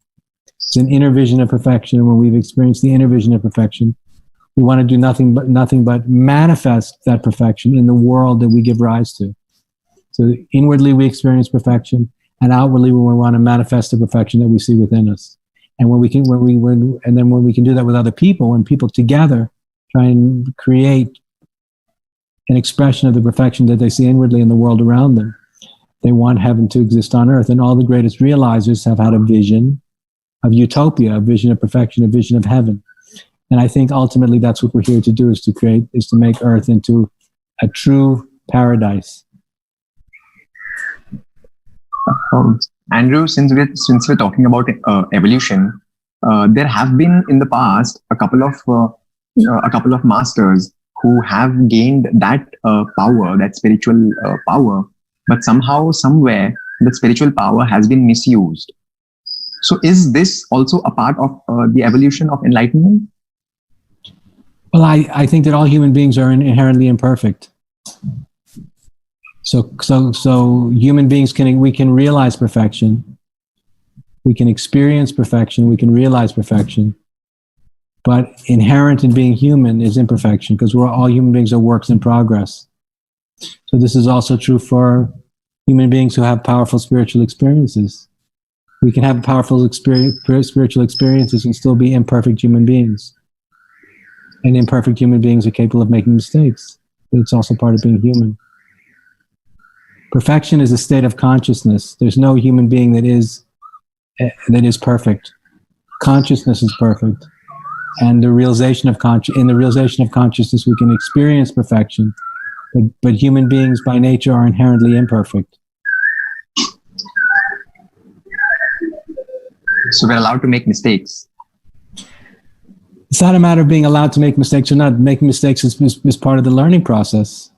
It's an inner vision of perfection. And when we've experienced the inner vision of perfection, we want to do nothing but manifest that perfection in the world that we give rise to. So inwardly we experience perfection, and outwardly we want to manifest the perfection that we see within us. And when we can do that with other people, when people together try and create an expression of the perfection that they see inwardly in the world around them, they want heaven to exist on earth. And all the greatest realizers have had a vision of utopia, a vision of perfection, a vision of heaven. And I think ultimately that's what we're here to do, is to make earth into a true paradise. Andrew, since we're talking about evolution, there have been in the past a couple of masters who have gained that power, that spiritual power, but somehow, somewhere, that spiritual power has been misused. So, is this also a part of the evolution of enlightenment? Well, I think that all human beings are inherently imperfect. So human beings we can realize perfection, we can experience perfection, we can realize perfection, but inherent in being human is imperfection, because all human beings are works in progress. So this is also true for human beings who have powerful spiritual experiences. We can have powerful spiritual experiences and still be imperfect human beings. And imperfect human beings are capable of making mistakes, but it's also part of being human. Perfection is a state of consciousness. There's no human being that is perfect. Consciousness is perfect, and in the realization of consciousness, we can experience perfection. But human beings by nature are inherently imperfect. So we're allowed to make mistakes. It's not a matter of being allowed to make mistakes or not. Making mistakes is part of the learning process.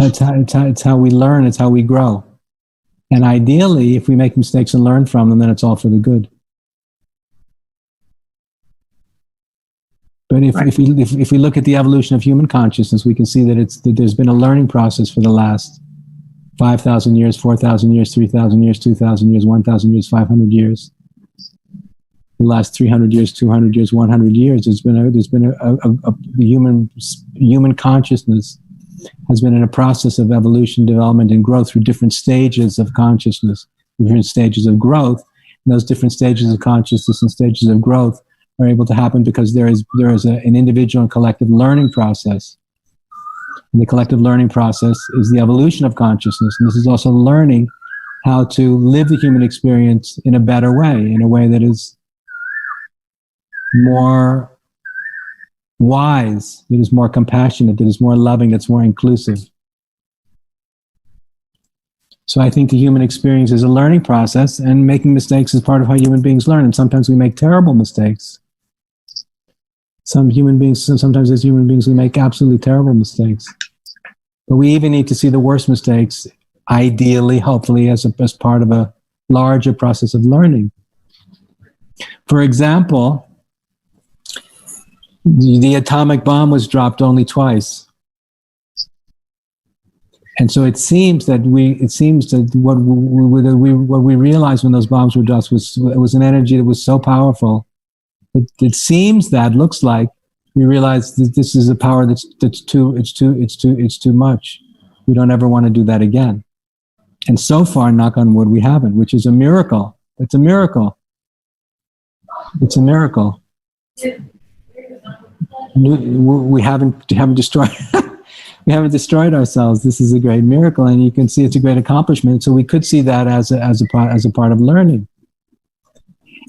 It's how we learn, it's how we grow. And ideally, if we make mistakes and learn from them, then it's all for the good. But if we look at the evolution of human consciousness, we can see that there's been a learning process for the last 5,000 years, 4,000 years, 3,000 years, 2,000 years, 1,000 years, 500 years. The last 300 years, 200 years, 100 years, the human consciousness has been in a process of evolution, development, and growth through different stages of consciousness, different stages of growth. And those different stages of consciousness and stages of growth are able to happen because there is an individual and collective learning process. And the collective learning process is the evolution of consciousness. And this is also learning how to live the human experience in a better way, in a way that is more wise, that is more compassionate, that is more loving, that's more inclusive. So I think the human experience is a learning process, and making mistakes is part of how human beings learn. And sometimes we make terrible mistakes. Sometimes as human beings, we make absolutely terrible mistakes. But we even need to see the worst mistakes, ideally, hopefully, as part of a larger process of learning. For example, the atomic bomb was dropped only twice. And so it seems that what we realized when those bombs were dropped was an energy that was so powerful. It seems that looks like we realized that this is a power that's too much. We don't ever want to do that again. And so far, knock on wood, we haven't, which is a miracle. It's a miracle. It's a miracle. We haven't destroyed. We haven't destroyed ourselves. This is a great miracle, and you can see it's a great accomplishment. So we could see that as a part of learning.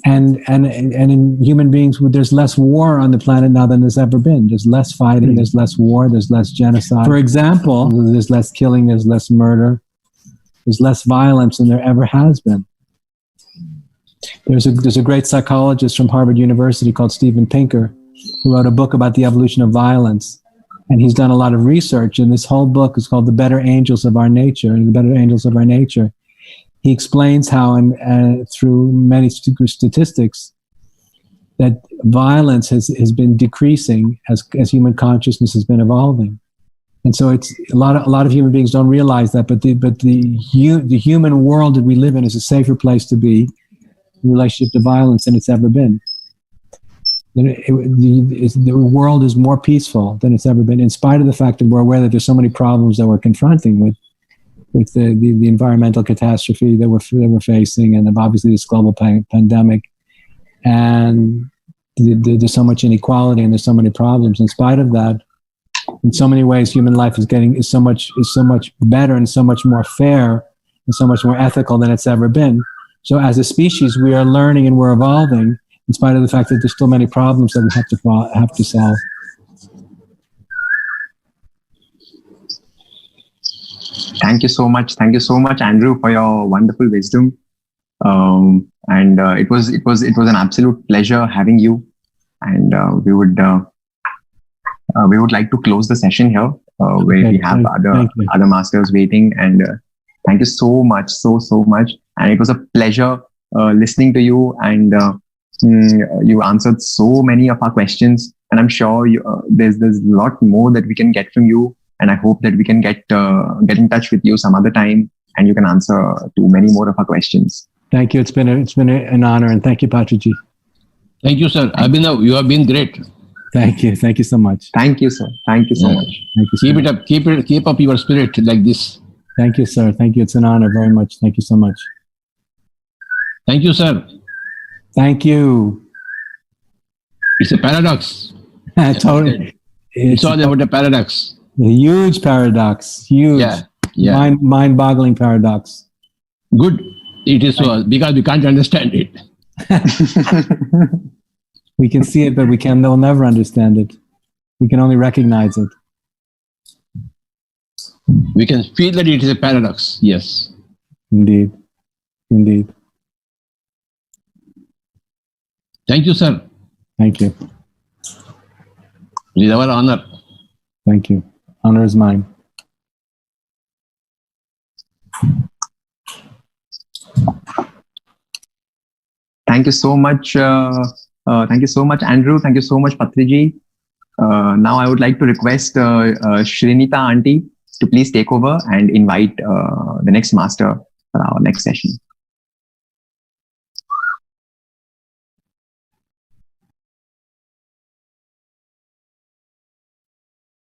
And in human beings, there's less war on the planet now than there's ever been. There's less fighting, there's less war, there's less genocide. For example, there's less killing, there's less murder, there's less violence than there ever has been. There's a great psychologist from Harvard University called Steven Pinker who wrote a book about the evolution of violence. And he's done a lot of research, and this whole book is called The Better Angels of Our Nature. And The Better Angels of Our Nature. He explains how, through many statistics, that violence has been decreasing as human consciousness has been evolving. And so it's a lot of human beings don't realize that, but the human world that we live in is a safer place to be in relationship to violence than it's ever been. The world is more peaceful than it's ever been, in spite of the fact that we're aware that there's so many problems that we're confronting with the environmental catastrophe that we're facing, and obviously this global pandemic, and there's so much inequality and there's so many problems. In spite of that, in so many ways, human life is so much better and so much more fair and so much more ethical than it's ever been. So as a species, we are learning and we're evolving, in spite of the fact that there's still many problems that we have to solve. Thank you so much, Andrew, for your wonderful wisdom. It was an absolute pleasure having you. And we would like to close the session here, where we have other masters waiting. And thank you so much, so much. And it was a pleasure listening to you, and you answered so many of our questions. And I'm sure there's a lot more that we can get from you. And I hope that we can get in touch with you some other time, and you can answer to many more of our questions. Thank you. It's been an honor, and thank you, Patriji. Thank you, sir. Abhinav, you have been great. Thank you. Thank you so much. Thank you, sir. Thank you so much. Thank you. Keep it up. Keep up your spirit like this. Thank you, sir. Thank you. It's an honor very much. Thank you so much. Thank you, sir. Thank you. It's a paradox. Totally. It's all about a paradox. A huge paradox. Huge. Yeah. Mind-boggling paradox. Good. It is so, because we can't understand it. We can see it, but they'll never understand it. We can only recognize it. We can feel that it is a paradox. Yes. Indeed. Thank you, sir. Thank you. It is our honor. Thank you. Honor is mine. Thank you so much. Thank you so much, Andrew. Thank you so much, Patriji. Now I would like to request Srinita Auntie to please take over and invite the next master for our next session.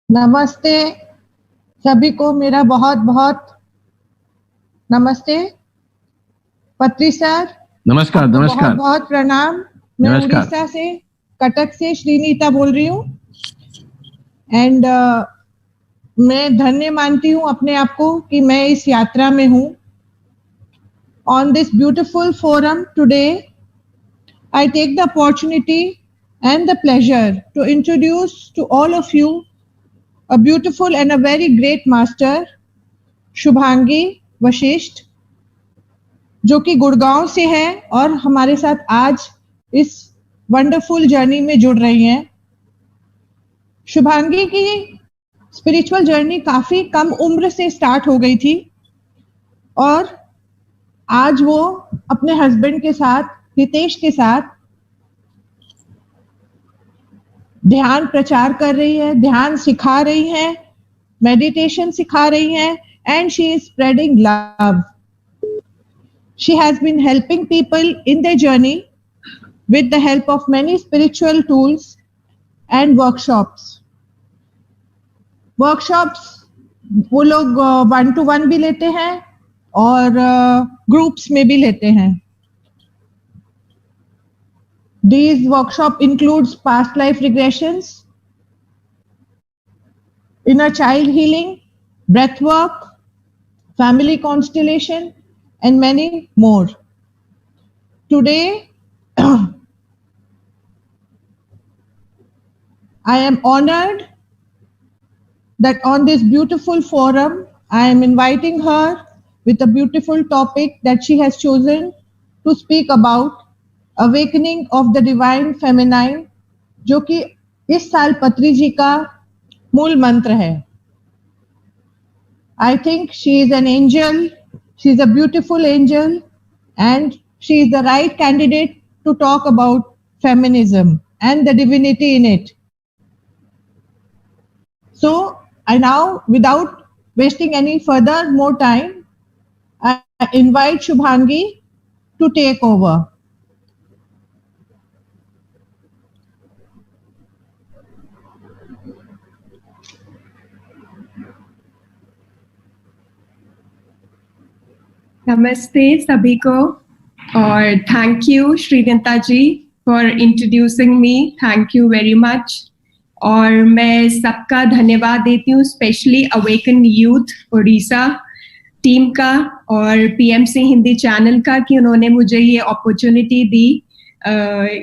नमस्ते सभी को, मेरा बहुत बहुत नमस्ते। पत्री sir, नमस्कार। बहुत बहुत प्रणाम। मैं उड़ीसा से, कटक से श्रीनीता बोल रही हूँ। एंड मैं धन्य मानती हूँ अपने आप को कि मैं इस यात्रा में हूँ। On this beautiful forum today, I take the opportunity and the pleasure to introduce to all of you a beautiful and a very great master, Shubhangi Vashishtha, जो कि गुड़गांव से है और हमारे साथ आज इस वंडरफुल जर्नी में जुड़ रही हैं। शुभांगी की स्पिरिचुअल जर्नी काफी कम उम्र से स्टार्ट हो गई थी और आज वो अपने हस्बैंड के साथ, हितेश के साथ ध्यान प्रचार कर रही है, ध्यान सिखा रही है, मेडिटेशन सिखा रही है and she is spreading love. She has been helping people in their journey with the help of many spiritual tools and workshops. वो लोग 1-to-1 भी लेते हैं और ग्रुप्स में भी लेते हैं. These workshop includes past life regressions, inner child healing, breath work, family constellation, and many more. Today, I am honored that on this beautiful forum, I am inviting her with a beautiful topic that she has chosen to speak about, awakening of the divine feminine, जो कि इस साल पत्रीजी का मूल मंत्र है. I think she is an angel, she is a beautiful angel, and she is the right candidate to talk about feminism and the divinity in it. So, I now, without wasting any further more time, I invite Shubhangi to take over. नमस्ते सभी को और thank you Shrinita ji for introducing me. Thank you very much. और मैं सबका धन्यवाद देती हूँ, specially awaken youth Orissa team का और पीएमसी हिंदी चैनल का, कि उन्होंने मुझे ये अपॉर्चुनिटी दी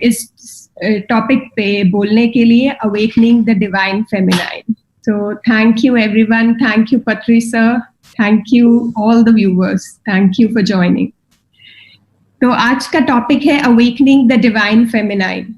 इस टॉपिक पे बोलने के लिए, awakening the divine feminine. So thank you everyone. Thank you Patri sir. Thank you all the viewers. Thank you for joining. तो आज का टॉपिक है अवेकनिंग द डिवाइन फेमिनाइन.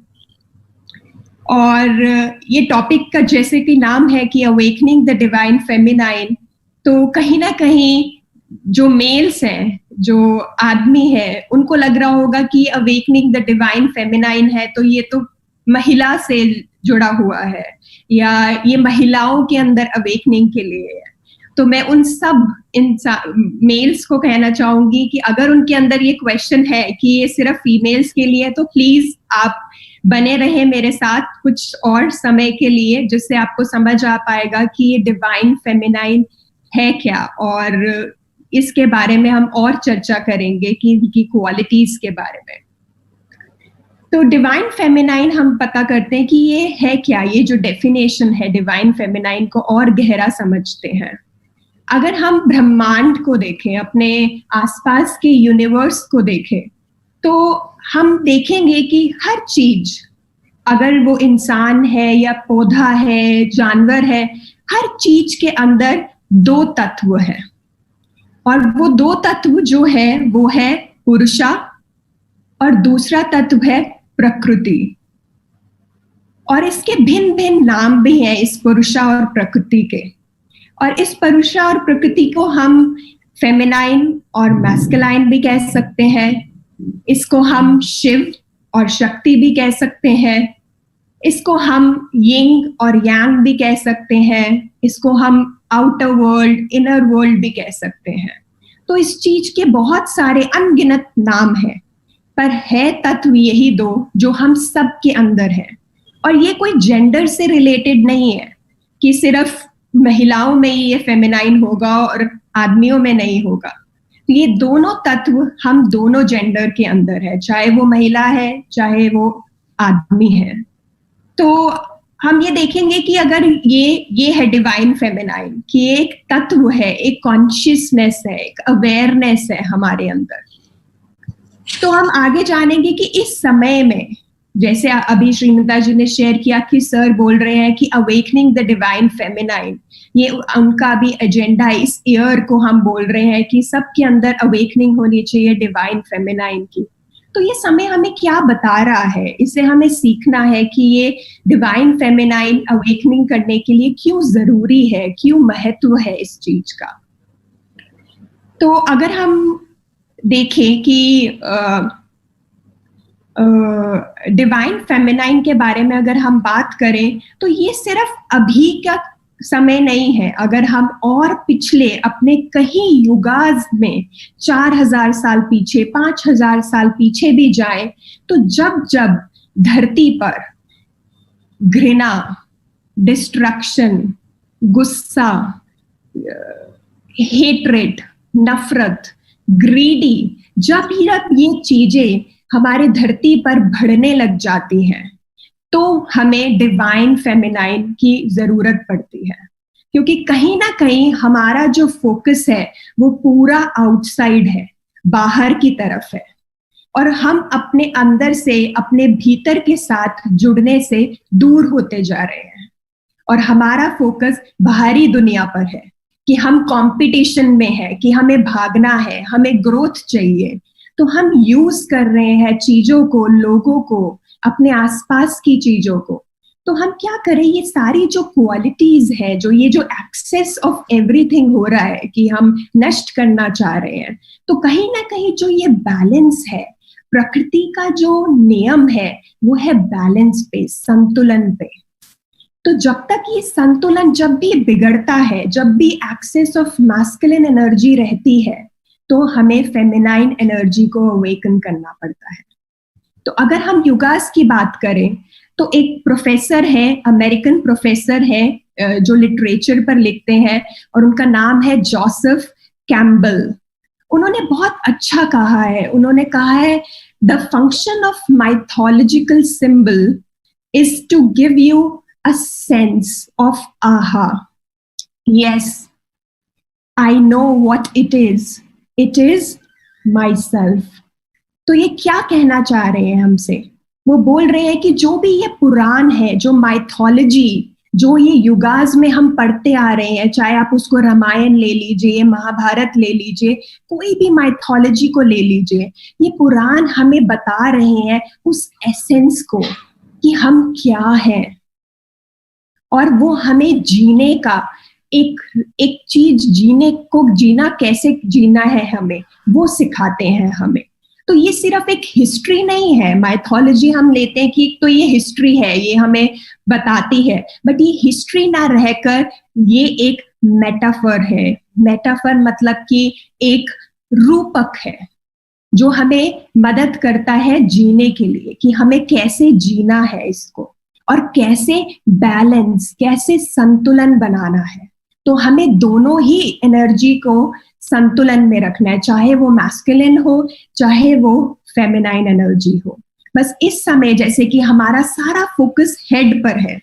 और ये टॉपिक का जैसे कि नाम है कि अवेकनिंग द डिवाइन फेमिनाइन, तो कहीं ना कहीं जो मेल्स हैं, जो आदमी है, उनको लग रहा होगा कि अवेकनिंग द डिवाइन फेमिनाइन है तो ये तो महिला से जुड़ा हुआ है या ये महिलाओं के अंदर अवेकनिंग के लिए है. तो मैं उन सब मेल्स को कहना चाहूंगी कि अगर उनके अंदर ये क्वेश्चन है कि ये सिर्फ फीमेल्स के लिए, तो प्लीज आप बने रहे मेरे साथ कुछ और समय के लिए, जिससे आपको समझ आ पाएगा कि ये डिवाइन फेमिनाइन है क्या, और इसके बारे में हम और चर्चा करेंगे कि इनकी क्वालिटीज के बारे में. तो डिवाइन फेमिनाइन हम पता करते हैं कि ये है क्या. ये जो डेफिनेशन है डिवाइन फेमिनाइन को और गहरा समझते हैं. अगर हम ब्रह्मांड को देखें, अपने आसपास के यूनिवर्स को देखें, तो हम देखेंगे कि हर चीज, अगर वो इंसान है या पौधा है, जानवर है, हर चीज के अंदर दो तत्व है. और वो दो तत्व जो है वो है पुरुषा और दूसरा तत्व है प्रकृति. और इसके भिन्न भिन्न नाम भी हैं इस पुरुषा और प्रकृति के. और इस पुरुषा और प्रकृति को हम फेमिनाइन और मैस्कुलाइन भी कह सकते हैं. इसको हम शिव और शक्ति भी कह सकते हैं. इसको हम यिंग और यांग भी कह सकते हैं. इसको हम आउटर वर्ल्ड, इनर वर्ल्ड भी कह सकते हैं. तो इस चीज के बहुत सारे अनगिनत नाम हैं, पर है तत्व यही दो जो हम सब के अंदर है. और ये कोई जेंडर से रिलेटेड नहीं है कि सिर्फ महिलाओं में ही ये फेमिनाइन होगा और आदमियों में नहीं होगा. ये दोनों तत्व हम दोनों जेंडर के अंदर है, चाहे वो महिला है चाहे वो आदमी है. तो हम ये देखेंगे कि अगर ये है डिवाइन फेमिनाइन, कि एक तत्व है, एक कॉन्शियसनेस है, एक अवेयरनेस है हमारे अंदर. तो हम आगे जानेंगे कि इस समय में, जैसे अभी श्रीनिता जी ने शेयर किया कि सर बोल रहे हैं कि अवेकनिंग द डिवाइन फेमिनाइन, ये उनका भी एजेंडा इस ईयर को हम बोल रहे हैं कि सबके अंदर अवेकनिंग होनी चाहिए डिवाइन फेमिनाइन की. तो ये समय हमें क्या बता रहा है, इससे हमें सीखना है कि ये डिवाइन फेमिनाइन अवेकनिंग करने के लिए क्यों जरूरी है, क्यों महत्व है इस चीज का. तो अगर हम देखें कि डिवाइन फेमिनाइन के बारे में अगर हम बात करें, तो ये सिर्फ अभी का समय नहीं है। अगर हम और पिछले अपने कहीं युगाज में 4000 साल पीछे, 5000 साल पीछे भी जाए, तो जब जब धरती पर घृणा, डिस्ट्रक्शन, गुस्सा, हेट्रेड, नफरत, ग्रीडी, जब ये चीजें हमारे धरती पर बढ़ने लग जाती हैं, तो हमें डिवाइन फेमिनाइन की जरूरत पड़ती है। क्योंकि कहीं ना कहीं हमारा जो फोकस है वो पूरा आउटसाइड है, बाहर की तरफ है, और हम अपने अंदर से, अपने भीतर के साथ जुड़ने से दूर होते जा रहे हैं। और हमारा फोकस बाहरी दुनिया पर है कि हम कंपटीशन में है, कि हमें भागना है, हमें ग्रोथ चाहिए। तो हम यूज कर रहे हैं चीजों को, लोगों को, अपने आसपास की चीजों को। तो हम क्या करें, ये सारी जो क्वालिटीज है, जो ये जो एक्सेस ऑफ एवरीथिंग हो रहा है कि हम नष्ट करना चाह रहे हैं, तो कहीं ना कहीं जो ये बैलेंस है, प्रकृति का जो नियम है वो है बैलेंस पे, संतुलन पे। तो जब तक ये संतुलन जब भी बिगड़ता है, जब भी एक्सेस ऑफ मैस्कुलिन एनर्जी रहती है, तो हमें फेमिनाइन एनर्जी को अवेकन करना पड़ता है। तो अगर हम युगास की बात करें, तो एक प्रोफेसर है, अमेरिकन प्रोफेसर है, जो लिटरेचर पर लिखते हैं, और उनका नाम है जोसेफ कैम्बल। उन्होंने बहुत अच्छा कहा है। उन्होंने कहा है, the function of mythological symbol is to give you a sense of aha, yes I know what it is my self. तो ये क्या कहना चाह रहे हैं हमसे? वो बोल रहे हैं कि जो भी ये पुराण है, जो माइथोलॉजी, जो ये युगाज में हम पढ़ते आ रहे हैं, चाहे आप उसको रामायण ले लीजिए, महाभारत ले लीजिए, कोई भी माइथोलॉजी को ले लीजिए, ये पुराण हमें बता रहे हैं उस एसेंस को कि हम क्या हैं, और वो हमें जीने का एक चीज, जीना कैसे जीना है, हमें वो सिखाते हैं हमें। तो ये सिर्फ एक हिस्ट्री नहीं है। माइथोलॉजी हम लेते हैं कि तो ये हिस्ट्री है, ये हमें बताती है, बट ये हिस्ट्री ना रहकर ये एक मेटाफर है। मेटाफर मतलब कि एक रूपक है जो हमें मदद करता है जीने के लिए, कि हमें कैसे जीना है इसको, और कैसे बैलेंस, कैसे संतुलन बनाना है। तो हमें दोनों ही एनर्जी को संतुलन में रखना है, चाहे वो मैस्कुलिन हो, चाहे वो फेमिनाइन एनर्जी हो। बस इस समय जैसे कि हमारा सारा फोकस हेड पर है,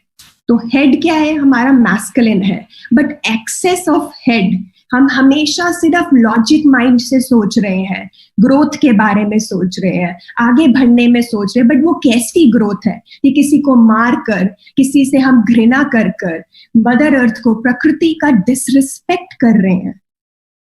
तो हेड क्या है? हमारा मैस्कुलिन है, बट एक्सेस ऑफ हेड, हम हमेशा सिर्फ लॉजिक माइंड से सोच रहे हैं, ग्रोथ के बारे में सोच रहे हैं, आगे बढ़ने में सोच रहे हैं, बट वो कैसी ग्रोथ है? ये किसी को मार कर, किसी से हम घृणा कर कर, मदर अर्थ को, प्रकृति का डिसरिस्पेक्ट कर रहे हैं।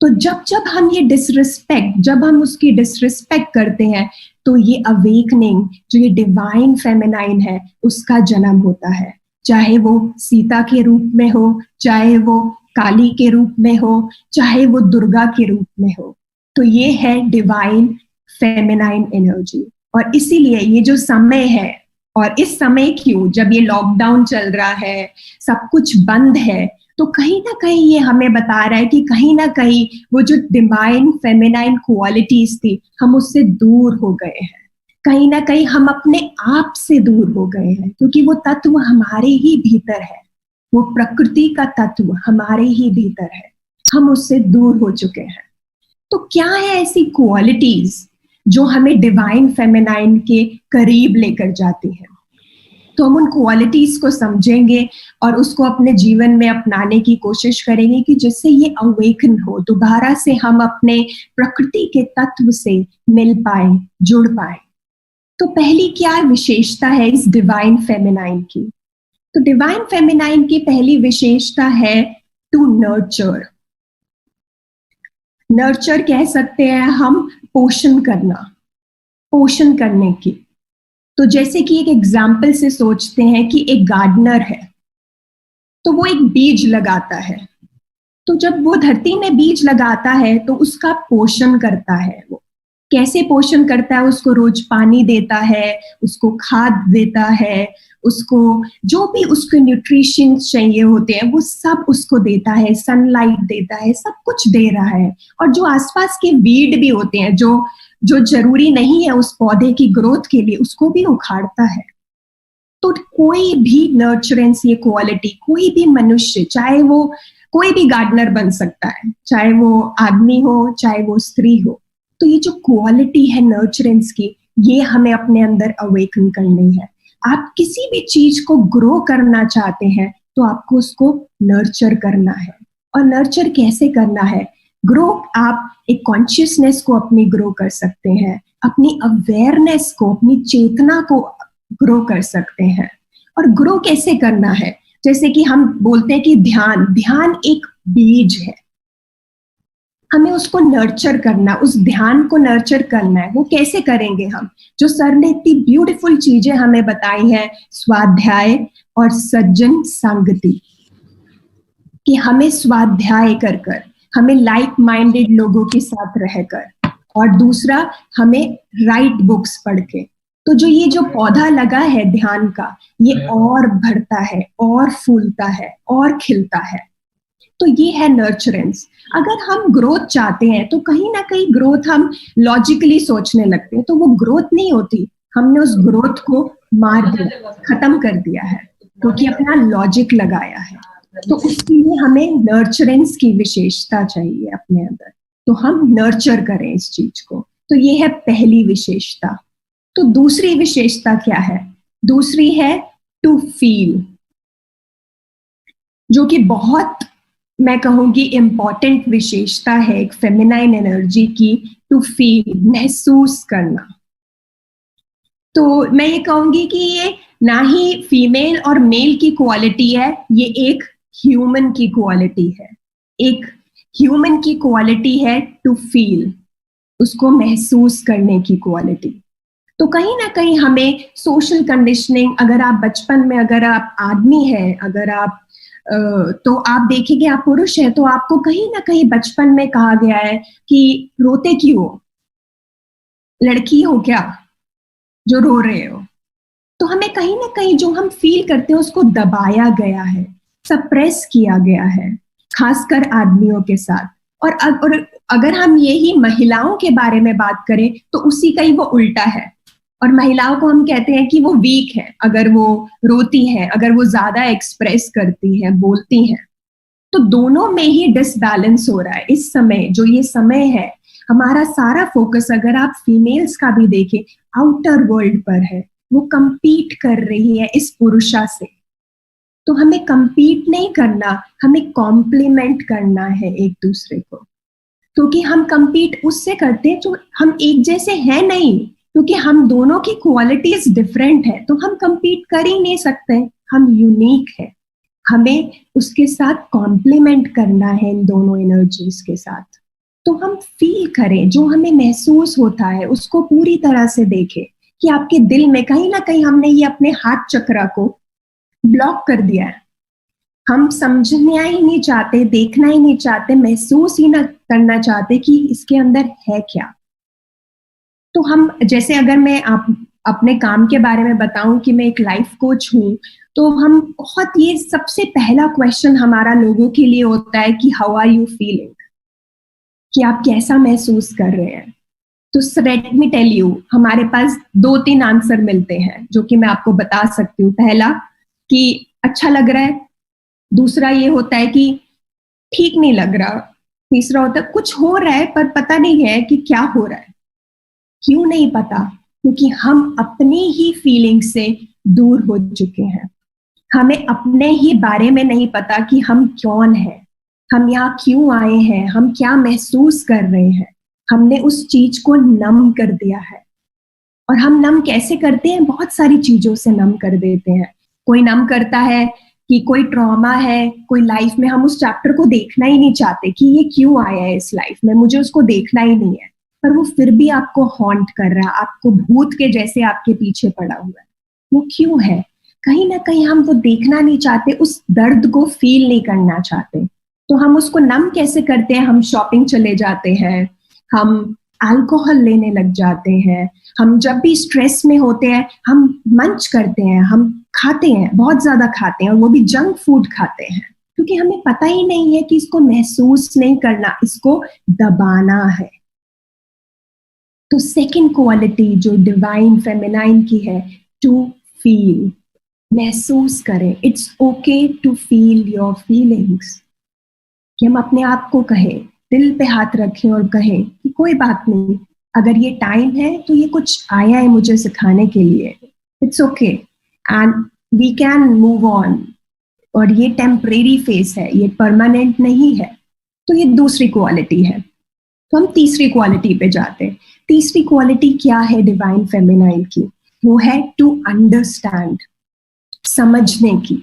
तो जब हम ये डिसरिस्पेक्ट, जब हम उसकी डिसरिस्पेक्ट करते हैं, तो ये अवेकनिंग, जो ये डिवाइन फेमिनाइन है, उसका जन्म होता है। चाहे वो सीता के रूप में हो, चाहे वो काली के रूप में हो, चाहे वो दुर्गा के रूप में हो। तो ये है डिवाइन फेमिनाइन एनर्जी। और इसीलिए ये जो समय है, और इस समय क्यों, जब ये लॉकडाउन चल रहा है, सब कुछ बंद है, तो कहीं ना कहीं ये हमें बता रहा है कि कहीं ना कहीं वो जो डिवाइन फेमिनाइन क्वालिटीज थी, हम उससे दूर हो गए हैं। कहीं ना कहीं हम अपने आप से दूर हो गए हैं, क्योंकि वो तत्व हमारे ही भीतर है, वो प्रकृति का तत्व हमारे ही भीतर है, हम उससे दूर हो चुके हैं। तो क्या है ऐसी क्वालिटीज जो हमें डिवाइन फेमिनाइन के करीब लेकर जाती है? तो हम उन क्वालिटीज को समझेंगे और उसको अपने जीवन में अपनाने की कोशिश करेंगे, कि जिससे ये अवेकन हो, दोबारा से हम अपने प्रकृति के तत्व से मिल पाए, जुड़ पाए। तो पहली क्या विशेषता है इस डिवाइन फेमिनाइन की? तो डिवाइन फेमिनाइन की पहली विशेषता है टू नर्चर। नर्चर कह सकते हैं हम, पोषण करना, पोषण करने की। तो जैसे कि एक एग्जाम्पल से सोचते हैं कि एक गार्डनर है, तो वो एक बीज लगाता है। तो जब वो धरती में बीज लगाता है तो उसका पोषण करता है वो, कैसे पोषण करता है, उसको रोज पानी देता है, उसको खाद देता है, उसको जो भी उसको न्यूट्रिशन चाहिए होते हैं वो सब उसको देता है, सनलाइट देता है, सब कुछ दे रहा है। और जो आसपास के वीड भी होते हैं जो जरूरी नहीं है उस पौधे की ग्रोथ के लिए, उसको भी उखाड़ता है। तो कोई भी नर्चरेंस, ये क्वालिटी कोई भी मनुष्य, चाहे वो कोई भी गार्डनर बन सकता है, चाहे वो आदमी हो चाहे वो स्त्री हो, तो ये जो क्वालिटी है नर्चरेंस की, ये हमें अपने अंदर अवेकन करनी है। आप किसी भी चीज को ग्रो करना चाहते हैं तो आपको उसको नर्चर करना है। और नर्चर कैसे करना है? ग्रो, आप एक कॉन्शियसनेस को अपनी ग्रो कर सकते हैं, अपनी अवेयरनेस को, अपनी चेतना को ग्रो कर सकते हैं। और ग्रो कैसे करना है? जैसे कि हम बोलते हैं कि ध्यान एक बीज है, हमें उसको नर्चर करना, उस ध्यान को नर्चर करना है। वो कैसे करेंगे हम? जो सर ने इतनी ब्यूटीफुल चीजें हमें बताई हैं, स्वाध्याय और सज्जन संगति, कि हमें स्वाध्याय कर कर, हमें लाइक माइंडेड लोगों के साथ रहकर, और दूसरा हमें राइट बुक्स पढ़ के। तो जो ये जो पौधा लगा है ध्यान का, ये और बढ़ता है और फूलता है और खिलता है। तो ये है नर्चरेंस। अगर हम ग्रोथ चाहते हैं तो कहीं ना कहीं ग्रोथ हम लॉजिकली सोचने लगते हैं, तो वो ग्रोथ नहीं होती। हमने उस ग्रोथ को मार दिया, खत्म कर दिया है, क्योंकि अपना लॉजिक लगाया है। तो उसके लिए हमें नर्चरेंस की विशेषता चाहिए अपने अंदर, तो हम नर्चर करें इस चीज को। तो ये है पहली विशेषता। तो दूसरी विशेषता क्या है? दूसरी है टू फील, जो कि बहुत, मैं कहूंगी, इम्पॉर्टेंट विशेषता है एक फेमिनाइन एनर्जी की। टू फील, महसूस करना। तो मैं ये कहूंगी कि ये ना ही फीमेल और मेल की क्वालिटी है, ये एक ह्यूमन की क्वालिटी है। एक ह्यूमन की क्वालिटी है टू फील, उसको महसूस करने की क्वालिटी। तो कहीं ना कहीं हमें सोशल कंडीशनिंग, अगर आप बचपन में, अगर आप आदमी हैं, अगर आप तो आप देखेंगे, आप पुरुष हैं, तो आपको कहीं ना कहीं बचपन में कहा गया है कि रोते क्यों हो, लड़की हो क्या जो रो रहे हो। तो हमें कहीं ना कहीं जो हम फील करते हैं उसको दबाया गया है, सप्रेस किया गया है, खासकर आदमियों के साथ। और अगर हम यही महिलाओं के बारे में बात करें तो उसी का ही वो उल्टा है। और महिलाओं को हम कहते हैं कि वो वीक है अगर वो रोती है, अगर वो ज्यादा एक्सप्रेस करती है, बोलती हैं। तो दोनों में ही डिसबैलेंस हो रहा है इस समय। जो ये समय है, हमारा सारा फोकस, अगर आप फीमेल्स का भी देखें, आउटर वर्ल्ड पर है। वो कंपीट कर रही है इस पुरुषा से। तो हमें कंपीट नहीं करना, हमें कॉम्प्लीमेंट करना है एक दूसरे को। क्योंकि हम कंपीट उससे करते हैं जो हम एक जैसे हैं नहीं, क्योंकि हम दोनों की क्वालिटीज डिफरेंट है, तो हम कंपीट कर ही नहीं सकते। हम यूनिक है, हमें उसके साथ कॉम्प्लीमेंट करना है इन दोनों एनर्जीज के साथ। तो हम फील करें, जो हमें महसूस होता है उसको पूरी तरह से देखें कि आपके दिल में कहीं ना कहीं हमने ये अपने हार्ट चक्रा को ब्लॉक कर दिया है। हम समझना ही नहीं चाहते, देखना ही नहीं चाहते, महसूस ही ना करना चाहते कि इसके अंदर है क्या। तो हम, जैसे अगर मैं अपने काम के बारे में बताऊं कि मैं एक लाइफ कोच हूं, तो हम बहुत, ये सबसे पहला क्वेश्चन हमारा लोगों के लिए होता है कि हाउ आर यू फीलिंग, कि आप कैसा महसूस कर रहे हैं। तो लेट मी टेल यू, हमारे पास 2-3 आंसर मिलते हैं जो कि मैं आपको बता सकती हूँ। पहला कि अच्छा लग रहा है, दूसरा ये होता है कि ठीक नहीं लग रहा, तीसरा होता है कुछ हो रहा है पर पता नहीं है कि क्या हो रहा है। क्यों नहीं पता? क्योंकि हम अपनी ही फीलिंग से दूर हो चुके हैं। हमें अपने ही बारे में नहीं पता कि हम कौन हैं, हम यहाँ क्यों आए हैं, हम क्या महसूस कर रहे हैं। हमने उस चीज को नम कर दिया है। और हम नम कैसे करते हैं? बहुत सारी चीजों से नम कर देते हैं। कोई नम करता है कि कोई ट्रॉमा है, कोई लाइफ में, हम उस चैप्टर को देखना ही नहीं चाहते कि ये क्यों आया है इस लाइफ में, मुझे उसको देखना ही नहीं है, पर वो फिर भी आपको हॉन्ट कर रहा है, आपको भूत के जैसे आपके पीछे पड़ा हुआ है। वो क्यों है? कहीं ना कहीं हम वो देखना नहीं चाहते, उस दर्द को फील नहीं करना चाहते। तो हम उसको नम कैसे करते हैं? हम शॉपिंग चले जाते हैं, हम अल्कोहल लेने लग जाते हैं, हम जब भी स्ट्रेस में होते हैं हम मंच करते हैं, हम खाते हैं, बहुत ज्यादा खाते हैं, और वो भी जंक फूड खाते हैं, क्योंकि हमें पता ही नहीं है कि इसको महसूस नहीं करना, इसको दबाना है। तो सेकंड क्वालिटी जो डिवाइन फेमिनाइन की है, टू फील, महसूस करें। It's okay to feel your feelings, कि हम अपने आप को कहें, दिल पे हाथ रखें और कहें कि कोई बात नहीं, अगर ये टाइम है तो ये कुछ आया है मुझे सिखाने के लिए, it's okay and we can move on, और ये टेम्परेरी फेस है, ये परमानेंट नहीं है। तो ये दूसरी क्वालिटी है। तो हम तीसरी क्वालिटी पे जाते हैं। तीसरी क्वालिटी क्या है डिवाइन फेमिनाइन की? वो है टू अंडरस्टैंड, समझने की।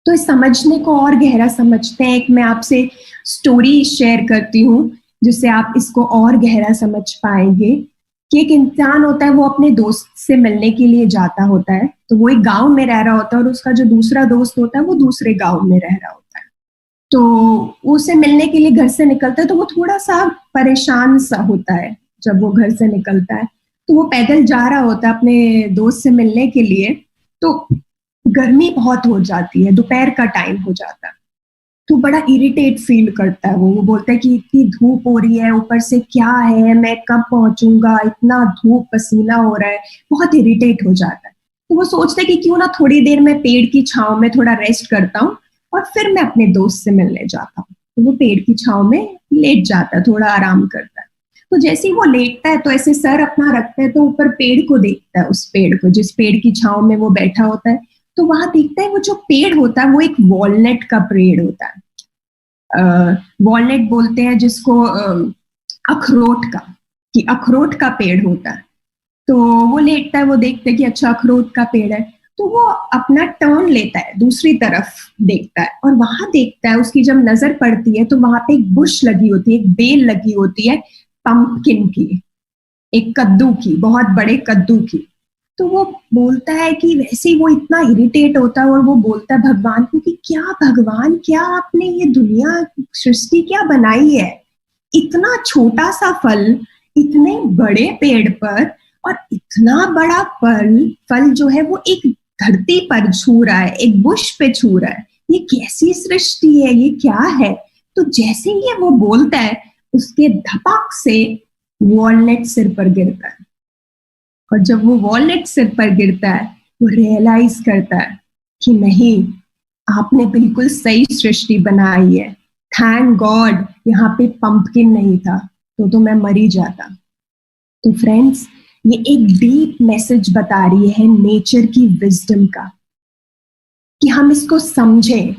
तो इस समझने को और गहरा समझते हैं। एक मैं आपसे स्टोरी शेयर करती हूँ जिससे आप इसको और गहरा समझ पाएंगे। कि एक इंसान होता है, वो अपने दोस्त से मिलने के लिए जाता होता है, तो वो एक गांव में रह रहा होता है और उसका जो दूसरा दोस्त होता है वो दूसरे गांव में रह रहा होता है। तो उसे मिलने के लिए घर से निकलता है, तो वो थोड़ा सा परेशान सा होता है। जब वो घर से निकलता है तो वो पैदल जा रहा होता है अपने दोस्त से मिलने के लिए, तो गर्मी बहुत हो जाती है, दोपहर का टाइम हो जाता है, तो बड़ा इरिटेट फील करता है। वो बोलता है कि इतनी धूप हो रही है, ऊपर से क्या है, मैं कब पहुंचूंगा, इतना धूप, पसीना हो रहा है, बहुत इरिटेट हो जाता है। तो वो सोचता है कि क्यों ना थोड़ी देर मैं पेड़ की छांव में थोड़ा रेस्ट करता हूँ और फिर मैं अपने दोस्त से मिलने जाता हूँ। तो वो पेड़ की छांव में लेट जाता है, थोड़ा आराम करता है। तो जैसे ही वो लेटता है तो ऐसे सर अपना रखता है, तो ऊपर पेड़ को देखता है, उस पेड़ को, जिस पेड़ की छांव में वो बैठा होता है। तो वहां देखता है वो जो पेड़ होता है वो एक वॉलनट का पेड़ होता है। वॉलनट बोलते हैं जिसको अखरोट का, कि अखरोट का पेड़ होता है। तो वो लेटता है, वो देखता है कि अच्छा अखरोट का पेड़ है, तो वो अपना टर्न लेता है, दूसरी तरफ देखता है और वहां देखता है, उसकी जब नजर पड़ती है तो वहां पे एक बुश लगी होती है, एक बेल लगी होती है पंपकिन की, एक कद्दू की, बहुत बड़े कद्दू की। तो वो बोलता है कि वैसे ही वो इतना इरिटेट होता है और वो बोलता है भगवान को कि क्या भगवान, क्या आपने ये दुनिया सृष्टि क्या बनाई है, इतना छोटा सा फल इतने बड़े पेड़ पर, और इतना बड़ा फल जो है वो एक धरती पर छू रहा है, एक बुश पे छू रहा है, ये कैसी सृष्टि है, ये क्या है। तो जैसे ही वो बोलता है उसके धपाक से वॉलनट सिर पर गिरता है, और जब वो वॉलनट सिर पर गिरता है वो रियलाइज करता है कि नहीं, आपने बिल्कुल सही सृष्टि बनाई है, थैंक गॉड यहाँ पे पंपकिन नहीं था, तो मैं मर ही जाता। तो फ्रेंड्स, ये एक डीप मैसेज बता रही है नेचर की विजडम का, कि हम इसको समझें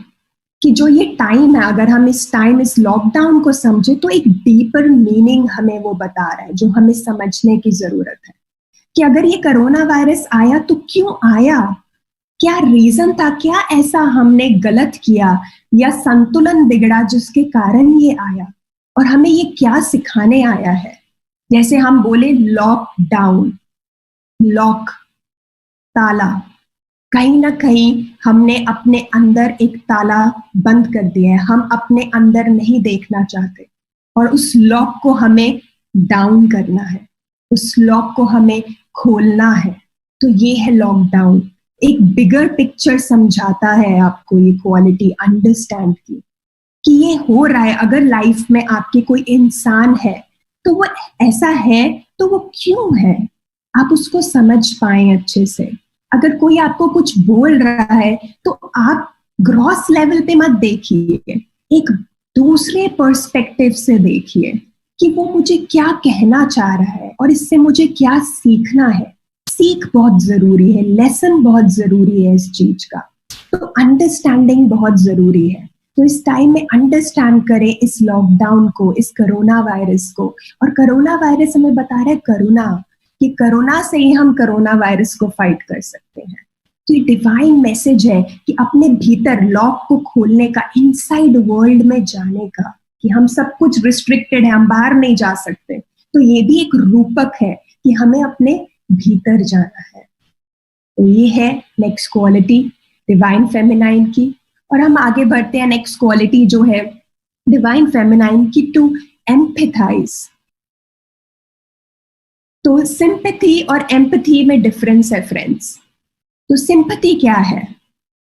कि जो ये टाइम है, अगर हम इस टाइम, इस लॉकडाउन को समझे तो एक डीपर मीनिंग हमें वो बता रहा है जो हमें समझने की जरूरत है। कि अगर ये कोरोना वायरस आया तो क्यों आया, क्या रीजन था, क्या ऐसा हमने गलत किया या संतुलन बिगड़ा जिसके कारण ये आया, और हमें ये क्या सिखाने आया है। जैसे हम बोले लॉकडाउन, लॉक, ताला, कहीं ना कहीं हमने अपने अंदर एक ताला बंद कर दिया है, हम अपने अंदर नहीं देखना चाहते, और उस लॉक को हमें डाउन करना है, उस लॉक को हमें खोलना है। तो ये है लॉकडाउन, एक बिगर पिक्चर समझाता है आपको ये क्वालिटी अंडरस्टैंड की, कि ये हो रहा है। अगर लाइफ में आपके कोई इंसान है तो वो ऐसा है तो वो क्यों है, आप उसको समझ पाए अच्छे से। अगर कोई आपको कुछ बोल रहा है तो आप ग्रॉस लेवल पे मत देखिए, एक दूसरे पर्सपेक्टिव से देखिए कि वो मुझे क्या कहना चाह रहा है और इससे मुझे क्या सीखना है। सीख बहुत जरूरी है, लेसन बहुत जरूरी है इस चीज का। तो अंडरस्टैंडिंग बहुत जरूरी है। तो इस टाइम में अंडरस्टैंड करें इस लॉकडाउन को, इस कोरोना वायरस को। और कोरोना वायरस हमें बता रहा है करुणा, कि कोरोना से ही हम कोरोना वायरस को फाइट कर सकते हैं। तो ये डिवाइन मैसेज है कि अपने भीतर लॉक को खोलने का, इनसाइड वर्ल्ड में जाने का, कि हम सब कुछ रिस्ट्रिक्टेड है, हम बाहर नहीं जा सकते। तो ये भी एक रूपक है कि हमें अपने भीतर जाना है। तो ये है नेक्स्ट क्वालिटी डिवाइन फेमिनाइन की। और हम आगे बढ़ते हैं, नेक्स्ट क्वालिटी जो है डिवाइन फेमिनाइन की, टू एम्पैथाइज, तो सिंपैथी और एम्पैथी में डिफरेंस है फ्रेंड्स। तो सिंपैथी क्या है?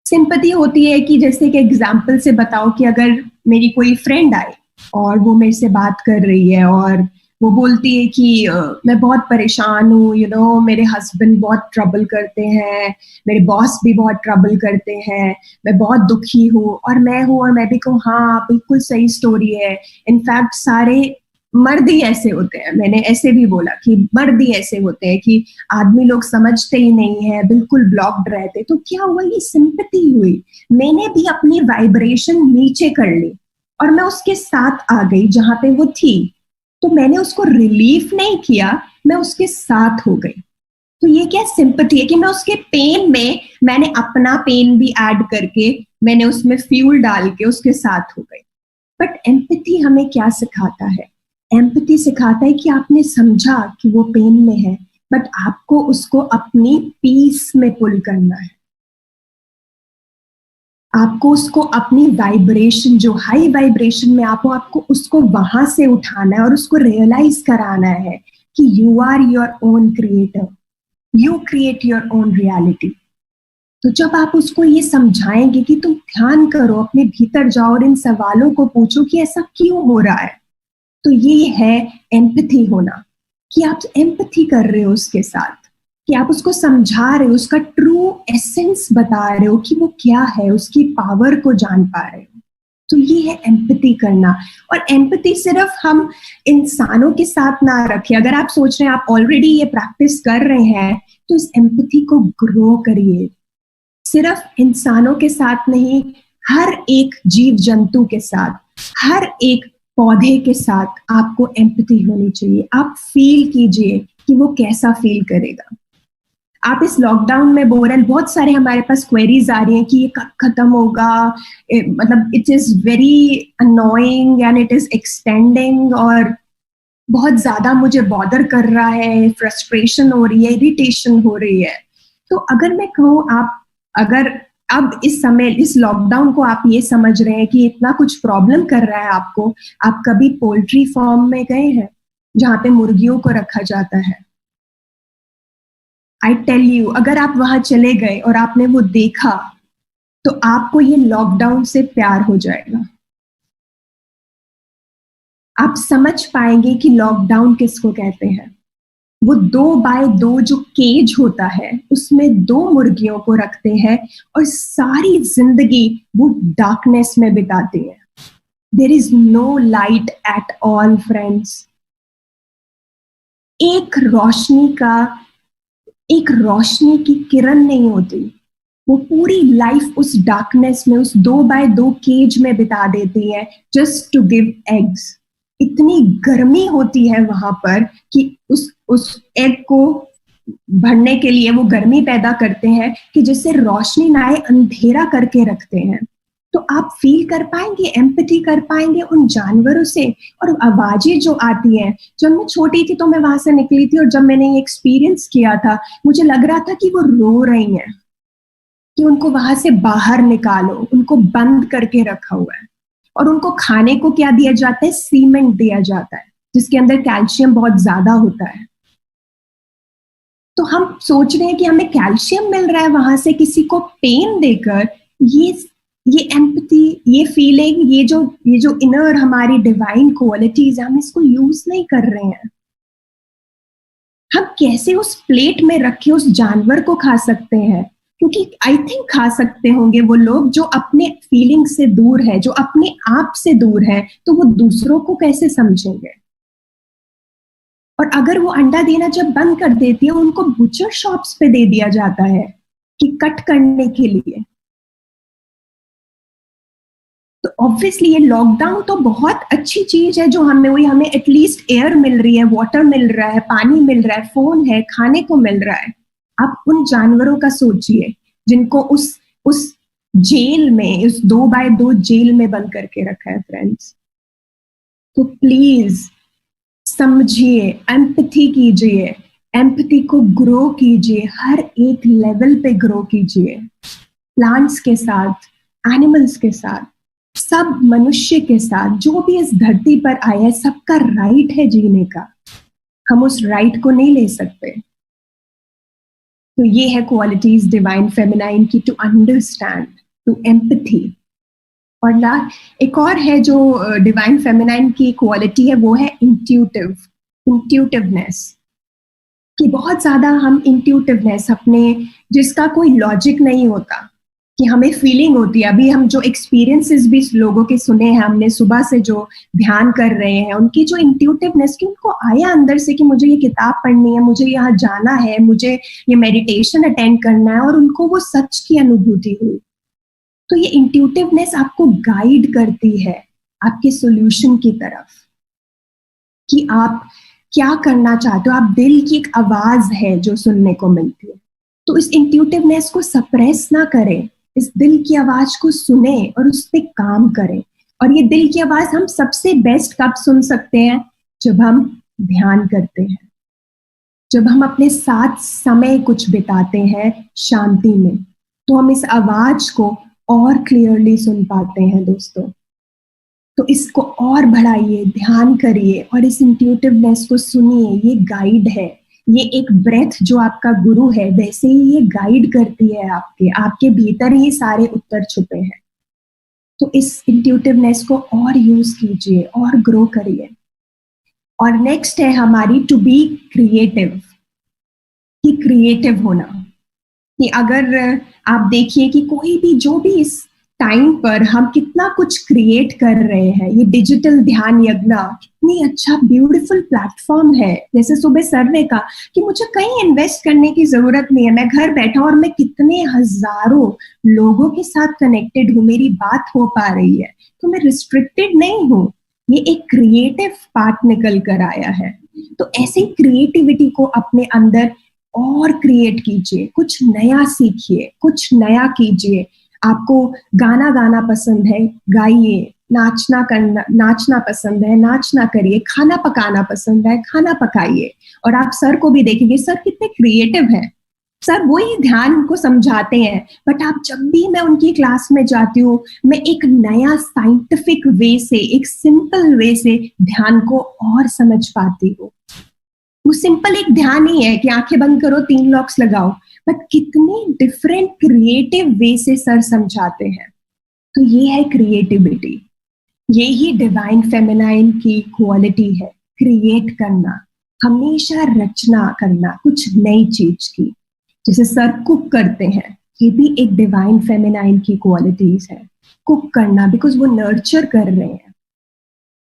सिंपैथी होती है कि जैसे कि एग्जाम्पल से बताओ कि अगर मेरी कोई फ्रेंड आए और वो मेरे से बात कर रही है और वो बोलती है कि मैं बहुत परेशान हूँ, यू नो, मेरे हस्बैंड बहुत ट्रबल करते हैं, मेरे बॉस भी बहुत ट्रबल करते हैं, मैं बहुत दुखी हूँ, और मैं भी कहूँ हाँ बिल्कुल सही स्टोरी है, इनफैक्ट सारे मर्द ही ऐसे होते हैं। मैंने ऐसे भी बोला कि मर्द ही ऐसे होते हैं कि आदमी लोग समझते ही नहीं है, बिल्कुल ब्लॉक्ड रहते। तो क्या हुआ, ये सिंपैथी हुई, मैंने भी अपनी वाइब्रेशन नीचे कर ली और मैं उसके साथ आ गई जहां पे वो थी। तो मैंने उसको रिलीफ नहीं किया, मैं उसके साथ हो गई। तो ये क्या सिंपैथी है कि मैं उसके पेन में मैंने अपना पेन भी ऐड करके मैंने उसमें फ्यूल डाल के उसके साथ हो गई। बट एम्पैथी हमें क्या सिखाता है? एम्पैथी सिखाता है कि आपने समझा कि वो पेन में है, बट आपको उसको अपनी पीस में पुल करना है। आपको उसको अपनी वाइब्रेशन, जो हाई वाइब्रेशन में आपको उसको वहां से उठाना है और उसको रियलाइज कराना है कि you are your own creator, you create your own reality. तो जब आप उसको ये समझाएंगे कि तुम ध्यान करो, अपने भीतर जाओ और इन सवालों को पूछो कि ऐसा क्यों हो रहा है, तो ये है एम्पैथी होना, कि आप एम्पैथी कर रहे हो उसके साथ, कि आप उसको समझा रहे हो, उसका ट्रू एसेंस बता रहे हो कि वो क्या है, उसकी पावर को जान पा रहे हो। तो ये है एम्पैथी करना। और एम्पैथी सिर्फ हम इंसानों के साथ ना रखें। अगर आप सोच रहे हैं आप ऑलरेडी ये प्रैक्टिस कर रहे हैं, तो इस एम्पैथी को ग्रो करिए। सिर्फ इंसानों के साथ नहीं, हर एक जीव जंतु के साथ, हर एक पौधे के साथ आपको एम्पैथी होनी चाहिए। आप फील कीजिए कि वो कैसा फील करेगा। आप इस लॉकडाउन में बोल रहे हैं, बहुत सारे हमारे पास क्वेरीज आ रही हैं कि ये कब खत्म होगा, मतलब it is very annoying and it is extending, और बहुत ज्यादा मुझे बॉदर कर रहा है, फ्रस्ट्रेशन हो रही है, इरिटेशन हो रही है। तो अगर मैं कहूँ, आप अगर अब इस समय इस लॉकडाउन को आप ये समझ रहे हैं कि इतना कुछ प्रॉब्लम कर रहा है आपको, आप कभी पोल्ट्री फार्म में गए हैं जहां पे मुर्गियों को रखा जाता है? आई टेल यू, अगर आप वहां चले गए और आपने वो देखा, तो आपको ये लॉकडाउन से प्यार हो जाएगा। आप समझ पाएंगे कि लॉकडाउन किसको कहते हैं। वो 2x2 जो केज होता है, उसमें 2 मुर्गियों को रखते हैं और सारी जिंदगी वो डार्कनेस में बिताते हैं। There is no light at all friends. एक रोशनी की किरण नहीं होती। वो पूरी लाइफ उस डार्कनेस में, उस 2x2 केज में बिता देती है, जस्ट टू गिव एग्स। इतनी गर्मी होती है वहां पर कि उस एग को भरने के लिए वो गर्मी पैदा करते हैं कि जिससे रोशनी ना आए, अंधेरा करके रखते हैं। तो आप फील कर पाएंगे, एम्पैथी कर पाएंगे उन जानवरों से। और आवाजें जो आती हैं, जब मैं छोटी थी तो मैं वहां से निकली थी और जब मैंने ये एक्सपीरियंस किया था, मुझे लग रहा था कि वो रो रही हैं, कि उनको वहां से बाहर निकालो, उनको बंद करके रखा हुआ है। और उनको खाने को क्या दिया जाता है? सीमेंट दिया जाता है, जिसके अंदर कैल्शियम बहुत ज्यादा होता है। तो हम सोच रहे हैं कि हमें कैल्शियम मिल रहा है वहां से किसी को पेन देकर। ये एम्पैथी, ये फीलिंग, ये जो इनर हमारी डिवाइन क्वालिटीज, हम इसको यूज नहीं कर रहे हैं। हम कैसे उस प्लेट में रखे उस जानवर को खा सकते हैं? क्योंकि आई थिंक खा सकते होंगे वो लोग जो अपने फीलिंग से दूर है, जो अपने आप से दूर है, तो वो दूसरों को कैसे समझेंगे? और अगर वो अंडा देना जब बंद कर देती है, उनको बुचर शॉप्स पे दे दिया जाता है कि कट करने के लिए। तो ऑब्वियसली ये लॉकडाउन तो बहुत अच्छी चीज है जो हमें एटलीस्ट एयर मिल रही है, वाटर मिल रहा है, पानी मिल रहा है, फोन है, खाने को मिल रहा है। आप उन जानवरों का सोचिए जिनको उस जेल में, उस 2x2 जेल में बंद करके रखा है फ्रेंड्स। तो प्लीज समझिए, एम्पैथी कीजिए, एम्पैथी को ग्रो कीजिए, हर एक लेवल पे ग्रो कीजिए। प्लांट्स के साथ, एनिमल्स के साथ, सब मनुष्य के साथ, जो भी इस धरती पर आया है, सबका राइट है जीने का। हम उस राइट को नहीं ले सकते। तो ये है क्वालिटीज डिवाइन फेमिनाइन की, टू अंडरस्टैंड, टू एम्पैथी। और एक और है जो डिवाइन फेमिनाइन की क्वालिटी है, वो है इंट्यूटिवनेस। कि बहुत ज्यादा हम इंट्यूटिवनेस अपने, जिसका कोई लॉजिक नहीं होता, कि हमें फीलिंग होती है। अभी हम जो एक्सपीरियंसेस भी लोगों के सुने हैं, हमने सुबह से जो ध्यान कर रहे हैं, उनकी जो इंट्यूटिवनेस, कि उनको आया अंदर से कि मुझे ये किताब पढ़नी है, मुझे यहाँ जाना है, मुझे ये मेडिटेशन अटेंड करना है, और उनको वो सच की अनुभूति हुई। तो ये इंट्यूटिवनेस आपको गाइड करती है आपके सॉल्यूशन की तरफ, कि आप क्या करना चाहते हो। आप दिल की एक आवाज है जो सुनने को मिलती है, तो इस इंट्यूटिवनेस को सप्रेस ना करें, इस दिल की आवाज को सुने और उस पर काम करें। और ये दिल की आवाज हम सबसे बेस्ट कब सुन सकते हैं? जब हम ध्यान करते हैं, जब हम अपने साथ समय कुछ बिताते हैं शांति में, तो हम इस आवाज को और क्लियरली सुन पाते हैं दोस्तों। तो इसको और बढ़ाइए, ध्यान करिए और इस इंट्यूटिवनेस को सुनिए। ये गाइड है, ये एक ब्रेथ जो आपका गुरु है, वैसे ही ये गाइड करती है आपके भीतर ही सारे उत्तर छुपे हैं। तो इस इंट्यूटिवनेस को और यूज कीजिए और ग्रो करिए। और नेक्स्ट है हमारी टू बी क्रिएटिव, कि क्रिएटिव होना। कि अगर आप देखिए कि कोई भी, जो भी इस टाइम पर हम कितना कुछ क्रिएट कर रहे हैं, ये डिजिटल ध्यान यज्ञ कितनी अच्छा ब्यूटीफुल प्लेटफॉर्म है। जैसे सुबह सर ने कहा कि मुझे कहीं इन्वेस्ट करने की जरूरत नहीं है, मैं घर बैठा और मैं कितने हजारों लोगों के साथ कनेक्टेड हूँ, मेरी बात हो पा रही है, तो मैं रिस्ट्रिक्टेड नहीं हूँ। ये एक क्रिएटिव पार्ट निकल कर आया है। तो ऐसी क्रिएटिविटी को अपने अंदर और क्रिएट कीजिए, कुछ नया सीखिए, कुछ नया कीजिए। आपको गाना गाना पसंद है, गाइए। नाचना पसंद है, नाचना करिए। खाना पकाना पसंद है, खाना पकाइए। और आप सर को भी देखेंगे, सर कितने क्रिएटिव हैं। सर वही ध्यान को समझाते हैं, बट आप जब भी मैं उनकी क्लास में जाती हूँ, मैं एक नया साइंटिफिक वे से, एक सिंपल वे से ध्यान को और समझ पाती हूँ। वो सिंपल एक ध्यान ही है कि आंखें बंद करो, 3 लॉक्स लगाओ, बट कितने डिफरेंट क्रिएटिव वे से सर समझाते हैं। तो ये है क्रिएटिविटी, ये ही डिवाइन फेमिनाइन की क्वालिटी है, क्रिएट करना, हमेशा रचना करना कुछ नई चीज की। जैसे सर कुक करते हैं, ये भी एक डिवाइन फेमिनाइन की क्वालिटीज है, कुक करना, बिकॉज वो नर्चर कर रहे हैं।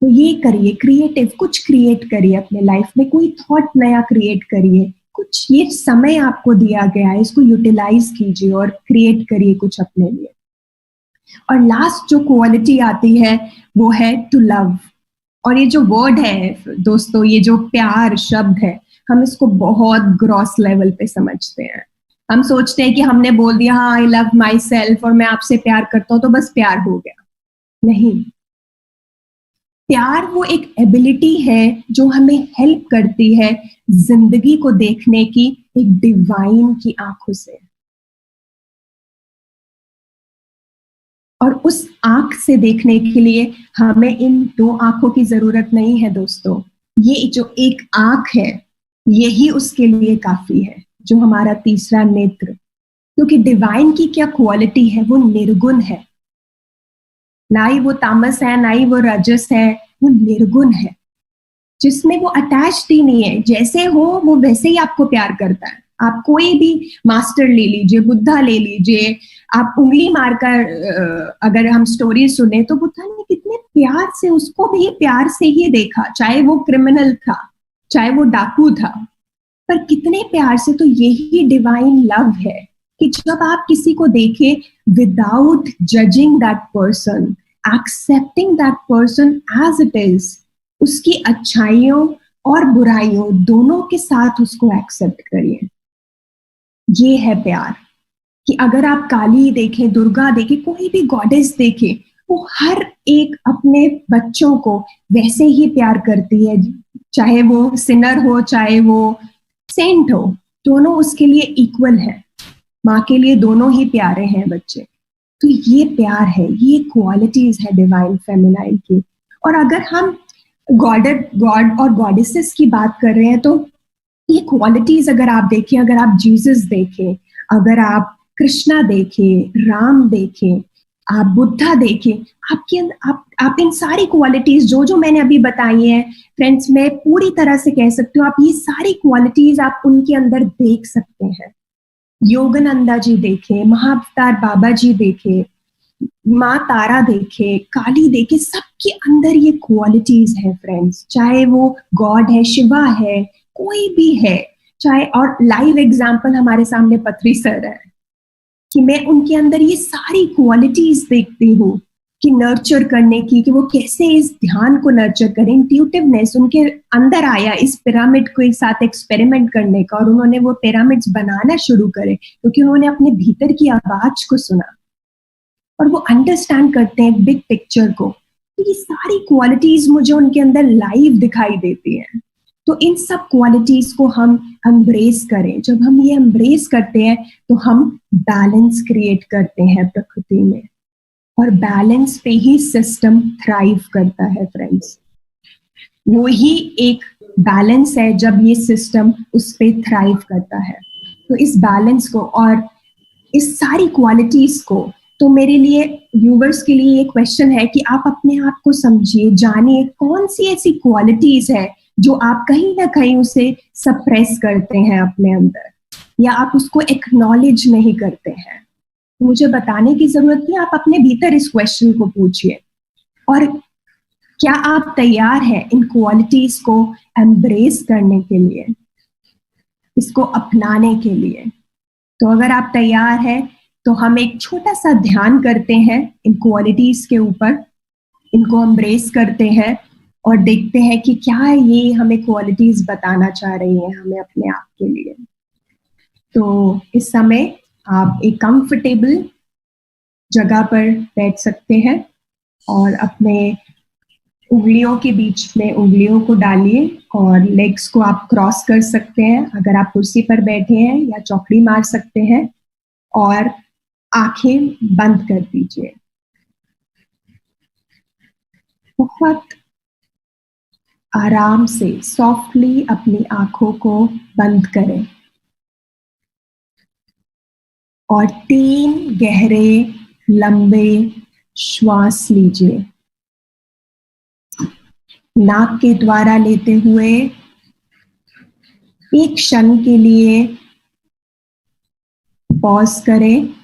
तो ये करिए, क्रिएटिव कुछ क्रिएट करिए अपने लाइफ में, कोई थॉट नया क्रिएट करिए, कुछ ये समय आपको दिया गया है, इसको यूटिलाइज कीजिए और क्रिएट करिए कुछ अपने लिए। और लास्ट जो क्वालिटी आती है वो है टू लव। और ये जो वर्ड है दोस्तों, ये जो प्यार शब्द है, हम इसको बहुत ग्रॉस लेवल पे समझते हैं। हम सोचते हैं कि हमने बोल दिया हाँ आई लव माई सेल्फ और मैं आपसे प्यार करता हूं तो बस प्यार हो गया। नहीं, प्यार वो एक एबिलिटी है जो हमें हेल्प करती है जिंदगी को देखने की एक डिवाइन की आंखों से। और उस आंख से देखने के लिए हमें इन 2 आंखों की जरूरत नहीं है दोस्तों। ये जो एक आंख है यही उसके लिए काफी है, जो हमारा तीसरा नेत्र। क्योंकि डिवाइन की क्या क्वालिटी है, वो निर्गुण है, ना ही वो तामस है ना ही वो रजस है, वो निर्गुण है, जिसमें वो अटैच्ड ही नहीं है। जैसे हो वो वैसे ही आपको प्यार करता है। आप कोई भी मास्टर ले लीजिए, बुद्धा ले लीजिए, आप उंगली मारकर अगर हम स्टोरी सुने तो बुद्धा ने कितने प्यार से, उसको भी प्यार से ही देखा, चाहे वो क्रिमिनल था, चाहे वो डाकू था, पर कितने प्यार से। तो यही डिवाइन लव है कि जब आप किसी को देखें without judging that person, accepting that person as it is, उसकी अच्छाइयों और बुराइयों दोनों के साथ उसको एक्सेप्ट करिए। ये है प्यार। कि अगर आप काली देखें, दुर्गा देखें, कोई भी गॉडेस देखें, वो हर एक अपने बच्चों को वैसे ही प्यार करती है, चाहे वो सिनर हो चाहे वो सेंट हो, दोनों उसके लिए इक्वल है। माँ के लिए दोनों ही प्यारे हैं बच्चे। तो ये प्यार है, ये क्वालिटीज है डिवाइन फेमिनाइन की। और अगर हम गॉड और गॉडेसेस की बात कर रहे हैं, तो ये क्वालिटीज अगर आप देखें, अगर आप जीसस देखें, अगर आप कृष्णा देखें, राम देखें, आप बुद्धा देखें, आपके आप इन सारी क्वालिटीज जो मैंने अभी बताई हैं फ्रेंड्स, मैं पूरी तरह से कह सकती हूँ, आप ये सारी क्वालिटीज आप उनके अंदर देख सकते हैं। योगानंदा जी देखें, महाअवतार बाबा जी देखें, माँ तारा देखे, काली देखे, सबके अंदर ये क्वालिटीज है फ्रेंड्स, चाहे वो गॉड है, शिवा है, कोई भी है, चाहे, और लाइव एग्जाम्पल हमारे सामने पत्री सर है, कि मैं उनके अंदर ये सारी क्वालिटीज देखती हूँ कि नर्चर करने की, कि वो कैसे इस ध्यान को नर्चर करें। इंट्यूटिवनेस उनके अंदर आया इस पिरामिड को एक साथ एक्सपेरिमेंट करने का, और उन्होंने वो पिरामिड्स बनाना शुरू करे क्योंकि उन्होंने अपने भीतर की आवाज को सुना और वो अंडरस्टैंड करते हैं बिग पिक्चर को। तो ये सारी क्वालिटीज मुझे उनके अंदर लाइव दिखाई देती हैं। तो इन सब क्वालिटीज को हम एम्ब्रेस करें। जब हम ये एम्ब्रेस करते हैं तो हम बैलेंस क्रिएट करते हैं प्रकृति में, और बैलेंस पे ही सिस्टम थ्राइव करता है फ्रेंड्स। वो ही एक बैलेंस है जब ये सिस्टम उस पे थ्राइव करता है। तो इस बैलेंस को और इस सारी क्वालिटीज को, तो मेरे लिए, व्यूवर्स के लिए ये क्वेश्चन है कि आप अपने आप को समझिए, जानिए कौन सी ऐसी क्वालिटीज है जो आप कहीं ना कहीं उसे सप्रेस करते हैं अपने अंदर, या आप उसको एक्नॉलेज नहीं करते हैं। मुझे बताने की जरूरत नहीं, आप अपने भीतर इस क्वेश्चन को पूछिए, और क्या आप तैयार हैं इन क्वालिटीज को एम्ब्रेस करने के लिए, इसको अपनाने के लिए। तो अगर आप तैयार हैं तो हम एक छोटा सा ध्यान करते हैं इन क्वालिटीज के ऊपर, इनको एम्ब्रेस करते हैं और देखते हैं कि क्या ये हमें क्वालिटीज बताना चाह रही हैं हमें अपने आप के लिए। तो इस समय आप एक कंफर्टेबल जगह पर बैठ सकते हैं और अपने उंगलियों के बीच में उंगलियों को डालिए और लेग्स को आप क्रॉस कर सकते हैं। अगर आप कुर्सी पर बैठे हैं या चौकड़ी मार सकते हैं, और आंखें बंद कर दीजिए। बहुत आराम से सॉफ्टली अपनी आंखों को बंद करें और 3 गहरे लंबे श्वास लीजिए। नाक के द्वारा लेते हुए एक क्षण के लिए पॉज करें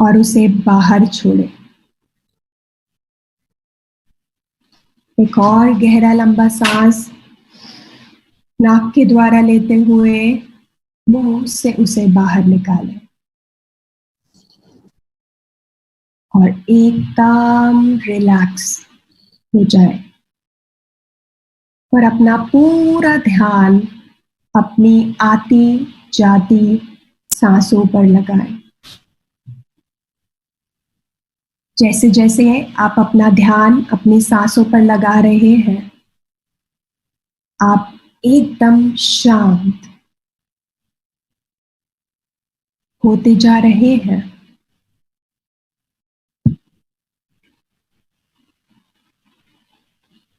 और उसे बाहर छोड़ें। एक और गहरा लंबा सांस नाक के द्वारा लेते हुए मुंह से उसे बाहर निकालें और एकदम रिलैक्स हो जाए और अपना पूरा ध्यान अपनी आती जाती सांसों पर लगाएं। जैसे जैसे आप अपना ध्यान अपनी सांसों पर लगा रहे हैं, आप एकदम शांत होते जा रहे हैं।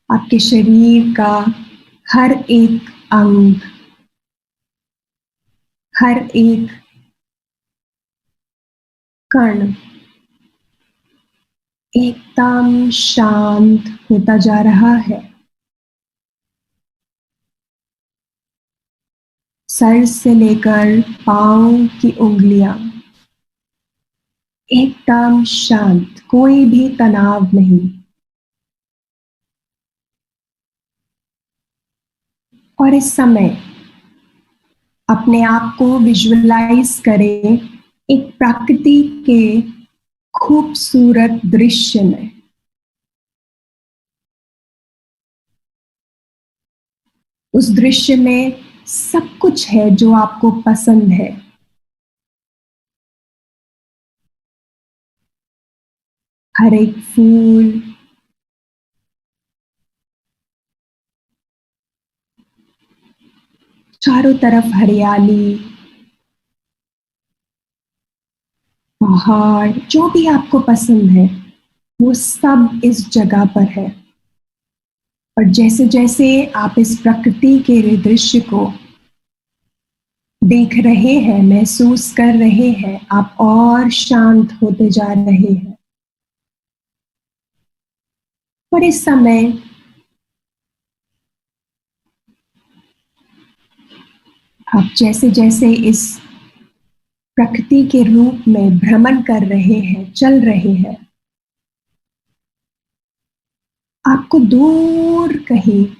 आपके शरीर का हर एक अंग, हर एक कण एकदम शांत होता जा रहा है। सर से लेकर पांव की उंगलियां एकदम शांत, कोई भी तनाव नहीं। और इस समय अपने आप को विजुअलाइज करें एक प्रकृति के खूबसूरत दृश्य में। उस दृश्य में सब कुछ है जो आपको पसंद है। हर एक फूल, चारों तरफ हरियाली, पहाड़, जो भी आपको पसंद है वो सब इस जगह पर है। और जैसे जैसे आप इस प्रकृति के दृश्य को देख रहे हैं, महसूस कर रहे हैं, आप और शांत होते जा रहे हैं। और इस समय आप जैसे जैसे इस प्रकृति के रूप में भ्रमण कर रहे हैं, चल रहे हैं, आपको दूर कहीं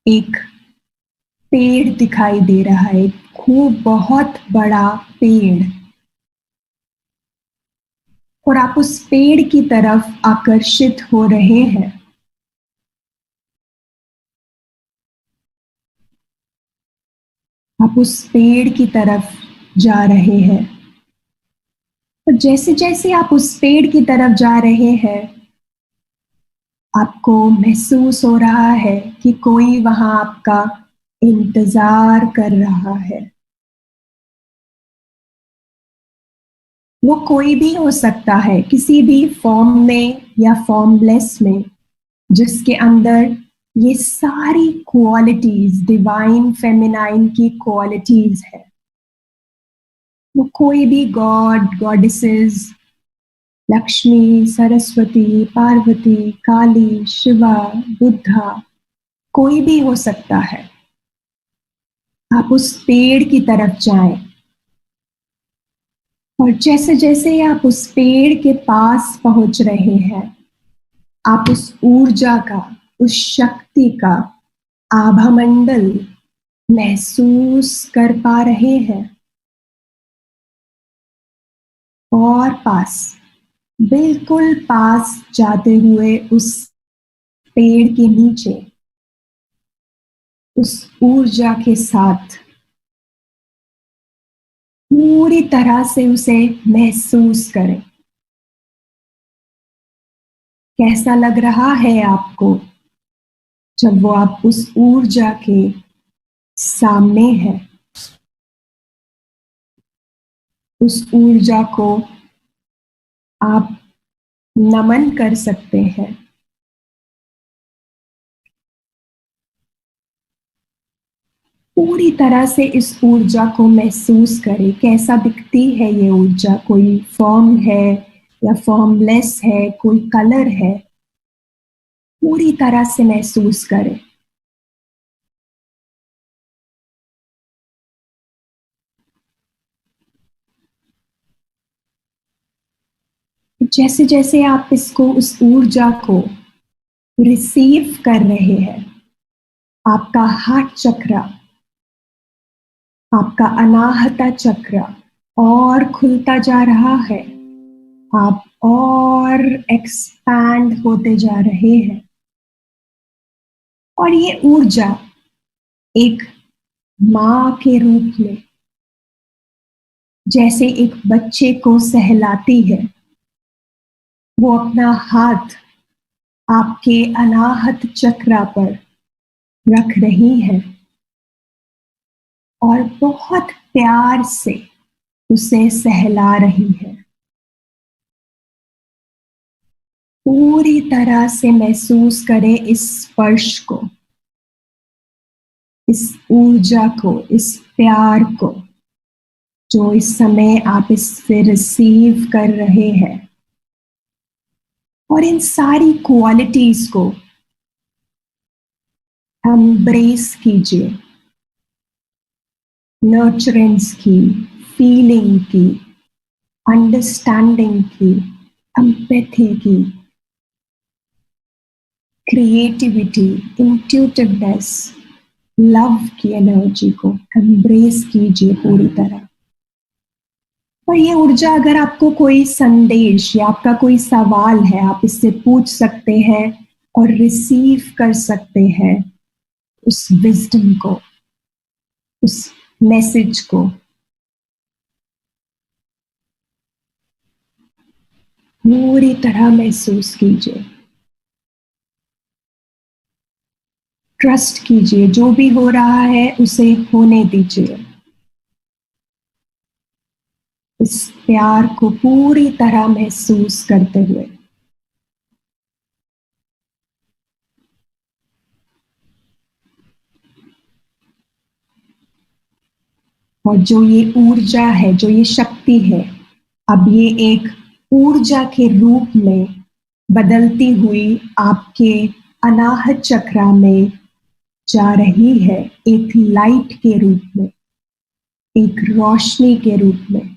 एक पेड़ दिखाई दे रहा है, खूब बहुत बड़ा पेड़। और आप उस पेड़ की तरफ आकर्षित हो रहे हैं। आप उस पेड़ की तरफ जा रहे हैं। और जैसे जैसे आप उस पेड़ की तरफ जा रहे हैं, आपको महसूस हो रहा है कि कोई वहां आपका इंतजार कर रहा है। वो कोई भी हो सकता है, किसी भी फॉर्म में या फॉर्मलेस में, जिसके अंदर ये सारी क्वालिटीज, डिवाइन फेमिनाइन की क्वालिटीज है। वो कोई भी गॉड, गॉडेसेस, लक्ष्मी, सरस्वती, पार्वती, काली, शिवा, बुद्धा, कोई भी हो सकता है। आप उस पेड़ की तरफ जाएं। और जैसे जैसे आप उस पेड़ के पास पहुंच रहे हैं, आप उस ऊर्जा का, उस शक्ति का आभामंडल महसूस कर पा रहे हैं। और पास, बिल्कुल पास जाते हुए उस पेड़ के नीचे उस ऊर्जा के साथ पूरी तरह से उसे महसूस करें। कैसा लग रहा है आपको जब वो आप उस ऊर्जा के सामने है? उस ऊर्जा को आप नमन कर सकते हैं। पूरी तरह से इस ऊर्जा को महसूस करें। कैसा दिखती है ये ऊर्जा? कोई फॉर्म है या फॉर्मलेस है? कोई कलर है? पूरी तरह से महसूस करें। जैसे जैसे आप इसको, उस ऊर्जा को रिसीव कर रहे हैं, आपका हार्ट चक्र, आपका अनाहता चक्र और खुलता जा रहा है। आप और एक्सपैंड होते जा रहे हैं। और ये ऊर्जा एक माँ के रूप में जैसे एक बच्चे को सहलाती है, वो अपना हाथ आपके अनाहत चक्र पर रख रही है और बहुत प्यार से उसे सहला रही है। पूरी तरह से महसूस करें इस स्पर्श को, इस ऊर्जा को, इस प्यार को जो इस समय आप इससे रिसीव कर रहे हैं। और इन सारी क्वालिटीज को एम्ब्रेस कीजिए। नर्चरेंस की, फीलिंग की, अंडरस्टैंडिंग की, एम्पैथी की, क्रिएटिविटी, इंट्यूटिवनेस, लव की एनर्जी को एम्ब्रेस कीजिए पूरी तरह। और ये ऊर्जा, अगर आपको कोई संदेश या आपका कोई सवाल है, आप इससे पूछ सकते हैं और रिसीव कर सकते हैं उस विजडम को, उस मैसेज को। पूरी तरह महसूस कीजिए। ट्रस्ट कीजिए, जो भी हो रहा है उसे होने दीजिए। इस प्यार को पूरी तरह महसूस करते हुए और जो ये ऊर्जा है, जो ये शक्ति है, अब ये एक ऊर्जा के रूप में बदलती हुई आपके अनाहत चक्रा में जा रही है, एक लाइट के रूप में, एक रोशनी के रूप में।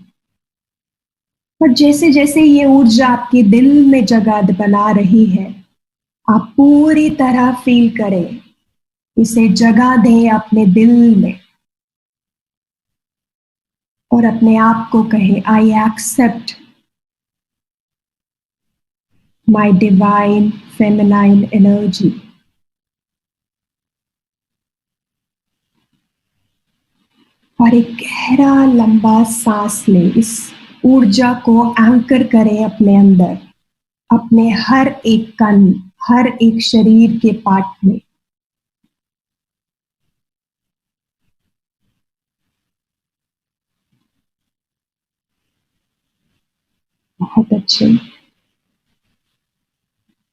और जैसे जैसे ये ऊर्जा आपके दिल में जगह बना रही है, आप पूरी तरह फील करें, इसे जगह दें अपने दिल में और अपने आप को कहें, I accept my divine feminine energy. और एक गहरा लंबा सांस लें, इस ऊर्जा को एंकर करें अपने अंदर, अपने हर एक कण, हर एक शरीर के पार्ट में। बहुत अच्छे।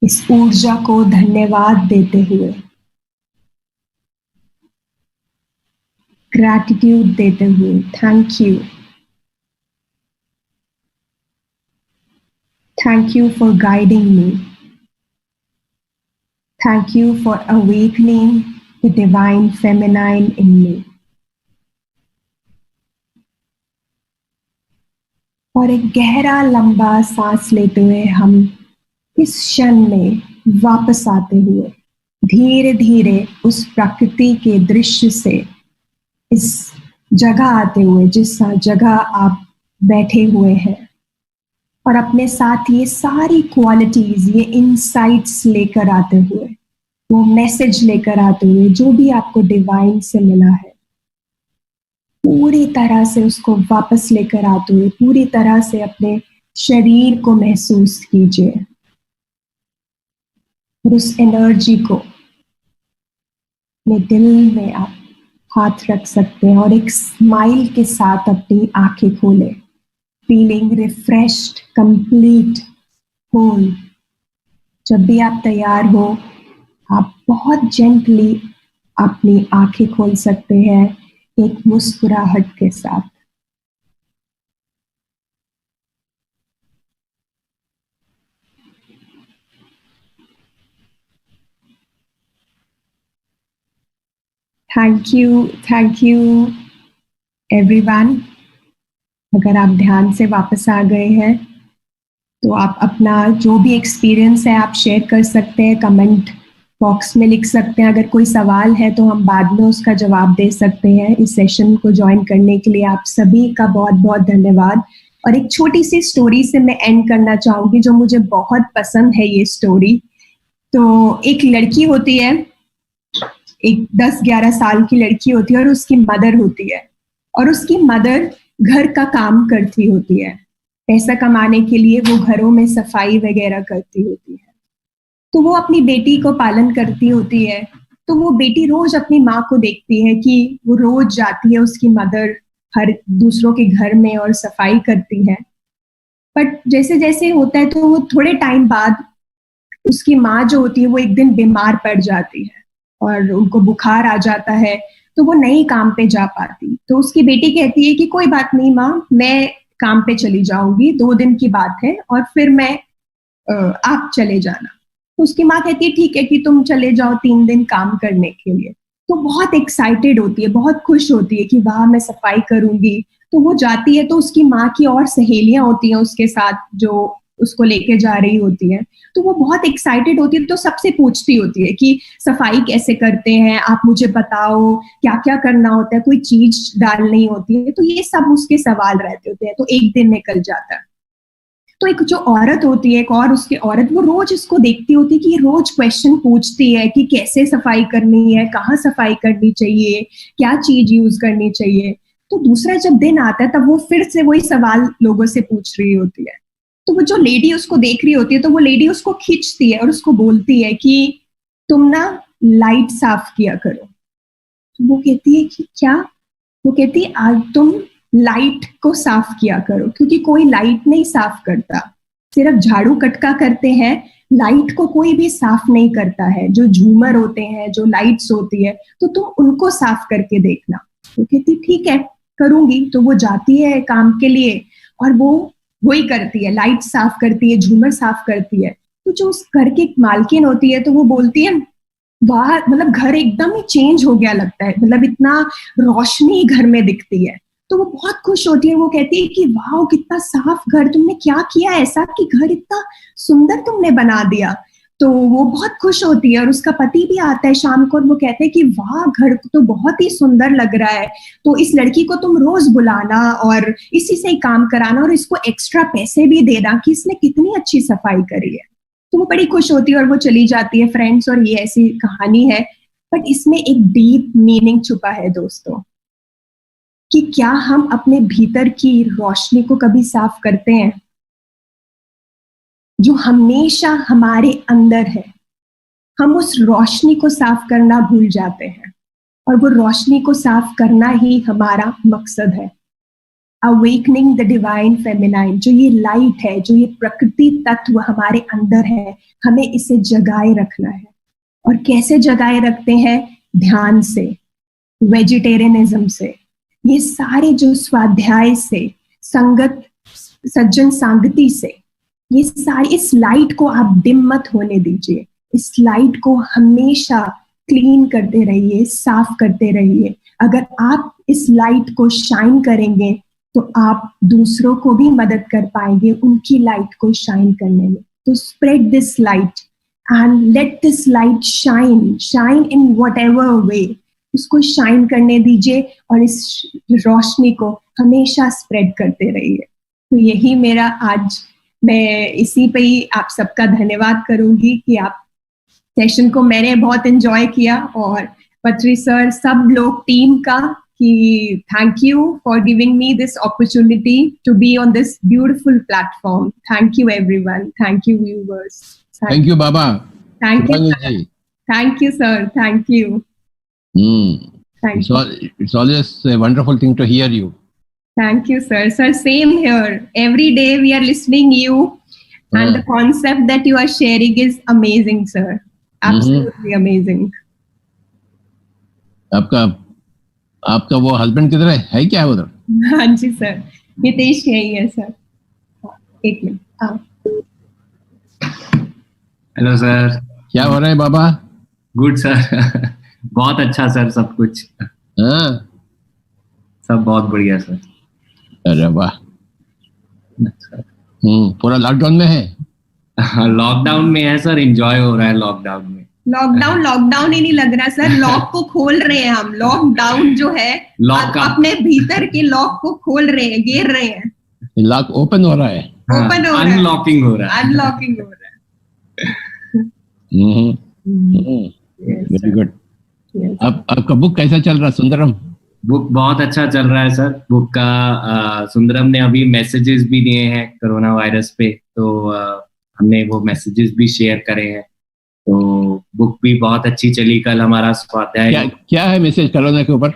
इस ऊर्जा को धन्यवाद देते हुए, ग्रैटिट्यूड देते हुए, thank you, thank you for guiding me, thank you for awakening the divine feminine in me। और एक गहरा लंबा सांस लेते हुए हम इस क्षण में वापस आते हुए धीरे धीरे उस प्रकृति के दृश्य से इस जगह आते हुए, जिस जगह आप बैठे हुए हैं, और अपने साथ ये सारी क्वालिटीज, ये इनसाइट्स लेकर आते हुए, वो मैसेज लेकर आते हुए, जो भी आपको डिवाइन से मिला है, पूरी तरह से उसको वापस लेकर आते हुए पूरी तरह से अपने शरीर को महसूस कीजिए और उस एनर्जी को अपने दिल में आप हाथ रख सकते हैं और एक स्माइल के साथ अपनी आंखें खोलें, फीलिंग रिफ्रेश्ड, कंप्लीट, होल। जब भी आप तैयार हो, आप बहुत जेंटली अपनी आंखें खोल सकते हैं एक मुस्कुराहट के साथ। Thank you everyone. अगर आप ध्यान से वापस आ गए हैं तो आप अपना जो भी एक्सपीरियंस है आप शेयर कर सकते हैं, कमेंट बॉक्स में लिख सकते हैं। अगर कोई सवाल है तो हम बाद में उसका जवाब दे सकते हैं। इस सेशन को ज्वाइन करने के लिए आप सभी का बहुत बहुत धन्यवाद। और एक छोटी सी स्टोरी से मैं एंड करना चाहूंगी जो मुझे बहुत पसंद है ये स्टोरी। तो एक लड़की होती है, एक 10-11 साल की लड़की होती है और उसकी मदर होती है, और उसकी मदर घर का काम करती होती है। पैसा कमाने के लिए वो घरों में सफाई वगैरह करती होती है। तो वो अपनी बेटी को पालन करती होती है। तो वो बेटी रोज अपनी माँ को देखती है कि वो रोज जाती है उसकी मदर हर दूसरों के घर में और सफाई करती है। बट जैसे जैसे होता है तो वो थोड़े टाइम बाद उसकी माँ जो होती है वो एक दिन बीमार पड़ जाती है और उनको बुखार आ जाता है, तो वो नहीं काम पे जा पाती। तो उसकी बेटी कहती है कि कोई बात नहीं माँ, मैं काम पे चली जाऊंगी, 2 दिन की बात है और फिर मैं आप चले जाना। तो उसकी माँ कहती है ठीक है कि तुम चले जाओ 3 दिन काम करने के लिए। तो बहुत एक्साइटेड होती है, बहुत खुश होती है कि वाह मैं सफाई करूंगी। तो वो जाती है तो उसकी माँ की और सहेलियां होती हैं उसके साथ जो उसको लेके जा रही होती है। तो वो बहुत एक्साइटेड होती है, तो सबसे पूछती होती है कि सफाई कैसे करते हैं, आप मुझे बताओ क्या क्या करना होता है, कोई चीज डालनी होती है। तो ये सब उसके सवाल रहते होते हैं। तो एक दिन निकल जाता है। तो एक जो औरत होती है, एक और उसकी औरत, वो रोज इसको देखती होती है कि ये रोज क्वेश्चन पूछती है कि कैसे सफाई करनी है, कहाँ सफाई करनी चाहिए, क्या चीज यूज करनी चाहिए। तो दूसरा जब दिन आता है तब वो फिर से वही सवाल लोगों से पूछ रही होती है। तो वो जो लेडी उसको देख रही होती है तो वो लेडी उसको खींचती है और उसको बोलती है कि तुम ना लाइट साफ किया करो। तो वो कहती है कि क्या? वो कहती है आज तुम लाइट को साफ किया करो, क्योंकि कोई लाइट नहीं साफ करता, सिर्फ झाड़ू कटका करते हैं, लाइट को कोई भी साफ नहीं करता है। जो झूमर होते हैं, जो लाइट्स होती है, तो तुम उनको साफ करके देखना। तो कहती ठीक है करूंगी। तो वो जाती है काम के लिए और वो वही करती है, लाइट साफ करती है, झूमर साफ करती है। तो जो उस घर की मालकिन होती है तो वो बोलती है वाह, मतलब घर एकदम ही चेंज हो गया लगता है, मतलब इतना रोशनी घर में दिखती है। तो वो बहुत खुश होती है, वो कहती है कि वाह कितना साफ घर, तुमने क्या किया ऐसा कि घर इतना सुंदर तुमने बना दिया। तो वो बहुत खुश होती है और उसका पति भी आता है शाम को और वो कहते हैं कि वाह घर तो बहुत ही सुंदर लग रहा है, तो इस लड़की को तुम रोज बुलाना और इसी से ही काम कराना और इसको एक्स्ट्रा पैसे भी देना कि इसने कितनी अच्छी सफाई करी है। तो वो बड़ी खुश होती है और वो चली जाती है फ्रेंड्स। और ये ऐसी कहानी है, बट इसमें एक डीप मीनिंग छुपा है दोस्तों, कि क्या हम अपने भीतर की रोशनी को कभी साफ करते हैं, जो हमेशा हमारे अंदर है। हम उस रोशनी को साफ करना भूल जाते हैं और वो रोशनी को साफ करना ही हमारा मकसद है। अवेकनिंग द डिवाइन फेमिनाइन, जो ये लाइट है, जो ये प्रकृति तत्व हमारे अंदर है, हमें इसे जगाए रखना है। और कैसे जगाए रखते हैं? ध्यान से, वेजिटेरियनिज्म से, ये सारे जो स्वाध्याय से, संगत सज्जन सांगति से, ये सारी, इस लाइट को आप डिम मत होने दीजिए। इस लाइट को हमेशा क्लीन करते रहिए, साफ करते रहिए। अगर आप इस लाइट को शाइन करेंगे तो आप दूसरों को भी मदद कर पाएंगे उनकी लाइट को शाइन करने में। तो spread this light and let this light shine in whatever वे। उसको शाइन करने दीजिए और इस रोशनी को हमेशा स्प्रेड करते रहिए। तो यही मेरा आज, मैं इसी पे ही आप सबका धन्यवाद करूंगी कि आप सेशन को मैंने बहुत एंजॉय किया, और पत्री सर, सब लोग टीम का, कि thank you for giving me this opportunity to be on this beautiful platform. Thank you everyone, thank you viewers, thank you Baba, thank you, thank you sir, thank you. It's always a wonderful thing to hear you. Thank you, sir. Sir, same here. Every day we are listening you, and the concept that you are sharing is amazing, sir. Absolutely amazing. आपका वो husband किधर है क्या उधर? हाँ जी sir, Nitesh यही है sir. एक मिनट। हेलो सर, क्या हो रहा है बाबा? गुड सर, बहुत अच्छा सर, सब कुछ सब बहुत बढ़िया सर। अरे वाह, पूरा लॉकडाउन में है? लॉकडाउन में है सर, एंजॉय हो रहा है लॉकडाउन में। लॉकडाउन ही नहीं लग रहा सर, लॉक को खोल रहे हैं हम। लॉकडाउन जो है, अपने भीतर के लॉक को खोल रहे हैं, घेर रहे हैं। लॉक ओपन हो रहा है, ओपन हो रहा है, अनलॉकिंग हो रहा है, अनलॉकिंग हो रहा है। Very good. अब आपका बुक कैसा चल रहा है सुंदरम? बुक बहुत अच्छा चल रहा है सर। बुक का सुंदरम ने अभी मैसेजेस भी दिए हैं कोरोना वायरस पे, तो हमने वो मैसेजेस भी शेयर करे हैं। तो बुक भी बहुत अच्छी चली। कल हमारा स्वाध्याय क्या है मैसेज कोरोना के ऊपर?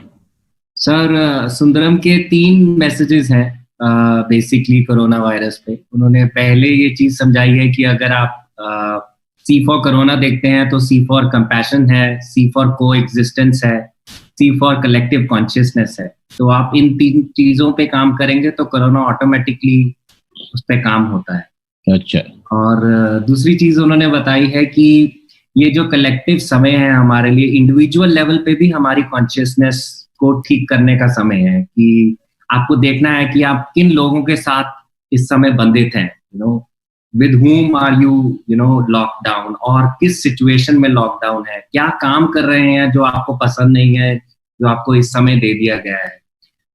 सर सुंदरम के 3 मैसेजेस हैं बेसिकली कोरोना वायरस पे। उन्होंने पहले ये चीज समझाई है कि अगर आप C फॉर कोरोना देखते हैं तो C फॉर कंपैशन है, C फॉर को एग्जिस्टेंस है, C फॉर कलेक्टिव कॉन्शियसनेस है। तो आप इन 3 चीजों पे काम करेंगे तो कोरोना ऑटोमेटिकली उस पे काम होता है। अच्छा। और दूसरी चीज उन्होंने बताई है कि ये जो कलेक्टिव समय है हमारे लिए, इंडिविजुअल लेवल पे भी हमारी कॉन्शियसनेस को ठीक करने का समय है, कि आपको देखना है कि आप किन लोगों के साथ इस समय बंधित हैं, with whom are you locked down, और किस सिचुएशन में लॉकडाउन है, क्या काम कर रहे हैं जो आपको पसंद नहीं है, जो आपको इस समय दे दिया गया है।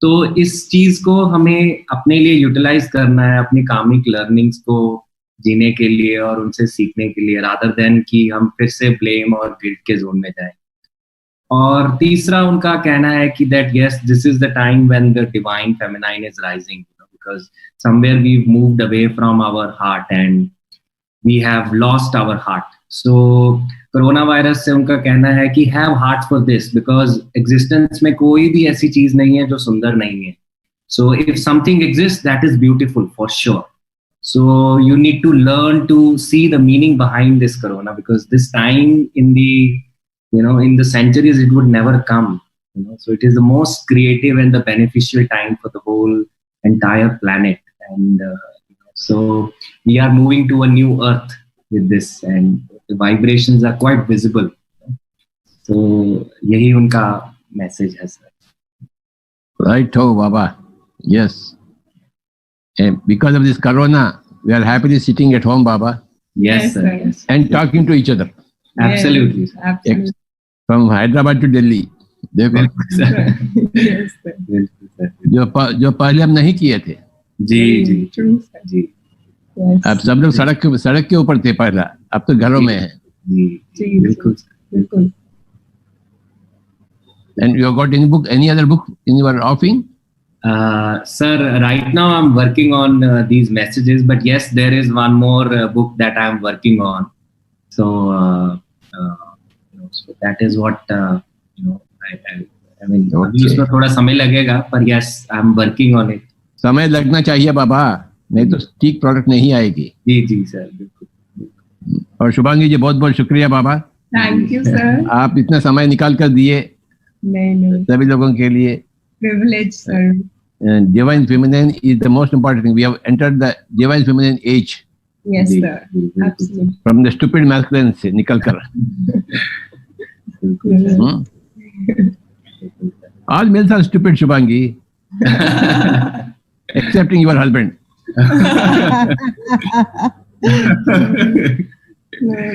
तो इस चीज को हमें अपने लिए यूटिलाइज करना है, अपनी कामिक लर्निंग्स को जीने के लिए और उनसे सीखने के लिए, रादर देन कि हम फिर से ब्लेम और गिल्ट के जोन में जाएं। और तीसरा उनका कहना है कि that yes, this is the time when the divine feminine is rising, because somewhere we've moved away from our heart and we have lost our heart. So corona virus से उनका कहना है कि have heart for this, because existence में कोई भी ऐसी चीज नहीं है जो सुंदर नहीं है। So if something exists, that is beautiful for sure. So you need to learn to see the meaning behind this corona, because this time in the centuries it would never come. So it is the most creative and the beneficial time for the whole entire planet. And so we are moving to a new earth with this, and the vibrations are quite visible. So yahi unka message hai, sir. Right, oh Baba. Yes. And because of this corona, we are happily sitting at home, Baba. Yes, sir. Yes. And talking to each other. Absolutely. Yes, absolutely. From Hyderabad to Delhi. देखो Yes, sir. जो पहले हम नहीं किए थे. जी जी True, sir. जी. Yes. अब सब लोग सड़क के ऊपर थे पहला, अब तो घरों में है. जी बिल्कुल बिल्कुल. And you got any other book in your offering? Sir, right now I'm working on these messages, but yes, there is one more book that I'm working on. So, so that is what I mean. Okay. उसमें थोड़ा समय लगेगा, पर yes, I'm working on it. समय लगना चाहिए बाबा, नहीं तो ठीक प्रोडक्ट नहीं आएगी. जी जी सर, बिल्कुल. और शुभांगी जी बहुत बहुत शुक्रिया बाबा. Thank you, sir. आप इतना समय निकाल कर दिए नहीं. सभी लोगों के लिए. Privilege, sir. And divine feminine is the most important thing. We have entered the divine feminine age. Yes, sir. Absolutely. From the stupid masculine से निकल कर. All males are stupid, Shubhangi. Excepting your husband. No.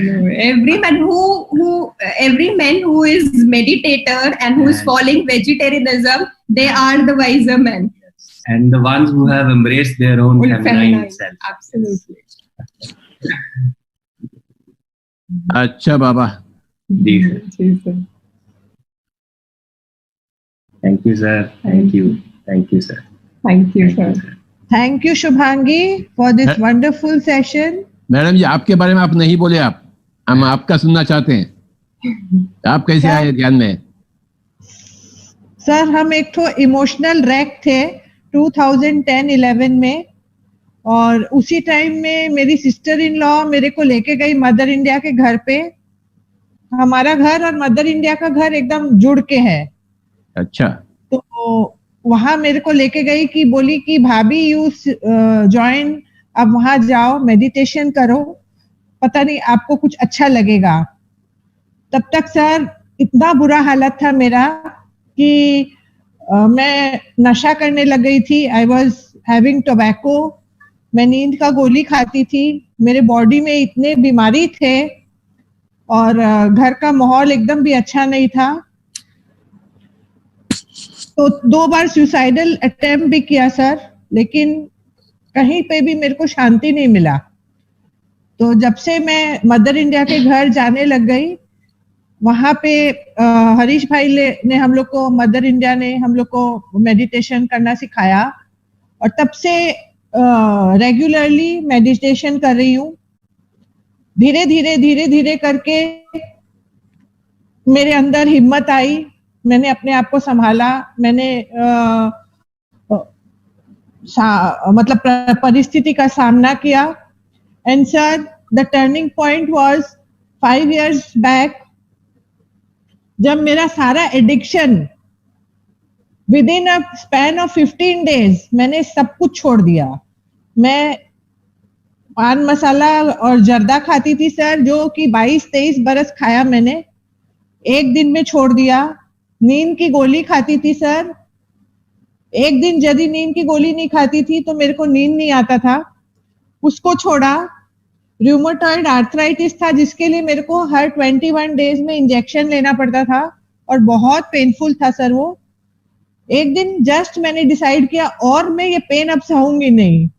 Every man who is meditator and who is following vegetarianism, they are the wiser men. And the ones who have embraced their own feminine self. Absolutely. अच्छा बाबा. जी sir. Thank you, sir. Thank you, sir. Thank you, sir. Thank you, Shubhangi, for this wonderful session. Madam ji, आपके बारे में आप नहीं बोले. हम आपका सुनना चाहते हैं. आप कैसे आए ध्यान में? सर, हम एक तो इमोशनल रैक थे 2010-11 में, और उसी टाइम में मेरी सिस्टर इन लॉ मेरे को लेके गई मदर इंडिया के घर पे. हमारा घर और मदर इंडिया का घर एकदम जुड़ के है. अच्छा. तो वहां मेरे को लेके गई कि बोली कि भाभी यू जॉइन, अब वहां जाओ, मेडिटेशन करो, पता नहीं आपको कुछ अच्छा लगेगा. तब तक सर इतना बुरा हालत था मेरा कि मैं नशा करने लग गई थी. I was having tobacco. मैं नींद का गोली खाती थी. मेरे बॉडी में इतने बीमारी थे और घर का माहौल एकदम भी अच्छा नहीं था. तो 2 बार सुसाइडल अटेम्प्ट भी किया सर, लेकिन कहीं पे भी मेरे को शांति नहीं मिला. तो जब से मैं मदर इंडिया के घर जाने लग गई, वहां पे हरीश भाई ने हम लोग को, मदर इंडिया ने हम लोग को मेडिटेशन करना सिखाया, और तब से रेगुलरली मेडिटेशन कर रही हूँ. धीरे धीरे करके मेरे अंदर हिम्मत आई. मैंने अपने आप को संभाला. मैंने मतलब परिस्थिति का सामना किया. And sir, the turning point was 5 years back, जब मेरा addiction with in a span of 15 days मैंने सब कुछ छोड़ दिया. मैं पान मसाला और जर्दा खाती थी सर, जो कि 22-23 बरस खाया मैंने, एक दिन में छोड़ दिया. नींद की गोली खाती थी सर. एक दिन यदि नींद की गोली नहीं खाती थी तो मेरे को नींद नहीं आता था, उसको छोड़ा. रूमेटॉइड आर्थराइटिस था, जिसके लिए मेरे को हर 21 days में इंजेक्शन लेना पड़ता था, और बहुत पेनफुल था सर वो. एक दिन जस्ट मैंने डिसाइड किया, और मैं ये पेन अब सहूंगी नहीं,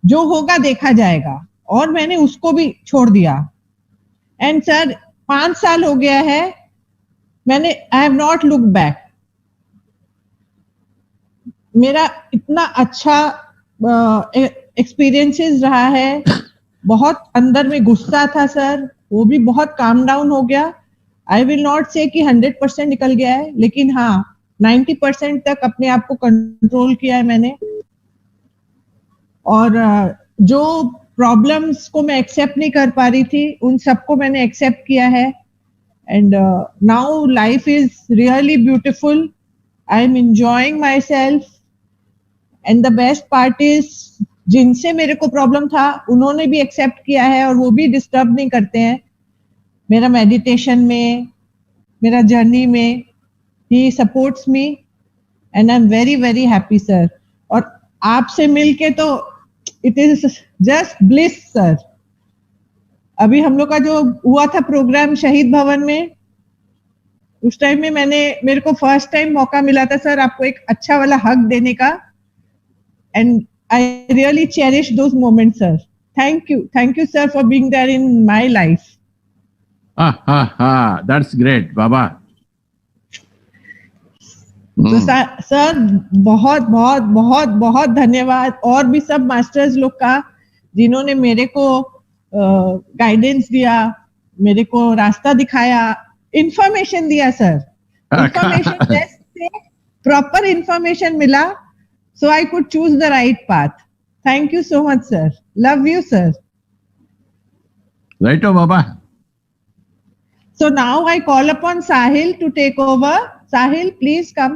जो होगा देखा जाएगा, और मैंने उसको भी छोड़ दिया. एंड सर 5 साल हो गया है, मैंने I have not look back. मेरा इतना अच्छा एक्सपीरियंसेस रहा है. बहुत अंदर में गुस्सा था सर, वो भी बहुत काम डाउन हो गया. आई विल नॉट से कि 100% निकल गया है, लेकिन हाँ, 90% तक अपने आप को कंट्रोल किया है मैंने, और जो प्रॉब्लम्स को मैं एक्सेप्ट नहीं कर पा रही थी उन सबको मैंने एक्सेप्ट किया है. And now life is really beautiful. I am enjoying my self. And the best part is जिनसे मेरे को प्रॉब्लम था उन्होंने भी एक्सेप्ट किया है और वो भी डिस्टर्ब नहीं करते हैं मेरा मेडिटेशन में, मेरा जर्नी में. He supports me and I am very very happy sir. और आपसे मिलके तो it is just bliss sir. अभी हम लोग का जो हुआ था प्रोग्राम शहीद भवन में, उस टाइम में मेरे को फर्स्ट टाइम मौका मिला था सर आपको एक अच्छा वाला हक देने का. And I really cherish those moments sir. Thank you sir for being there in my life. That's great बाबा. तो सर बहुत बहुत बहुत बहुत धन्यवाद और भी सब मास्टर्स लोग का जिन्होंने मेरे को गाइडेंस दिया, मेरे को रास्ता दिखाया, इंफॉर्मेशन दिया सर. इंफॉर्मेशन से प्रॉपर इंफॉर्मेशन मिला, so I could choose the right path. Thank you so much sir. Love you sir. Right हो बाबा. So now I call upon Sahil to take over. Sahil, please come.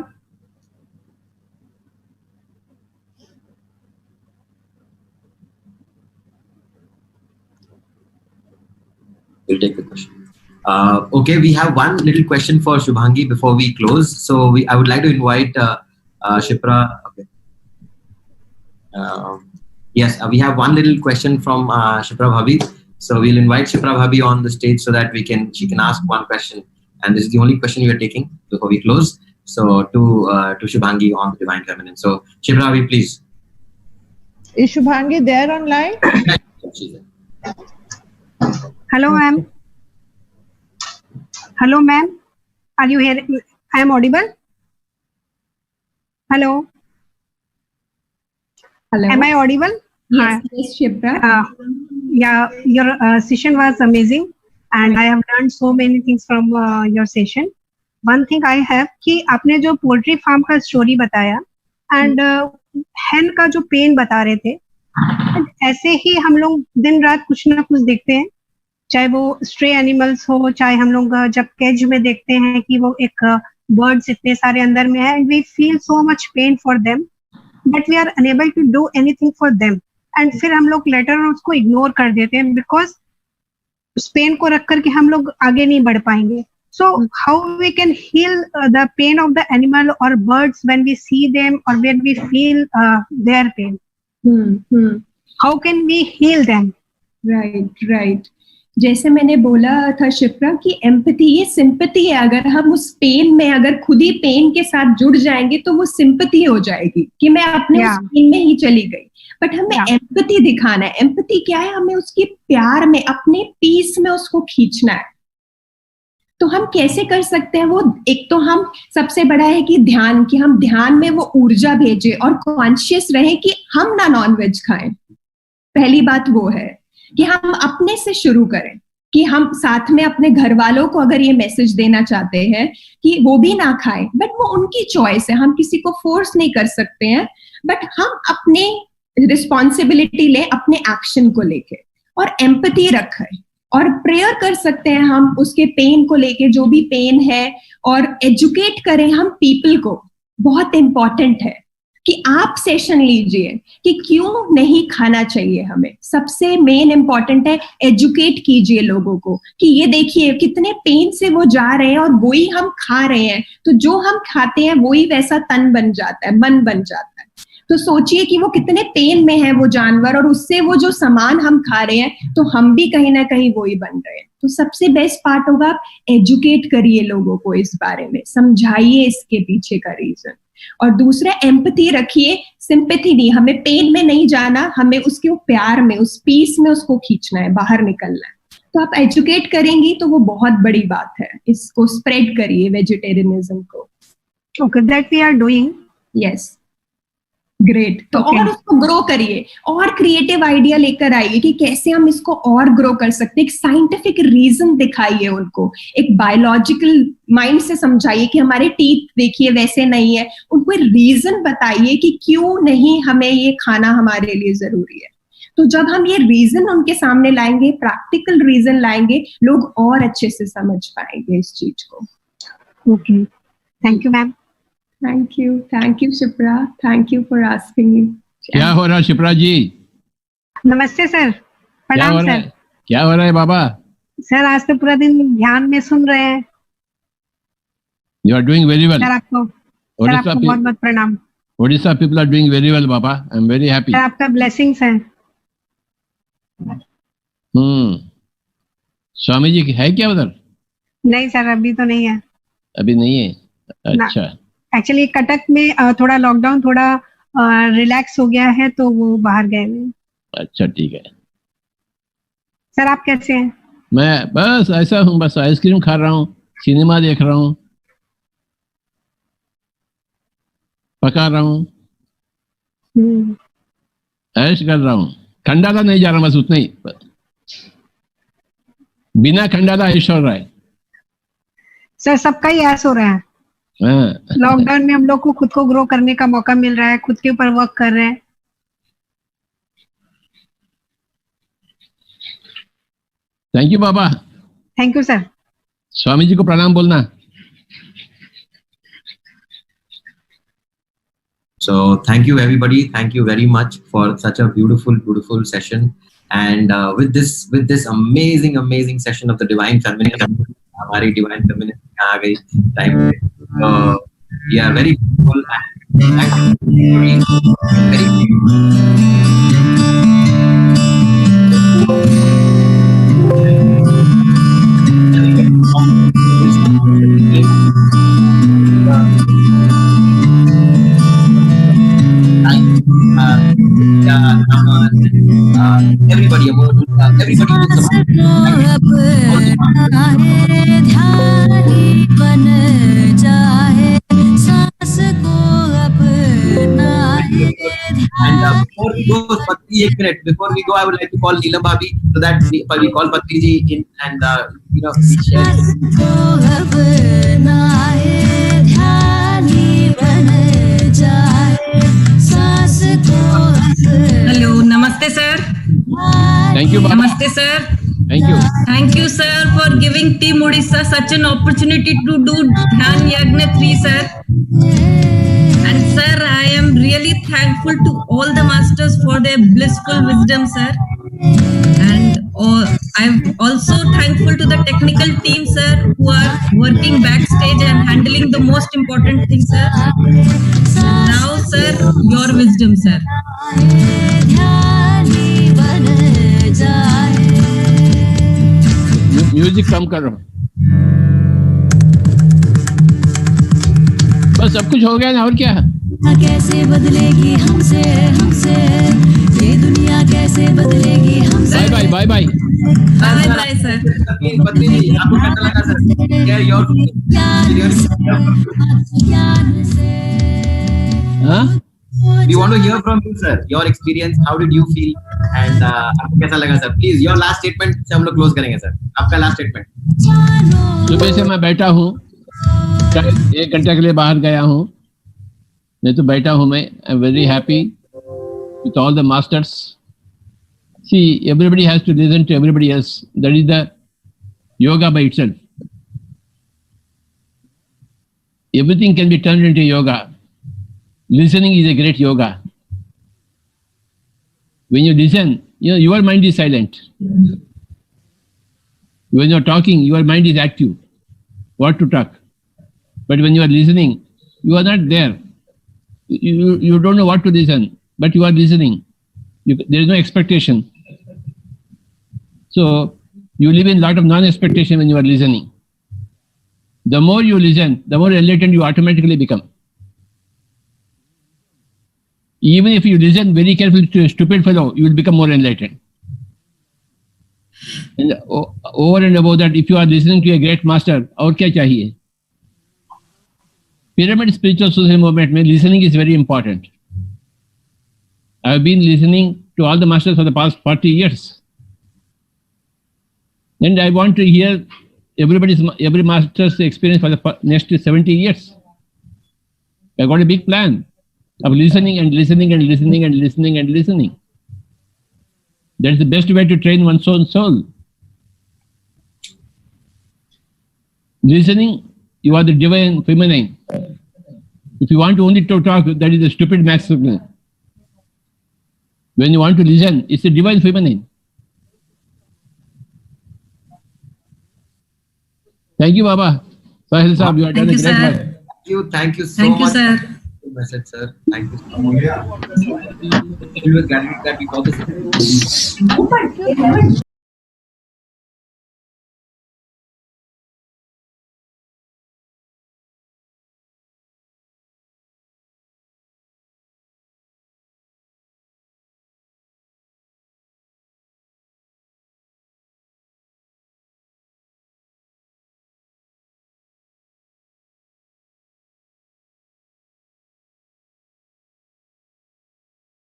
We'll take the question. Okay, we have one little question for Shubhangi before we close. So I would like to invite Shipra. Okay. Yes, we have one little question from Shipra Bhabi. So we'll invite Shipra Bhabi on the stage so that she can ask one question. And this is the only question we are taking before we close. So to Shubhangi on the Divine Feminine. So Shipra Bhabi, please. Is Shubhangi there online? Hello, ma'am. Hello, ma'am. Are you here? I am audible? Hello. Hello. Am I audible? Yes, yes, Shipra. Yeah, your session was amazing, and I have learned so many things from your session. One thing I have कि आपने जो poultry farm का story बताया and हैन का जो pen बता रहे थे, ऐसे ही हम लोग दिन रात कुछ ना कुछ देखते हैं, चाहे वो स्ट्रे एनिमल्स हो, चाहे हम लोग जब केज में देखते हैं कि वो एक बर्ड्स इतने सारे अंदर में है, we feel so much pain for them but we are unable to do anything for them. And फिर हम लोग लेटर उसको इग्नोर कर देते हैं बिकॉज उस पेन को रख करके हम लोग आगे नहीं बढ़ पाएंगे. So how we can heal the pain of the animal और birds when we see them और when we feel their pain, how can we heal them? Right. जैसे मैंने बोला था शिप्रा कि एम्पैथी ये सिंपैथी है. अगर हम उस पेन में अगर खुद ही पेन के साथ जुड़ जाएंगे तो वो सिंपैथी हो जाएगी कि मैं अपने उस पेन में ही चली गई. बट हमें एम्पैथी दिखाना है. एम्पैथी क्या है? हमें उसके प्यार में, अपने पीस में उसको खींचना है. तो हम कैसे कर सकते हैं वो? एक तो हम सबसे बड़ा है कि ध्यान, कि हम ध्यान में वो ऊर्जा भेजे और कॉन्शियस रहे कि हम ना नॉनवेज खाएं. पहली बात वो है कि हम अपने से शुरू करें, कि हम साथ में अपने घर वालों को अगर ये मैसेज देना चाहते हैं कि वो भी ना खाएं, बट वो उनकी चॉइस है, हम किसी को फोर्स नहीं कर सकते हैं. बट हम अपने रिस्पॉन्सिबिलिटी ले अपने एक्शन को लेके और एम्पैथी रखें और प्रेयर कर सकते हैं हम उसके पेन को लेके, जो भी पेन है, और एजुकेट करें हम पीपल को. बहुत इंपॉर्टेंट है कि आप सेशन लीजिए कि क्यों नहीं खाना चाहिए हमें. सबसे मेन इंपॉर्टेंट है एजुकेट कीजिए लोगों को कि ये देखिए कितने पेन से वो जा रहे हैं और वही हम खा रहे हैं. तो जो हम खाते हैं वही वैसा तन बन जाता है, मन बन जाता है. तो सोचिए कि वो कितने पेन में है वो जानवर, और उससे वो जो सामान हम खा रहे हैं तो हम भी कहीं ना कहीं वही बन रहे हैं. तो सबसे बेस्ट पार्ट होगा आप एजुकेट करिए लोगों को इस बारे में, समझाइए इसके पीछे का रीजन. और दूसरा एम्पैथी रखिए, सिंपैथी नहीं. हमें पेन में नहीं जाना, हमें उसके प्यार में, उस पीस में उसको खींचना है, बाहर निकलना है. तो आप एजुकेट करेंगी तो वो बहुत बड़ी बात है. इसको स्प्रेड करिए वेजिटेरियनिज्म को. Okay, that we are doing. Yes. Great. तो और उसको ग्रो करिए और क्रिएटिव आइडिया लेकर आइए कि कैसे हम इसको और ग्रो कर सकते हैं। एक साइंटिफिक रीजन दिखाइए उनको, एक बायोलॉजिकल माइंड से समझाइए कि हमारे टीथ देखिए वैसे नहीं है, उनको एक रीजन बताइए कि क्यों नहीं हमें ये खाना हमारे लिए जरूरी है। तो जब हम ये रीजन उनके सामने लाएंगे, प्रैक्टिकल रीजन लाएंगे, लोग और अच्छे से समझ पाएंगे इस चीज को। Okay, thank you ma'am. Thank you Shipra, thank you for asking me. क्या हो रहा है शिप्रा जी? नमस्ते सर, प्रणाम सर। क्या हो रहा है बाबा? सर आज तो पूरा दिन ध्यान में सुन रहे हैं। You are doing very well sir, आपको बहुत बहुत प्रणाम। Odisha people are doing very well Baba, I am very happy. Sir आपका ब्लेसिंग्स है। स्वामी जी है क्या उधर? नहीं सर, अभी तो नहीं है। अभी नहीं है, अच्छा। एक्चुअली कटक में थोड़ा लॉकडाउन थोड़ा रिलैक्स हो गया है तो वो बाहर गए हैं। अच्छा ठीक है। सर आप कैसे हैं? मैं बस ऐसा हूँ, बस आइसक्रीम खा रहा हूँ, सिनेमा देख रहा हूँ, पका रहा हूँ, ऐश कर रहा हूँ। खंडाला नहीं जा रहा, बस उतना ही, बिना खंडाला ऐश हो रहा है। सर सबका ही ऐश हो रहा है। लॉकडाउन में हम लोग को खुद को ग्रो करने का मौका मिल रहा है, खुद के ऊपर वर्क कर रहे हैं। Thank you Baba. Thank you sir. Swami ji को प्रणाम बोलना। So thank you everybody. Thank you very much for such a beautiful session. And with this amazing session of the Divine Feminine, हमारी Divine Feminine आ गई time पे. So we are very grateful and everybody and before we go, Patri, 1 minute before we go, I would like to call Neelam Bhabhi so that we call Patriji in and we share. Hello, namaste sir. Thank you, Baba. Namaste sir. Thank you sir for giving Team Odisha such an opportunity to do Dhyan Yagna-3 sir. And sir, I am really thankful to all the masters for their blissful wisdom sir. And I'm also thankful to the technical team sir who are working backstage and handling the most important thing sir. Now sir, your wisdom sir. Music कम करो, बस सब कुछ हो गया ना, और क्या। कैसे बदलेगी हमसे ये दुनिया, कैसे बदलेगी हमसे। Bye bye bye bye sir. पत्नी आपको कैसा लगा सर? क्या your We want to hear from you sir, your experience, how did you feel and आपको कैसा लगा sir? Please your last statement से हम लोग close करेंगे सर, आपका last statement। सुबह से मैं बैठा हूँ, 1 घंटे के लिए बाहर गया हूँ, मैं तो बैठा हूँ, मैं आई am very happy with all the masters. See, everybody has to listen to everybody else. That is the yoga by itself. Everything can be turned into yoga. Listening is a great yoga. When you listen, your mind is silent. When you're talking, your mind is active. What to talk? But when you are listening, you are not there. You don't know what to listen, but you are listening. There is no expectation. So you live in a lot of non-expectation when you are listening. The more you listen, the more enlightened you automatically become. Even if you listen very carefully to a stupid fellow, you will become more enlightened. And over and above that, if you are listening to a great master, और क्या चाहिए? Pyramid Spiritual Society movement में listening is very important. I've been listening to all the masters for the past 40 years. And I want to hear every master's experience for the next 70 years. I got a big plan of listening and listening and listening and listening and listening. That's the best way to train one's own soul. Listening, you are the divine feminine. If you want only to talk, that is the stupid masculine. When you want to listen, it's the divine feminine. Thank you, Baba. Sahil Saab, you have done a great work. Thank you so much. Sir. Message, sir. Thank you so much. Gratitude that we got this.